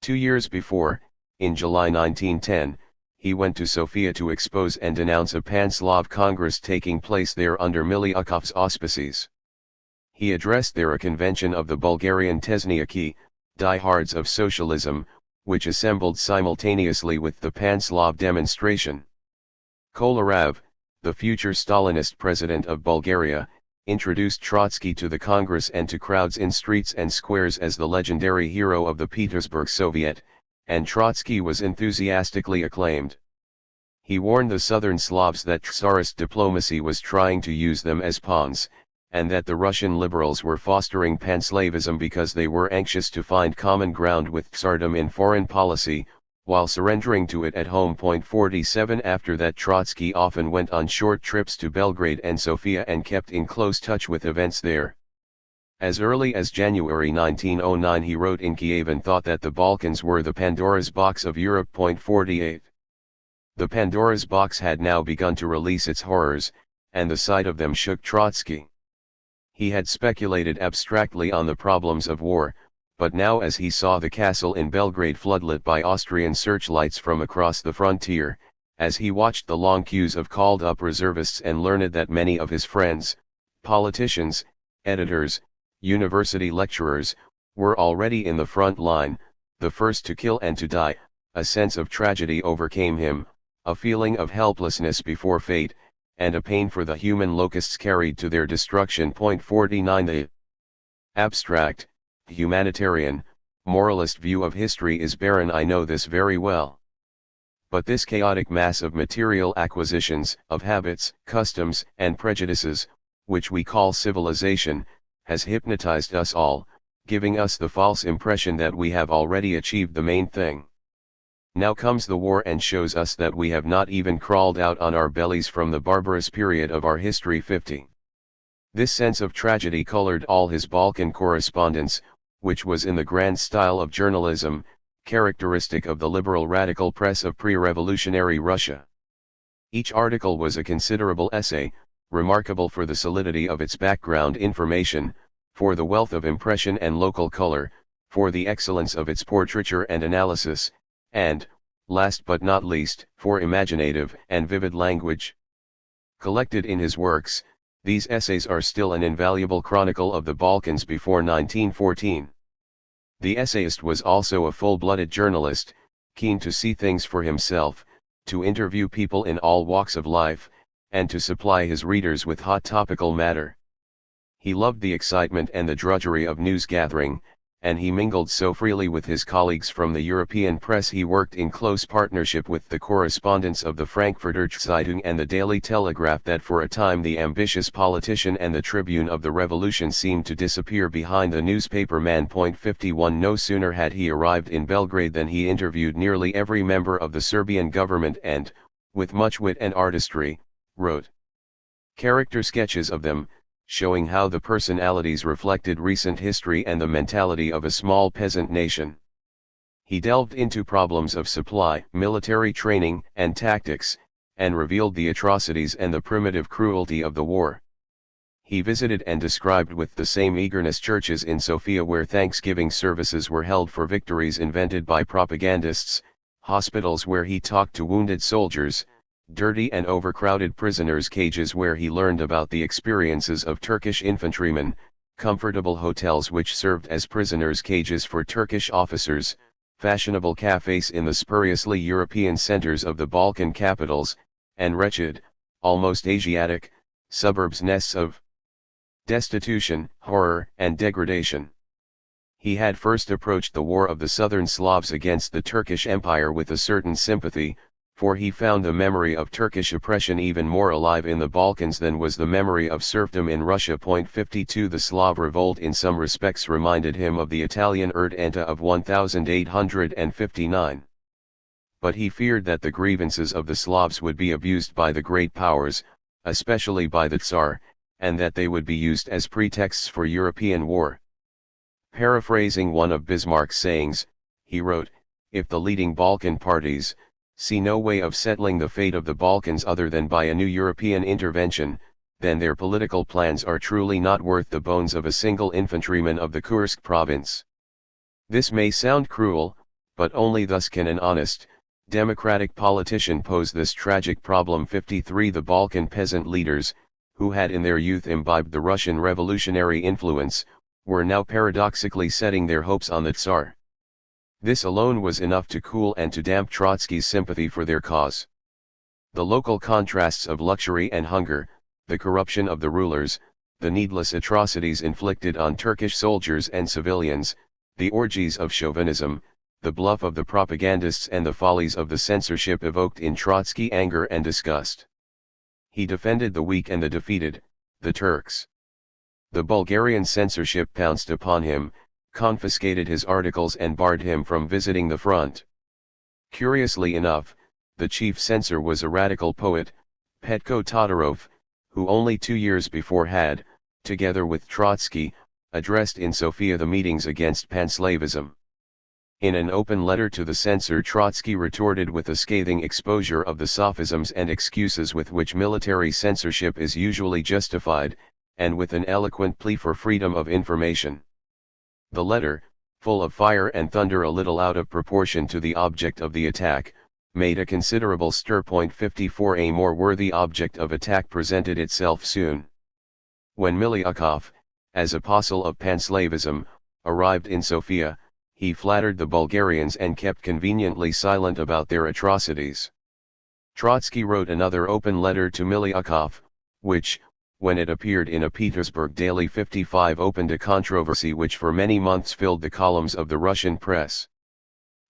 2 years before, in July 1910, he went to Sofia to expose and denounce a Pan-Slav Congress taking place there under Miliukov's auspices. He addressed there a convention of the Bulgarian Tesniaki, diehards of socialism, which assembled simultaneously with the Pan-Slav demonstration. Kolarov, the future Stalinist president of Bulgaria, introduced Trotsky to the Congress and to crowds in streets and squares as the legendary hero of the Petersburg Soviet, and Trotsky was enthusiastically acclaimed. He warned the southern Slavs that Tsarist diplomacy was trying to use them as pawns, and that the Russian liberals were fostering panslavism because they were anxious to find common ground with Tsardom in foreign policy, while surrendering to it at home. 47 After that Trotsky often went on short trips to Belgrade and Sofia and kept in close touch with events there. As early as January 1909 he wrote in Kievan Thought that the Balkans were the Pandora's box of Europe. 48. The Pandora's box had now begun to release its horrors, and the sight of them shook Trotsky. He had speculated abstractly on the problems of war, but now as he saw the castle in Belgrade floodlit by Austrian searchlights from across the frontier, as he watched the long queues of called-up reservists and learned that many of his friends, politicians, editors, university lecturers, were already in the front line, the first to kill and to die, a sense of tragedy overcame him, a feeling of helplessness before fate, and a pain for the human locusts carried to their destruction. 49 The abstract, humanitarian, moralist view of history is barren. I know this very well. But this chaotic mass of material acquisitions, of habits, customs, and prejudices, which we call civilization, has hypnotized us all, giving us the false impression that we have already achieved the main thing. Now comes the war and shows us that we have not even crawled out on our bellies from the barbarous period of our history. 50. This sense of tragedy colored all his Balkan correspondence, which was in the grand style of journalism, characteristic of the liberal radical press of pre-revolutionary Russia. Each article was a considerable essay, remarkable for the solidity of its background information, for the wealth of impression and local color, for the excellence of its portraiture and analysis, and, last but not least, for imaginative and vivid language. Collected in his works, these essays are still an invaluable chronicle of the Balkans before 1914. The essayist was also a full-blooded journalist, keen to see things for himself, to interview people in all walks of life, and to supply his readers with hot topical matter. He loved the excitement and the drudgery of news gathering, and he mingled so freely with his colleagues from the European press. He worked in close partnership with the correspondents of the Frankfurter Zeitung and the Daily Telegraph that for a time the ambitious politician and the tribune of the revolution seemed to disappear behind the newspaper man. 51 No sooner had he arrived in Belgrade than he interviewed nearly every member of the Serbian government and, with much wit and artistry, wrote character sketches of them, showing how the personalities reflected recent history and the mentality of a small peasant nation. He delved into problems of supply, military training, and tactics, and revealed the atrocities and the primitive cruelty of the war. He visited and described with the same eagerness churches in Sofia where Thanksgiving services were held for victories invented by propagandists, hospitals where he talked to wounded soldiers, dirty and overcrowded prisoners' cages where he learned about the experiences of Turkish infantrymen, comfortable hotels which served as prisoners' cages for Turkish officers, fashionable cafes in the spuriously European centers of the Balkan capitals, and wretched, almost Asiatic, suburbs nests of destitution, horror, and degradation. He had first approached the war of the southern Slavs against the Turkish Empire with a certain sympathy, for he found the memory of Turkish oppression even more alive in the Balkans than was the memory of serfdom in Russia. 52 The Slav revolt in some respects reminded him of the Italian Urdenta of 1859. But he feared that the grievances of the Slavs would be abused by the great powers, especially by the Tsar, and that they would be used as pretexts for European war. Paraphrasing one of Bismarck's sayings, he wrote, "If the leading Balkan parties see no way of settling the fate of the Balkans other than by a new European intervention, then their political plans are truly not worth the bones of a single infantryman of the Kursk province." This may sound cruel, but only thus can an honest, democratic politician pose this tragic problem. 53 The Balkan peasant leaders, who had in their youth imbibed the Russian revolutionary influence, were now paradoxically setting their hopes on the Tsar. This alone was enough to cool and to damp Trotsky's sympathy for their cause. The local contrasts of luxury and hunger, the corruption of the rulers, the needless atrocities inflicted on Turkish soldiers and civilians, the orgies of chauvinism, the bluff of the propagandists and the follies of the censorship evoked in Trotsky anger and disgust. He defended the weak and the defeated, the Turks. The Bulgarian censorship pounced upon him, confiscated his articles and barred him from visiting the front. Curiously enough, the chief censor was a radical poet, Petko Todorov, who only 2 years before had, together with Trotsky, addressed in Sofia the meetings against panslavism. In an open letter to the censor, Trotsky retorted with a scathing exposure of the sophisms and excuses with which military censorship is usually justified, and with an eloquent plea for freedom of information. The letter, full of fire and thunder a little out of proportion to the object of the attack, made a considerable stir. 54 A more worthy object of attack presented itself soon. When Miliukov, as apostle of panslavism, arrived in Sofia, he flattered the Bulgarians and kept conveniently silent about their atrocities. Trotsky wrote another open letter to Miliukov, which, when it appeared in a Petersburg daily 55 opened a controversy which for many months filled the columns of the Russian press.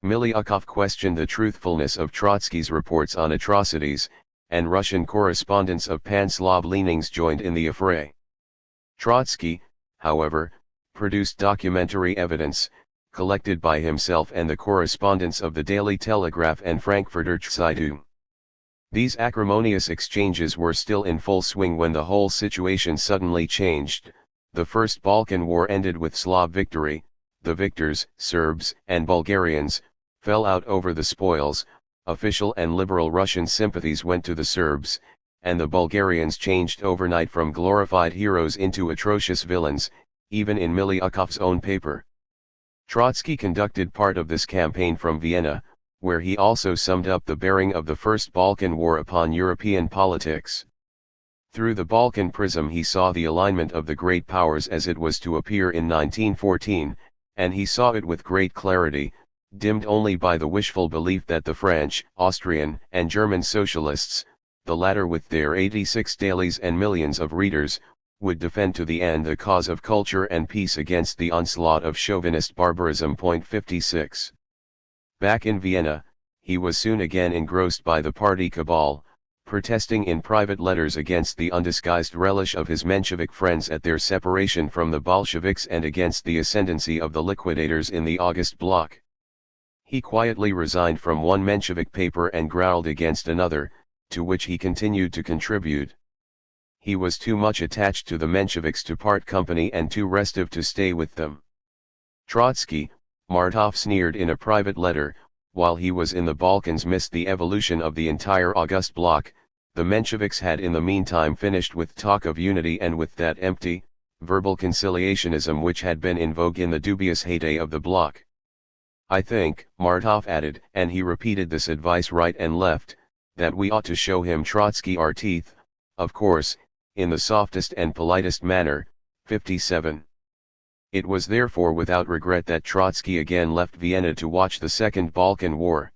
Miliukov questioned the truthfulness of Trotsky's reports on atrocities, and Russian correspondents of pan-Slav leanings joined in the affray. Trotsky, however, produced documentary evidence, collected by himself and the correspondents of the Daily Telegraph and Frankfurter Zeitung. These acrimonious exchanges were still in full swing when the whole situation suddenly changed. The First Balkan War ended with Slav victory. The victors, Serbs and Bulgarians, fell out over the spoils. Official and liberal Russian sympathies went to the Serbs, and the Bulgarians changed overnight from glorified heroes into atrocious villains, even in Miliukov's own paper. Trotsky conducted part of this campaign from Vienna, where he also summed up the bearing of the First Balkan War upon European politics. Through the Balkan prism he saw the alignment of the great powers as it was to appear in 1914, and he saw it with great clarity, dimmed only by the wishful belief that the French, Austrian, and German socialists, the latter with their 86 dailies and millions of readers, would defend to the end the cause of culture and peace against the onslaught of chauvinist barbarism. 56. Back in Vienna, he was soon again engrossed by the party cabal, protesting in private letters against the undisguised relish of his Menshevik friends at their separation from the Bolsheviks and against the ascendancy of the liquidators in the August bloc. He quietly resigned from one Menshevik paper and growled against another, to which he continued to contribute. He was too much attached to the Mensheviks to part company and too restive to stay with them. Trotsky, Martov sneered in a private letter, while he was in the Balkans missed the evolution of the entire August bloc. The Mensheviks had in the meantime finished with talk of unity and with that empty, verbal conciliationism which had been in vogue in the dubious heyday of the bloc. I think, Martov added, and he repeated this advice right and left, that we ought to show him Trotsky our teeth, of course, in the softest and politest manner. 57. It was therefore without regret that Trotsky again left Vienna to watch the Second Balkan War.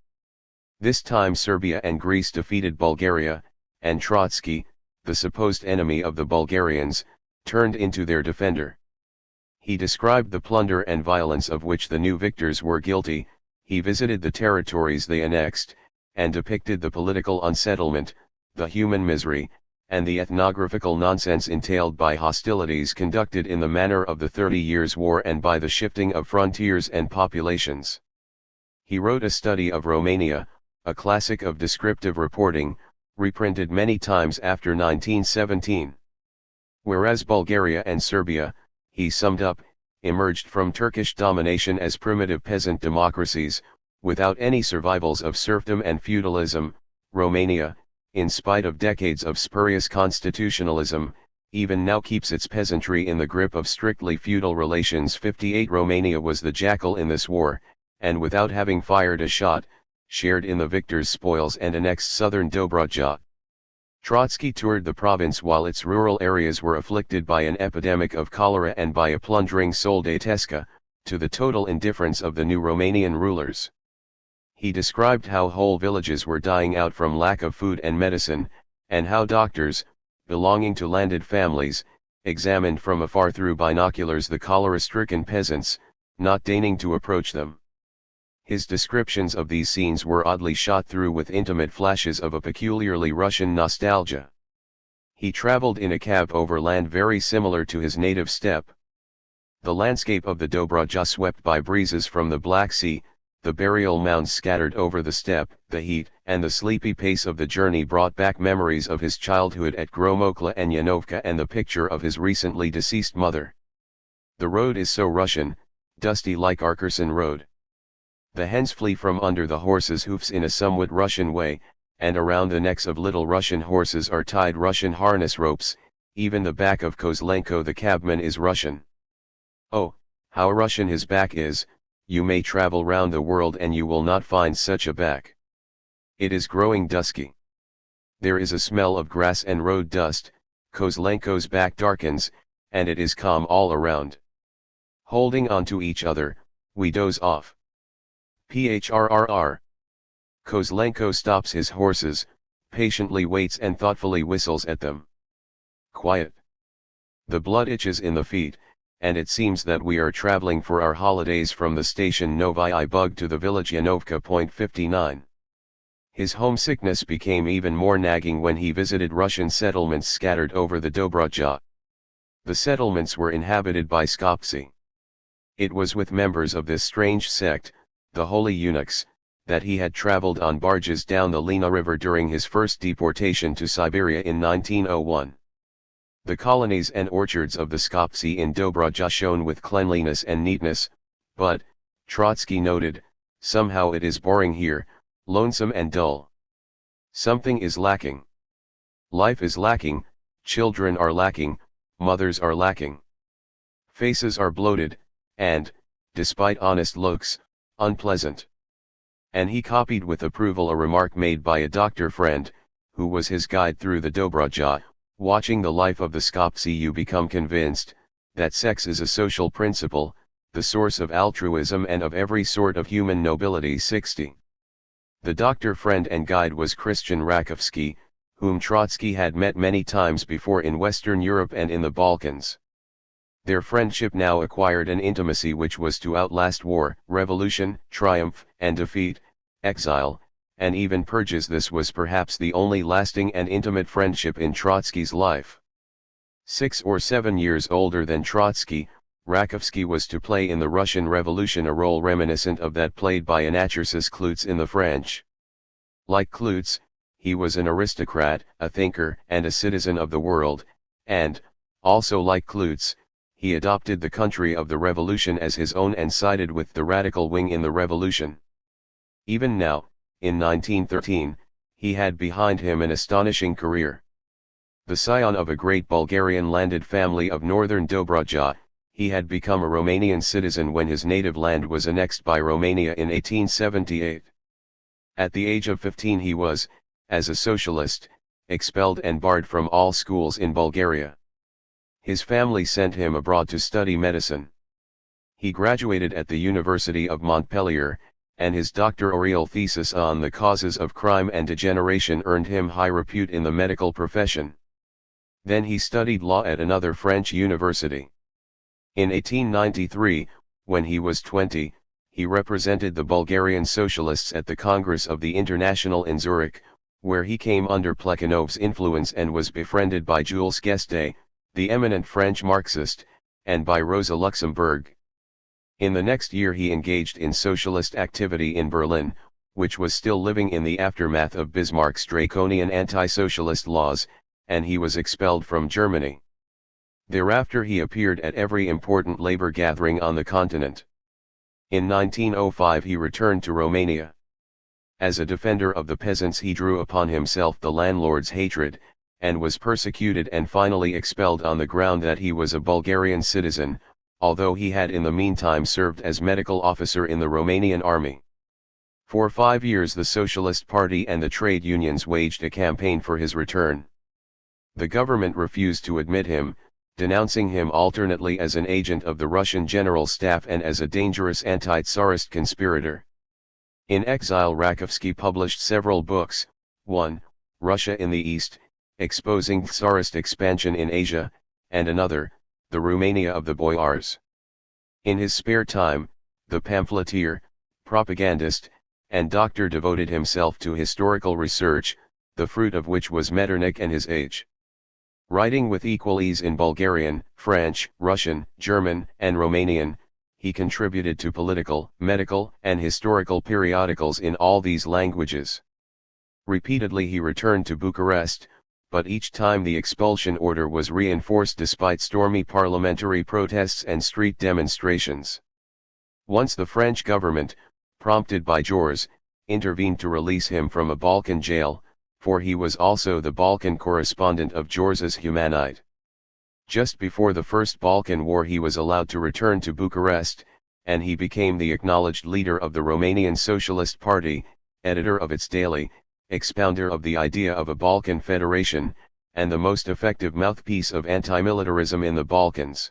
This time Serbia and Greece defeated Bulgaria, and Trotsky, the supposed enemy of the Bulgarians, turned into their defender. He described the plunder and violence of which the new victors were guilty, he visited the territories they annexed, and depicted the political unsettlement, the human misery, and the ethnographical nonsense entailed by hostilities conducted in the manner of the 30 Years' War and by the shifting of frontiers and populations. He wrote a study of Romania, a classic of descriptive reporting, reprinted many times after 1917. Whereas Bulgaria and Serbia, he summed up, emerged from Turkish domination as primitive peasant democracies, without any survivals of serfdom and feudalism. Romania, in spite of decades of spurious constitutionalism, even now keeps its peasantry in the grip of strictly feudal relations. 58. Romania was the jackal in this war, and without having fired a shot, shared in the victors' spoils and annexed southern Dobruja. Trotsky toured the province while its rural areas were afflicted by an epidemic of cholera and by a plundering soldatesca, to the total indifference of the new Romanian rulers. He described how whole villages were dying out from lack of food and medicine, and how doctors, belonging to landed families, examined from afar through binoculars the cholera-stricken peasants, not deigning to approach them. His descriptions of these scenes were oddly shot through with intimate flashes of a peculiarly Russian nostalgia. He traveled in a cab over land very similar to his native steppe. The landscape of the Dobruja swept by breezes from the Black Sea, the burial mounds scattered over the steppe, the heat and the sleepy pace of the journey brought back memories of his childhood at Gromokla and Yanovka and the picture of his recently deceased mother. The road is so Russian, dusty like Arkerson Road. The hens flee from under the horses' hoofs in a somewhat Russian way, and around the necks of little Russian horses are tied Russian harness ropes. Even the back of Kozlenko the cabman is Russian. Oh, how Russian his back is! You may travel round the world and you will not find such a back. It is growing dusky. There is a smell of grass and road dust, Kozlenko's back darkens, and it is calm all around. Holding on to each other, we doze off. Phrrr. Kozlenko stops his horses, patiently waits and thoughtfully whistles at them. Quiet. The blood itches in the feet, and it seems that we are traveling for our holidays from the station Novy Bug to the village Yanovka. 59. His homesickness became even more nagging when he visited Russian settlements scattered over the Dobruja. The settlements were inhabited by Skoptsi. It was with members of this strange sect, the holy eunuchs, that he had traveled on barges down the Lena River during his first deportation to Siberia in 1901. The colonies and orchards of the Skopje in Dobroja shone with cleanliness and neatness, but, Trotsky noted, somehow it is boring here, lonesome and dull. Something is lacking. Life is lacking, children are lacking, mothers are lacking. Faces are bloated, and, despite honest looks, unpleasant. And he copied with approval a remark made by a doctor friend, who was his guide through the Dobroja. Watching the life of the Skopje, you become convinced that sex is a social principle, the source of altruism and of every sort of human nobility. 60. The doctor friend and guide was Christian Rakowski, whom Trotsky had met many times before in Western Europe and in the Balkans. Their friendship now acquired an intimacy which was to outlast war, revolution, triumph, and defeat, exile, and even purges. This was perhaps the only lasting and intimate friendship in Trotsky's life. 6 or 7 years older than Trotsky, Rakowski was to play in the Russian Revolution a role reminiscent of that played by Anacharsis Cloots in the French. Like Cloots, he was an aristocrat, a thinker, and a citizen of the world, and, also like Cloots, he adopted the country of the revolution as his own and sided with the radical wing in the revolution. Even now, in 1913, he had behind him an astonishing career. The scion of a great Bulgarian landed family of northern Dobroja, he had become a Romanian citizen when his native land was annexed by Romania in 1878. At the age of 15 he was, as a socialist, expelled and barred from all schools in Bulgaria. His family sent him abroad to study medicine. He graduated at the University of Montpellier, and his doctoral thesis on the causes of crime and degeneration earned him high repute in the medical profession. Then he studied law at another French university. In 1893, when he was 20, he represented the Bulgarian socialists at the Congress of the International in Zurich, where he came under Plekhanov's influence and was befriended by Jules Guesde, the eminent French Marxist, and by Rosa Luxemburg. In the next year he engaged in socialist activity in Berlin, which was still living in the aftermath of Bismarck's draconian anti-socialist laws, and he was expelled from Germany. Thereafter he appeared at every important labor gathering on the continent. In 1905 he returned to Romania. As a defender of the peasants he drew upon himself the landlord's hatred, and was persecuted and finally expelled on the ground that he was a Bulgarian citizen, although he had in the meantime served as medical officer in the Romanian army. For 5 years the Socialist Party and the trade unions waged a campaign for his return. The government refused to admit him, denouncing him alternately as an agent of the Russian General Staff and as a dangerous anti-Tsarist conspirator. In exile Rakowski published several books, one, Russia in the East, exposing Tsarist expansion in Asia, and another, The Romania of the Boyars. In his spare time, the pamphleteer, propagandist, and doctor devoted himself to historical research, the fruit of which was Metternich and his age. Writing with equal ease in Bulgarian, French, Russian, German, and Romanian, he contributed to political, medical, and historical periodicals in all these languages. Repeatedly he returned to Bucharest, but each time the expulsion order was reinforced despite stormy parliamentary protests and street demonstrations. Once the French government, prompted by Deutscherr, intervened to release him from a Balkan jail, for he was also the Balkan correspondent of Deutsch's Humanite. Just before the First Balkan War he was allowed to return to Bucharest, and he became the acknowledged leader of the Romanian Socialist Party, editor of its daily, expounder of the idea of a Balkan Federation, and the most effective mouthpiece of anti-militarism in the Balkans.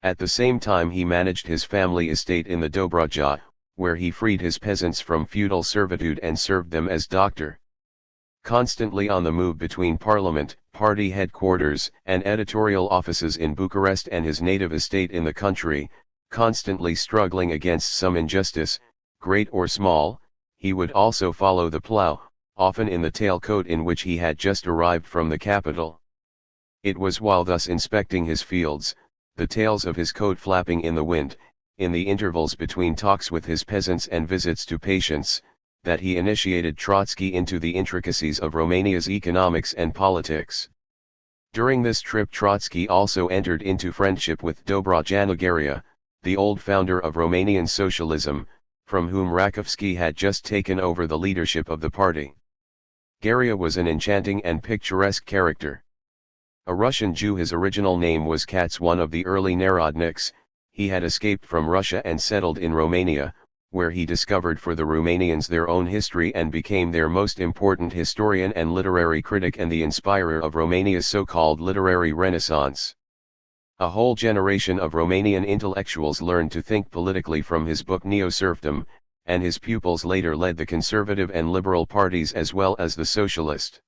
At the same time he managed his family estate in the Dobroja, where he freed his peasants from feudal servitude and served them as doctor. Constantly on the move between parliament, party headquarters, and editorial offices in Bucharest and his native estate in the country, constantly struggling against some injustice, great or small, he would also follow the plough, often in the tailcoat in which he had just arrived from the capital. It was while thus inspecting his fields, the tails of his coat flapping in the wind, in the intervals between talks with his peasants and visits to patients, that he initiated Trotsky into the intricacies of Romania's economics and politics. During this trip Trotsky also entered into friendship with Dobrogea Gherea, the old founder of Romanian socialism, from whom Rakovsky had just taken over the leadership of the party. Gherea was an enchanting and picturesque character. A Russian Jew, his original name was Katz, one of the early Narodniks. He had escaped from Russia and settled in Romania, where he discovered for the Romanians their own history and became their most important historian and literary critic and the inspirer of Romania's so-called literary renaissance. A whole generation of Romanian intellectuals learned to think politically from his book Neo-Serfdom, and his pupils later led the conservative and liberal parties as well as the socialist.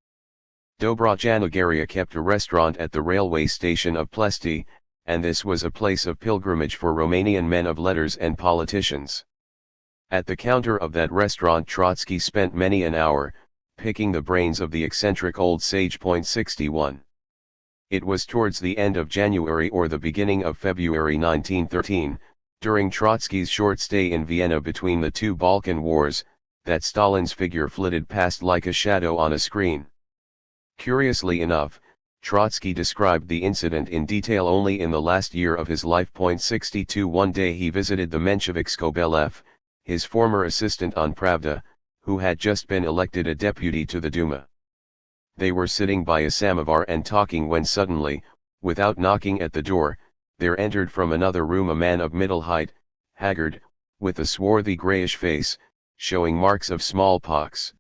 Dobrogea Gherea kept a restaurant at the railway station of Plesti, and this was a place of pilgrimage for Romanian men of letters and politicians. At the counter of that restaurant Trotsky spent many an hour, picking the brains of the eccentric old sage. 61. It was towards the end of January or the beginning of February 1913, during Trotsky's short stay in Vienna between the two Balkan wars, that Stalin's figure flitted past like a shadow on a screen. Curiously enough, Trotsky described the incident in detail only in the last year of his life. 62 One day he visited the Menshevik Skobelev, his former assistant on Pravda, who had just been elected a deputy to the Duma. They were sitting by a samovar and talking when suddenly, without knocking at the door, there entered from another room a man of middle height, haggard, with a swarthy grayish face, showing marks of smallpox.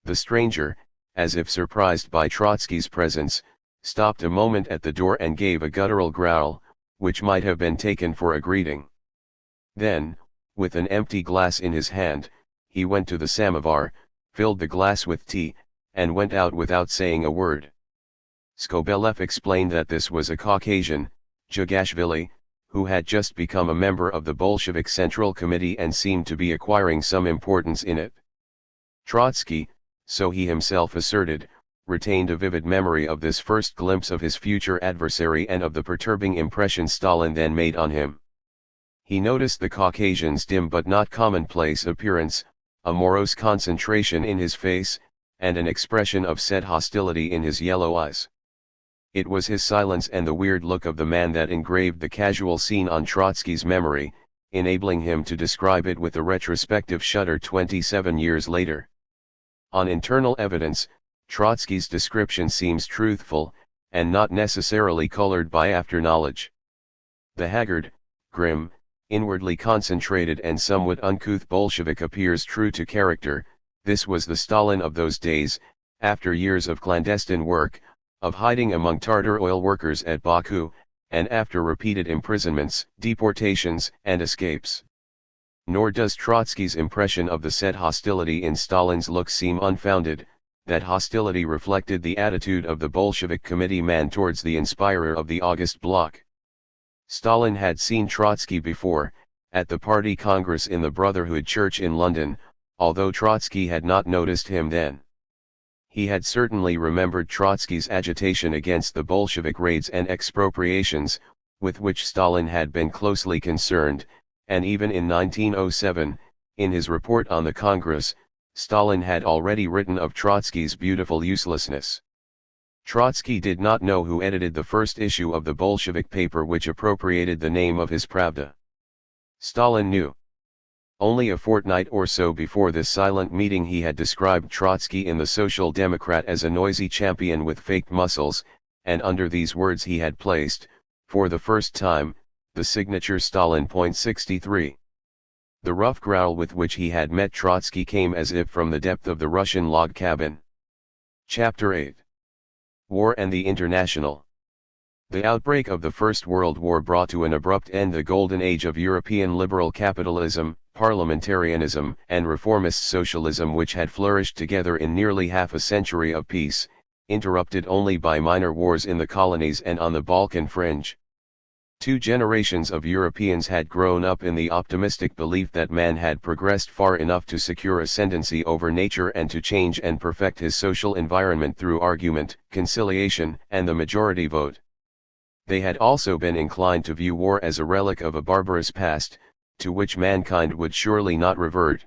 The stranger, as if surprised by Trotsky's presence, stopped a moment at the door and gave a guttural growl, which might have been taken for a greeting. Then, with an empty glass in his hand, he went to the samovar, filled the glass with tea, and went out without saying a word. Skobelev explained that this was a Caucasian, Jugashvili, who had just become a member of the Bolshevik Central Committee and seemed to be acquiring some importance in it. Trotsky, so he himself asserted, retained a vivid memory of this first glimpse of his future adversary and of the perturbing impression Stalin then made on him. He noticed the Caucasian's dim but not commonplace appearance, a morose concentration in his face, and an expression of set hostility in his yellow eyes. It was his silence and the weird look of the man that engraved the casual scene on Trotsky's memory, enabling him to describe it with a retrospective shudder 27 years later. On internal evidence, Trotsky's description seems truthful, and not necessarily colored by after-knowledge. The haggard, grim, inwardly concentrated and somewhat uncouth Bolshevik appears true to character. This was the Stalin of those days, after years of clandestine work, of hiding among Tartar oil workers at Baku, and after repeated imprisonments, deportations, and escapes. Nor does Trotsky's impression of the set hostility in Stalin's look seem unfounded. That hostility reflected the attitude of the Bolshevik committee man towards the inspirer of the August Bloc. Stalin had seen Trotsky before, at the party congress in the Brotherhood Church in London, although Trotsky had not noticed him then. He had certainly remembered Trotsky's agitation against the Bolshevik raids and expropriations, with which Stalin had been closely concerned, and even in 1907, in his report on the Congress, Stalin had already written of Trotsky's beautiful uselessness. Trotsky did not know who edited the first issue of the Bolshevik paper which appropriated the name of his Pravda. Stalin knew. Only a fortnight or so before this silent meeting he had described Trotsky in the Social Democrat as a noisy champion with faked muscles, and under these words he had placed, for the first time, the signature Stalin. 63. The rough growl with which he had met Trotsky came as if from the depth of the Russian log cabin. Chapter 8. War and the International. The outbreak of the First World War brought to an abrupt end the golden age of European liberal capitalism, parliamentarianism, and reformist socialism which had flourished together in nearly half a century of peace, interrupted only by minor wars in the colonies and on the Balkan fringe. 2 generations of Europeans had grown up in the optimistic belief that man had progressed far enough to secure ascendancy over nature and to change and perfect his social environment through argument, conciliation, and the majority vote. They had also been inclined to view war as a relic of a barbarous past, to which mankind would surely not revert.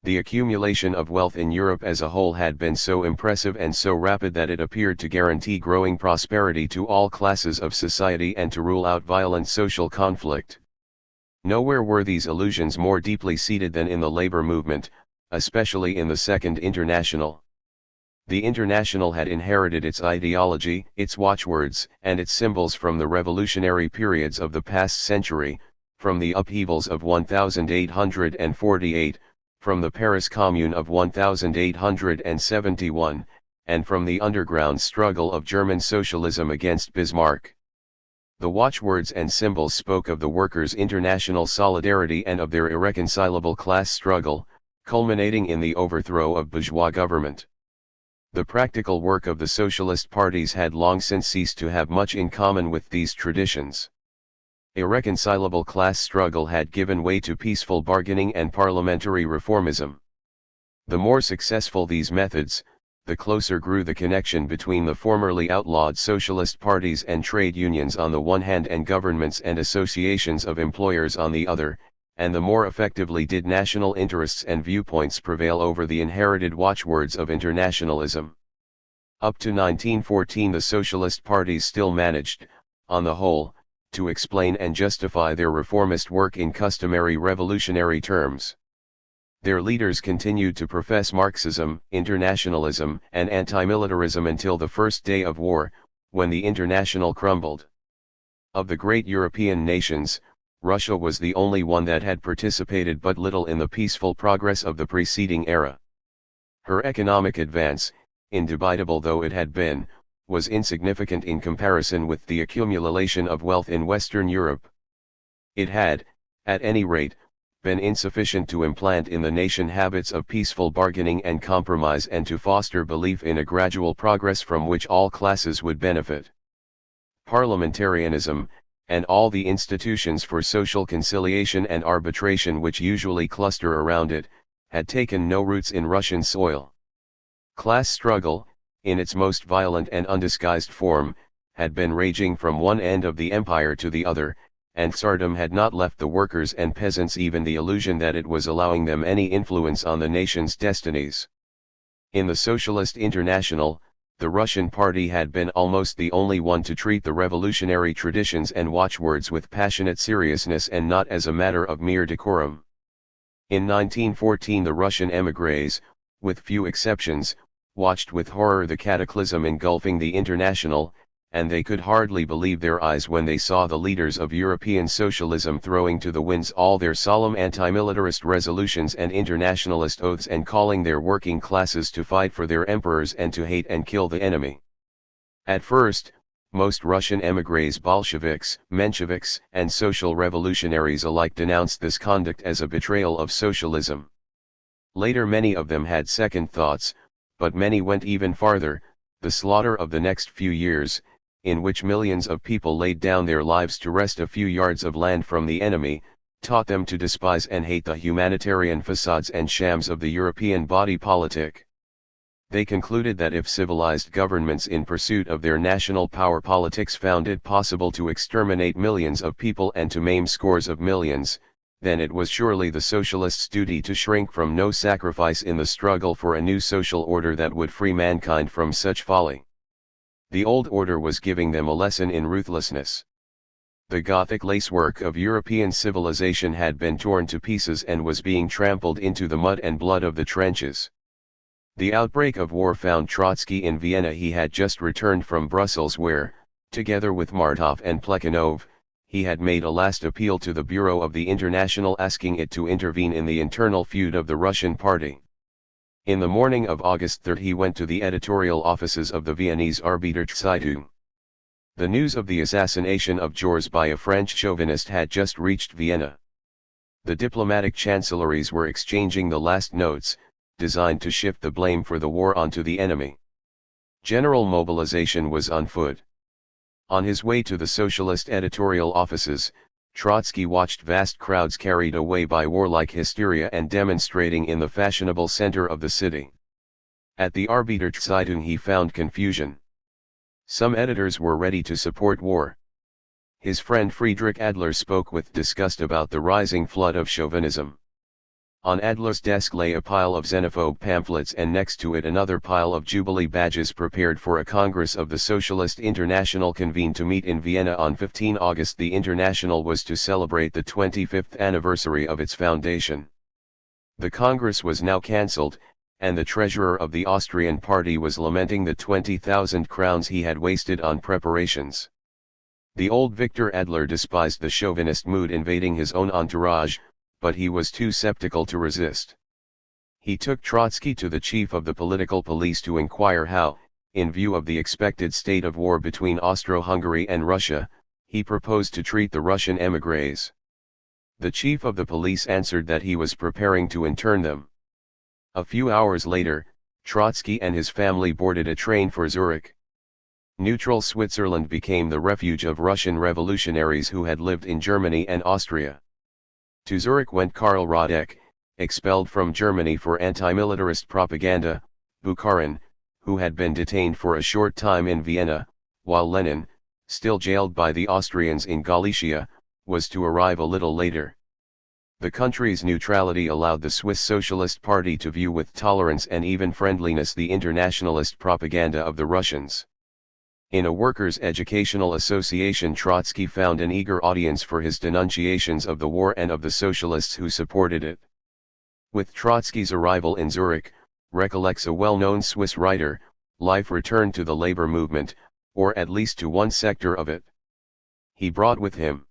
The accumulation of wealth in Europe as a whole had been so impressive and so rapid that it appeared to guarantee growing prosperity to all classes of society and to rule out violent social conflict. Nowhere were these illusions more deeply seated than in the labor movement, especially in the Second International. The International had inherited its ideology, its watchwords, and its symbols from the revolutionary periods of the past century, from the upheavals of 1848, from the Paris Commune of 1871, and from the underground struggle of German socialism against Bismarck. The watchwords and symbols spoke of the workers' international solidarity and of their irreconcilable class struggle, culminating in the overthrow of bourgeois government. The practical work of the socialist parties had long since ceased to have much in common with these traditions. Irreconcilable class struggle had given way to peaceful bargaining and parliamentary reformism. The more successful these methods, the closer grew the connection between the formerly outlawed socialist parties and trade unions on the one hand and governments and associations of employers on the other, and the more effectively did national interests and viewpoints prevail over the inherited watchwords of internationalism. Up to 1914 the socialist parties still managed, on the whole, to explain and justify their reformist work in customary revolutionary terms. Their leaders continued to profess Marxism, internationalism, and anti-militarism until the first day of war, when the International crumbled. Of the great European nations, Russia was the only one that had participated but little in the peaceful progress of the preceding era. Her economic advance, indubitable though it had been, was insignificant in comparison with the accumulation of wealth in Western Europe. It had, at any rate, been insufficient to implant in the nation habits of peaceful bargaining and compromise and to foster belief in a gradual progress from which all classes would benefit. Parliamentarianism, and all the institutions for social conciliation and arbitration which usually cluster around it, had taken no roots in Russian soil. Class struggle, in its most violent and undisguised form, had been raging from one end of the empire to the other, and Tsardom had not left the workers and peasants even the illusion that it was allowing them any influence on the nation's destinies. In the Socialist International, the Russian party had been almost the only one to treat the revolutionary traditions and watchwords with passionate seriousness and not as a matter of mere decorum. In 1914 the Russian émigrés, with few exceptions, watched with horror the cataclysm engulfing the International, and they could hardly believe their eyes when they saw the leaders of European socialism throwing to the winds all their solemn anti-militarist resolutions and internationalist oaths and calling their working classes to fight for their emperors and to hate and kill the enemy. At first, most Russian émigrés, Bolsheviks, Mensheviks, and social revolutionaries alike denounced this conduct as a betrayal of socialism. Later many of them had second thoughts, but many went even farther. The slaughter of the next few years, in which millions of people laid down their lives to wrest a few yards of land from the enemy, taught them to despise and hate the humanitarian facades and shams of the European body politic. They concluded that if civilized governments in pursuit of their national power politics found it possible to exterminate millions of people and to maim scores of millions, then it was surely the socialists' duty to shrink from no sacrifice in the struggle for a new social order that would free mankind from such folly. The old order was giving them a lesson in ruthlessness. The Gothic lacework of European civilization had been torn to pieces and was being trampled into the mud and blood of the trenches. The outbreak of war found Trotsky in Vienna. He had just returned from Brussels where, together with Martov and Plekhanov, he had made a last appeal to the Bureau of the International asking it to intervene in the internal feud of the Russian party. In the morning of August 3 he went to the editorial offices of the Viennese Arbeiterzeitung. The news of the assassination of Georges by a French chauvinist had just reached Vienna. The diplomatic chancelleries were exchanging the last notes, designed to shift the blame for the war onto the enemy. General mobilization was on foot. On his way to the socialist editorial offices, Trotsky watched vast crowds carried away by warlike hysteria and demonstrating in the fashionable center of the city. At the Arbeiterzeitung he found confusion. Some editors were ready to support war. His friend Friedrich Adler spoke with disgust about the rising flood of chauvinism. On Adler's desk lay a pile of xenophobe pamphlets and next to it another pile of Jubilee badges prepared for a Congress of the Socialist International convened to meet in Vienna on 15 August. The International was to celebrate the 25th anniversary of its foundation. The Congress was now cancelled, and the treasurer of the Austrian party was lamenting the 20,000 crowns he had wasted on preparations. The old Victor Adler despised the chauvinist mood invading his own entourage, but he was too skeptical to resist. He took Trotsky to the chief of the political police to inquire how, in view of the expected state of war between Austro-Hungary and Russia, he proposed to treat the Russian émigrés. The chief of the police answered that he was preparing to intern them. A few hours later, Trotsky and his family boarded a train for Zurich. Neutral Switzerland became the refuge of Russian revolutionaries who had lived in Germany and Austria. To Zurich went Karl Radek, expelled from Germany for anti-militarist propaganda, Bukharin, who had been detained for a short time in Vienna, while Lenin, still jailed by the Austrians in Galicia, was to arrive a little later. The country's neutrality allowed the Swiss Socialist Party to view with tolerance and even friendliness the internationalist propaganda of the Russians. In a workers' educational association, Trotsky found an eager audience for his denunciations of the war and of the socialists who supported it. With Trotsky's arrival in Zurich, recollects a well-known Swiss writer, life returned to the labor movement, or at least to one sector of it. He brought with him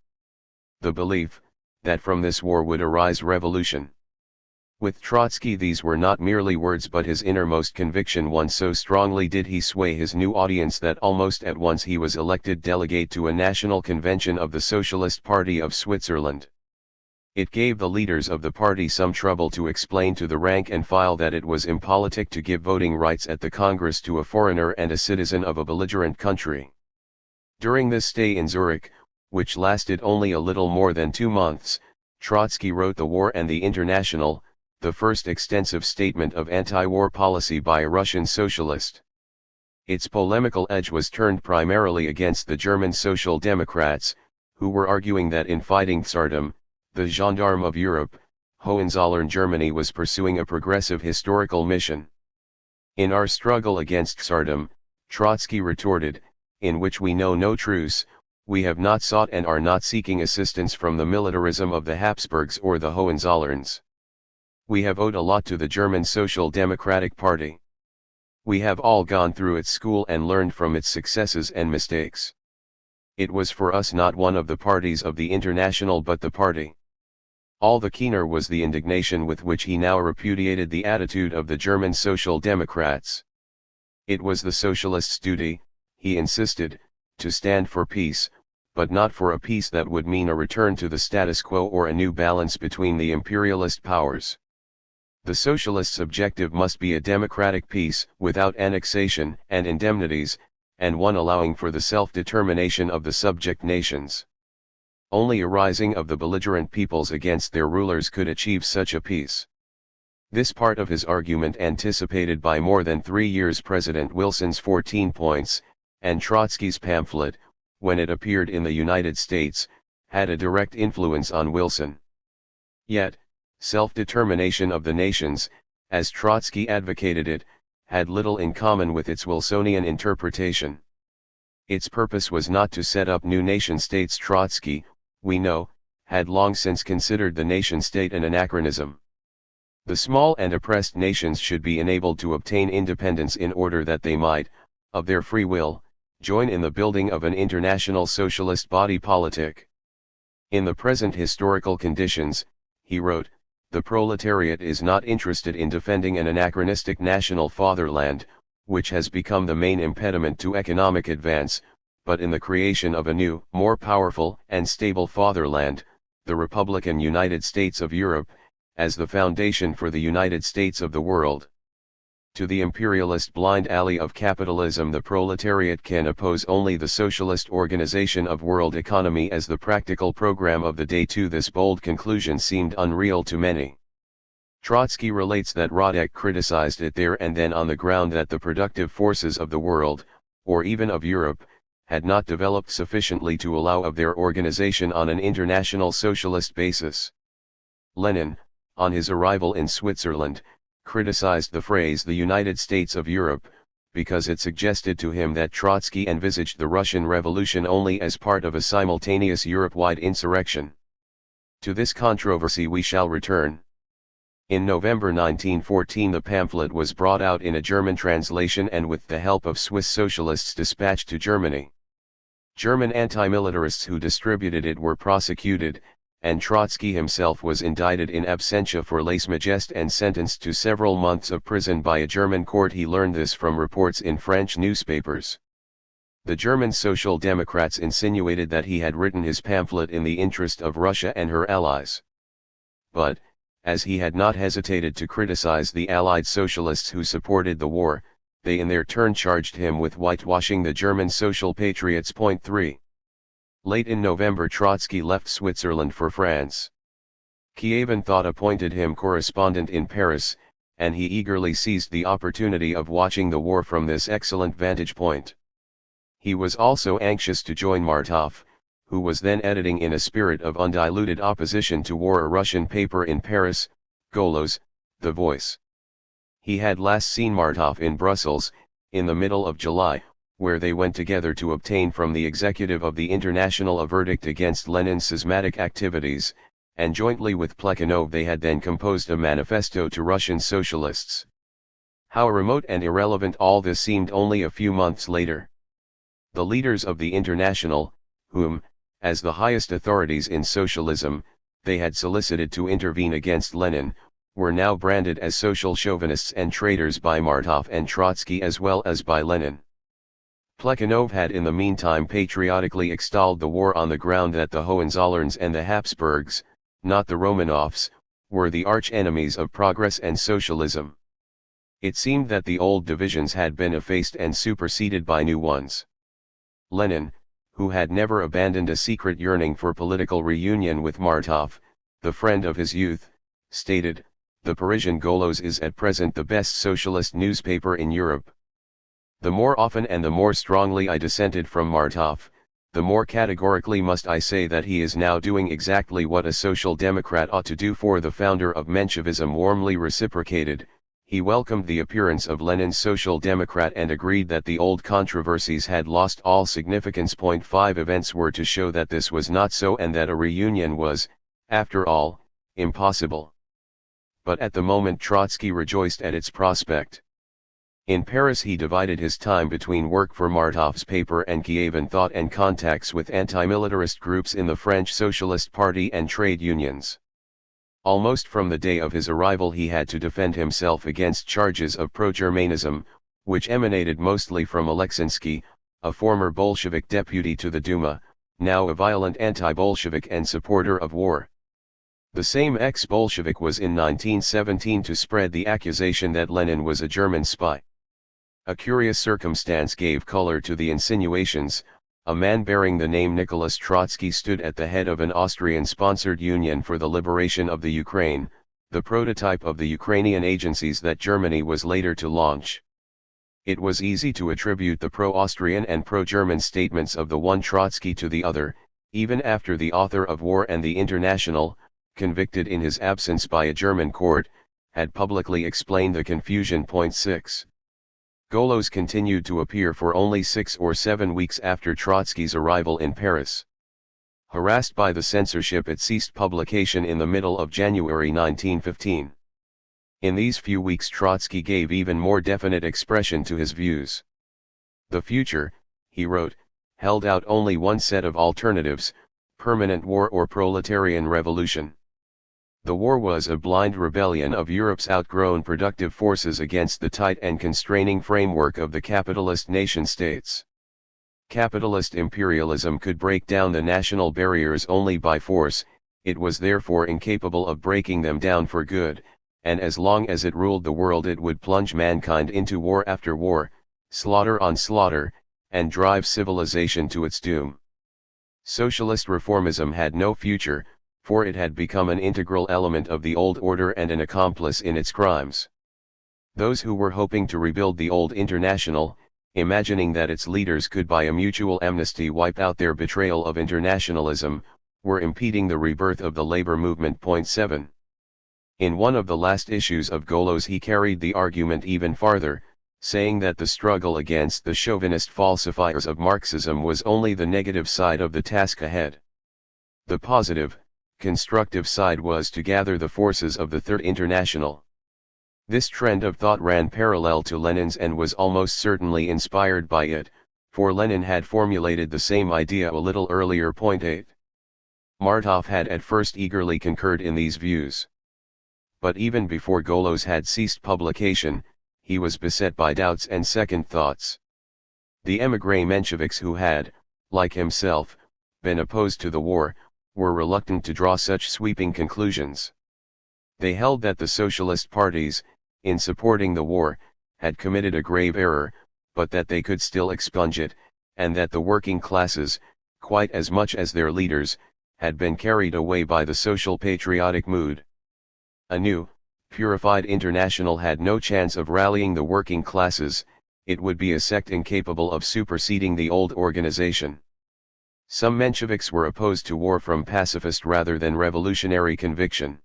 the belief that from this war would arise revolution. With Trotsky these were not merely words but his innermost conviction, one so strongly did he sway his new audience that almost at once he was elected delegate to a national convention of the Socialist Party of Switzerland. It gave the leaders of the party some trouble to explain to the rank and file that it was impolitic to give voting rights at the Congress to a foreigner and a citizen of a belligerent country. During this stay in Zurich, which lasted only a little more than 2 months, Trotsky wrote The War and the International, the first extensive statement of anti-war policy by a Russian socialist. Its polemical edge was turned primarily against the German Social Democrats, who were arguing that in fighting Tsardom, the gendarme of Europe, Hohenzollern Germany was pursuing a progressive historical mission. In our struggle against Tsardom, Trotsky retorted, in which we know no truce, we have not sought and are not seeking assistance from the militarism of the Habsburgs or the Hohenzollerns. We have owed a lot to the German Social Democratic Party. We have all gone through its school and learned from its successes and mistakes. It was for us not one of the parties of the International but the party. All the keener was the indignation with which he now repudiated the attitude of the German Social Democrats. It was the socialists' duty, he insisted, to stand for peace, but not for a peace that would mean a return to the status quo or a new balance between the imperialist powers. The socialists' objective must be a democratic peace, without annexation and indemnities, and one allowing for the self-determination of the subject nations. Only a rising of the belligerent peoples against their rulers could achieve such a peace. This part of his argument, anticipated by more than 3 years President Wilson's 14 points, and Trotsky's pamphlet, when it appeared in the United States, had a direct influence on Wilson. Yet, self-determination of the nations, as Trotsky advocated it, had little in common with its Wilsonian interpretation. Its purpose was not to set up new nation-states. Trotsky, we know, had long since considered the nation-state an anachronism. The small and oppressed nations should be enabled to obtain independence in order that they might, of their free will, join in the building of an international socialist body politic. In the present historical conditions, he wrote, the proletariat is not interested in defending an anachronistic national fatherland, which has become the main impediment to economic advance, but in the creation of a new, more powerful and stable fatherland, the Republican United States of Europe, as the foundation for the United States of the world. To the imperialist blind alley of capitalism the proletariat can oppose only the socialist organization of world economy as the practical program of the day. To this bold conclusion seemed unreal to many. Trotsky relates that Radek criticized it there and then on the ground that the productive forces of the world, or even of Europe, had not developed sufficiently to allow of their organization on an international socialist basis. Lenin, on his arrival in Switzerland, criticized the phrase "the United States of Europe," because it suggested to him that Trotsky envisaged the Russian Revolution only as part of a simultaneous Europe-wide insurrection. To this controversy we shall return. In November 1914 the pamphlet was brought out in a German translation and with the help of Swiss socialists dispatched to Germany. German anti-militarists who distributed it were prosecuted, and Trotsky himself was indicted in absentia for lèse-majesté and sentenced to several months of prison by a German court. He learned this from reports in French newspapers. The German Social Democrats insinuated that he had written his pamphlet in the interest of Russia and her allies. But, as he had not hesitated to criticize the Allied socialists who supported the war, they in their turn charged him with whitewashing the German social patriots. Point 3. Late in November Trotsky left Switzerland for France. Kievan Thought appointed him correspondent in Paris, and he eagerly seized the opportunity of watching the war from this excellent vantage point. He was also anxious to join Martov, who was then editing in a spirit of undiluted opposition to war a Russian paper in Paris, Golos, The Voice. He had last seen Martov in Brussels, in the middle of July, where they went together to obtain from the executive of the International a verdict against Lenin's schismatic activities, and jointly with Plekhanov they had then composed a manifesto to Russian socialists. How remote and irrelevant all this seemed only a few months later. The leaders of the International, whom, as the highest authorities in socialism, they had solicited to intervene against Lenin, were now branded as social chauvinists and traitors by Martov and Trotsky as well as by Lenin. Plekhanov had in the meantime patriotically extolled the war on the ground that the Hohenzollerns and the Habsburgs, not the Romanovs, were the arch-enemies of progress and socialism. It seemed that the old divisions had been effaced and superseded by new ones. Lenin, who had never abandoned a secret yearning for political reunion with Martov, the friend of his youth, stated, "The Parisian Golos is at present the best socialist newspaper in Europe. The more often and the more strongly I dissented from Martov, the more categorically must I say that he is now doing exactly what a social democrat ought to do." For the founder of Menshevism warmly reciprocated. He welcomed the appearance of Lenin's social democrat and agreed that the old controversies had lost all significance. 5 Events were to show that this was not so and that a reunion was, after all, impossible. But at the moment Trotsky rejoiced at its prospect. In Paris he divided his time between work for Martov's paper and Kievan Thought and contacts with anti-militarist groups in the French Socialist Party and trade unions. Almost from the day of his arrival he had to defend himself against charges of pro-Germanism, which emanated mostly from Alexinsky, a former Bolshevik deputy to the Duma, now a violent anti-Bolshevik and supporter of war. The same ex-Bolshevik was in 1917 to spread the accusation that Lenin was a German spy. A curious circumstance gave color to the insinuations. A man bearing the name Nicholas Trotsky stood at the head of an Austrian-sponsored Union for the Liberation of the Ukraine, the prototype of the Ukrainian agencies that Germany was later to launch. It was easy to attribute the pro-Austrian and pro-German statements of the one Trotsky to the other, even after the author of War and the International, convicted in his absence by a German court, had publicly explained the confusion. 6. Golos continued to appear for only 6 or 7 weeks after Trotsky's arrival in Paris. Harassed by the censorship it ceased publication in the middle of January 1915. In these few weeks Trotsky gave even more definite expression to his views. The future, he wrote, held out only one set of alternatives: permanent war or proletarian revolution. The war was a blind rebellion of Europe's outgrown productive forces against the tight and constraining framework of the capitalist nation-states. Capitalist imperialism could break down the national barriers only by force, it was therefore incapable of breaking them down for good, and as long as it ruled the world it would plunge mankind into war after war, slaughter on slaughter, and drive civilization to its doom. Socialist reformism had no future, for it had become an integral element of the old order and an accomplice in its crimes. Those who were hoping to rebuild the old International, imagining that its leaders could by a mutual amnesty wipe out their betrayal of internationalism, were impeding the rebirth of the labor movement. 7. In one of the last issues of Golos he carried the argument even farther, saying that the struggle against the chauvinist falsifiers of Marxism was only the negative side of the task ahead. The positive, constructive side was to gather the forces of the Third International. This trend of thought ran parallel to Lenin's and was almost certainly inspired by it, for Lenin had formulated the same idea a little earlier. 8. Martov had at first eagerly concurred in these views. But even before Golos had ceased publication, he was beset by doubts and second thoughts. The émigré Mensheviks who had, like himself, been opposed to the war, were reluctant to draw such sweeping conclusions. They held that the socialist parties, in supporting the war, had committed a grave error, but that they could still expunge it, and that the working classes, quite as much as their leaders, had been carried away by the social patriotic mood. A new, purified international had no chance of rallying the working classes, it would be a sect incapable of superseding the old organization. Some Mensheviks were opposed to war from pacifist rather than revolutionary conviction.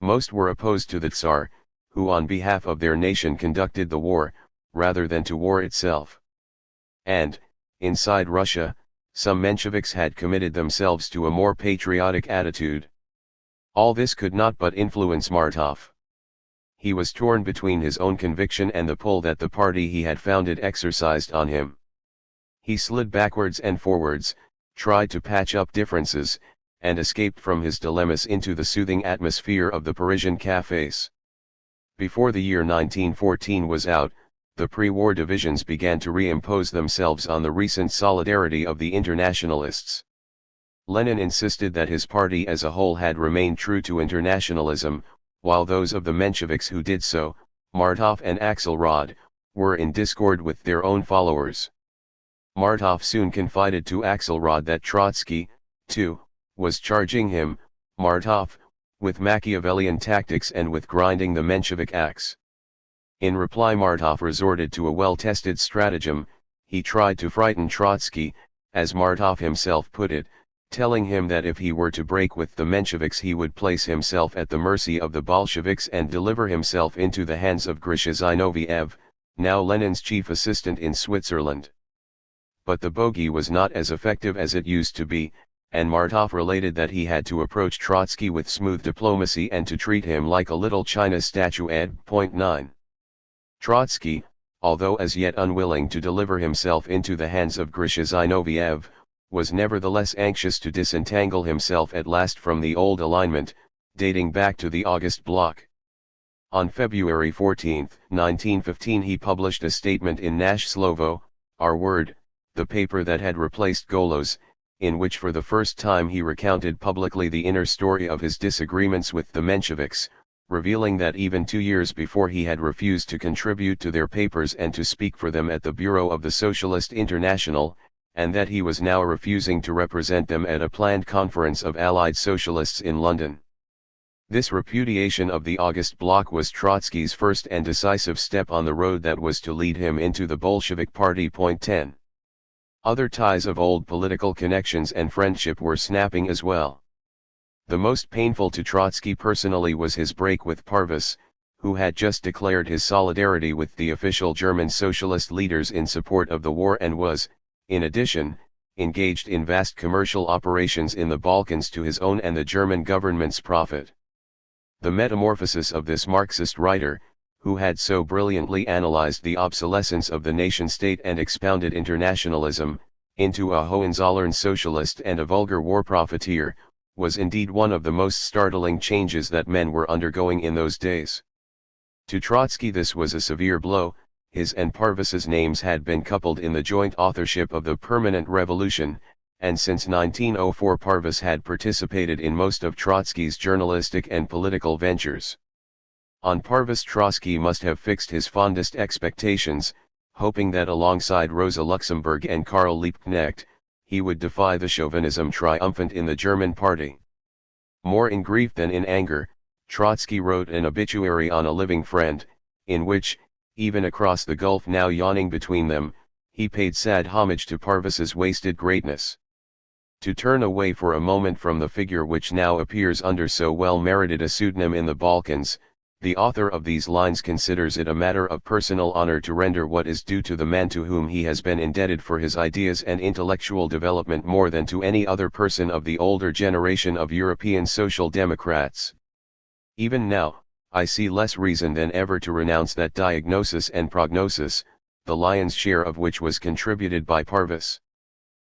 Most were opposed to the Tsar, who on behalf of their nation conducted the war, rather than to war itself. And, inside Russia, some Mensheviks had committed themselves to a more patriotic attitude. All this could not but influence Martov. He was torn between his own conviction and the pull that the party he had founded exercised on him. He slid backwards and forwards, tried to patch up differences, and escaped from his dilemmas into the soothing atmosphere of the Parisian cafés. Before the year 1914 was out, the pre-war divisions began to reimpose themselves on the recent solidarity of the internationalists. Lenin insisted that his party as a whole had remained true to internationalism, while those of the Mensheviks who did so, Martov and Axelrod, were in discord with their own followers. Martov soon confided to Axelrod that Trotsky, too, was charging him, Martov, with Machiavellian tactics and with grinding the Menshevik axe. In reply Martov resorted to a well-tested stratagem. He tried to frighten Trotsky, as Martov himself put it, telling him that if he were to break with the Mensheviks he would place himself at the mercy of the Bolsheviks and deliver himself into the hands of Grisha Zinoviev, now Lenin's chief assistant in Switzerland. But the bogey was not as effective as it used to be, and Martov related that he had to approach Trotsky with smooth diplomacy and to treat him like a little china statuette. 9. Trotsky, although as yet unwilling to deliver himself into the hands of Grisha Zinoviev, was nevertheless anxious to disentangle himself at last from the old alignment, dating back to the August bloc. On February 14, 1915 he published a statement in Nash Slovo, Our Word, the paper that had replaced Golos, in which for the first time he recounted publicly the inner story of his disagreements with the Mensheviks, revealing that even 2 years before he had refused to contribute to their papers and to speak for them at the bureau of the Socialist International, and that he was now refusing to represent them at a planned conference of Allied Socialists in London. This repudiation of the August bloc was Trotsky's first and decisive step on the road that was to lead him into the Bolshevik Party. 10. Other ties of old political connections and friendship were snapping as well. The most painful to Trotsky personally was his break with Parvus, who had just declared his solidarity with the official German socialist leaders in support of the war and was, in addition, engaged in vast commercial operations in the Balkans to his own and the German government's profit. The metamorphosis of this Marxist writer, who had so brilliantly analyzed the obsolescence of the nation-state and expounded internationalism, into a Hohenzollern socialist and a vulgar war profiteer, was indeed one of the most startling changes that men were undergoing in those days. To Trotsky this was a severe blow. His and Parvus's names had been coupled in the joint authorship of the Permanent Revolution, and since 1904 Parvus had participated in most of Trotsky's journalistic and political ventures. On Parvus Trotsky must have fixed his fondest expectations, hoping that alongside Rosa Luxemburg and Karl Liebknecht, he would defy the chauvinism triumphant in the German party. More in grief than in anger, Trotsky wrote an obituary on a living friend, in which, even across the gulf now yawning between them, he paid sad homage to Parvus's wasted greatness. To turn away for a moment from the figure which now appears under so well merited a pseudonym in the Balkans, the author of these lines considers it a matter of personal honor to render what is due to the man to whom he has been indebted for his ideas and intellectual development more than to any other person of the older generation of European social democrats. Even now, I see less reason than ever to renounce that diagnosis and prognosis, the lion's share of which was contributed by Parvus.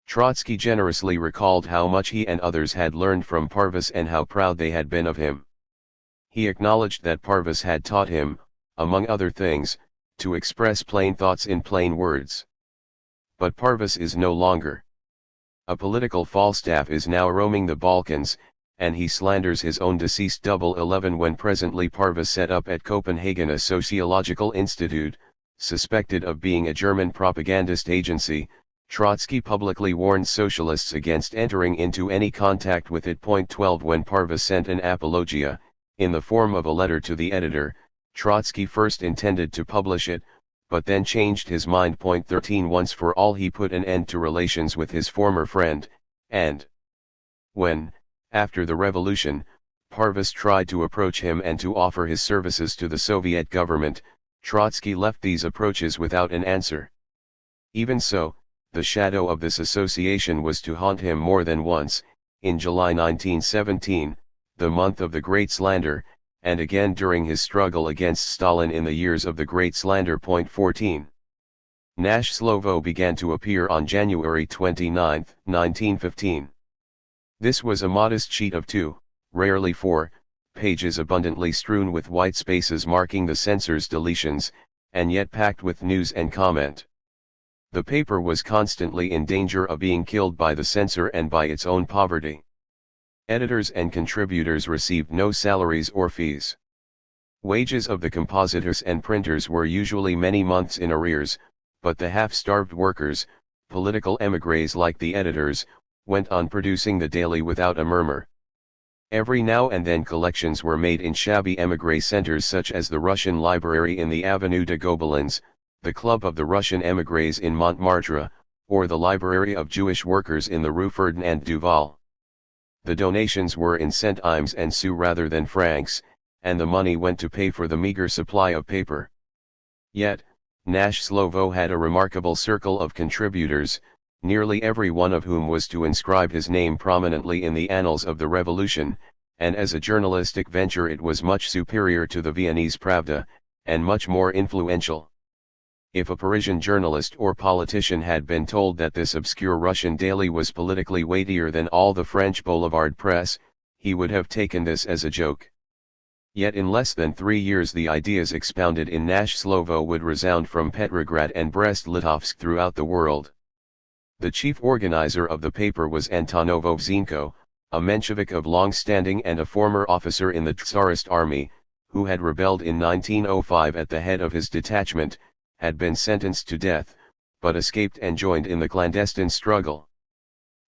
Trotsky generously recalled how much he and others had learned from Parvus and how proud they had been of him. He acknowledged that Parvus had taught him, among other things, to express plain thoughts in plain words. But Parvus is no longer. A political Falstaff is now roaming the Balkans, and he slanders his own deceased Double 11 when presently Parvus set up at Copenhagen a sociological institute, suspected of being a German propagandist agency. Trotsky publicly warned socialists against entering into any contact with it. 12 When Parvus sent an apologia, in the form of a letter to the editor, Trotsky first intended to publish it, but then changed his mind. 13 Once for all he put an end to relations with his former friend, and when, after the revolution, Parvus tried to approach him and to offer his services to the Soviet government, Trotsky left these approaches without an answer. Even so, the shadow of this association was to haunt him more than once, in July 1917, the month of the Great Slander, and again during his struggle against Stalin in the years of the Great Slander. 14. Nash Slovo began to appear on January 29, 1915. This was a modest sheet of 2, rarely 4, pages abundantly strewn with white spaces marking the censor's deletions, and yet packed with news and comment. The paper was constantly in danger of being killed by the censor and by its own poverty. Editors and contributors received no salaries or fees. Wages of the compositors and printers were usually many months in arrears, but the half-starved workers, political émigrés like the editors, went on producing the daily without a murmur. Every now and then collections were made in shabby émigré centers such as the Russian Library in the Avenue de Gobelins, the Club of the Russian Émigrés in Montmartre, or the Library of Jewish Workers in the Rue Ferdinand Duval. The donations were in centimes and sous rather than francs, and the money went to pay for the meager supply of paper. Yet, Nash Slovo had a remarkable circle of contributors, nearly every one of whom was to inscribe his name prominently in the annals of the revolution, and as a journalistic venture it was much superior to the Viennese Pravda, and much more influential. If a Parisian journalist or politician had been told that this obscure Russian daily was politically weightier than all the French boulevard press, he would have taken this as a joke. Yet in less than 3 years the ideas expounded in Nash Slovo would resound from Petrograd and Brest-Litovsk throughout the world. The chief organizer of the paper was Antonovo Vzinko, a Menshevik of long standing and a former officer in the Tsarist army, who had rebelled in 1905 at the head of his detachment, had been sentenced to death, but escaped and joined in the clandestine struggle.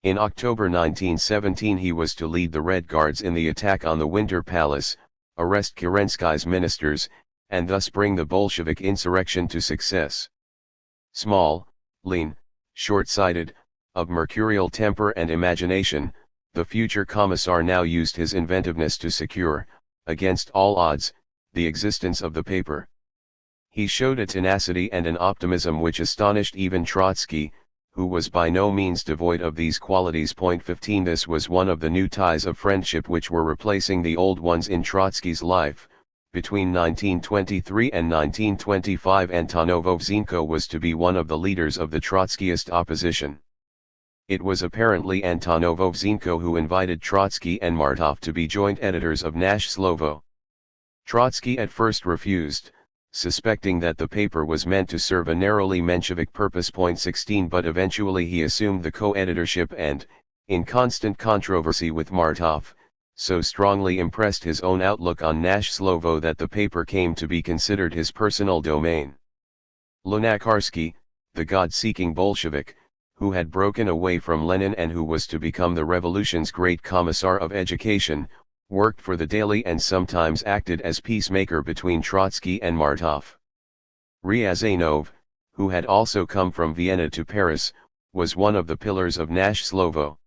In October 1917 he was to lead the Red Guards in the attack on the Winter Palace, arrest Kerensky's ministers, and thus bring the Bolshevik insurrection to success. Small, lean, short-sighted, of mercurial temper and imagination, the future commissar now used his inventiveness to secure, against all odds, the existence of the paper. He showed a tenacity and an optimism which astonished even Trotsky, who was by no means devoid of these qualities. 15 This was one of the new ties of friendship which were replacing the old ones in Trotsky's life. Between 1923 and 1925 Antonovo Vzinko was to be one of the leaders of the Trotskyist opposition. It was apparently Antonovo Vzinko who invited Trotsky and Martov to be joint editors of Nash Slovo. Trotsky at first refused, suspecting that the paper was meant to serve a narrowly Menshevik purpose. 16 But eventually he assumed the co-editorship and, in constant controversy with Martov, so strongly impressed his own outlook on Nash Slovo that the paper came to be considered his personal domain. Lunacharsky, the God-seeking Bolshevik, who had broken away from Lenin and who was to become the revolution's great commissar of education, worked for the Daily and sometimes acted as peacemaker between Trotsky and Martov. Ryazanov, who had also come from Vienna to Paris, was one of the pillars of Nash Slovo.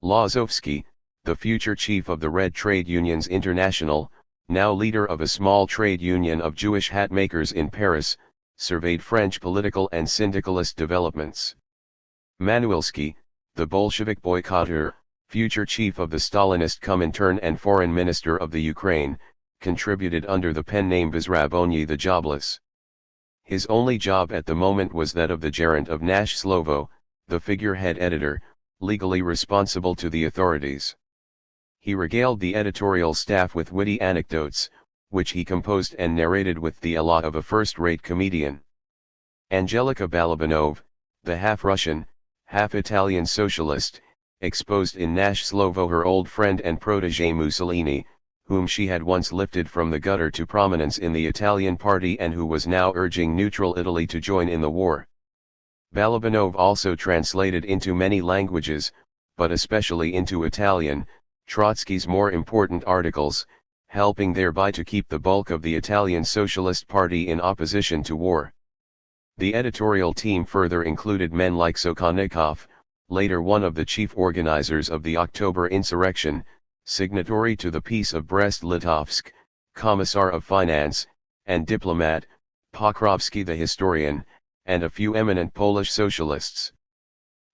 Lozovsky, the future chief of the Red Trade Unions International, now leader of a small trade union of Jewish hat makers in Paris, surveyed French political and syndicalist developments. Manuilsky, the Bolshevik boycotter, future chief of the Stalinist Comintern and foreign minister of the Ukraine, contributed under the pen name Bezrabonyi the Jobless. His only job at the moment was that of the gerent of Nash Slovo, the figurehead editor, legally responsible to the authorities. He regaled the editorial staff with witty anecdotes, which he composed and narrated with the elan of a first-rate comedian. Angelika Balabanov, the half-Russian, half-Italian socialist, exposed in Nash Slovo her old friend and protégé Mussolini, whom she had once lifted from the gutter to prominence in the Italian party and who was now urging neutral Italy to join in the war. Balabanov also translated into many languages, but especially into Italian, Trotsky's more important articles, helping thereby to keep the bulk of the Italian Socialist Party in opposition to war. The editorial team further included men like Sokhonikov, later one of the chief organizers of the October insurrection, signatory to the Peace of Brest-Litovsk, Commissar of Finance, and diplomat, Pokrovsky the historian, and a few eminent Polish socialists.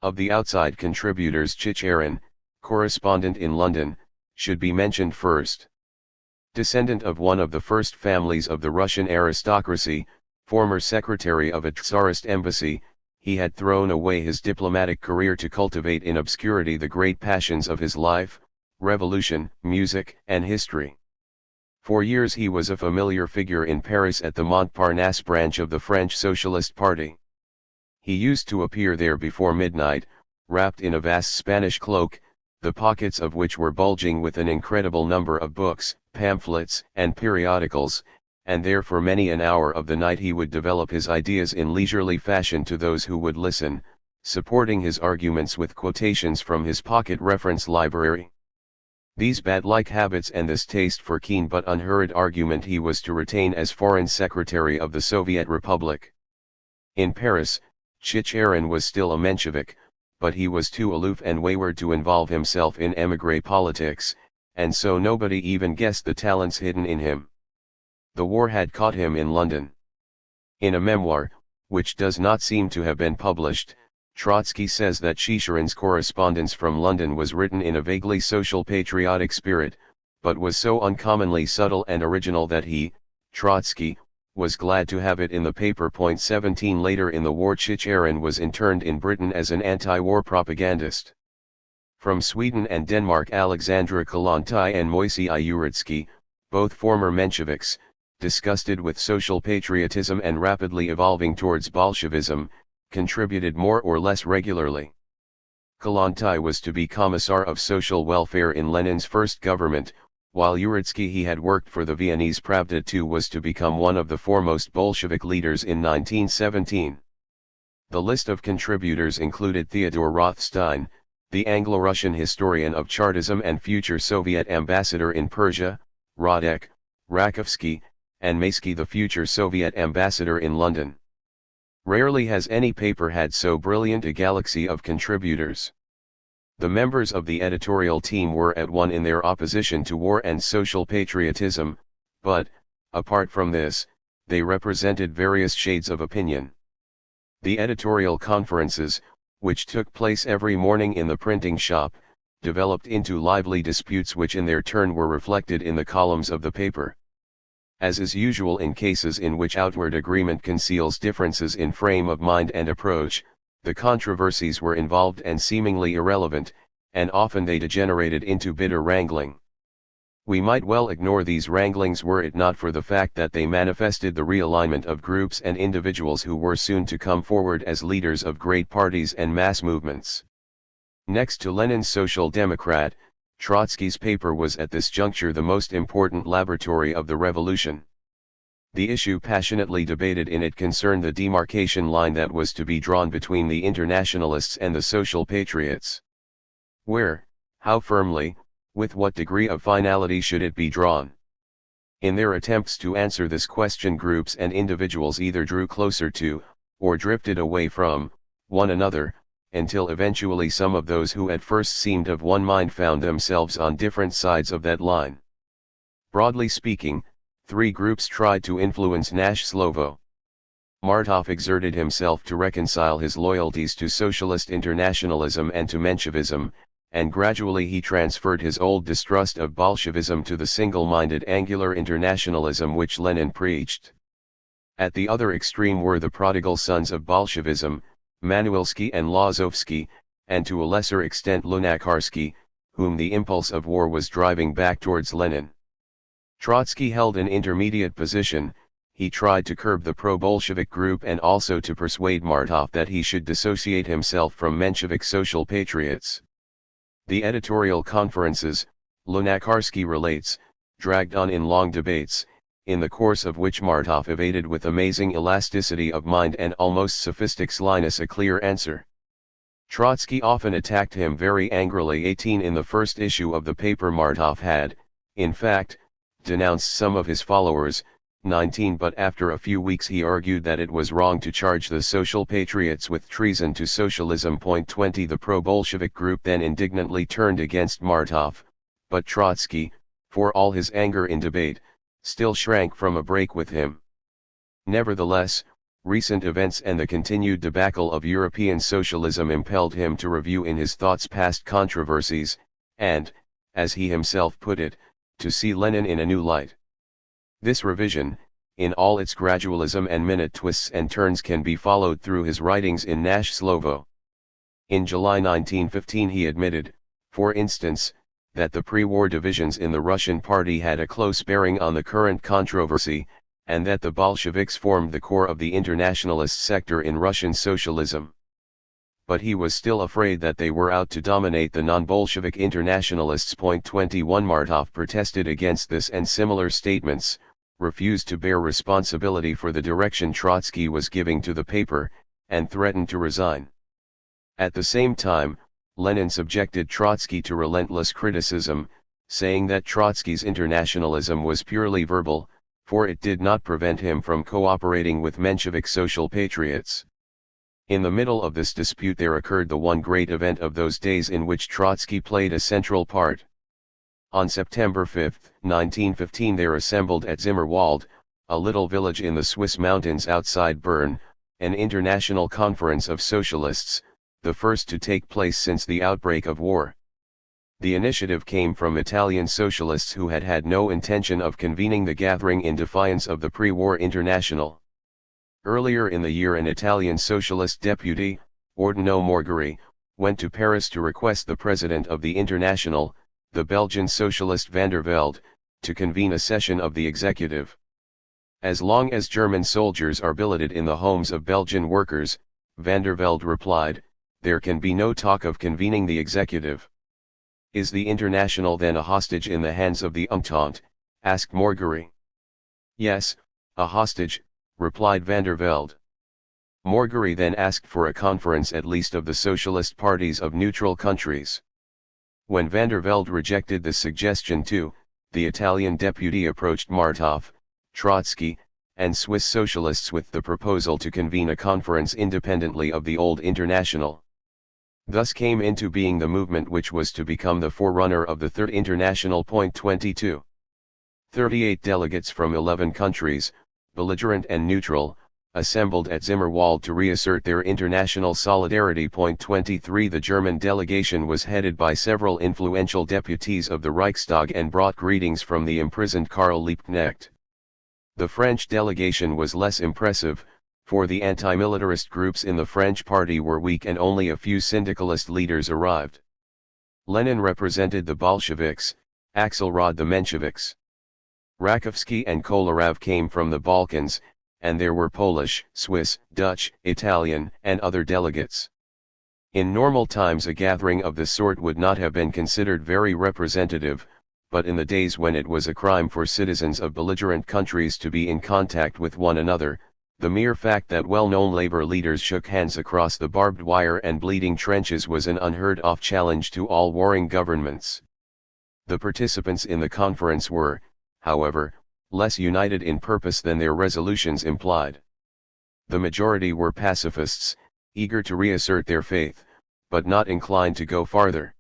Of the outside contributors, Chicherin, correspondent in London, should be mentioned first. Descendant of one of the first families of the Russian aristocracy, former secretary of a Tsarist embassy, he had thrown away his diplomatic career to cultivate in obscurity the great passions of his life, revolution, music, and history. For years he was a familiar figure in Paris at the Montparnasse branch of the French Socialist Party. He used to appear there before midnight, wrapped in a vast Spanish cloak, the pockets of which were bulging with an incredible number of books, pamphlets, and periodicals, and there for many an hour of the night he would develop his ideas in leisurely fashion to those who would listen, supporting his arguments with quotations from his pocket reference library. These bat-like habits and this taste for keen but unhurried argument he was to retain as Foreign Secretary of the Soviet Republic. In Paris, Chicherin was still a Menshevik, but he was too aloof and wayward to involve himself in émigré politics, and so nobody even guessed the talents hidden in him. The war had caught him in London. In a memoir, which does not seem to have been published, Trotsky says that Chicherin's correspondence from London was written in a vaguely social patriotic spirit, but was so uncommonly subtle and original that he, Trotsky, was glad to have it in the paper. 17 Later in the war, Chicherin was interned in Britain as an anti-war propagandist. From Sweden and Denmark, Alexandra Kollontai and Moisey Urytsky, both former Mensheviks, disgusted with social patriotism and rapidly evolving towards Bolshevism, contributed more or less regularly. Kollontai was to be Commissar of Social Welfare in Lenin's first government, while Urytsky, he had worked for the Viennese Pravda too, was to become one of the foremost Bolshevik leaders in 1917. The list of contributors included Theodore Rothstein, the Anglo-Russian historian of Chartism and future Soviet ambassador in Persia, Radek, Rakovsky, and Maysky, the future Soviet ambassador in London. Rarely has any paper had so brilliant a galaxy of contributors. The members of the editorial team were at one in their opposition to war and social patriotism, but, apart from this, they represented various shades of opinion. The editorial conferences, which took place every morning in the printing shop, developed into lively disputes which in their turn were reflected in the columns of the paper. As is usual in cases in which outward agreement conceals differences in frame of mind and approach, the controversies were involved and seemingly irrelevant, and often they degenerated into bitter wrangling. We might well ignore these wranglings were it not for the fact that they manifested the realignment of groups and individuals who were soon to come forward as leaders of great parties and mass movements. Next to Lenin's Social Democrat, Trotsky's paper was at this juncture the most important laboratory of the revolution. The issue passionately debated in it concerned the demarcation line that was to be drawn between the internationalists and the social patriots. Where, how firmly, with what degree of finality should it be drawn? In their attempts to answer this question, groups and individuals either drew closer to, or drifted away from, one another, until eventually some of those who at first seemed of one mind found themselves on different sides of that line. Broadly speaking, three groups tried to influence Nash Slovo. Martov exerted himself to reconcile his loyalties to socialist internationalism and to Menshevism, and gradually he transferred his old distrust of Bolshevism to the single-minded angular internationalism which Lenin preached. At the other extreme were the prodigal sons of Bolshevism, Manuelsky and Lozovsky, and to a lesser extent Lunakarsky, whom the impulse of war was driving back towards Lenin. Trotsky held an intermediate position. He tried to curb the pro-Bolshevik group and also to persuade Martov that he should dissociate himself from Menshevik social patriots. The editorial conferences, Lunakarsky relates, dragged on in long debates, in the course of which Martov evaded with amazing elasticity of mind and almost sophistic slyness a clear answer. Trotsky often attacked him very angrily. 18 In the first issue of the paper Martov had, in fact, denounced some of his followers. 19 But after a few weeks he argued that it was wrong to charge the social patriots with treason to socialism. 20 The pro-Bolshevik group then indignantly turned against Martov, but Trotsky, for all his anger in debate, still shrank from a break with him. Nevertheless, recent events and the continued debacle of European socialism impelled him to review in his thoughts past controversies, and, as he himself put it, to see Lenin in a new light. This revision, in all its gradualism and minute twists and turns, can be followed through his writings in Nash Slovo. In July 1915 he admitted, for instance, that the pre-war divisions in the Russian party had a close bearing on the current controversy, and that the Bolsheviks formed the core of the internationalist sector in Russian socialism. But he was still afraid that they were out to dominate the non-Bolshevik internationalists. 21 Martov protested against this and similar statements, refused to bear responsibility for the direction Trotsky was giving to the paper, and threatened to resign. At the same time, Lenin subjected Trotsky to relentless criticism, saying that Trotsky's internationalism was purely verbal, for it did not prevent him from cooperating with Menshevik social patriots. In the middle of this dispute there occurred the one great event of those days in which Trotsky played a central part. On September 5, 1915 there assembled at Zimmerwald, a little village in the Swiss mountains outside Bern, an international conference of socialists, the first to take place since the outbreak of war. The initiative came from Italian socialists who had had no intention of convening the gathering in defiance of the pre-war international. Earlier in the year an Italian socialist deputy, Ordino Morgari, went to Paris to request the president of the International, the Belgian socialist van der Velde, to convene a session of the executive. As long as German soldiers are billeted in the homes of Belgian workers, van der Velde replied, there can be no talk of convening the executive. Is the International then a hostage in the hands of the Entente? Asked Morgari. Yes, a hostage, replied van der Velde. Morgari then asked for a conference at least of the socialist parties of neutral countries. When van der Velde rejected this suggestion too, the Italian deputy approached Martov, Trotsky, and Swiss socialists with the proposal to convene a conference independently of the old International. Thus came into being the movement which was to become the forerunner of the Third International. 22. 38 delegates from 11 countries, belligerent and neutral, assembled at Zimmerwald to reassert their international solidarity. 23 The German delegation was headed by several influential deputies of the Reichstag and brought greetings from the imprisoned Karl Liebknecht. The French delegation was less impressive, for the anti-militarist groups in the French party were weak and only a few syndicalist leaders arrived. Lenin represented the Bolsheviks, Axelrod the Mensheviks. Rakovsky and Kolarov came from the Balkans, and there were Polish, Swiss, Dutch, Italian, and other delegates. In normal times a gathering of this sort would not have been considered very representative, but in the days when it was a crime for citizens of belligerent countries to be in contact with one another, the mere fact that well-known labor leaders shook hands across the barbed wire and bleeding trenches was an unheard-of challenge to all warring governments. The participants in the conference were, however, less united in purpose than their resolutions implied. The majority were pacifists, eager to reassert their faith, but not inclined to go farther.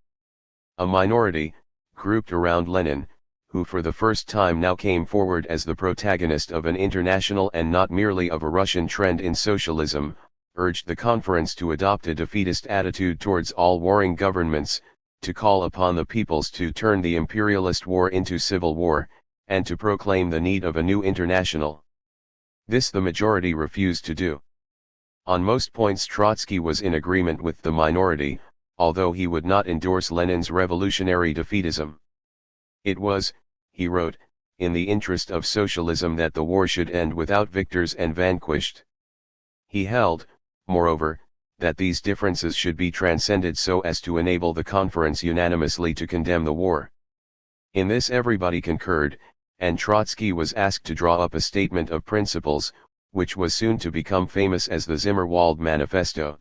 A minority, grouped around Lenin, who for the first time now came forward as the protagonist of an international and not merely of a Russian trend in socialism, urged the conference to adopt a defeatist attitude towards all warring governments, to call upon the peoples to turn the imperialist war into civil war, and to proclaim the need of a new international. This the majority refused to do. On most points Trotsky was in agreement with the minority, although he would not endorse Lenin's revolutionary defeatism. It was, he wrote, in the interest of socialism that the war should end without victors and vanquished. He held, moreover, that these differences should be transcended so as to enable the conference unanimously to condemn the war. In this everybody concurred, and Trotsky was asked to draw up a statement of principles, which was soon to become famous as the Zimmerwald Manifesto.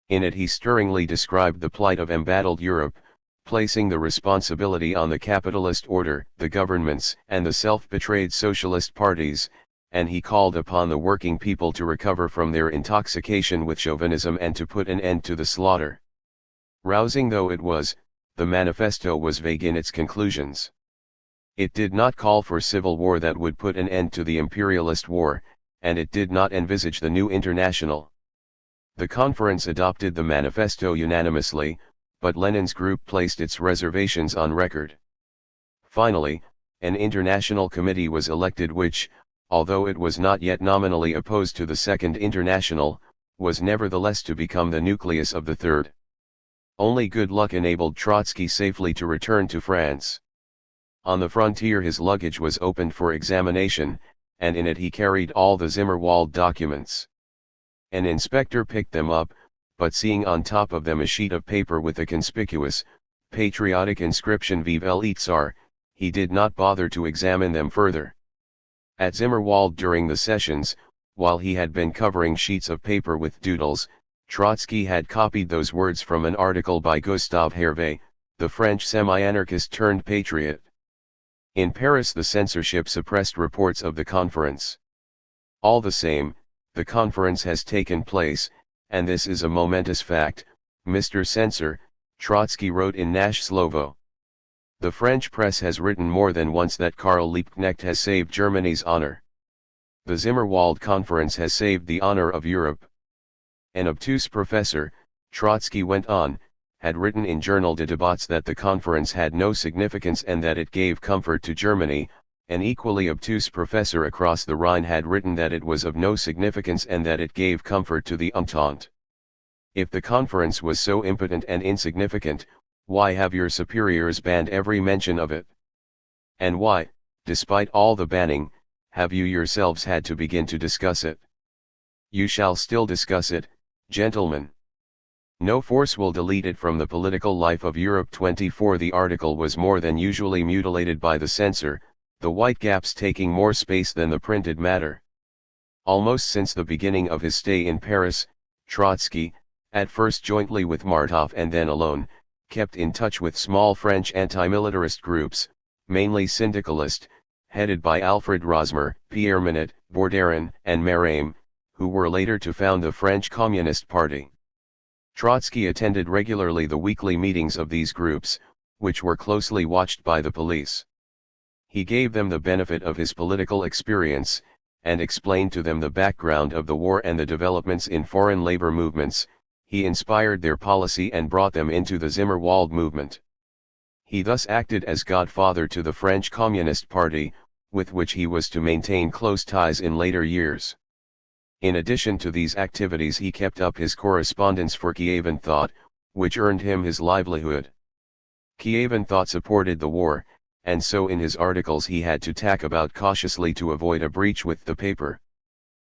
In it he stirringly described the plight of embattled Europe, placing the responsibility on the capitalist order, the governments, and the self-betrayed socialist parties, and he called upon the working people to recover from their intoxication with chauvinism and to put an end to the slaughter. Rousing though it was, the manifesto was vague in its conclusions. It did not call for civil war that would put an end to the imperialist war, and it did not envisage the new international. The conference adopted the manifesto unanimously, but Lenin's group placed its reservations on record. Finally, an international committee was elected which, although it was not yet nominally opposed to the Second International, was nevertheless to become the nucleus of the Third. Only good luck enabled Trotsky safely to return to France. On the frontier his luggage was opened for examination, and in it he carried all the Zimmerwald documents. An inspector picked them up, but seeing on top of them a sheet of paper with a conspicuous, patriotic inscription Vive le Tsar, he did not bother to examine them further. At Zimmerwald during the sessions, while he had been covering sheets of paper with doodles, Trotsky had copied those words from an article by Gustave Hervé, the French semi-anarchist turned patriot. In Paris the censorship suppressed reports of the conference. All the same, the conference has taken place, and this is a momentous fact, Mr. Censor, Trotsky wrote in Nash Slovo. The French press has written more than once that Karl Liebknecht has saved Germany's honor. The Zimmerwald Conference has saved the honor of Europe. An obtuse professor, Trotsky went on, had written in Journal des Débats that the conference had no significance and that it gave comfort to Germany. An equally obtuse professor across the Rhine had written that it was of no significance and that it gave comfort to the Entente. If the conference was so impotent and insignificant, why have your superiors banned every mention of it? And why, despite all the banning, have you yourselves had to begin to discuss it? You shall still discuss it, gentlemen. No force will delete it from the political life of Europe. 24 The article was more than usually mutilated by the censor, the white gaps taking more space than the printed matter. Almost since the beginning of his stay in Paris, Trotsky, at first jointly with Martov and then alone, kept in touch with small French anti-militarist groups, mainly syndicalist, headed by Alfred Rosmer, Pierre Minette, Bourdarin, and Maraim, who were later to found the French Communist Party. Trotsky attended regularly the weekly meetings of these groups, which were closely watched by the police. He gave them the benefit of his political experience, and explained to them the background of the war and the developments in foreign labor movements. He inspired their policy and brought them into the Zimmerwald movement. He thus acted as godfather to the French Communist Party, with which he was to maintain close ties in later years. In addition to these activities he kept up his correspondence for Kievan Thought, which earned him his livelihood. Kievan Thought supported the war, and so in his articles he had to tack about cautiously to avoid a breach with the paper.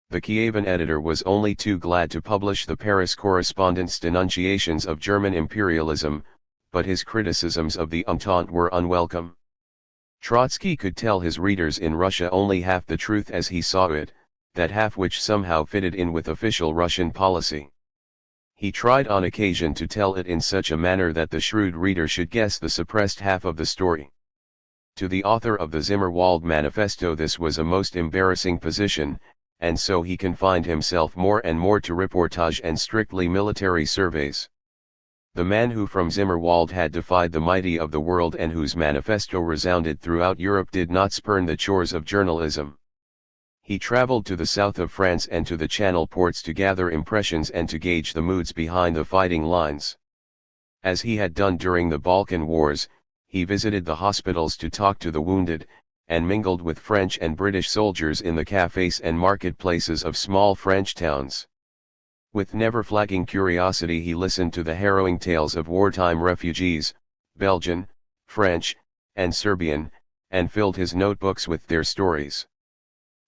The Kievan editor was only too glad to publish the Paris correspondent's denunciations of German imperialism, but his criticisms of the Entente were unwelcome. Trotsky could tell his readers in Russia only half the truth as he saw it, that half which somehow fitted in with official Russian policy. He tried on occasion to tell it in such a manner that the shrewd reader should guess the suppressed half of the story. To the author of the Zimmerwald Manifesto this was a most embarrassing position, and so he confined himself more and more to reportage and strictly military surveys. the man who from Zimmerwald had defied the mighty of the world and whose manifesto resounded throughout Europe, did not spurn the chores of journalism. He traveled to the south of France and to the Channel ports to gather impressions and to gauge the moods behind the fighting lines. As he had done during the Balkan Wars, he visited the hospitals to talk to the wounded, and mingled with French and British soldiers in the cafés and marketplaces of small French towns. With never-flagging curiosity he listened to the harrowing tales of wartime refugees, Belgian, French, and Serbian, and filled his notebooks with their stories.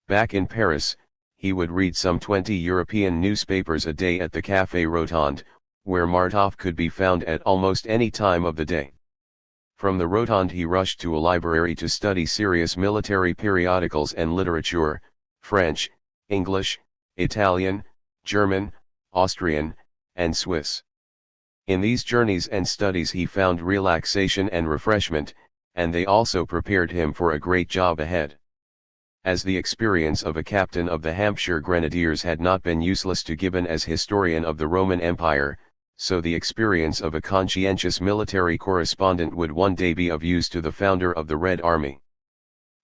Back in Paris, he would read some 20 European newspapers a day at the Café Rotonde, where Martov could be found at almost any time of the day. From the Rotonde he rushed to a library to study serious military periodicals and literature, French, English, Italian, German, Austrian, and Swiss. In these journeys and studies he found relaxation and refreshment, and they also prepared him for a great job ahead. As the experience of a captain of the Hampshire Grenadiers had not been useless to Gibbon as historian of the Roman Empire, so the experience of a conscientious military correspondent would one day be of use to the founder of the Red Army.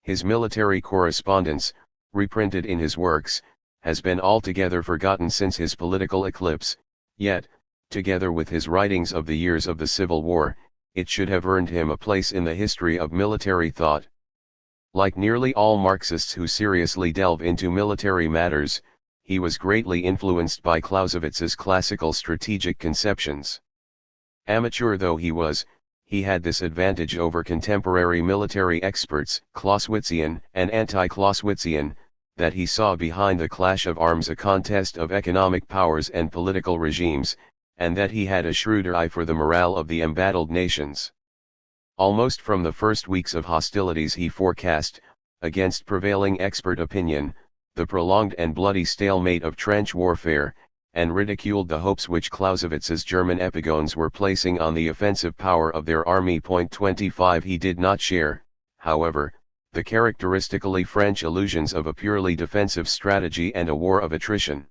His military correspondence, reprinted in his works, has been altogether forgotten since his political eclipse, yet, together with his writings of the years of the Civil War, it should have earned him a place in the history of military thought. Like nearly all Marxists who seriously delve into military matters, he was greatly influenced by Clausewitz's classical strategic conceptions. Amateur though he was, he had this advantage over contemporary military experts, Clausewitzian and anti-Clausewitzian, that he saw behind the clash of arms a contest of economic powers and political regimes, and that he had a shrewder eye for the morale of the embattled nations. Almost from the first weeks of hostilities he forecast, against prevailing expert opinion, the prolonged and bloody stalemate of trench warfare, and ridiculed the hopes which Clausewitz's German epigones were placing on the offensive power of their army. 25 He did not share, however, the characteristically French illusions of a purely defensive strategy and a war of attrition.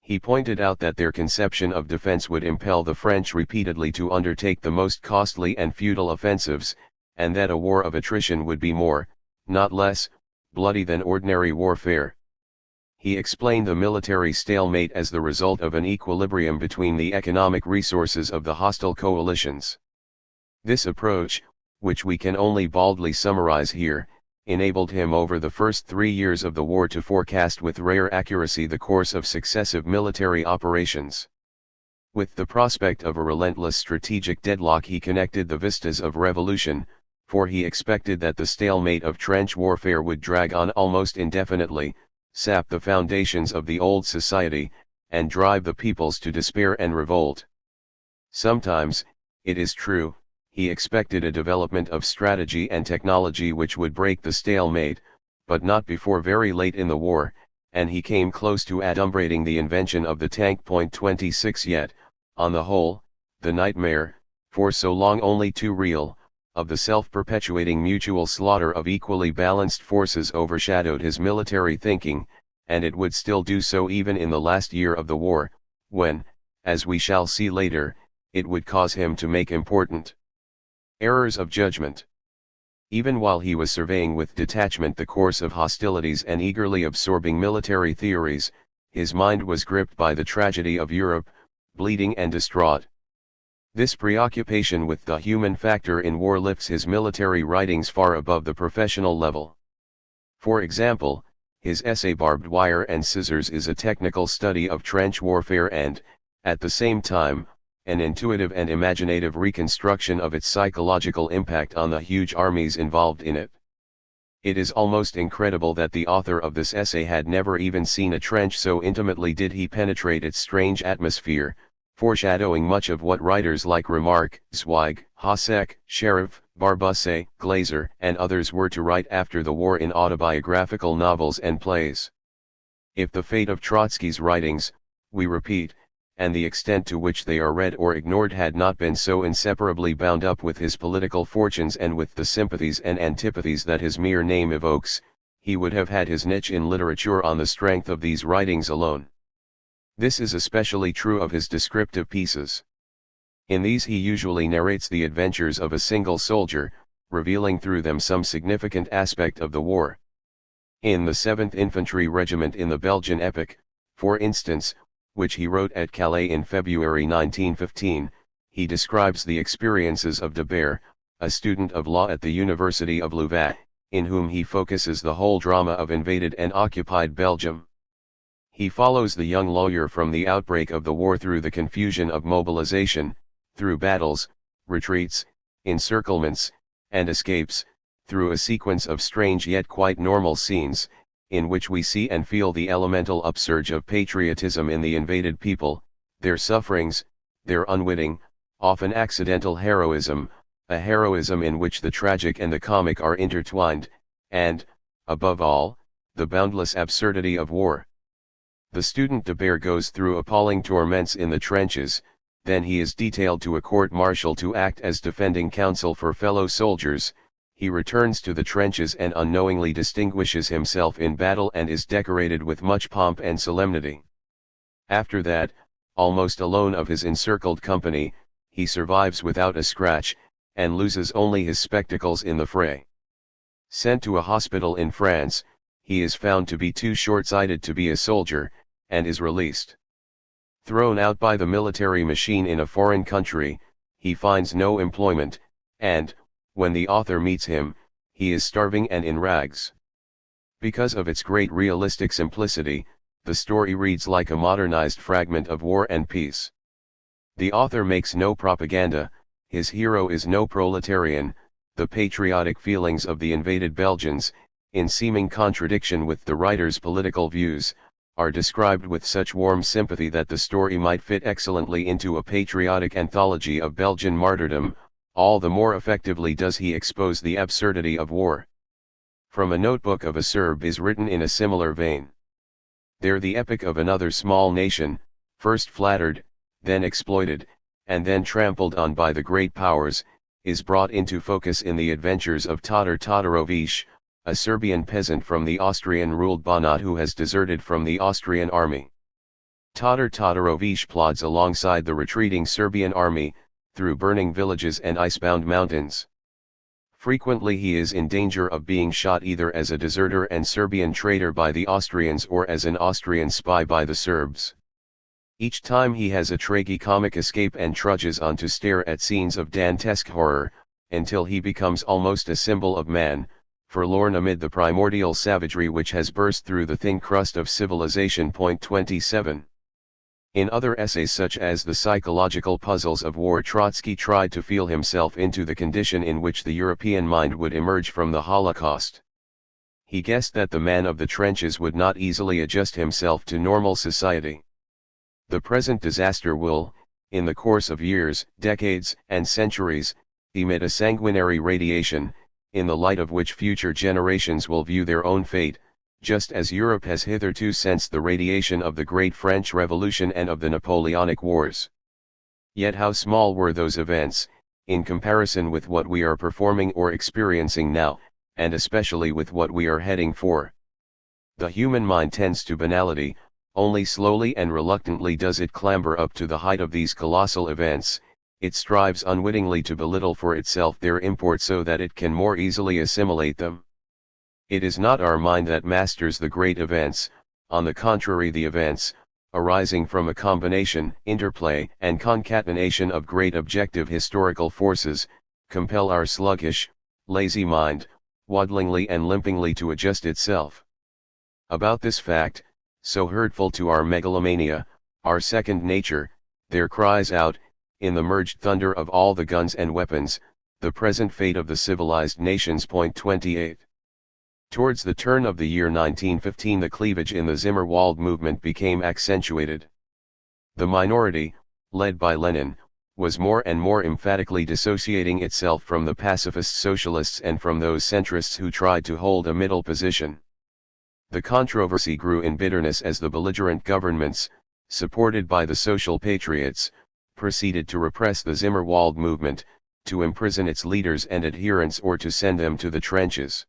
He pointed out that their conception of defense would impel the French repeatedly to undertake the most costly and futile offensives, and that a war of attrition would be more, not less, bloody than ordinary warfare. He explained the military stalemate as the result of an equilibrium between the economic resources of the hostile coalitions. This approach, which we can only baldly summarize here, enabled him over the first 3 years of the war to forecast with rare accuracy the course of successive military operations. With the prospect of a relentless strategic deadlock he connected the vistas of revolution, for he expected that the stalemate of trench warfare would drag on almost indefinitely, sap the foundations of the old society, and drive the peoples to despair and revolt. Sometimes, it is true, he expected a development of strategy and technology which would break the stalemate, but not before very late in the war, and he came close to adumbrating the invention of the tank. 26 Yet, on the whole, the nightmare, for so long only too real, of the self-perpetuating mutual slaughter of equally balanced forces overshadowed his military thinking, and it would still do so even in the last year of the war, when, as we shall see later, it would cause him to make important errors of judgment. Even while he was surveying with detachment the course of hostilities and eagerly absorbing military theories, his mind was gripped by the tragedy of Europe, bleeding and distraught. This preoccupation with the human factor in war lifts his military writings far above the professional level. For example, his essay Barbed Wire and Scissors is a technical study of trench warfare and, at the same time, an intuitive and imaginative reconstruction of its psychological impact on the huge armies involved in it. It is almost incredible that the author of this essay had never even seen a trench, so intimately did he penetrate its strange atmosphere, foreshadowing much of what writers like Remarque, Zweig, Hasek, Sheriff, Barbusse, Glaser, and others were to write after the war in autobiographical novels and plays. If the fate of Trotsky's writings, we repeat, and the extent to which they are read or ignored had not been so inseparably bound up with his political fortunes and with the sympathies and antipathies that his mere name evokes, he would have had his niche in literature on the strength of these writings alone. This is especially true of his descriptive pieces. In these he usually narrates the adventures of a single soldier, revealing through them some significant aspect of the war. In the 7th Infantry Regiment in the Belgian epic, for instance, which he wrote at Calais in February 1915, he describes the experiences of de Baer, a student of law at the University of Louvain, in whom he focuses the whole drama of invaded and occupied Belgium. He follows the young lawyer from the outbreak of the war through the confusion of mobilization, through battles, retreats, encirclements, and escapes, through a sequence of strange yet quite normal scenes, in which we see and feel the elemental upsurge of patriotism in the invaded people, their sufferings, their unwitting, often accidental heroism, a heroism in which the tragic and the comic are intertwined, and, above all, the boundless absurdity of war. The student de Baer goes through appalling torments in the trenches, then he is detailed to a court-martial to act as defending counsel for fellow soldiers. He returns to the trenches and unknowingly distinguishes himself in battle and is decorated with much pomp and solemnity. After that, almost alone of his encircled company, he survives without a scratch, and loses only his spectacles in the fray. Sent to a hospital in France, he is found to be too short-sighted to be a soldier, and is released. Thrown out by the military machine in a foreign country, he finds no employment, and, when the author meets him, he is starving and in rags. Because of its great realistic simplicity, the story reads like a modernized fragment of War and Peace. The author makes no propaganda, his hero is no proletarian. The patriotic feelings of the invaded Belgians, in seeming contradiction with the writer's political views, are described with such warm sympathy that the story might fit excellently into a patriotic anthology of Belgian martyrdom. All the more effectively does he expose the absurdity of war. From a Notebook of a Serb is written in a similar vein. There the epic of another small nation, first flattered, then exploited, and then trampled on by the great powers, is brought into focus in the adventures of Todor Todorović, a Serbian peasant from the Austrian-ruled Banat who has deserted from the Austrian army. Todor Todorović plods alongside the retreating Serbian army, through burning villages and icebound mountains. Frequently he is in danger of being shot either as a deserter and Serbian traitor by the Austrians or as an Austrian spy by the Serbs. Each time he has a tragi-comic escape and trudges on to stare at scenes of dantesque horror, until he becomes almost a symbol of man, forlorn amid the primordial savagery which has burst through the thin crust of civilization. 27. In other essays such as The Psychological Puzzles of War, Trotsky tried to feel himself into the condition in which the European mind would emerge from the Holocaust. He guessed that the man of the trenches would not easily adjust himself to normal society. The present disaster will, in the course of years, decades, and centuries, emit a sanguinary radiation, in the light of which future generations will view their own fate, just as Europe has hitherto sensed the radiation of the Great French Revolution and of the Napoleonic Wars. Yet how small were those events, in comparison with what we are performing or experiencing now, and especially with what we are heading for. The human mind tends to banality, only slowly and reluctantly does it clamber up to the height of these colossal events. It strives unwittingly to belittle for itself their import so that it can more easily assimilate them. It is not our mind that masters the great events, on the contrary the events, arising from a combination, interplay, and concatenation of great objective historical forces, compel our sluggish, lazy mind, waddlingly and limpingly to adjust itself. About this fact, so hurtful to our megalomania, our second nature, there cries out, in the merged thunder of all the guns and weapons, the present fate of the civilized nations. 28. Towards the turn of the year 1915 the cleavage in the Zimmerwald movement became accentuated. The minority, led by Lenin, was more and more emphatically dissociating itself from the pacifist socialists and from those centrists who tried to hold a middle position. The controversy grew in bitterness as the belligerent governments, supported by the social patriots, proceeded to repress the Zimmerwald movement, to imprison its leaders and adherents or to send them to the trenches.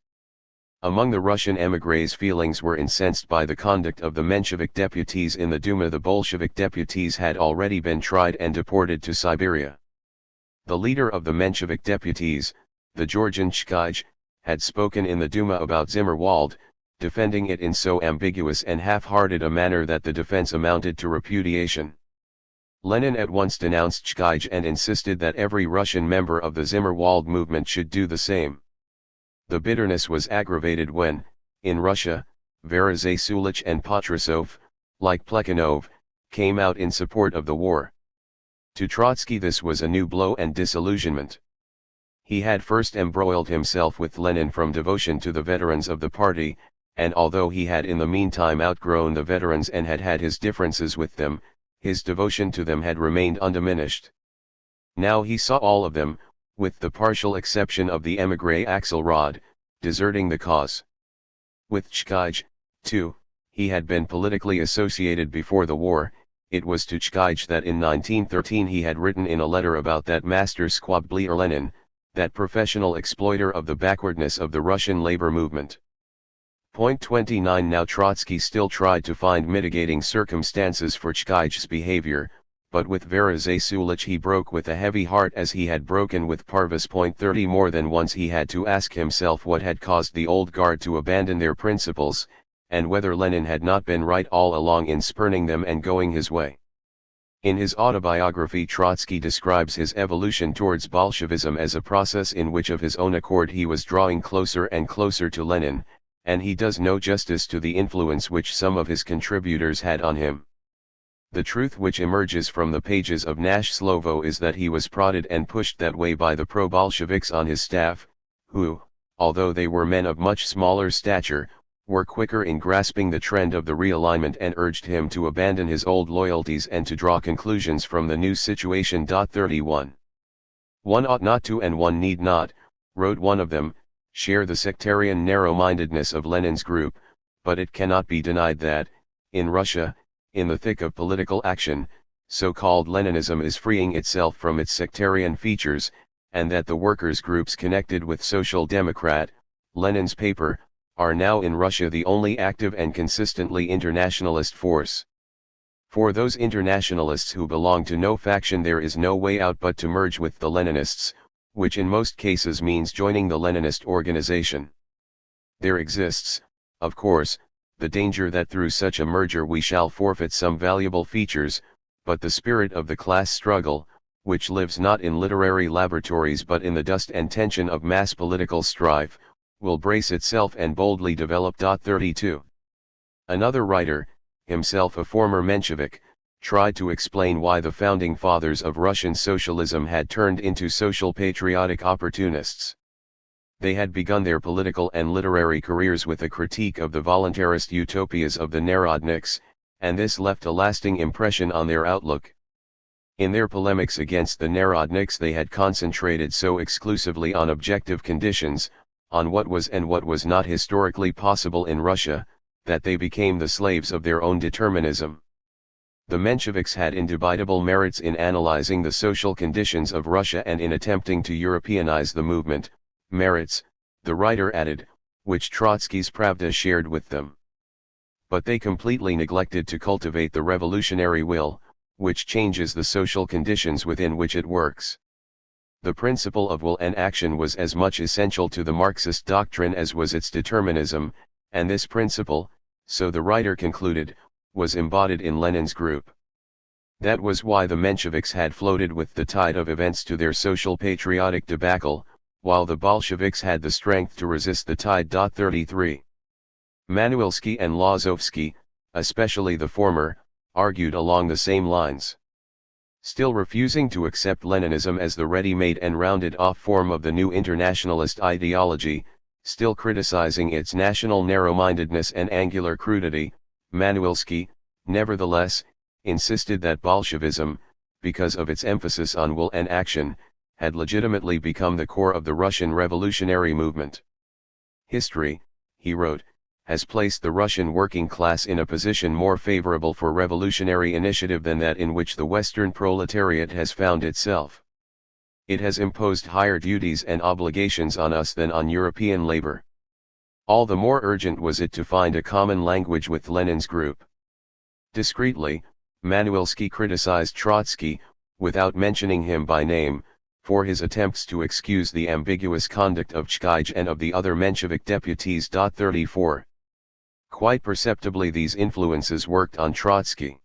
Among the Russian émigrés feelings were incensed by the conduct of the Menshevik deputies in the Duma. The Bolshevik deputies had already been tried and deported to Siberia. The leader of the Menshevik deputies, the Georgian Chkij, had spoken in the Duma about Zimmerwald, defending it in so ambiguous and half-hearted a manner that the defense amounted to repudiation. Lenin at once denounced Chkij and insisted that every Russian member of the Zimmerwald movement should do the same. The bitterness was aggravated when, in Russia, Verazay Sulich and Patrusov, like Plekhanov, came out in support of the war. To Trotsky this was a new blow and disillusionment. He had first embroiled himself with Lenin from devotion to the veterans of the party, and although he had in the meantime outgrown the veterans and had had his differences with them, his devotion to them had remained undiminished. Now he saw all of them, with the partial exception of the émigré Axelrod, deserting the cause. With Chkij, too, he had been politically associated before the war. It was to Chkij that in 1913 he had written in a letter about that master squabbler Lenin, that professional exploiter of the backwardness of the Russian labor movement. Point 29. Now Trotsky still tried to find mitigating circumstances for Chkij's behavior, but with Verazay Sulich he broke with a heavy heart as he had broken with Parvus. Point 30. More than once he had to ask himself what had caused the old guard to abandon their principles, and whether Lenin had not been right all along in spurning them and going his way. In his autobiography Trotsky describes his evolution towards Bolshevism as a process in which of his own accord he was drawing closer and closer to Lenin, and he does no justice to the influence which some of his contributors had on him. The truth which emerges from the pages of Nash Slovo is that he was prodded and pushed that way by the pro-Bolsheviks on his staff, who, although they were men of much smaller stature, were quicker in grasping the trend of the realignment and urged him to abandon his old loyalties and to draw conclusions from the new situation. 31. One ought not to and one need not, wrote one of them, share the sectarian narrow-mindedness of Lenin's group, but it cannot be denied that, in Russia, in the thick of political action, so-called Leninism is freeing itself from its sectarian features, and that the workers' groups connected with Social Democrat, Lenin's paper, are now in Russia the only active and consistently internationalist force. For those internationalists who belong to no faction there is no way out but to merge with the Leninists, which in most cases means joining the Leninist organization. There exists, of course, the danger that through such a merger we shall forfeit some valuable features, but the spirit of the class struggle, which lives not in literary laboratories but in the dust and tension of mass political strife, will brace itself and boldly develop. 32. Another writer, himself a former Menshevik, tried to explain why the founding fathers of Russian socialism had turned into social patriotic opportunists. They had begun their political and literary careers with a critique of the voluntarist utopias of the Narodniks, and this left a lasting impression on their outlook. In their polemics against the Narodniks they had concentrated so exclusively on objective conditions, on what was and what was not historically possible in Russia, that they became the slaves of their own determinism. The Mensheviks had indubitable merits in analyzing the social conditions of Russia and in attempting to Europeanize the movement, merits, the writer added, which Trotsky's Pravda shared with them. But they completely neglected to cultivate the revolutionary will, which changes the social conditions within which it works. The principle of will and action was as much essential to the Marxist doctrine as was its determinism, and this principle, so the writer concluded, was embodied in Lenin's group. That was why the Mensheviks had floated with the tide of events to their social patriotic debacle, while the Bolsheviks had the strength to resist the tide. 33. Manuilsky and Lozovsky, especially the former, argued along the same lines. Still refusing to accept Leninism as the ready-made and rounded-off form of the new internationalist ideology, still criticizing its national narrow-mindedness and angular crudity, Manuilsky, nevertheless, insisted that Bolshevism, because of its emphasis on will and action, had legitimately become the core of the Russian revolutionary movement. History, he wrote, has placed the Russian working class in a position more favorable for revolutionary initiative than that in which the Western proletariat has found itself. It has imposed higher duties and obligations on us than on European labor. All the more urgent was it to find a common language with Lenin's group. Discreetly, Manuilsky criticized Trotsky, without mentioning him by name, for his attempts to excuse the ambiguous conduct of Chkij and of the other Menshevik deputies. 34. Quite perceptibly these influences worked on Trotsky.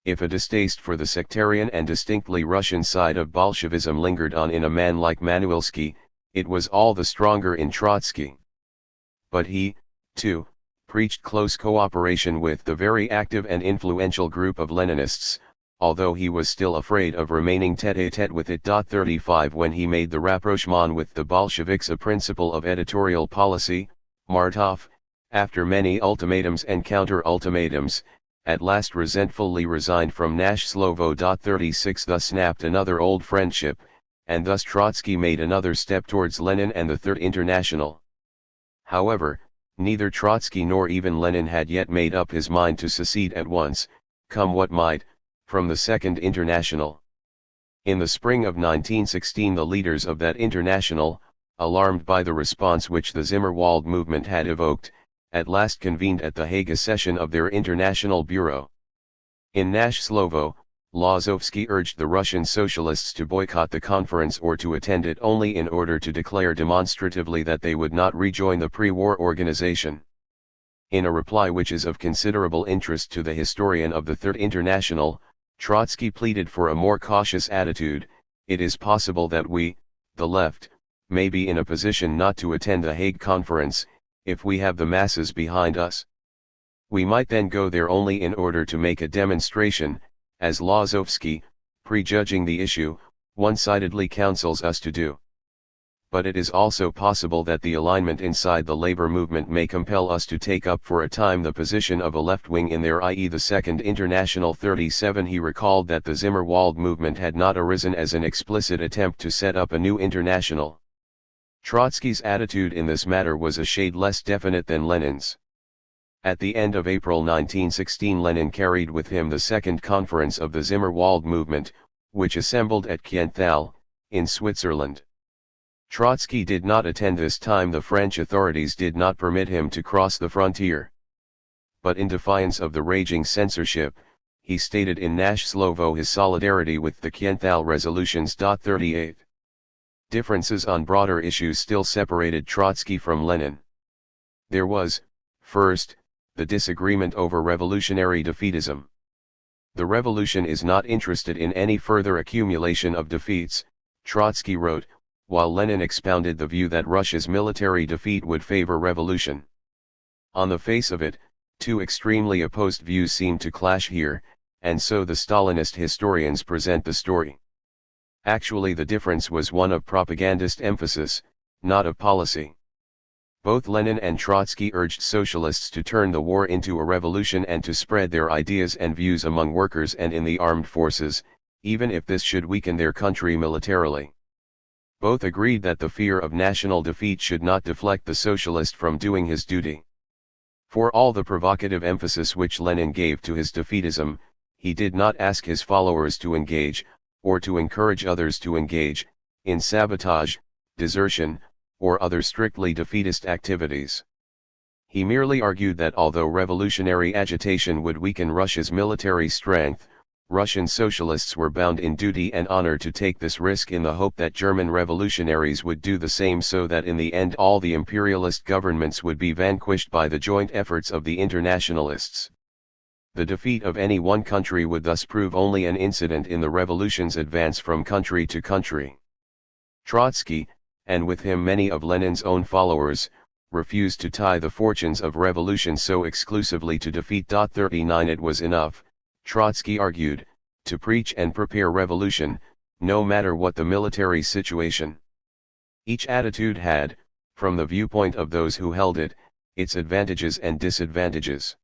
If a distaste for the sectarian and distinctly Russian side of Bolshevism lingered on in a man like Manuelsky, it was all the stronger in Trotsky. But he, too, preached close cooperation with the very active and influential group of Leninists, although he was still afraid of remaining tête-à-tête with it. 35 When he made the rapprochement with the Bolsheviks a principle of editorial policy, Martov, after many ultimatums and counter-ultimatums, at last resentfully resigned from Nash Slovo. 36 Thus snapped another old friendship, and thus Trotsky made another step towards Lenin and the Third International. However, neither Trotsky nor even Lenin had yet made up his mind to secede at once, come what might, from the Second International. In the spring of 1916 the leaders of that international, alarmed by the response which the Zimmerwald movement had evoked, at last convened at the Hague a session of their International Bureau. In Nash Slovo, Lozovsky urged the Russian socialists to boycott the conference or to attend it only in order to declare demonstratively that they would not rejoin the pre-war organization. In a reply which is of considerable interest to the historian of the Third International, Trotsky pleaded for a more cautious attitude. It is possible that we, the left, may be in a position not to attend the Hague Conference, if we have the masses behind us. We might then go there only in order to make a demonstration, as Lozovsky, prejudging the issue, one-sidedly counsels us to do. But it is also possible that the alignment inside the labor movement may compel us to take up for a time the position of a left wing in there, i.e. the Second International. 37 He recalled that the Zimmerwald movement had not arisen as an explicit attempt to set up a new international. Trotsky's attitude in this matter was a shade less definite than Lenin's. At the end of April 1916 Lenin carried with him the second conference of the Zimmerwald movement, which assembled at Kienthal, in Switzerland. Trotsky did not attend this time. The French authorities did not permit him to cross the frontier. But in defiance of the raging censorship, he stated in Nash Slovo his solidarity with the Kienthal resolutions. 38. Differences on broader issues still separated Trotsky from Lenin. There was, first, the disagreement over revolutionary defeatism. The revolution is not interested in any further accumulation of defeats, Trotsky wrote, while Lenin expounded the view that Russia's military defeat would favor revolution. On the face of it, two extremely opposed views seem to clash here, and so the Stalinist historians present the story. Actually the difference was one of propagandist emphasis, not of policy. Both Lenin and Trotsky urged socialists to turn the war into a revolution and to spread their ideas and views among workers and in the armed forces, even if this should weaken their country militarily. Both agreed that the fear of national defeat should not deflect the socialist from doing his duty. For all the provocative emphasis which Lenin gave to his defeatism, he did not ask his followers to engage, or to encourage others to engage, in sabotage, desertion, or other strictly defeatist activities. He merely argued that although revolutionary agitation would weaken Russia's military strength, Russian socialists were bound in duty and honor to take this risk in the hope that German revolutionaries would do the same, so that in the end all the imperialist governments would be vanquished by the joint efforts of the internationalists. The defeat of any one country would thus prove only an incident in the revolution's advance from country to country. Trotsky, and with him many of Lenin's own followers, refused to tie the fortunes of revolution so exclusively to defeat. 39 It was enough, Trotsky argued, to preach and prepare revolution, no matter what the military situation. Each attitude had, from the viewpoint of those who held it, its advantages and disadvantages.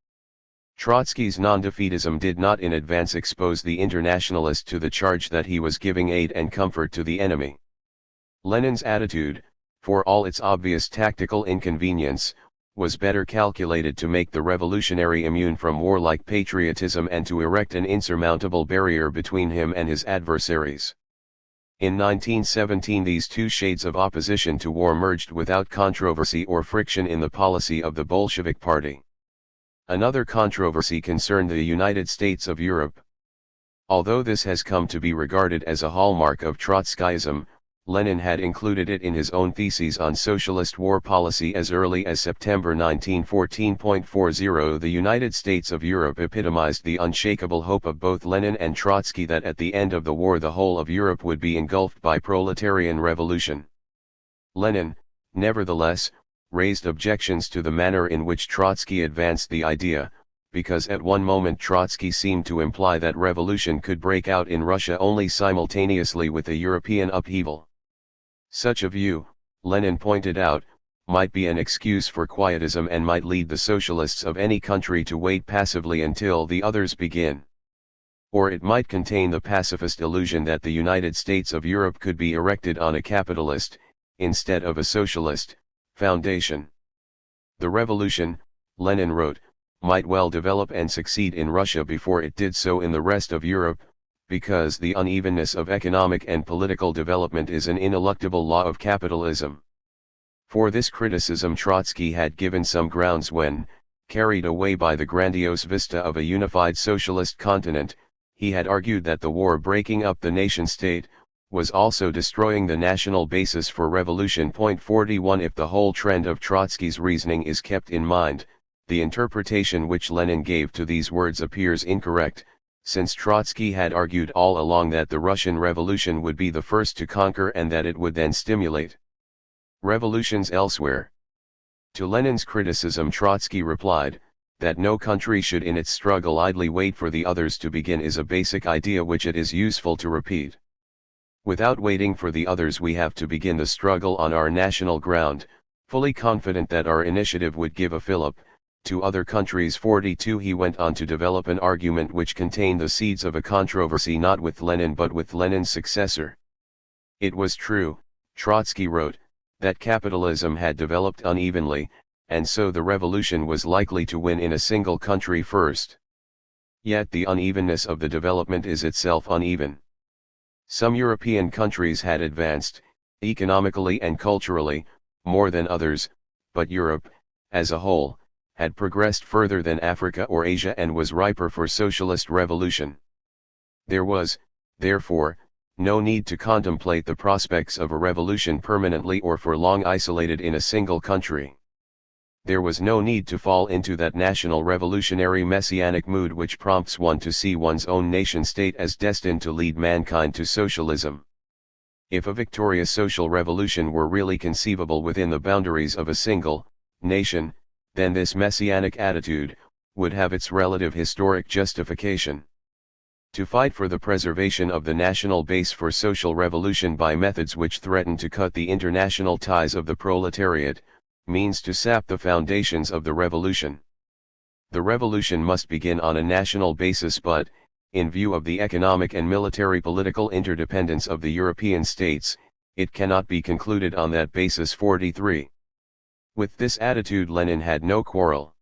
Trotsky's non-defeatism did not in advance expose the internationalist to the charge that he was giving aid and comfort to the enemy. Lenin's attitude, for all its obvious tactical inconvenience, was better calculated to make the revolutionary immune from warlike patriotism and to erect an insurmountable barrier between him and his adversaries. In 1917 these two shades of opposition to war merged without controversy or friction in the policy of the Bolshevik Party. Another controversy concerned the United States of Europe. Although this has come to be regarded as a hallmark of Trotskyism, Lenin had included it in his own theses on socialist war policy as early as September 1914.40. The United States of Europe epitomized the unshakable hope of both Lenin and Trotsky that at the end of the war the whole of Europe would be engulfed by proletarian revolution. Lenin, nevertheless, raised objections to the manner in which Trotsky advanced the idea, because at one moment Trotsky seemed to imply that revolution could break out in Russia only simultaneously with a European upheaval. Such a view, Lenin pointed out, might be an excuse for quietism and might lead the socialists of any country to wait passively until the others begin. Or it might contain the pacifist illusion that the United States of Europe could be erected on a capitalist, instead of a socialist, foundation. The revolution, Lenin wrote, might well develop and succeed in Russia before it did so in the rest of Europe, because the unevenness of economic and political development is an ineluctable law of capitalism. For this criticism Trotsky had given some grounds when, carried away by the grandiose vista of a unified socialist continent, he had argued that the war breaking up the nation-state was also destroying the national basis for revolution. 41 If the whole trend of Trotsky's reasoning is kept in mind, the interpretation which Lenin gave to these words appears incorrect, since Trotsky had argued all along that the Russian Revolution would be the first to conquer and that it would then stimulate revolutions elsewhere. To Lenin's criticism Trotsky replied, that no country should in its struggle idly wait for the others to begin is a basic idea which it is useful to repeat. Without waiting for the others we have to begin the struggle on our national ground, fully confident that our initiative would give a fillip to other countries. 42 He went on to develop an argument which contained the seeds of a controversy not with Lenin but with Lenin's successor. It was true, Trotsky wrote, that capitalism had developed unevenly, and so the revolution was likely to win in a single country first. Yet the unevenness of the development is itself uneven. Some European countries had advanced, economically and culturally, more than others, but Europe, as a whole, had progressed further than Africa or Asia and was riper for socialist revolution. There was, therefore, no need to contemplate the prospects of a revolution permanently or for long isolated in a single country. There was no need to fall into that national revolutionary messianic mood which prompts one to see one's own nation-state as destined to lead mankind to socialism. If a victorious social revolution were really conceivable within the boundaries of a single nation, then this messianic attitude would have its relative historic justification. To fight for the preservation of the national base for social revolution by methods which threaten to cut the international ties of the proletariat, means to sap the foundations of the revolution. The revolution must begin on a national basis but, in view of the economic and military political interdependence of the European states, it cannot be concluded on that basis. 43. With this attitude Lenin had no quarrel.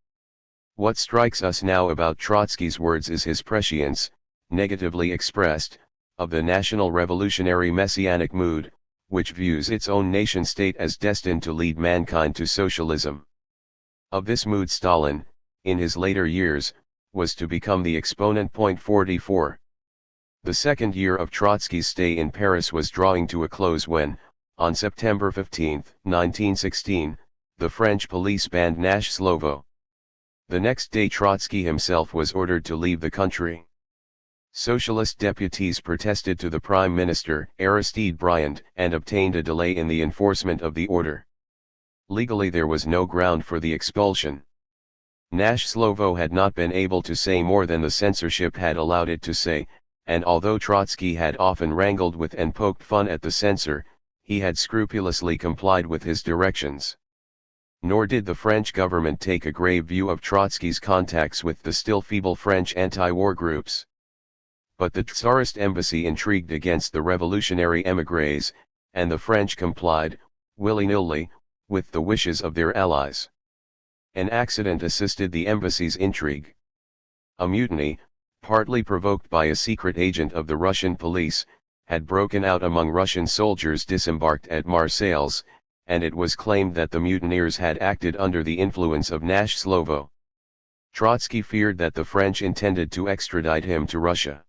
What strikes us now about Trotsky's words is his prescience, negatively expressed, of the national revolutionary messianic mood, which views its own nation-state as destined to lead mankind to socialism. Of this mood Stalin, in his later years, was to become the exponent. 44. The second year of Trotsky's stay in Paris was drawing to a close when, on September 15, 1916, the French police banned Nash Slovo. The next day Trotsky himself was ordered to leave the country. Socialist deputies protested to the Prime Minister, Aristide Briand, and obtained a delay in the enforcement of the order. Legally there was no ground for the expulsion. Nash Slovo had not been able to say more than the censorship had allowed it to say, and although Trotsky had often wrangled with and poked fun at the censor, he had scrupulously complied with his directions. Nor did the French government take a grave view of Trotsky's contacts with the still feeble French anti-war groups. But the Tsarist embassy intrigued against the revolutionary émigrés, and the French complied, willy-nilly, with the wishes of their allies. An accident assisted the embassy's intrigue. A mutiny, partly provoked by a secret agent of the Russian police, had broken out among Russian soldiers disembarked at Marseilles, and it was claimed that the mutineers had acted under the influence of Nash Slovo. Trotsky feared that the French intended to extradite him to Russia.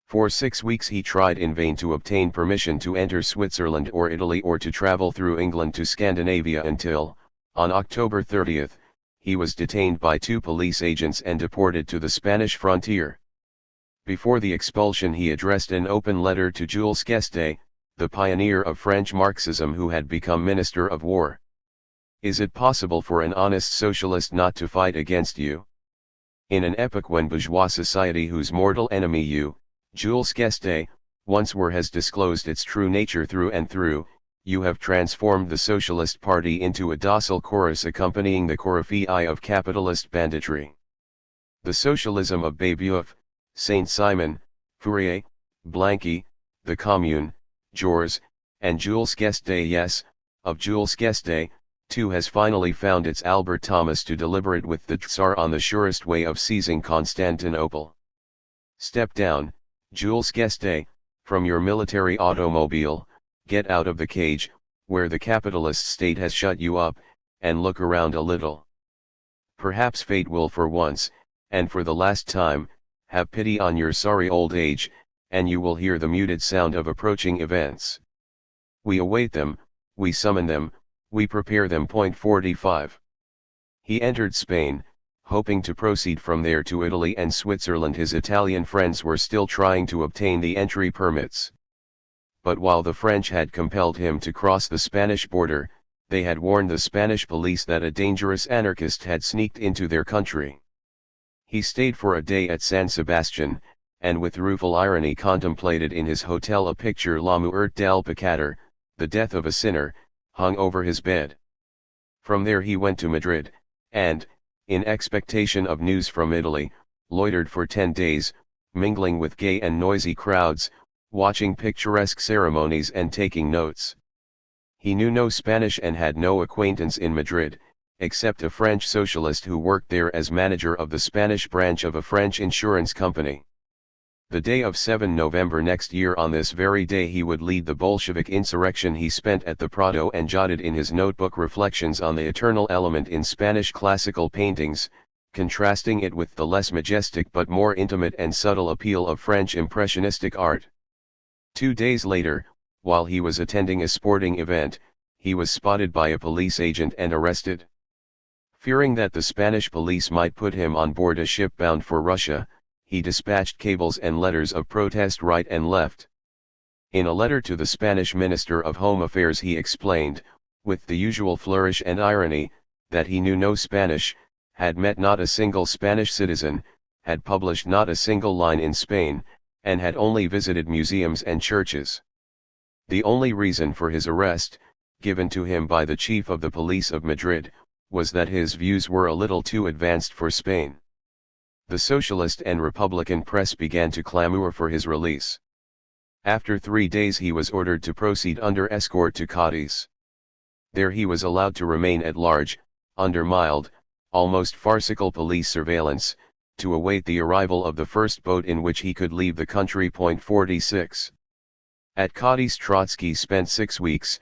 For 6 weeks he tried in vain to obtain permission to enter Switzerland or Italy or to travel through England to Scandinavia until, on October 30, he was detained by 2 police agents and deported to the Spanish frontier. Before the expulsion he addressed an open letter to Jules Guesde, the pioneer of French Marxism who had become Minister of War. Is it possible for an honest socialist not to fight against you? In an epoch when bourgeois society whose mortal enemy you, Jules Guesde, once were has disclosed its true nature through and through, you have transformed the Socialist Party into a docile chorus accompanying the coryphée of capitalist banditry. The socialism of Babeuf, Saint-Simon, Fourier, Blanqui, the Commune, Jours, and Jules Guesde, yes, of Jules Guesde, too, has finally found its Albert Thomas to deliberate with the Tsar on the surest way of seizing Constantinople. Step down, Jules Guesde, from your military automobile, get out of the cage, where the capitalist state has shut you up, and look around a little. Perhaps fate will for once, and for the last time, have pity on your sorry old age, and you will hear the muted sound of approaching events. We await them, we summon them, we prepare them. 45. He entered Spain, hoping to proceed from there to Italy and Switzerland. His Italian friends were still trying to obtain the entry permits. But while the French had compelled him to cross the Spanish border, they had warned the Spanish police that a dangerous anarchist had sneaked into their country. He stayed for a day at San Sebastian, and with rueful irony contemplated in his hotel a picture La Muerte del Pecador, the death of a sinner, hung over his bed. From there he went to Madrid, and, in expectation of news from Italy, loitered for 10 days, mingling with gay and noisy crowds, watching picturesque ceremonies and taking notes. He knew no Spanish and had no acquaintance in Madrid, except a French socialist who worked there as manager of the Spanish branch of a French insurance company. The day of 7 November next year, on this very day he would lead the Bolshevik insurrection, he spent at the Prado and jotted in his notebook reflections on the eternal element in Spanish classical paintings, contrasting it with the less majestic but more intimate and subtle appeal of French impressionistic art. 2 days later, while he was attending a sporting event, he was spotted by a police agent and arrested. Fearing that the Spanish police might put him on board a ship bound for Russia, he dispatched cables and letters of protest right and left. In a letter to the Spanish Minister of Home Affairs he explained, with the usual flourish and irony, that he knew no Spanish, had met not a single Spanish citizen, had published not a single line in Spain, and had only visited museums and churches. The only reason for his arrest, given to him by the chief of the police of Madrid, was that his views were a little too advanced for Spain. The socialist and republican press began to clamor for his release. After 3 days he was ordered to proceed under escort to Cadiz. There he was allowed to remain at large, under mild, almost farcical police surveillance, to await the arrival of the first boat in which he could leave the country. 46. At Cadiz Trotsky spent 6 weeks,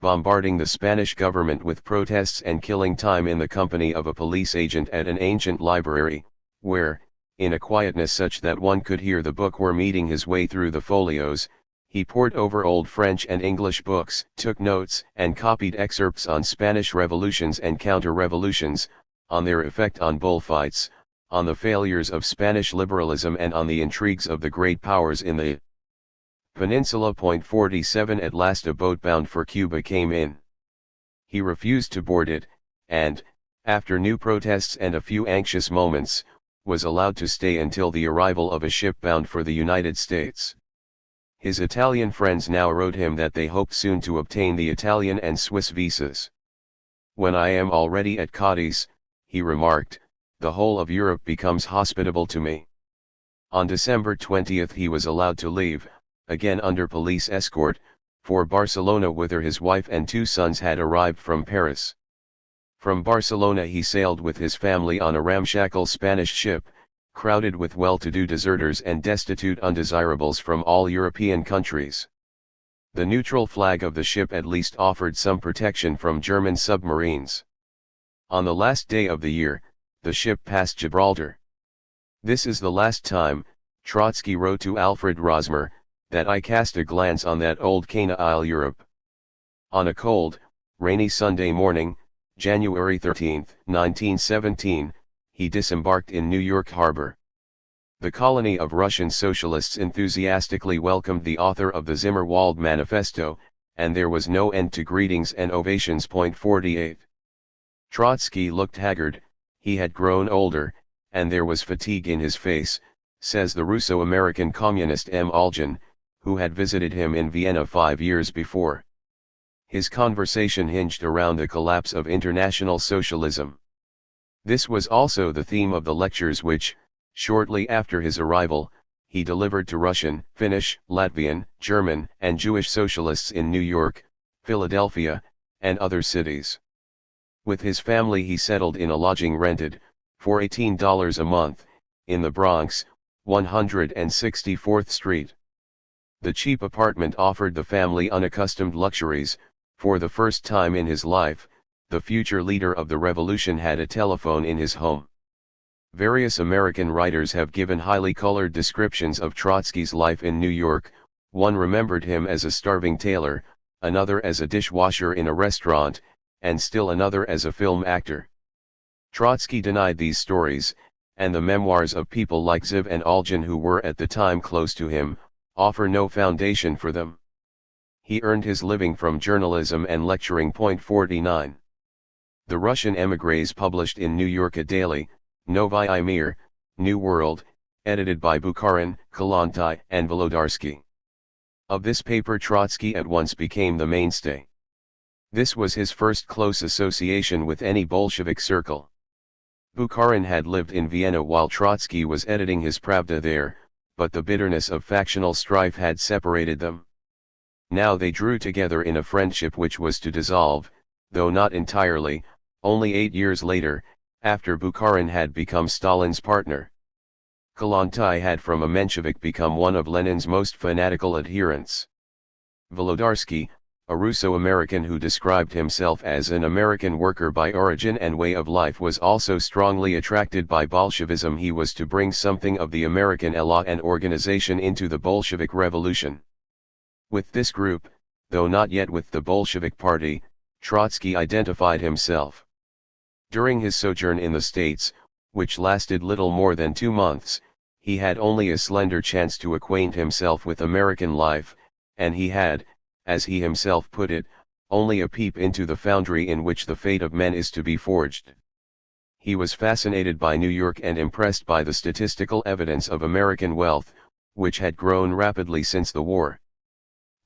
bombarding the Spanish government with protests and killing time in the company of a police agent at an ancient library, where, in a quietness such that one could hear the bookworm eating his way through the folios, he pored over old French and English books, took notes and copied excerpts on Spanish revolutions and counter-revolutions, on their effect on bullfights, on the failures of Spanish liberalism and on the intrigues of the great powers in the peninsula. 47. At last a boat bound for Cuba came in. He refused to board it, and, after new protests and a few anxious moments, was allowed to stay until the arrival of a ship bound for the United States. His Italian friends now wrote him that they hoped soon to obtain the Italian and Swiss visas. "When I am already at Cadiz," he remarked, "the whole of Europe becomes hospitable to me." On December 20 he was allowed to leave, again under police escort, for Barcelona, whither his wife and 2 sons had arrived from Paris. From Barcelona he sailed with his family on a ramshackle Spanish ship, crowded with well-to-do deserters and destitute undesirables from all European countries. The neutral flag of the ship at least offered some protection from German submarines. On the last day of the year, the ship passed Gibraltar. "This is the last time," Trotsky wrote to Alfred Rosmer, that I cast a glance on that old canine Europe. On a cold, rainy Sunday morning, January 13, 1917, he disembarked in New York Harbor. The colony of Russian socialists enthusiastically welcomed the author of the Zimmerwald Manifesto, and there was no end to greetings and ovations. 48. Trotsky looked haggard, he had grown older, and there was fatigue in his face, says the Russo-American communist M. Olgin, who had visited him in Vienna 5 years before. His conversation hinged around the collapse of international socialism. This was also the theme of the lectures which, shortly after his arrival, he delivered to Russian, Finnish, Latvian, German, and Jewish socialists in New York, Philadelphia, and other cities. With his family he settled in a lodging rented, for $18 a month, in the Bronx, 164th Street. The cheap apartment offered the family unaccustomed luxuries. For the first time in his life, the future leader of the revolution had a telephone in his home. Various American writers have given highly colored descriptions of Trotsky's life in New York. One remembered him as a starving tailor, another as a dishwasher in a restaurant, and still another as a film actor. Trotsky denied these stories, and the memoirs of people like Ziv and Olgin, who were at the time close to him, offer no foundation for them. He earned his living from journalism and lecturing. 49. The Russian émigrés published in New York a daily, Novy Mir, New World, edited by Bukharin, Kollontai, and Volodarsky. Of this paper Trotsky at once became the mainstay. This was his first close association with any Bolshevik circle. Bukharin had lived in Vienna while Trotsky was editing his Pravda there, but the bitterness of factional strife had separated them. Now they drew together in a friendship which was to dissolve, though not entirely, only 8 years later, after Bukharin had become Stalin's partner. Kollontai had from a Menshevik become one of Lenin's most fanatical adherents. Volodarsky, a Russo-American who described himself as an American worker by origin and way of life, was also strongly attracted by Bolshevism. He was to bring something of the American élan and organization into the Bolshevik Revolution. With this group, though not yet with the Bolshevik Party, Trotsky identified himself. During his sojourn in the States, which lasted little more than 2 months, he had only a slender chance to acquaint himself with American life, and he had, as he himself put it, only a peep into the foundry in which the fate of men is to be forged. He was fascinated by New York and impressed by the statistical evidence of American wealth, which had grown rapidly since the war.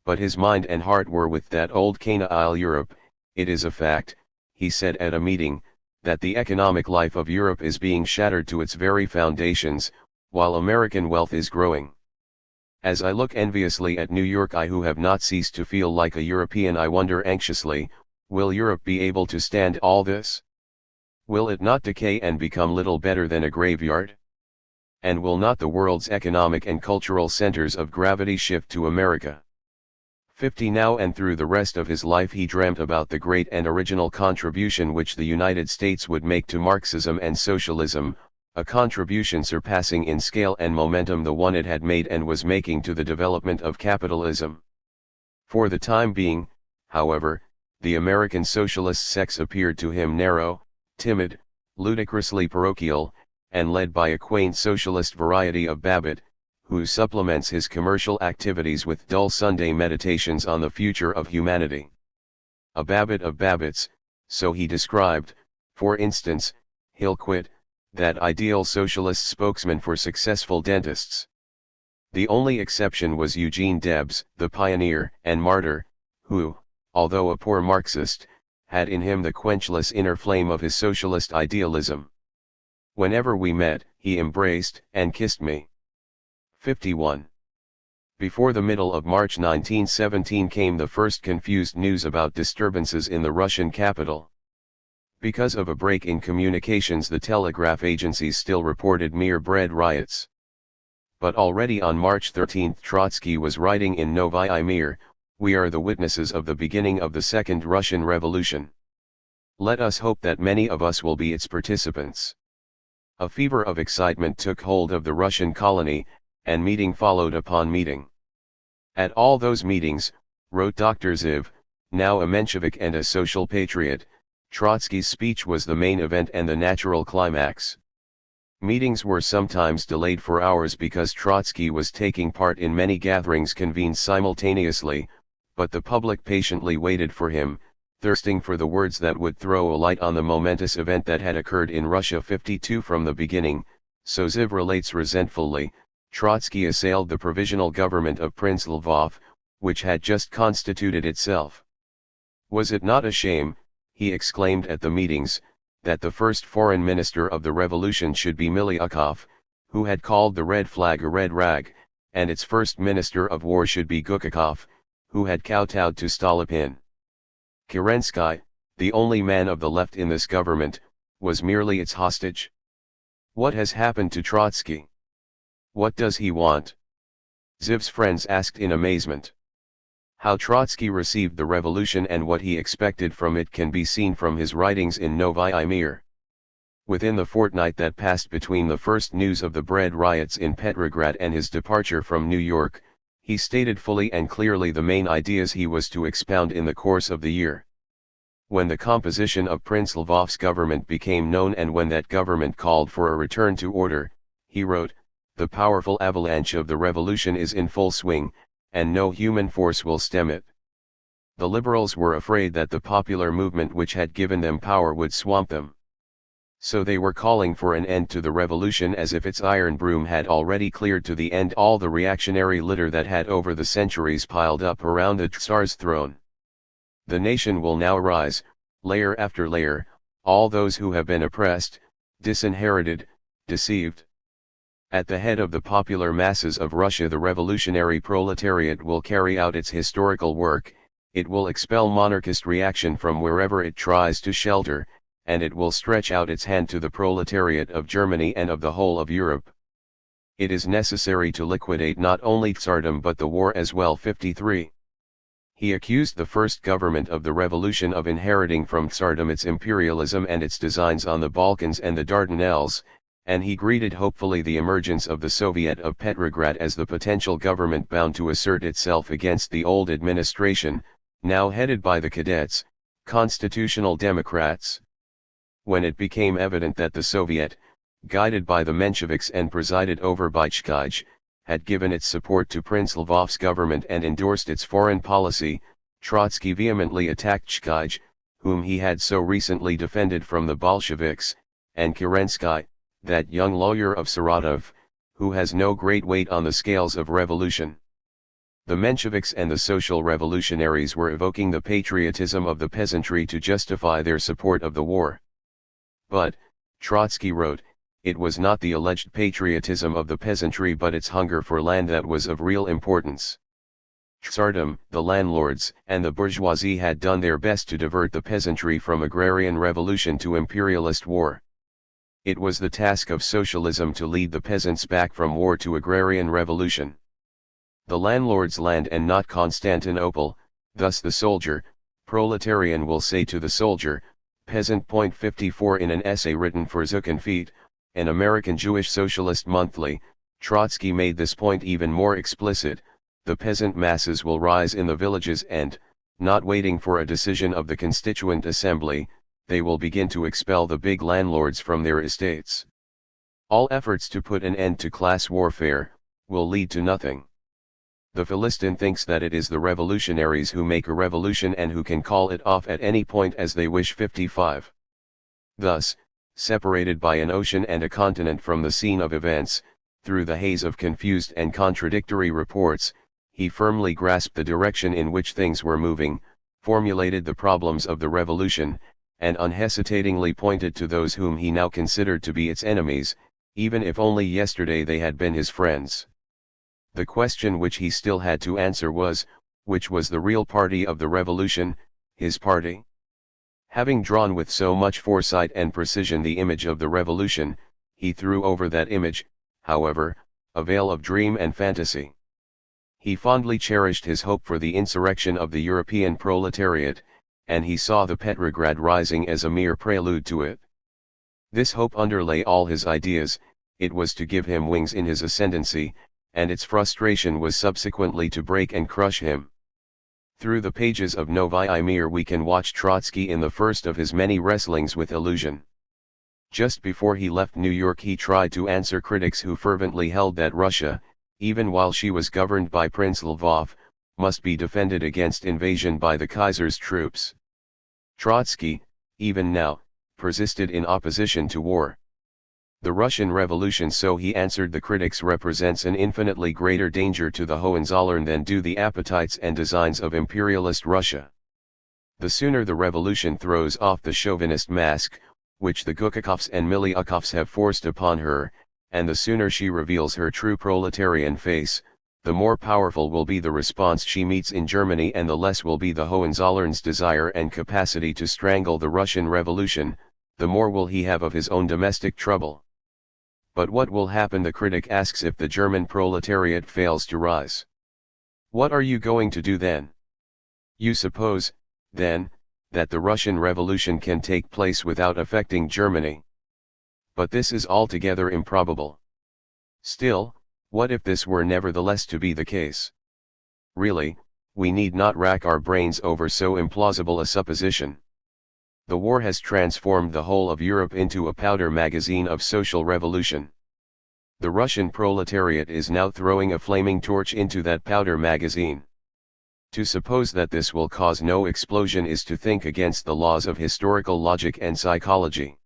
But his mind and heart were with that old canine Europe. It is a fact, he said at a meeting, that the economic life of Europe is being shattered to its very foundations, while American wealth is growing. As I look enviously at New York, I who have not ceased to feel like a European, I wonder anxiously, will Europe be able to stand all this? Will it not decay and become little better than a graveyard? And will not the world's economic and cultural centers of gravity shift to America? 50 now, and through the rest of his life he dreamt about the great and original contribution which the United States would make to Marxism and socialism, a contribution surpassing in scale and momentum the one it had made and was making to the development of capitalism. For the time being, however, the American socialist sex appeared to him narrow, timid, ludicrously parochial, and led by a quaint socialist variety of Babbitt, who supplements his commercial activities with dull Sunday meditations on the future of humanity. A Babbitt of Babbitts, so he described, for instance, Hillquit, that ideal socialist spokesman for successful dentists. The only exception was Eugene Debs, the pioneer and martyr, who, although a poor Marxist, had in him the quenchless inner flame of his socialist idealism. Whenever we met, he embraced and kissed me. 51. Before the middle of March 1917 came the first confused news about disturbances in the Russian capital. Because of a break in communications, the telegraph agencies still reported mere bread riots. But already on March 13 Trotsky was writing in Novy Mir, "We are the witnesses of the beginning of the Second Russian Revolution. Let us hope that many of us will be its participants." A fever of excitement took hold of the Russian colony, and meeting followed upon meeting. At all those meetings, wrote Dr. Ziv, now a Menshevik and a social patriot, Trotsky's speech was the main event and the natural climax. Meetings were sometimes delayed for hours because Trotsky was taking part in many gatherings convened simultaneously, but the public patiently waited for him, thirsting for the words that would throw a light on the momentous event that had occurred in Russia 52 from the beginning. So Ziv relates resentfully, Trotsky assailed the provisional government of Prince Lvov, which had just constituted itself. Was it not a shame, he exclaimed at the meetings, that the first foreign minister of the revolution should be Miliukov, who had called the red flag a red rag, and its first minister of war should be Gukakov, who had kowtowed to Stolypin. Kerensky, the only man of the left in this government, was merely its hostage. What has happened to Trotsky? What does he want? Ziv's friends asked in amazement. How Trotsky received the revolution and what he expected from it can be seen from his writings in Novy Mir. Within the fortnight that passed between the first news of the bread riots in Petrograd and his departure from New York, he stated fully and clearly the main ideas he was to expound in the course of the year. When the composition of Prince Lvov's government became known and when that government called for a return to order, he wrote, "The powerful avalanche of the revolution is in full swing, and no human force will stem it." The liberals were afraid that the popular movement which had given them power would swamp them. So they were calling for an end to the revolution as if its iron broom had already cleared to the end all the reactionary litter that had over the centuries piled up around the Tsar's throne. The nation will now rise, layer after layer, all those who have been oppressed, disinherited, deceived. At the head of the popular masses of Russia the revolutionary proletariat will carry out its historical work, it will expel monarchist reaction from wherever it tries to shelter, and it will stretch out its hand to the proletariat of Germany and of the whole of Europe. It is necessary to liquidate not only Tsardom but the war as well. 53. He accused the first government of the revolution of inheriting from Tsardom its imperialism and its designs on the Balkans and the Dardanelles, and he greeted hopefully the emergence of the Soviet of Petrograd as the potential government bound to assert itself against the old administration, now headed by the Cadets, constitutional Democrats. When it became evident that the Soviet, guided by the Mensheviks and presided over by Chkij, had given its support to Prince Lvov's government and endorsed its foreign policy, Trotsky vehemently attacked Chkij, whom he had so recently defended from the Bolsheviks, and Kerensky, that young lawyer of Saratov, who has no great weight on the scales of revolution. The Mensheviks and the social revolutionaries were evoking the patriotism of the peasantry to justify their support of the war. But, Trotsky wrote, it was not the alleged patriotism of the peasantry but its hunger for land that was of real importance. Tsardom, the landlords, and the bourgeoisie had done their best to divert the peasantry from agrarian revolution to imperialist war. It was the task of socialism to lead the peasants back from war to agrarian revolution. The landlord's land and not Constantinople, thus the soldier, proletarian will say to the soldier, peasant. 54 In an essay written for Zuckenfeet, an American Jewish socialist monthly, Trotsky made this point even more explicit: the peasant masses will rise in the villages and, not waiting for a decision of the Constituent Assembly, they will begin to expel the big landlords from their estates. All efforts to put an end to class warfare will lead to nothing. The Philistine thinks that it is the revolutionaries who make a revolution and who can call it off at any point as they wish. 55. Thus, separated by an ocean and a continent from the scene of events, through the haze of confused and contradictory reports, he firmly grasped the direction in which things were moving, formulated the problems of the revolution, and unhesitatingly pointed to those whom he now considered to be its enemies, even if only yesterday they had been his friends. The question which he still had to answer was, which was the real party of the revolution, his party? Having drawn with so much foresight and precision the image of the revolution, he threw over that image, however, a veil of dream and fantasy. He fondly cherished his hope for the insurrection of the European proletariat, and he saw the Petrograd Rising as a mere prelude to it. This hope underlay all his ideas, it was to give him wings in his ascendancy, and its frustration was subsequently to break and crush him. Through the pages of Novy Mir we can watch Trotsky in the first of his many wrestlings with illusion. Just before he left New York he tried to answer critics who fervently held that Russia, even while she was governed by Prince Lvov, must be defended against invasion by the Kaiser's troops. Trotsky, even now, persisted in opposition to war. The Russian Revolution, so he answered the critics, represents an infinitely greater danger to the Hohenzollern than do the appetites and designs of imperialist Russia. The sooner the revolution throws off the chauvinist mask, which the Gukakovs and Miliukovs have forced upon her, and the sooner she reveals her true proletarian face, the more powerful will be the response she meets in Germany, and the less will be the Hohenzollern's desire and capacity to strangle the Russian Revolution, the more will he have of his own domestic trouble. But what will happen, the critic asks, if the German proletariat fails to rise? What are you going to do then? You suppose, then, that the Russian Revolution can take place without affecting Germany. But this is altogether improbable. Still, what if this were nevertheless to be the case? Really, we need not rack our brains over so implausible a supposition. The war has transformed the whole of Europe into a powder magazine of social revolution. The Russian proletariat is now throwing a flaming torch into that powder magazine. To suppose that this will cause no explosion is to think against the laws of historical logic and psychology.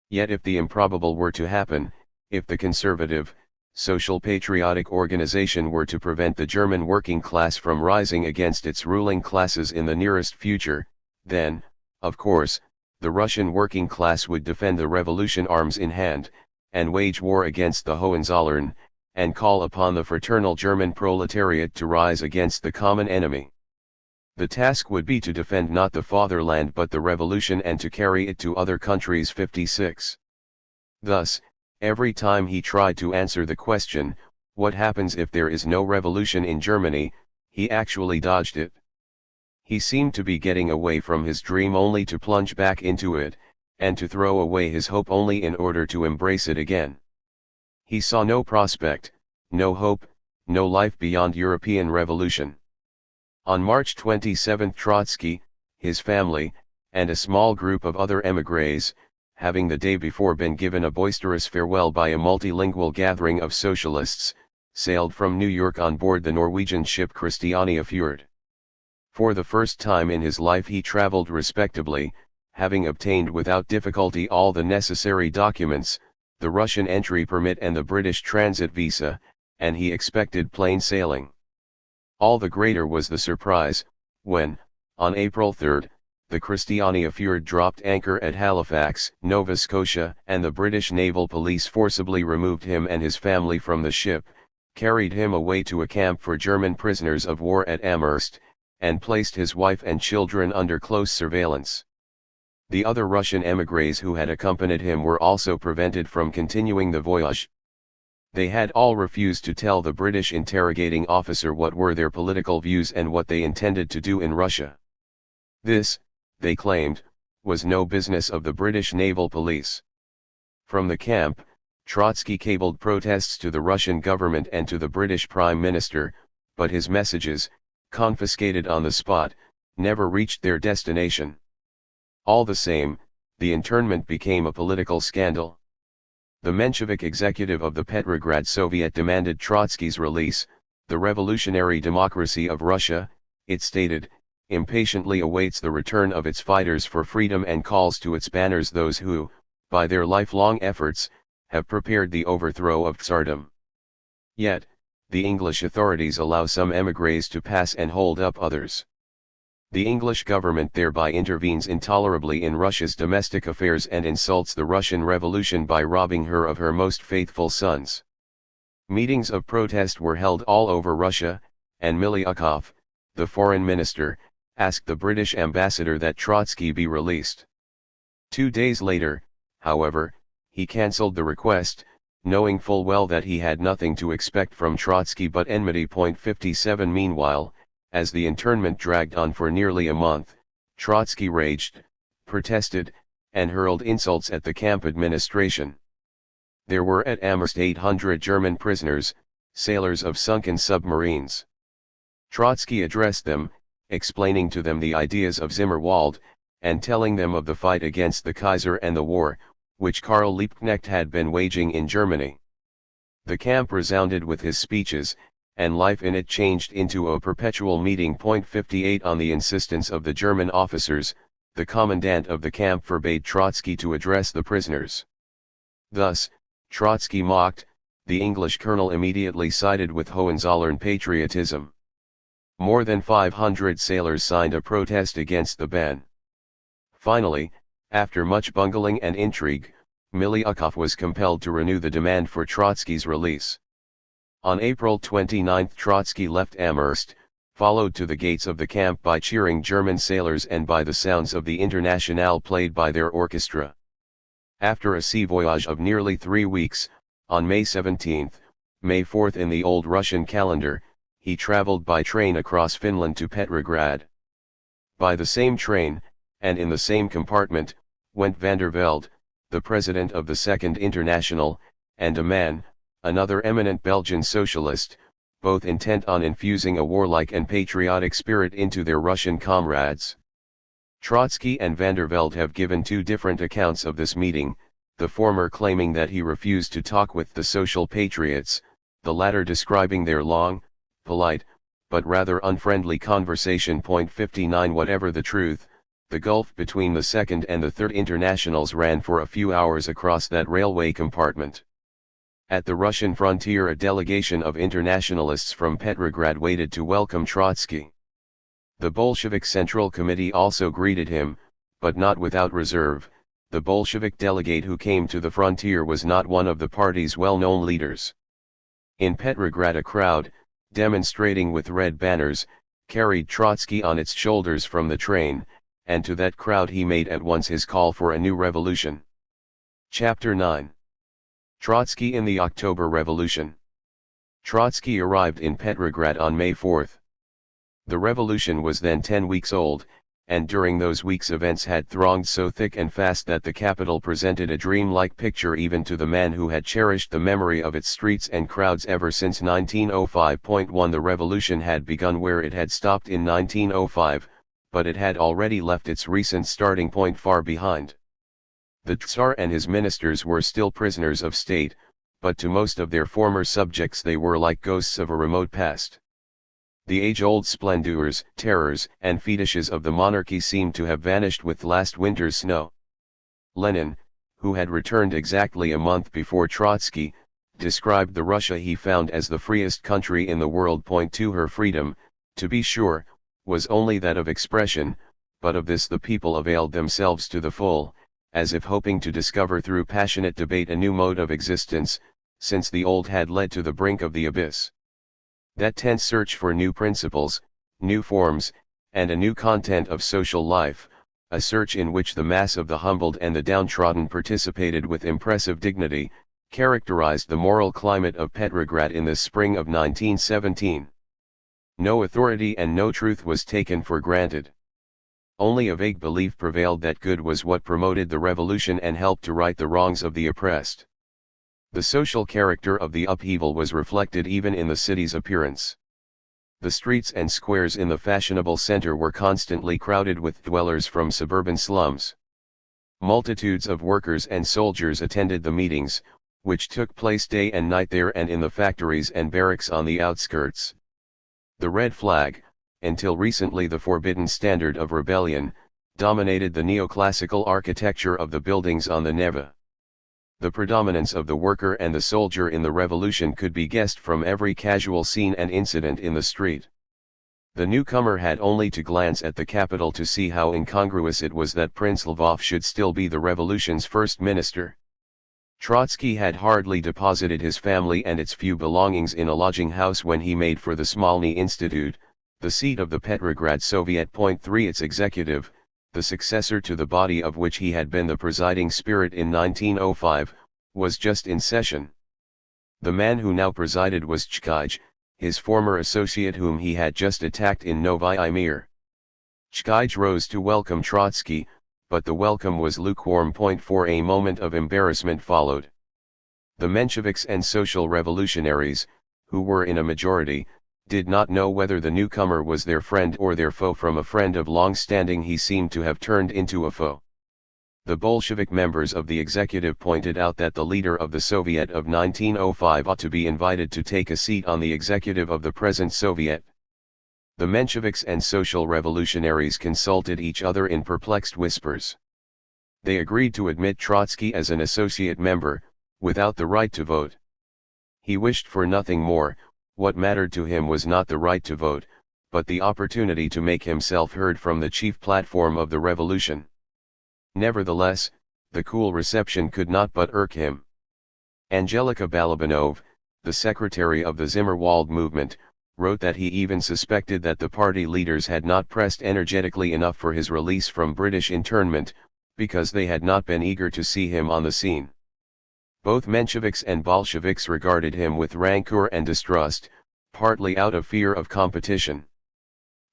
Yet if the improbable were to happen, if the conservative, social patriotic organization were to prevent the German working class from rising against its ruling classes in the nearest future, then, of course, the Russian working class would defend the revolution arms in hand, and wage war against the Hohenzollern, and call upon the fraternal German proletariat to rise against the common enemy. The task would be to defend not the fatherland but the revolution, and to carry it to other countries. 56. Thus, every time he tried to answer the question, what happens if there is no revolution in Germany, he actually dodged it. He seemed to be getting away from his dream only to plunge back into it, and to throw away his hope only in order to embrace it again. He saw no prospect, no hope, no life beyond European revolution. On March 27 Trotsky, his family, and a small group of other émigrés, having the day before been given a boisterous farewell by a multilingual gathering of socialists, sailed from New York on board the Norwegian ship Christiania Fjord. For the first time in his life he traveled respectably, having obtained without difficulty all the necessary documents, the Russian entry permit and the British transit visa, and he expected plain sailing. All the greater was the surprise, when, on April 3, the Christiania Fjord dropped anchor at Halifax, Nova Scotia, and the British Naval Police forcibly removed him and his family from the ship, carried him away to a camp for German prisoners of war at Amherst, and placed his wife and children under close surveillance. The other Russian émigrés who had accompanied him were also prevented from continuing the voyage. They had all refused to tell the British interrogating officer what were their political views and what they intended to do in Russia. This, they claimed, was no business of the British Naval Police. From the camp, Trotsky cabled protests to the Russian government and to the British Prime Minister, but his messages, confiscated on the spot, never reached their destination. All the same, the internment became a political scandal. The Menshevik executive of the Petrograd Soviet demanded Trotsky's release. The revolutionary democracy of Russia, it stated, impatiently awaits the return of its fighters for freedom and calls to its banners those who, by their lifelong efforts, have prepared the overthrow of Tsardom. Yet, the English authorities allow some émigrés to pass and hold up others. The English government thereby intervenes intolerably in Russia's domestic affairs and insults the Russian Revolution by robbing her of her most faithful sons. Meetings of protest were held all over Russia, and Miliukov, the foreign minister, asked the British ambassador that Trotsky be released. 2 days later, however, he cancelled the request, knowing full well that he had nothing to expect from Trotsky but enmity. 57 Meanwhile, as the internment dragged on for nearly a month, Trotsky raged, protested, and hurled insults at the camp administration. There were at Amherst 800 German prisoners, sailors of sunken submarines. Trotsky addressed them, explaining to them the ideas of Zimmerwald, and telling them of the fight against the Kaiser and the war, which Karl Liebknecht had been waging in Germany. The camp resounded with his speeches, and life in it changed into a perpetual meeting. 58 On the insistence of the German officers, the commandant of the camp forbade Trotsky to address the prisoners. Thus, Trotsky mocked, the English colonel immediately sided with Hohenzollern patriotism. More than 500 sailors signed a protest against the ban. Finally, after much bungling and intrigue, Miliukov was compelled to renew the demand for Trotsky's release. On April 29 Trotsky left Amherst, followed to the gates of the camp by cheering German sailors and by the sounds of the Internationale played by their orchestra. After a sea voyage of nearly 3 weeks, on May 17, May 4 in the old Russian calendar, he traveled by train across Finland to Petrograd. By the same train, and in the same compartment, went van der Velde, the president of the Second International, and a man, another eminent Belgian socialist, both intent on infusing a warlike and patriotic spirit into their Russian comrades. Trotsky and van der Velde have given 2 different accounts of this meeting, the former claiming that he refused to talk with the social patriots, the latter describing their long, polite, but rather unfriendly conversation. 59 Whatever the truth, the gulf between the Second and the Third Internationals ran for a few hours across that railway compartment. At the Russian frontier a delegation of internationalists from Petrograd waited to welcome Trotsky. The Bolshevik Central Committee also greeted him, but not without reserve. The Bolshevik delegate who came to the frontier was not one of the party's well-known leaders. In Petrograd a crowd, demonstrating with red banners, carried Trotsky on its shoulders from the train, and to that crowd he made at once his call for a new revolution. Chapter 9. Trotsky in the October Revolution. Trotsky arrived in Petrograd on May 4. The revolution was then 10 weeks old, and during those weeks events had thronged so thick and fast that the capital presented a dream-like picture even to the man who had cherished the memory of its streets and crowds ever since 1905.1. The revolution had begun where it had stopped in 1905, but it had already left its recent starting point far behind. The Tsar and his ministers were still prisoners of state, but to most of their former subjects they were like ghosts of a remote past. The age-old splendors, terrors, and fetishes of the monarchy seemed to have vanished with last winter's snow. Lenin, who had returned exactly a month before Trotsky, described the Russia he found as the freest country in the world. To her freedom, to be sure, was only that of expression, but of this the people availed themselves to the full, as if hoping to discover through passionate debate a new mode of existence, since the old had led to the brink of the abyss. That tense search for new principles, new forms, and a new content of social life, a search in which the mass of the humbled and the downtrodden participated with impressive dignity, characterized the moral climate of Petrograd in the spring of 1917. No authority and no truth was taken for granted. Only a vague belief prevailed that good was what promoted the revolution and helped to right the wrongs of the oppressed. The social character of the upheaval was reflected even in the city's appearance. The streets and squares in the fashionable center were constantly crowded with dwellers from suburban slums. Multitudes of workers and soldiers attended the meetings, which took place day and night there and in the factories and barracks on the outskirts. The red flag, until recently the forbidden standard of rebellion, dominated the neoclassical architecture of the buildings on the Neva. The predominance of the worker and the soldier in the revolution could be guessed from every casual scene and incident in the street. The newcomer had only to glance at the capital to see how incongruous it was that Prince Lvov should still be the revolution's first minister. Trotsky had hardly deposited his family and its few belongings in a lodging house when he made for the Smolny Institute, the seat of the Petrograd Soviet. 3 Its executive, the successor to the body of which he had been the presiding spirit in 1905, was just in session. The man who now presided was Chkij, his former associate whom he had just attacked in Novy Mir. Chkij rose to welcome Trotsky, but the welcome was lukewarm. 4 A moment of embarrassment followed. The Mensheviks and social revolutionaries, who were in a majority, did not know whether the newcomer was their friend or their foe. From a friend of long standing he seemed to have turned into a foe. The Bolshevik members of the executive pointed out that the leader of the Soviet of 1905 ought to be invited to take a seat on the executive of the present Soviet. The Mensheviks and social revolutionaries consulted each other in perplexed whispers. They agreed to admit Trotsky as an associate member, without the right to vote. He wished for nothing more. What mattered to him was not the right to vote, but the opportunity to make himself heard from the chief platform of the revolution. Nevertheless, the cool reception could not but irk him. Angelika Balabanov, the secretary of the Zimmerwald movement, wrote that he even suspected that the party leaders had not pressed energetically enough for his release from British internment, because they had not been eager to see him on the scene. Both Mensheviks and Bolsheviks regarded him with rancor and distrust, partly out of fear of competition.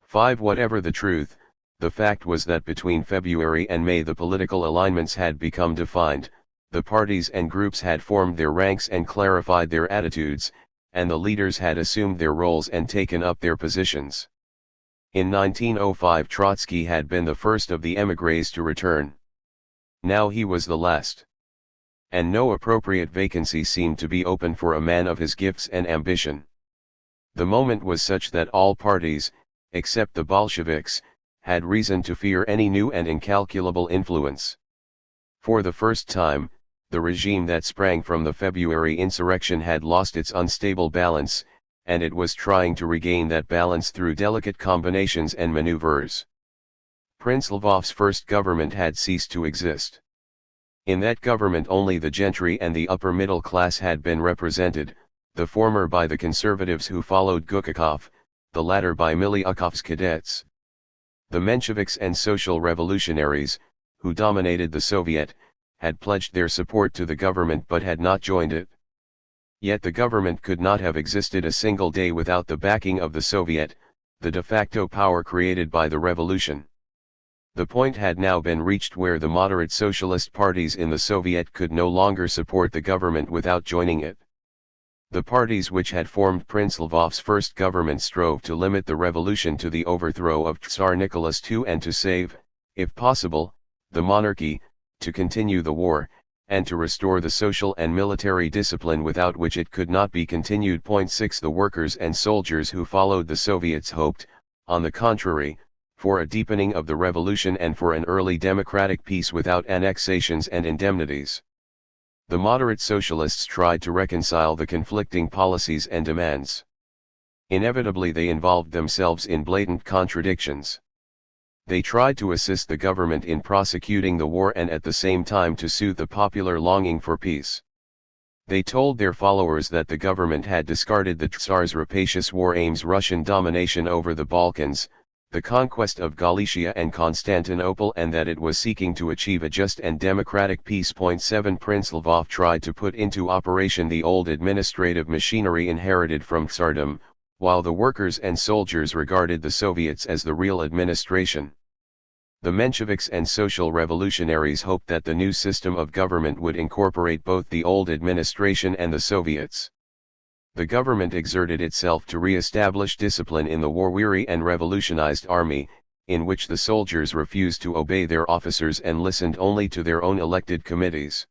5. Whatever the truth, the fact was that between February and May the political alignments had become defined, the parties and groups had formed their ranks and clarified their attitudes, and the leaders had assumed their roles and taken up their positions. In 1905 Trotsky had been the first of the émigrés to return. Now he was the last. And no appropriate vacancy seemed to be open for a man of his gifts and ambition. The moment was such that all parties, except the Bolsheviks, had reason to fear any new and incalculable influence. For the first time, the regime that sprang from the February insurrection had lost its unstable balance, and it was trying to regain that balance through delicate combinations and maneuvers. Prince Lvov's first government had ceased to exist. In that government only the gentry and the upper middle class had been represented, the former by the conservatives who followed Gukakov, the latter by Miliukov's cadets. The Mensheviks and social revolutionaries, who dominated the Soviet, had pledged their support to the government but had not joined it. Yet the government could not have existed a single day without the backing of the Soviet, the de facto power created by the revolution. The point had now been reached where the moderate socialist parties in the Soviet could no longer support the government without joining it. The parties which had formed Prince Lvov's first government strove to limit the revolution to the overthrow of Tsar Nicholas II and to save, if possible, the monarchy, to continue the war, and to restore the social and military discipline without which it could not be continued. 6. The workers and soldiers who followed the Soviets hoped, on the contrary, for a deepening of the revolution and for an early democratic peace without annexations and indemnities. The moderate socialists tried to reconcile the conflicting policies and demands. Inevitably they involved themselves in blatant contradictions. They tried to assist the government in prosecuting the war and at the same time to soothe the popular longing for peace. They told their followers that the government had discarded the Tsar's rapacious war aims: Russian domination over the Balkans, the conquest of Galicia and Constantinople, and that it was seeking to achieve a just and democratic peace. 7. Prince Lvov tried to put into operation the old administrative machinery inherited from Tsardom, while the workers and soldiers regarded the Soviets as the real administration. The Mensheviks and social revolutionaries hoped that the new system of government would incorporate both the old administration and the Soviets. The government exerted itself to re-establish discipline in the war-weary and revolutionized army, in which the soldiers refused to obey their officers and listened only to their own elected committees.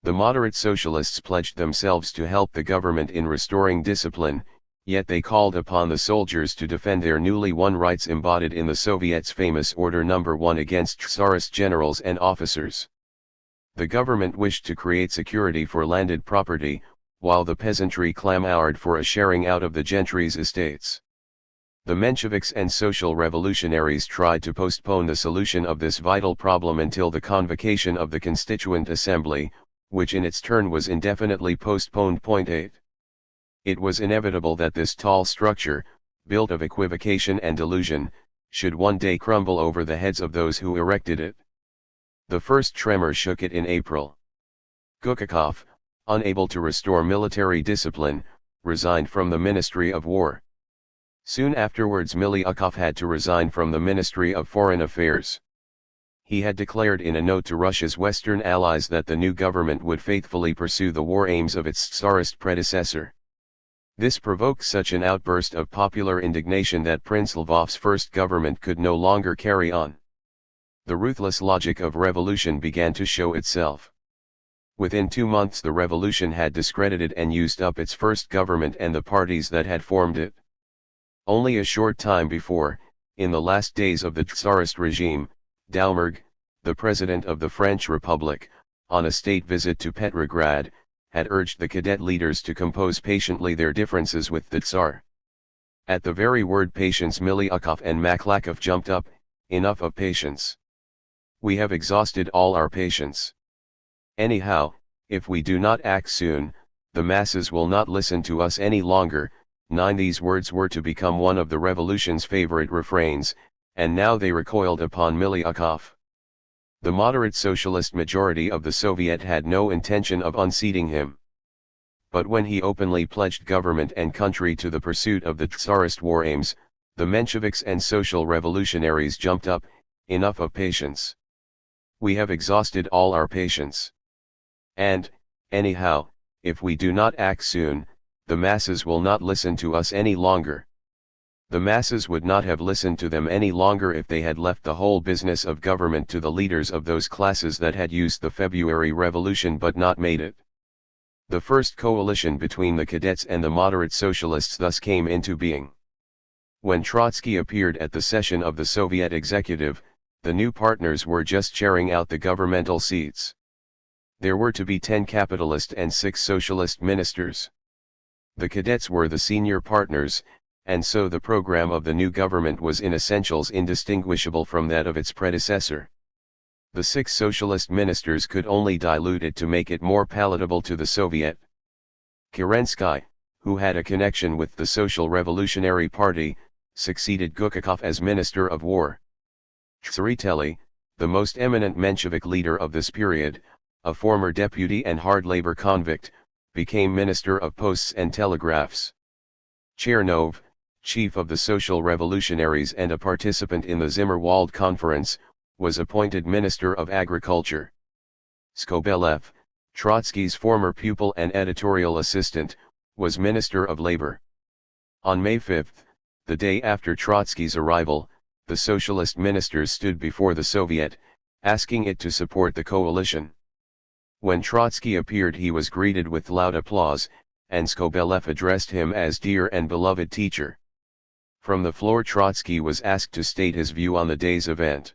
The moderate socialists pledged themselves to help the government in restoring discipline, yet they called upon the soldiers to defend their newly won rights embodied in the Soviets' famous Order No. 1 against Tsarist generals and officers. The government wished to create security for landed property, while the peasantry clamored for a sharing out of the gentry's estates. The Mensheviks and social revolutionaries tried to postpone the solution of this vital problem until the convocation of the Constituent Assembly, which in its turn was indefinitely postponed. 8. It was inevitable that this tall structure, built of equivocation and delusion, should one day crumble over the heads of those who erected it. The first tremor shook it in April. Gukakov, unable to restore military discipline, resigned from the Ministry of War. Soon afterwards Miliukov had to resign from the Ministry of Foreign Affairs. He had declared in a note to Russia's Western allies that the new government would faithfully pursue the war aims of its Tsarist predecessor. This provoked such an outburst of popular indignation that Prince Lvov's first government could no longer carry on. The ruthless logic of revolution began to show itself. Within 2 months the revolution had discredited and used up its first government and the parties that had formed it. Only a short time before, in the last days of the Tsarist regime, Doumergue, the president of the French Republic, on a state visit to Petrograd, had urged the cadet leaders to compose patiently their differences with the Tsar. At the very word patience, Miliukov and Maklakov jumped up. Enough of patience. We have exhausted all our patience. Anyhow, if we do not act soon, the masses will not listen to us any longer. 9 These words were to become one of the revolution's favorite refrains, and now they recoiled upon Miliukov. The moderate socialist majority of the Soviet had no intention of unseating him. But when he openly pledged government and country to the pursuit of the Tsarist war aims, the Mensheviks and social revolutionaries jumped up. Enough of patience. We have exhausted all our patience. And, anyhow, if we do not act soon, the masses will not listen to us any longer. The masses would not have listened to them any longer if they had left the whole business of government to the leaders of those classes that had used the February Revolution but not made it. The first coalition between the cadets and the moderate socialists thus came into being. When Trotsky appeared at the session of the Soviet executive, the new partners were just sharing out the governmental seats. There were to be 10 capitalist and 6 socialist ministers. The cadets were the senior partners, and so the program of the new government was in essentials indistinguishable from that of its predecessor. The 6 socialist ministers could only dilute it to make it more palatable to the Soviet. Kerensky, who had a connection with the Social Revolutionary Party, succeeded Gukakov as Minister of War. Tsereteli, the most eminent Menshevik leader of this period, a former deputy and hard labor convict, became Minister of Posts and Telegraphs. Chernov, chief of the Social Revolutionaries and a participant in the Zimmerwald Conference, was appointed Minister of Agriculture. Skobelev, Trotsky's former pupil and editorial assistant, was Minister of Labor. On May 5, the day after Trotsky's arrival, the socialist ministers stood before the Soviet, asking it to support the coalition. When Trotsky appeared he was greeted with loud applause, and Skobelev addressed him as dear and beloved teacher. From the floor Trotsky was asked to state his view on the day's event.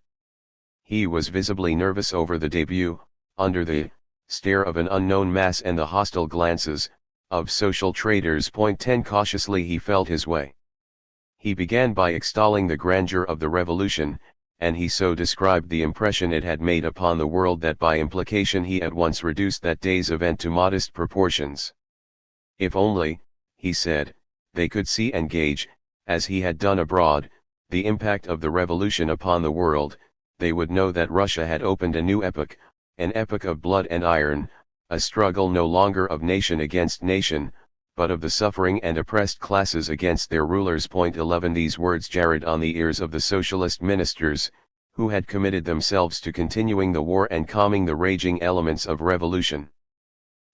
He was visibly nervous over the debut, under the stare of an unknown mass and the hostile glances of social traitors. 10 Cautiously he felt his way. He began by extolling the grandeur of the revolution, and he so described the impression it had made upon the world that by implication he at once reduced that day's event to modest proportions. If only, he said, they could see and gauge, as he had done abroad, the impact of the revolution upon the world, they would know that Russia had opened a new epoch, an epoch of blood and iron, a struggle no longer of nation against nation, but of the suffering and oppressed classes against their rulers. 11 These words jarred on the ears of the socialist ministers, who had committed themselves to continuing the war and calming the raging elements of revolution.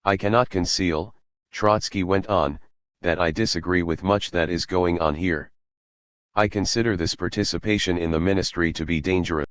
I cannot conceal, Trotsky went on, that I disagree with much that is going on here. I consider this participation in the ministry to be dangerous.